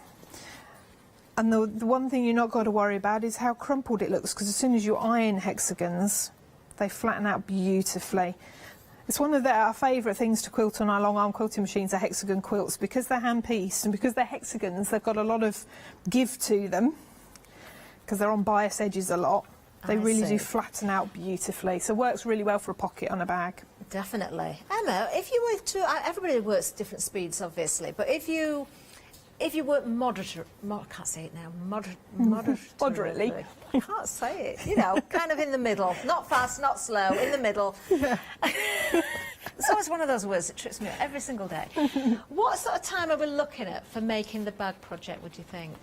And the one thing you're not got to worry about is how crumpled it looks, because as soon as you iron hexagons, they flatten out beautifully. It's one of our favourite things to quilt on our long arm quilting machines, are hexagon quilts, because they're hand pieced and because they're hexagons, they've got a lot of give to them, because they're on bias edges a lot. They really do flatten out beautifully, so it works really well for a pocket on a bag. Definitely. Emma, if you were to, everybody works at different speeds obviously, but if you work I can't say it now, moderately. I can't say it, you know, kind of in the middle, not fast, not slow, in the middle. Yeah. It's always one of those words that trips me up every single day. What sort of time are we looking at for making the bag project, would you think?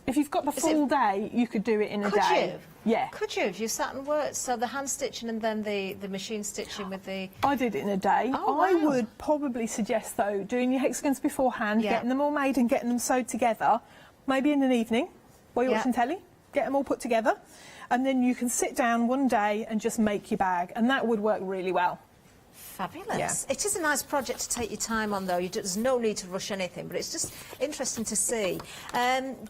If you've got the full day, you could do it in a day. Could you? Yeah. Could you? If you sat and worked, so the hand stitching and then the machine stitching with the... I did it in a day. Oh, I wow. would probably suggest, though, doing your hexagons beforehand, Yeah. getting them all made and getting them sewed together, maybe in an evening while you're Yeah. watching telly, get them all put together. and then you can sit down one day and just make your bag, and that would work really well. Fabulous. Yeah. It is a nice project to take your time on, though. There's no need to rush anything, but it's just interesting to see.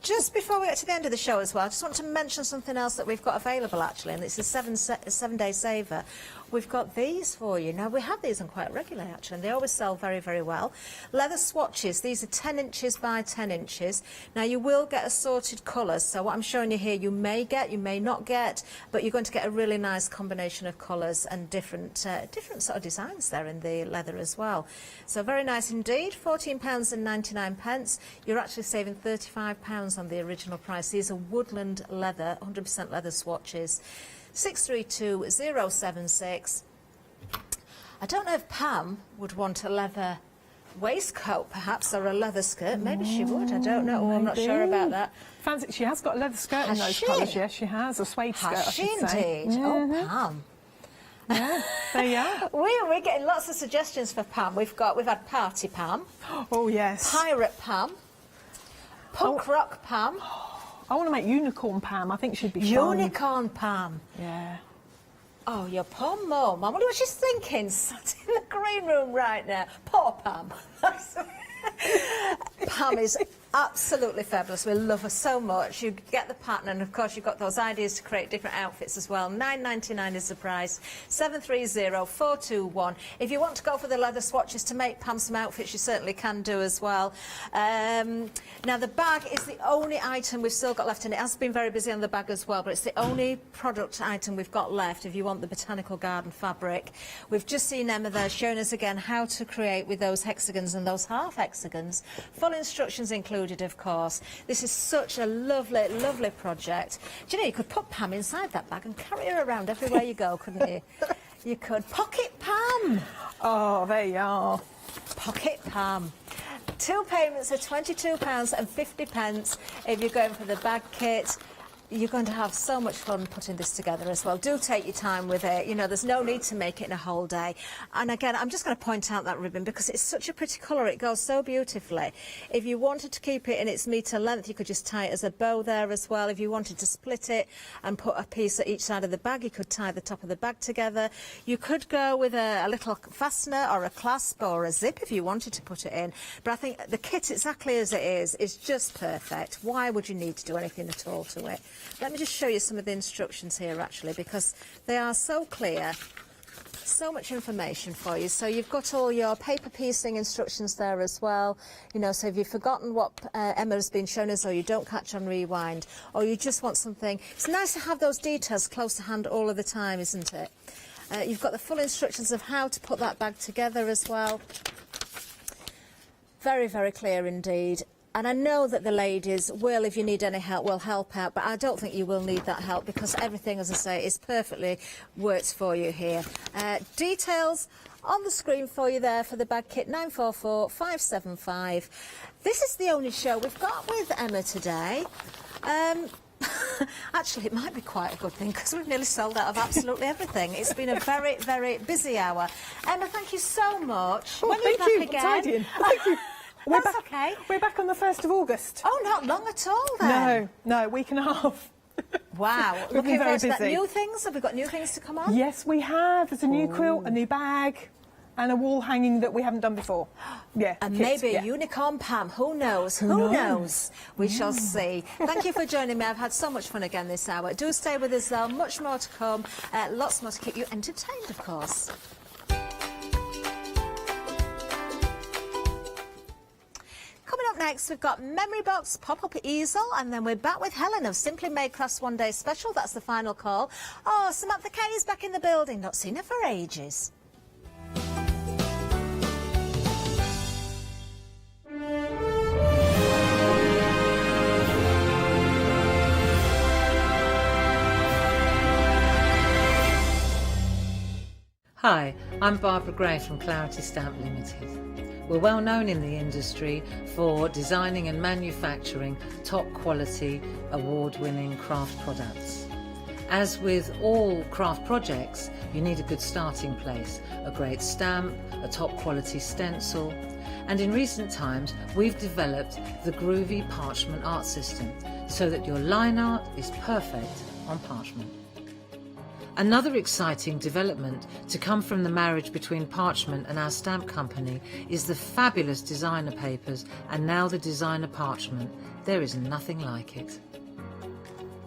Just before we get to the end of the show as well, I just want to mention something else that we've got available, actually, and it's a seven-day saver. We've got these for you. Now, we have these on quite regularly, actually, and they always sell very, very well. Leather swatches. These are 10 inches by 10 inches. Now, you will get assorted colours, so what I'm showing you here, you may get, you may not get, but you're going to get a really nice combination of colours and different sort of designs there in the leather as well. So very nice indeed. £14.99. You're actually saving £35 on the original price. These are woodland leather, 100% leather swatches. 632076. I don't know if Pam would want a leather waistcoat, perhaps, or a leather skirt. Maybe she would. I don't know. I'm not sure about that. Fancy. She has got a leather skirt in those colours. Yes, she has. A suede skirt, Has I she should say. indeed? Oh, Pam. Yeah, there you are. We're getting lots of suggestions for Pam. We've had Party Pam. Oh, yes. Pirate Pam. Punk Rock Pam. I want to make Unicorn Pam. I think she'd be Unicorn Pam. Yeah. Oh, your poor mum. I wonder what she's thinking, sat in the green room right now. Poor Pam. Pam is absolutely fabulous. We love her so much. You get the pattern, and of course you've got those ideas to create different outfits as well. £9.99 is the price. 730421. If you want to go for the leather swatches to make Pam some outfits, you certainly can do as well. Now the bag is the only item we've still got left, and it has been very busy on the bag as well, but it's the only product item we've got left if you want the botanical garden fabric. We've just seen Emma there showing us again how to create with those hexagons and those half hexagons. Full instructions included, of course. This is such a lovely, lovely project. Do you know, you could put Pam inside that bag and carry her around everywhere you go, couldn't you? You could. Pocket Pam! Oh, there you are. Pocket Pam. 2 payments of £22.50 if you're going for the bag kit. You're going to have so much fun putting this together as well. Do take your time with it. You know, there's no need to make it in a whole day. And again, I'm just going to point out that ribbon because it's such a pretty colour. It goes so beautifully. If you wanted to keep it in its metre length, you could just tie it as a bow there as well. If you wanted to split it and put a piece at each side of the bag, you could tie the top of the bag together. You could go with a little fastener or a clasp or a zip if you wanted to put it in. But I think the kit, exactly as it is just perfect. Why would you need to do anything at all to it? Let me just show you some of the instructions here, actually, because they are so clear. So much information for you. So you've got all your paper piecing instructions there as well. You know, so if you've forgotten what Emma has been showing us, or you don't catch on rewind, or you just want something, it's nice to have those details close to hand all of the time, isn't it? You've got the full instructions of how to put that bag together as well. Very, very clear indeed. And I know that the ladies will, if you need any help, will help out, but I don't think you will need that help because everything, as I say, is perfectly works for you here. Details on the screen for you there for the bag kit, 944575. This is the only show we've got with Emma today. Actually, it might be quite a good thing because we've nearly sold out of absolutely everything. It's been a very, very busy hour. Emma, thank you so much. Oh, when thank are you you. back again? Thank you. That's okay. We're back on the 1st of August. Oh, not long at all then. No, week and a half. Wow. We've been very busy. New things? Have we got new things to come on? Yes, we have. There's a new quilt, a new bag, and a wall hanging that we haven't done before. Yeah. And kits, maybe yeah. a unicorn Pam. Who knows? Who knows? We shall see. Thank you for joining me. I've had so much fun again this hour. Do stay with us though. Much more to come. Lots more to keep you entertained, of course. Coming up next, we've got Memory Box, Pop-Up Easel, and then we're back with Helen of Simply Made Crafts One Day Special. That's the final call. Oh, Samantha Kay is back in the building. Not seen her for ages. Hi, I'm Barbara Gray from Clarity Stamp Limited. We're well known in the industry for designing and manufacturing top quality, award-winning craft products. As with all craft projects, you need a good starting place, a great stamp, a top quality stencil, and in recent times we've developed the groovy parchment art system so that your line art is perfect on parchment. Another exciting development to come from the marriage between parchment and our stamp company is the fabulous designer papers and now the designer parchment. There is nothing like it.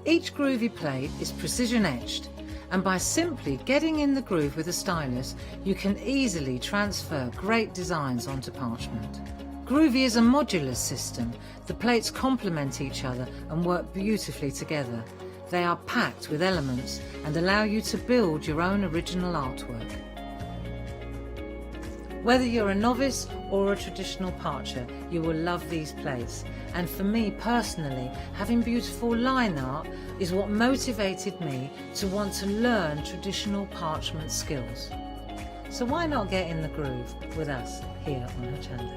Each groovy plate is precision etched, and by simply getting in the groove with a stylus, you can easily transfer great designs onto parchment. Groovy is a modular system. The plates complement each other and work beautifully together. They are packed with elements and allow you to build your own original artwork. Whether you're a novice or a traditional parcher, you will love these plates. And for me personally, having beautiful line art is what motivated me to want to learn traditional parchment skills. So why not get in the groove with us here on Hochanda?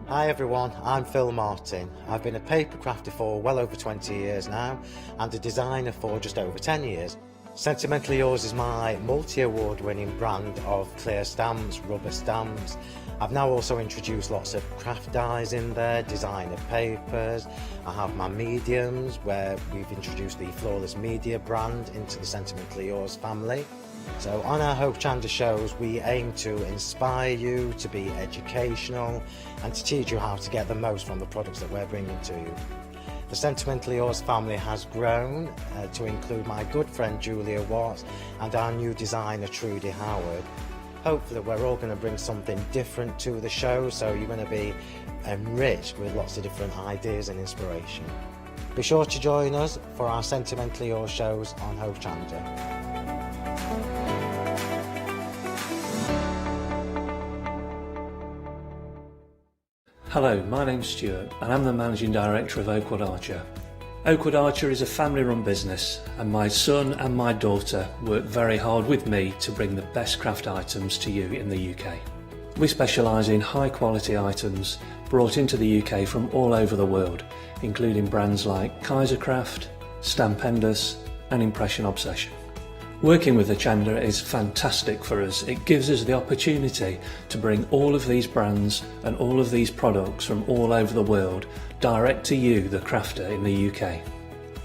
Hi everyone, I'm Phil Martin. I've been a paper crafter for well over 20 years now and a designer for just over 10 years. Sentimentally Yours is my multi-award winning brand of clear stamps, rubber stamps. I've now also introduced lots of craft dies in there, designer papers. I have my mediums where we've introduced the Flawless Media brand into the Sentimentally Yours family. So on our Hochanda shows we aim to inspire you, to be educational and to teach you how to get the most from the products that we're bringing to you. The Sentimentally Yours family has grown to include my good friend Julia Watts and our new designer Trudy Howard. Hopefully we're all going to bring something different to the show, so you're going to be enriched with lots of different ideas and inspiration. Be sure to join us for our Sentimentally Yours shows on Hochanda. Hello, my name's Stuart and I'm the Managing Director of Oakwood Archer. Oakwood Archer is a family-run business and my son and my daughter work very hard with me to bring the best craft items to you in the UK. We specialise in high-quality items brought into the UK from all over the world, including brands like Kaisercraft, Stampendous and Impression Obsession. Working with Hochanda is fantastic for us. It gives us the opportunity to bring all of these brands and all of these products from all over the world direct to you, the crafter in the UK.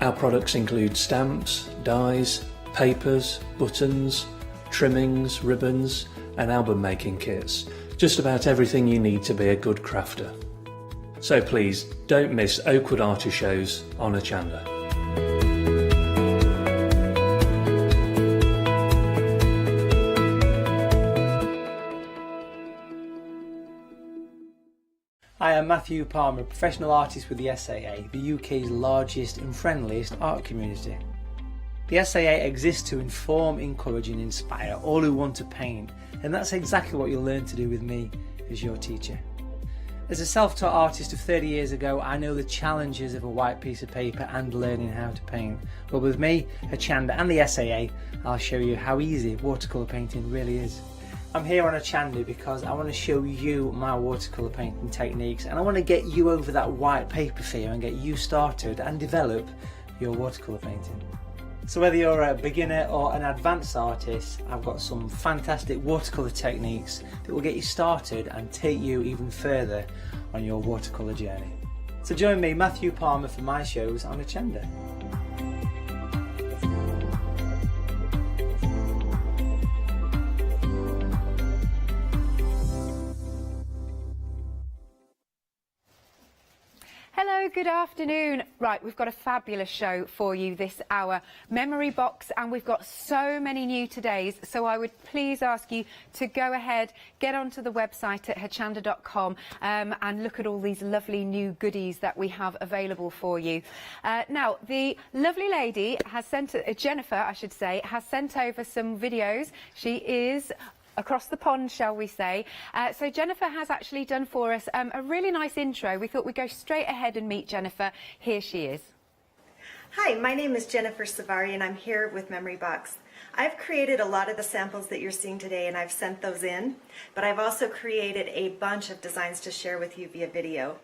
Our products include stamps, dies, papers, buttons, trimmings, ribbons and album making kits. Just about everything you need to be a good crafter. So please don't miss Oakwood Archer shows on Hochanda. Hi, I'm Matthew Palmer, a professional artist with the SAA, the UK's largest and friendliest art community. The SAA exists to inform, encourage and inspire all who want to paint, and that's exactly what you'll learn to do with me as your teacher. As a self-taught artist of 30 years ago, I know the challenges of a white piece of paper and learning how to paint. But with me, Hochanda and the SAA, I'll show you how easy watercolour painting really is. I'm here on Hochanda because I want to show you my watercolour painting techniques and I want to get you over that white paper fear and get you started and develop your watercolour painting. So whether you're a beginner or an advanced artist, I've got some fantastic watercolour techniques that will get you started and take you even further on your watercolour journey. So join me, Matthew Palmer, for my shows on Hochanda. Hello, good afternoon. Right, we've got a fabulous show for you this hour. Memory box, and we've got so many new todays, so I would please ask you to go ahead, get onto the website at hochanda.com and look at all these lovely new goodies that we have available for you. Now, the lovely lady has sent, Jennifer, I should say, has sent over some videos. She is across the pond, shall we say. So Jennifer has actually done for us a really nice intro. We thought we'd go straight ahead and meet Jennifer. Here she is. Hi, my name is Jennifer Savari and I'm here with Memory Box. I've created a lot of the samples that you're seeing today and I've sent those in, but I've also created a bunch of designs to share with you via video.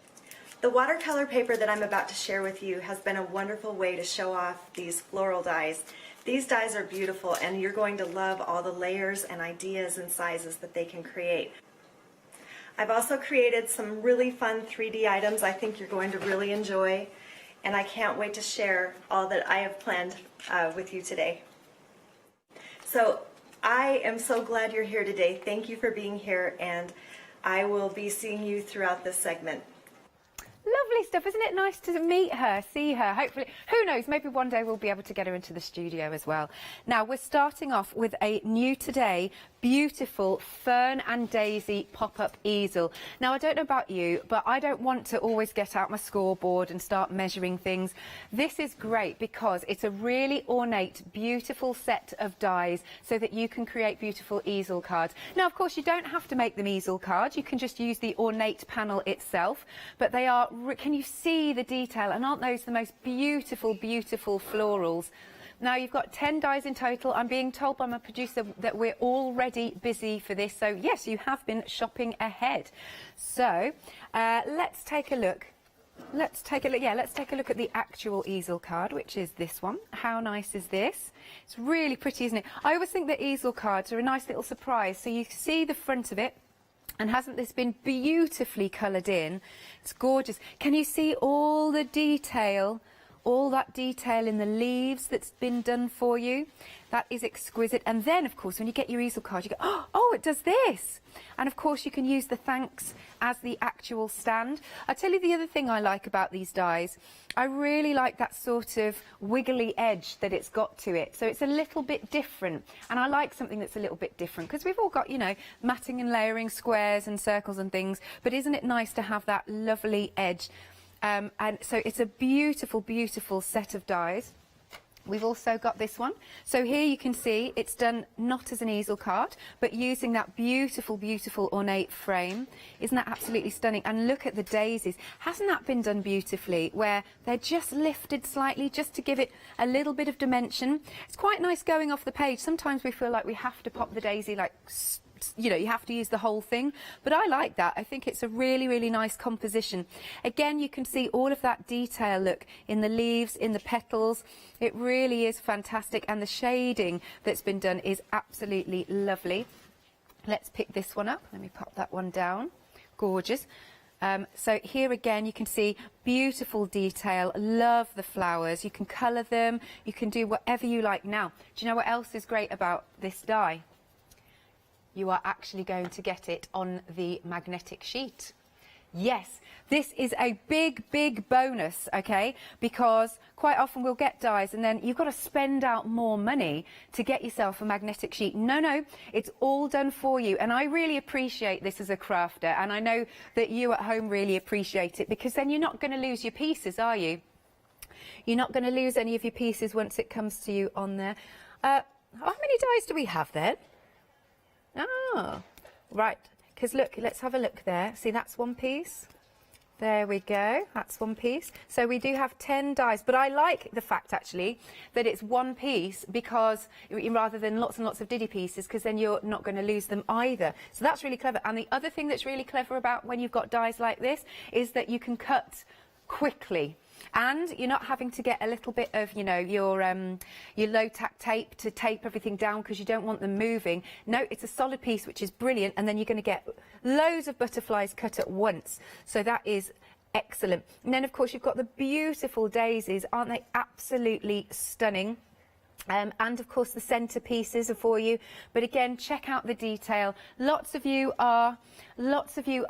The watercolor paper that I'm about to share with you has been a wonderful way to show off these floral dies. These dies are beautiful, and you're going to love all the layers and ideas and sizes that they can create. I've also created some really fun 3D items I think you're going to really enjoy, and I can't wait to share all that I have planned with you today. So I am so glad you're here today. Thank you for being here, and I will be seeing you throughout this segment. Lovely stuff, isn't it nice to meet her, see her? Hopefully, who knows, maybe one day we'll be able to get her into the studio as well. Now, we're starting off with a new today, beautiful fern and daisy pop-up easel. Now, I don't know about you, but I don't want to always get out my scoreboard and start measuring things. This is great because it's a really ornate, beautiful set of dies so that you can create beautiful easel cards. Now, of course, you don't have to make them easel cards. You can just use the ornate panel itself, but they are, can you see the detail? And aren't those the most beautiful, beautiful florals? Now, you've got 10 dies in total. I'm being told by my producer that we're already busy for this. So, yes, you have been shopping ahead. So, let's take a look. Let's take a look at the actual easel card, which is this one. How nice is this? It's really pretty, isn't it? I always think that easel cards are a nice little surprise. So you see the front of it. And hasn't this been beautifully coloured in? It's gorgeous. Can you see all the detail? All that detail in the leaves that's been done for you. That is exquisite. And then, of course, when you get your easel card, you go, oh, it does this. And, of course, you can use the thanks as the actual stand. I'll tell you the other thing I like about these dies. I really like that sort of wiggly edge that it's got to it. So it's a little bit different. And I like something that's a little bit different because we've all got, you know, matting and layering squares and circles and things. But isn't it nice to have that lovely edge? And so it's a beautiful, beautiful set of dies. We've also got this one. So here you can see it's done not as an easel card, but using that beautiful, beautiful ornate frame. Isn't that absolutely stunning? And look at the daisies. Hasn't that been done beautifully, where they're just lifted slightly just to give it a little bit of dimension? It's quite nice going off the page. Sometimes we feel like we have to pop the daisy like, you know, you have to use the whole thing, but I like that. I think it's a really, really nice composition. Again, you can see all of that detail, look, in the leaves, in the petals. It really is fantastic, and the shading that's been done is absolutely lovely. Let's pick this one up. Let me pop that one down. Gorgeous. So here again you can see beautiful detail. Love the flowers. You can colour them. You can do whatever you like. Now, do you know what else is great about this die? You are actually going to get it on the magnetic sheet. Yes, this is a big, big bonus, okay? Because quite often we'll get dies and then you've got to spend out more money to get yourself a magnetic sheet. No, it's all done for you. And I really appreciate this as a crafter. And I know that you at home really appreciate it, because then you're not going to lose your pieces, are you? You're not going to lose any of your pieces once it comes to you on there. How many dies do we have then? Oh, right, because look, let's have a look there. See, that's one piece. There we go, that's one piece. So we do have 10 dies, but I like the fact, actually, that it's one piece, because rather than lots and lots of diddy pieces, because then you're not going to lose them either. So that's really clever. And the other thing that's really clever about when you've got dies like this is that you can cut quickly. And you're not having to get a little bit of, you know, your low-tack tape to tape everything down because you don't want them moving. No, it's a solid piece, which is brilliant, and then you're going to get loads of butterflies cut at once. So that is excellent. And then, of course, you've got the beautiful daisies. Aren't they absolutely stunning? And of course the centerpieces are for you, but again, check out the detail. Lots of you are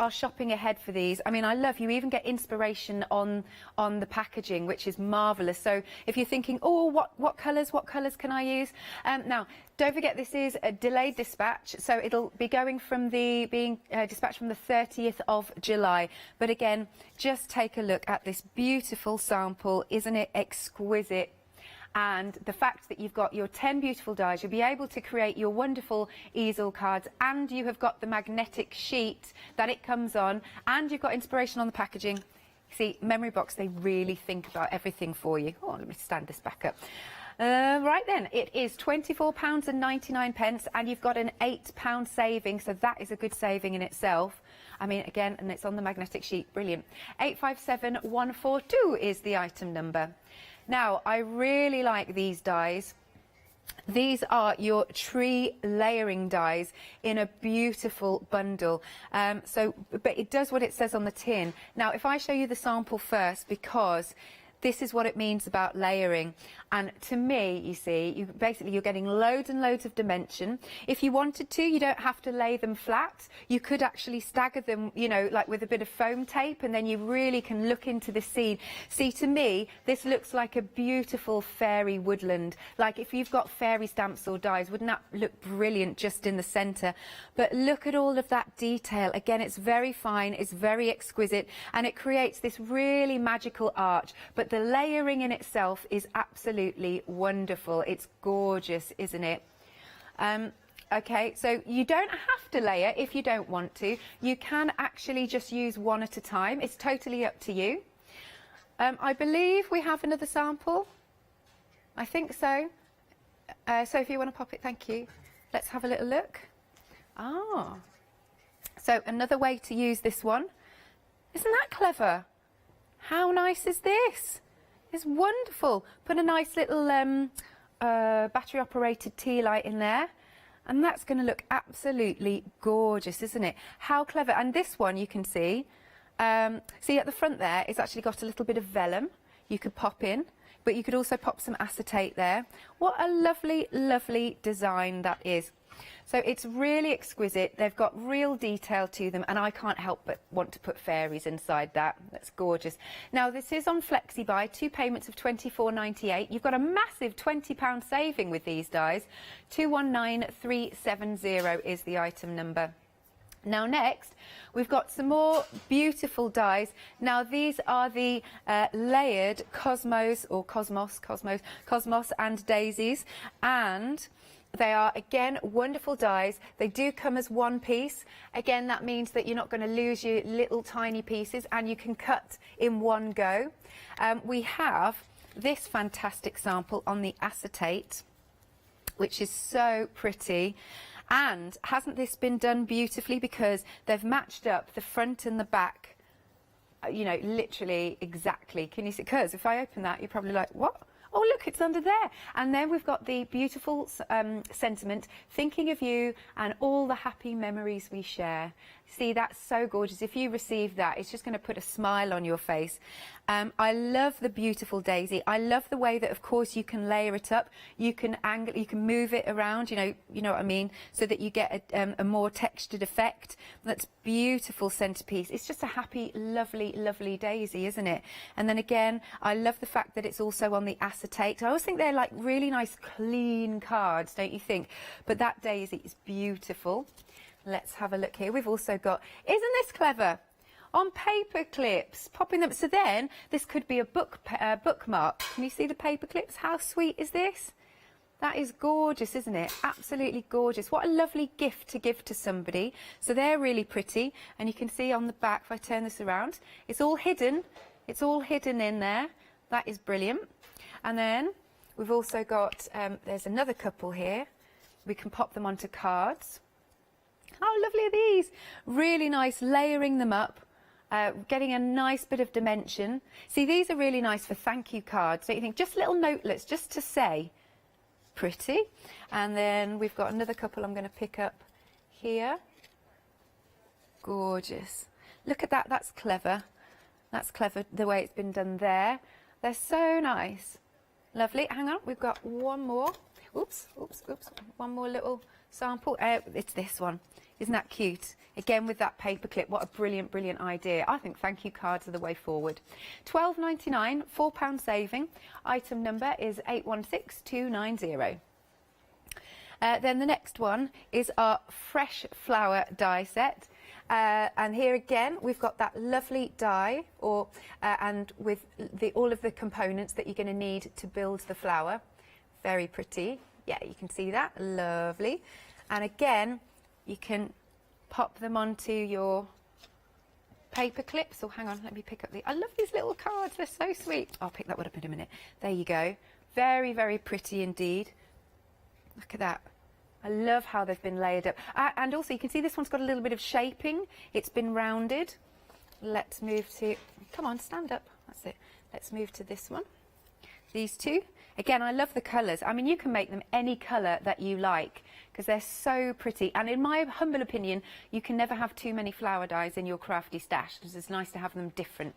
shopping ahead for these. I mean, I love you even get inspiration on the packaging, which is marvelous. So if you're thinking, oh, what colors can I use? Now, don't forget, this is a delayed dispatch, so it'll be going from being dispatched from the 30th of July. But again, just take a look at this beautiful sample. Isn't it exquisite? And the fact that you've got your 10 beautiful dies, you'll be able to create your wonderful easel cards, and you have got the magnetic sheet that it comes on, and you've got inspiration on the packaging. See, Memory Box, they really think about everything for you. Oh, let me stand this back up. Right then, it is £24.99, and you've got an £8 saving, so that is a good saving in itself. I mean, again, and it's on the magnetic sheet, brilliant. 857142 is the item number. Now, I really like these dies These are your tree layering dies in a beautiful bundle. But it does what it says on the tin. Now, if I show you the sample first, because this is what it means about layering. And to me, you see, you're getting loads and loads of dimension. If you wanted to, you don't have to lay them flat. You could actually stagger them, you know, like with a bit of foam tape, and then you really can look into the scene. See, to me, this looks like a beautiful fairy woodland. Like if you've got fairy stamps or dies, wouldn't that look brilliant just in the centre? But look at all of that detail. Again, it's very fine, it's very exquisite, and it creates this really magical arch. But the layering in itself is absolutely wonderful. It's gorgeous, isn't it? Okay, so you don't have to layer if you don't want to. You can actually just use one at a time. It's totally up to you. I believe we have another sample. I think so. So if you want to pop it, thank you. Let's have a little look. Ah. So another way to use this one. Isn't that clever? How nice is this? It's wonderful. Put a nice little battery operated tea light in there, and that's going to look absolutely gorgeous, isn't it? How clever. And this one you can see at the front there, it's actually got a little bit of vellum you could pop in, but you could also pop some acetate there. What a lovely, lovely design that is. So it's really exquisite. They've got real detail to them, and I can't help but want to put fairies inside that. That's gorgeous. Now, this is on flexi-buy, 2 payments of £24.98. You've got a massive £20 saving with these dies. 219370 is the item number. Now next, we've got some more beautiful dies. Now these are the layered Cosmos and Daisies, and they are, again, wonderful dies. They do come as one piece. Again, that means that you're not going to lose your little tiny pieces, and you can cut in one go. We have this fantastic sample on the acetate, which is so pretty. And hasn't this been done beautifully, because they've matched up the front and the back, you know, literally exactly. Can you see? Because if I open that, you're probably like, what? Oh, look, it's under there. And then we've got the beautiful sentiment, thinking of you and all the happy memories we share. See, that's so gorgeous. If you receive that, it's just going to put a smile on your face. I love the beautiful daisy. I love the way that, of course, you can layer it up. You can angle, you can move it around, you know what I mean, so that you get a more textured effect. That's beautiful centerpiece. It's just a happy, lovely, lovely daisy, isn't it? And then again, I love the fact that it's also on the acetate. I always think they're like really nice, clean cards, don't you think? But that daisy is beautiful. Let's have a look here. We've also got, isn't this clever? On paper clips, popping them. So then this could be a bookmark. Can you see the paper clips? How sweet is this? That is gorgeous, isn't it? Absolutely gorgeous. What a lovely gift to give to somebody. So they're really pretty. And you can see on the back, if I turn this around, it's all hidden. It's all hidden in there. That is brilliant. And then we've also got, there's another couple here. We can pop them onto cards. How lovely are these? Really nice, layering them up, getting a nice bit of dimension. See, these are really nice for thank you cards. So you think just little notelets, just to say, pretty. And then we've got another couple I'm going to pick up here. Gorgeous. Look at that, that's clever. That's clever, the way it's been done there. They're so nice. Lovely. Hang on, we've got one more. Oops. One more little sample. It's this one. Isn't that cute? Again, with that paper clip, what a brilliant, brilliant idea. I think thank you cards are the way forward. £12.99, £4 saving. Item number is 816290. Then the next one is our fresh flower die set. And here again, we've got that lovely die, and with all of the components that you're going to need to build the flower. Very pretty. Yeah, you can see that. Lovely. And again, you can pop them onto your paper clips. Hang on, let me pick up I love these little cards. They're so sweet. I'll pick that one up in a minute. There you go. Very, very pretty indeed. Look at that. I love how they've been layered up. And also, you can see this one's got a little bit of shaping. It's been rounded. Let's move to... Come on, stand up. That's it. Let's move to this one. These two. Again, I love the colours. I mean, you can make them any colour that you like because they're so pretty. And in my humble opinion, you can never have too many flower dies in your crafty stash because it's nice to have them different.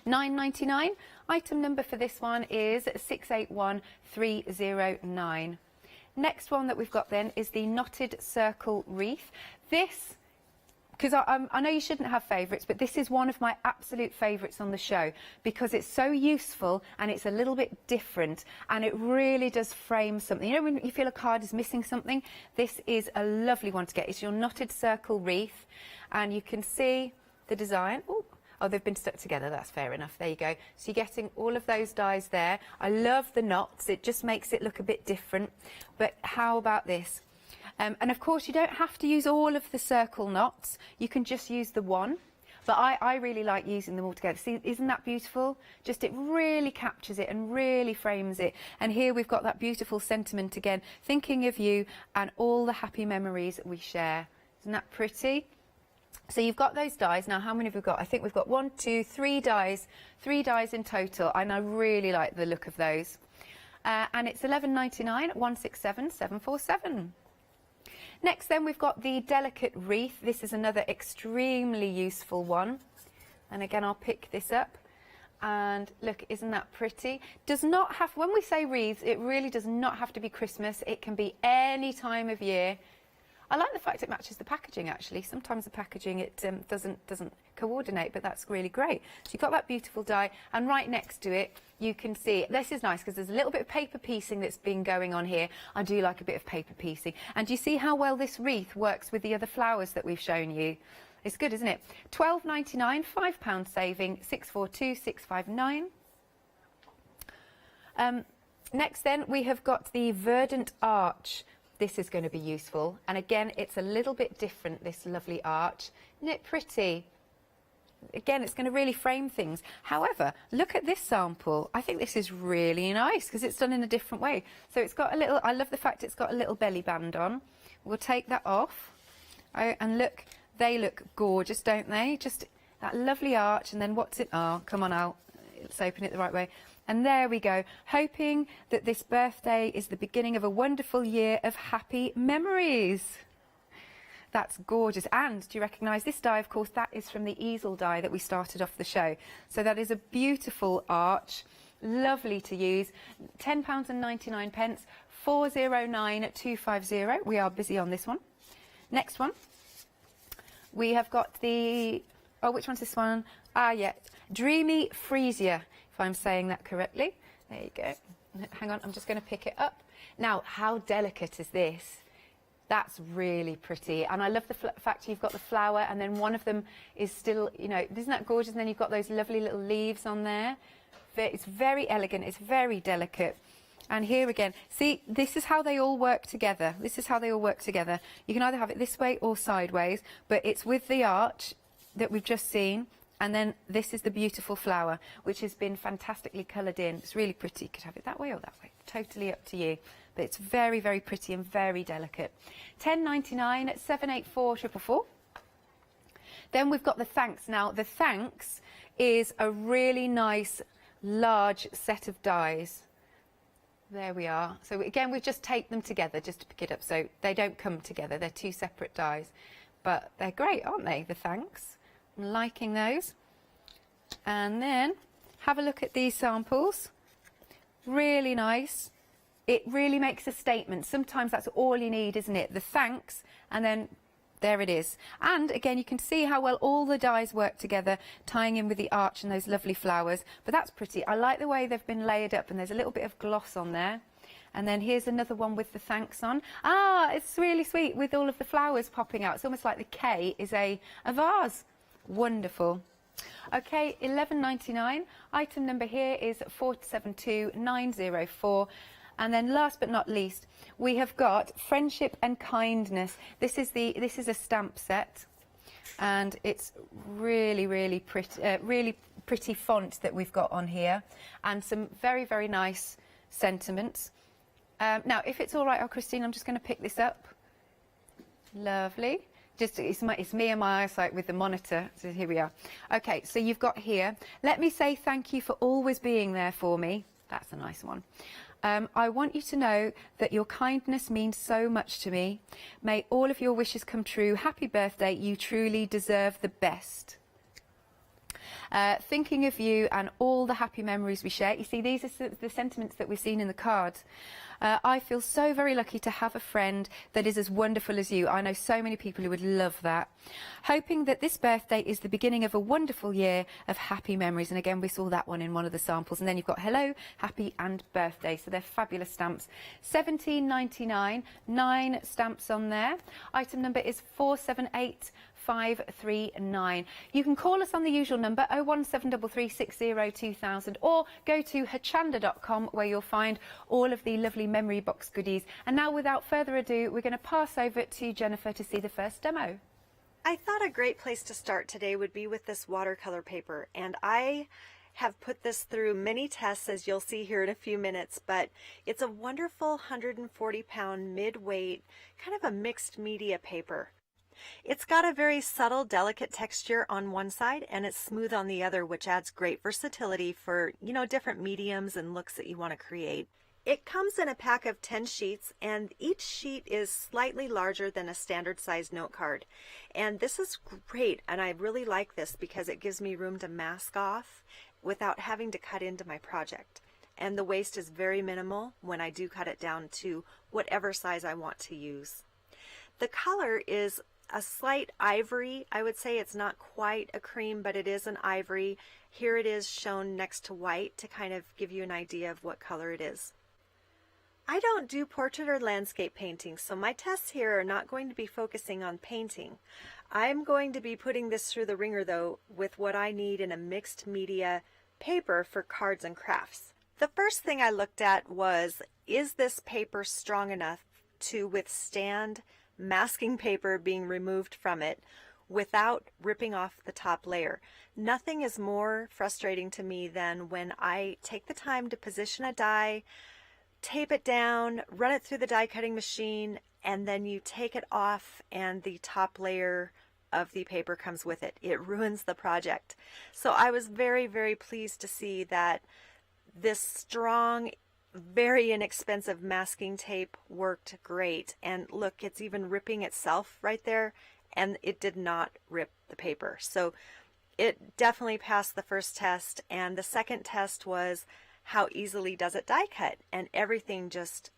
£9.99. Item number for this one is 681309. Next one that we've got then is the knotted circle wreath. This, because I know you shouldn't have favourites, but this is one of my absolute favourites on the show because it's so useful and it's a little bit different and it really does frame something. You know when you feel a card is missing something? This is a lovely one to get. It's your knotted circle wreath and you can see the design. Ooh. Oh, they've been stuck together, that's fair enough. There you go. So you're getting all of those dies there. I love the knots, it just makes it look a bit different. But how about this? And of course, you don't have to use all of the circle knots. You can just use the one. But I really like using them all together. See, isn't that beautiful? Just it really captures it and really frames it. And here we've got that beautiful sentiment again, thinking of you and all the happy memories we share. Isn't that pretty? So you've got those dies. Now, how many have we got? I think we've got 1, 2, 3 dies. 3 dies in total, and I really like the look of those. And it's £11.99 at 167,747. Next, then, we've got the delicate wreath. This is another extremely useful one. And again, I'll pick this up. And look, isn't that pretty? Does not have, when we say wreaths, it really does not have to be Christmas. It can be any time of year. I like the fact it matches the packaging, actually. Sometimes the packaging, it doesn't coordinate, but that's really great. So you've got that beautiful die, and right next to it, you can see, this is nice because there's a little bit of paper piecing that's been going on here. I do like a bit of paper piecing. And do you see how well this wreath works with the other flowers that we've shown you? It's good, isn't it? £12.99, £5 saving, 642,659. Next then, we have got the verdant arch. This is going to be useful. And again, it's a little bit different, this lovely arch. Isn't it pretty? Again, it's going to really frame things. However, look at this sample. I think this is really nice because it's done in a different way. So it's got a little, I love the fact it's got a little belly band on. We'll take that off. Oh, and look, they look gorgeous, don't they? Just that lovely arch, and then what's it? Oh, come on out. Let's open it the right way. And there we go, hoping that this birthday is the beginning of a wonderful year of happy memories. That's gorgeous. And do you recognise this die? Of course, that is from the easel die that we started off the show. So that is a beautiful arch, lovely to use. £10.99, 409250. We are busy on this one. Next one. We have got the, oh, which one's this one? Ah, yeah, Dreamy Freesia, if I'm saying that correctly. There you go. Hang on, I'm just going to pick it up. Now, how delicate is this? That's really pretty. And I love the fact you've got the flower and then one of them is still, you know, isn't that gorgeous? And then you've got those lovely little leaves on there. It's very elegant. It's very delicate. And here again, see, this is how they all work together. This is how they all work together. You can either have it this way or sideways, but it's with the arch that we've just seen. And then this is the beautiful flower, which has been fantastically coloured in. It's really pretty. You could have it that way or that way. Totally up to you. But it's very, very pretty and very delicate. £10.99 at 78444. Then we've got the thanks. Now, the thanks is a really nice, large set of dies. There we are. So again, we've just taped them together just to pick it up. So they don't come together. They're two separate dies. But they're great, aren't they, the thanks? I'm liking those. And then have a look at these samples. Really nice. It really makes a statement. Sometimes that's all you need, isn't it? The thanks, and then there it is. And again, you can see how well all the dies work together, tying in with the arch and those lovely flowers. But that's pretty. I like the way they've been layered up, and there's a little bit of gloss on there. And then here's another one with the thanks on. Ah, it's really sweet with all of the flowers popping out. It's almost like the K is a vase. Wonderful. Okay, £11.99. Item number here is 472904. And then last but not least, we have got Friendship and Kindness. This is a stamp set, and it's really pretty font that we've got on here, and some very, very nice sentiments. Now, if it's all right, Christine, I'm just going to pick this up. Lovely. Just it's me and my eyesight with the monitor. So here we are. Okay, so you've got here. Let me say thank you for always being there for me. That's a nice one. I want you to know that your kindness means so much to me. May all of your wishes come true. Happy birthday. You truly deserve the best. Thinking of you and all the happy memories we share. You see, these are the sentiments that we've seen in the cards. I feel so very lucky to have a friend that is as wonderful as you. I know so many people who would love that. Hoping that this birthday is the beginning of a wonderful year of happy memories. And again, we saw that one in one of the samples. And then you've got hello, happy and birthday. So they're fabulous stamps. £17.99, 9 stamps on there. Item number is 478539. You can call us on the usual number 01733602000 or go to hochanda.com where you'll find all of the lovely memory box goodies. And now, without further ado, we're going to pass over to Jennifer to see the first demo. I thought a great place to start today would be with this watercolor paper, and I have put this through many tests, as you'll see here in a few minutes, but it's a wonderful 140-pound mid-weight, kind of a mixed media paper. It's got a very subtle, delicate texture on one side, and it's smooth on the other, which adds great versatility for, you know, different mediums and looks that you want to create. It comes in a pack of 10 sheets, and each sheet is slightly larger than a standard size note card. And this is great, and I really like this because it gives me room to mask off without having to cut into my project. And the waste is very minimal when I do cut it down to whatever size I want to use. The color is a slight ivory. I would say it's not quite a cream, but it is an ivory. Here it is shown next to white to kind of give you an idea of what color it is. I don't do portrait or landscape painting, so my tests here are not going to be focusing on painting. I'm going to be putting this through the ringer, though, with what I need in a mixed media paper for cards and crafts. The first thing I looked at was, is this paper strong enough to withstand masking paper being removed from it without ripping off the top layer? Nothing is more frustrating to me than when I take the time to position a die, tape it down, run it through the die cutting machine, and then you take it off and the top layer of the paper comes with it. It ruins the project. So I was very, very pleased to see that this strong, very inexpensive masking tape worked great. And look, it's even ripping itself right there, and it did not rip the paper. So it definitely passed the first test. And the second test was, how easily does it die cut? And everything just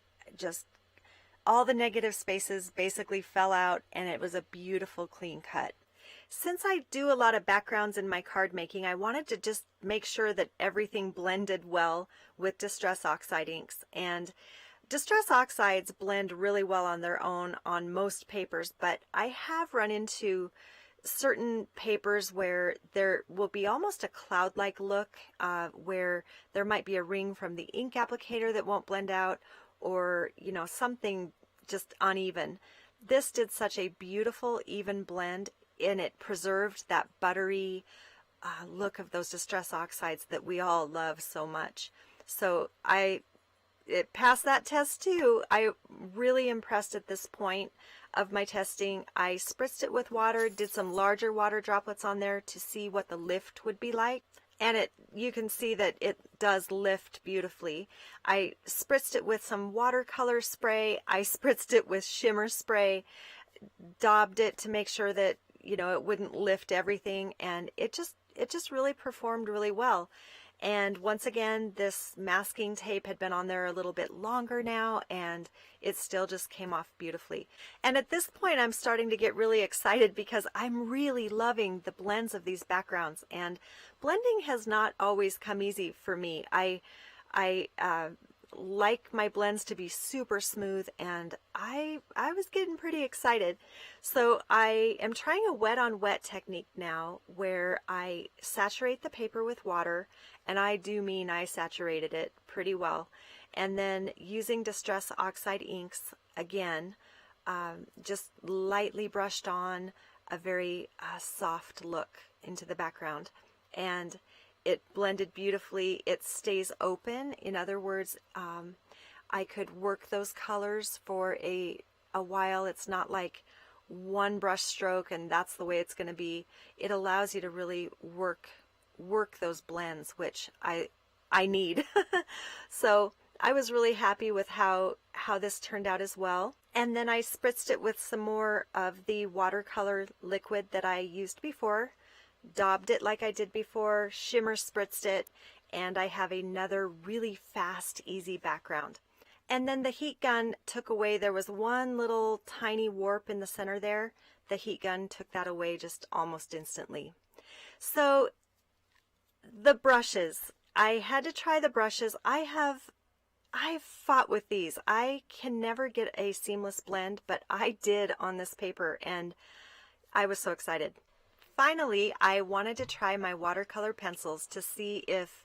all the negative spaces basically fell out, and it was a beautiful clean cut. Since I do a lot of backgrounds in my card making, I wanted to just make sure that everything blended well with Distress Oxide inks. And Distress Oxides blend really well on their own on most papers, but I have run into certain papers where there will be almost a cloud-like look, where there might be a ring from the ink applicator that won't blend out, or, you know, something just uneven. This did such a beautiful, even blend, and it preserved that buttery look of those Distress Oxides that we all love so much. So it passed that test too. I really impressed at this point of my testing. I spritzed it with water, did some larger water droplets on there to see what the lift would be like. And you can see that it does lift beautifully. I spritzed it with some watercolor spray. I spritzed it with shimmer spray, daubed it to make sure that, you know, it wouldn't lift everything, and it just really performed really well. And once again, this masking tape had been on there a little bit longer now, and it still just came off beautifully. And at this point, I'm starting to get really excited because I'm really loving the blends of these backgrounds. And blending has not always come easy for me. I like my blends to be super smooth, and I was getting pretty excited. So I am trying a wet on wet technique now, where I saturate the paper with water, and I do mean I saturated it pretty well, and then using Distress Oxide inks again, just lightly brushed on a very soft look into the background, and it blended beautifully. It stays open. In other words, I could work those colors for a while. It's not like one brush stroke and that's the way it's going to be. It allows you to really work those blends, which I I need. So I was really happy with how this turned out as well. And then I spritzed it with some more of the watercolor liquid that I used before, daubed it like I did before, shimmer spritzed it, and I have another really fast, easy background. And then the heat gun took away, there was one little tiny warp in the center there. The heat gun took that away just almost instantly. So the brushes, I had to try the brushes. I've fought with these. I can never get a seamless blend, but I did on this paper, and I was so excited. Finally, I wanted to try my watercolor pencils to see if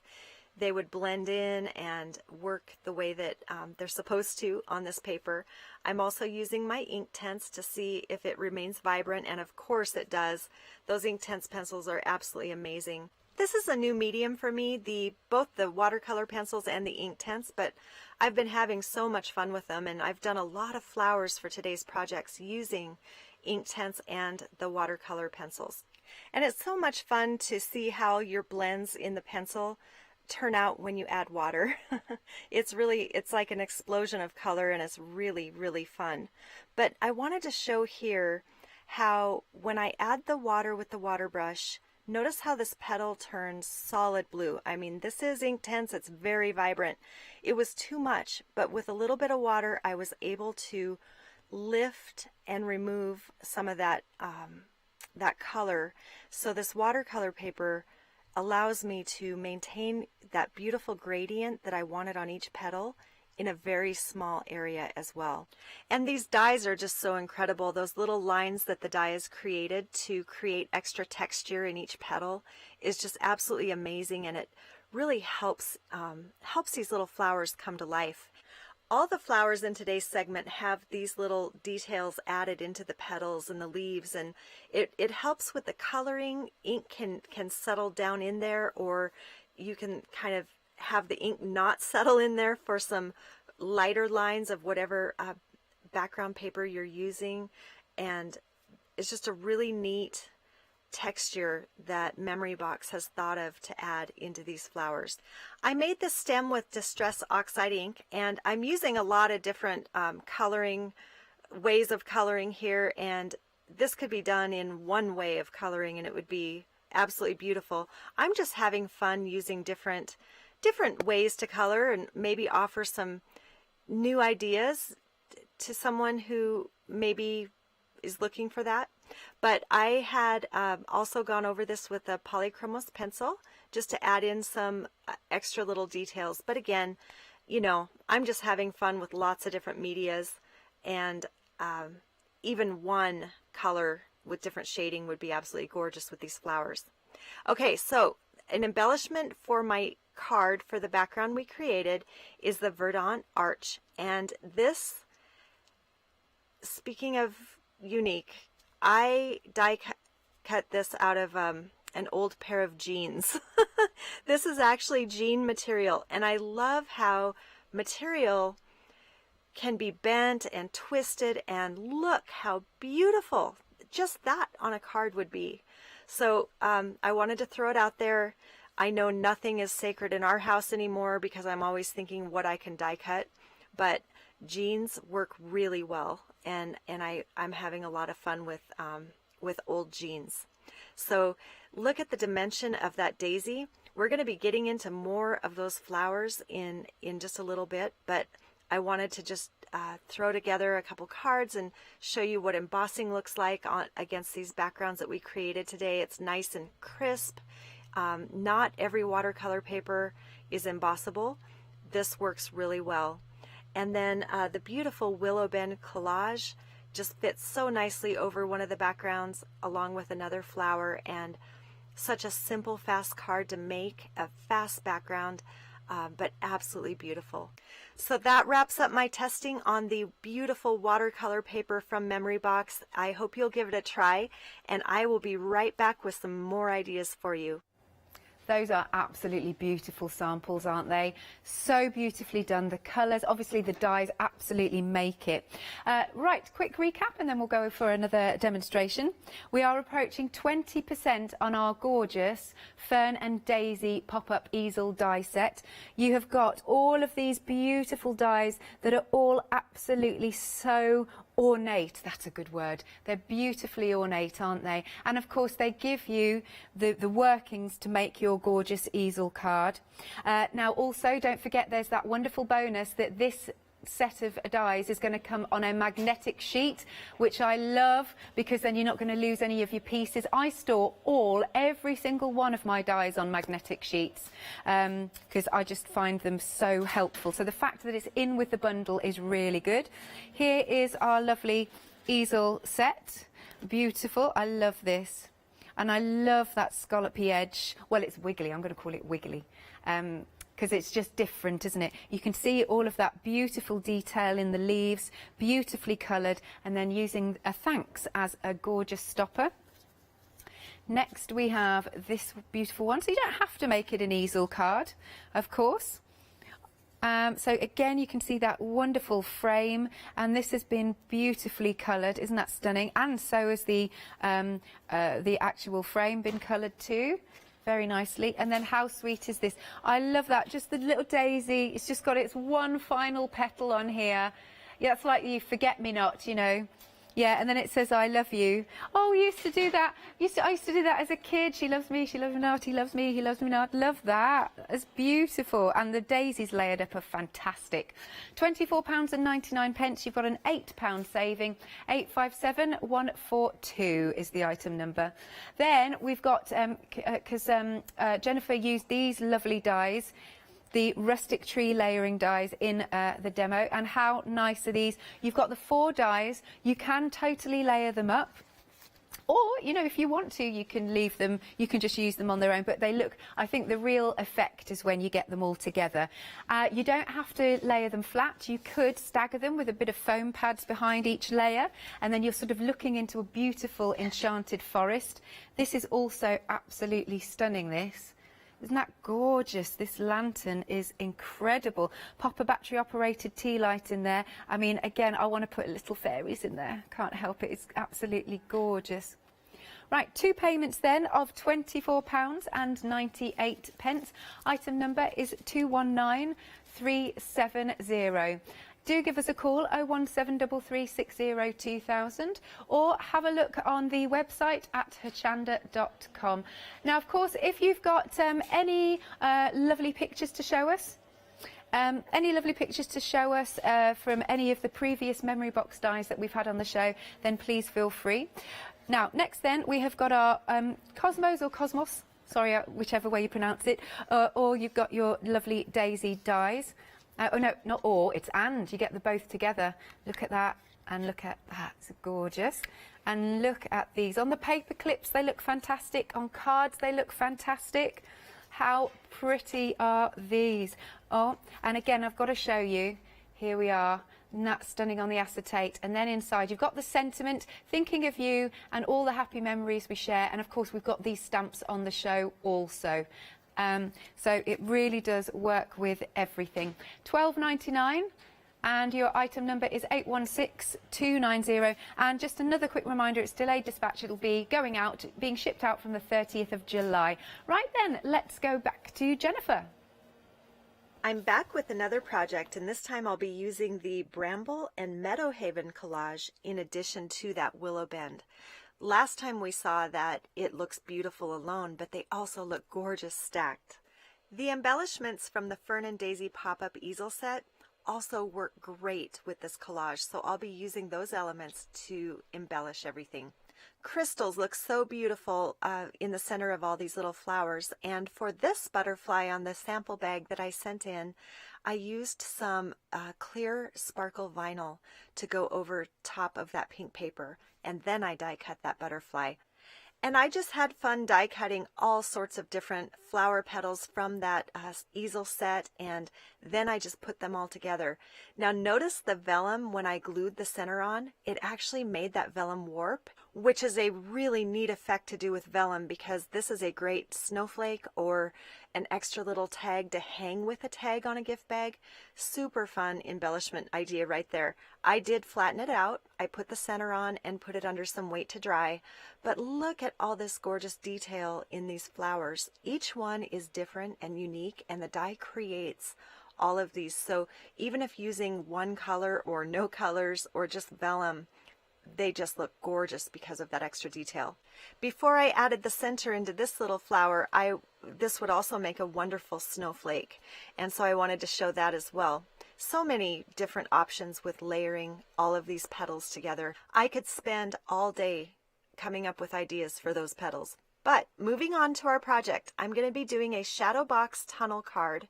they would blend in and work the way that they're supposed to on this paper. I'm also using my Inktense to see if it remains vibrant, and of course it does. Those Inktense pencils are absolutely amazing. This is a new medium for me, both the watercolor pencils and the Inktense, but I've been having so much fun with them, and I've done a lot of flowers for today's projects using Inktense and the watercolor pencils. And it's so much fun to see how your blends in the pencil turn out when you add water. It's like an explosion of color, and it's really, really fun. But I wanted to show here how when I add the water with the water brush, notice how this petal turns solid blue. I mean, this is Inktense, it's very vibrant. It was too much, but with a little bit of water, I was able to lift and remove some of that, that color. So this watercolor paper allows me to maintain that beautiful gradient that I wanted on each petal in a very small area as well. And these dies are just so incredible. Those little lines that the die has created to create extra texture in each petal is just absolutely amazing, and it really helps these little flowers come to life. All the flowers in today's segment have these little details added into the petals and the leaves, and it helps with the coloring. Ink can settle down in there, or you can kind of have the ink not settle in there for some lighter lines of whatever background paper you're using. And it's just a really neat texture that Memory Box has thought of to add into these flowers. I made this stem with Distress Oxide ink, and I'm using a lot of different ways of coloring here, and this could be done in one way of coloring and it would be absolutely beautiful. I'm just having fun using different ways to color and maybe offer some new ideas to someone who maybe is looking for that. But I had also gone over this with a polychromos pencil just to add in some extra little details. But again, you know, I'm just having fun with lots of different medias, and even one color with different shading would be absolutely gorgeous with these flowers. Okay, so an embellishment for my card for the background we created is the Verdant Arch. And this, speaking of unique, I die cut this out of an old pair of jeans. This is actually jean material, and I love how material can be bent and twisted, and look how beautiful just that on a card would be. So I wanted to throw it out there. I know nothing is sacred in our house anymore because I'm always thinking what I can die cut, but jeans work really well, and I'm having a lot of fun with old jeans. So look at the dimension of that daisy. We're going to be getting into more of those flowers in just a little bit, but I wanted to just throw together a couple cards and show you what embossing looks like against these backgrounds that we created today. It's nice and crisp. Not every watercolor paper is embossable. This works really well. And then the beautiful Willow Bend collage just fits so nicely over one of the backgrounds along with another flower, and such a simple, fast card to make, a fast background, but absolutely beautiful. So that wraps up my testing on the beautiful watercolor paper from Memory Box. I hope you'll give it a try, and I will be right back with some more ideas for you. Those are absolutely beautiful samples, aren't they? So beautifully done. The colours, obviously the dyes absolutely make it. Right, quick recap and then we'll go for another demonstration. We are approaching 20% on our gorgeous Fern and Daisy pop-up easel die set. You have got all of these beautiful dies that are all absolutely so ornate. That's a good word. They're beautifully ornate, aren't they? And of course they give you the workings to make your gorgeous easel card. Now also don't forget there's that wonderful bonus that this set of dies is going to come on a magnetic sheet, which I love because then you're not going to lose any of your pieces. I store every single one of my dies on magnetic sheets because I just find them so helpful. So the fact that it's in with the bundle is really good. Here is our lovely easel set. Beautiful. I love this. And I love that scallopy edge. Well, it's wiggly. I'm going to call it wiggly. Because it's just different, isn't it? You can see all of that beautiful detail in the leaves, beautifully coloured, and then using a thanks as a gorgeous stopper. Next we have this beautiful one. So you don't have to make it an easel card, of course. So again, you can see that wonderful frame, and this has been beautifully coloured. Isn't that stunning? And so has the actual frame been coloured too. Very nicely. And then how sweet is this? I love that. Just the little daisy. It's just got its one final petal on here. Yeah, it's like you forget me not, you know. Yeah, and then it says I love you. Oh, we used to do that. I used to do that as a kid. She loves me, she loves me not, he loves me, he loves me not. Love that. It's beautiful. And the daisies layered up are fantastic. £24.99. You've got an £8 saving. 857142 is the item number. Then we've got, because Jennifer used these lovely dies, the rustic tree layering dies in the demo. And how nice are these? You've got the 4 dies. You can totally layer them up. Or, you know, if you want to, you can leave them, you can just use them on their own. But they look, I think the real effect is when you get them all together. You don't have to layer them flat. You could stagger them with a bit of foam pads behind each layer. And then you're sort of looking into a beautiful enchanted forest. This is also absolutely stunning, this. Isn't that gorgeous? This lantern is incredible. Pop a battery operated tea light in there. I mean, again, I want to put little fairies in there. Can't help it. It's absolutely gorgeous. Right, 2 payments then of £24.98. Item number is 219370. Do give us a call, 01733602000, or have a look on the website at hochanda.com. Now, of course, if you've got any lovely pictures to show us, from any of the previous memory box dies that we've had on the show, then please feel free. Now, next then, we have got our Cosmos or Cosmos, sorry, whichever way you pronounce it, or you've got your lovely daisy dies. Oh no, not or, it's and. You get the both together. Look at that and look at that. It's gorgeous. And look at these. On the paper clips, they look fantastic. On cards, they look fantastic. How pretty are these? Oh, and again, I've got to show you. Here we are. And that's stunning on the acetate. And then inside, you've got the sentiment, thinking of you and all the happy memories we share. And of course, we've got these stamps on the show also. So it really does work with everything. £12.99, and your item number is 816290. And just another quick reminder, it's delayed dispatch. It'll be going out, being shipped out from the 30th of July. Right then, let's go back to Jennifer. I'm back with another project, and this time I'll be using the Bramble and Meadowhaven collage in addition to that Willow Bend. Last time we saw that it looks beautiful alone, but they also look gorgeous stacked. The embellishments from the Fern and Daisy pop-up easel set also work great with this collage, so I'll be using those elements to embellish everything. Crystals look so beautiful in the center of all these little flowers, and for this butterfly on the sample bag that I sent in, I used some clear sparkle vinyl to go over top of that pink paper, and then I die cut that butterfly. And I just had fun die cutting all sorts of different flower petals from that easel set, and then I just put them all together. Now notice the vellum, when I glued the center on, it actually made that vellum warp. which is a really neat effect to do with vellum because this is a great snowflake or an extra little tag to hang with a tag on a gift bag. Super fun embellishment idea right there. I did flatten it out. I put the center on and put it under some weight to dry. But look at all this gorgeous detail in these flowers. Each one is different and unique, and the die creates all of these. So even if using one color or no colors or just vellum, they just look gorgeous because of that extra detail. Before I added the center into this little flower, this would also make a wonderful snowflake, and so I wanted to show that as well. So many different options with layering all of these petals together. I could spend all day coming up with ideas for those petals. But moving on to our project, I'm going to be doing a shadow box tunnel card,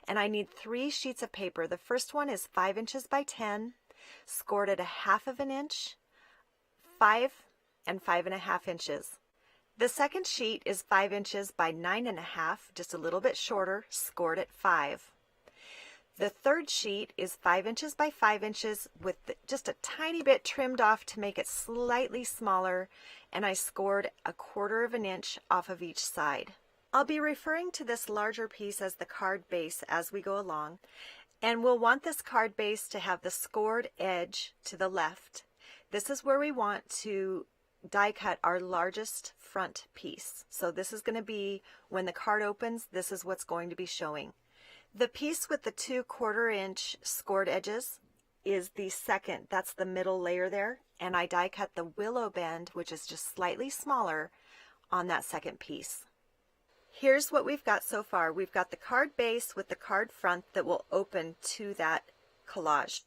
and I need 3 sheets of paper. The first one is 5 inches by 10, scored at 1/2 inch, 5 and 5.5 inches. The second sheet is 5 inches by 9.5, just a little bit shorter, scored at 5. The third sheet is 5 inches by 5 inches with just a tiny bit trimmed off to make it slightly smaller, and I scored 1/4 inch off of each side. I'll be referring to this larger piece as the card base as we go along, and we'll want this card base to have the scored edge to the left. This is where we want to die cut our largest front piece. So this is going to be, when the card opens, this is what's going to be showing. The piece with the 2/4 inch scored edges is the second, that's the middle layer there, and I die cut the willow bend, which is just slightly smaller, on that second piece. Here's what we've got so far. We've got the card base with the card front that will open to that collage.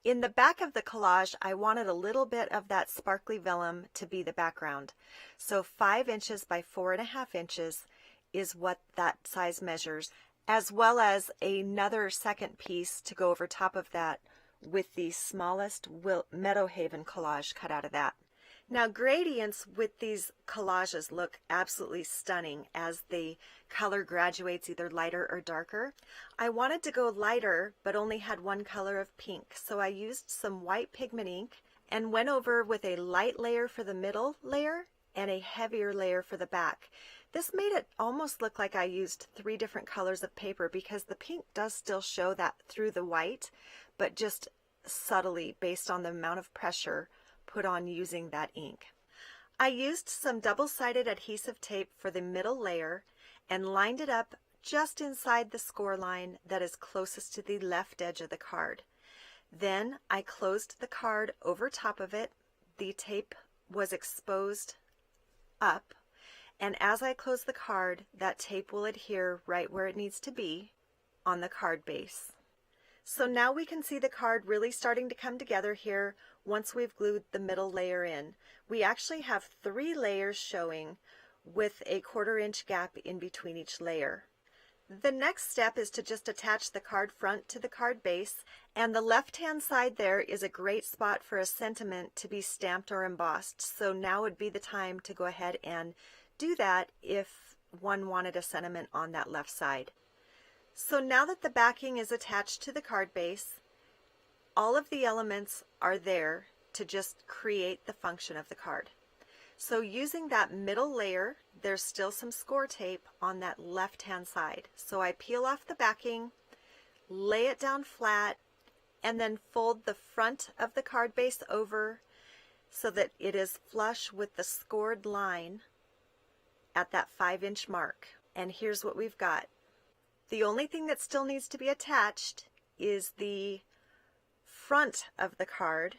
In the back of the collage, I wanted a little bit of that sparkly vellum to be the background. So 5 inches by 4.5 inches is what that size measures, as well as another second piece to go over top of that with the smallest Meadowhaven collage cut out of that. Now, gradients with these collages look absolutely stunning as the color graduates either lighter or darker. I wanted to go lighter, but only had one color of pink, so I used some white pigment ink and went over with a light layer for the middle layer and a heavier layer for the back. This made it almost look like I used 3 different colors of paper because the pink does still show that through the white, but just subtly based on the amount of pressure put on using that ink. I used some double-sided adhesive tape for the middle layer and lined it up just inside the score line that is closest to the left edge of the card. Then I closed the card over top of it. The tape was exposed up, and as I close the card, that tape will adhere right where it needs to be on the card base. So now we can see the card really starting to come together here once we've glued the middle layer in. We actually have 3 layers showing with a 1/4 inch gap in between each layer. The next step is to just attach the card front to the card base, and the left-hand side there is a great spot for a sentiment to be stamped or embossed. So now would be the time to go ahead and do that if one wanted a sentiment on that left side. So now that the backing is attached to the card base, all of the elements are there to just create the function of the card. So using that middle layer, there's still some score tape on that left-hand side. So I peel off the backing, lay it down flat, and then fold the front of the card base over so that it is flush with the scored line at that 5 inch mark. And here's what we've got. The only thing that still needs to be attached is the front of the card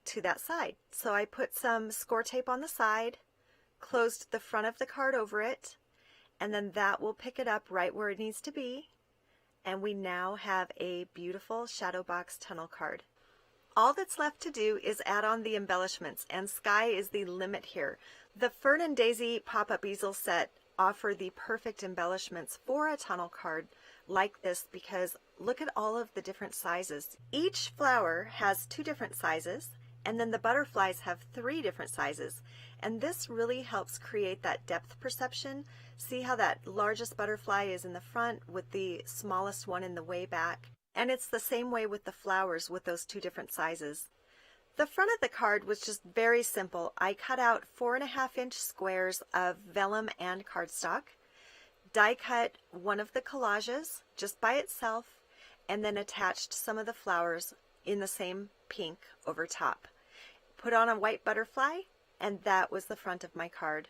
to that side. So I put some score tape on the side, closed the front of the card over it, and then that will pick it up right where it needs to be, and we now have a beautiful shadow box tunnel card. All that's left to do is add on the embellishments, and sky is the limit here. The Fern and Daisy pop-up easel set offer the perfect embellishments for a tunnel card like this because look at all of the different sizes. Each flower has 2 different sizes, and then the butterflies have 3 different sizes, and this really helps create that depth perception. See how that largest butterfly is in the front with the smallest one in the way back, and it's the same way with the flowers with those 2 different sizes. The front of the card was just very simple. I cut out 4.5-inch squares of vellum and cardstock, die cut one of the collages just by itself, and then attached some of the flowers in the same pink over top. Put on a white butterfly, and that was the front of my card.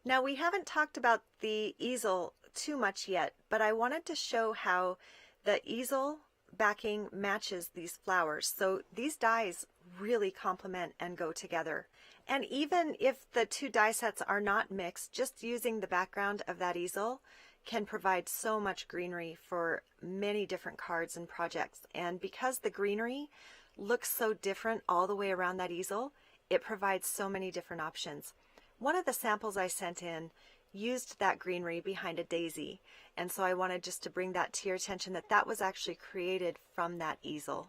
Now, we haven't talked about the easel too much yet, but I wanted to show how the easel backing matches these flowers. So these dies really complement and go together. And even if the two die sets are not mixed, just using the background of that easel can provide so much greenery for many different cards and projects. And because the greenery looks so different all the way around that easel, it provides so many different options. One of the samples I sent in used that greenery behind a daisy, and so I wanted just to bring that to your attention, that that was actually created from that easel.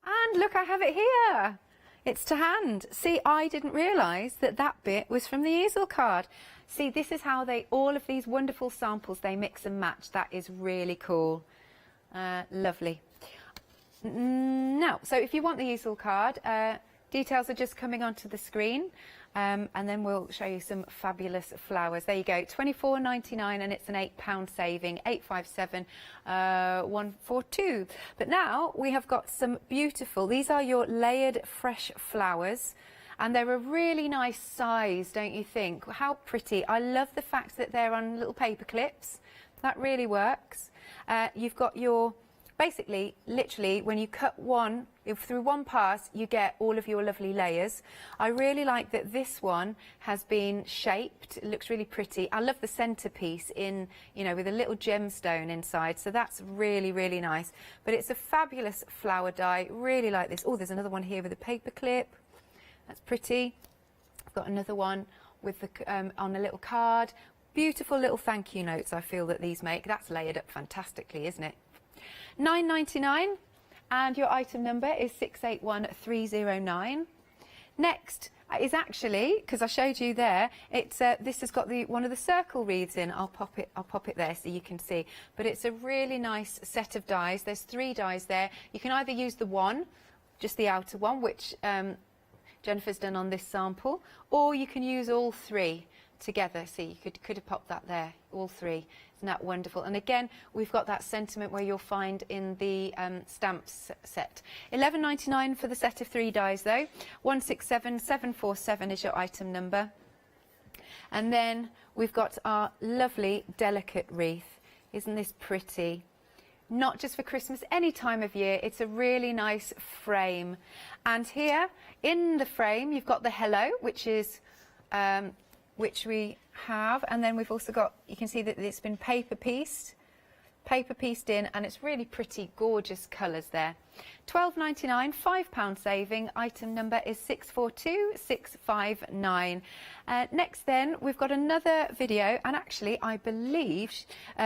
And look, I have it here. It's to hand. See, I didn't realise that that bit was from the easel card. See, this is how all of these wonderful samples, they mix and match. That is really cool. Lovely. Now, so if you want the easel card, details are just coming onto the screen. And then we'll show you some fabulous flowers. There you go, £24.99, and it's an £8 saving, 857 142. But now we have got some beautiful, these are your layered fresh flowers, and they're a really nice size, don't you think? How pretty. I love the fact that they're on little paper clips. That really works. You've got your, basically, literally, when you cut one, through one pass, you get all of your lovely layers. I really like that this one has been shaped. It looks really pretty. I love the centerpiece in, you know, with a little gemstone inside. So that's really, really nice. But it's a fabulous flower die. Really like this. Oh, there's another one here with a paper clip. That's pretty. I've got another one with the on a little card. Beautiful little thank you notes I feel that these make. That's layered up fantastically, isn't it? £9.99, and your item number is 681309. Next is actually, because I showed you there, it's this has got one of the circle wreaths in. I'll pop it there so you can see. But it's a really nice set of dies. There's 3 dies there. You can either use the one, just the outer one, which Jennifer's done on this sample, or you can use all 3 together. See, you could have popped that there, all 3. Isn't that wonderful? And again, we've got that sentiment where you'll find in the stamps set. £11.99 for the set of 3 dies though. 167747 is your item number. And then we've got our lovely delicate wreath. Isn't this pretty? Not just for Christmas, any time of year. It's a really nice frame. And here in the frame, you've got the hello, which is which we have, and then we've also got, you can see that it's been paper pieced in, and it's really pretty gorgeous colours there. £12.99, £5 saving. Item number is 642659. Next then we've got another video, and actually I believe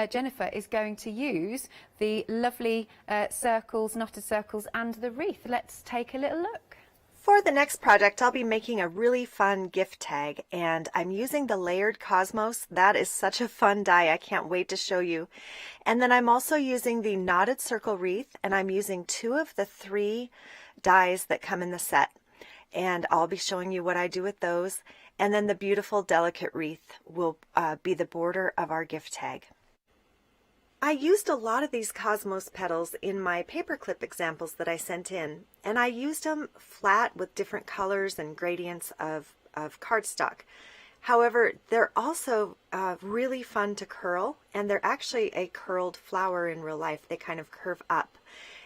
Jennifer is going to use the lovely circles, knotted circles, and the wreath. Let's take a little look. For the next project, I'll be making a really fun gift tag, and I'm using the layered cosmos. That is such a fun die. I can't wait to show you. And then I'm also using the knotted circle wreath, and I'm using 2 of the 3 dies that come in the set. And I'll be showing you what I do with those. And then the beautiful delicate wreath will be the border of our gift tag. I used a lot of these cosmos petals in my paperclip examples that I sent in, and I used them flat with different colors and gradients of cardstock. However, they're also really fun to curl, and they're actually a curled flower in real life. They kind of curve up,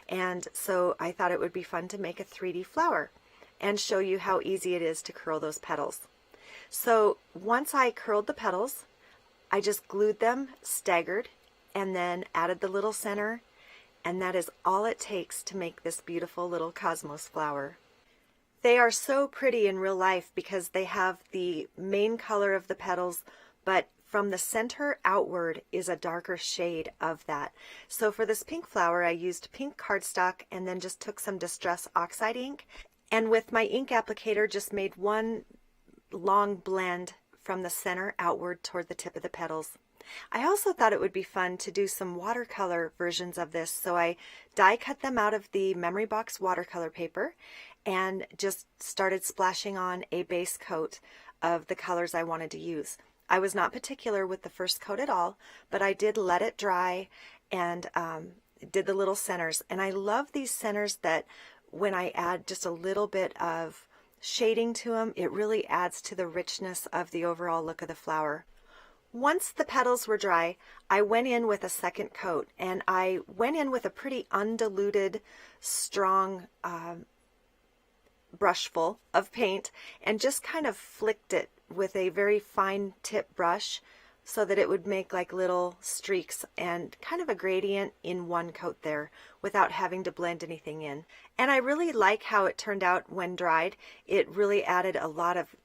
and so I thought it would be fun to make a 3D flower and show you how easy it is to curl those petals. So once I curled the petals, I just glued them staggered, and then added the little center, and that is all it takes to make this beautiful little cosmos flower. They are so pretty in real life because they have the main color of the petals, but from the center outward is a darker shade of that. So for this pink flower, I used pink cardstock and then just took some Distress Oxide ink, and with my ink applicator just made one long blend from the center outward toward the tip of the petals. I also thought it would be fun to do some watercolor versions of this, so I die cut them out of the Memory Box watercolor paper, and just started splashing on a base coat of the colors I wanted to use. I was not particular with the first coat at all, but I did let it dry and did the little centers. And I love these centers that when I add just a little bit of shading to them, it really adds to the richness of the overall look of the flower. Once the petals were dry, I went in with a second coat, and I went in with a pretty undiluted, strong brushful of paint and just kind of flicked it with a very fine tip brush so that it would make like little streaks and kind of a gradient in one coat there without having to blend anything in. And I really like how it turned out when dried. It really added a lot of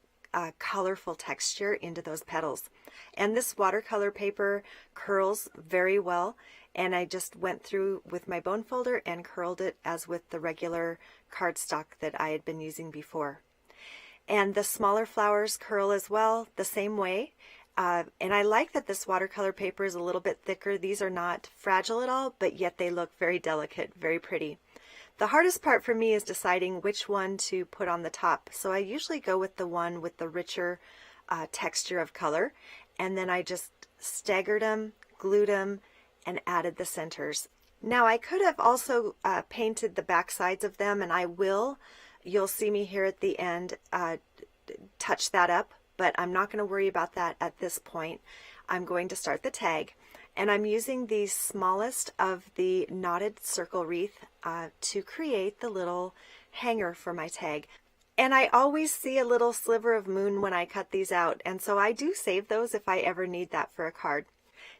colorful texture into those petals. And this watercolor paper curls very well, and I just went through with my bone folder and curled it as with the regular cardstock that I had been using before. And the smaller flowers curl as well the same way. And I like that this watercolor paper is a little bit thicker. These are not fragile at all, but yet they look very delicate, very pretty. The hardest part for me is deciding which one to put on the top. So I usually go with the one with the richer texture of color. And then I just staggered them, glued them, and added the centers. Now I could have also painted the back sides of them, and I will. You'll see me here at the end touch that up, but I'm not going to worry about that at this point. I'm going to start the tag, and I'm using the smallest of the knotted circle wreath to create the little hanger for my tag. And I always see a little sliver of moon when I cut these out, and so I do save those if I ever need that for a card.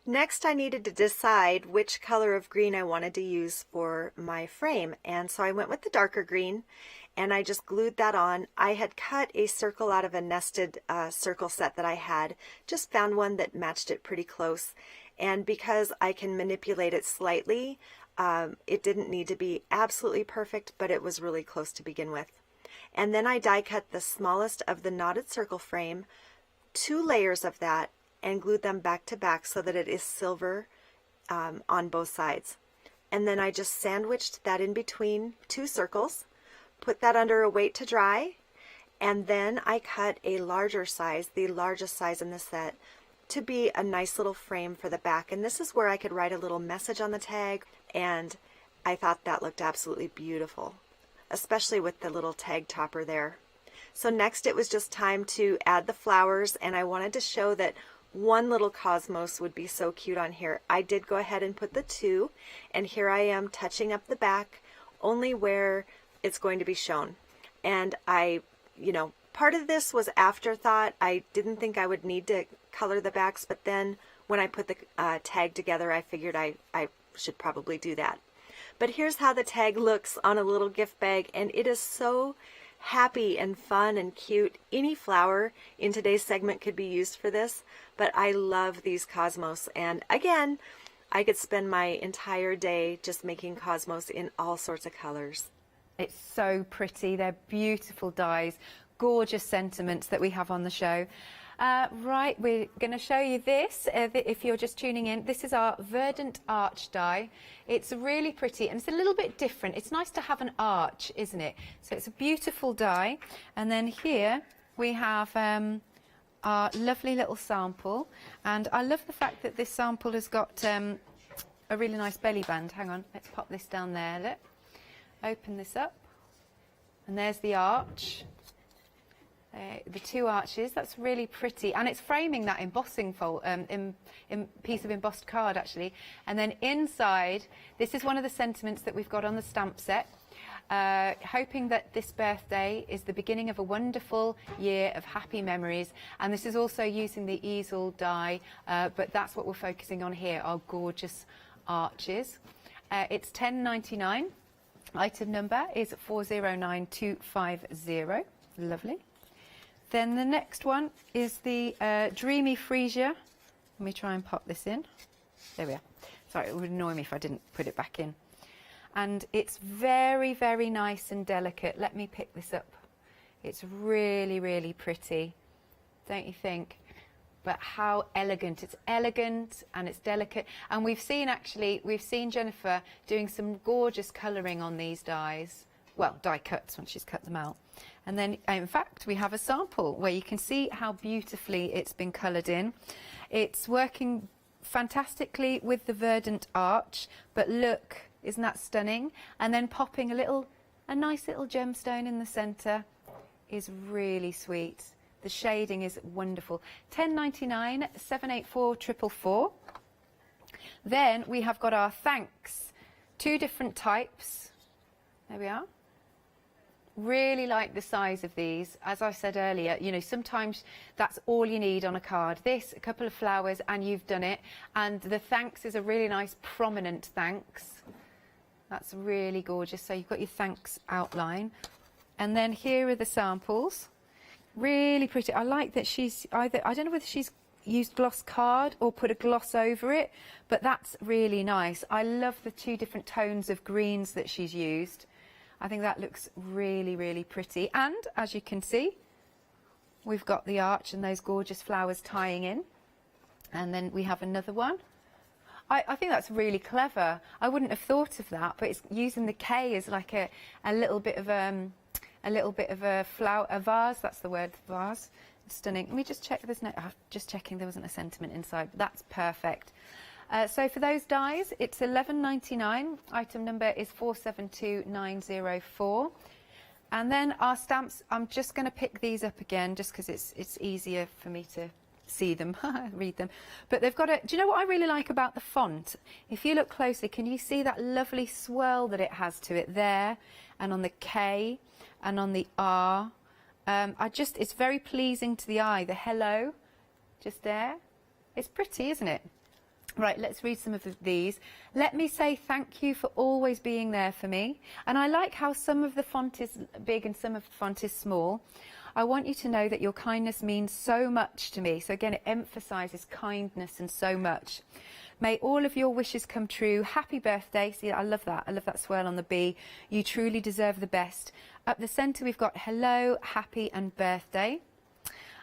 Next, I needed to decide which color of green I wanted to use for my frame, and so I went with the darker green, and I just glued that on. I had cut a circle out of a nested circle set that I had, just found one that matched it pretty close, and because I can manipulate it slightly, it didn't need to be absolutely perfect, but it was really close to begin with. And then I die cut the smallest of the knotted circle frame, 2 layers of that, and glued them back to back so that it is silver on both sides. And then I just sandwiched that in between 2 circles, put that under a weight to dry, and then I cut a larger size, the largest size in the set, to be a nice little frame for the back. And this is where I could write a little message on the tag, and I thought that looked absolutely beautiful, especially with the little tag topper there. So next it was just time to add the flowers, and I wanted to show that one little cosmos would be so cute on here. I did go ahead and put the 2, and here I am touching up the back only where it's going to be shown. And I, part of this was afterthought. I didn't think I would need to color the backs, but then when I put the tag together, I figured I should probably do that. But here's how the tag looks on a little gift bag, and it is so happy and fun and cute. Any flower in today's segment could be used for this, but I love these cosmos. And again, I could spend my entire day just making cosmos in all sorts of colors. It's so pretty. They're beautiful dies, gorgeous sentiments that we have on the show. Right, we're going to show you this if you're just tuning in. This is our Verdant Arch die. It's really pretty and it's a little bit different. It's nice to have an arch, isn't it? So it's a beautiful die. And then here we have our lovely little sample. And I love the fact that this sample has got a really nice belly band. Hang on, let's pop this down there. Look. Open this up. And there's the arch. The 2 arches, that's really pretty, and it's framing that embossing piece of embossed card actually. And then inside, this is one of the sentiments that we've got on the stamp set, hoping that this birthday is the beginning of a wonderful year of happy memories. And this is also using the easel die, but that's what we're focusing on here, our gorgeous arches. It's $10.99. Item number is 409250. Lovely. Then the next one is the Dreamy Freesia. Let me try and pop this in. There we are. Sorry, it would annoy me if I didn't put it back in. And it's very, very nice and delicate. Let me pick this up. It's really, really pretty, don't you think? But how elegant. It's elegant and it's delicate. And we've seen Jennifer doing some gorgeous colouring on these dies. well, die cuts once she's cut them out. And then, in fact, we have a sample where you can see how beautifully it's been coloured in. It's working fantastically with the verdant arch, but look, isn't that stunning? And then popping a nice little gemstone in the centre is really sweet. The shading is wonderful. £10.99, 784 444. Then we have got our thanks. 2 different types. There we are. Really like the size of these. As I said earlier, you know, sometimes that's all you need on a card. This, a couple of flowers, and you've done it. And the thanks is a really nice prominent thanks. That's really gorgeous. So you've got your thanks outline. And then here are the samples. Really pretty. I like that she's either, I don't know whether she's used gloss card or put a gloss over it, but that's really nice. I love the 2 different tones of greens that she's used. I think that looks really, really pretty. And as you can see, we've got the arch and those gorgeous flowers tying in. And then we have another one. I think that's really clever. I wouldn't have thought of that, but it's using the K as like a little bit of a flower, a vase. That's the word, vase. Stunning. Let me just check. There's no. Just checking there wasn't a sentiment inside. That's perfect. So for those dies, it's £11.99. Item number is 472904. And then our stamps. I'm just going to pick these up again, just because it's easier for me to see them, read them. But they've got a. Do you know what I really like about the font? If you look closely, can you see that lovely swirl that it has to it there, and on the K, and on the R? It's very pleasing to the eye. The hello, just there. It's pretty, isn't it? Right, let's read some of these. Let me say thank you for always being there for me. And I like how some of the font is big and some of the font is small. I want you to know that your kindness means so much to me. So again, it emphasises kindness and so much. May all of your wishes come true. Happy birthday. See, I love that. I love that swirl on the B. You truly deserve the best. Up the centre, we've got hello, happy and birthday.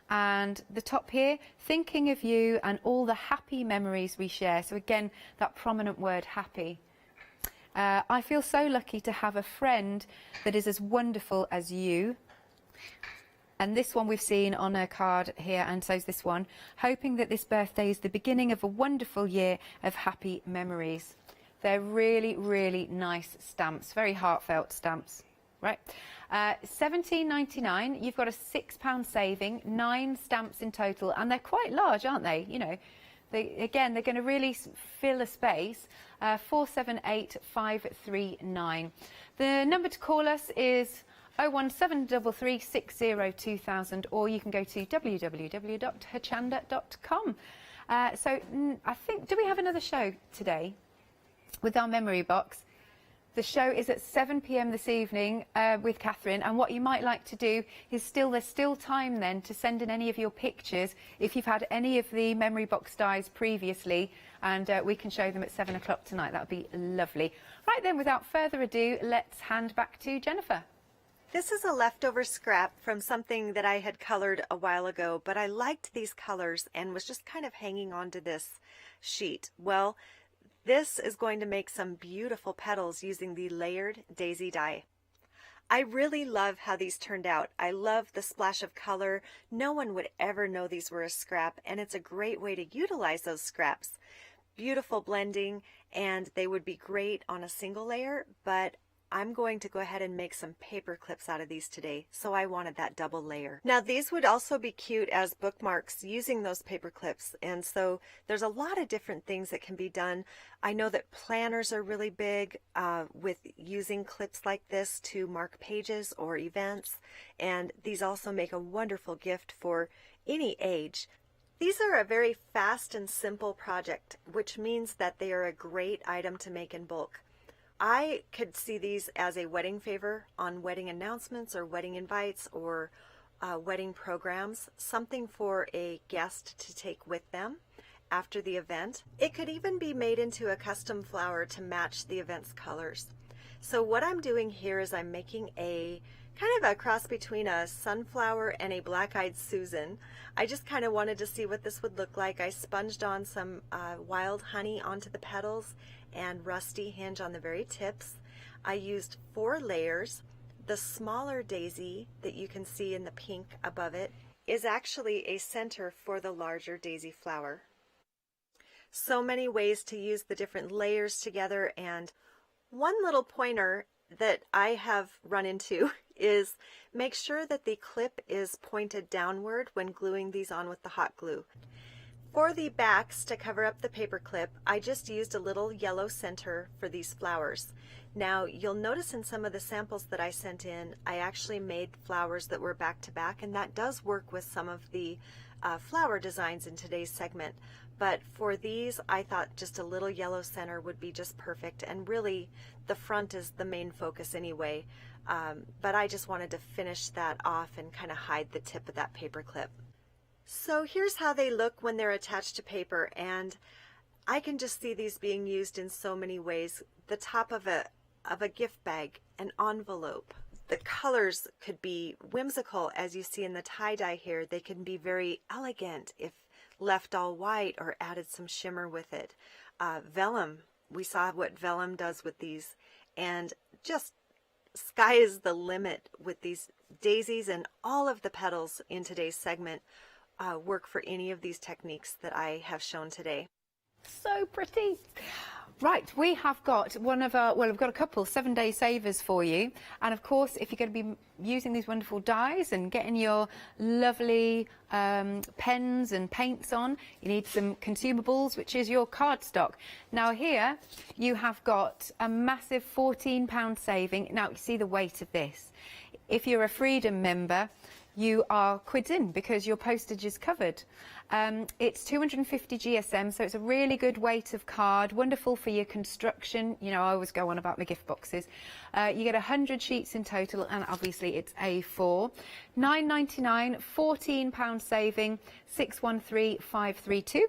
And the top here, thinking of you and all the happy memories we share. So again, that prominent word, happy. I feel so lucky to have a friend that is as wonderful as you. And this one we've seen on a card here, and so's this one. Hoping that this birthday is the beginning of a wonderful year of happy memories. They're really, really nice stamps, very heartfelt stamps. Right, £17.99. You've got a £6 saving, 9 stamps in total, and they're quite large, aren't they? You know, they're going to really fill a space. 478539. The number to call us is 01733 60 2000, or you can go to www.hochanda.com. So I think, do we have another show today with our memory box? The show is at 7 p.m. this evening with Catherine, and what you might like to do is there's still time then to send in any of your pictures if you've had any of the memory box dies previously, and we can show them at 7 o'clock tonight. That would be lovely. Right then, without further ado, let's hand back to Jennifer. This is a leftover scrap from something that I had colored a while ago, but I liked these colors and was just kind of hanging on to this sheet. Well, this is going to make some beautiful petals using the layered daisy die. I really love how these turned out. I love the splash of color. No one would ever know these were a scrap, and it's a great way to utilize those scraps. Beautiful blending, and they would be great on a single layer, but I'm going to go ahead and make some paper clips out of these today, so I wanted that double layer. Now these would also be cute as bookmarks using those paper clips, and so there's a lot of different things that can be done. I know that planners are really big with using clips like this to mark pages or events, and these also make a wonderful gift for any age. These are a very fast and simple project, which means that they are a great item to make in bulk. I could see these as a wedding favor on wedding announcements or wedding invites or wedding programs, something for a guest to take with them after the event. It could even be made into a custom flower to match the event's colors. So what I'm doing here is I'm making a kind of a cross between a sunflower and a black-eyed Susan. I just kind of wanted to see what this would look like. I sponged on some wild honey onto the petals and rusty hinge on the very tips. I used 4 layers the smaller daisy that you can see in the pink above it is actually a center for the larger daisy flower. So many ways to use the different layers together, and one little pointer that I have run into is make sure that the clip is pointed downward when gluing these on with the hot glue. For the backs to cover up the paper clip, I just used a little yellow center for these flowers. Now you'll notice in some of the samples that I sent in, I actually made flowers that were back to back, and that does work with some of the flower designs in today's segment. But for these, I thought just a little yellow center would be just perfect, and really the front is the main focus anyway. But I just wanted to finish that off and kind of hide the tip of that paper clip. So here's how they look when they're attached to paper, and I can just see these being used in so many ways. The top of a gift bag, an envelope. The colors could be whimsical, as you see in the tie-dye here. They can be very elegant if left all white or added some shimmer with it. Vellum, we saw what vellum does with these, and just sky is the limit with these daisies, and all of the petals in today's segment work for any of these techniques that I have shown today. So pretty. Right, we have got one of our, well, we've got a couple 7-day savers for you. And of course, if you're going to be using these wonderful dyes and getting your lovely pens and paints on, you need some consumables, which is your cardstock. Now here, you have got a massive £14 saving. Now, you see the weight of this. If you're a Freedom member, you are quids in because your postage is covered. It's 250 GSM, so it's a really good weight of card, wonderful for your construction. You know, I always go on about my gift boxes. You get 100 sheets in total, and obviously it's A4. £9.99, £14 saving, 613532.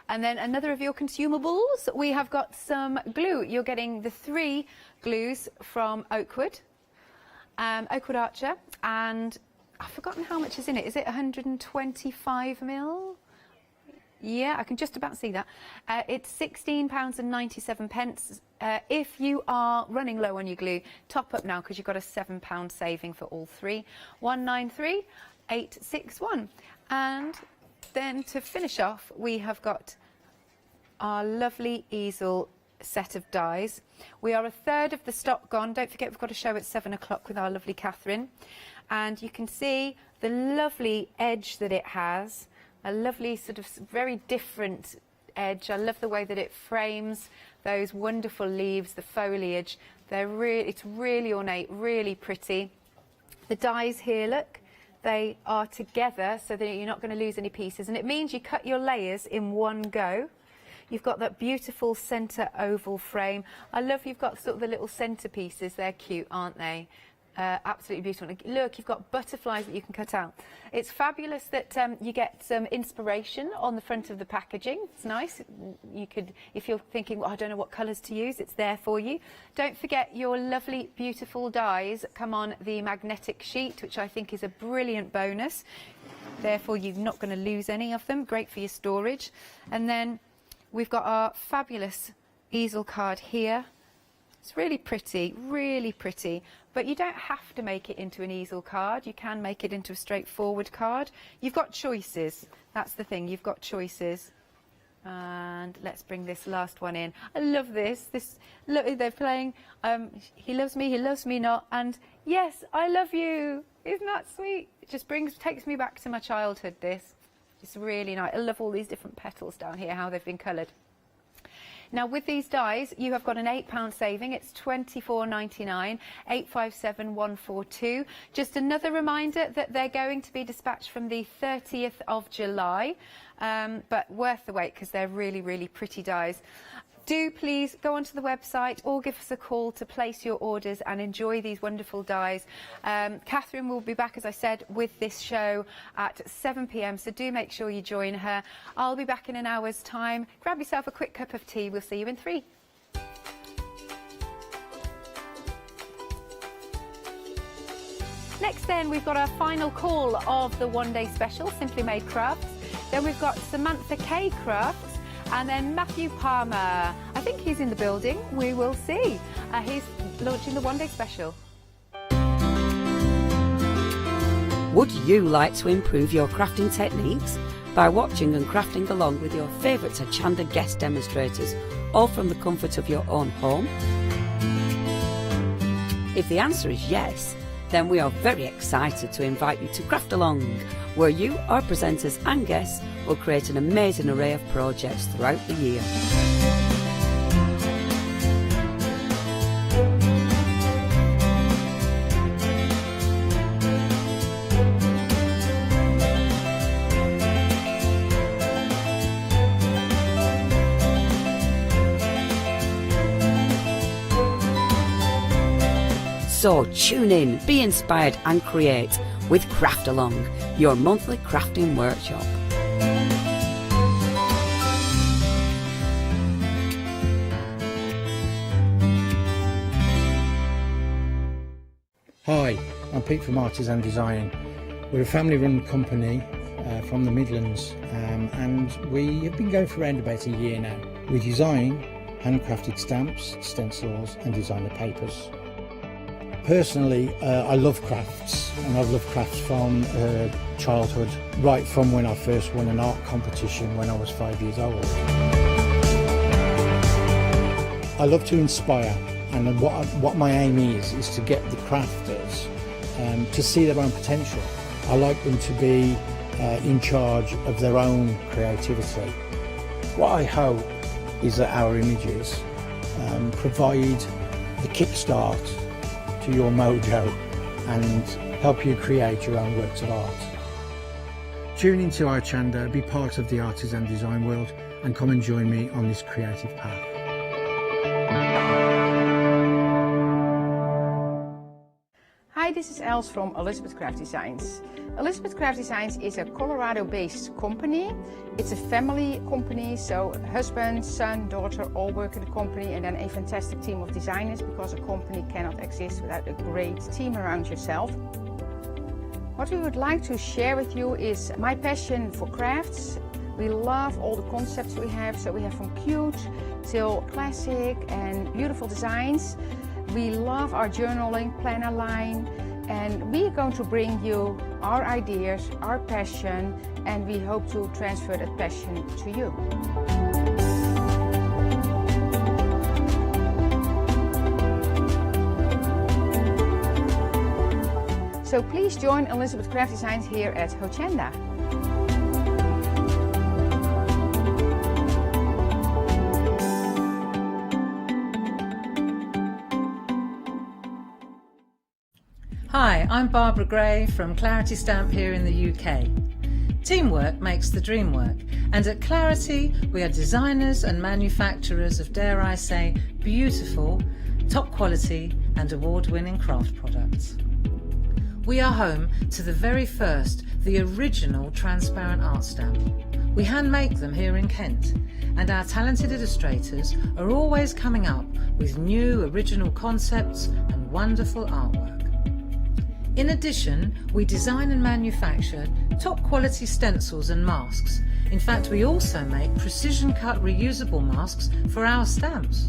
And then another of your consumables, we have got some glue. You're getting the 3 glues from Oakwood. Oakwood Archer, and I've forgotten how much is in it. Is it 125 ml? Yeah, I can just about see that. It's £16.97. If you are running low on your glue, top up now because you've got a £7 saving for all 3. 193861. And then to finish off, we have got our lovely easel set of dies. We are a third of the stock gone. Don't forget, we've got a show at 7 o'clock with our lovely Catherine, and you can see the lovely edge that it has, a lovely sort of very different edge. I love the way that it frames those wonderful leaves, the foliage. It's really ornate, really pretty. The dies here, look, they are together so that you're not going to lose any pieces, and it means you cut your layers in one go. You've got that beautiful centre oval frame. I love you've got sort of the little centerpieces. They're cute, aren't they? Absolutely beautiful. Look, you've got butterflies that you can cut out. It's fabulous that you get some inspiration on the front of the packaging. It's nice. You could, if you're thinking, well, I don't know what colours to use, it's there for you. Don't forget your lovely, beautiful dies come on the magnetic sheet, which I think is a brilliant bonus. Therefore, you're not going to lose any of them. Great for your storage. And then we've got our fabulous easel card here. It's really pretty, but you don't have to make it into an easel card. You can make it into a straightforward card. You've got choices. That's the thing, you've got choices. And let's bring this last one in. I love this. Look, they're playing He Loves Me Not, and Yes, I Love You. Isn't that sweet? It just takes me back to my childhood, this. It's really nice. I love all these different petals down here, how they've been coloured. Now with these dies, you have got an £8 saving. It's £24.99, 857142. Just another reminder that they're going to be dispatched from the 30th of July, but worth the wait because they're really, really pretty dies. Do please go onto the website or give us a call to place your orders and enjoy these wonderful dies. Catherine will be back, as I said, with this show at 7 p.m, so do make sure you join her. I'll be back in an hour's time. Grab yourself a quick cup of tea. We'll see you in 3. Next then, we've got our final call of the one-day special, Simply Made Crafts. Then we've got Samantha K Crafts. And then Matthew Palmer, I think he's in the building, we will see. He's launching the one-day special. Would you like to improve your crafting techniques by watching and crafting along with your favourite Hochanda guest demonstrators, all from the comfort of your own home? If the answer is yes, then we are very excited to invite you to Craft Along, where you, our presenters and guests, will create an amazing array of projects throughout the year. So tune in, be inspired and create with Craft Along, your monthly crafting workshop. Hi, I'm Pete from Artisan Design. We're a family-run company from the Midlands, and we have been going for around about a year now. We design handcrafted stamps, stencils and designer papers. Personally, I love crafts, and I've loved crafts from childhood, right from when I first won an art competition when I was 5 years old. I love to inspire, and what my aim is to get the crafters to see their own potential. I like them to be in charge of their own creativity. What I hope is that our images provide the kickstart to your mojo and help you create your own works of art. Tune into Hochanda, be part of the artisan design world, and come and join me on this creative path. Hi, this is Els from Elizabeth Craft Designs. Elizabeth Craft Designs is a Colorado-based company. It's a family company, so husband, son, daughter all work in the company, and then a fantastic team of designers, because a company cannot exist without a great team around yourself. What we would like to share with you is my passion for crafts. We love all the concepts we have, so we have from cute till classic and beautiful designs. We love our journaling planner line, and we are going to bring you our ideas, our passion, and we hope to transfer that passion to you. So please join Elizabeth Craft Designs here at Hochanda. Hi, I'm Barbara Gray from Clarity Stamp here in the UK. Teamwork makes the dream work, and at Clarity we are designers and manufacturers of, dare I say, beautiful, top quality and award-winning craft products. We are home to the very first, the original transparent art stamp. We hand make them here in Kent, and our talented illustrators are always coming up with new original concepts and wonderful artwork. In addition, we design and manufacture top quality stencils and masks. In fact, we also make precision cut reusable masks for our stamps.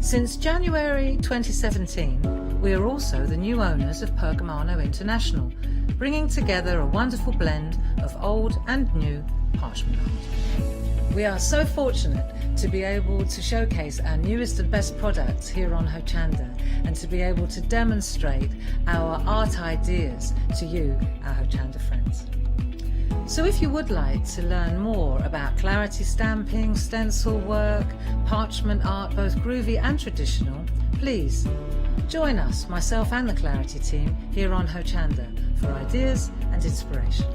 Since January 2017, we are also the new owners of Pergamano International, bringing together a wonderful blend of old and new parchment art. We are so fortunate to be able to showcase our newest and best products here on Hochanda, and to be able to demonstrate our art ideas to you, our Hochanda friends. So if you would like to learn more about clarity stamping, stencil work, parchment art, both groovy and traditional, please join us, myself and the Clarity team, here on Hochanda for ideas and inspiration.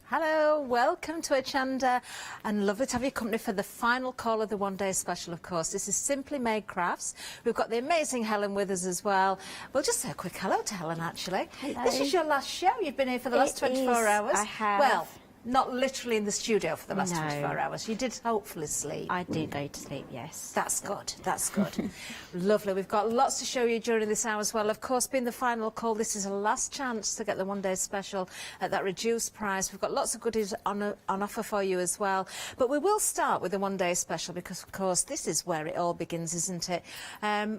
Hello, welcome to Hochanda, and lovely to have your company for the final call of the one-day special, of course. This is Simply Made Crafts. We've got the amazing Helen with us as well. We'll just say a quick hello to Helen, actually. Hello. This is your last show. You've been here for the last 24 hours. I have. Well, not literally in the studio for the last No. 24 hours. You did hopefully sleep. I did go to sleep, yes. That's good, that's good. Lovely, we've got lots to show you during this hour as well. Of course, being the final call, this is a last chance to get the one-day special at that reduced price. We've got lots of goodies on offer for you as well. But we will start with the one-day special because, of course, this is where it all begins, isn't it?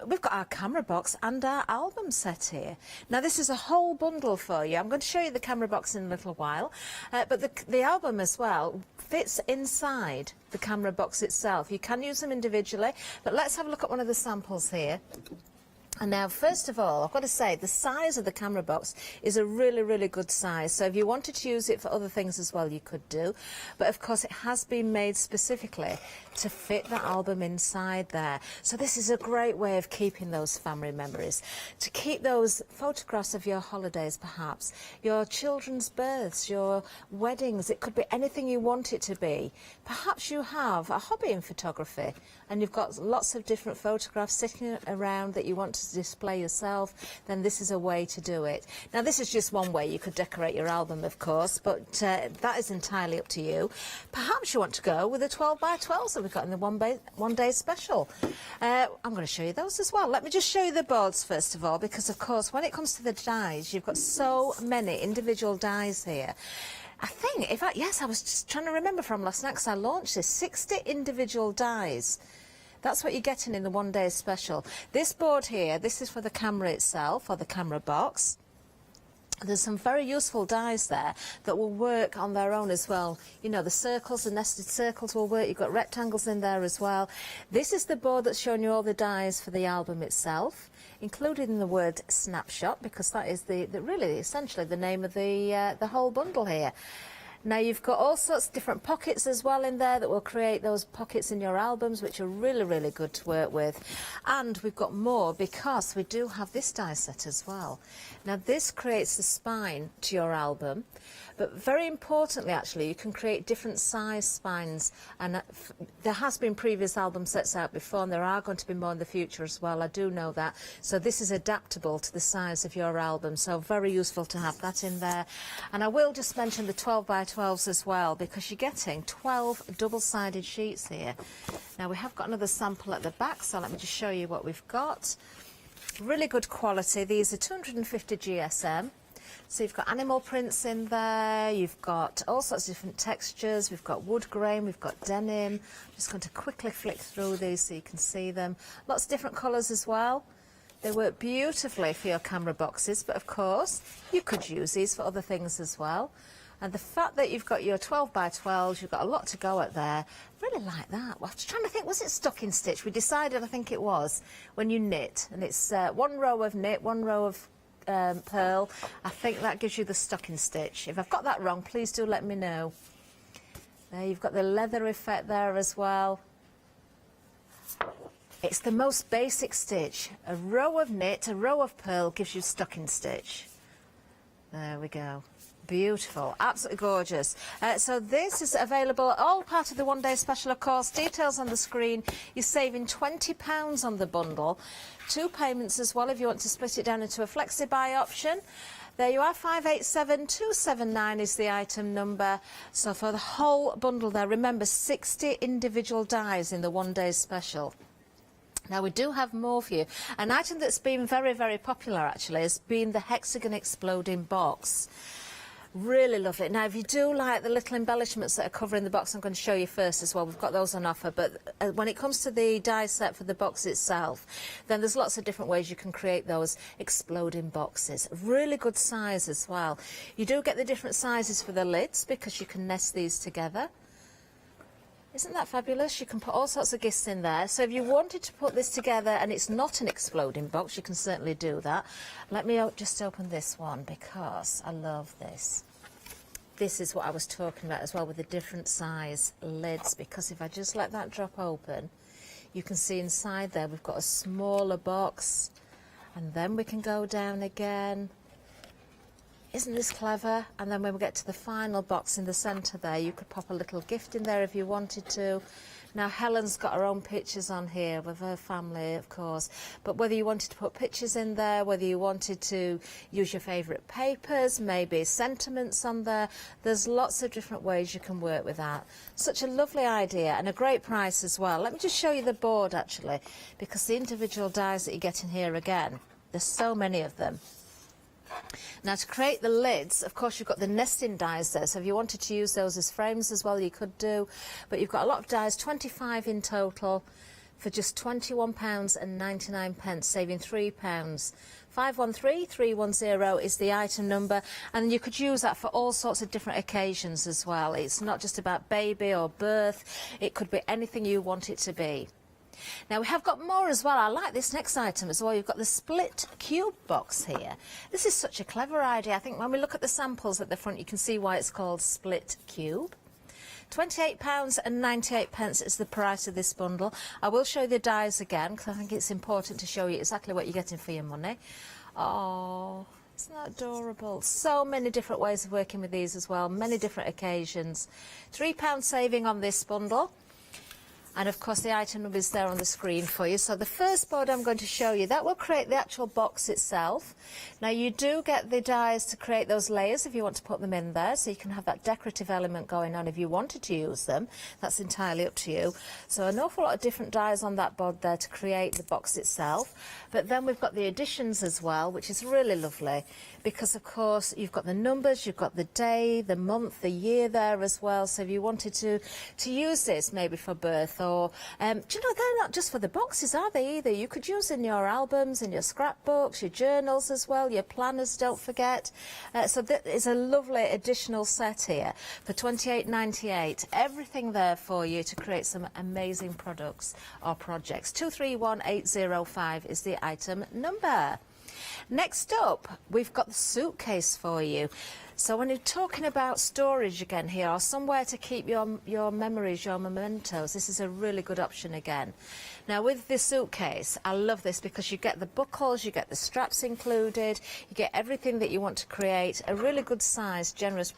We've got our camera box and our album set here. Now, this is a whole bundle for you. I'm going to show you the camera box in a little while, but the album as well fits inside the camera box itself. You can use them individually, but let's have a look at one of the samples here. And now, first of all, I've got to say, the size of the camera box is a really, really good size. So if you wanted to use it for other things as well, you could do. But, of course, it has been made specifically to fit the album inside there. So this is a great way of keeping those family memories, to keep those photographs of your holidays, perhaps, your children's births, your weddings. It could be anything you want it to be. Perhaps you have a hobby in photography and you've got lots of different photographs sitting around that you want to display yourself, then this is a way to do it. Now, this is just one way you could decorate your album, of course, but that is entirely up to you. Perhaps you want to go with the 12 by 12s that we've got in the one-day special. I'm going to show you those as well. Let me just show you the boards first of all, because, of course, when it comes to the dies, you've got so many individual dies here. I think, yes, I was just trying to remember from last night because I launched this, 60 individual dies. That's what you're getting in the one-day special. This board here, this is for the camera itself, or the camera box. There's some very useful dies there that will work on their own as well. You know, the circles, the nested circles will work. You've got rectangles in there as well. This is the board that's showing you all the dies for the album itself, including the word snapshot, because that is really essentially the name of the whole bundle here. Now, you've got all sorts of different pockets as well in there that will create those pockets in your albums, which are really, really good to work with. And we've got more because we do have this die set as well. Now, this creates the spine to your album. But very importantly, actually, you can create different size spines. And there has been previous album sets out before, and there are going to be more in the future as well. I do know that. So this is adaptable to the size of your album. So very useful to have that in there. And I will just mention the 12 by 12s as well, because you're getting 12 double-sided sheets here. Now, we have got another sample at the back, so let me just show you what we've got. Really good quality. These are 250 GSM. So you've got animal prints in there, you've got all sorts of different textures, we've got wood grain, we've got denim. I'm just going to quickly flick through these so you can see them. Lots of different colours as well. They work beautifully for your camera boxes, but of course you could use these for other things as well. And the fact that you've got your 12 by 12s, you've got a lot to go at there. Really like that. Well, I was trying to think, was it stocking stitch? We decided, I think it was, when you knit. And it's one row of knit, one row of pearl. I think that gives you the stocking stitch. If I've got that wrong, please do let me know. There, you've got the leather effect there as well. It's the most basic stitch. A row of knit, a row of pearl gives you stocking stitch. There we go. Beautiful, absolutely gorgeous. So this is available, all part of the one-day special, of course. Details on the screen. You're saving £20 on the bundle. 2 payments as well if you want to split it down into a flexi-buy option. There you are, 587279 is the item number. So for the whole bundle there, remember 60 individual dies in the one-day special. Now, we do have more for you. An item that's been very, very popular, actually, has been the hexagon exploding box. Really love it. Now, if you do like the little embellishments that are covering the box, I'm going to show you first as well. We've got those on offer. But when it comes to the die set for the box itself, then there's lots of different ways you can create those exploding boxes. Really good size as well. You do get the different sizes for the lids because you can nest these together. Isn't that fabulous? You can put all sorts of gifts in there. So if you wanted to put this together and it's not an exploding box, you can certainly do that. Let me just open this one because I love this. This is what I was talking about as well with the different size lids, because if I just let that drop open, you can see inside there we've got a smaller box, and then we can go down again. Isn't this clever? And then when we get to the final box in the centre there, you could pop a little gift in there if you wanted to. Now Helen's got her own pictures on here with her family, of course, but whether you wanted to put pictures in there, whether you wanted to use your favourite papers, maybe sentiments on there, there's lots of different ways you can work with that. Such a lovely idea and a great price as well. Let me just show you the board actually, because the individual dies that you get in here again, there's so many of them. Now to create the lids, of course you've got the nesting dies there, so if you wanted to use those as frames as well you could do, but you've got a lot of dies, 25 in total, for just £21.99, saving £3. 513310 is the item number, and you could use that for all sorts of different occasions as well. It's not just about baby or birth, it could be anything you want it to be. Now we have got more as well. I like this next item as well. You've got the split cube box here. This is such a clever idea. I think when we look at the samples at the front you can see why it's called split cube. £28.98 is the price of this bundle. I will show you the dies again because I think it's important to show you exactly what you're getting for your money. Oh, isn't that adorable? So many different ways of working with these as well, many different occasions. £3 saving on this bundle. And of course the item number is there on the screen for you. So the first board I'm going to show you, that will create the actual box itself. Now you do get the dies to create those layers if you want to put them in there, so you can have that decorative element going on if you wanted to use them. That's entirely up to you. So an awful lot of different dies on that board there to create the box itself. But then we've got the additions as well, which is really lovely, because of course you've got the numbers, you've got the day, the month, the year there as well. So if you wanted to use this maybe for birth, or do you know, they're not just for the boxes, are they, either? You could use in your albums, in your scrapbooks, your journals as well, your planners, don't forget. So that is a lovely additional set here for £28.98. Everything there for you to create some amazing products or projects. 231805 is the item number. Next up, we've got the suitcase for you. So when you're talking about storage again here, or somewhere to keep your memories, your mementos, this is a really good option again. Now with this suitcase, I love this because you get the buckles, you get the straps included, you get everything that you want to create, a really good size, generous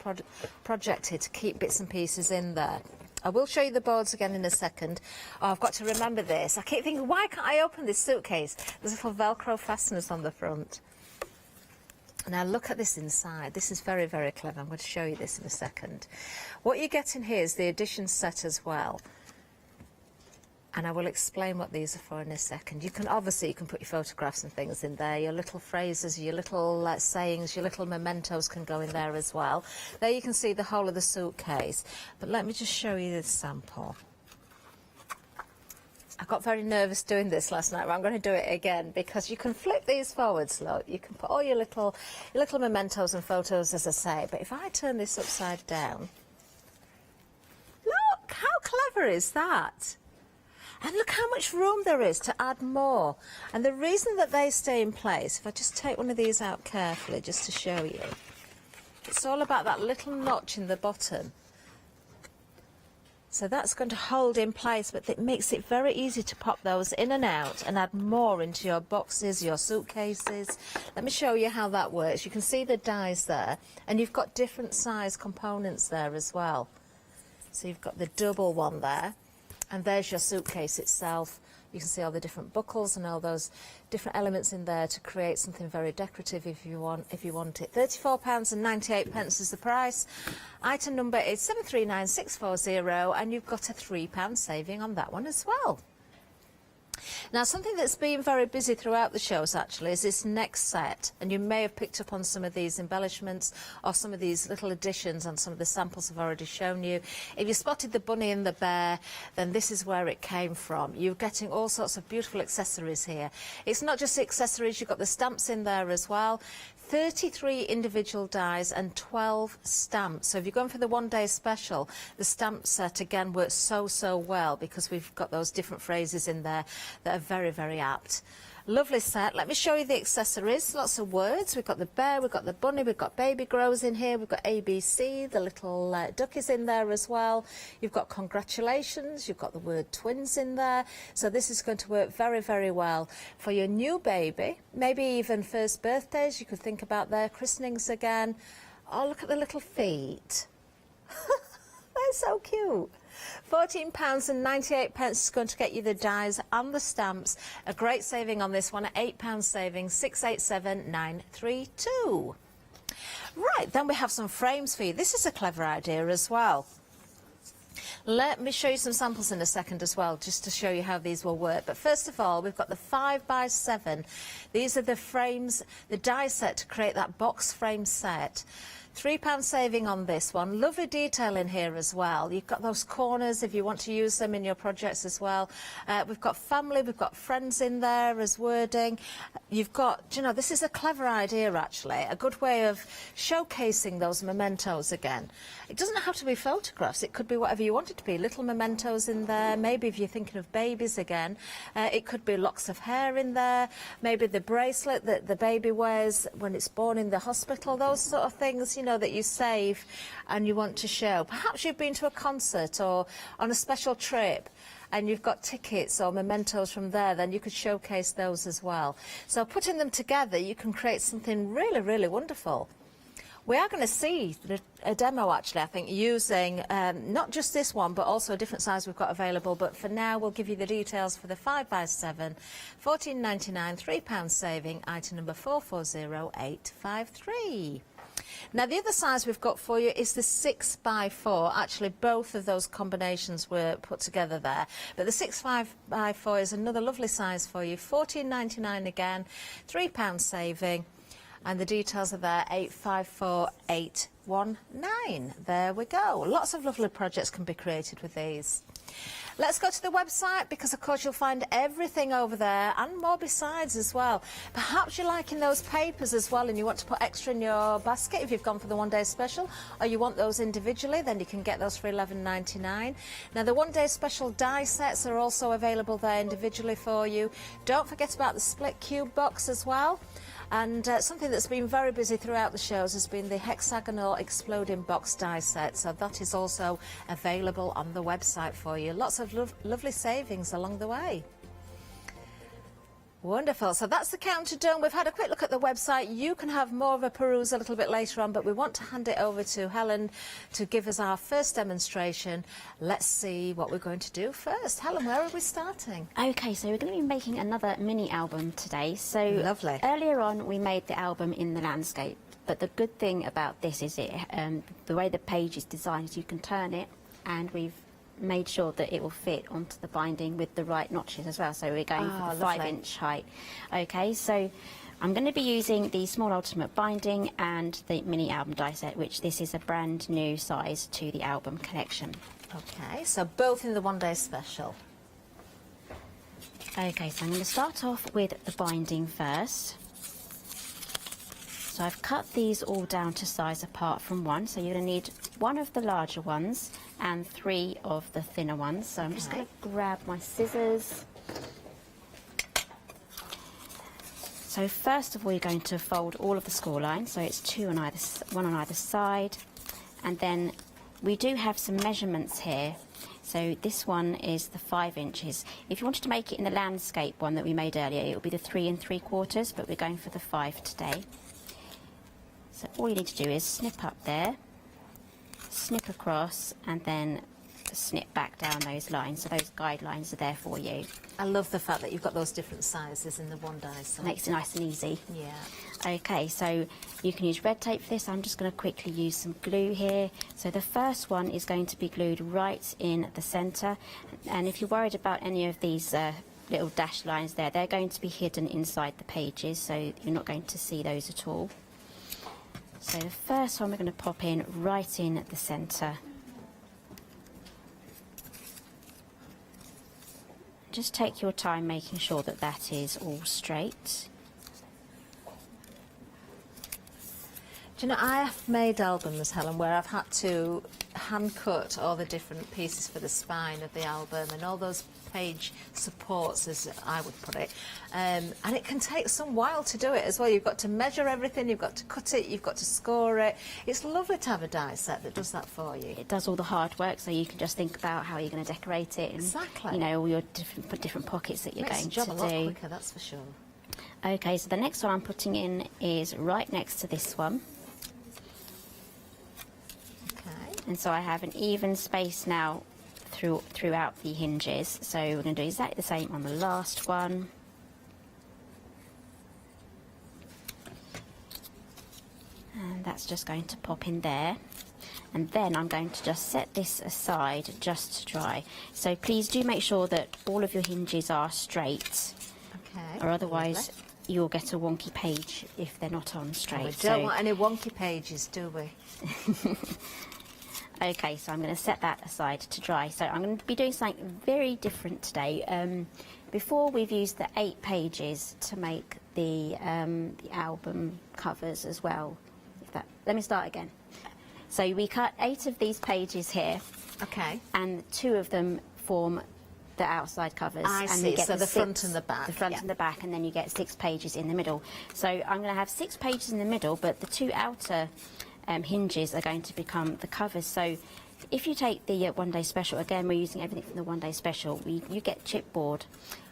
project here to keep bits and pieces in there. I will show you the boards again in a second. Oh, I've got to remember this. I keep thinking, why can't I open this suitcase? There's little Velcro fasteners on the front. Now look at this inside. This is very, very clever. I'm going to show you this in a second. What you get in here is the addition set as well. And I will explain what these are for in a second. You can obviously, you can put your photographs and things in there. Your little phrases, your little sayings, your little mementos can go in there as well. There you can see the whole of the suitcase. But let me just show you this sample. I got very nervous doing this last night, but I'm going to do it again because you can flip these forwards, look. You can put all your little mementos and photos, as I say. But if I turn this upside down, look, how clever is that? And look how much room there is to add more. And the reason that they stay in place, if I just take one of these out carefully just to show you, it's all about that little notch in the bottom. So that's going to hold in place, but it makes it very easy to pop those in and out and add more into your boxes, your suitcases. Let me show you how that works. You can see the dies there, and you've got different size components there as well. So you've got the double one there, and there's your suitcase itself. You can see all the different buckles and all those different elements in there to create something very decorative if you want it. £34.98 is the price. Item number is 739640, and you've got a £3 saving on that one as well. Now, something that's been very busy throughout the shows actually is this next set, and you may have picked up on some of these embellishments or some of these little additions on some of the samples I've already shown you. If you spotted the bunny and the bear, then this is where it came from. You're getting all sorts of beautiful accessories here. It's not just the accessories, you've got the stamps in there as well. 33 individual dies and 12 stamps. So if you're going for the one-day special, the stamp set again works so well because we've got those different phrases in there that are very, very apt. Lovely set. Let me show you the accessories. Lots of words. We've got the bear, we've got the bunny, we've got baby grows in here, we've got ABC, the little duckies in there as well. You've got congratulations, you've got the word twins in there. So this is going to work very, very well for your new baby, maybe even first birthdays. You could think about their christenings again. Oh, look at the little feet. They're so cute. £14.98 is going to get you the dies and the stamps. A great saving on this one, at £8 saving, 687,932. Right, then we have some frames for you. This is a clever idea as well. Let me show you some samples in a second as well, just to show you how these will work. But first of all, we've got the 5x7. These are the frames, the die set to create that box frame set. £3 saving on this one. Lovely detail in here as well. You've got those corners if you want to use them in your projects as well. We've got family, we've got friends in there as wording. You've got, you know, this is a clever idea actually, a good way of showcasing those mementos again. It doesn't have to be photographs, it could be whatever you want it to be. Little mementos in there, maybe if you're thinking of babies again, it could be locks of hair in there, maybe the bracelet that the baby wears when it's born in the hospital, those sort of things, you know, that you save and you want to show. Perhaps you've been to a concert or on a special trip and you've got tickets or mementos from there, then you could showcase those as well. So putting them together, you can create something really, really wonderful. We are going to see a demo actually, I think, using not just this one, but also a different size we've got available. But for now, we'll give you the details for the 5x7, £14.99, £3 saving, item number 440853. Now, the other size we've got for you is the 6x4. Actually, both of those combinations were put together there. But the 6x4 is another lovely size for you. £14.99 again, £3 saving. And the details are there, 854819. There we go. Lots of lovely projects can be created with these. Let's go to the website because, of course, you'll find everything over there and more besides as well. Perhaps you're liking those papers as well and you want to put extra in your basket if you've gone for the one-day special, or you want those individually, then you can get those for £11.99. Now, the one-day special die sets are also available there individually for you. Don't forget about the split cube box as well. And something that's been very busy throughout the shows has been the hexagonal exploding box die set. So that is also available on the website for you. Lots of lovely savings along the way. Wonderful. So that's the counter done. We've had a quick look at the website. You can have more of a peruse a little bit later on, but we want to hand it over to Helen to give us our first demonstration. Let's see what we're going to do first. Helen, where are we starting? Okay, so we're going to be making another mini album today. So lovely. Earlier on, we made the album in the landscape, but the good thing about this is the way the page is designed is you can turn it, and we've made sure that it will fit onto the binding with the right notches as well. So we're going for the 5-inch height. Okay, so I'm going to be using the small ultimate binding and the mini album die set, which this is a brand new size to the album collection. Okay, so both in the one-day special. Okay, so I'm going to start off with the binding first. So I've cut these all down to size apart from one, so you're going to need one of the larger ones and 3 of the thinner ones. So I'm just going to grab my scissors. So first of all, you're going to fold all of the score lines, so it's one on either side, and then we do have some measurements here. So this one is the 5 inches. If you wanted to make it in the landscape one that we made earlier, it would be the 3 3/4, but we're going for the 5 today. So all you need to do is snip up there, snip across, and then snip back down those lines. So those guidelines are there for you. I love the fact that you've got those different sizes in the one die. So makes it nice and easy. Yeah. Okay, so you can use red tape for this. I'm just going to quickly use some glue here. So the first one is going to be glued right in the centre. And if you're worried about any of these little dashed lines there, they're going to be hidden inside the pages, so you're not going to see those at all. So the first one we're going to pop in right in the centre. Just take your time making sure that that is all straight. Do you know, I have made albums, Helen, where I've had to hand cut all the different pieces for the spine of the album and all those page supports, as I would put it, and it can take some while to do it as well. You've got to measure everything, you've got to cut it, you've got to score it. It's lovely to have a die set that does that for you. It does all the hard work, so you can just think about how you're going to decorate it and, exactly, you know, all your different pockets that you're Makes going the job to a lot do. quicker, that's for sure. Okay, so the next one I'm putting in is right next to this one. Okay. And so I have an even space now throughout the hinges. So we're going to do exactly the same on the last one. And that's just going to pop in there. And then I'm going to just set this aside just to dry. So please do make sure that all of your hinges are straight. Okay. Or otherwise you'll get a wonky page if they're not on straight. We don't want any wonky pages, do we? Okay, so I'm going to set that aside to dry. So I'm going to be doing something very different today. Before we've used the 8 pages to make the album covers as well. Let me start again. So we cut 8 of these pages here. Okay. And 2 of them form the outside covers. I and see, you get so the front and the back. The front and the back, and then you get 6 pages in the middle. So I'm going to have 6 pages in the middle, but the 2 outer hinges are going to become the covers. So if you take the one day special, again we're using everything from the one day special, you get chipboard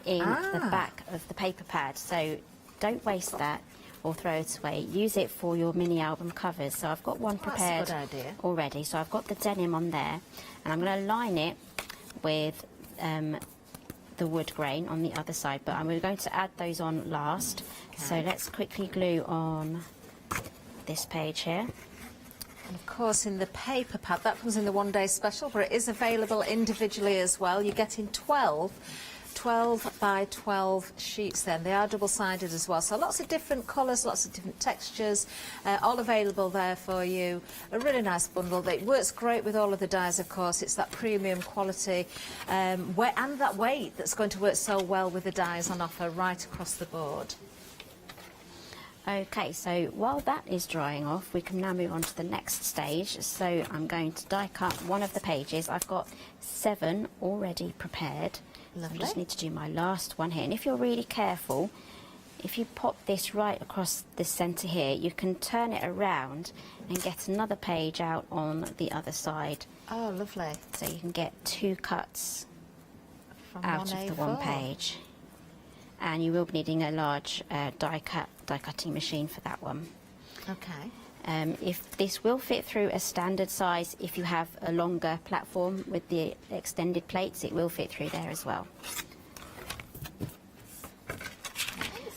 in the back of the paper pad. So don't waste that or throw it away. Use it for your mini album covers. So I've got one prepared already. So I've got the denim on there, and I'm going to line it with the wood grain on the other side, but I'm going to add those on last. Okay. So let's quickly glue on this page here. And of course in the paper pad, that comes in the one day special, but it is available individually as well. You're getting 12 by 12 sheets then. They are double-sided as well. So lots of different colours, lots of different textures, all available there for you. A really nice bundle that works great with all of the dies, of course. It's that premium quality and that weight that's going to work so well with the dies on offer right across the board. Okay, so while that is drying off, we can now move on to the next stage. So I'm going to die cut one of the pages. I've got 7 already prepared. Lovely. I just need to do my last one here. And if you're really careful, if you pop this right across the centre here, you can turn it around and get another page out on the other side. Oh, lovely. So you can get 2 cuts from out of the one page. And you will be needing a large die cutting machine for that one. Okay. If this will fit through a standard size, if you have a longer platform with the extended plates, it will fit through there as well.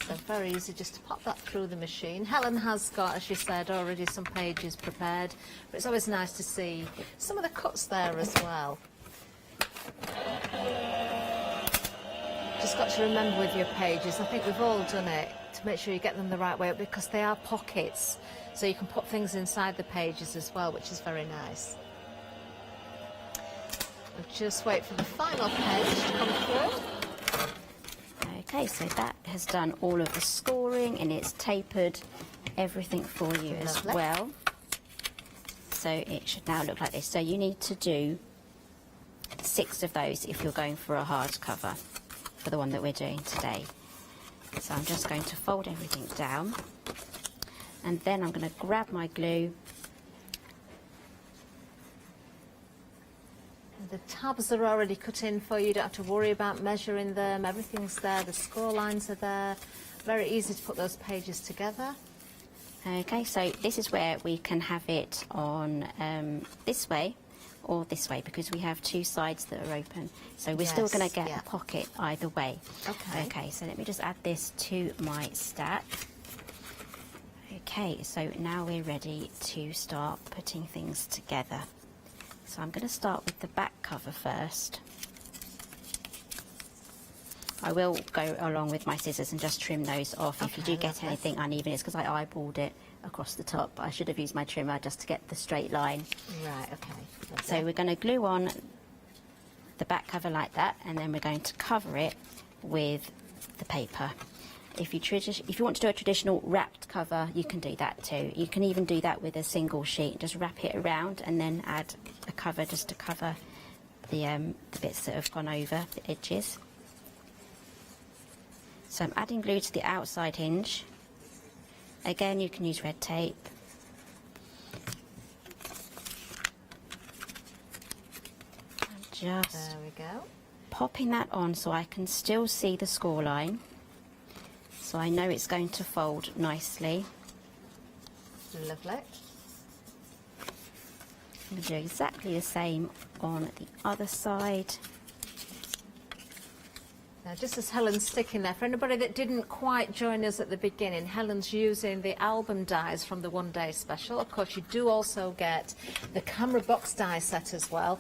So very easy just to pop that through the machine. Helen has got, as you said, already some pages prepared, but it's always nice to see some of the cuts there as well. Just got to remember with your pages, I think we've all done it, to make sure you get them the right way up, because they are pockets, so you can put things inside the pages as well, which is very nice. We'll just wait for the final page to come through. Okay, so that has done all of the scoring, and it's tapered everything for you as well. So it should now look like this. So you need to do 6 of those if you're going for a hardcover, for the one that we're doing today. So I'm just going to fold everything down, and then I'm going to grab my glue. The tabs are already cut in for you. You don't have to worry about measuring them. Everything's there. The score lines are there. Very easy to put those pages together. Okay, so this is where we can have it on this way or this way, because we have 2 sides that are open. So we're still going to get a pocket either way. Okay. Okay, so let me just add this to my stack. Okay, so now we're ready to start putting things together. So I'm going to start with the back cover first. I will go along with my scissors and just trim those off. If you do get anything uneven, it's because I eyeballed it across the top. I should have used my trimmer just to get the straight line. Right, okay. So we're going to glue on the back cover like that, and then we're going to cover it with the paper. If you want to do a traditional wrapped cover, you can do that too. You can even do that with a single sheet. Just wrap it around and then add a cover just to cover the bits that have gone over the edges. So I'm adding glue to the outside hinge. Again, you can use red tape. And just there we go. Popping that on so I can still see the score line. So I know it's going to fold nicely. Lovely. I'm going to do exactly the same on the other side. Now, just as Helen's sticking there, for anybody that didn't quite join us at the beginning, Helen's using the album dies from the One Day Special. Of course, you do also get the camera box die set as well.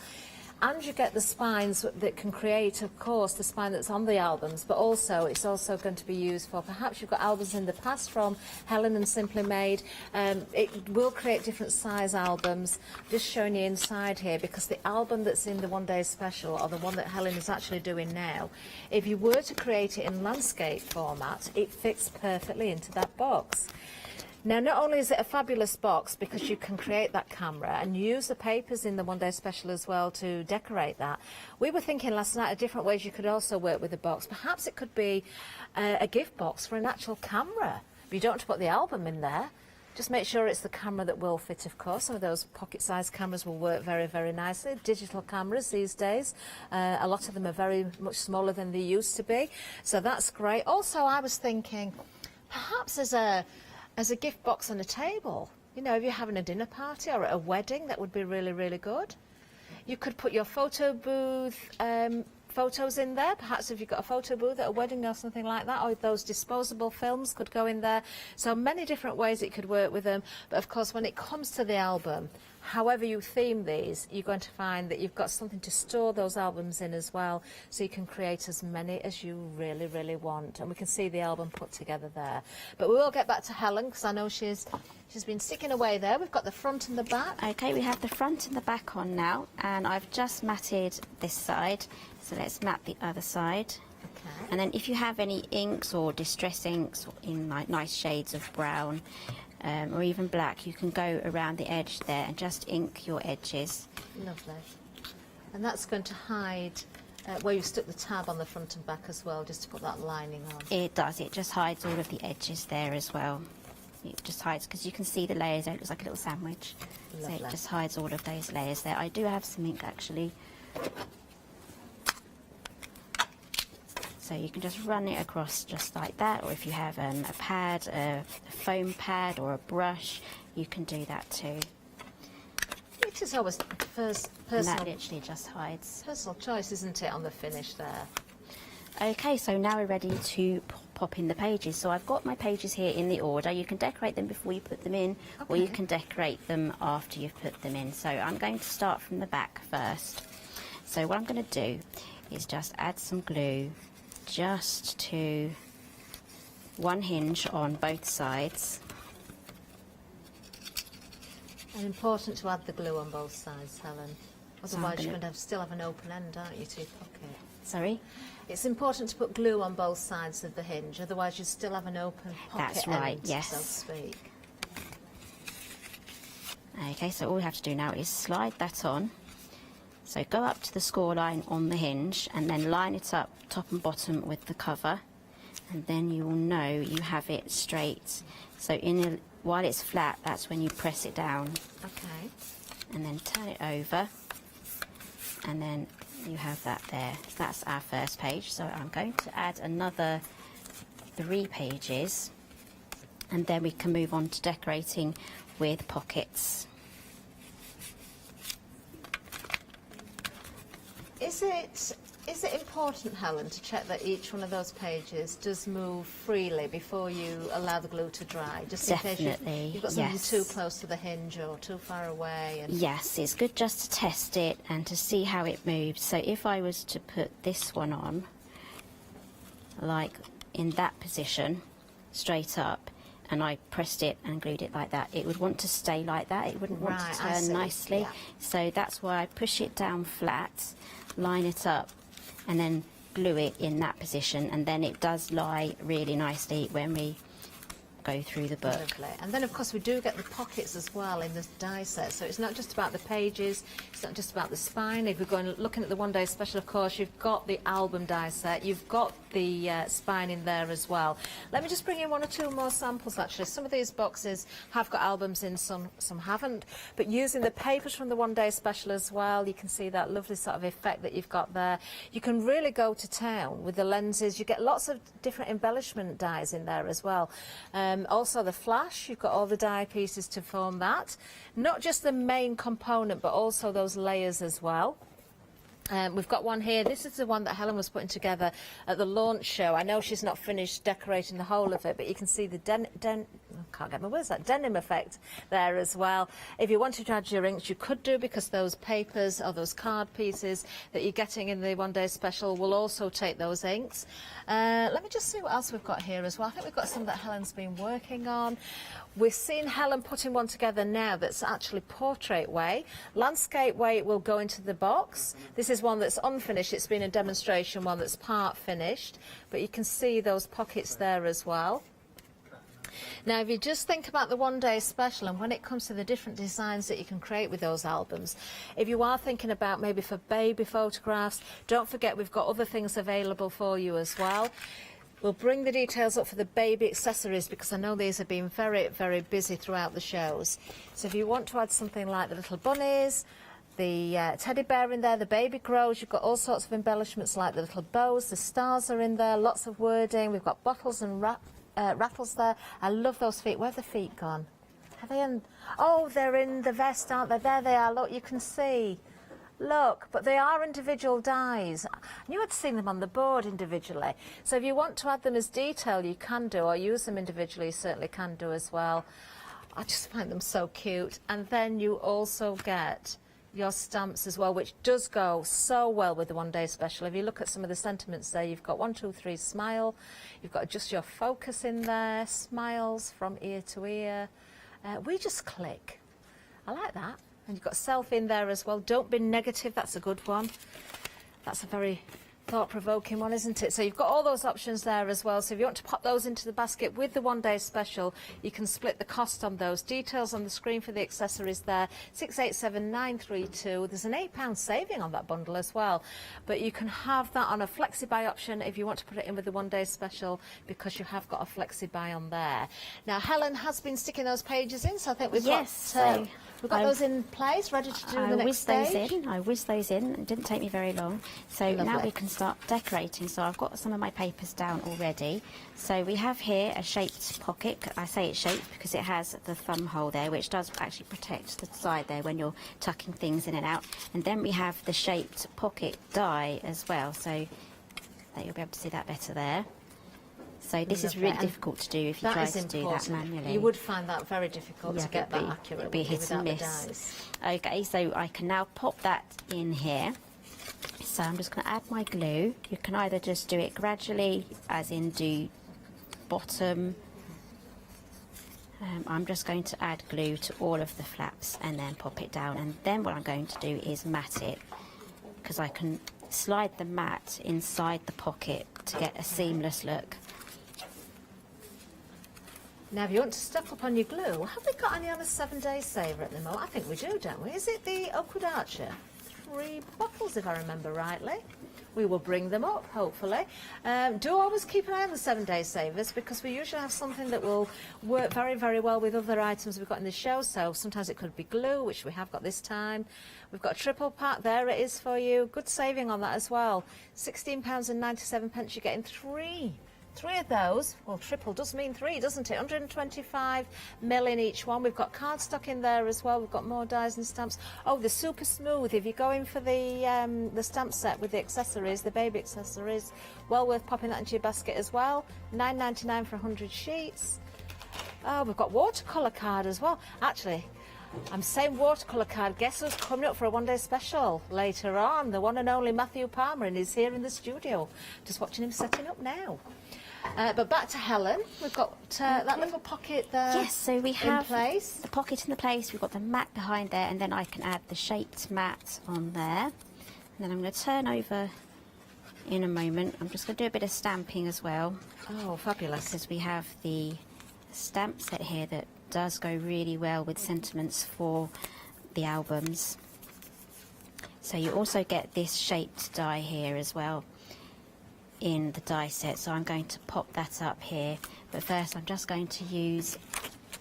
And you get the spines that can create, of course, the spine that's on the albums, but also it's also going to be used for, perhaps you've got albums in the past from Helen and Simply Made. It will create different size albums. Just showing you inside here, because the album that's in the One Day Special, or the one that Helen is actually doing now, if you were to create it in landscape format, it fits perfectly into that box. Now, not only is it a fabulous box because you can create that camera and use the papers in the One Day Special as well to decorate that, we were thinking last night of different ways you could also work with the box. Perhaps it could be a gift box for an actual camera. But you don't have to put the album in there. Just make sure it's the camera that will fit, of course. Some of those pocket-sized cameras will work very, very nicely. Digital cameras these days, a lot of them are very much smaller than they used to be. So that's great. Also, I was thinking, perhaps as a gift box on a table, you know, if you're having a dinner party or at a wedding, that would be really, really good. You could put your photo booth photos in there, perhaps if you've got a photo booth at a wedding or something like that, or those disposable films could go in there. So many different ways it could work with them. But of course, when it comes to the album, however you theme these, you're going to find that you've got something to store those albums in as well, so you can create as many as you really, really want. And we can see the album put together there. But we will get back to Helen, because I know she's been sticking away there. We've got the front and the back. Okay, we have the front and the back on now, and I've just matted this side, so let's mat the other side. Okay. And then if you have any inks or distress inks in like nice shades of brown, or even black, you can go around the edge there and just ink your edges. Lovely. And that's going to hide where you stuck the tab on the front and back as well, just to put that lining on. It does, it just hides all of the edges there as well. It just hides, because you can see the layers there, it looks like a little sandwich. Lovely. So it just hides all of those layers there. I do have some ink actually. So you can just run it across just like that, or if you have a pad, a foam pad or a brush, you can do that too. It is always first And personal, that literally just hides. personal choice, isn't it, on the finish there? Okay, so now we're ready to pop in the pages. So I've got my pages here in the order. You can decorate them before you put them in, or you can decorate them after you've put them in. So I'm going to start from the back first. So what I'm going to do is just add some glue just to one hinge on both sides. And important to add the glue on both sides, Helen. Otherwise you're going to still have an open end, aren't you, to your pocket? Sorry? It's important to put glue on both sides of the hinge, otherwise you still have an open pocket That's right, end, yes. so to speak. Okay, so all we have to do now is slide that on. So go up to the score line on the hinge and then line it up top and bottom with the cover, and then you will know you have it straight. So while it's flat, that's when you press it down. Okay. And then turn it over, and then you have that there. So that's our first page. So I'm going to add another 3 pages, and then we can move on to decorating with pockets. Is it important, Helen, to check that each one of those pages does move freely before you allow the glue to dry? Just in case you've got something too close to the hinge or too far away. And Yes, it's good just to test it and to see how it moves. So if I was to put this one on, like in that position, straight up, and I pressed it and glued it like that, it would want to stay like that. It wouldn't want to turn nicely. Yeah. So that's why I push it down flat, line it up, and then glue it in that position, and then it does lie really nicely when we go through the book. Lovely. And then of course we do get the pockets as well in this die set, so it's not just about the pages, it's not just about the spine. If we're going looking at the One Day Special, of course, you've got the album die set, you've got the spine in there as well. Let me just bring in one or two more samples actually. Some of these boxes have got albums in, some haven't, but using the papers from the One Day Special as well, you can see that lovely sort of effect that you've got there. You can really go to town with the lenses. You get lots of different embellishment dies in there as well. Also the flash, you've got all the die pieces to form that. Not just the main component, but also those layers as well. We've got one here. This is the one that Helen was putting together at the launch show. I know she's not finished decorating the whole of it, but you can see the can't get my words out, denim effect there as well. If you wanted to add your inks, you could do, because those papers or those card pieces that you're getting in the One Day Special will also take those inks. Let me just see what else we've got here as well. I think we've got some that Helen's been working on. We're seeing Helen putting one together now that's actually portrait way. Landscape way will go into the box. This is one that's unfinished. It's been a demonstration one that's part finished, but you can see those pockets there as well. Now, if you just think about the One Day Special and when it comes to the different designs that you can create with those albums, if you are thinking about maybe for baby photographs, don't forget we've got other things available for you as well. We'll bring the details up for the baby accessories, because I know these have been very, very busy throughout the shows. So if you want to add something like the little bunnies, the teddy bear in there, the baby grows, you've got all sorts of embellishments like the little bows, the stars are in there, lots of wording, we've got bottles and rattles there. I love those feet. Where have the feet gone? Are they in? Oh, they're in the vest, aren't they? There they are. Look, you can see. Look, but they are individual dies. I knew I'd seen them on the board individually. So if you want to add them as detail, you can do, or use them individually, you certainly can do as well. I just find them so cute. And then you also get your stamps as well, which does go so well with the One Day Special. If you look at some of the sentiments there, you've got 1, 2, 3 smile, you've got just your focus in there, smiles from ear to ear. We just click. I like that. And you've got self in there as well. Don't be negative, that's a good one. That's a very thought-provoking one, isn't it? So you've got all those options there as well. So if you want to pop those into the basket with the One Day Special, you can split the cost on those. Details on the screen for the accessories there, 687932. There's an £8 saving on that bundle as well. But you can have that on a flexi-buy option if you want to put it in with the One Day Special, because you have got a flexi-buy on there. Now, Helen has been sticking those pages in, so I think we've we've got those in place, ready to do the next stage. I whizzed those in. It didn't take me very long. So now we can start decorating. So I've got some of my papers down already. So we have here a shaped pocket. I say it's shaped because it has the thumb hole there, which does actually protect the side there when you're tucking things in and out. And then we have the shaped pocket die as well, so that you'll be able to see that better there. So this is really difficult to do if you try to do that manually. You would find that very difficult to get that accurate. It'd be hit and miss. Okay, so I can now pop that in here. So I'm just going to add my glue. You can either just do it gradually, as in do bottom. I'm just going to add glue to all of the flaps and then pop it down. And then what I'm going to do is mat it, because I can slide the mat inside the pocket to get a seamless look. Now, if you want to stock up on your glue, have we got any on a 7-day saver at the moment? I think we do, don't we? Is it the Oakwood Archer? 3 bottles, if I remember rightly. We will bring them up, hopefully. Do always keep an eye on the 7-day savers, because we usually have something that will work very, very well with other items we've got in the show. So sometimes it could be glue, which we have got this time. We've got a triple pack. There it is for you. Good saving on that as well. £16.97. You're getting 3 of those. Well, triple does mean 3, doesn't it? 125 mil in each one. We've got cardstock in there as well. We've got more dies and stamps. Oh, the super smooth. If you're going for the stamp set with the accessories, the baby accessories, well worth popping that into your basket as well. £9.99 for 100 sheets. Oh, we've got watercolour card as well. Actually, I'm saying watercolour card. Guess who's coming up for a one-day special later on? The one and only Matthew Palmer, and he's here in the studio. Just watching him setting up now. But back to Helen, we've got that little pocket there. Yes, so we have place. The pocket in the place, we've got the mat behind there, and then I can add the shaped mat on there. And then I'm going to turn over in a moment. I'm just going to do a bit of stamping as well. Oh, fabulous. Because we have the stamp set here that does go really well with sentiments for the albums. So you also get this shaped die here as well. in the die set, so I'm going to pop that up here. But first I'm just going to use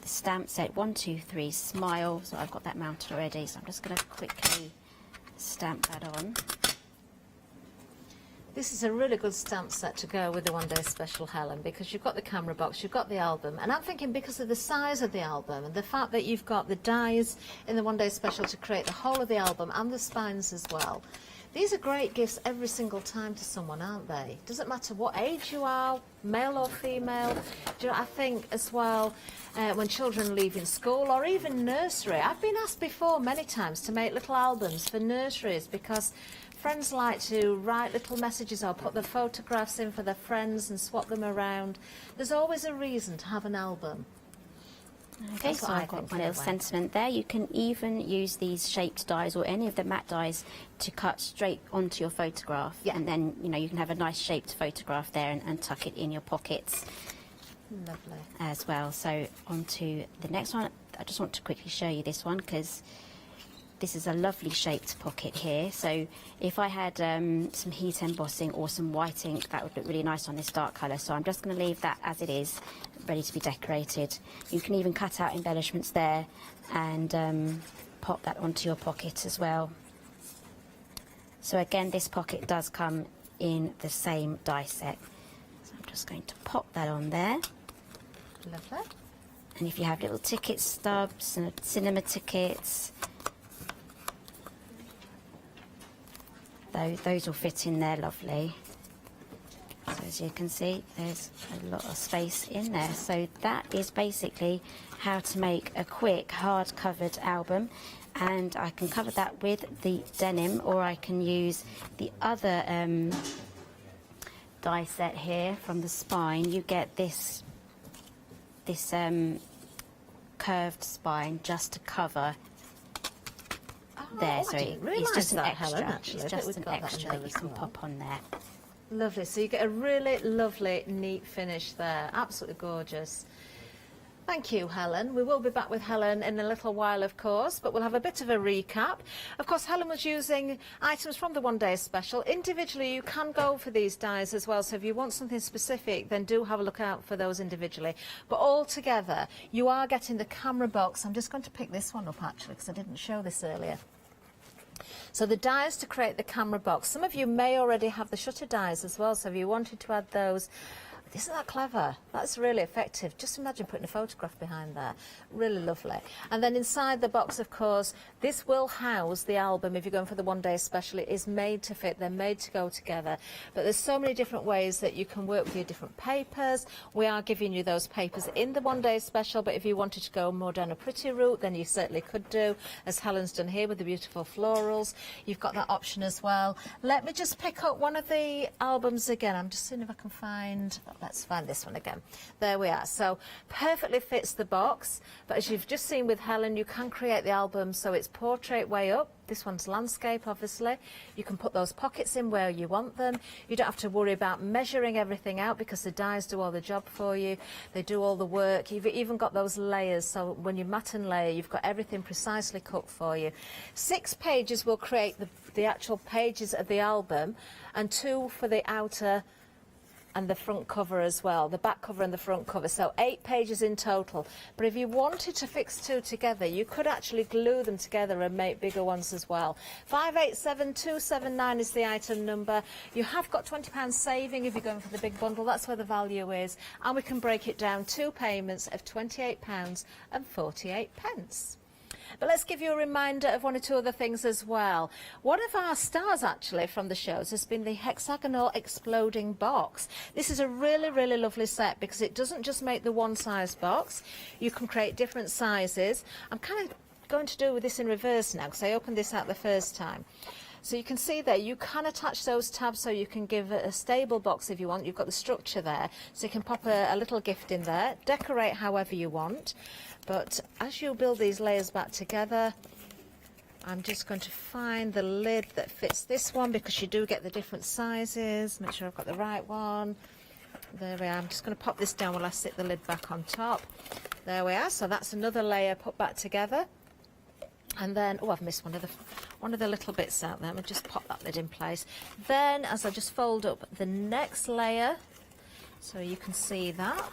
the stamp set 1, 2, 3 Smile. So I've got that mounted already, so I'm just going to quickly stamp that on. This is a really good stamp set to go with the One Day Special, Helen, because you've got the camera box, you've got the album, and I'm thinking because of the size of the album and the fact that you've got the dies in the One Day Special to create the whole of the album and the spines as well. These are great gifts every single time to someone, aren't they? Doesn't matter what age you are, male or female. Do you know, I think as well, when children are leaving school or even nursery, I've been asked before many times to make little albums for nurseries because friends like to write little messages or put their photographs in for their friends and swap them around. There's always a reason to have an album. Okay, so I've got my little sentiment there. You can even use these shaped dies or any of the matte dies to cut straight onto your photograph. Yeah. And then, you know, you can have a nice shaped photograph there and tuck it in your pockets. Lovely. As well. So on to the next one. I just want to quickly show you this one because this is a lovely shaped pocket here. So if I had some heat embossing or some white ink, that would look really nice on this dark colour. So I'm just going to leave that as it is, ready to be decorated. You can even cut out embellishments there and pop that onto your pocket as well. So again, this pocket does come in the same die set. So I'm just going to pop that on there. Lovely. And if you have little ticket stubs and cinema tickets, those will fit in there lovely. So as you can see, there's a lot of space in there. So that is basically how to make a quick hard covered album, and I can cover that with the denim, or I can use the other die set here from the spine. You get this curved spine just to cover there, so it's just an extra. Actually, it's just an extra that you can pop on there. Lovely. So you get a really lovely, neat finish there. Absolutely gorgeous. Thank you, Helen. We will be back with Helen in a little while, of course, but we'll have a bit of a recap. Of course, Helen was using items from the One Day Special. Individually, you can go for these dies as well, so if you want something specific, then do have a look out for those individually. But all together, you are getting the camera box. I'm just going to pick this one up, actually, because I didn't show this earlier. So the dies to create the camera box. Some of you may already have the shutter dies as well, so if you wanted to add those, isn't that clever? That's really effective. Just imagine putting a photograph behind there. Really lovely. And then inside the box, of course, this will house the album. If you're going for the One Day Special, it is made to fit. They're made to go together. But there's so many different ways that you can work with your different papers. We are giving you those papers in the One Day Special, but if you wanted to go more down a pretty route, then you certainly could do, as Helen's done here with the beautiful florals. You've got that option as well. Let me just pick up one of the albums again. I'm just seeing if I can find... Let's find this one again. There we are. So perfectly fits the box, but as you've just seen with Helen, you can create the album so it's portrait way up. This one's landscape, obviously. You can put those pockets in where you want them. You don't have to worry about measuring everything out because the dies do all the job for you. They do all the work. You've even got those layers, so when you mat and layer, you've got everything precisely cut for you. 6 pages will create the actual pages of the album, and 2 for the outer and the front cover as well, the back cover and the front cover, so 8 pages in total. But if you wanted to fix 2 together, you could actually glue them together and make bigger ones as well. 587279 is the item number. You have got £20 saving if you're going for the big bundle. That's where the value is, and we can break it down 2 payments of £28.48. But let's give you a reminder of 1 or 2 other things as well. One of our stars, actually, from the shows has been the hexagonal exploding box. This is a really, really lovely set because it doesn't just make the one size box. You can create different sizes. I'm kind of going to do this in reverse now because I opened this out the first time. So you can see there, you can attach those tabs so you can give it a stable box if you want. You've got the structure there, so you can pop a little gift in there, decorate however you want. But as you build these layers back together, I'm just going to find the lid that fits this one because you do get the different sizes. Make sure I've got the right one. There we are. I'm just going to pop this down while I sit the lid back on top. There we are. So that's another layer put back together. And then, oh, I've missed one of the little bits out there. I'll just pop that lid in place. Then, as I just fold up the next layer, so you can see that.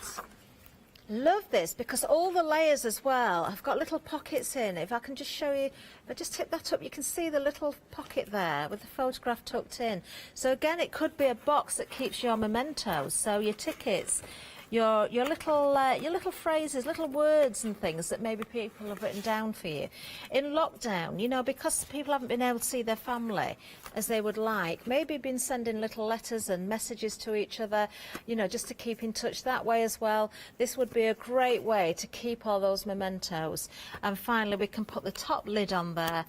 Love this because all the layers as well have got little pockets in. If I can just show you, if I just tip that up, you can see the little pocket there with the photograph tucked in. So again, it could be a box that keeps your mementos, so your tickets, your little phrases, little words and things that maybe people have written down for you. In lockdown, you know, because people haven't been able to see their family as they would like, maybe been sending little letters and messages to each other, you know, just to keep in touch that way as well. This would be a great way to keep all those mementos. And finally, we can put the top lid on there,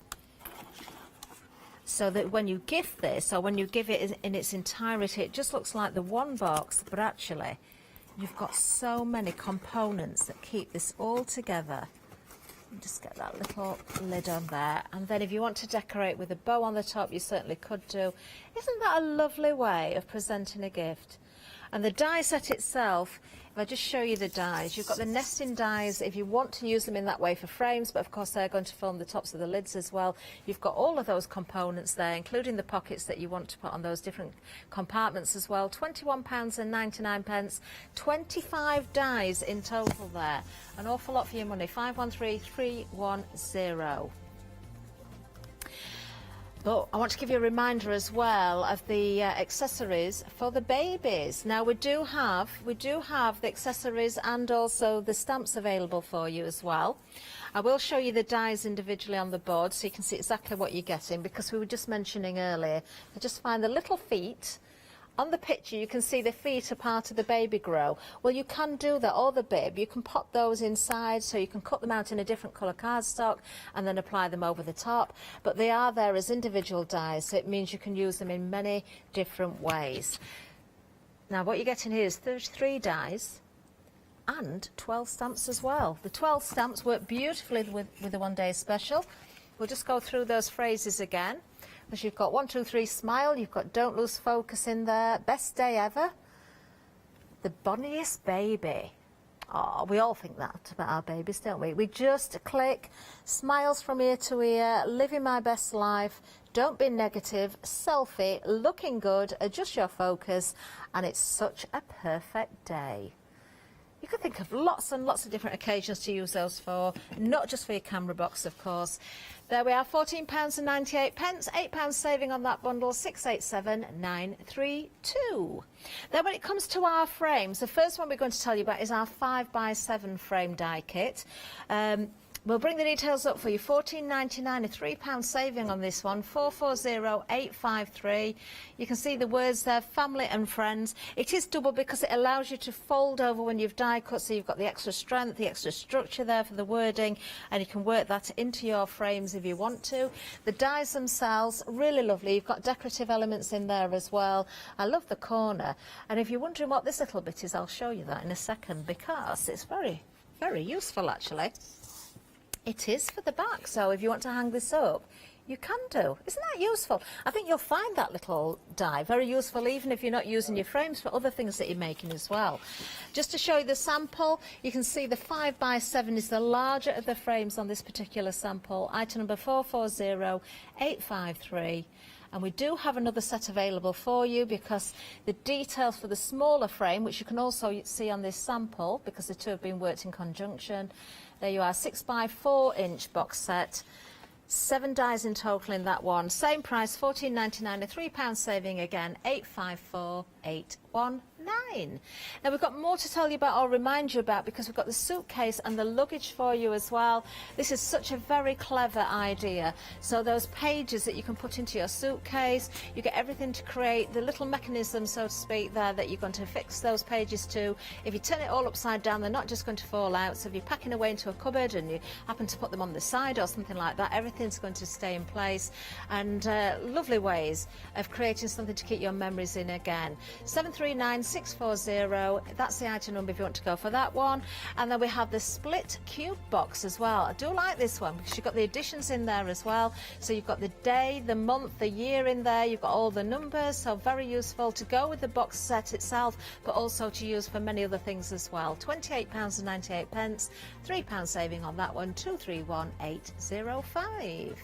so that when you gift this, or when you give it in its entirety, it just looks like the one box, but actually you've got so many components that keep this all together. Just get that little lid on there, and then if you want to decorate with a bow on the top, you certainly could do. Isn't that a lovely way of presenting a gift? And the die set itself, if I just show you the dies, you've got the nesting dies if you want to use them in that way for frames, but of course they're going to form the tops of the lids as well. You've got all of those components there, including the pockets that you want to put on those different compartments as well. £21.99, 25 dies in total there. An awful lot for your money. 513310. But I want to give you a reminder as well of the accessories for the babies. Now we do have the accessories and also the stamps available for you as well. I will show you the dies individually on the board so you can see exactly what you're getting, because we were just mentioning earlier, I just find the little feet. On the picture you can see the feet are part of the baby grow. Well, you can do that, or the bib. You can pop those inside, so you can cut them out in a different colour cardstock and then apply them over the top. But they are there as individual dies, so it means you can use them in many different ways. Now what you're getting here is 33 dies and 12 stamps as well. The 12 stamps work beautifully with the one day special. We'll just go through those phrases again. Because you've got 1, 2, 3, smile, you've got don't lose focus in there, best day ever, the bonniest baby. Oh, we all think that about our babies, don't we? We just click, smiles from ear to ear, living my best life, don't be negative, selfie, looking good, adjust your focus, and it's such a perfect day. You could think of lots and lots of different occasions to use those for, not just for your camera box, of course. There we are, £14.98, £8 saving on that bundle, 687,932. Then when it comes to our frames, the first one we're going to tell you about is our 5x7 frame die kit. We'll bring the details up for you. £14.99, a £3 saving on this one. 440853. You can see the words there, family and friends. It is double because it allows you to fold over when you've die cut, so you've got the extra strength, the extra structure there for the wording, and you can work that into your frames if you want to. The dies themselves, really lovely. You've got decorative elements in there as well. I love the corner. And if you're wondering what this little bit is, I'll show you that in a second, because it's very, very useful actually. It is for the back, so if you want to hang this up, you can do. Isn't that useful? I think you'll find that little die very useful, even if you're not using your frames for other things that you're making as well. Just to show you the sample, you can see the 5x7 is the larger of the frames on this particular sample. Item number 440853. And we do have another set available for you, because the details for the smaller frame, which you can also see on this sample, because the two have been worked in conjunction. There you are, 6x4 inch box set. 7 dies in total in that one. Same price, £14.99, a £3 saving again, 854819. Now we've got more to tell you about, or remind you about, because we've got the suitcase and the luggage for you as well. This is such a very clever idea. So those pages that you can put into your suitcase, you get everything to create the little mechanism, so to speak, there that you're going to fix those pages to. If you turn it all upside down, they're not just going to fall out. So if you're packing away into a cupboard and you happen to put them on the side or something like that, everything's going to stay in place. And lovely ways of creating something to keep your memories in again. 739 640. That's the item number if you want to go for that one. And then we have the split cube box as well. I do like this one because you've got the additions in there as well. So you've got the day, the month, the year in there. You've got all the numbers, so very useful to go with the box set itself, but also to use for many other things as well. £28.98, £3 saving on that one, 231805.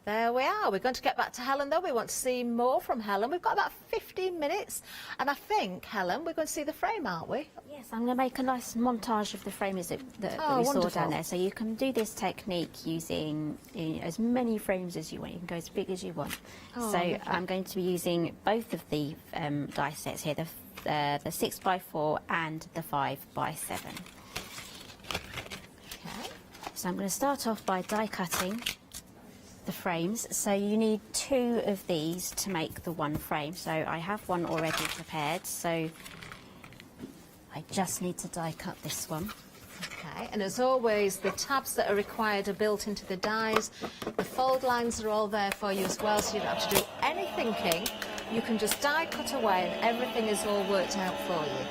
There we are. We're going to get back to Helen though. We want to see more from Helen. We've got about 15 minutes and I think, Helen, we're going to see the frame, aren't we? Yes, I'm going to make a nice montage of the frames that we saw down there. So you can do this technique using as many frames as you want. You can go as big as you want. Oh, so lovely. I'm going to be using both of the die sets here, the 6x4 and the 5x7. Okay. So I'm going to start off by die cutting the frames. So you need 2 of these to make the one frame. So I have one already prepared, so I just need to die cut this one. Okay, and as always, the tabs that are required are built into the dies. The fold lines are all there for you as well, so you don't have to do any thinking. You can just die cut away and everything is all worked out for you.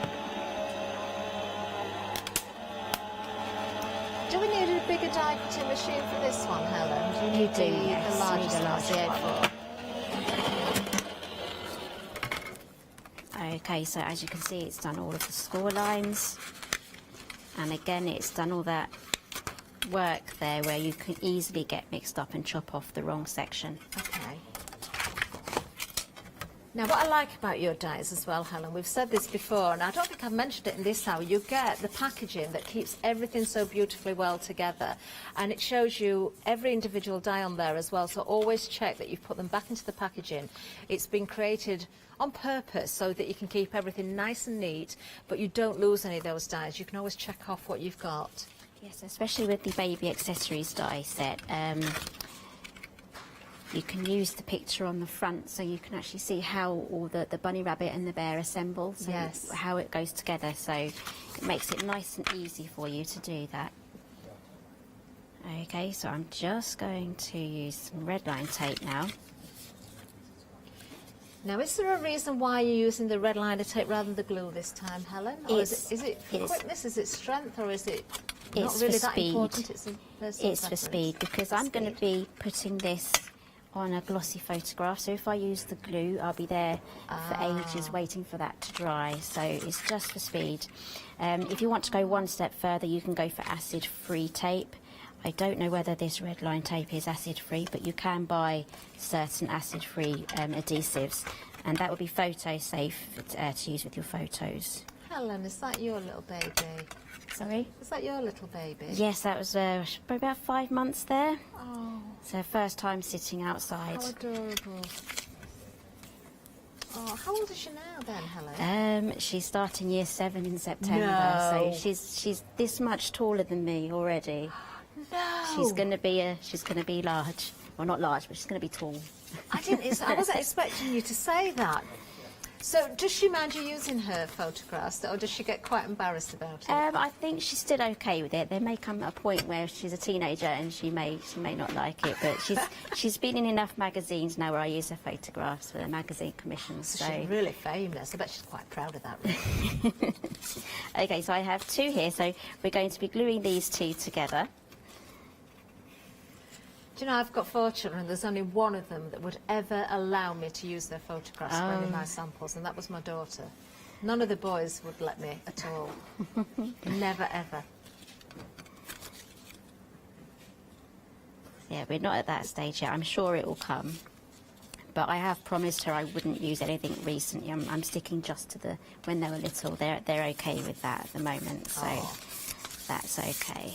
Do we need a bigger die cutting machine for this one, Helen? Do you need the largest one, the A4? Okay, so as you can see, it's done all of the score lines, and again it's done all that work there where you can easily get mixed up and chop off the wrong section. Okay. Now, what I like about your dies as well, Helen, we've said this before, and I don't think I've mentioned it in this hour, you get the packaging that keeps everything so beautifully well together, and it shows you every individual die on there as well, so always check that you've put them back into the packaging. It's been created on purpose so that you can keep everything nice and neat, but you don't lose any of those dies. You can always check off what you've got. Yes, especially with the baby accessories die set. You can use the picture on the front so you can actually see how all the bunny rabbit and the bear assemble, so yes, how it goes together, so it makes it nice and easy for you to do that. Okay, so I'm just going to use some red line tape now. Now, is there a reason why you're using the red liner tape rather than the glue this time, Helen? Or is it for quickness, is it strength, or is it not really that important? It's for speed, because I'm going to be putting this on a glossy photograph, so if I use the glue I'll be there for ages waiting for that to dry, so it's just for speed. If you want to go one step further, you can go for acid free tape. I don't know whether this red line tape is acid free, but you can buy certain acid free adhesives, and that would be photo safe to use with your photos. Helen, is that your little baby? Sorry? Is that your little baby? Yes, that was probably about 5 months there. Oh. It's her first time sitting outside. How adorable. Oh, how old is she now then, Helen? She's starting year 7 in September, No. so she's this much taller than me already. No. She's going to be large. Well, not large, but she's going to be tall. I wasn't expecting you to say that. So, does she mind you using her photographs, or does she get quite embarrassed about it? I think she's still okay with it. There may come a point where she's a teenager and she may not like it, but she's been in enough magazines now where I use her photographs for the magazine commissions. So she's really famous. I bet she's quite proud of that. Really. Okay, so I have 2 here. So we're going to be gluing these 2 together. Do you know, I've got 4 children, there's only one of them that would ever allow me to use their photographs for any of my samples, and that was my daughter. None of the boys would let me at all. Never, ever. Yeah, we're not at that stage yet. I'm sure it will come. But I have promised her I wouldn't use anything recently. I'm sticking just to the when they were little. They're okay with that at the moment, so that's okay.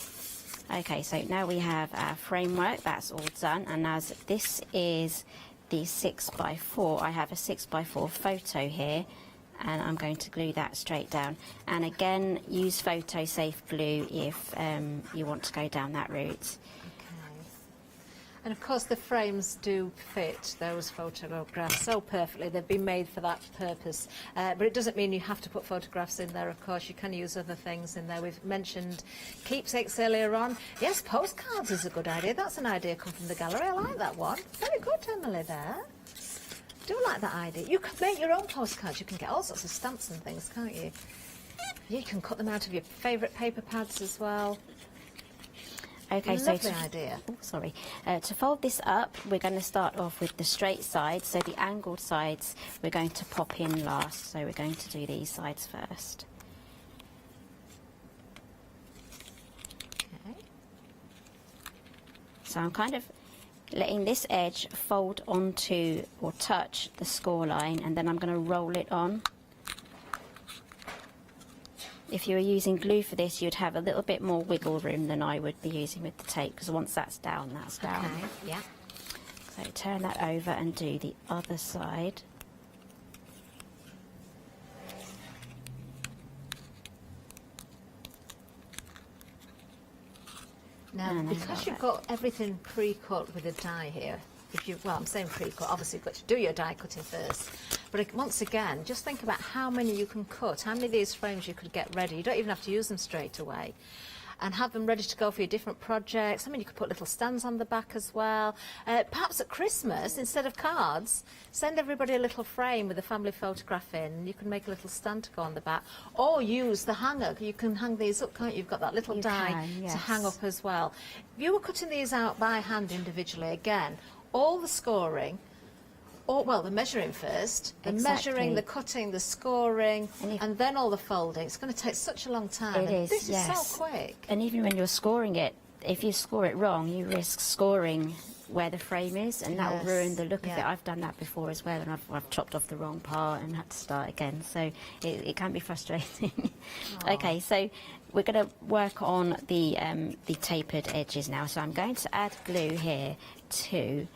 Okay, so now we have our framework, that's all done, and as this is the 6x4, I have a 6x4 photo here, and I'm going to glue that straight down. And again, use photo safe glue if you want to go down that route. And of course the frames do fit those photographs so perfectly. They've been made for that purpose. But it doesn't mean you have to put photographs in there, of course. You can use other things in there. We've mentioned keepsakes earlier on. Yes, postcards is a good idea. That's an idea come from the gallery. I like that one. Very good, Emily, there. do like that idea. You could make your own postcards. You can get all sorts of stamps and things, can't you? You can cut them out of your favourite paper pads as well. Okay, Lovely idea. Oh, sorry. To fold this up, we're going to start off with the straight sides. So the angled sides, we're going to pop in last. So we're going to do these sides first. Okay. So I'm kind of letting this edge fold onto or touch the score line, and then I'm going to roll it on. If you were using glue for this, you'd have a little bit more wiggle room than I would be using with the tape, because once that's down, that's down. Okay, yeah. So turn that over and do the other side. Now, because you've got everything pre-cut with a die here, well, I'm saying pre-cut, obviously you've got to do your die cutting first. But once again, just think about how many you can cut, how many of these frames you could get ready. You don't even have to use them straight away. And have them ready to go for your different projects. I mean, you could put little stands on the back as well. Perhaps at Christmas, instead of cards, send everybody a little frame with a family photograph in. You can make a little stand to go on the back. Or use the hanger. You can hang these up, can't you? You've got that little die to hang up as well. If you were cutting these out by hand individually, again, all the scoring, well, the measuring first, the measuring, the cutting, the scoring, and then all the folding. It's going to take such a long time. It is, this yes. is so quick. And even when you're scoring it, if you score it wrong, you risk scoring where the frame is, and that will ruin the look of it. I've done that before as well, and I've chopped off the wrong part and had to start again. So it can be frustrating. Okay, so we're going to work on the tapered edges now. So I'm going to add glue here to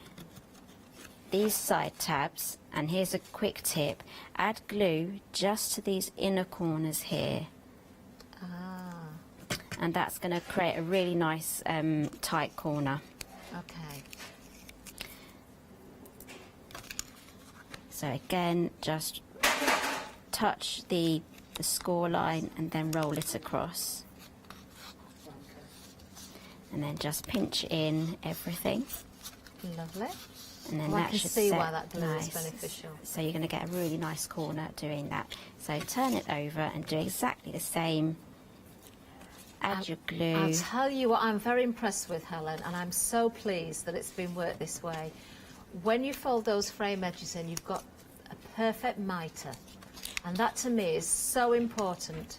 these side tabs, and here's a quick tip: add glue just to these inner corners here, and that's going to create a really nice tight corner. Okay. So again, just touch the score line and then roll it across, and then just pinch in everything. Lovely. And then well, that I can should see set why that glue nice. is beneficial. So you're going to get a really nice corner doing that. So turn it over and do exactly the same. Add your glue. I'll tell you what I'm very impressed with, Helen, and I'm so pleased that it's been worked this way. When you fold those frame edges in, you've got a perfect mitre, and that to me is so important.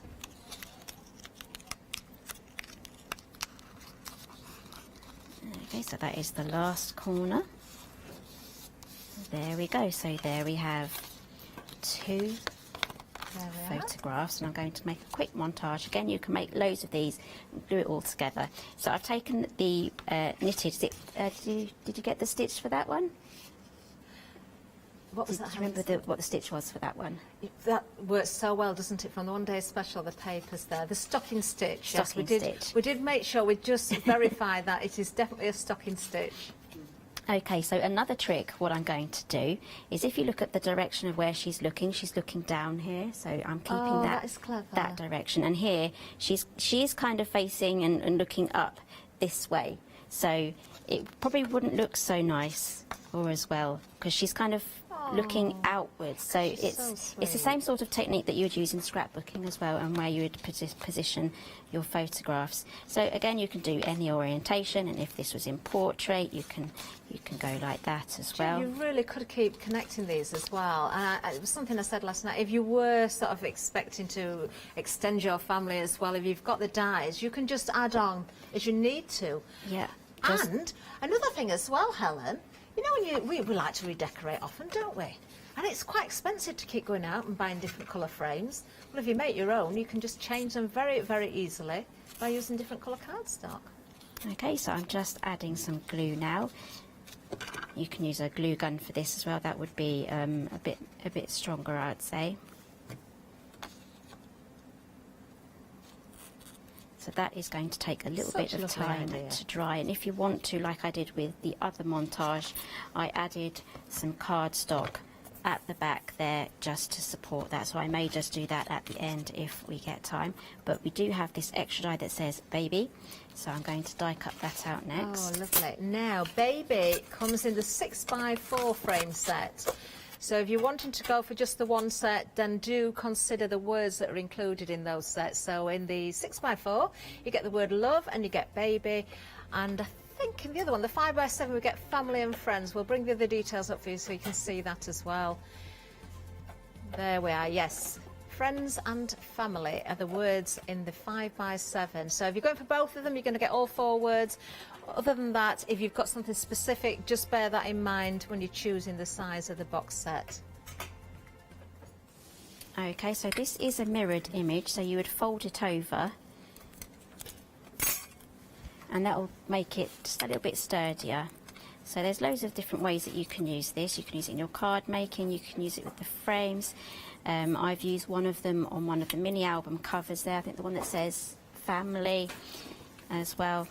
Okay, so that is the last corner. There we go. So there we have two photographs, and I'm going to make a quick montage. Again, you can make loads of these and glue it all together. So I've taken the knitted. Did you get the stitch for that one? What was that? Do you remember what the stitch was for that one? That works so well, doesn't it? From the 1 day special, the papers there, the stocking stitch. Stocking stitch. We did make sure we just verified that it is definitely a stocking stitch. Okay, so another trick, what I'm going to do is, if you look at the direction of where she's looking down here, so I'm keeping that is clever. That direction, and here she's kind of facing and looking up this way, so it probably wouldn't look so nice or as well, because she's kind of looking outwards. So it's the same sort of technique that you would use in scrapbooking as well, and where you would position your photographs. So again, you can do any orientation, and if this was in portrait, you can go like that as well. You really could keep connecting these as well. And it was something I said last night. If you were sort of expecting to extend your family as well, if you've got the dies, you can just add on as you need to. Yeah. And another thing as well, Helen, you know, when we like to redecorate often, don't we? And it's quite expensive to keep going out and buying different colour frames. Well, if you make your own, you can just change them very, very easily by using different colour cardstock. Okay, so I'm just adding some glue now. You can use a glue gun for this as well. That would be a bit stronger, I'd say. So that is going to take a little bit of time to dry, and if you want to, like I did with the other montage, I added some cardstock at the back there just to support that. So I may just do that at the end if we get time, but we do have this extra die that says baby, so I'm going to die cut that out next. Oh, lovely. Now, baby comes in the 6x4 frame set. So if you're wanting to go for just the one set, then do consider the words that are included in those sets. So in the 6x4, you get the word love and you get baby, and I think in the other one, the 5x7, we get family and friends. We'll bring the other details up for you so you can see that as well. There we are, yes. Friends and family are the words in the 5x7. So if you're going for both of them, you're going to get all 4 words. Other than that, if you've got something specific, just bear that in mind when you're choosing the size of the box set. Okay, so this is a mirrored image, so you would fold it over and that will make it just a little bit sturdier. So there's loads of different ways that you can use this. You can use it in your card making, you can use it with the frames. I've used one of them on one of the mini album covers there, I think the one that says family as well.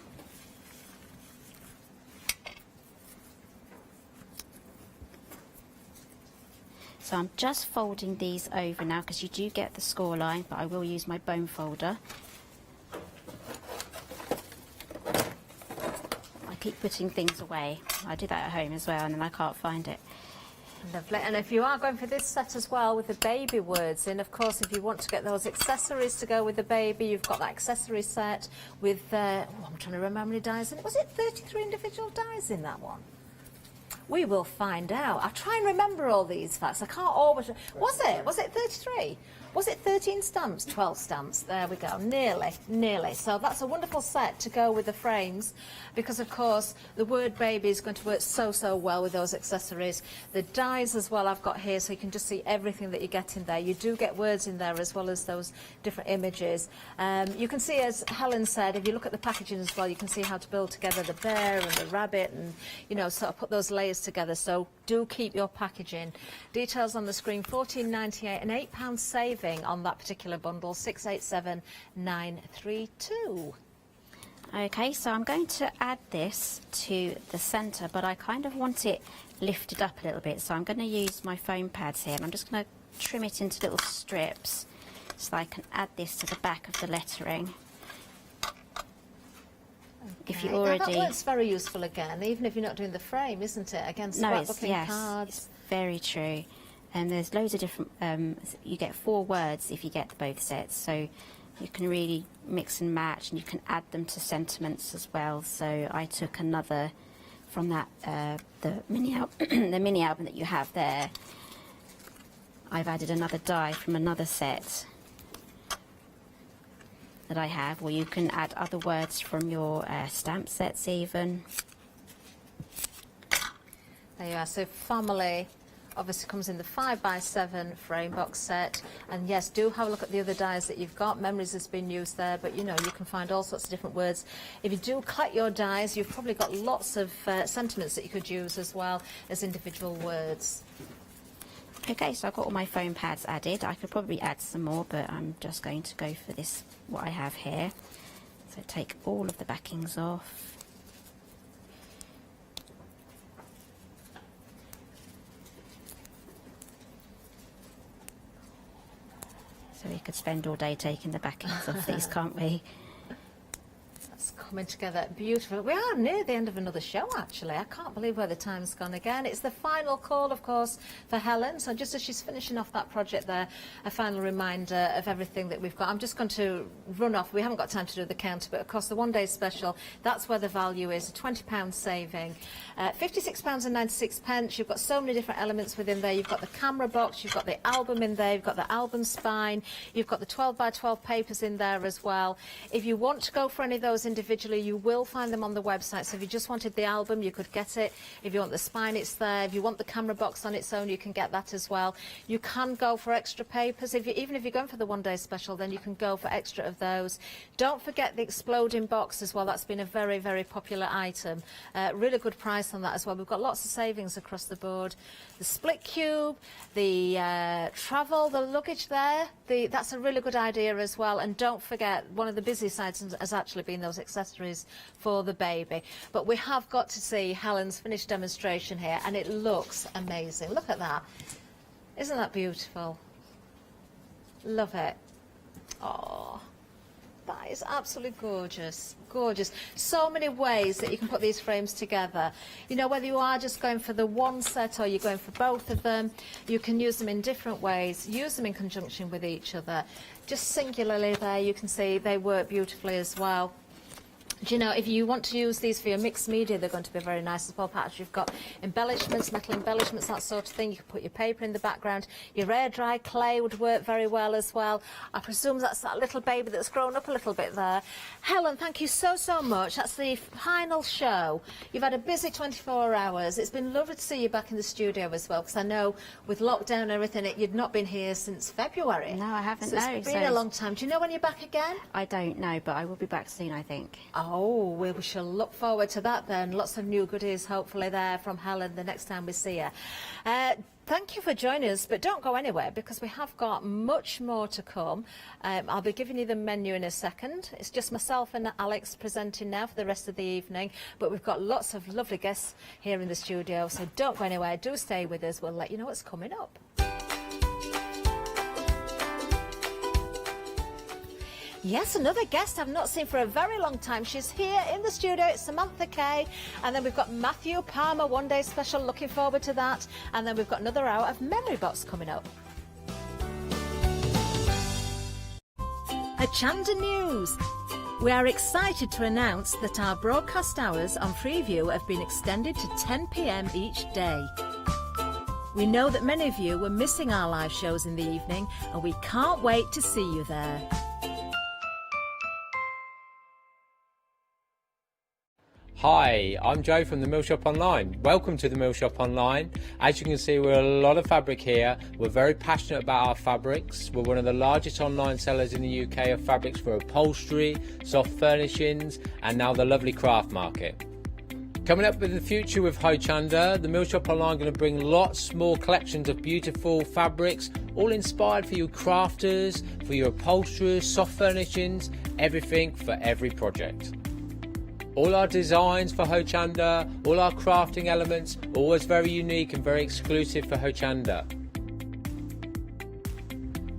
So I'm just folding these over now because you do get the score line, but I will use my bone folder. I keep putting things away. I do that at home as well and then I can't find it. Lovely. And if you are going for this set as well with the baby words in, of course, if you want to get those accessories to go with the baby, you've got that accessory set with, I'm trying to remember how many dies in it. Was it 33 individual dies in that one? We will find out. I'll try and remember all these facts. I can't always... Was it 33? Was it 13 stamps? 12 stamps. There we go. Nearly, nearly. So that's a wonderful set to go with the frames because, of course, the word baby is going to work so, so well with those accessories. The dies as well I've got here so you can just see everything that you get in there. You do get words in there as well as those different images. You can see, as Helen said, if you look at the packaging as well, you can see how to build together the bear and the rabbit and, you know, sort of put those layers together. So do keep your packaging. Details on the screen, £14.98 and £8 saving on that particular bundle, 687,932. Okay, so I'm going to add this to the centre, but I kind of want it lifted up a little bit, so I'm going to use my foam pads here and I'm just going to trim it into little strips so that I can add this to the back of the lettering. If you already... Now that works very useful again, even if you're not doing the frame, isn't it? Against scrapbooking cards. It's very true. And there's loads of different, you get 4 words if you get both sets, so you can really mix and match and you can add them to sentiments as well. So I took another from that, the mini album that you have there. I've added another die from another set that I have, or you can add other words from your stamp sets even. There you are, so family obviously comes in the 5x7 frame box set, and yes, do have a look at the other dies that you've got. Memories has been used there, but you know, you can find all sorts of different words. If you do collect your dies, you've probably got lots of sentiments that you could use as well as individual words. Okay, so I've got all my foam pads added. I could probably add some more, but I'm just going to go for this, what I have here. So take all of the backings off. So we could spend all day taking the backings off these, can't we? That's coming together beautiful. We are near the end of another show, actually. I can't believe where the time's gone again. It's the final call, of course, for Helen. So just as she's finishing off that project there, a final reminder of everything that we've got. I'm just going to run off. We haven't got time to do the counter, but of course the one-day special, that's where the value is, a £20 saving. £56.96. You've got so many different elements within there. You've got the camera box, you've got the album in there, you've got the album spine, you've got the 12x12 papers in there as well. If you want to go for any of those individually, you will find them on the website. So if you just wanted the album, you could get it. If you want the spine, it's there. If you want the camera box on its own, you can get that as well. You can go for extra papers. Even if you're going for the one-day special, then you can go for extra of those. Don't forget the exploding box as well. That's been a very, very popular item. Really good price on that as well. We've got lots of savings across the board. The split cube, the travel, the luggage there, that's a really good idea as well. And don't forget, one of the busiest items has actually been those accessories for the baby. But we have got to see Helen's finished demonstration here, and it looks amazing. Look at that. Isn't that beautiful? Love it. Oh. That is absolutely gorgeous, gorgeous. So many ways that you can put these frames together. You know, whether you are just going for the one set or you're going for both of them, you can use them in different ways, use them in conjunction with each other. Just singularly there, you can see they work beautifully as well. Do you know, if you want to use these for your mixed media, they're going to be very nice as well. Perhaps you've got embellishments, metal embellishments, that sort of thing. You can put your paper in the background. Your air dry clay would work very well as well. I presume that's that little baby that's grown up a little bit there. Helen, thank you so, so much. That's the final show. You've had a busy 24 hours. It's been lovely to see you back in the studio as well, because I know with lockdown and everything, you'd not been here since February. No, I haven't. So it's been a long time. Do you know when you're back again? I don't know, but I will be back soon, I think. Oh, we shall look forward to that then. Lots of new goodies hopefully there from Helen the next time we see her. Thank you for joining us, but don't go anywhere because we have got much more to come. I'll be giving you the menu in a second. It's just myself and Alex presenting now for the rest of the evening, but we've got lots of lovely guests here in the studio, so don't go anywhere. Do stay with us. We'll let you know what's coming up. Yes, another guest I've not seen for a very long time. She's here in the studio. It's Samantha Kay. And then we've got Matthew Palmer, one day special. Looking forward to that. And then we've got another hour of Memory Box coming up. Hochanda News. We are excited to announce that our broadcast hours on Freeview have been extended to 10 p.m. each day. We know that many of you were missing our live shows in the evening, and we can't wait to see you there. Hi, I'm Joe from the Mill Shop Online. Welcome to the Mill Shop Online. As you can see, we're a lot of fabric here. We're very passionate about our fabrics. We're one of the largest online sellers in the UK of fabrics for upholstery, soft furnishings, and now the lovely craft market. Coming up in the future with Hochanda, the Mill Shop Online are going to bring lots more collections of beautiful fabrics, all inspired for you crafters, for your upholsterers, soft furnishings, everything for every project. All our designs for Hochanda, all our crafting elements, always very unique and very exclusive for Hochanda.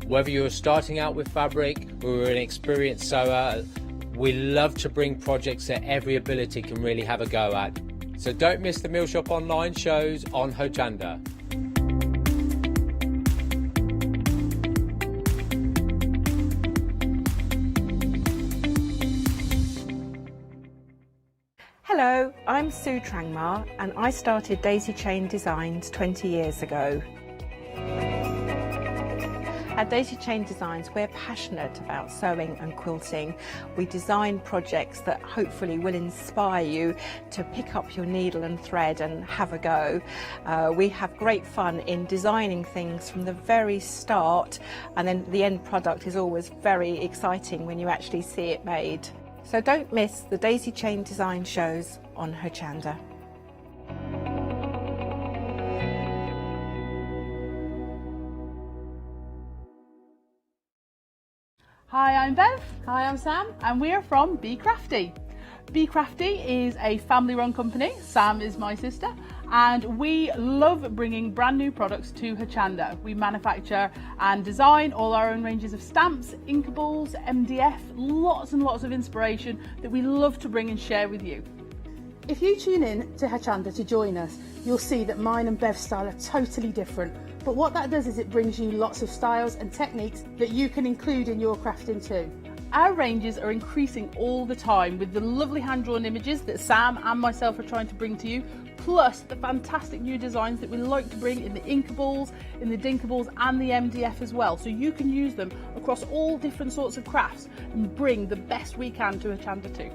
Whether you're starting out with fabric or you're an experienced sewer, we love to bring projects that every ability can really have a go at. So don't miss the Mill Shop Online shows on Hochanda. Hello, I'm Sue Trangmar and I started Daisy Chain Designs 20 years ago. At Daisy Chain Designs, we're passionate about sewing and quilting. We design projects that hopefully will inspire you to pick up your needle and thread and have a go. We have great fun in designing things from the very start, and then the end product is always very exciting when you actually see it made. So don't miss the Daisy Chain Design shows on Hochanda. Hi, I'm Bev. Hi, I'm Sam, and we're from Be Crafty. Be Crafty is a family-run company. Sam is my sister, and we love bringing brand new products to Hochanda. We manufacture and design all our own ranges of stamps, inkables, MDF, lots and lots of inspiration that we love to bring and share with you. If you tune in to Hochanda to join us, you'll see that mine and Bev's style are totally different. But what that does is it brings you lots of styles and techniques that you can include in your crafting too. Our ranges are increasing all the time with the lovely hand-drawn images that Sam and myself are trying to bring to you, plus the fantastic new designs that we like to bring in the inkables, in the dinkables and the MDF as well, so you can use them across all different sorts of crafts and bring the best we can to Hochanda too.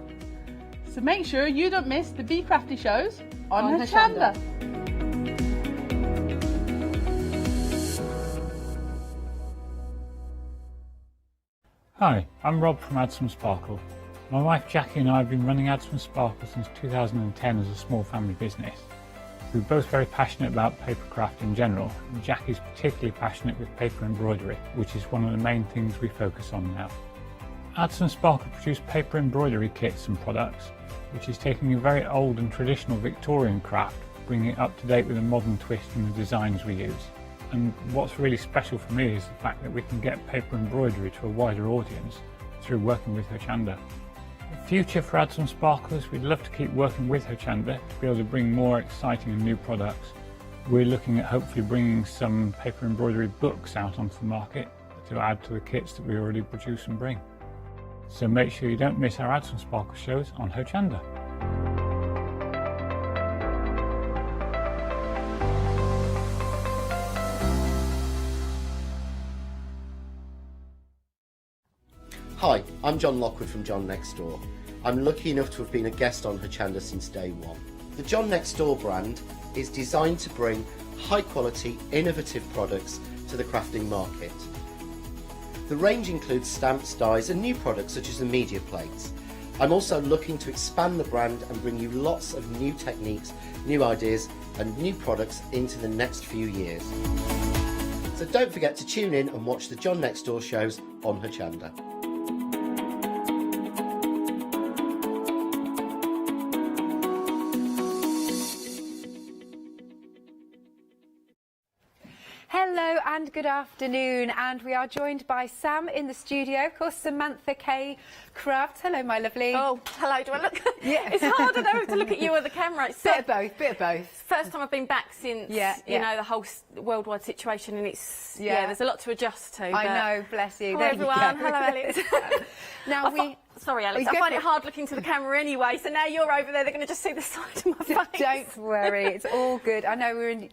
So make sure you don't miss the Be Crafty shows on Hochanda. Hi, I'm Rob from Add Some Sparkle. My wife Jackie and I have been running Add Some Sparkle since 2010 as a small family business. We're both very passionate about papercraft in general, and Jackie's particularly passionate with paper embroidery, which is one of the main things we focus on now. Add Some Sparkle produce paper embroidery kits and products, which is taking a very old and traditional Victorian craft, bringing it up to date with a modern twist in the designs we use. And what's really special for me is the fact that we can get paper embroidery to a wider audience through working with Hochanda. In the future for Add Some Sparkles, we'd love to keep working with Hochanda to be able to bring more exciting and new products. We're looking at hopefully bringing some paper embroidery books out onto the market to add to the kits that we already produce and bring. So make sure you don't miss our Add Some Sparkles shows on Hochanda. Hi, I'm John Lockwood from John Nextdoor. I'm lucky enough to have been a guest on Hochanda since day one. The John Nextdoor brand is designed to bring high quality, innovative products to the crafting market. The range includes stamps, dies and new products such as the media plates. I'm also looking to expand the brand and bring you lots of new techniques, new ideas and new products into the next few years. So don't forget to tune in and watch the John Nextdoor shows on Hochanda. Hello and good afternoon, and we are joined by Sam in the studio, of course Samantha K. Crafts. Hello my lovely. Oh, hello, do I look? Yeah. It's hard, I know, to look at you or the camera. It's bit of both. First time I've been back since, you know, the whole worldwide situation, and it's, there's a lot to adjust to. I know, bless you. Hello There everyone, you go. hello Alex. Sorry Alex, I find it hard looking to the camera anyway, so now you're over there, they're going to just see the side of my face. Don't worry, it's all good. I know we're in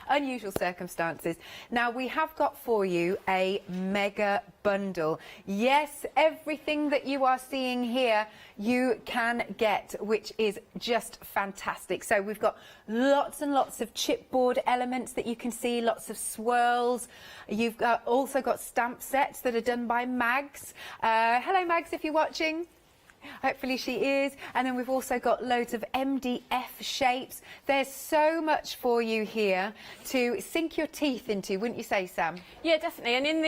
unusual circumstances. Now we have got for you a mega bundle. Yes, everything that you are seeing here you can get, which is just fantastic. So we've got lots and lots of chipboard elements that you can see, lots of swirls. You've also got stamp sets that are done by Mags. Hello Mags, if you're watching. Hopefully she is. And then we've also got loads of MDF shapes. There's so much for you here to sink your teeth into, wouldn't you say, Sam? Yeah, definitely. And in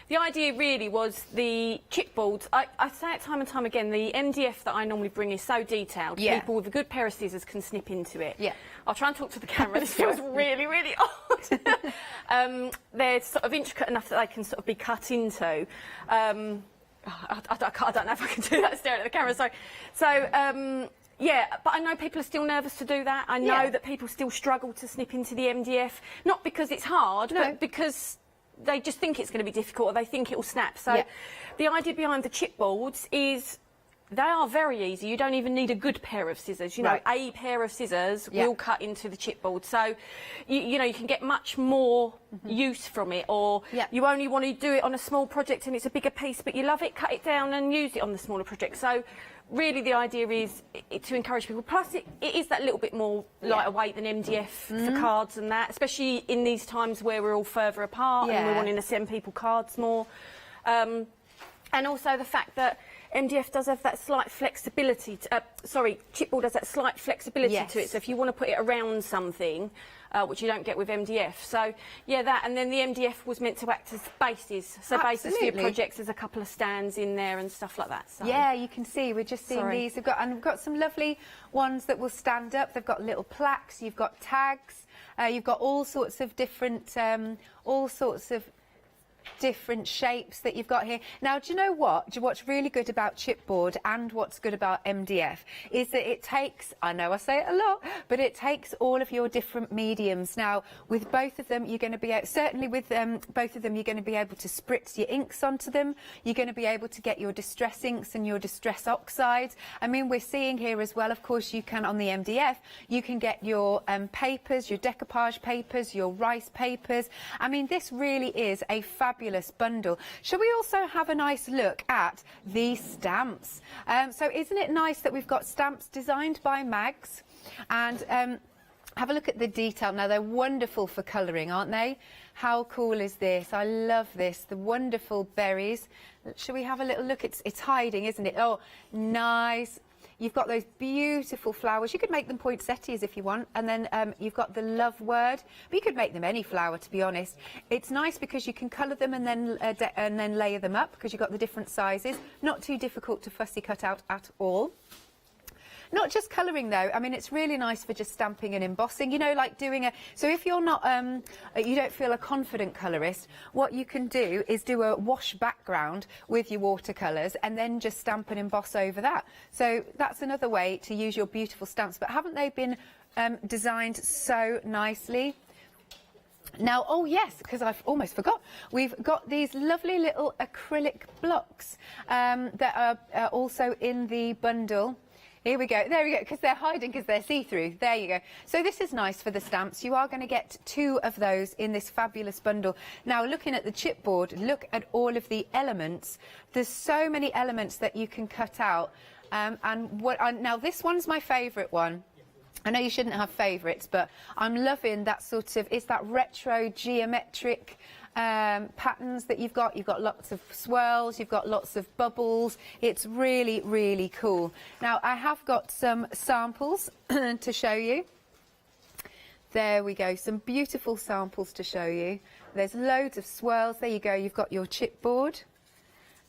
the idea really was the chipboards. I say it time and time again, the MDF that I normally bring is so detailed. Yeah. People with a good pair of scissors can snip into it. Yeah. I'll try and talk to the camera. This feels really, really odd. They're sort of intricate enough that they can sort of be cut into. I don't know if I can do that staring at the camera, sorry. So, yeah, but I know people are still nervous to do that. I know that people still struggle to snip into the MDF, not because it's hard, but because they just think it's going to be difficult or they think it will snap. So the idea behind the chipboards is they are very easy. You don't even need a good pair of scissors. You know, a pair of scissors will cut into the chipboard. So, you know, you can get much more use from it. Or you only want to do it on a small project and it's a bigger piece, but you love it, cut it down and use it on the smaller project. So, really the idea is to encourage people. Plus, it is that little bit more lighter weight than MDF for cards and that, especially in these times where we're all further apart and we're wanting to send people cards more. And also the fact that MDF does have that slight flexibility, chipboard has that slight flexibility to it, so if you want to put it around something, which you don't get with MDF. So, yeah, that, and then the MDF was meant to act as bases, so bases for your projects, there's a couple of stands in there and stuff like that. So. Yeah, you can see, we're just seeing these, we've got some lovely ones that will stand up, they've got little plaques, you've got tags, you've got all sorts of different, different shapes that you've got here. Now, do you know what? What's really good about chipboard and what's good about MDF is that it takes, I know I say it a lot, but it takes all of your different mediums. Now, with both of them, you're going to be, certainly with both of them, you're going to be able to spritz your inks onto them. You're going to be able to get your distress inks and your distress oxides. I mean, we're seeing here as well, of course, you can, on the MDF, you can get your papers, your decoupage papers, your rice papers. I mean, this really is a fabulous bundle. Shall we also have a nice look at the stamps? So isn't it nice that we've got stamps designed by Mags? And have a look at the detail. Now, they're wonderful for colouring, aren't they? How cool is this? I love this. The wonderful berries. Shall we have a little look? It's hiding, isn't it? Oh, nice. You've got those beautiful flowers. You could make them poinsettias if you want. And then you've got the love word. But you could make them any flower, to be honest. It's nice because you can colour them and then layer them up because you've got the different sizes. Not too difficult to fussy cut out at all. Not just colouring though, I mean it's really nice for just stamping and embossing, you know, like doing a, so if you're not, you don't feel a confident colourist, what you can do is do a wash background with your watercolours and then just stamp and emboss over that. So that's another way to use your beautiful stamps, but haven't they been designed so nicely? Now, oh yes, because I've almost forgot, we've got these lovely little acrylic blocks that are also in the bundle. Here we go, there we go, because they're hiding because they're see-through. There you go. So this is nice for the stamps. You are going to get 2 of those in this fabulous bundle. Now, looking at the chipboard, look at all of the elements. There's so many elements that you can cut out. Now, this one's my favourite one. I know you shouldn't have favourites, but I'm loving that sort of, it's that retro geometric patterns that you've got. You've got lots of swirls, you've got lots of bubbles. It's really, really cool. Now, I have got some samples to show you. There we go, some beautiful samples to show you. There's loads of swirls. There you go, you've got your chipboard.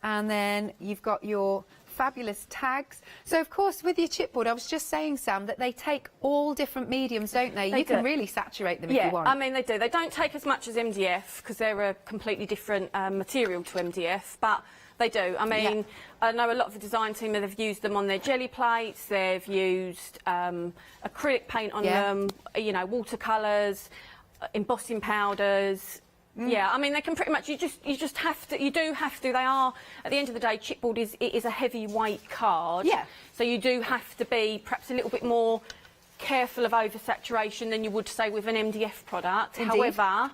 And then you've got your fabulous tags. So of course with your chipboard, I was just saying, Sam, that they take all different mediums, don't they? You can really saturate them if you want. I mean they do. They don't take as much as MDF because they're a completely different material to MDF, but they do. I mean, I know a lot of the design team, they've used them on their jelly plates, they've used acrylic paint on them, you know, watercolours, embossing powders. Yeah, I mean they can pretty much. You just have to. You do have to. They are at the end of the day. Chipboard is a heavyweight card. Yeah. So you do have to be perhaps a little bit more careful of oversaturation than you would say with an MDF product. Indeed. However,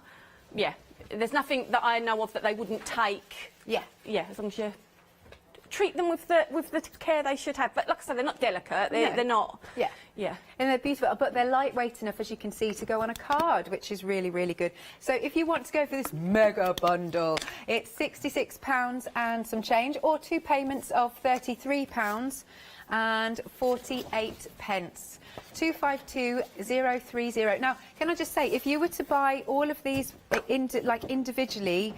yeah, there's nothing that I know of that they wouldn't take. Yeah. Yeah, as long as you treat them with the care they should have. But like I said, they're not delicate. They're not. Yeah. Yeah. And they're beautiful, but they're lightweight enough, as you can see, to go on a card, which is really, really good. So if you want to go for this mega bundle, it's £66 and some change, or 2 payments of £33 and 48 pence. 252030. Now, can I just say, if you were to buy all of these individually,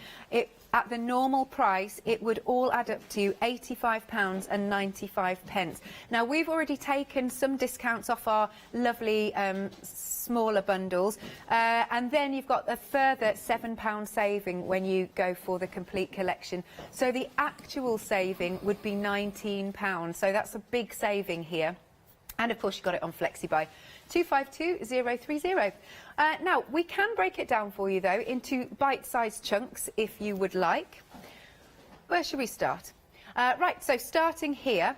at the normal price, it would all add up to £85 and 95 pence. Now, we've already taken some discounts off our lovely smaller bundles, and then you've got a further £7 saving when you go for the complete collection. So the actual saving would be £19. So that's a big saving here. And of course, you got it on FlexiBuy. 252030. Now, we can break it down for you, though, into bite-sized chunks, if you would like. Where should we start? Right, so starting here,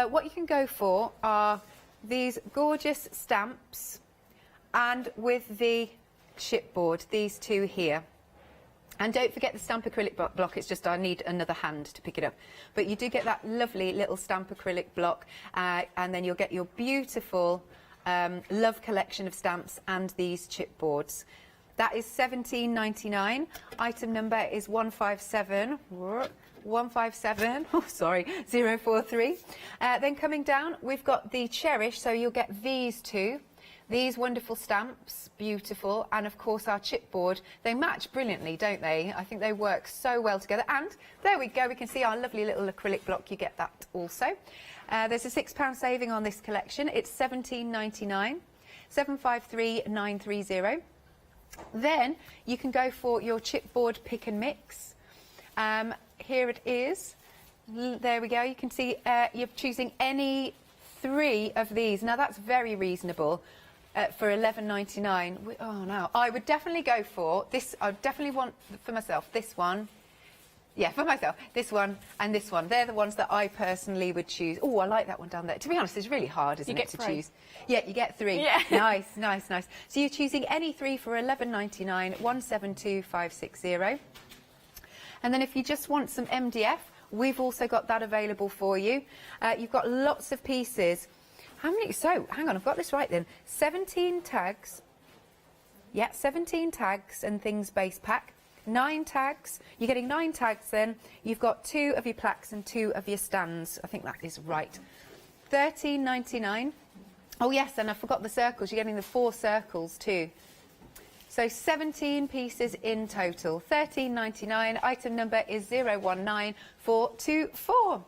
what you can go for are these gorgeous stamps, and with the chipboard, these 2 here. And don't forget the stamp acrylic block, it's just I need another hand to pick it up. But you do get that lovely little stamp acrylic block, and then you'll get your beautiful Love collection of stamps and these chipboards. That is £17.99. Item number is 157. Oh, sorry, 043. Then coming down, we've got the Cherish, so you'll get these 2. These wonderful stamps, beautiful, and of course our chipboard. They match brilliantly, don't they? I think they work so well together. And there we go, we can see our lovely little acrylic block. You get that also. There's a £6 saving on this collection. It's £17.99, 753930. Then you can go for your chipboard pick and mix. Here it is. There we go. You can see you're choosing any 3 of these. Now that's very reasonable for £11.99. Oh no, I would definitely go for this. I definitely want for myself this one. Yeah, for myself, this one and this one. They're the ones that I personally would choose. Oh, I like that one down there. To be honest, it's really hard, isn't it, to choose? Yeah, you get 3. Yeah. Nice, nice, nice. So you're choosing any 3 for £11.99, 172560. And then if you just want some MDF, we've also got that available for you. You've got lots of pieces. How many? So, hang on, I've got this right then. 17 tags. Yeah, 17 tags and things base pack. 9 tags. You're getting 9 tags then. You've got 2 of your plaques and 2 of your stands. I think that is right. £13.99. Oh yes, and I forgot the circles. You're getting the 4 circles too. So 17 pieces in total, £13.99. Item number is 019424.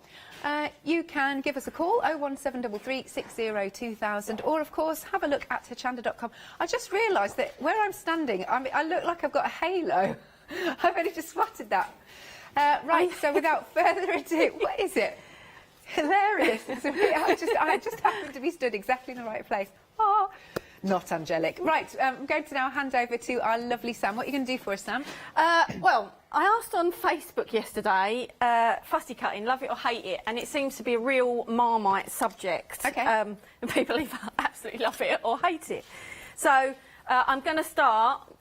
You can give us a call, 01733 602000, or of course have a look at hochanda.com. I just realised that where I'm standing, I look like I've got a halo. I've only just spotted that. Right, so without further ado, what is it? Hilarious. I just happened to be stood exactly in the right place. Oh, not angelic. Right, I'm going to now hand over to our lovely Sam. What are you going to do for us, Sam? Well, I asked on Facebook yesterday, fussy cutting, love it or hate it, and it seems to be a real Marmite subject. Okay. And people either absolutely love it or hate it. So I'm going to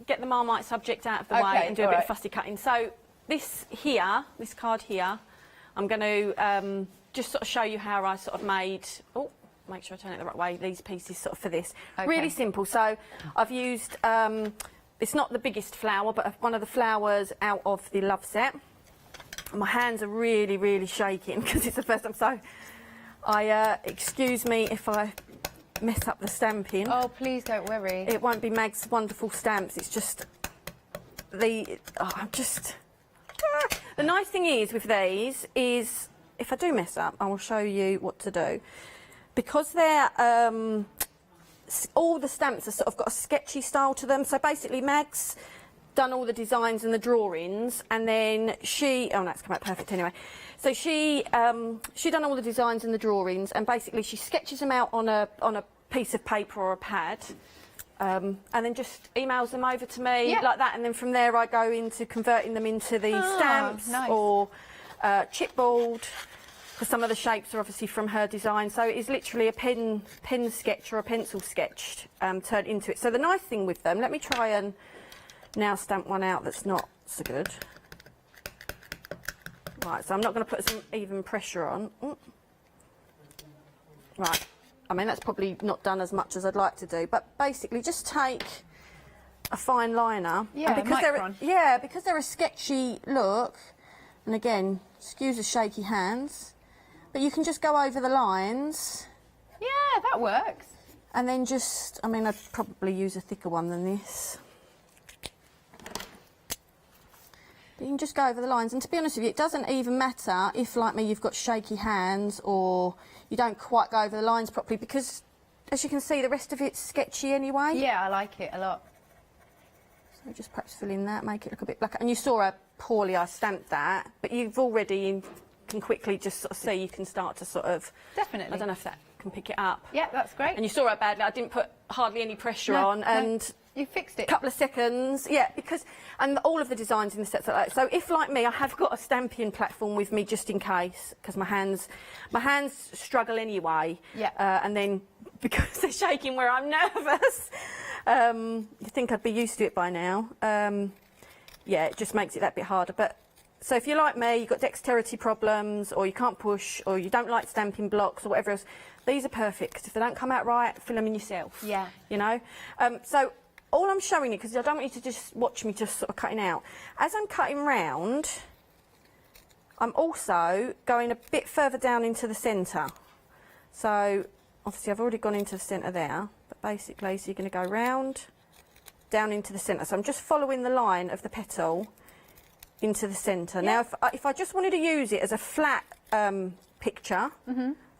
get the Marmite subject out of the way and do a bit of fussy cutting. So this card here, I'm going to just sort of show you how I sort of made, make sure I turn it the right way, these pieces sort of for this. Okay. Really simple. So I've used, it's not the biggest flower, but one of the flowers out of the Love set. My hands are really, really shaking because it's the first time. So excuse me if I mess up the stamping. Oh, please don't worry. It won't be Mag's wonderful stamps. It's just the nice thing is with these is if I do mess up, I will show you what to do. Because they're all the stamps have sort of got a sketchy style to them. So basically Mag's done all the designs and the drawings, and then she it's come out perfect anyway. So she done all the designs and the drawings, and basically she sketches them out on a piece of paper or a pad, and then just emails them over to me like that, and then from there I go into converting them into the stamps or chipboard. Because some of the shapes are obviously from her design, so it is literally a pen sketch or a pencil sketch turned into it. So the nice thing with them, let me try and now stamp one out that's not so good. Right, so I'm not going to put some even pressure on. Right, I mean that's probably not done as much as I'd like to do, but basically just take a fine liner. Yeah, and because they're a sketchy look, and again, excuse the shaky hands. But you can just go over the lines. Yeah, that works. And then just, I mean, I'd probably use a thicker one than this. But you can just go over the lines. And to be honest with you, it doesn't even matter if, like me, you've got shaky hands or you don't quite go over the lines properly, because, as you can see, the rest of it's sketchy anyway. Yeah, I like it a lot. So just perhaps fill in that, make it look a bit blacker. And you saw how poorly I stamped that, but you've already can quickly just sort of see, you can start to sort of... Definitely. I don't know if that can pick it up. Yeah, that's great. And you saw how badly I didn't put hardly any pressure on, and... You fixed it. A couple of seconds, and all of the designs in the sets like that. So if, like me, I have got a stamping platform with me just in case, because my hands struggle anyway. Yeah. And then, because they're shaking where I'm nervous, you think I'd be used to it by now. It just makes it that bit harder. But so if you're like me, you've got dexterity problems, or you can't push, or you don't like stamping blocks, or whatever else, these are perfect, because if they don't come out right, fill them in yourself. Yeah. You know? So all I'm showing you, because I don't want you to just watch me just sort of cutting out, as I'm cutting round, I'm also going a bit further down into the centre. So obviously I've already gone into the centre there, but basically, so you're going to go round, down into the centre. So I'm just following the line of the petal into the centre. Yeah. Now, if I just wanted to use it as a flat picture,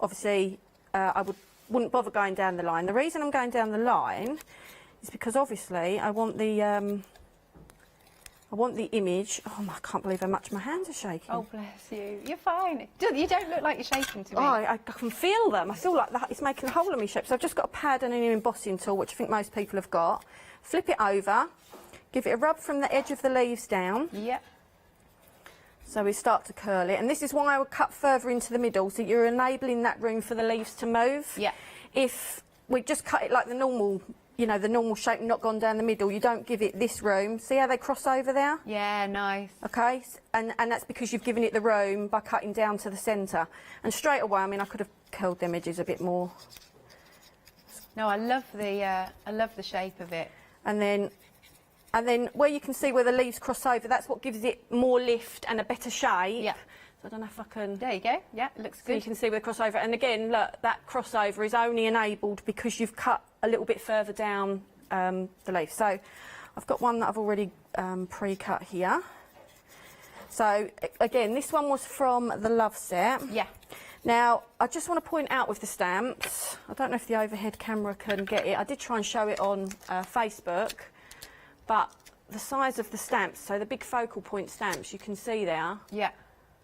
obviously I wouldn't bother going down the line. The reason I'm going down the line is because obviously I want the image. Oh, I can't believe how much my hands are shaking. Oh, bless you. You're fine. You don't look like you're shaking to me. Oh, I can feel them. I feel like that it's making a hole in my shape. So I've just got a pad and an embossing tool, which I think most people have got. Flip it over, give it a rub from the edge of the leaves down. Yep. So we start to curl it, and this is why I would cut further into the middle, so you're enabling that room for the leaves to move. Yeah. If we just cut it like the normal, you know, the normal shape, not gone down the middle, you don't give it this room. See how they cross over there? Yeah, nice. Okay, and that's because you've given it the room by cutting down to the centre. And straight away, I mean, I could have curled them edges a bit more. No, I love the shape of it. And then where you can see where the leaves cross over, that's what gives it more lift and a better shape. Yeah. So I don't know if I can... There you go. Yeah, it looks So good. you can see where the crossover... And again, look, that crossover is only enabled because you've cut a little bit further down the leaf. So I've got one that I've already pre-cut here. So again, this one was from the Love set. Yeah. Now, I just want to point out with the stamps, I don't know if the overhead camera can get it. I did try and show it on Facebook, but the size of the stamps, so the big focal point stamps, you can see there. Yeah.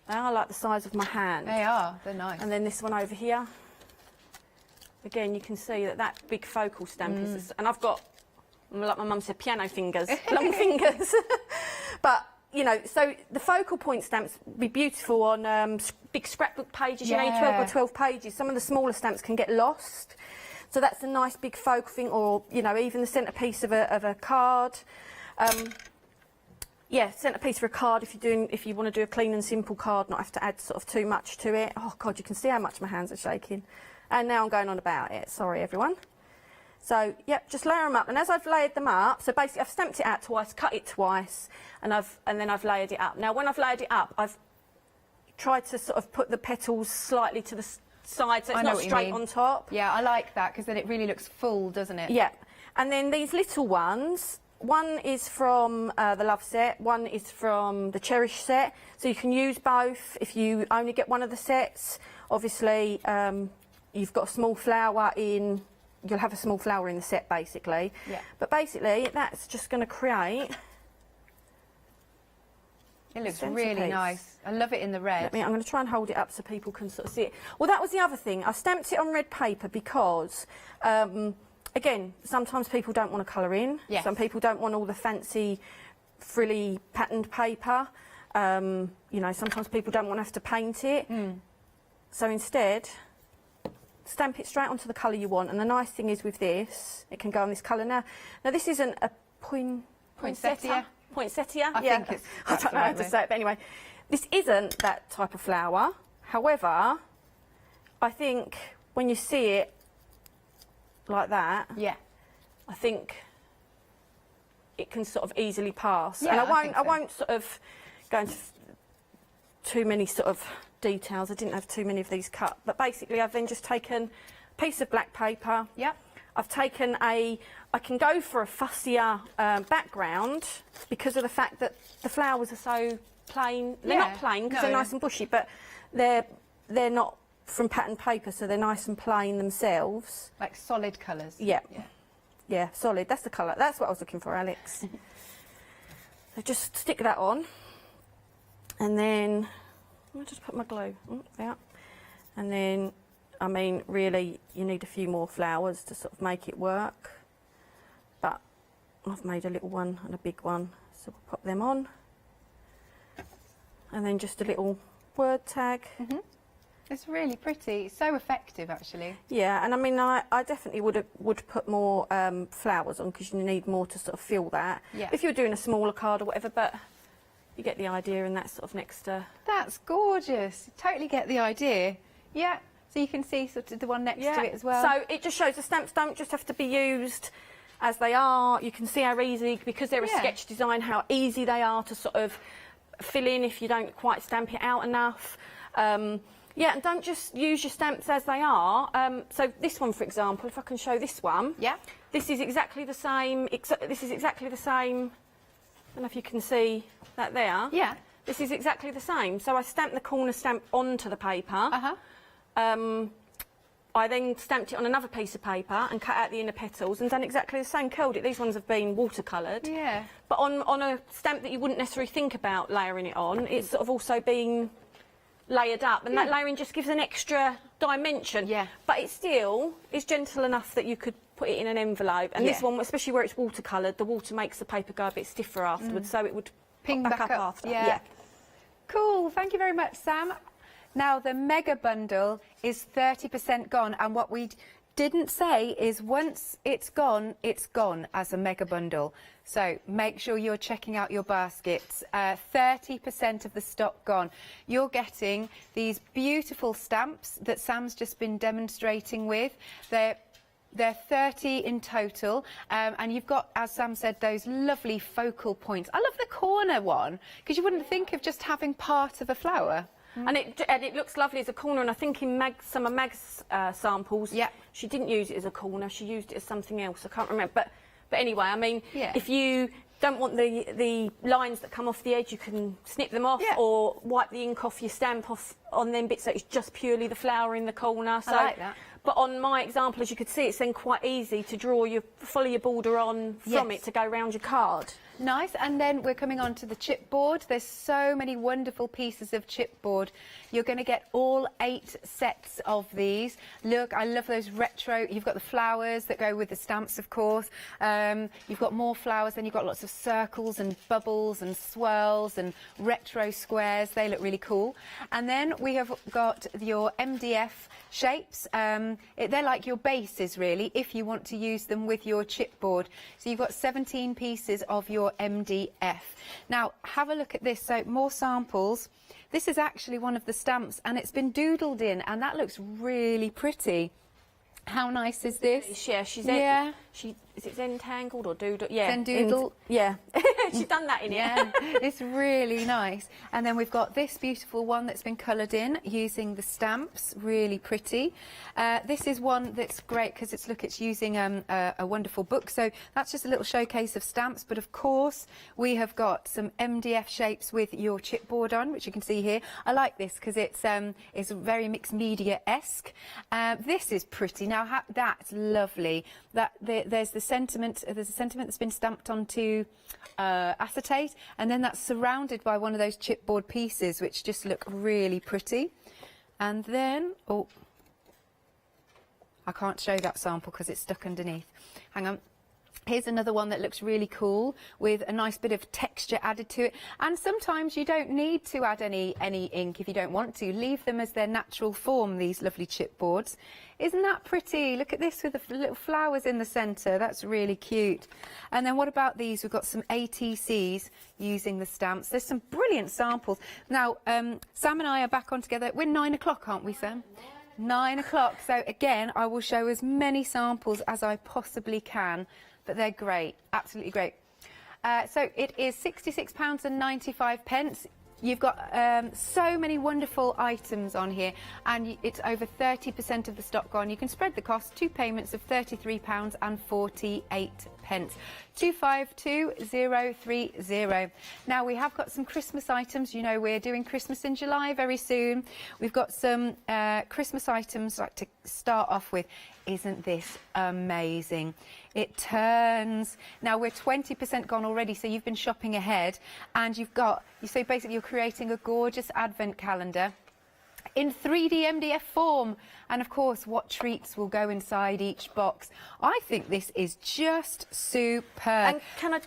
They are like the size of my hand. They are, they're nice. And then this one over here. Again, you can see that that big focal stamp is, and I've got, like my mum said, piano fingers, long fingers. But, you know, so the focal point stamps be beautiful on big scrapbook pages, you know, 12 by 12 pages. Some of the smaller stamps can get lost. So that's a nice big focal thing, or, you know, even the centrepiece of a card. Yeah, centrepiece for a card if you want to do a clean and simple card, not have to add sort of too much to it. Oh God, you can see how much my hands are shaking. And now I'm going on about it. Sorry, everyone. So, yep, just layer them up. And as I've layered them up, so basically I've stamped it out twice, cut it twice, and then I've layered it up. Now, when I've layered it up, I've tried to sort of put the petals slightly to the side, so it's not straight on top. Yeah, I like that, because then it really looks full, doesn't it? Yeah. And then these little ones, one is from the Love set, one is from the Cherish set. So you can use both if you only get one of the sets. Obviously, you've got a small flower in, you'll have a small flower in the set basically. Yeah. But basically, that's just going to create... It looks really nice. I love it in the red. I'm going to try and hold it up so people can sort of see it. Well, that was the other thing. I stamped it on red paper because... again, sometimes people don't want to colour in. Yes. Some people don't want all the fancy, frilly patterned paper. You know, sometimes people don't want to have to paint it. So instead, stamp it straight onto the colour you want. And the nice thing is with this, it can go on this colour. Now this isn't a poinsettia. Poinsettia? I think it's... I don't know how to say it, but anyway. This isn't that type of flower. However, I think when you see it like that, I think it can sort of easily pass. Yeah, and I won't sort of go into too many sort of details. I didn't have too many of these cut, but basically I've then just taken a piece of black paper. I've taken I can go for a fussier background because of the fact that the flowers are so plain. They're not plain because they're nice and bushy, but they're not from patterned paper, so they're nice and plain themselves. Like solid colours. Yeah, solid. That's the colour. That's what I was looking for, Alex. So just stick that on, and then I'll just put my glue there. And then, I mean, really, you need a few more flowers to sort of make it work. But I've made a little one and a big one, so we'll pop them on. And then just a little word tag. It's really pretty. It's so effective, actually. Yeah, and I mean, I definitely would put more flowers on because you need more to sort of fill that. Yeah. If you're doing a smaller card or whatever, but you get the idea, and that's sort of next to... That's gorgeous. Totally get the idea. Yeah. So you can see sort of the one next to it as well. So it just shows the stamps don't just have to be used as they are. You can see how easy, because they're a sketch design, how easy they are to sort of fill in if you don't quite stamp it out enough. Yeah, and don't just use your stamps as they are. So this one, for example, if I can show this one. Yeah. This is exactly the same. This is exactly the same. I don't know if you can see that there. Yeah. This is exactly the same. So I stamped the corner stamp onto the paper. I then stamped it on another piece of paper and cut out the inner petals and done exactly the same, curled it. These ones have been watercoloured. Yeah. But on a stamp that you wouldn't necessarily think about layering it on, it's sort of also been layered up, and that layering just gives an extra dimension. Yeah. But it still is gentle enough that you could put it in an envelope. And this one, especially where it's watercoloured, the water makes the paper go a bit stiffer afterwards, so it would ping pop back up after. Yeah. Cool. Thank you very much, Sam. Now, the mega bundle is 30% gone, and what we didn't say is once it's gone as a mega bundle. So make sure you're checking out your baskets. 30% of the stock gone. You're getting these beautiful stamps that Sam's just been demonstrating with. They're 30 in total, and you've got, as Sam said, those lovely focal points. I love the corner one, because you wouldn't think of just having part of a flower. And it looks lovely as a corner, and I think in some of Mag's samples, she didn't use it as a corner, she used it as something else, I can't remember. But anyway, I mean, if you don't want the lines that come off the edge, you can snip them off or wipe the ink off your stamp off on them bits so it's just purely the flower in the corner. So, I like that. But on my example, as you could see, it's then quite easy to draw follow your border on from it to go around your card. Nice, and then we're coming on to the chipboard. There's so many wonderful pieces of chipboard. You're going to get all 8 sets of these. Look, I love those retro. You've got the flowers that go with the stamps, of course. You've got more flowers, then you've got lots of circles and bubbles and swirls and retro squares. They look really cool. And then we have got your MDF shapes. They're like your bases, really, if you want to use them with your chipboard. So you've got 17 pieces of your MDF. Now, have a look at this. So, more samples. This is actually one of the stamps, and it's been doodled in, and that looks really pretty. How nice is this? Yeah, is it Zentangled or Doodle? Yeah. Zendoodle? Yeah. She's done that in it. Yeah, it's really nice. And then we've got this beautiful one that's been coloured in using the stamps, really pretty. This is one that's great because it's using a wonderful book. So that's just a little showcase of stamps. But of course, we have got some MDF shapes with your chipboard on, which you can see here. I like this because it's very mixed media-esque. This is pretty. Now, that's lovely. There's a sentiment that's been stamped onto acetate, and then that's surrounded by one of those chipboard pieces, which just look really pretty. And then, oh, I can't show that sample because it's stuck underneath. Hang on. Here's another one that looks really cool with a nice bit of texture added to it. And sometimes you don't need to add any ink if you don't want to. Leave them as their natural form, these lovely chipboards. Isn't that pretty? Look at this with the little flowers in the centre. That's really cute. And then what about these? We've got some ATCs using the stamps. There's some brilliant samples. Now, Sam and I are back on together. We're 9 o'clock, aren't we, Sam? 9 o'clock. So again, I will show as many samples as I possibly can. But they're great, absolutely great. So it is £66.95. You've got so many wonderful items on here, and it's over 30% of the stock gone. You can spread the cost, 2 payments of £33.48. 252030. Now we have got some Christmas items. You know, we're doing Christmas in July very soon. We've got some Christmas items like to start off with. Isn't this amazing? It turns. Now we're 20% gone already, so you've been shopping ahead, and so basically you're creating a gorgeous advent calendar in 3D MDF form. And of course, what treats will go inside each box. I think this is just superb. And can I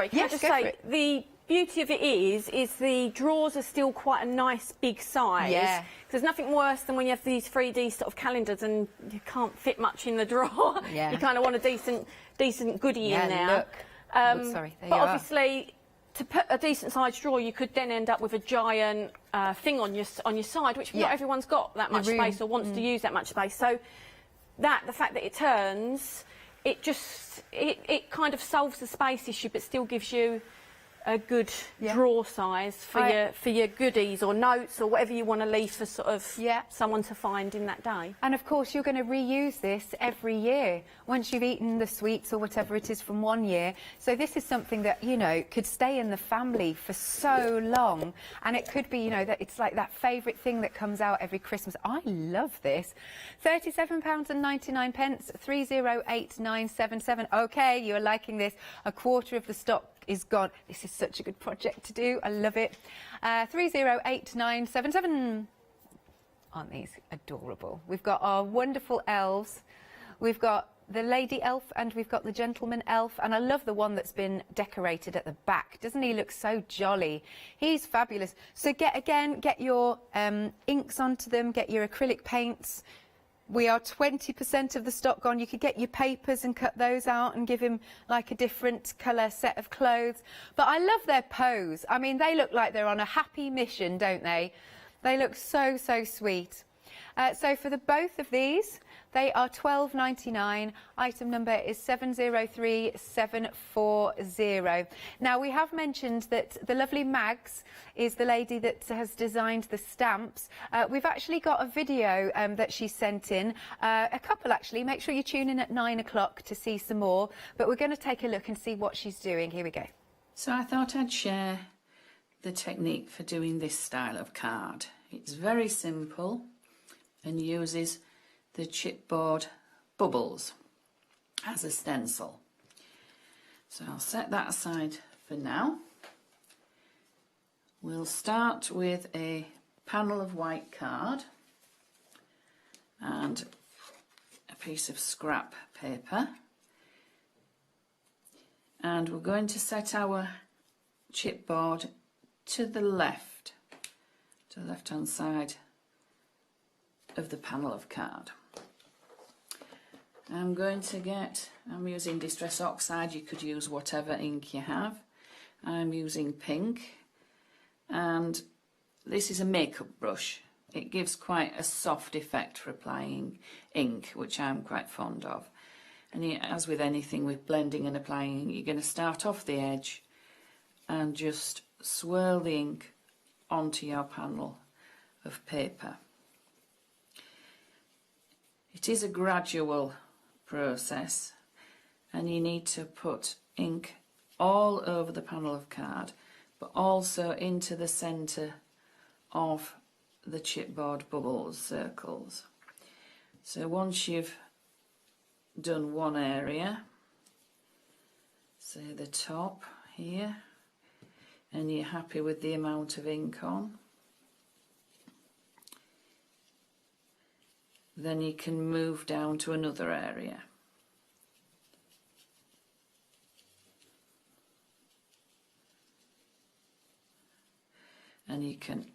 just say, the beauty of it is the drawers are still quite a nice big size. Yeah. There's nothing worse than when you have these 3D sort of calendars and you can't fit much in the drawer. Yeah. You kind of want a decent goodie in there. Look. Sorry, there but you are. Obviously, to put a decent sized drawer, you could then end up with a giant thing on your side, which not everyone's got that much space or wants to use that much space. So the fact that it turns, it kind of solves the space issue, but still gives you a good drawer size for your goodies or notes or whatever you want to leave for sort of someone to find in that day. And of course you're going to reuse this every year once you've eaten the sweets or whatever it is from one year. So this is something that, you know, could stay in the family for so long, and it could be, you know, that it's like that favourite thing that comes out every Christmas. I love this. £37.99, 308977. Okay, you're liking this. A quarter of the stock is gone. This is such a good project to do. I love it. 308977. Aren't these adorable? We've got our wonderful elves. We've got the lady elf and we've got the gentleman elf, and I love the one that's been decorated at the back. Doesn't he look so jolly? He's fabulous. So get your inks onto them, get your acrylic paints. We are 20% of the stock gone. You could get your papers and cut those out and give him like a different colour set of clothes. But I love their pose. I mean, they look like they're on a happy mission, don't they? They look so, so sweet. So for both of these, They are £12.99. Item number is 703740. Now, we have mentioned that the lovely Mags is the lady that has designed the stamps. We've actually got a video that she sent in, a couple actually. Make sure you tune in at 9 o'clock to see some more, but we're going to take a look and see what she's doing. Here we go. So I thought I'd share the technique for doing this style of card. It's very simple and uses the chipboard bubbles as a stencil. So I'll set that aside for now. We'll start with a panel of white card and a piece of scrap paper, and we're going to set our chipboard to the left hand side of the panel of card. I'm using Distress Oxide. You could use whatever ink you have. I'm using pink, and this is a makeup brush. It gives quite a soft effect for applying ink, which I'm quite fond of. And as with anything with blending and applying, you're going to start off the edge and just swirl the ink onto your panel of paper. It is a gradual process, and you need to put ink all over the panel of card, but also into the centre of the chipboard bubbles, circles. So once you've done one area, say the top here, and you're happy with the amount of ink on, then you can move down to another area. And you can,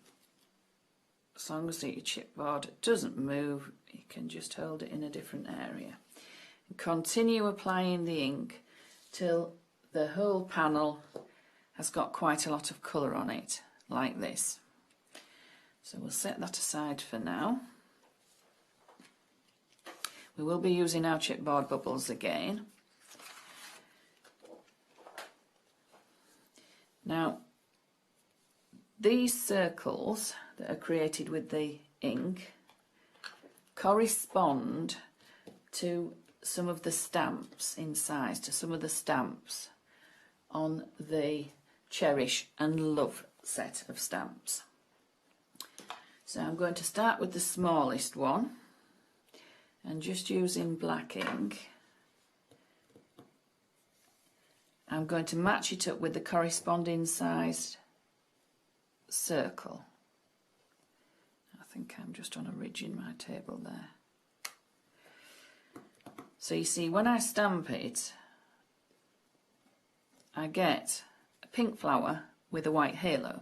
as long as your chipboard doesn't move, you can just hold it in a different area. And continue applying the ink till the whole panel has got quite a lot of colour on it, like this. So we'll set that aside for now. We will be using our chipboard bubbles again. Now, these circles that are created with the ink correspond to some of the stamps in size, to some of the stamps on the Cherish and Love set of stamps. So I'm going to start with the smallest one, and just using black ink, I'm going to match it up with the corresponding sized circle. I think I'm just on a ridge in my table there. So you see, when I stamp it, I get a pink flower with a white halo.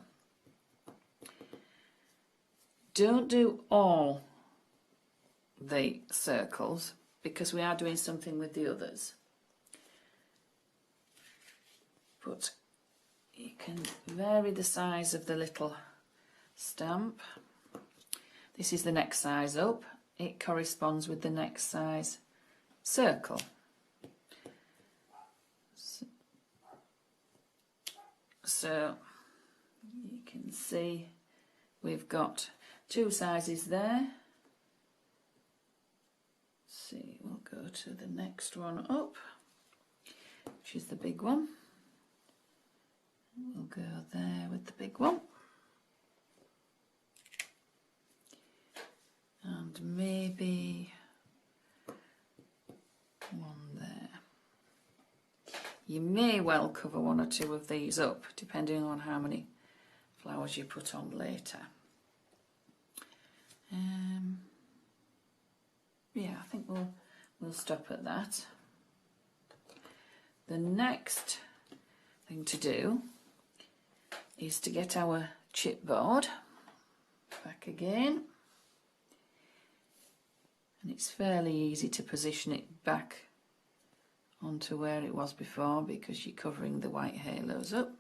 Don't do all the circles, because we are doing something with the others, but you can vary the size of the little stamp. This is the next size up, it corresponds with the next size circle. So you can see we've got two sizes there. See, we'll go to the next one up, which is the big one. We'll go there with the big one, and maybe one there. You may well cover one or two of these up, depending on how many flowers you put on later. Yeah, I think we'll stop at that. The next thing to do is to get our chipboard back again, and it's fairly easy to position it back onto where it was before, because you're covering the white halos up,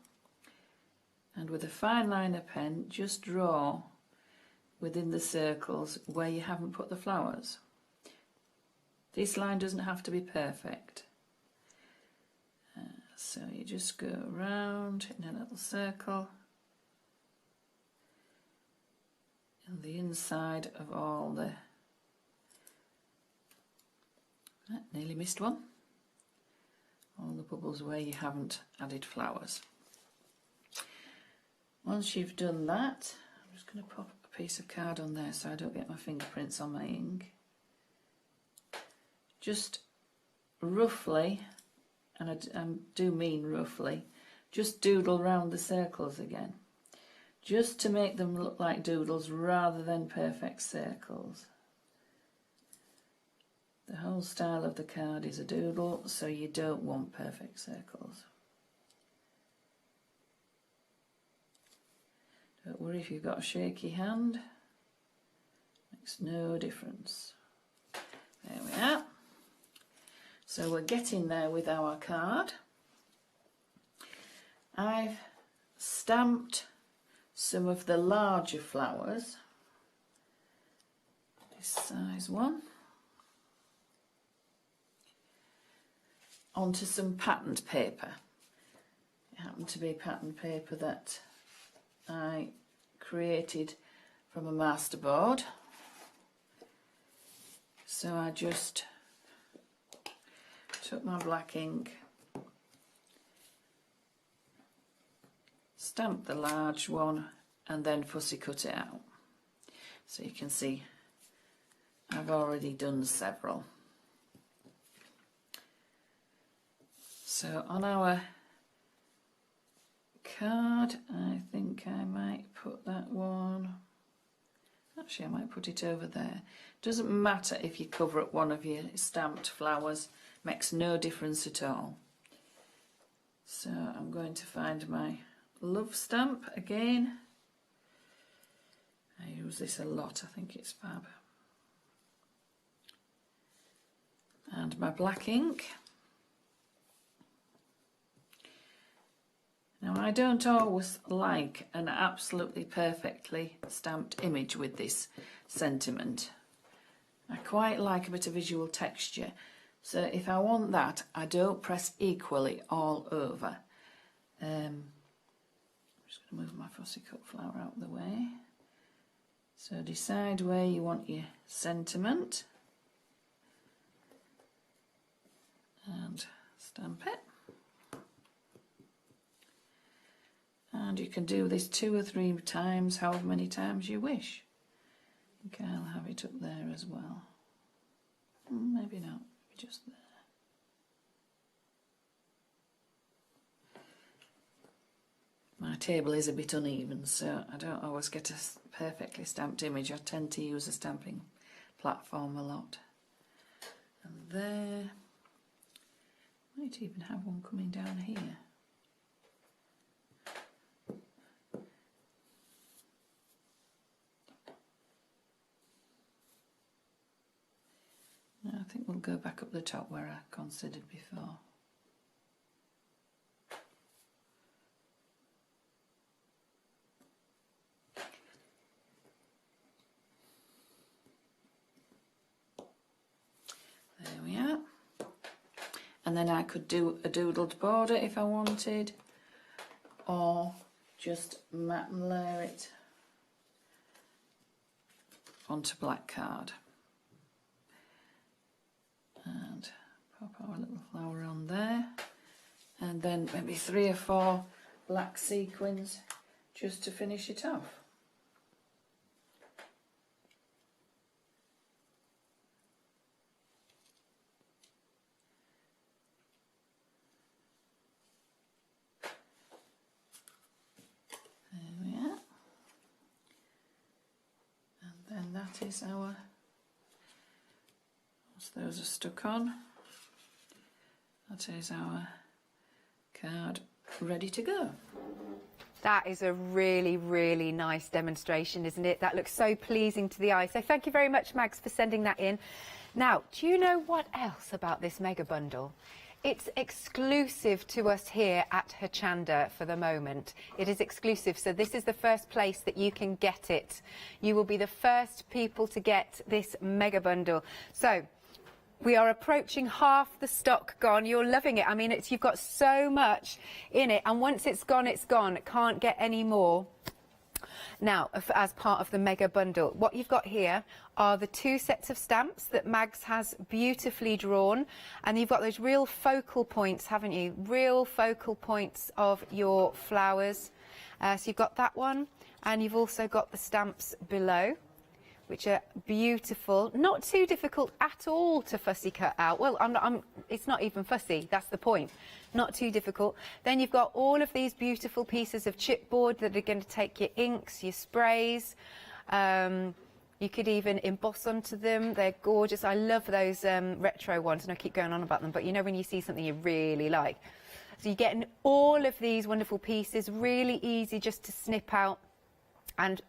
and with a fine liner pen just draw within the circles where you haven't put the flowers. This line doesn't have to be perfect. So you just go around in a little circle and the inside of all the... nearly missed one. All the bubbles where you haven't added flowers. Once you've done that, I'm just going to pop a piece of card on there so I don't get my fingerprints on my ink. Just roughly, and I do mean roughly, just doodle round the circles again, just to make them look like doodles rather than perfect circles. The whole style of the card is a doodle, so you don't want perfect circles. Don't worry if you've got a shaky hand, makes no difference. There we are. So we're getting there with our card. I've stamped some of the larger flowers, this size one, onto some patterned paper. It happened to be patterned paper that I created from a masterboard. So I just took my black ink, stamped the large one and then fussy cut it out. So you can see I've already done several. So on our card, I think I might put that one, actually I might put it over there. Doesn't matter if you cover up one of your stamped flowers, makes no difference at all. So I'm going to find my love stamp again. I use this a lot, I think it's fab. And my black ink. Now I don't always like an absolutely perfectly stamped image with this sentiment. I quite like a bit of visual texture. So if I want that, I don't press equally all over. I'm just going to move my fussy cut flower out of the way. So decide where you want your sentiment and stamp it. And you can do this 2 or 3 times, however many times you wish. I think I'll have it up there as well. Maybe not, maybe just there. My table is a bit uneven, so I don't always get a perfectly stamped image. I tend to use a stamping platform a lot. And there, might even have one coming down here. I think we'll go back up the top where I considered before. There we are. And then I could do a doodled border if I wanted, or just matte and layer it onto black card. And pop our little flower on there, and then maybe 3 or 4 black sequins just to finish it off. There we are. And then that is our, those are stuck on. That is our card ready to go. That is a really, really nice demonstration, isn't it? That looks so pleasing to the eye. So thank you very much, Mags, for sending that in. Now, do you know what else about this mega bundle? It's exclusive to us here at Hochanda for the moment. It is exclusive, so this is the first place that you can get it. You will be the first people to get this mega bundle. So We are approaching half the stock gone. You're loving it. I mean, you've got so much in it, and once it's gone, it's gone. Can't get any more. Now, as part of the mega bundle, what you've got here are the 2 sets of stamps that Mags has beautifully drawn, and you've got those real focal points, haven't you? Real focal points of your flowers. So you've got that one, and you've also got the stamps below, which are beautiful. Not too difficult at all to fussy cut out. Well, it's not even fussy, that's the point. Not too difficult. Then you've got all of these beautiful pieces of chipboard that are going to take your inks, your sprays. You could even emboss onto them. They're gorgeous. I love those retro ones, and I keep going on about them, but you know when you see something you really like. So you're getting all of these wonderful pieces, really easy just to snip out. And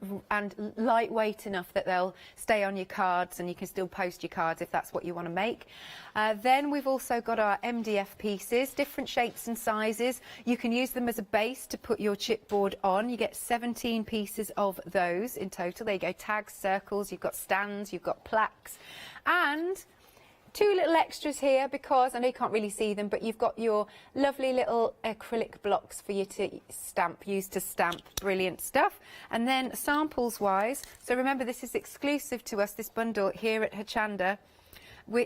lightweight enough that they'll stay on your cards, and you can still post your cards if that's what you want to make. Then we've also got our MDF pieces, different shapes and sizes. You can use them as a base to put your chipboard on. You get 17 pieces of those in total. There you go, tags, circles, you've got stands, you've got plaques, and 2 little extras here, because I know you can't really see them, but you've got your lovely little acrylic blocks for you to use to stamp. Brilliant stuff. And then samples wise, so remember this is exclusive to us, this bundle here at Hochanda.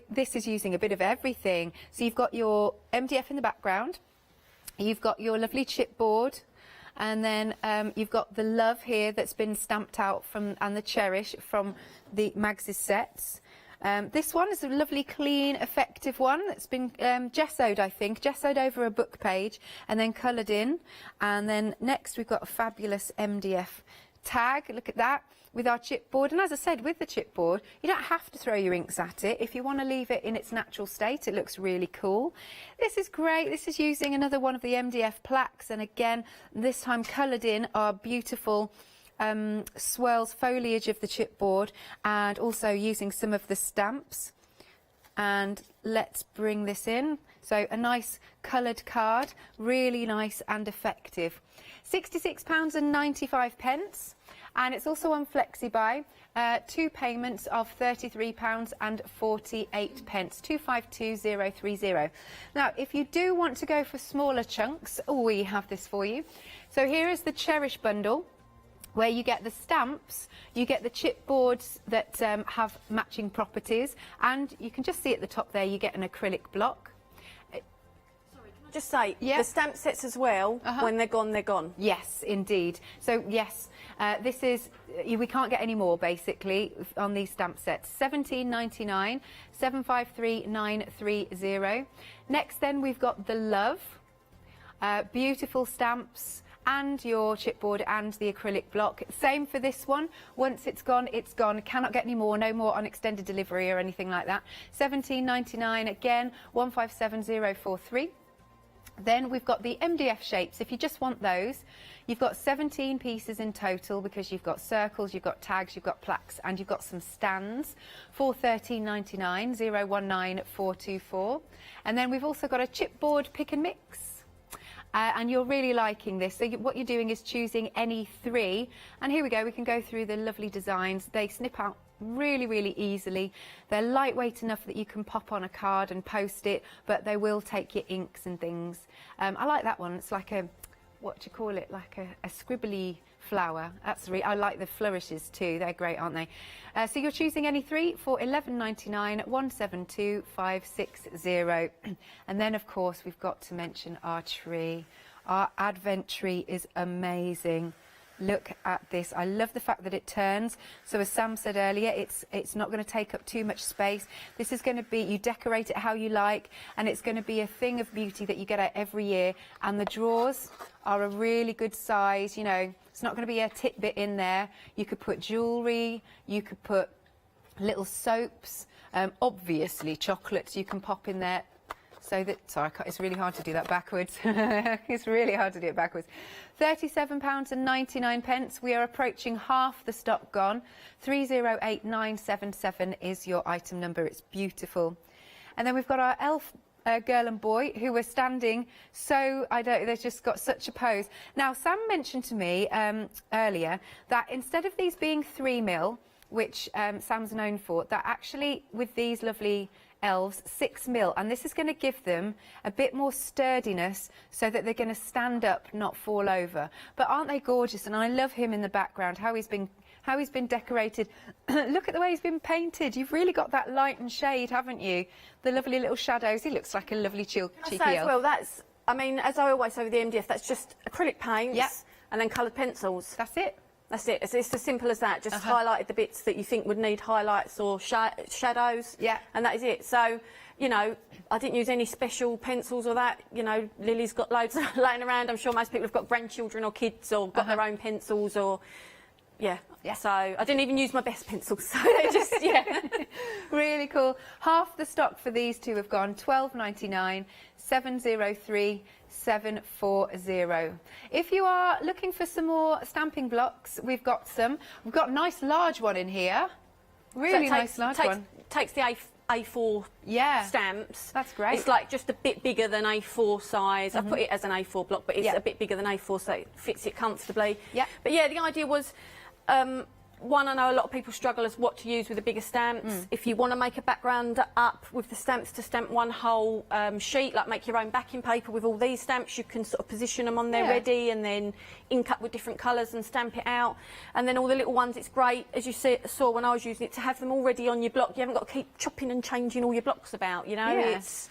This is using a bit of everything. So you've got your MDF in the background, you've got your lovely chipboard, and then you've got the love here that's been stamped out from, and the cherish from the Mags' sets. This one is a lovely, clean, effective one that's been gessoed, I think, gessoed over a book page and then coloured in. And then next we've got a fabulous MDF tag. Look at that, with our chipboard. And as I said, with the chipboard, you don't have to throw your inks at it. If you want to leave it in its natural state, it looks really cool. This is great. This is using another one of the MDF plaques, and again, this time coloured in our beautiful swirls foliage of the chipboard, and also using some of the stamps. And let's bring this in. So a nice coloured card, really nice and effective. £66.95, and it's also on FlexiBuy. 2 payments of £33.48, 252030. Now, if you do want to go for smaller chunks, we have this for you. So here is the Cherish bundle, where you get the stamps, you get the chipboards that have matching properties, and you can just see at the top there you get an acrylic block. Just say, the stamp sets as well, when they're gone, they're gone. Yes, indeed. So yes, this is, we can't get any more basically on these stamp sets. £17.99, 753930. Next then we've got the Love, beautiful stamps, and your chipboard and the acrylic block. Same for this one. Once it's gone, it's gone. Cannot get any more. No more on extended delivery or anything like that. £17.99 again, 157043. Then we've got the MDF shapes. If you just want those, you've got 17 pieces in total, because you've got circles, you've got tags, you've got plaques, and you've got some stands for £13.99, 019424. And then we've also got a chipboard pick and mix. And you're really liking this. So what you're doing is choosing any 3. And here we go, we can go through the lovely designs. They snip out really, really easily. They're lightweight enough that you can pop on a card and post it, but they will take your inks and things. I like that one. It's like a, what do you call it, like a scribbly flower. That's I like the flourishes too. They're great, aren't they? So you're choosing any 3 for £11.99, 172560. And then of course we've got to mention our tree. Our Advent tree is amazing. Look at this. I love the fact that it turns. So as Sam said earlier, it's not going to take up too much space. This is going to be, you decorate it how you like, and it's going to be a thing of beauty that you get out every year. And the drawers are a really good size. You know, it's not going to be a tidbit in there. You could put jewellery, you could put little soaps, obviously chocolates you can pop in there. So that, sorry, it's really hard to do that backwards. It's really hard to do it backwards. £37.99. We are approaching half the stock gone. 308977 is your item number. It's beautiful. And then we've got our elf girl and boy who were standing. So they've just got such a pose. Now, Sam mentioned to me earlier that instead of these being 3mm, which Sam's known for, that actually with these lovely elves 6mm, and this is going to give them a bit more sturdiness so that they're going to stand up, not fall over. But aren't they gorgeous? And I love him in the background, how he's been decorated. Look at the way he's been painted. You've really got that light and shade, haven't you? The lovely little shadows. He looks like a lovely cheeky elf. Well, that's, I mean, as I always say with the MDF, that's just acrylic paints and then coloured pencils. That's it. That's it. It's as simple as that. Just highlighted the bits that you think would need highlights or shadows. Yeah. And that is it. So, you know, I didn't use any special pencils or that. You know, Lily's got loads laying around. I'm sure most people have got grandchildren or kids or got their own pencils or... Yeah. So I didn't even use my best pencils. So they just, Really cool. Half the stock for these two have gone, $12.99, 703 740. If you are looking for some more stamping blocks, we've got some. We've got a nice large one in here. Really nice large one. Takes the A4 stamps. That's great. It's like just a bit bigger than A4 size. I put it as an A4 block, but it's a bit bigger than A4, so it fits it comfortably. Yeah. But yeah, the idea was, one, I know a lot of people struggle as what to use with the bigger stamps. If you want to make a background up with the stamps to stamp one whole sheet, like make your own backing paper with all these stamps, you can sort of position them on there ready and then ink up with different colours and stamp it out. And then all the little ones, it's great, as you saw when I was using it, to have them already on your block. You haven't got to keep chopping and changing all your blocks about, you know. It's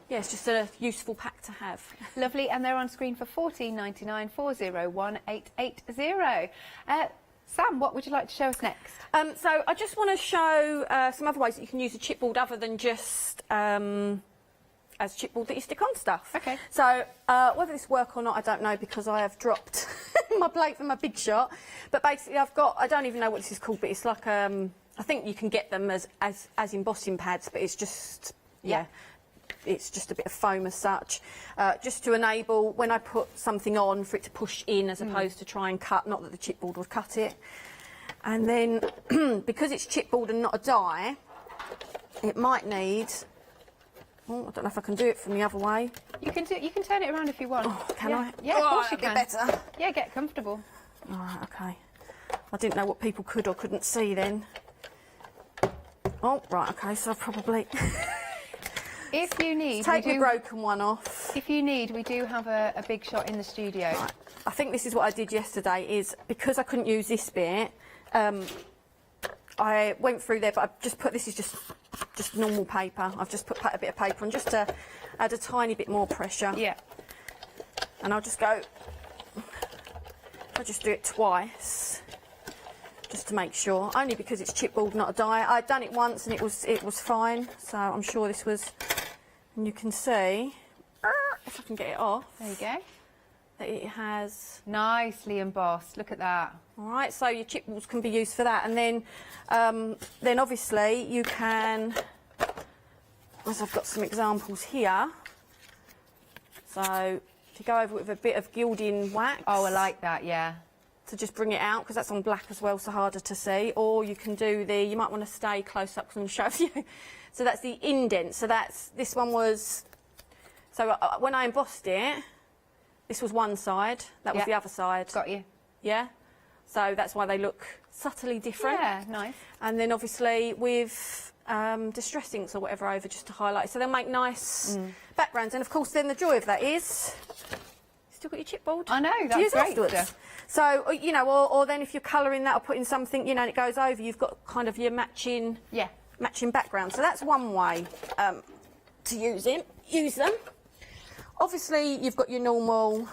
just a useful pack to have. Lovely, and they're on screen for $14.99, 401880. Sam, what would you like to show us next? So I just want to show some other ways that you can use a chipboard other than just as chipboard that you stick on stuff. Okay. So whether this work or not, I don't know, because I have dropped my blade from my Big Shot. But basically, I've got, I don't even know what this is called, but it's like I think you can get them as embossing pads, but it's just it's just a bit of foam as such, just to enable when I put something on for it to push in as opposed to try and cut, not that the chipboard would cut it. And then because it's chipboard and not a die, it might need, I don't know if I can do it from the other way. You can turn it around if you want. Oh, can I? Yeah, of course you can. Better. Yeah, get comfortable. All right, okay. I didn't know what people could or couldn't see then. Oh, right, okay, so I'll probably... If you need, take the broken one off. If you need, we do have a Big Shot in the studio. Right. I think this is what I did yesterday, is because I couldn't use this bit, I went through there, but I've just put, this is just normal paper. I've just put a bit of paper on just to add a tiny bit more pressure. Yeah. And I'll just go, I'll just do it twice, just to make sure, only because it's chipboard, not a die. I'd done it once and it was fine, so I'm sure this was, and you can see, if I can get it off. There you go. That it has... Nicely embossed, look at that. All right, so your chipboards can be used for that, and then obviously you can, as I've got some examples here, so if you go over with a bit of gilding wax. Oh, I like that, yeah. To just bring it out, because that's on black as well, so harder to see. Or you can do you might want to stay close up because I'm going to show you. So that's the indent. So this one was, so when I embossed it, this was one side, that was the other side. Got you. Yeah? So that's why they look subtly different. Yeah, nice. And then obviously with distress inks or whatever over just to highlight. So they'll make nice backgrounds. And of course then the joy of that is, still got your chipboard. I know, that's great stuff. So, you know, or then if you're colouring that or putting something, you know, and it goes over, you've got kind of your matching background. So that's one way to use them. Obviously, you've got your normal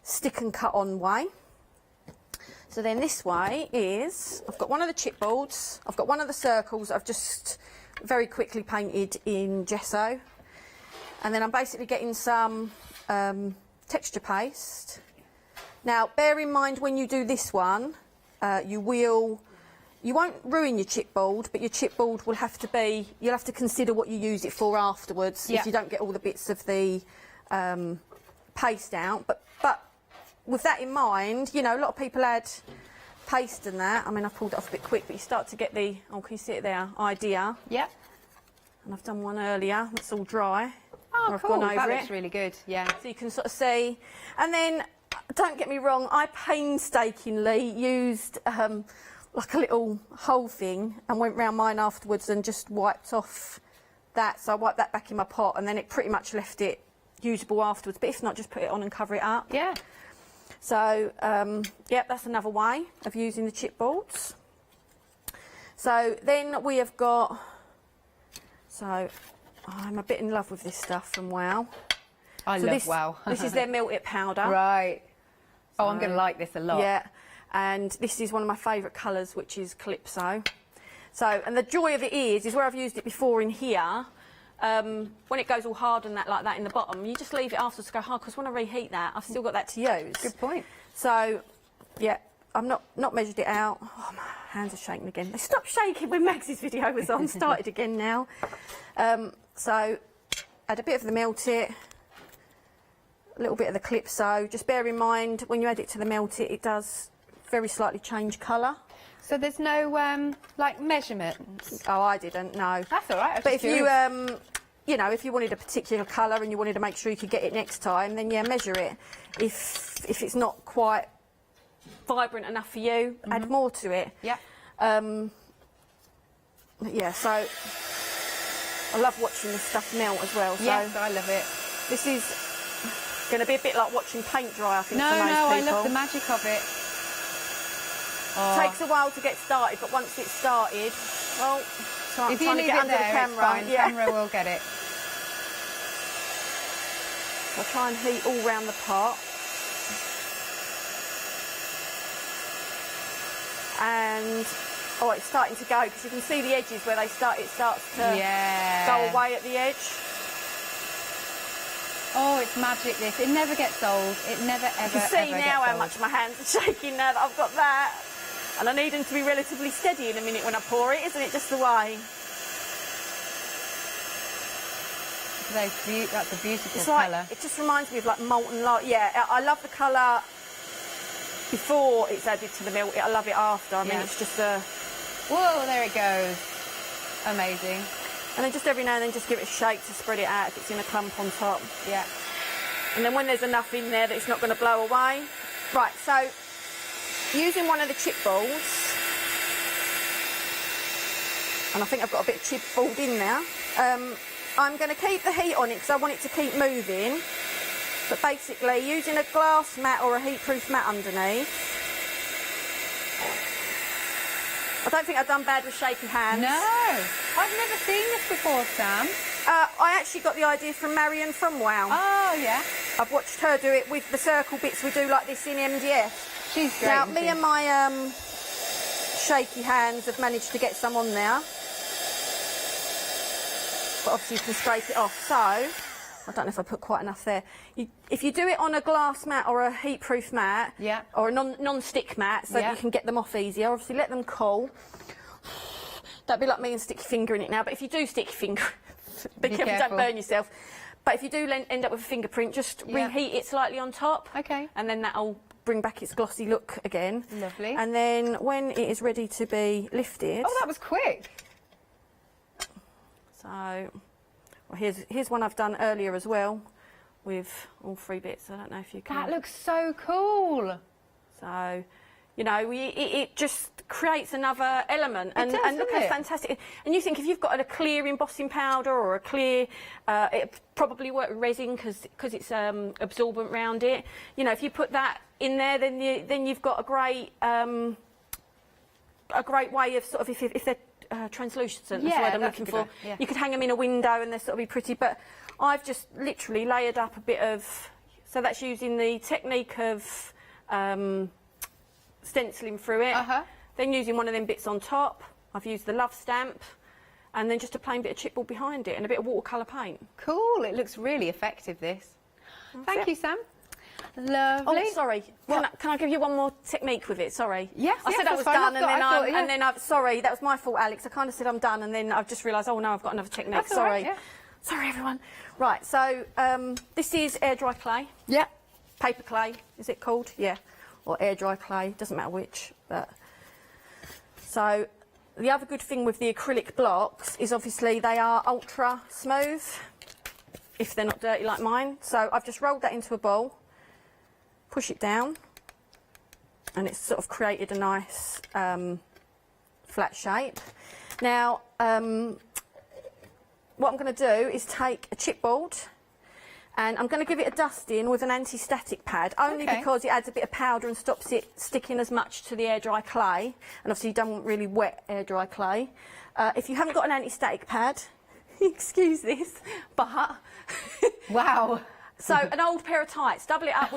stick and cut on way. So then this way is, I've got one of the chipboards, I've got one of the circles I've just very quickly painted in gesso. And then I'm basically getting some texture paste. Now, bear in mind when you do this one, you won't ruin your chipboard, but your chipboard will have to be, you'll have to consider what you use it for afterwards if you don't get all the bits of the paste out. But with that in mind, you know, a lot of people add paste and that. I mean, I pulled it off a bit quick, but you start to get the, oh, can you see it there, idea. Yeah. And I've done one earlier, that's all dry. Oh, cool, that looks really good, yeah. So you can sort of see. And then, don't get me wrong, I painstakingly used like a little hole thing and went round mine afterwards and just wiped off that. So I wiped that back in my pot and then it pretty much left it usable afterwards. But if not, just put it on and cover it up. Yeah. So, yep, that's another way of using the chipboards. So then we have got, so I'm a bit in love with this stuff from Wow. I love Wow. This is their melted powder. Right. Oh, I'm going to like this a lot. Yeah, and this is one of my favourite colours, which is Calypso. So, and the joy of it is where I've used it before in here, when it goes all hard and that like that in the bottom, you just leave it afterwards to go hard, because when I reheat that, I've still got that to use. Good point. So, yeah, I've not measured it out. Oh, my hands are shaking again. They stopped shaking when Max's video was on, started again now. So, add a bit of the Melt It, a little bit of the Calypso. Just bear in mind, when you add it to the Melt It, it does very slightly change colour. So there's no, like, measurements? Oh, I didn't, no. That's all right. But if you, you know, if you wanted a particular colour and you wanted to make sure you could get it next time, then yeah, measure it. If it's not quite vibrant enough for you, add more to it. Yeah. Yeah, so I love watching this stuff melt as well. So yes, I love it. This is going to be a bit like watching paint dry, I think, no, for most people. I love the magic of it. Oh. It takes a while to get started, but once it's started, well, if you leave it there, it's fine. The camera will get it. I'll try and heat all round the pot. And oh, it's starting to go, because you can see the edges where it starts to go away at the edge. Oh, it's magic, this. It never gets old. It never, ever, You can see now how much my hands are shaking now that I've got that. And I need them to be relatively steady in a minute when I pour it, isn't it just the way? That's a beautiful It's colour. like, it just reminds me of like molten light. Yeah, I love the colour before it's added to the Melt It. I love it after. I mean, it's just a... Whoa, there it goes. Amazing. And then just every now and then just give it a shake to spread it out if it's in a clump on top. Yeah. And then when there's enough in there that it's not going to blow away. Right, so using one of the chipboards, and I think I've got a bit of chipboard in there, I'm going to keep the heat on it because I want it to keep moving. But basically, using a glass mat or a heat-proof mat underneath. I don't think I've done bad with shaky hands. No, I've never seen this before, Sam. I actually got the idea from Marion from Wow. Oh, yeah. I've watched her do it with the circle bits we do like this in MDF. She's great. Now, me and my shaky hands have managed to get some on there. But obviously you can scrape it off. So, I don't know if I put quite enough there. If you do it on a glass mat or a heat-proof mat, or a non-stick mat, so that you can get them off easier, obviously let them cool. Don't be like me and stick your finger in it now, but if you do stick your finger, be careful, don't burn yourself. But if you do end up with a fingerprint, just reheat it slightly on top. Okay. And then that'll bring back its glossy look again. Lovely. And then when it is ready to be lifted... Oh, that was quick. So, well, here's one I've done earlier as well, with all three bits. I don't know if you can... That looks so cool. So, you know, it just creates another element. And look how fantastic. And you think if you've got a clear embossing powder or a clear... it probably work with resin because it's absorbent round it. You know, if you put that in there, then you've got a great way of sort of, if they're translucent, that's the word I'm looking for. You could hang them in a window and they'll sort of be pretty, but I've just literally layered up a bit of, so that's using the technique of stenciling through it, then using one of them bits on top. I've used the love stamp, and then just a plain bit of chipboard behind it and a bit of watercolour paint. Cool, it looks really effective, this. Thank you, Sam. Lovely. Oh, sorry. Can I give you one more technique with it? Sorry. Yes, I said I was done, and then I've sorry, that was my fault, Alex. I kind of said I'm done, and then I've just realised, oh no, I've got another technique. That's sorry. all right, yeah. Sorry, everyone. Right, so this is air dry clay. Yeah. Paper clay, is it called? Yeah. Or air dry clay, doesn't matter which. But so the other good thing with the acrylic blocks is obviously they are ultra smooth, if they're not dirty like mine. So I've just rolled that into a bowl. Push it down, and it's sort of created a nice flat shape. Now, what I'm going to do is take a chipboard and I'm going to give it a dusting with an anti-static pad, only because it adds a bit of powder and stops it sticking as much to the air dry clay, and obviously you don't want really wet air dry clay. If you haven't got an anti-static pad, excuse this, but wow. So an old pair of tights, double it up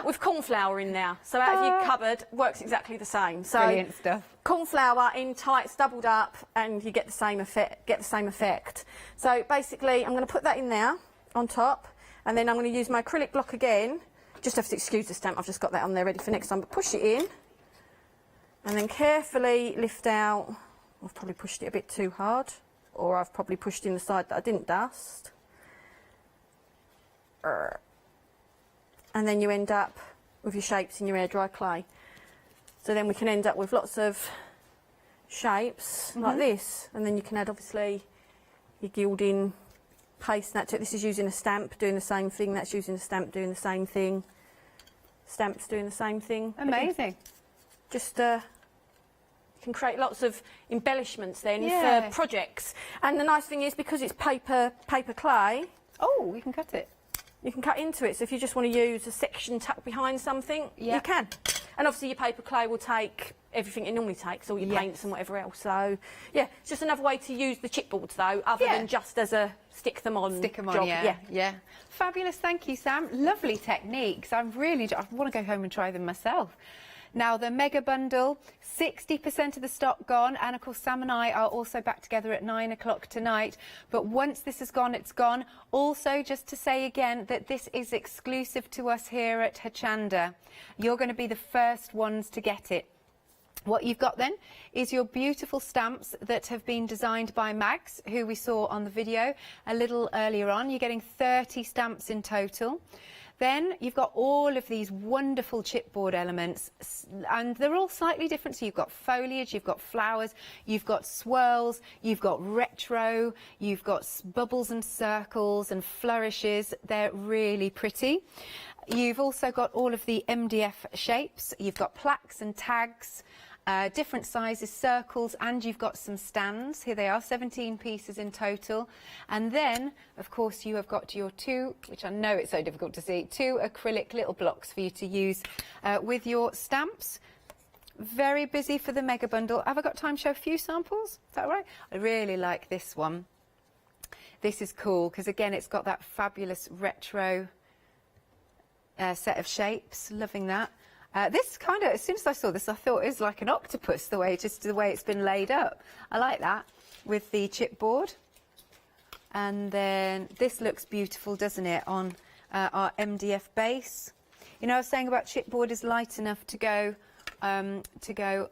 with corn flour in there. So out of your cupboard, works exactly the same. So brilliant stuff. Corn flour in tights, doubled up, and you get the same effect. So basically, I'm going to put that in there on top, and then I'm going to use my acrylic block again. Just have to excuse the stamp. I've just got that on there ready for next time. But push it in, and then carefully lift out. I've probably pushed it a bit too hard, or I've probably pushed in the side that I didn't dust. And then you end up with your shapes in your air dry clay. So then we can end up with lots of shapes like this, and then you can add obviously your gilding paste and that to it. This is using a stamp doing the same thing, that's using a stamp doing the same thing, stamps doing the same thing. Amazing. Just you can create lots of embellishments then for projects. And the nice thing is, because it's paper clay, oh, you can cut it. You can cut into it, so if you just want to use a section tucked behind something, you can. And obviously your paper clay will take everything it normally takes, all your paints and whatever else. So, yeah, it's just another way to use the chipboards, though, other than just as a stick them on job. Yeah. Fabulous, thank you, Sam. Lovely techniques. I want to go home and try them myself. Now, the mega bundle, 60% of the stock gone, and of course Sam and I are also back together at 9 o'clock tonight. But once this is gone, it's gone. Also, just to say again that this is exclusive to us here at Hochanda. You're going to be the first ones to get it. What you've got then is your beautiful stamps that have been designed by Mags, who we saw on the video a little earlier on. You're getting 30 stamps in total. Then you've got all of these wonderful chipboard elements, and they're all slightly different. So you've got foliage, you've got flowers, you've got swirls, you've got retro, you've got bubbles and circles and flourishes. They're really pretty. You've also got all of the MDF shapes. You've got plaques and tags. Different sizes, circles, and you've got some stands. Here they are, 17 pieces in total. And then, of course, you have got your two, which I know it's so difficult to see, two acrylic little blocks for you to use with your stamps. Very busy for the mega bundle. Have I got time to show a few samples? Is that all right? I really like this one. This is cool because, again, it's got that fabulous retro set of shapes. Loving that. This kind of, as soon as I saw this, I thought it was like an octopus, the way it's been laid up. I like that with the chipboard. And then this looks beautiful, doesn't it, on our MDF base. You know, I was saying about chipboard is light enough to go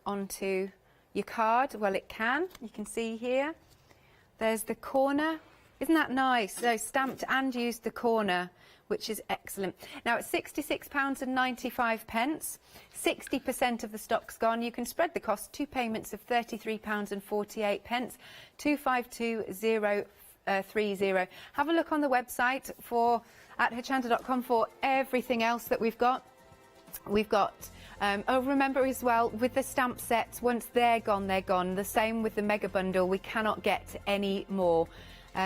onto your card. Well, it can. You can see here. There's the corner. Isn't that nice? So stamped and used the corner, which is excellent. Now it's £66.95. 60% of the stock's gone. You can spread the cost, 2 payments of £33.48, 252030. Have a look on the website at hochanda.com for everything else that we've got. We've got, remember as well, with the stamp sets, once they're gone, they're gone. The same with the mega bundle, we cannot get any more.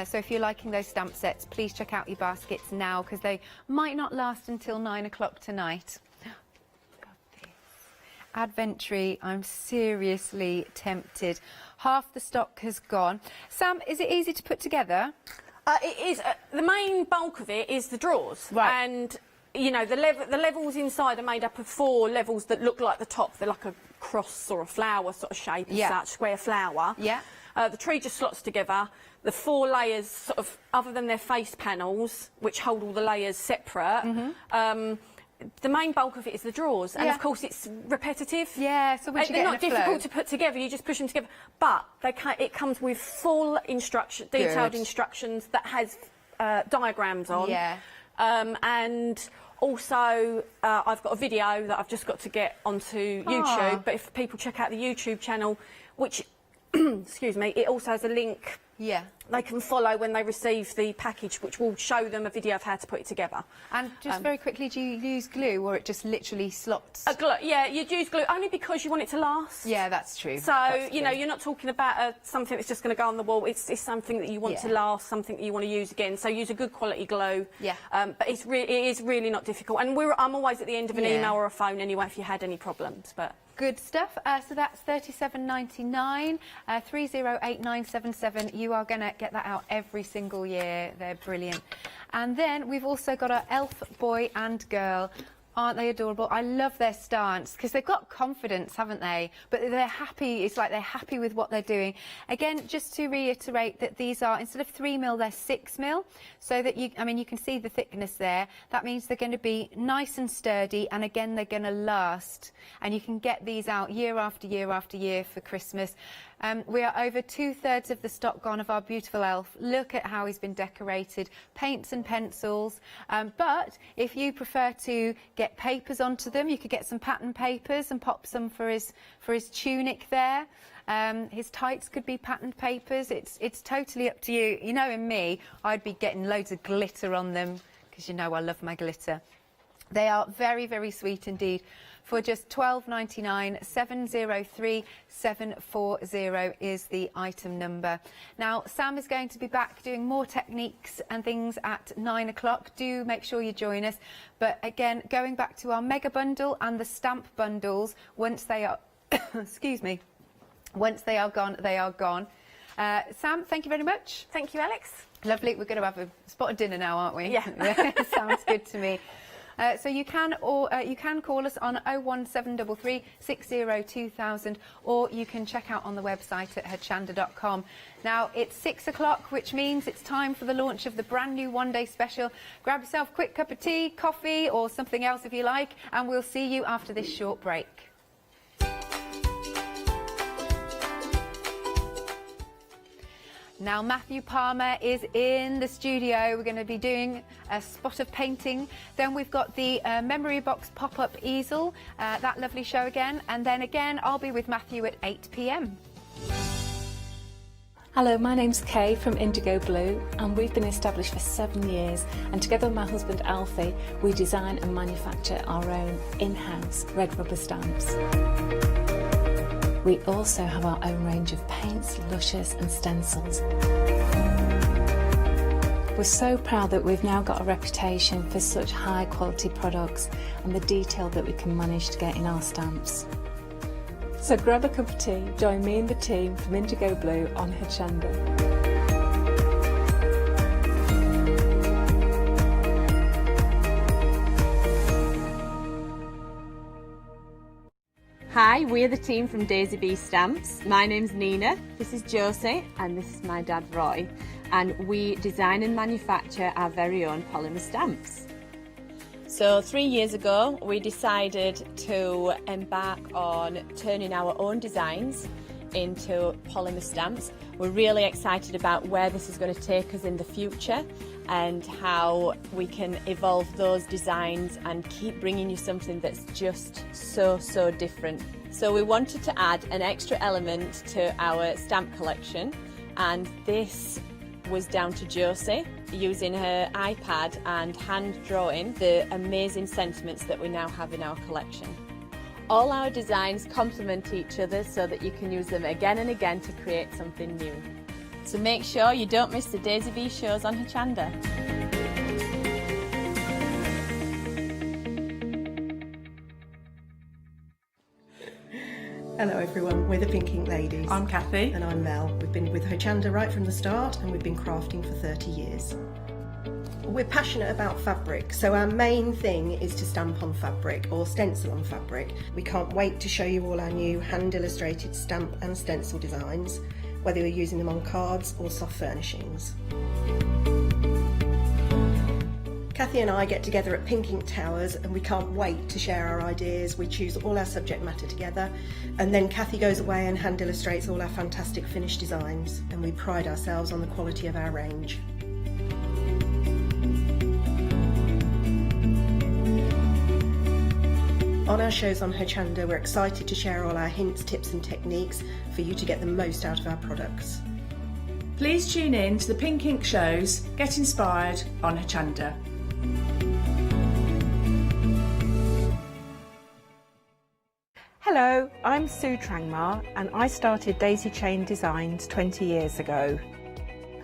So if you're liking those stamp sets, please check out your baskets now, because they might not last until 9 o'clock tonight. Advent tree, I'm seriously tempted. Half the stock has gone. Sam, is it easy to put together? It is. The main bulk of it is the drawers. Right. And, you know, the levels inside are made up of 4 levels that look like the top. They're like a cross or a flower sort of shape as such, square flower. Yeah. The tree just slots together. The 4 layers, sort of, other than their face panels, which hold all the layers separate, the main bulk of it is the drawers. And, of course, it's repetitive. Yeah, so once you get they're not difficult to put together, you just push them together. But it comes with full detailed instructions that has diagrams on. Yeah. And also, I've got a video that I've just got to get onto YouTube. But if people check out the YouTube channel, which... excuse me, it also has a link Yeah. They can follow when they receive the package, which will show them a video of how to put it together. And just very quickly, do you use glue or it just literally slots? Yeah, you'd use glue only because you want it to last. Yeah, that's true. So, you know, you're not talking about something that's just going to go on the wall. It's something that you want to last, something that you want to use again. So use a good quality glue. Yeah. But it is really not difficult. And I'm always at the end of an email or a phone anyway if you had any problems. But good stuff. So that's £37.99, 308977. You are going to get that out every single year. They're brilliant. And then we've also got our elf boy and girl. Aren't they adorable? I love their stance because they've got confidence, haven't they? But they're happy. It's like they're happy with what they're doing. Again, just to reiterate that these are, instead of 3mm, they're 6mm. So that you can see the thickness there. That means they're going to be nice and sturdy. And again, they're going to last. And you can get these out year after year after year for Christmas. We are over 2/3 of the stock gone of our beautiful elf. Look at how he's been decorated. Paints and pencils. But if you prefer to get papers onto them, you could get some pattern papers and pop some for his tunic there. His tights could be patterned papers. It's totally up to you. You know, in me, I'd be getting loads of glitter on them because you know I love my glitter. They are very, very sweet indeed. For just £12.99, 703740 is the item number. Now, Sam is going to be back doing more techniques and things at 9 o'clock. Do make sure you join us. But again, going back to our mega bundle and the stamp bundles, once they are, excuse me, once they are gone, they are gone. Sam, thank you very much. Thank you, Alex. Lovely. We're going to have a spot of dinner now, aren't we? Yeah. Sounds good to me. So you can call us on 01733 60 2000, or you can check out on the website at hochanda.com. Now it's 6 o'clock, which means it's time for the launch of the brand new one-day special. Grab yourself a quick cup of tea, coffee, or something else if you like, and we'll see you after this short break. Now Matthew Palmer is in the studio. We're going to be doing a spot of painting. Then we've got the memory box pop-up easel, that lovely show again. And then again, I'll be with Matthew at 8 p.m. Hello, my name's Kay from Indigo Blue, and we've been established for 7 years, and together with my husband Alfie, we design and manufacture our own in-house red rubber stamps. We also have our own range of paints, lushes and stencils. We're so proud that we've now got a reputation for such high quality products and the detail that we can manage to get in our stamps. So grab a cup of tea, join me and the team from Indigo Blue on Hochanda. Hi, we're the team from Daisy Bee Stamps. My name's Nina, this is Josie, and this is my dad Roy. And we design and manufacture our very own polymer stamps. So 3 years ago, we decided to embark on turning our own designs into polymer stamps. We're really excited about where this is going to take us in the future and how we can evolve those designs and keep bringing you something that's just so different. So we wanted to add an extra element to our stamp collection, and this was down to Josie using her iPad and hand drawing the amazing sentiments that we now have in our collection. All our designs complement each other so that you can use them again and again to create something new. So make sure you don't miss the Daisy Bee shows on Hochanda. Hello everyone, we're the Pink Ink Ladies. I'm Kathy. And I'm Mel. We've been with Hochanda right from the start, and we've been crafting for 30 years. We're passionate about fabric, so our main thing is to stamp on fabric or stencil on fabric. We can't wait to show you all our new hand illustrated stamp and stencil designs, whether you're using them on cards or soft furnishings. Kathy and I get together at Pink Ink Towers, and we can't wait to share our ideas. We choose all our subject matter together, and then Kathy goes away and hand illustrates all our fantastic finished designs, and we pride ourselves on the quality of our range. On our shows on Hochanda, we're excited to share all our hints, tips and techniques for you to get the most out of our products. Please tune in to the Pink Ink shows Get Inspired on Hochanda. Hello, I'm Sue Trangmar and I started Daisy Chain Designs 20 years ago.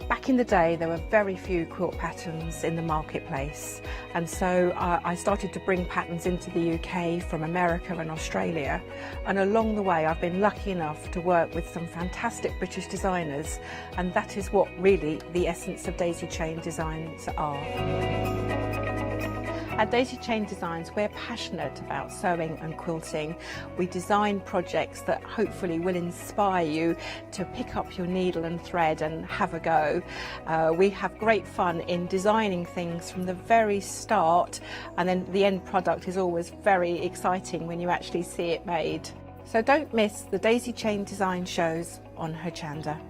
Back in the day there were very few quilt patterns in the marketplace, and so I started to bring patterns into the UK from America and Australia, and along the way I've been lucky enough to work with some fantastic British designers, and that is what really the essence of Daisy Chain Designs are. At Daisy Chain Designs, we're passionate about sewing and quilting. We design projects that hopefully will inspire you to pick up your needle and thread and have a go. We have great fun in designing things from the very start, and then the end product is always very exciting when you actually see it made. So don't miss the Daisy Chain Design shows on Hochanda.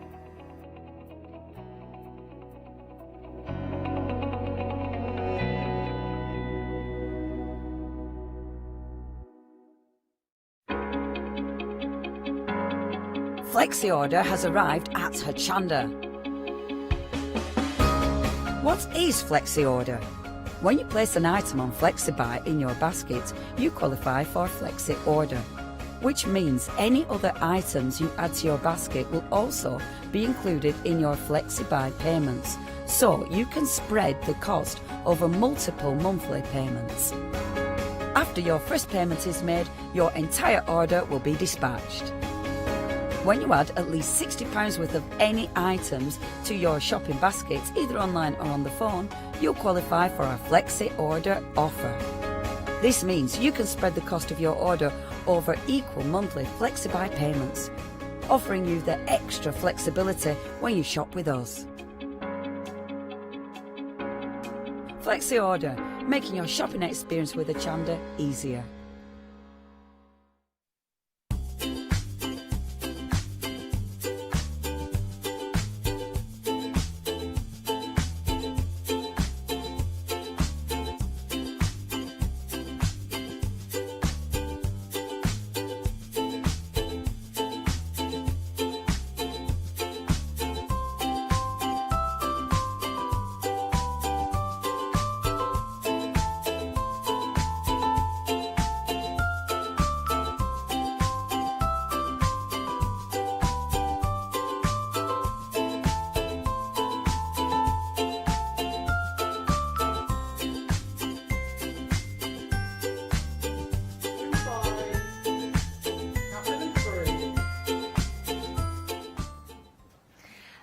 Flexi order has arrived at Hochanda. What is Flexi order? When you place an item on FlexiBuy in your basket, you qualify for Flexi order, which means any other items you add to your basket will also be included in your FlexiBuy payments, so you can spread the cost over multiple monthly payments. After your first payment is made, your entire order will be dispatched. When you add at least £60 worth of any items to your shopping baskets, either online or on the phone, you'll qualify for our Flexi Order offer. This means you can spread the cost of your order over equal monthly FlexiBuy payments, offering you the extra flexibility when you shop with us. Flexi Order, making your shopping experience with Hochanda easier.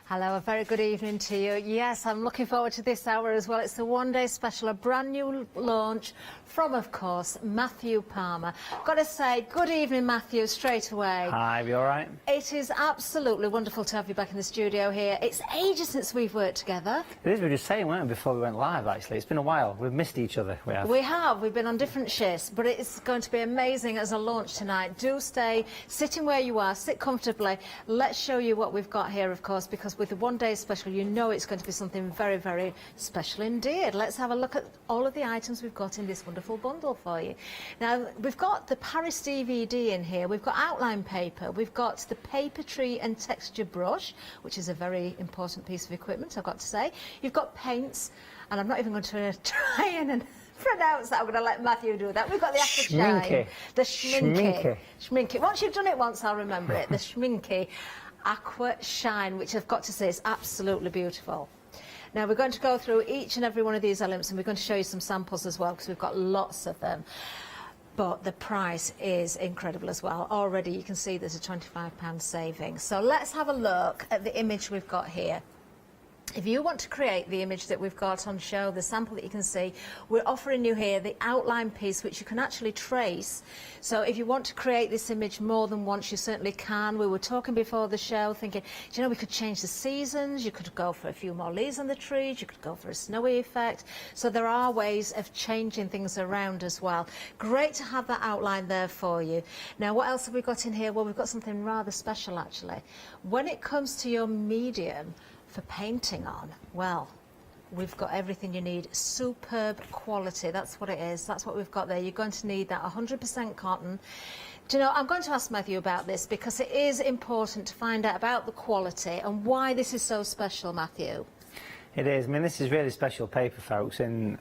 Hello, a very good evening to you. Yes, I'm looking forward to this hour as well. It's the one-day special, a brand new launch from, of course, Matthew Palmer. Got to say, good evening, Matthew, straight away. Hi, you all right? It is absolutely wonderful to have you back in the studio here. It's ages since we've worked together. It is, we were just saying, weren't we, before we went live, actually. It's been a while. We've missed each other, we have. We have. We've been on different shifts, but it's going to be amazing as a launch tonight. Do stay, sitting where you are, sit comfortably. Let's show you what we've got here, of course, because with the one-day special, you know it's going to be something very, very special indeed. Let's have a look at all of the items we've got in this wonderful bundle for you. Now, we've got the Paris DVD in here. We've got outline paper. We've got the paper tree and texture brush, which is a very important piece of equipment, I've got to say. You've got paints, and I'm not even going to try and pronounce that. I'm going to let Matthew do that. We've got the apple shine. The schminke. Schminke. Once you've done it once, I'll remember it. The schminke aqua shine, which I've got to say is absolutely beautiful. Now we're going to go through each and every one of these elements, and we're going to show you some samples as well, because we've got lots of them. But the price is incredible as well. Already you can see there's a £25 saving. So let's have a look at the image we've got here. If you want to create the image that we've got on show, the sample that you can see, we're offering you here the outline piece, which you can actually trace. So if you want to create this image more than once, you certainly can. We were talking before the show, thinking, do you know, we could change the seasons, you could go for a few more leaves on the trees, you could go for a snowy effect. So there are ways of changing things around as well. Great to have that outline there for you. Now, what else have we got in here? Well, we've got something rather special, actually. When it comes to your medium for painting on, well, we've got everything you need. Superb quality, that's what it is. That's what we've got there. You're going to need that 100% cotton. Do you know, I'm going to ask Matthew about this because it is important to find out about the quality and why this is so special, Matthew. It is. I mean, this is really special paper, folks, and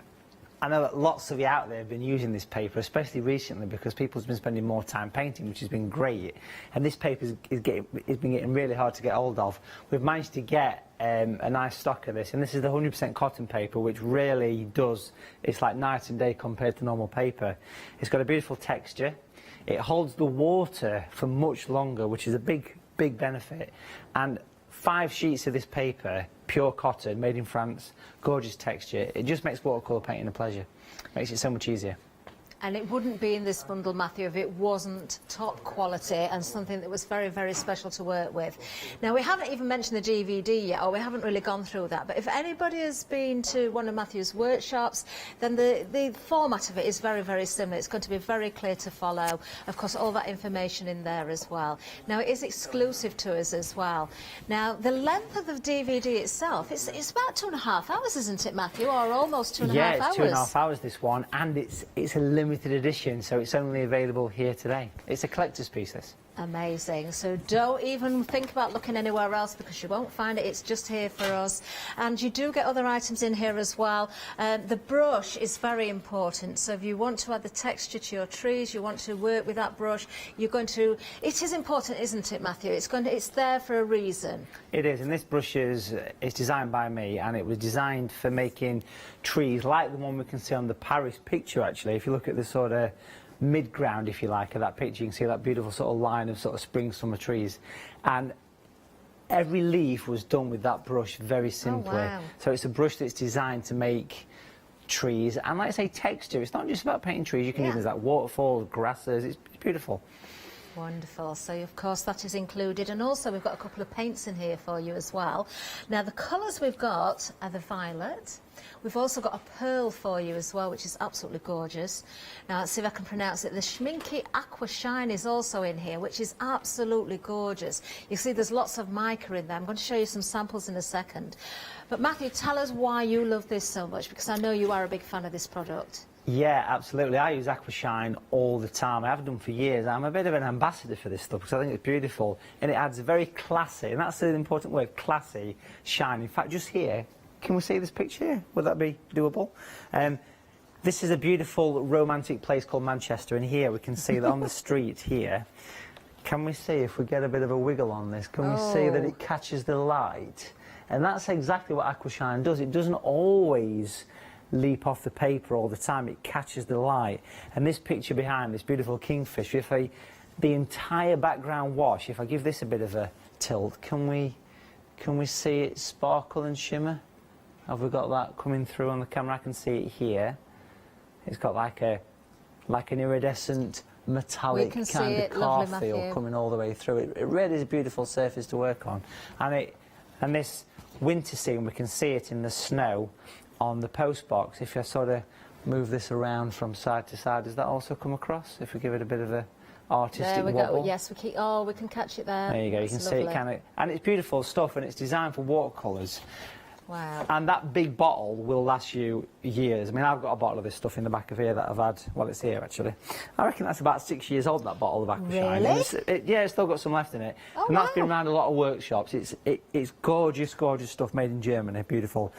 I know that lots of you out there have been using this paper, especially recently, because people's been spending more time painting, which has been great. And this paper is been getting really hard to get hold of. We've managed to get a nice stock of this, and this is the 100% cotton paper, which really does, it's like night and day compared to normal paper. It's got a beautiful texture. It holds the water for much longer, which is a big benefit. And 5 sheets of this paper, pure cotton, made in France, gorgeous texture. It just makes watercolour painting a pleasure. Makes it so much easier. And it wouldn't be in this bundle, Matthew, if it wasn't top quality and something that was very, very special to work with. Now, we haven't even mentioned the DVD yet, or we haven't really gone through that, but if anybody has been to one of Matthew's workshops, then the format of it is very, very similar. It's going to be very clear to follow. Of course, all that information in there as well. Now, it is exclusive to us as well. Now, the length of the DVD itself, it's about 2.5 hours, isn't it, Matthew, or almost 2.5 hours? Yeah, it's 2.5 hours, this one, and it's a limited edition, so it's only available here today. It's a collector's piece, this. Amazing. So don't even think about looking anywhere else because you won't find it. It's just here for us. And you do get other items in here as well. The brush is very important. So if you want to add the texture to your trees, you want to work with that brush, you're going to... It is important, isn't it, Matthew? It's there for a reason. It is, and this brush is designed by me, and it was designed for making trees like the one we can see on the Paris picture, actually. If you look at the sort of mid-ground, if you like, of that picture, you can see that beautiful sort of line of sort of spring summer trees, and every leaf was done with that brush very simply. Oh, wow. So it's a brush that's designed to make trees, and like I say, texture. It's not just about painting trees. You can do things like waterfalls, grasses. It's beautiful. Wonderful. So, of course, that is included. And also, we've got a couple of paints in here for you as well. Now, the colours we've got are the violet. We've also got a pearl for you as well, which is absolutely gorgeous. Now, let's see if I can pronounce it. The Schminky Aqua Shine is also in here, which is absolutely gorgeous. You see, there's lots of mica in there. I'm going to show you some samples in a second. But, Matthew, tell us why you love this so much, because I know you are a big fan of this product. Yeah, absolutely. I use Aqua Shine all the time. I have done for years. I'm a bit of an ambassador for this stuff because I think it's beautiful, and it adds a very classy, and that's the important word, classy shine. In fact, just here, can we see this picture? Would that be doable? This is a beautiful romantic place called Manchester, and here we can see that on the street here. Can we see if we get a bit of a wiggle on this? Can we see that it catches the light? And that's exactly what Aqua Shine does. It doesn't always leap off the paper all the time. It catches the light. And this picture behind, this beautiful kingfisher, if the entire background wash, if I give this a bit of a tilt, can we see it sparkle and shimmer? Have we got that coming through on the camera? I can see it here. It's got like an iridescent metallic kind of car feel coming all the way through. It really is a beautiful surface to work on. And this winter scene, we can see it in the snow on the post box. If I sort of move this around from side to side, does that also come across? If we give it a bit of a artistic wobble? There we go. Yes, we can catch it there. There you go. You can see it kind of, and it's beautiful stuff, and it's designed for watercolours. Wow. And that big bottle will last you years. I mean, I've got a bottle of this stuff in the back of here that I've had, well, it's here actually. I reckon that's about 6 years old, that bottle of Aqua Shine. Really? Yeah, it's still got some left in it. Oh, and that's been around a lot of workshops. It's gorgeous, gorgeous stuff made in Germany, beautiful.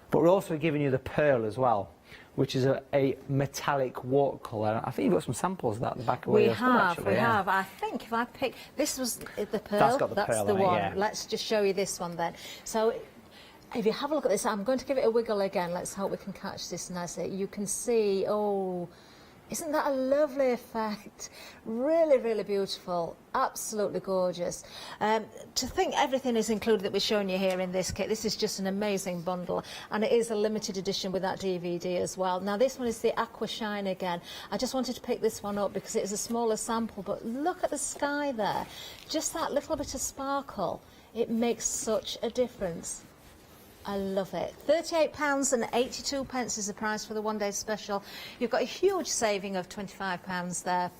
But we're also giving you the pearl as well, which is a metallic watercolour. I think you've got some samples of that at the back of where we have. I think if I pick... This was the pearl. That's got the pearl the on it, one. yeah. Let's just show you this one then. So if you have a look at this, I'm going to give it a wiggle again. Let's hope we can catch this nicely. You can see, oh, isn't that a lovely effect? Really, really beautiful. Absolutely gorgeous. To think everything is included that we're showing you here in this kit, this is just an amazing bundle, and it is a limited edition with that DVD as well. Now this one is the Aqua Shine again. I just wanted to pick this one up because it is a smaller sample, but look at the sky there. Just that little bit of sparkle. It makes such a difference. I love it. £38.82 is the price for the one-day special. You've got a huge saving of £25 there.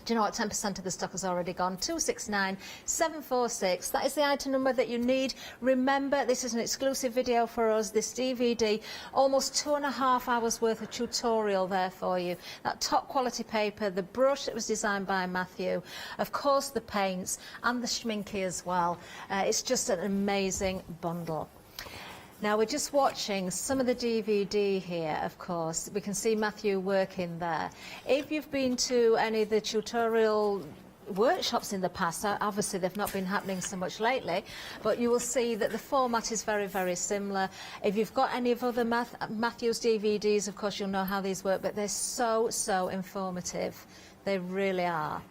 Do you know what? 10% of the stock has already gone. 269746. That is the item number that you need. Remember, this is an exclusive video for us. This DVD, almost 2.5 hours worth of tutorial there for you. That top quality paper, the brush that was designed by Matthew, of course the paints and the schminky as well. It's just an amazing bundle. Now we're just watching some of the DVD here, of course. We can see Matthew working there. If you've been to any of the tutorial workshops in the past, obviously they've not been happening so much lately, but you will see that the format is very, very similar. If you've got any of other Matthew's DVDs, of course you'll know how these work, but they're so, so informative. They really are.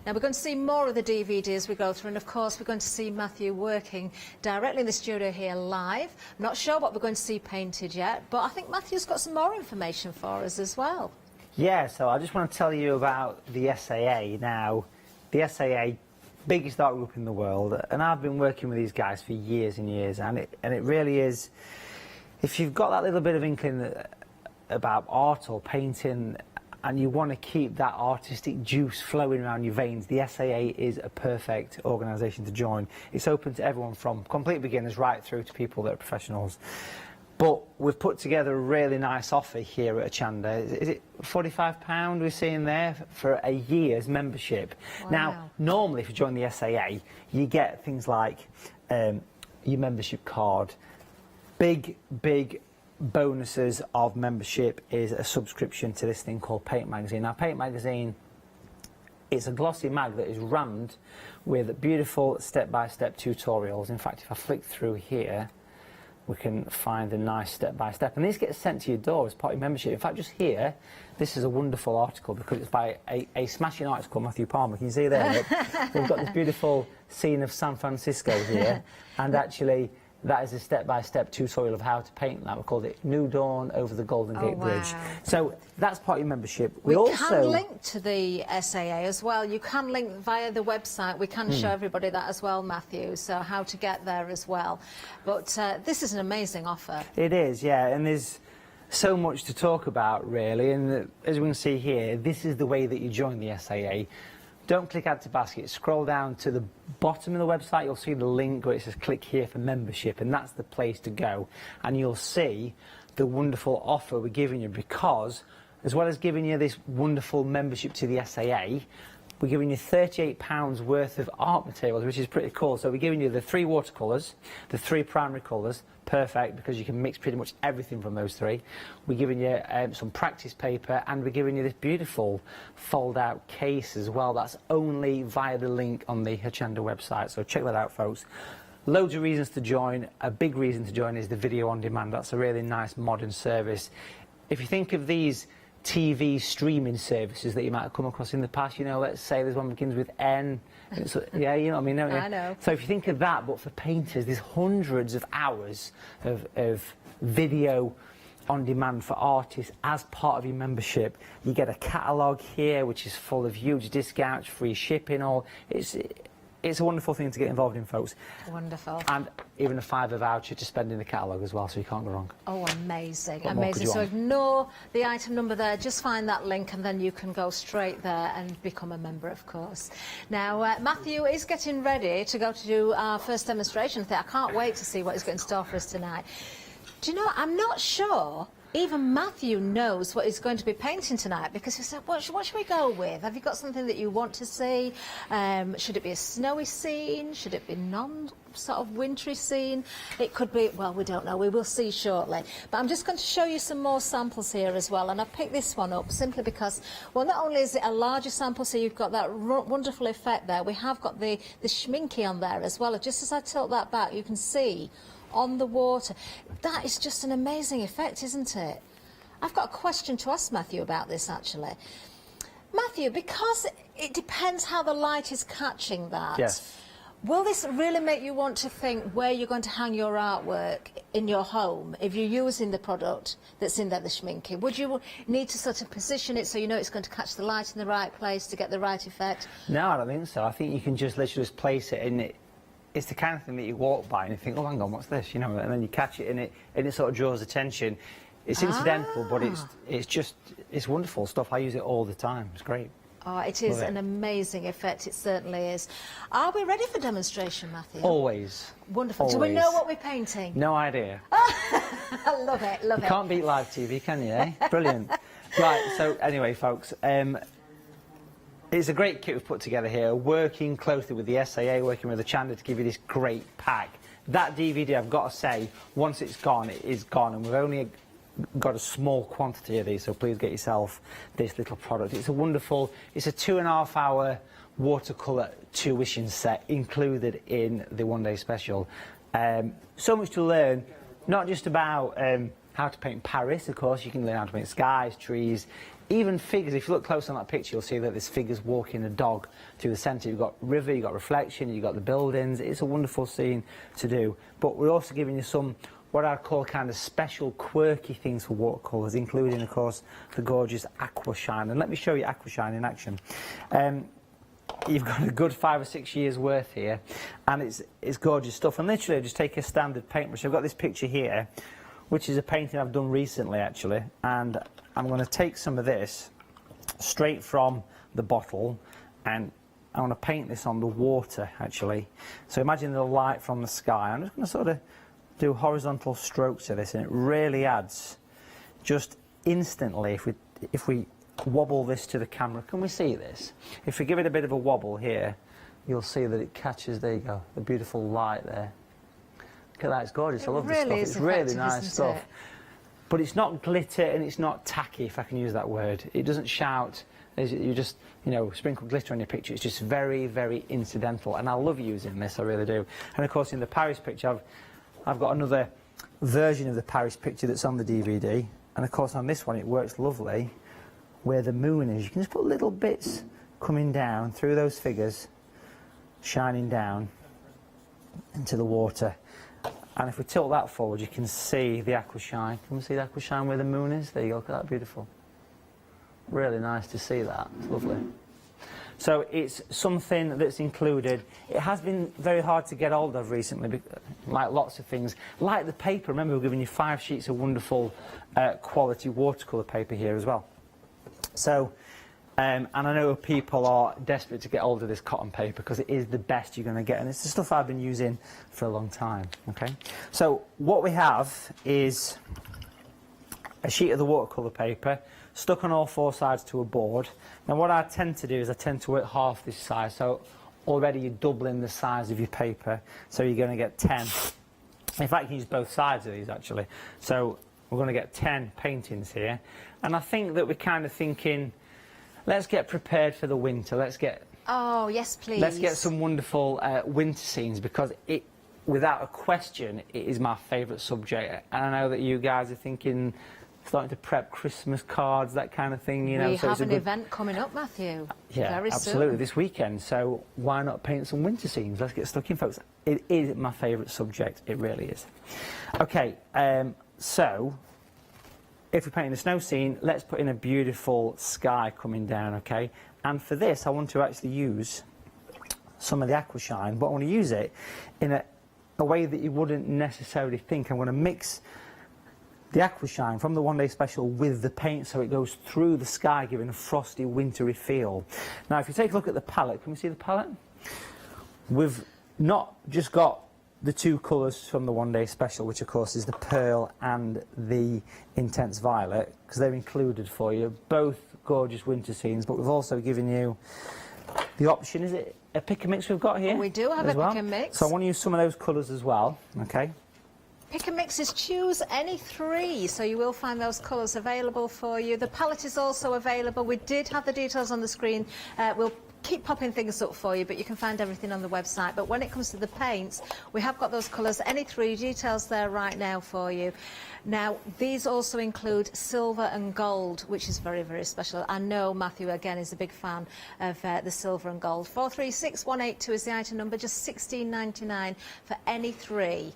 Now we're going to see more of the DVD as we go through, and of course we're going to see Matthew working directly in the studio here live. I'm not sure what we're going to see painted yet, but I think Matthew's got some more information for us as well. Yeah, so I just want to tell you about the SAA. Now, the SAA, biggest art group in the world, and I've been working with these guys for years and years, and it really is, if you've got that little bit of inkling about art or painting, and you want to keep that artistic juice flowing around your veins, the SAA is a perfect organisation to join. It's open to everyone from complete beginners right through to people that are professionals. But we've put together a really nice offer here at Hochanda. Is it £45 we're seeing there for a year's membership? Wow. Now, normally if you join the SAA, you get things like your membership card, big bonuses of membership is a subscription to this thing called Paint Magazine. Now, Paint Magazine, it's a glossy mag that is rammed with beautiful step-by-step tutorials. In fact, if I flick through here, we can find a nice step-by-step. And these get sent to your door as part of your membership. In fact, just here, this is a wonderful article because it's by a smashing artist called Matthew Palmer. Can you see there? We've got this beautiful scene of San Francisco here, and actually, that is a step-by-step tutorial of how to paint that. We called it New Dawn over the Golden Gate Bridge. So that's part of your membership. We can link to the SAA as well. You can link via the website. We can show everybody that as well, Matthew, so how to get there as well. But this is an amazing offer. It is, yeah, and there's so much to talk about, really. And as we can see here, this is the way that you join the SAA. Don't click add to basket, scroll down to the bottom of the website, you'll see the link where it says click here for membership, and that's the place to go. And you'll see the wonderful offer we're giving you, because as well as giving you this wonderful membership to the SAA, we're giving you £38 worth of art materials, which is pretty cool. So we're giving you the 3 watercolours, the 3 primary colours, perfect because you can mix pretty much everything from those 3. We're giving you some practice paper, and we're giving you this beautiful fold-out case as well. That's only via the link on the Hochanda website, so check that out, folks. Loads of reasons to join. A big reason to join is the video on demand. That's a really nice modern service. If you think of these TV streaming services that you might have come across in the past, you know, let's say there's one that begins with N. Yeah, you know what I mean, don't you? I know. So if you think of that, but for painters, there's hundreds of hours of video on demand for artists as part of your membership. You get a catalogue here, which is full of huge discounts, free shipping, all. It's a wonderful thing to get involved in, folks. Wonderful. And even a £5 voucher to spend in the catalogue as well, so you can't go wrong. Oh, amazing, What more could amazing. you So want? ignore the item number there, just find that link and then you can go straight there and become a member, of course. Now, Matthew is getting ready to go to do our first demonstration. I can't wait to see what he's got in store for us tonight. Do you know, I'm not sure even Matthew knows what he's going to be painting tonight, because he said, what should we go with? Have you got something that you want to see? Should it be a snowy scene? Should it be sort of wintry scene? It could be, well, we don't know, we will see shortly. But I'm just going to show you some more samples here as well, and I've picked this one up simply because, well, not only is it a larger sample, so you've got that wonderful effect there, we have got the schminky on there as well. Just as I tilt that back, you can see on the water. That is just an amazing effect, isn't it? I've got a question to ask Matthew about this, actually. Matthew, because it depends how the light is catching that. Yes. Will this really make you want to think where you're going to hang your artwork in your home if you're using the product that's in there, the schminky? Would you need to sort of position it so you know it's going to catch the light in the right place to get the right effect? No, I don't think so. I think you can just literally just place it in it. It's the kind of thing that you walk by and you think, oh, hang on, what's this? You know, and then you catch it and it sort of draws attention. It's incidental, but it's wonderful stuff. I use it all the time. It's great. Oh, it is an amazing effect, it certainly is. Are we ready for demonstration, Matthew? Always. Wonderful. Always. Do we know what we're painting? No idea. I love it, love You it. can't beat live TV, can you, eh? Brilliant. Right, so anyway, folks, it's a great kit we've put together here, working closely with the SAA, working with Hochanda to give you this great pack. That DVD, I've got to say, once it's gone, it is gone, and we've only got a small quantity of these, so please get yourself this little product. It's a wonderful, it's a 2.5 hour watercolour tuition set included in the one-day special. So much to learn, not just about how to paint Paris, of course. You can learn how to paint skies, trees, even figures. If you look close on that picture, you'll see that there's figures walking a dog through the centre. You've got river, you've got reflection, you've got the buildings. It's a wonderful scene to do. But we're also giving you some what I'd call kind of special, quirky things for watercolours, including, of course, the gorgeous aqua shine. And let me show you aqua shine in action. You've got a good 5 or 6 years worth here, and it's gorgeous stuff. And literally, just take a standard paintbrush. I've got this picture here, which is a painting I've done recently, actually, and I'm going to take some of this straight from the bottle, and I want to paint this on the water, actually. So imagine the light from the sky. I'm just going to sort of do horizontal strokes to this, and it really adds just instantly. If we wobble this to the camera, can we see this? If we give it a bit of a wobble here, you'll see that it catches, there you go, the beautiful light there. Look at that, it's gorgeous. I love this stuff. It's really nice stuff. But it's not glitter and it's not tacky, if I can use that word. It doesn't shout. You just, you know, sprinkle glitter on your picture. It's just very, very incidental. And I love using this, I really do. And of course, in the Paris picture, I've got another version of the Paris picture that's on the DVD. And of course, on this one, it works lovely where the moon is. You can just put little bits coming down through those figures, shining down into the water. And if we tilt that forward, you can see the aqua shine. Can we see the aqua shine where the moon is? There you go, look at that, beautiful. Really nice to see that, it's lovely. So it's something that's included. It has been very hard to get hold of recently, like lots of things. Like the paper, remember we're giving you 5 sheets of wonderful quality watercolour paper here as well. So, and I know people are desperate to get hold of this cotton paper because it is the best you're going to get, and it's the stuff I've been using for a long time. Okay, so what we have is a sheet of the watercolour paper stuck on all 4 sides to a board. Now what I tend to do is I tend to work half this size, so already you're doubling the size of your paper, so you're going to get 10. In fact, you can use both sides of these actually. So we're going to get 10 paintings here, and I think that we're kind of thinking, let's get prepared for the winter. Let's get yes, please. Let's get some wonderful winter scenes, because it, without a question, it is my favourite subject. And I know that you guys are thinking, starting to prep Christmas cards, that kind of thing, you know. We so have it's an event coming up, Matthew. Yeah, very absolutely, soon. this weekend. So why not paint some winter scenes? Let's get stuck in, folks. It is my favourite subject. It really is. Okay, so if we're painting a snow scene, let's put in a beautiful sky coming down, okay? And for this, I want to actually use some of the aqua shine, but I want to use it in a way that you wouldn't necessarily think. I'm going to mix the aqua shine from the one-day special with the paint, so it goes through the sky, giving a frosty, wintry feel. Now, if you take a look at the palette, can we see the palette? We've not just got the 2 colours from the one-day special, which of course is the pearl and the intense violet, because they're included for you, both gorgeous winter scenes, but we've also given you the option. Is it a pick and mix we've got here? We do have a pick and mix. So I want to use some of those colours as well, okay? Pick and mix is choose any 3, so you will find those colours available for you. The palette is also available. We did have the details on the screen. We'll keep popping things up for you, but you can find everything on the website. But when it comes to the paints, we have got those colours, any 3 details there right now for you. Now, these also include silver and gold, which is very, very special. I know Matthew, again, is a big fan of the silver and gold. 436182 is the item number, just $16.99 for any 3.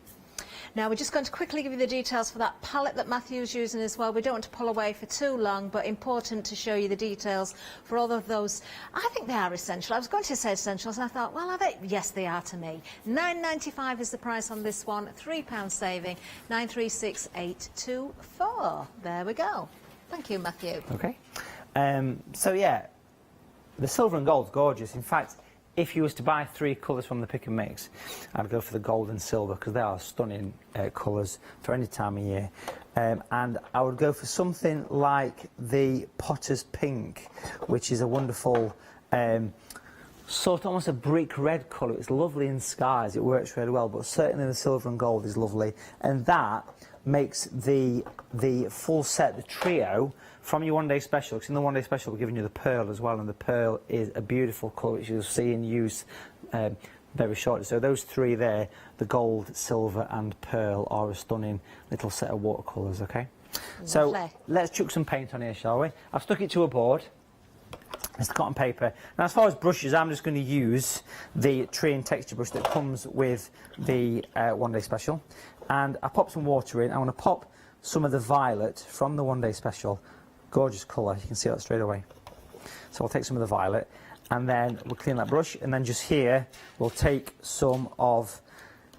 Now, we're just going to quickly give you the details for that palette that Matthew's using as well. We don't want to pull away for too long, but important to show you the details for all of those. I think they are essential. I was going to say essentials, and I thought, well, are they? Yes, they are to me. £9.95 is the price on this one. £3 saving. 936824. There we go. Thank you, Matthew. Okay. So, yeah, The silver and gold's gorgeous. In fact, if you was to buy 3 colours from the pick and mix, I'd go for the gold and silver because they are stunning colours for any time of year. And I would go for something like the Potter's Pink, which is a wonderful sort of almost a brick red colour. It's lovely in skies, it works really well, but certainly the silver and gold is lovely. And that makes the full set, the trio, from your one-day special, because in the one-day special we're giving you the pearl as well, and the pearl is a beautiful colour which you'll see in use very shortly. So those 3 there, the gold, silver and pearl, are a stunning little set of watercolours, okay? Lovely. So let's chuck some paint on here, shall we? I've stuck it to a board. It's the cotton paper. Now as far as brushes, I'm just going to use the tree and texture brush that comes with the one-day special. And I pop some water in. I want to pop some of the violet from the one-day special. Gorgeous colour, you can see that straight away. So I'll take some of the violet and then we'll clean that brush, and then just here we'll take some of,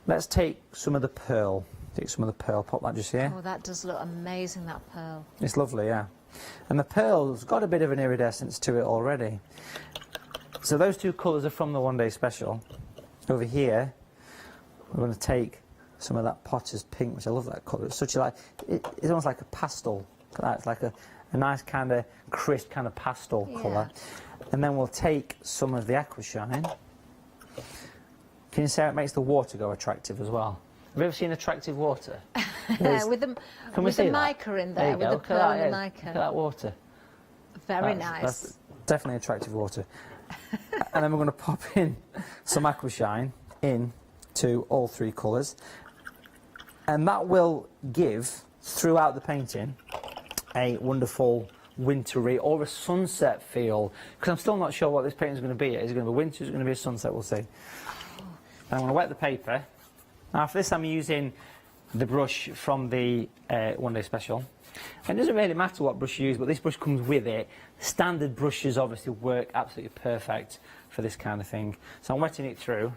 let's take some of the pearl. Take some of the pearl, pop that just here. Oh, that does look amazing, that pearl. It's lovely, yeah. And the pearl's got a bit of an iridescence to it already. So those 2 colours are from the one-day special. Over here, we're going to take some of that Potter's Pink, which I love that colour. It's such a it's almost like a pastel. It's like a nice kind of crisp kind of pastel colour. And then we'll take some of the Aquashine. Can you see how it makes the water go attractive as well? Have you ever seen attractive water? With the mica in there, with the pearl and the mica. Look at that water. Very nice. That's definitely attractive water. And then we're going to pop in some Aquashine into all 3 colours. And that will give, throughout the painting, a wonderful wintry or a sunset feel. Because I'm still not sure what this painting is going to be. Is it going to be winter? Is it going to be a sunset? We'll see. And I'm going to wet the paper. Now for this I'm using the brush from the one-day special. And it doesn't really matter what brush you use, but this brush comes with it. Standard brushes obviously work absolutely perfect for this kind of thing. So I'm wetting it through.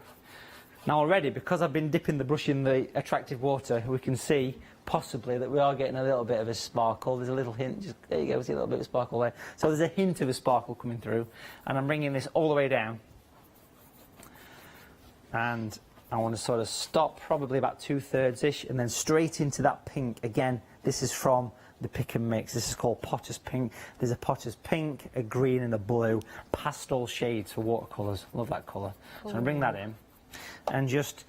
Now already, because I've been dipping the brush in the attractive water, we can see possibly that we are getting a little bit of a sparkle. There's a little hint, just, there you go, see a little bit of sparkle there. So there's a hint of a sparkle coming through, and I'm bringing this all the way down. And I want to sort of stop probably about 2/3-ish, and then straight into that pink. Again, this is from the pick and mix. This is called Potter's Pink. There's a Potter's Pink, a green and a blue. Pastel shades for watercolours. Love that colour. So I'm going to bring that in. And just,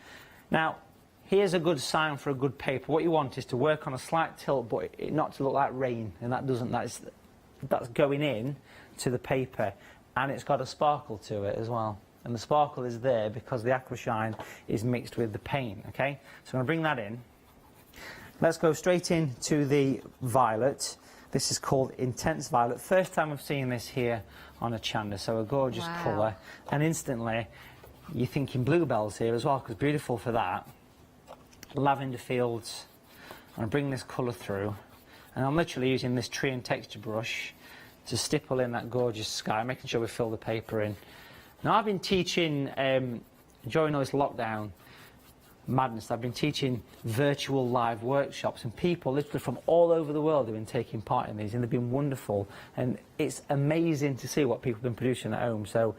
now, here's a good sign for a good paper. What you want is to work on a slight tilt, but it not to look like rain. And that doesn't, that's going in to the paper. And it's got a sparkle to it as well. And the sparkle is there because the Aquashine is mixed with the paint, okay? So I'm going to bring that in. Let's go straight into the violet. This is called Intense Violet. First time I've seen this here on Hochanda, so a gorgeous colour. And instantly, you're thinking bluebells here as well, because beautiful for that. Lavender fields. I'm going to bring this colour through. And I'm literally using this tree and texture brush to stipple in that gorgeous sky, making sure we fill the paper in. Now, I've been teaching, during all this lockdown madness, I've been teaching virtual live workshops, and people literally from all over the world have been taking part in these, and they've been wonderful. And it's amazing to see what people have been producing at home. So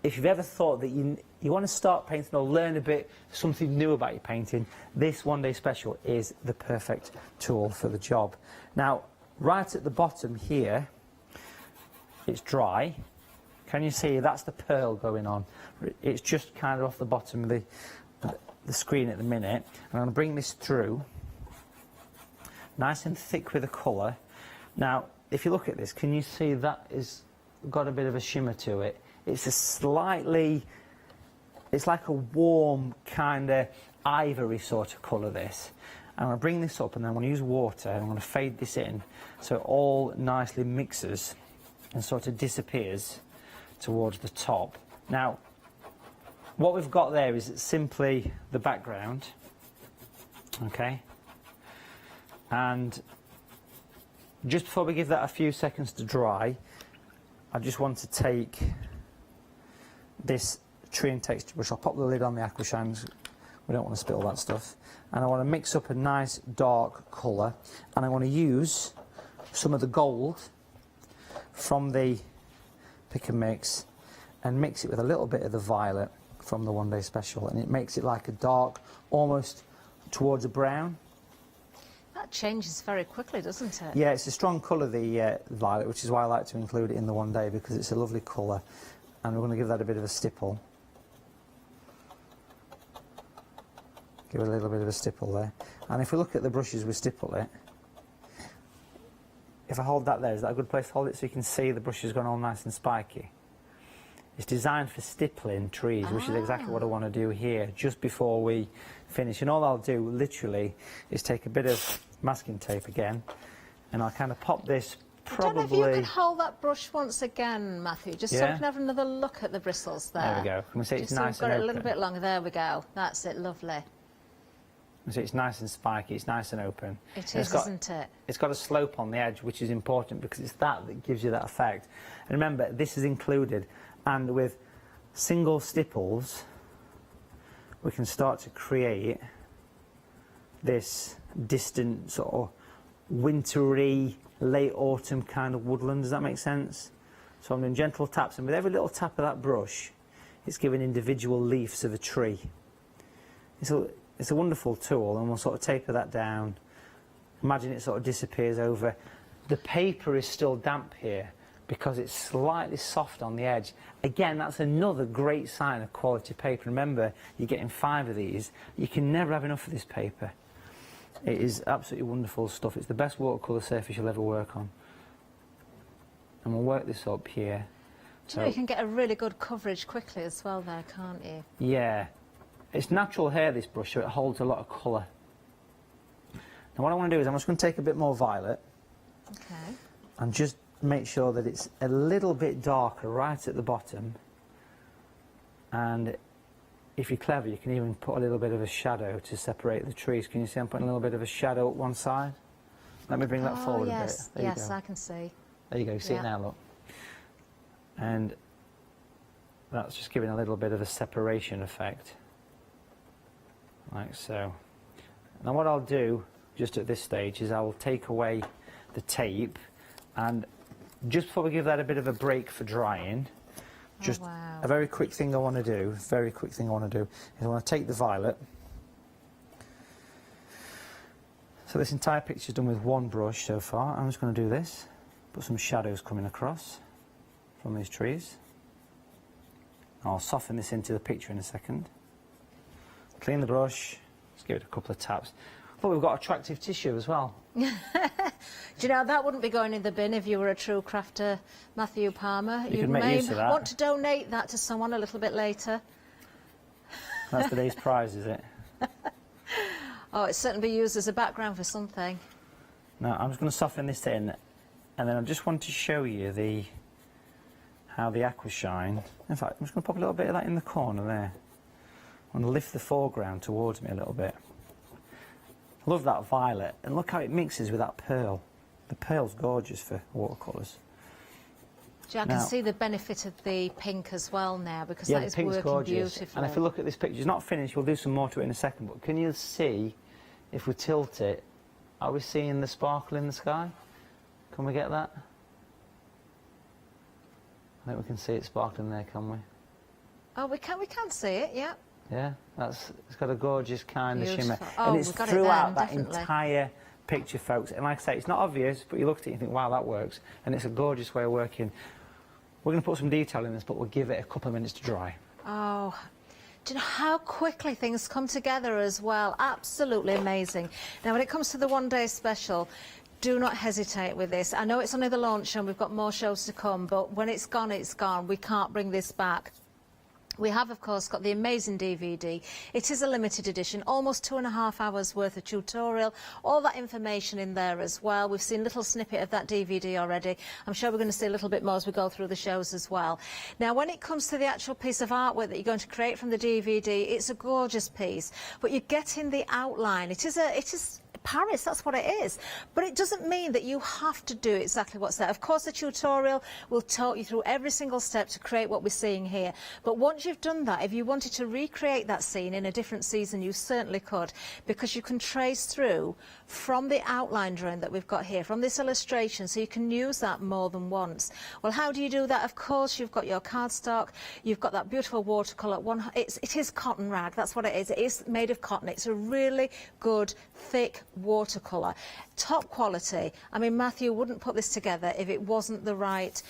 if you've ever thought that you want to start painting or learn a bit, something new about your painting, this one-day special is the perfect tool for the job. Now, right at the bottom here, it's dry. Can you see that's the pearl going on? It's just kind of off the bottom of the screen at the minute. And I'm going to bring this through, nice and thick with the colour. Now, if you look at this, can you see that is got a bit of a shimmer to it? It's a slightly, it's like a warm kind of ivory sort of colour, this. And I'm going to bring this up, and then I'm going to use water, and I'm going to fade this in so it all nicely mixes and sort of disappears towards the top. Now, what we've got there is simply the background, okay? And just before we give that a few seconds to dry, I just want to take this tree and texture brush. I'll pop the lid on the Aquashine. We don't want to spill that stuff. And I want to mix up a nice dark colour, and I want to use some of the gold from the pick and mix and mix it with a little bit of the violet from the one day special, and it makes it like a dark, almost towards a brown. That changes very quickly, doesn't it? Yeah, it's a strong colour, the violet, which is why I like to include it in the one day, because it's a lovely colour. And we're going to give that a bit of a stipple. Give it a little bit of a stipple there. And if we look at the brushes we stipple it, if I hold that there, is that a good place to hold it so you can see the brush has gone all nice and spiky? It's designed for stippling trees, which is exactly what I want to do here, just before we finish. And all I'll do, literally, is take a bit of masking tape again, and I'll kind of pop this probably... I don't know if you could hold that brush once again, Matthew, just so we can have another look at the bristles there. There we go. Can we see it's nice so we've got and it open? a little bit longer. There we go. That's it, lovely. So it's nice and spiky, it's nice and open. It is, isn't it? It's got a slope on the edge, which is important because it's that gives you that effect. And remember, this is included, and with single stipples, we can start to create this distant sort of wintry, late autumn kind of woodland. Does that make sense? So I'm doing gentle taps, and with every little tap of that brush, it's giving individual leaves of a tree. It's a wonderful tool, and we'll sort of taper that down. Imagine it sort of disappears over. The paper is still damp here because it's slightly soft on the edge. Again, that's another great sign of quality paper. Remember, you're getting 5 of these. You can never have enough of this paper. It is absolutely wonderful stuff. It's the best watercolour surface you'll ever work on. And we'll work this up here. Do you know you can get a really good coverage quickly as well there, can't you? Yeah. It's natural hair, this brush, so it holds a lot of colour. Now what I want to do is I'm just going to take a bit more violet. Okay. And just make sure that it's a little bit darker right at the bottom. And if you're clever, you can even put a little bit of a shadow to separate the trees. Can you see I'm putting a little bit of a shadow up one side? Let me bring that forward a bit. There yes, you go. I can see. There you go, see it now, look. And that's just giving a little bit of a separation effect. Like so. Now what I'll do, just at this stage, is I will take away the tape, and just before we give that a bit of a break for drying, just a very quick thing I want to do, is I want to take the violet. So this entire picture is done with one brush so far. I'm just going to do this, put some shadows coming across from these trees. I'll soften this into the picture in a second. Clean the brush, just give it a couple of taps. But we've got attractive tissue as well. Do you know, that wouldn't be going in the bin if you were a true crafter, Matthew Palmer. You could make use of that. Want to donate that to someone a little bit later. That's today's prize, is it? Oh, it's certainly be used as a background for something. Now, I'm just going to soften this in, and then I just want to show you how the aqua shine. In fact, I'm just going to pop a little bit of that in the corner there. I'm going to lift the foreground towards me a little bit. I love that violet, and look how it mixes with that pearl. The pearl's gorgeous for watercolours. I can see the benefit of the pink as well now, because that is the pink's working gorgeous. beautifully. And if you look at this picture, it's not finished, we'll do some more to it in a second, but can you see, if we tilt it, are we seeing the sparkle in the sky? Can we get that? I think we can see it sparkling there, can we? Oh, we can see it, yeah. Yeah, it's got a gorgeous kind of shimmer. Oh, and it's we've got throughout it then, that definitely. entire picture, folks. And like I say, it's not obvious, but you look at it and you think, wow, that works. And it's a gorgeous way of working. We're going to put some detail in this, but we'll give it a couple of minutes to dry. Oh, do you know how quickly things come together as well? Absolutely amazing. Now, when it comes to the one-day special, do not hesitate with this. I know it's only the launch and we've got more shows to come, but when it's gone, it's gone. We can't bring this back. We have, of course, got the amazing DVD. It is a limited edition, almost 2.5 hours worth of tutorial, all that information in there as well. We've seen a little snippet of that DVD already. I'm sure we're going to see a little bit more as we go through the shows as well. Now, when it comes to the actual piece of artwork that you're going to create from the DVD, it's a gorgeous piece, but you're getting the outline. It is Paris, that's what it is. But it doesn't mean that you have to do exactly what's there. Of course, the tutorial will talk you through every single step to create what we're seeing here. But once you've done that, if you wanted to recreate that scene in a different season, you certainly could, because you can trace through from the outline drawing that we've got here, from this illustration, so you can use that more than once. Well, how do you do that? Of course, you've got your cardstock, you've got that beautiful watercolour. It is cotton rag, that's what it is. It is made of cotton. It's a really good, thick watercolour. Top quality. I mean, Matthew wouldn't put this together if it wasn't the right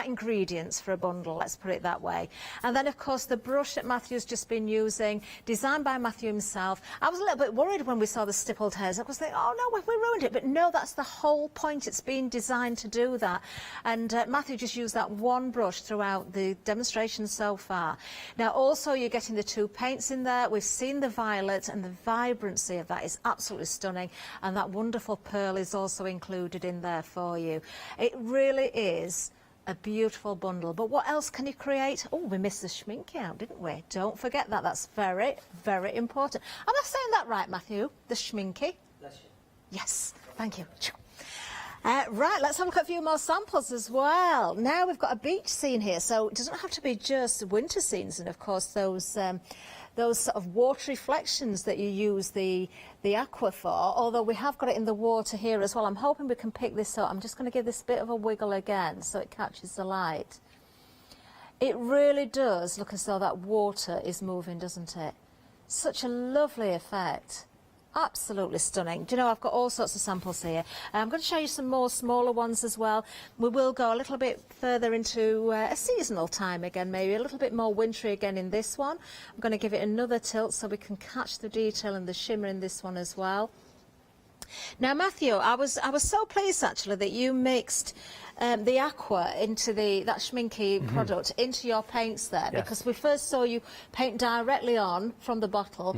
ingredients for a bundle, let's put it that way. And then, of course, the brush that Matthew's just been using, designed by Matthew himself. I was a little bit worried when we saw the stippled hairs. I was thinking, oh no, we ruined it. But no, that's the whole point. It's been designed to do that. And Matthew just used that one brush throughout the demonstration so far. Now, also, you're getting the 2 paints in there. We've seen the violet, and the vibrancy of that is absolutely stunning. And that wonderful pearl is also included in there for you. It really is a beautiful bundle. But what else can you create? Oh, we missed the schminky out, didn't we? Don't forget that. That's very, very important. Am I saying that right, Matthew? The schminky? Yes, thank you. Right, let's have a look at a few more samples as well. Now we've got a beach scene here, so it doesn't have to be just winter scenes, and of course those sort of water reflections that you use the aqua for, although we have got it in the water here as well. I'm hoping we can pick this up. I'm just going to give this a bit of a wiggle again so it catches the light. It really does look as though that water is moving, doesn't it? Such a lovely effect. Absolutely stunning. Do you know, I've got all sorts of samples here. I'm going to show you some more smaller ones as well. We will go a little bit further into a seasonal time again, maybe a little bit more wintry again in this one. I'm going to give it another tilt so we can catch the detail and the shimmer in this one as well. Now, Matthew, I was so pleased actually that you mixed the aqua into that schminky product into your paints there, because we first saw you paint directly on from the bottle.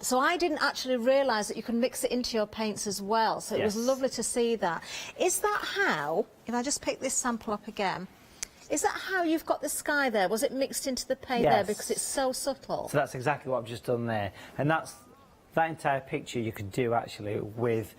So I didn't actually realise that you can mix it into your paints as well. So it was lovely to see that. Is that how, if I just pick this sample up again, is that how you've got the sky there? Was it mixed into the paint there because it's so subtle? So that's exactly what I've just done there. And that entire picture you could do actually with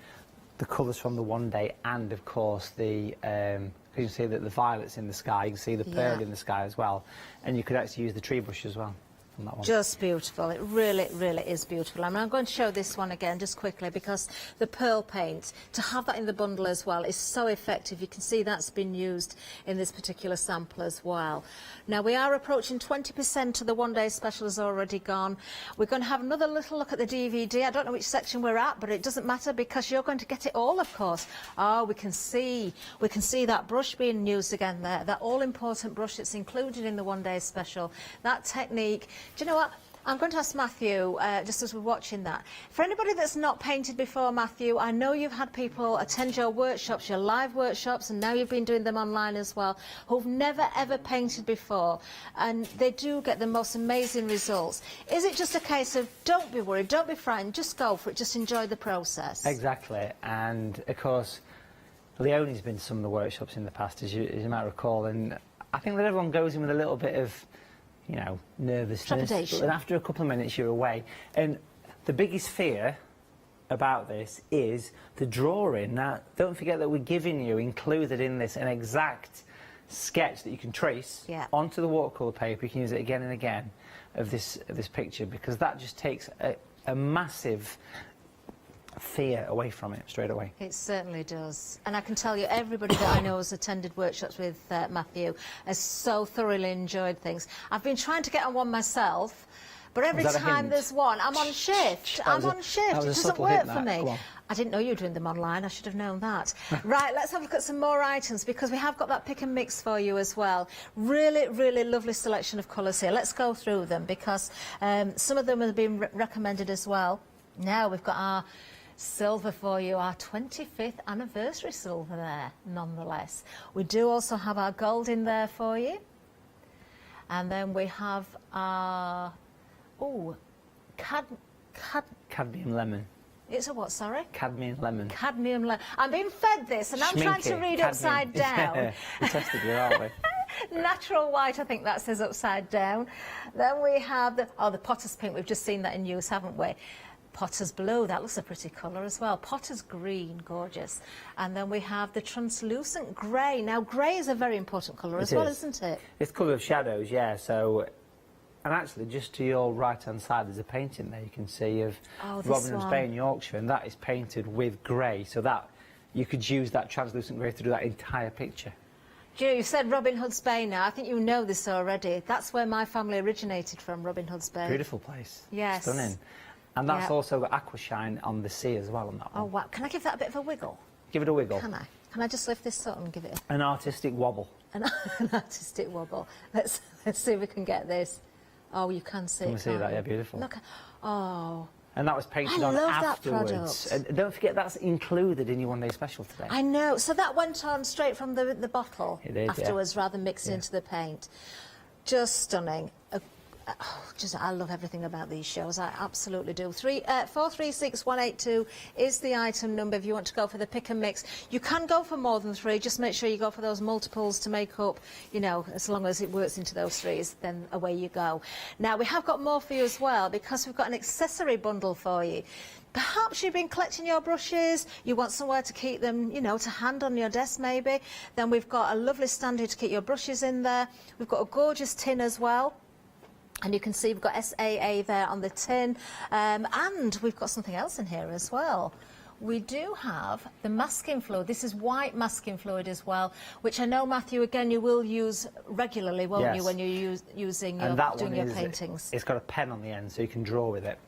the colours from the one day, and of course the you can see that the violet's in the sky, you can see the pearl in the sky as well, and you could actually use the tree brush as well. That one. Just beautiful. It really, really is beautiful. I mean, I'm going to show this one again just quickly, because the pearl paint, to have that in the bundle as well, is so effective. You can see that's been used in this particular sample as well. Now, we are approaching 20% of the one-day special has already gone. We're going to have another little look at the DVD. I don't know which section we're at, but it doesn't matter because you're going to get it all, of course. Oh, we can see that brush being used again there, that all-important brush that's included in the one-day special. That technique. Do you know what? I'm going to ask Matthew, just as we're watching that. For anybody that's not painted before, Matthew, I know you've had people attend your workshops, your live workshops, and now you've been doing them online as well, who've never ever painted before, and they do get the most amazing results. Is it just a case of don't be worried, don't be frightened, just go for it, just enjoy the process? Exactly, and of course, Leonie's been to some of the workshops in the past, as you might recall, and I think that everyone goes in with a little bit of, you know, nervousness, and after a couple of minutes you're away. And the biggest fear about this is the drawing. Now, don't forget that we're giving you, included in this, an exact sketch that you can trace onto the watercolour paper. You can use it again and again of this picture, because that just takes a massive fear away from it straight away. It certainly does. And I can tell you, everybody that I know has attended workshops with Matthew has so thoroughly enjoyed things. I've been trying to get on one myself, but every time there's one, I'm on shift. It doesn't work for me. I didn't know you were doing them online. I should have known that. Right, let's have a look at some more items, because we have got that pick and mix for you as well. Really, really lovely selection of colours here. Let's go through them, because some of them have been recommended as well. Now we've got our silver for you, our 25th anniversary silver there, nonetheless. We do also have our gold in there for you. And then we have our, cadmium lemon. It's a what, sorry? Cadmium lemon. Cadmium lemon. I'm being fed this, and I'm trying to read upside down. We tested you, aren't we? Natural white, I think that says upside down. Then we have the potter's pink. We've just seen that in use, haven't we? Potter's blue, that looks a pretty colour as well. Potter's green, gorgeous. And then we have the translucent grey. Now, grey is a very important colour as well, isn't it? It's colour of shadows, yeah. So, and actually, just to your right-hand side, there's a painting there you can see of Robin Hood's Bay in Yorkshire, and that is painted with grey. So that you could use that translucent grey to do that entire picture. You said Robin Hood's Bay now. I think you know this already. That's where my family originated from, Robin Hood's Bay. Beautiful place. Yes. Stunning. And that's also got aqua shine on the sea as well on that one. Oh, wow. Can I give that a bit of a wiggle? Give it a wiggle. Can I? Can I just lift this up and give it an artistic wobble? An artistic wobble. Let's see if we can get this. Oh, you can see it. Can we see that? Yeah, beautiful. Look. Oh. And that was painted on afterwards. And don't forget, that's included in your one-day special today. I know. So that went on straight from the bottle afterwards, rather than mixed into the paint. Just stunning. I love everything about these shows. I absolutely do. 436182 is the item number if you want to go for the pick and mix. You can go for more than 3. Just make sure you go for those multiples to make up, you know, as long as it works into those 3s, then away you go. Now, we have got more for you as well, because we've got an accessory bundle for you. Perhaps you've been collecting your brushes, you want somewhere to keep them, you know, to hand on your desk maybe. Then we've got a lovely stand here to keep your brushes in there. We've got a gorgeous tin as well. And you can see we've got SAA there on the tin, and we've got something else in here as well. We do have the masking fluid. This is white masking fluid as well, which I know, Matthew, again, you will use regularly, won't you, when you're doing your paintings? It's got a pen on the end, so you can draw with it.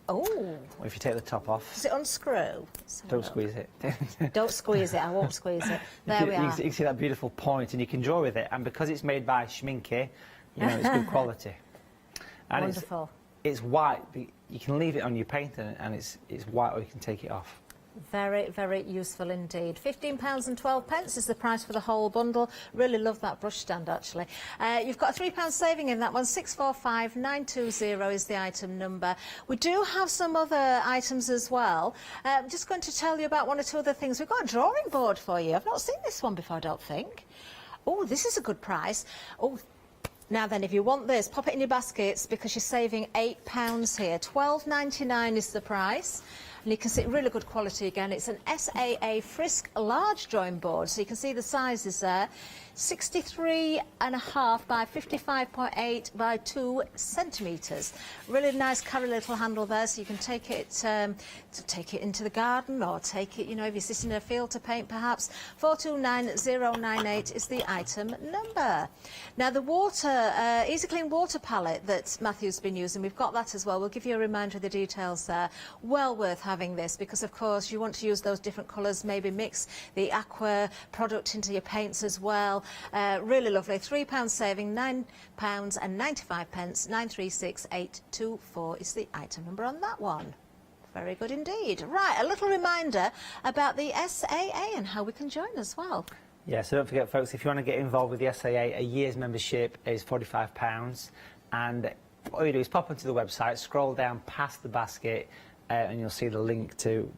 Oh. If you take the top off. Does it unscrew? Don't squeeze it. Don't squeeze it. I won't squeeze it. There we are. You can see that beautiful point, and you can draw with it. And because it's made by Schminke, you know, it's good quality. And wonderful. It's white. You can leave it on your painting, and it's white, or you can take it off. Very, very useful indeed. £15.12 is the price for the whole bundle. Really love that brush stand, actually. You've got a £3 saving in that one. 645920 is the item number. We do have some other items as well. I'm just going to tell you about one or two other things. We've got a drawing board for you. I've not seen this one before, I don't think. Oh, this is a good price. Oh. Now then, if you want this, pop it in your baskets, because you're saving £8 here. £12.99 is the price. And you can see really good quality again. It's an SAA Frisk large drawing board, so you can see the sizes there. 63.5 by 55.8 by 2 centimetres. Really nice curvy little handle there, so you can take it into the garden, or take it, you know, if you're sitting in a field to paint perhaps. 429098 is the item number. Now the water, Easy Clean water palette that Matthew's been using, we've got that as well. We'll give you a reminder of the details there. Well worth having this, because of course you want to use those different colours, maybe mix the aqua product into your paints as well. Really lovely. £3 saving, £9.95. 936824 is the item number on that one. Very good indeed. Right, a little reminder about the SAA and how we can join as well. Yeah, so don't forget, folks, if you want to get involved with the SAA, a year's membership is £45, and all you do is pop onto the website, scroll down past the basket, and you'll see the link to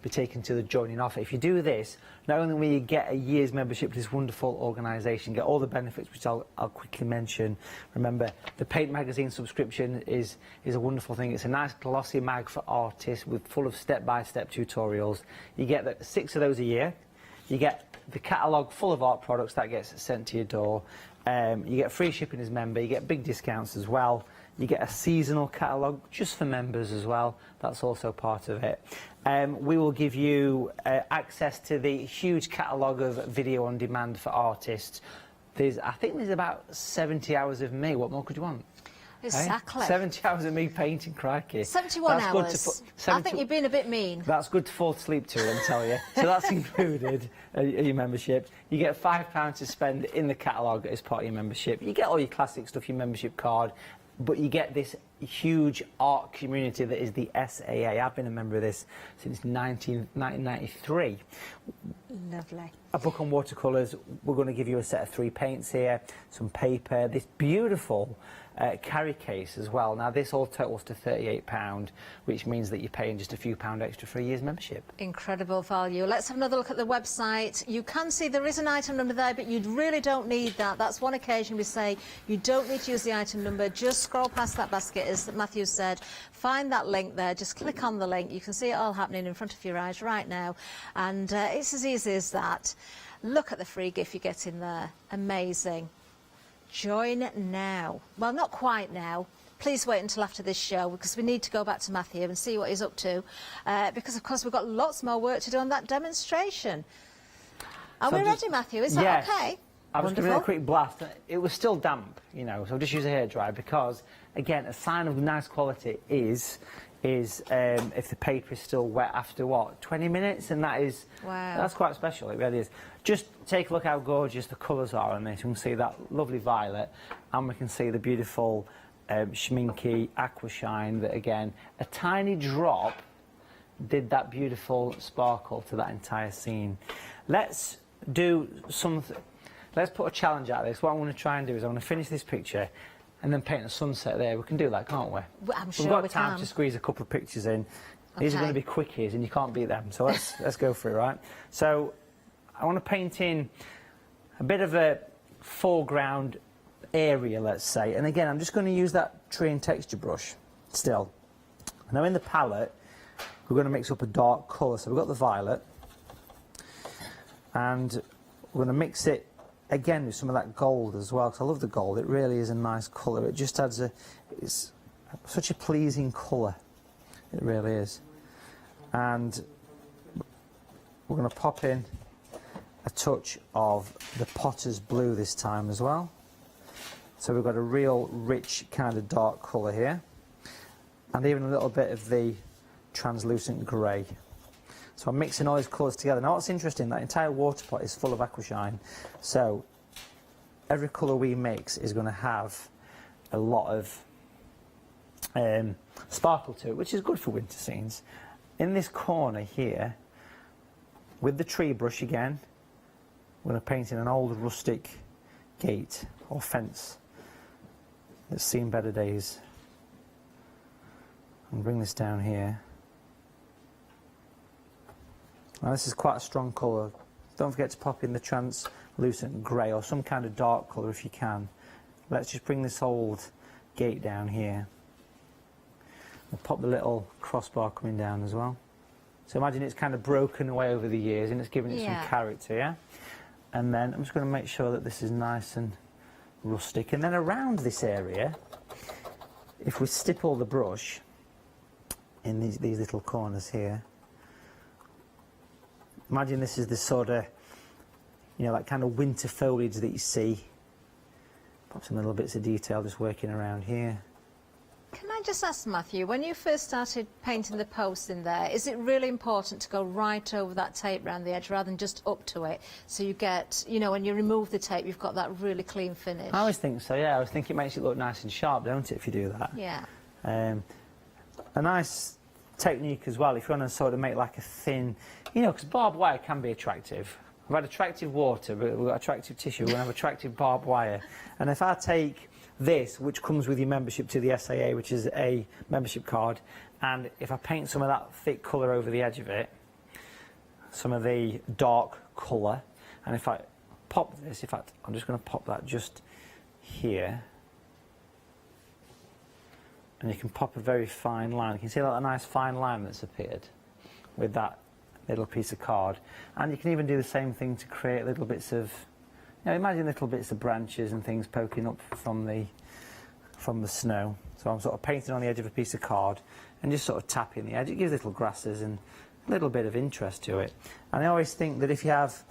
be taken to the joining offer. If you do this, not only will you get a year's membership to this wonderful organisation, get all the benefits, which I'll quickly mention. Remember, the Paint Magazine subscription is a wonderful thing. It's a nice glossy mag for artists full of step-by-step tutorials. You get 6 of those a year. You get the catalogue full of art products that gets sent to your door. You get free shipping as a member. You get big discounts as well. You get a seasonal catalogue just for members as well. That's also part of it. We will give you access to the huge catalogue of video on demand for artists. I think there's about 70 hours of me. What more could you want? Exactly. 70 hours of me painting, crikey. 71 hours. I think you've been a bit mean. That's good to fall asleep to, I'll tell you. So that's included in your membership. You get £5 to spend in the catalogue as part of your membership. You get all your classic stuff, your membership card, but you get this huge art community that is the SAA. I've been a member of this since 1993. Lovely. A book on watercolours. We're going to give you a set of 3 paints here, some paper, this beautiful carry case as well. Now this all totals to £38, which means that you're paying just a few pound extra for a year's membership. Incredible value. Let's have another look at the website. You can see there is an item number there, but you really don't need that. That's one occasion we say you don't need to use the item number. Just scroll past that basket is that Matthew said, find that link there, just click on the link. You can see it all happening in front of your eyes right now. And it's as easy as that. Look at the free gift you get in there. Amazing. Join now. Well, not quite now. Please wait until after this show because we need to go back to Matthew and see what he's up to because, of course, we've got lots more work to do on that demonstration. Are we ready, Matthew? Is that okay? I was giving it a quick blast. It was still damp, you know, so just use a hairdryer because, again, a sign of nice quality is if the paper is still wet after, what, 20 minutes? And that is, that's quite special, it really is. Just take a look how gorgeous the colours are on this. You can see that lovely violet and we can see the beautiful schminky aqua shine that, again, a tiny drop did that beautiful sparkle to that entire scene. Let's do something. Let's put a challenge out of this. What I'm going to try and do is I'm going to finish this picture and then paint a sunset there. We can do that, can't we? I'm sure we've got time to squeeze a couple of pictures in. These are going to be quickies and you can't beat them. So let's go for it, right? So I want to paint in a bit of a foreground area, let's say. And again, I'm just going to use that tree and texture brush still. Now in the palette, we're going to mix up a dark colour. So we've got the violet. And we're going to mix it again with some of that gold as well, because I love the gold. It really is a nice colour. It just adds it's such a pleasing colour. It really is. And we're going to pop in a touch of the Potter's Blue this time as well. So we've got a real rich kind of dark colour here. And even a little bit of the translucent grey. So I'm mixing all these colours together. Now what's interesting, that entire water pot is full of aquashine. So every colour we mix is going to have a lot of sparkle to it, which is good for winter scenes. In this corner here, with the tree brush again, we're going to paint in an old rustic gate or fence that's seen better days. And bring this down here. Now this is quite a strong colour. Don't forget to pop in the translucent grey or some kind of dark colour if you can. Let's just bring this old gate down here. We'll pop the little crossbar coming down as well. So imagine it's kind of broken away over the years and it's giving it some character, yeah? And then I'm just going to make sure that this is nice and rustic. And then around this area, if we stipple the brush in these little corners here, imagine this is the sort of, you know, that kind of winter foliage that you see. Pop some little bits of detail just working around here. Can I just ask, Matthew, when you first started painting the posts in there, is it really important to go right over that tape around the edge rather than just up to it? So you get, you know, when you remove the tape, you've got that really clean finish. I always think so, yeah. I always think it makes it look nice and sharp, don't it, if you do that? Yeah. A nice technique as well, if you want to sort of make like a thin, you know, because barbed wire can be attractive. We've had attractive water, but we've got attractive tissue, we're going to have attractive barbed wire. And if I take this, which comes with your membership to the SAA, which is a membership card, and if I paint some of that thick colour over the edge of it, some of the dark colour, and if I pop this, in fact, I'm just going to pop that just here, and you can pop a very fine line. You can see that nice fine line that's appeared with that little piece of card. And you can even do the same thing to create little bits of, you know, imagine little bits of branches and things poking up from the snow. So I'm sort of painting on the edge of a piece of card and just sort of tapping the edge. It gives little grasses and a little bit of interest to it. And I always think that if you have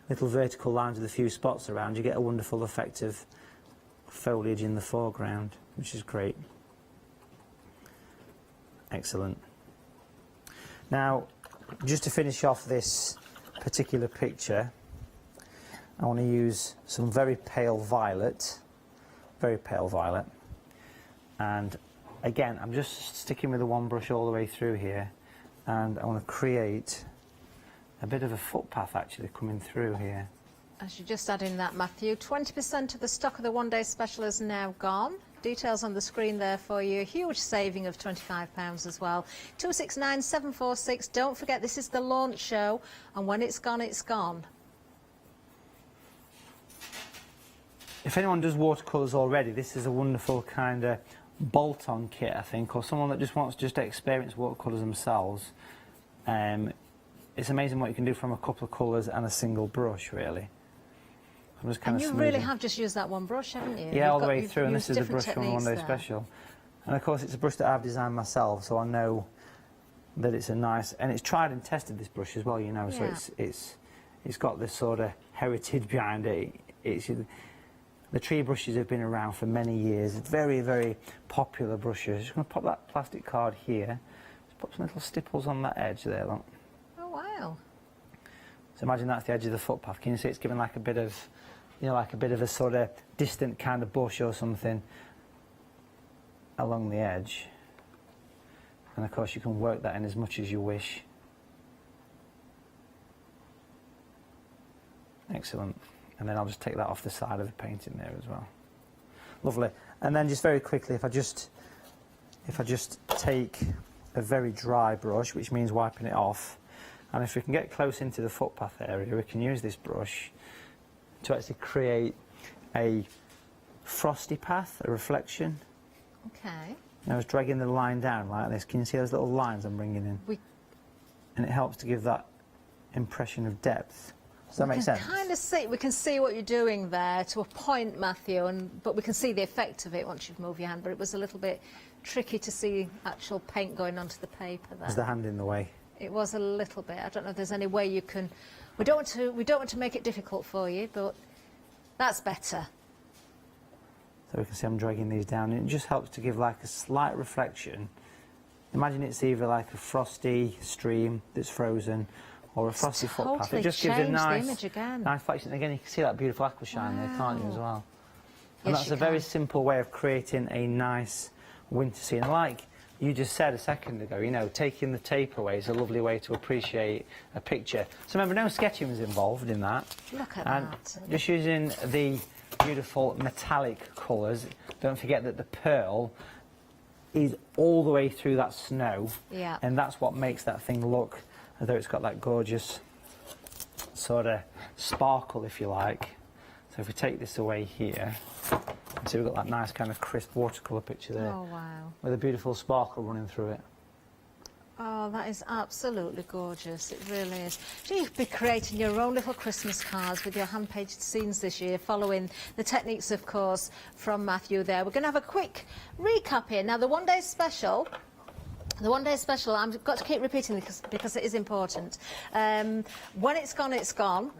little vertical lines with a few spots around, you get a wonderful effect of foliage in the foreground, which is great. Excellent. Now, just to finish off this particular picture, I want to use some very pale violet, and again, I'm just sticking with the one brush all the way through here, and I want to create a bit of a footpath actually coming through here. As you just add in that, Matthew, 20% of the stock of the one-day special is now gone. Details on the screen there for you. A huge saving of £25 as well. 269746. Don't forget, this is the launch show, and when it's gone, it's gone. If anyone does watercolours already, this is a wonderful kind of bolt-on kit, I think, or someone that just wants to experience watercolours themselves. It's amazing what you can do from a couple of colours and a single brush, really. I'm just kind and of you really have just used that one brush, haven't you? Yeah, all the way through, and this is the brush from One Day Special. And of course it's a brush that I've designed myself, so I know that it's a nice, and it's tried and tested, this brush as well, you know, so it's got this sort of heritage behind it. The tree brushes have been around for many years. It's very, very popular brushes. Just going to pop that plastic card here. Just pop some little stipples on that edge there, look. Oh, wow. So imagine that's the edge of the footpath. Can you see it's giving like a bit of, you know, like a bit of a sort of distant kind of bush or something along the edge. And of course you can work that in as much as you wish. Excellent. And then I'll just take that off the side of the painting there as well. Lovely. And then just very quickly, if I just take a very dry brush, which means wiping it off, and if we can get close into the footpath area, we can use this brush to actually create a frosty path, a reflection. Okay. And I was dragging the line down like this. Can you see those little lines I'm bringing in? And it helps to give that impression of depth. Does that make sense? Kind of see, we can see what you're doing there to a point, Matthew, but we can see the effect of it once you've moved your hand. But it was a little bit tricky to see actual paint going onto the paper there. Was the hand in the way? It was a little bit. I don't know if there's any way you can. We don't want to make it difficult for you, but that's better. So we can see I'm dragging these down, and it just helps to give like a slight reflection. Imagine it's either like a frosty stream that's frozen, or a frosty footpath. It just gives a nice reflection. Again, you can see that beautiful aqua shine there, can't you, as well? And that's a very simple way of creating a nice winter scene. Like you just said a second ago, you know, taking the tape away is a lovely way to appreciate a picture. So remember, no sketching was involved in that. Look at and that. Just using the beautiful metallic colours. Don't forget that the pearl is all the way through that snow. Yeah. And that's what makes that thing look as though it's got that gorgeous sort of sparkle, if you like. So if we take this away here, see we've got that nice kind of crisp watercolour picture there. Oh, wow. With a beautiful sparkle running through it. Oh, that is absolutely gorgeous. It really is. So you could be creating your own little Christmas cards with your hand-painted scenes this year, following the techniques, of course, from Matthew there. We're going to have a quick recap here. Now, the one-day special... I've got to keep repeating this because it is important. When it's gone, it's gone.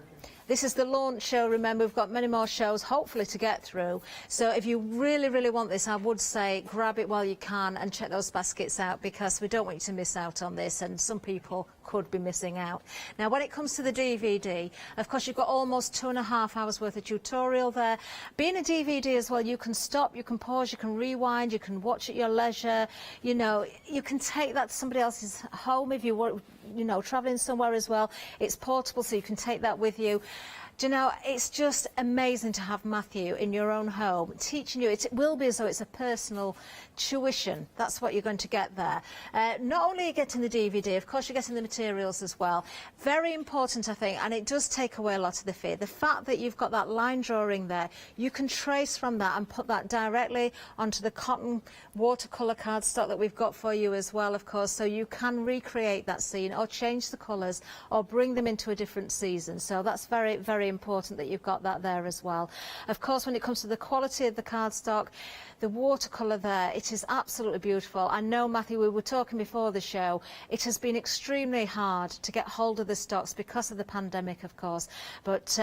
This is the launch show. Remember, we've got many more shows, hopefully, to get through. So if you really, really want this, I would say grab it while you can and check those baskets out, because we don't want you to miss out on this, and some people could be missing out. Now, when it comes to the DVD, of course, you've got almost 2.5 hours worth of tutorial there. Being a DVD as well, you can stop, you can pause, you can rewind, you can watch at your leisure. You know, you can take that to somebody else's home if you want, you know, travelling somewhere as well. It's portable, so you can take that with you. Do you know, it's just amazing to have Matthew in your own home teaching you. It will be as though it's a personal tuition. That's what you're going to get there. Not only are you getting the DVD, of course you're getting the materials as well. Very important, I think, and it does take away a lot of the fear. The fact that you've got that line drawing there, you can trace from that and put that directly onto the cotton watercolour cardstock that we've got for you as well, of course, so you can recreate that scene or change the colours or bring them into a different season. So that's very, very important that you've got that there as well. Of course, when it comes to the quality of the cardstock, the watercolour there, it is absolutely beautiful. I know, Matthew, we were talking before the show, it has been extremely hard to get hold of the stocks because of the pandemic, of course, but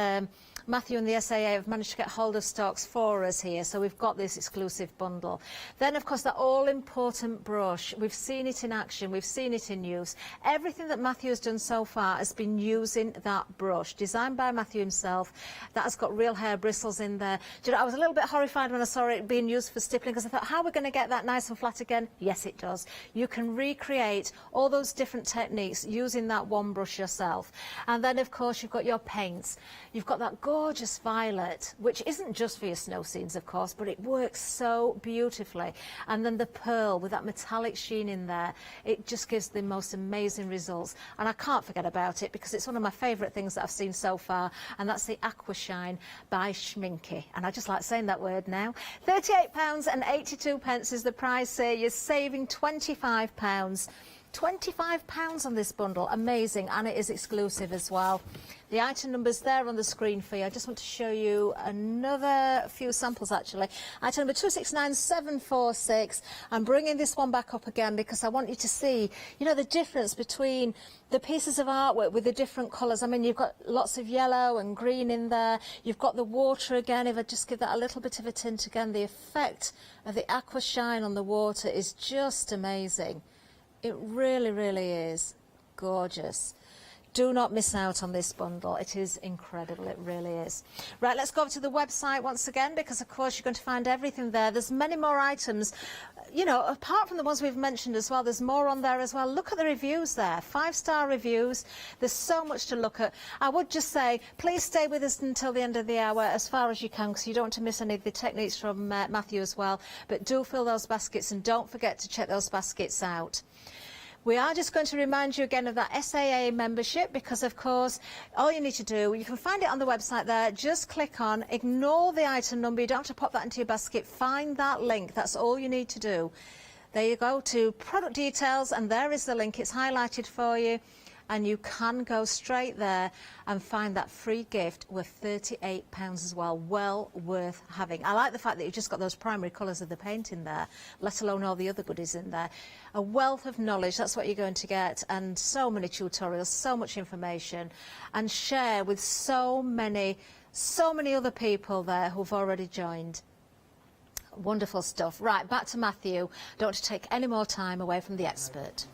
Matthew and the SAA have managed to get hold of stocks for us here, so we've got this exclusive bundle. Then, of course, that all-important brush. We've seen it in action, we've seen it in use. Everything that Matthew has done so far has been using that brush, designed by Matthew himself. That has got real hair bristles in there. Do you know, I was a little bit horrified when I saw it being used for stippling, because I thought, how are we going to get that nice and flat again? Yes, it does. You can recreate all those different techniques using that one brush yourself. And then, of course, you've got your paints. You've got that gorgeous violet, which isn't just for your snow scenes, of course, but it works so beautifully. And then the pearl with that metallic sheen in there, it just gives the most amazing results. And I can't forget about it because it's one of my favourite things that I've seen so far, and that's the Aqua Shine by Schminky. And I just like saying that word now. £38.82 is the price here. You're saving £25. £25 on this bundle, amazing, and it is exclusive as well. The item number's there on the screen for you. I just want to show you another few samples actually. Item number 269746. I'm bringing this one back up again because I want you to see, you know, the difference between the pieces of artwork with the different colours. I mean, you've got lots of yellow and green in there. You've got the water again. If I just give that a little bit of a tint again, the effect of the Aqua Shine on the water is just amazing. It really, really is gorgeous. Do not miss out on this bundle. It is incredible. It really is. Right, let's go over to the website once again because, of course, you're going to find everything there. There's many more items. You know, apart from the ones we've mentioned as well, there's more on there as well. Look at the reviews there. 5-star reviews. There's so much to look at. I would just say, please stay with us until the end of the hour as far as you can because you don't want to miss any of the techniques from Matthew as well. But do fill those baskets and don't forget to check those baskets out. We are just going to remind you again of that SAA membership because, of course, all you need to do, you can find it on the website there, just click on, ignore the item number, you don't have to pop that into your basket, find that link, that's all you need to do. There you go to product details and there is the link, it's highlighted for you. And you can go straight there and find that free gift worth £38 as well. Well worth having. I like the fact that you've just got those primary colours of the paint in there, let alone all the other goodies in there. A wealth of knowledge, that's what you're going to get, and so many tutorials, so much information, and share with so many other people there who've already joined. Wonderful stuff. Right, back to Matthew. Don't want to take any more time away from the expert.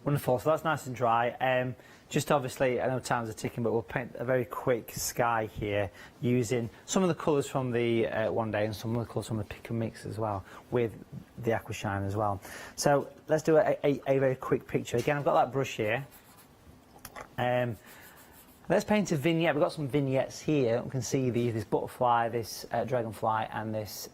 Wonderful, so that's nice and dry. Just obviously, I know times are ticking, but we'll paint a very quick sky here using some of the colours from the one day and some of the colours from the pick and mix as well, with the Aqua Shine as well. So let's do a very quick picture. Again, I've got that brush here. Let's paint a vignette. We've got some vignettes here. You can see this butterfly, this dragonfly, and this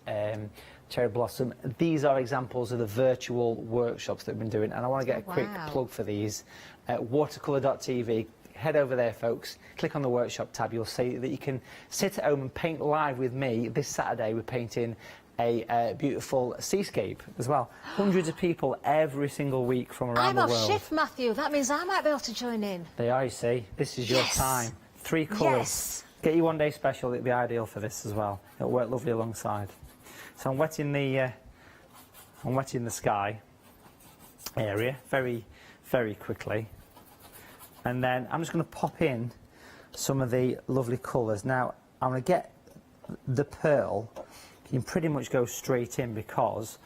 cherry blossom. These are examples of the virtual workshops that we've been doing, and I want to get a quick plug for these. Watercolour.tv. Head over there, folks. Click on the workshop tab. You'll see that you can sit at home and paint live with me. This Saturday, we're painting a beautiful seascape as well. Hundreds of people every single week from around the world. I'm off shift, Matthew. That means I might be able to join in. There are, you see. This is your time. 3 colours. Yes. Get your one day special. It'll be ideal for this as well. It'll work lovely alongside. So I'm wetting the sky area very, very quickly, and then I'm just going to pop in some of the lovely colours. Now I'm going to get the pearl. You can pretty much go straight in because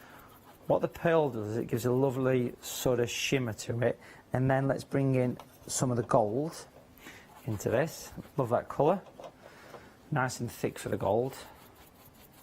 what the pearl does is it gives a lovely sort of shimmer to it. And then let's bring in some of the gold into this. Love that colour. Nice and thick for the gold.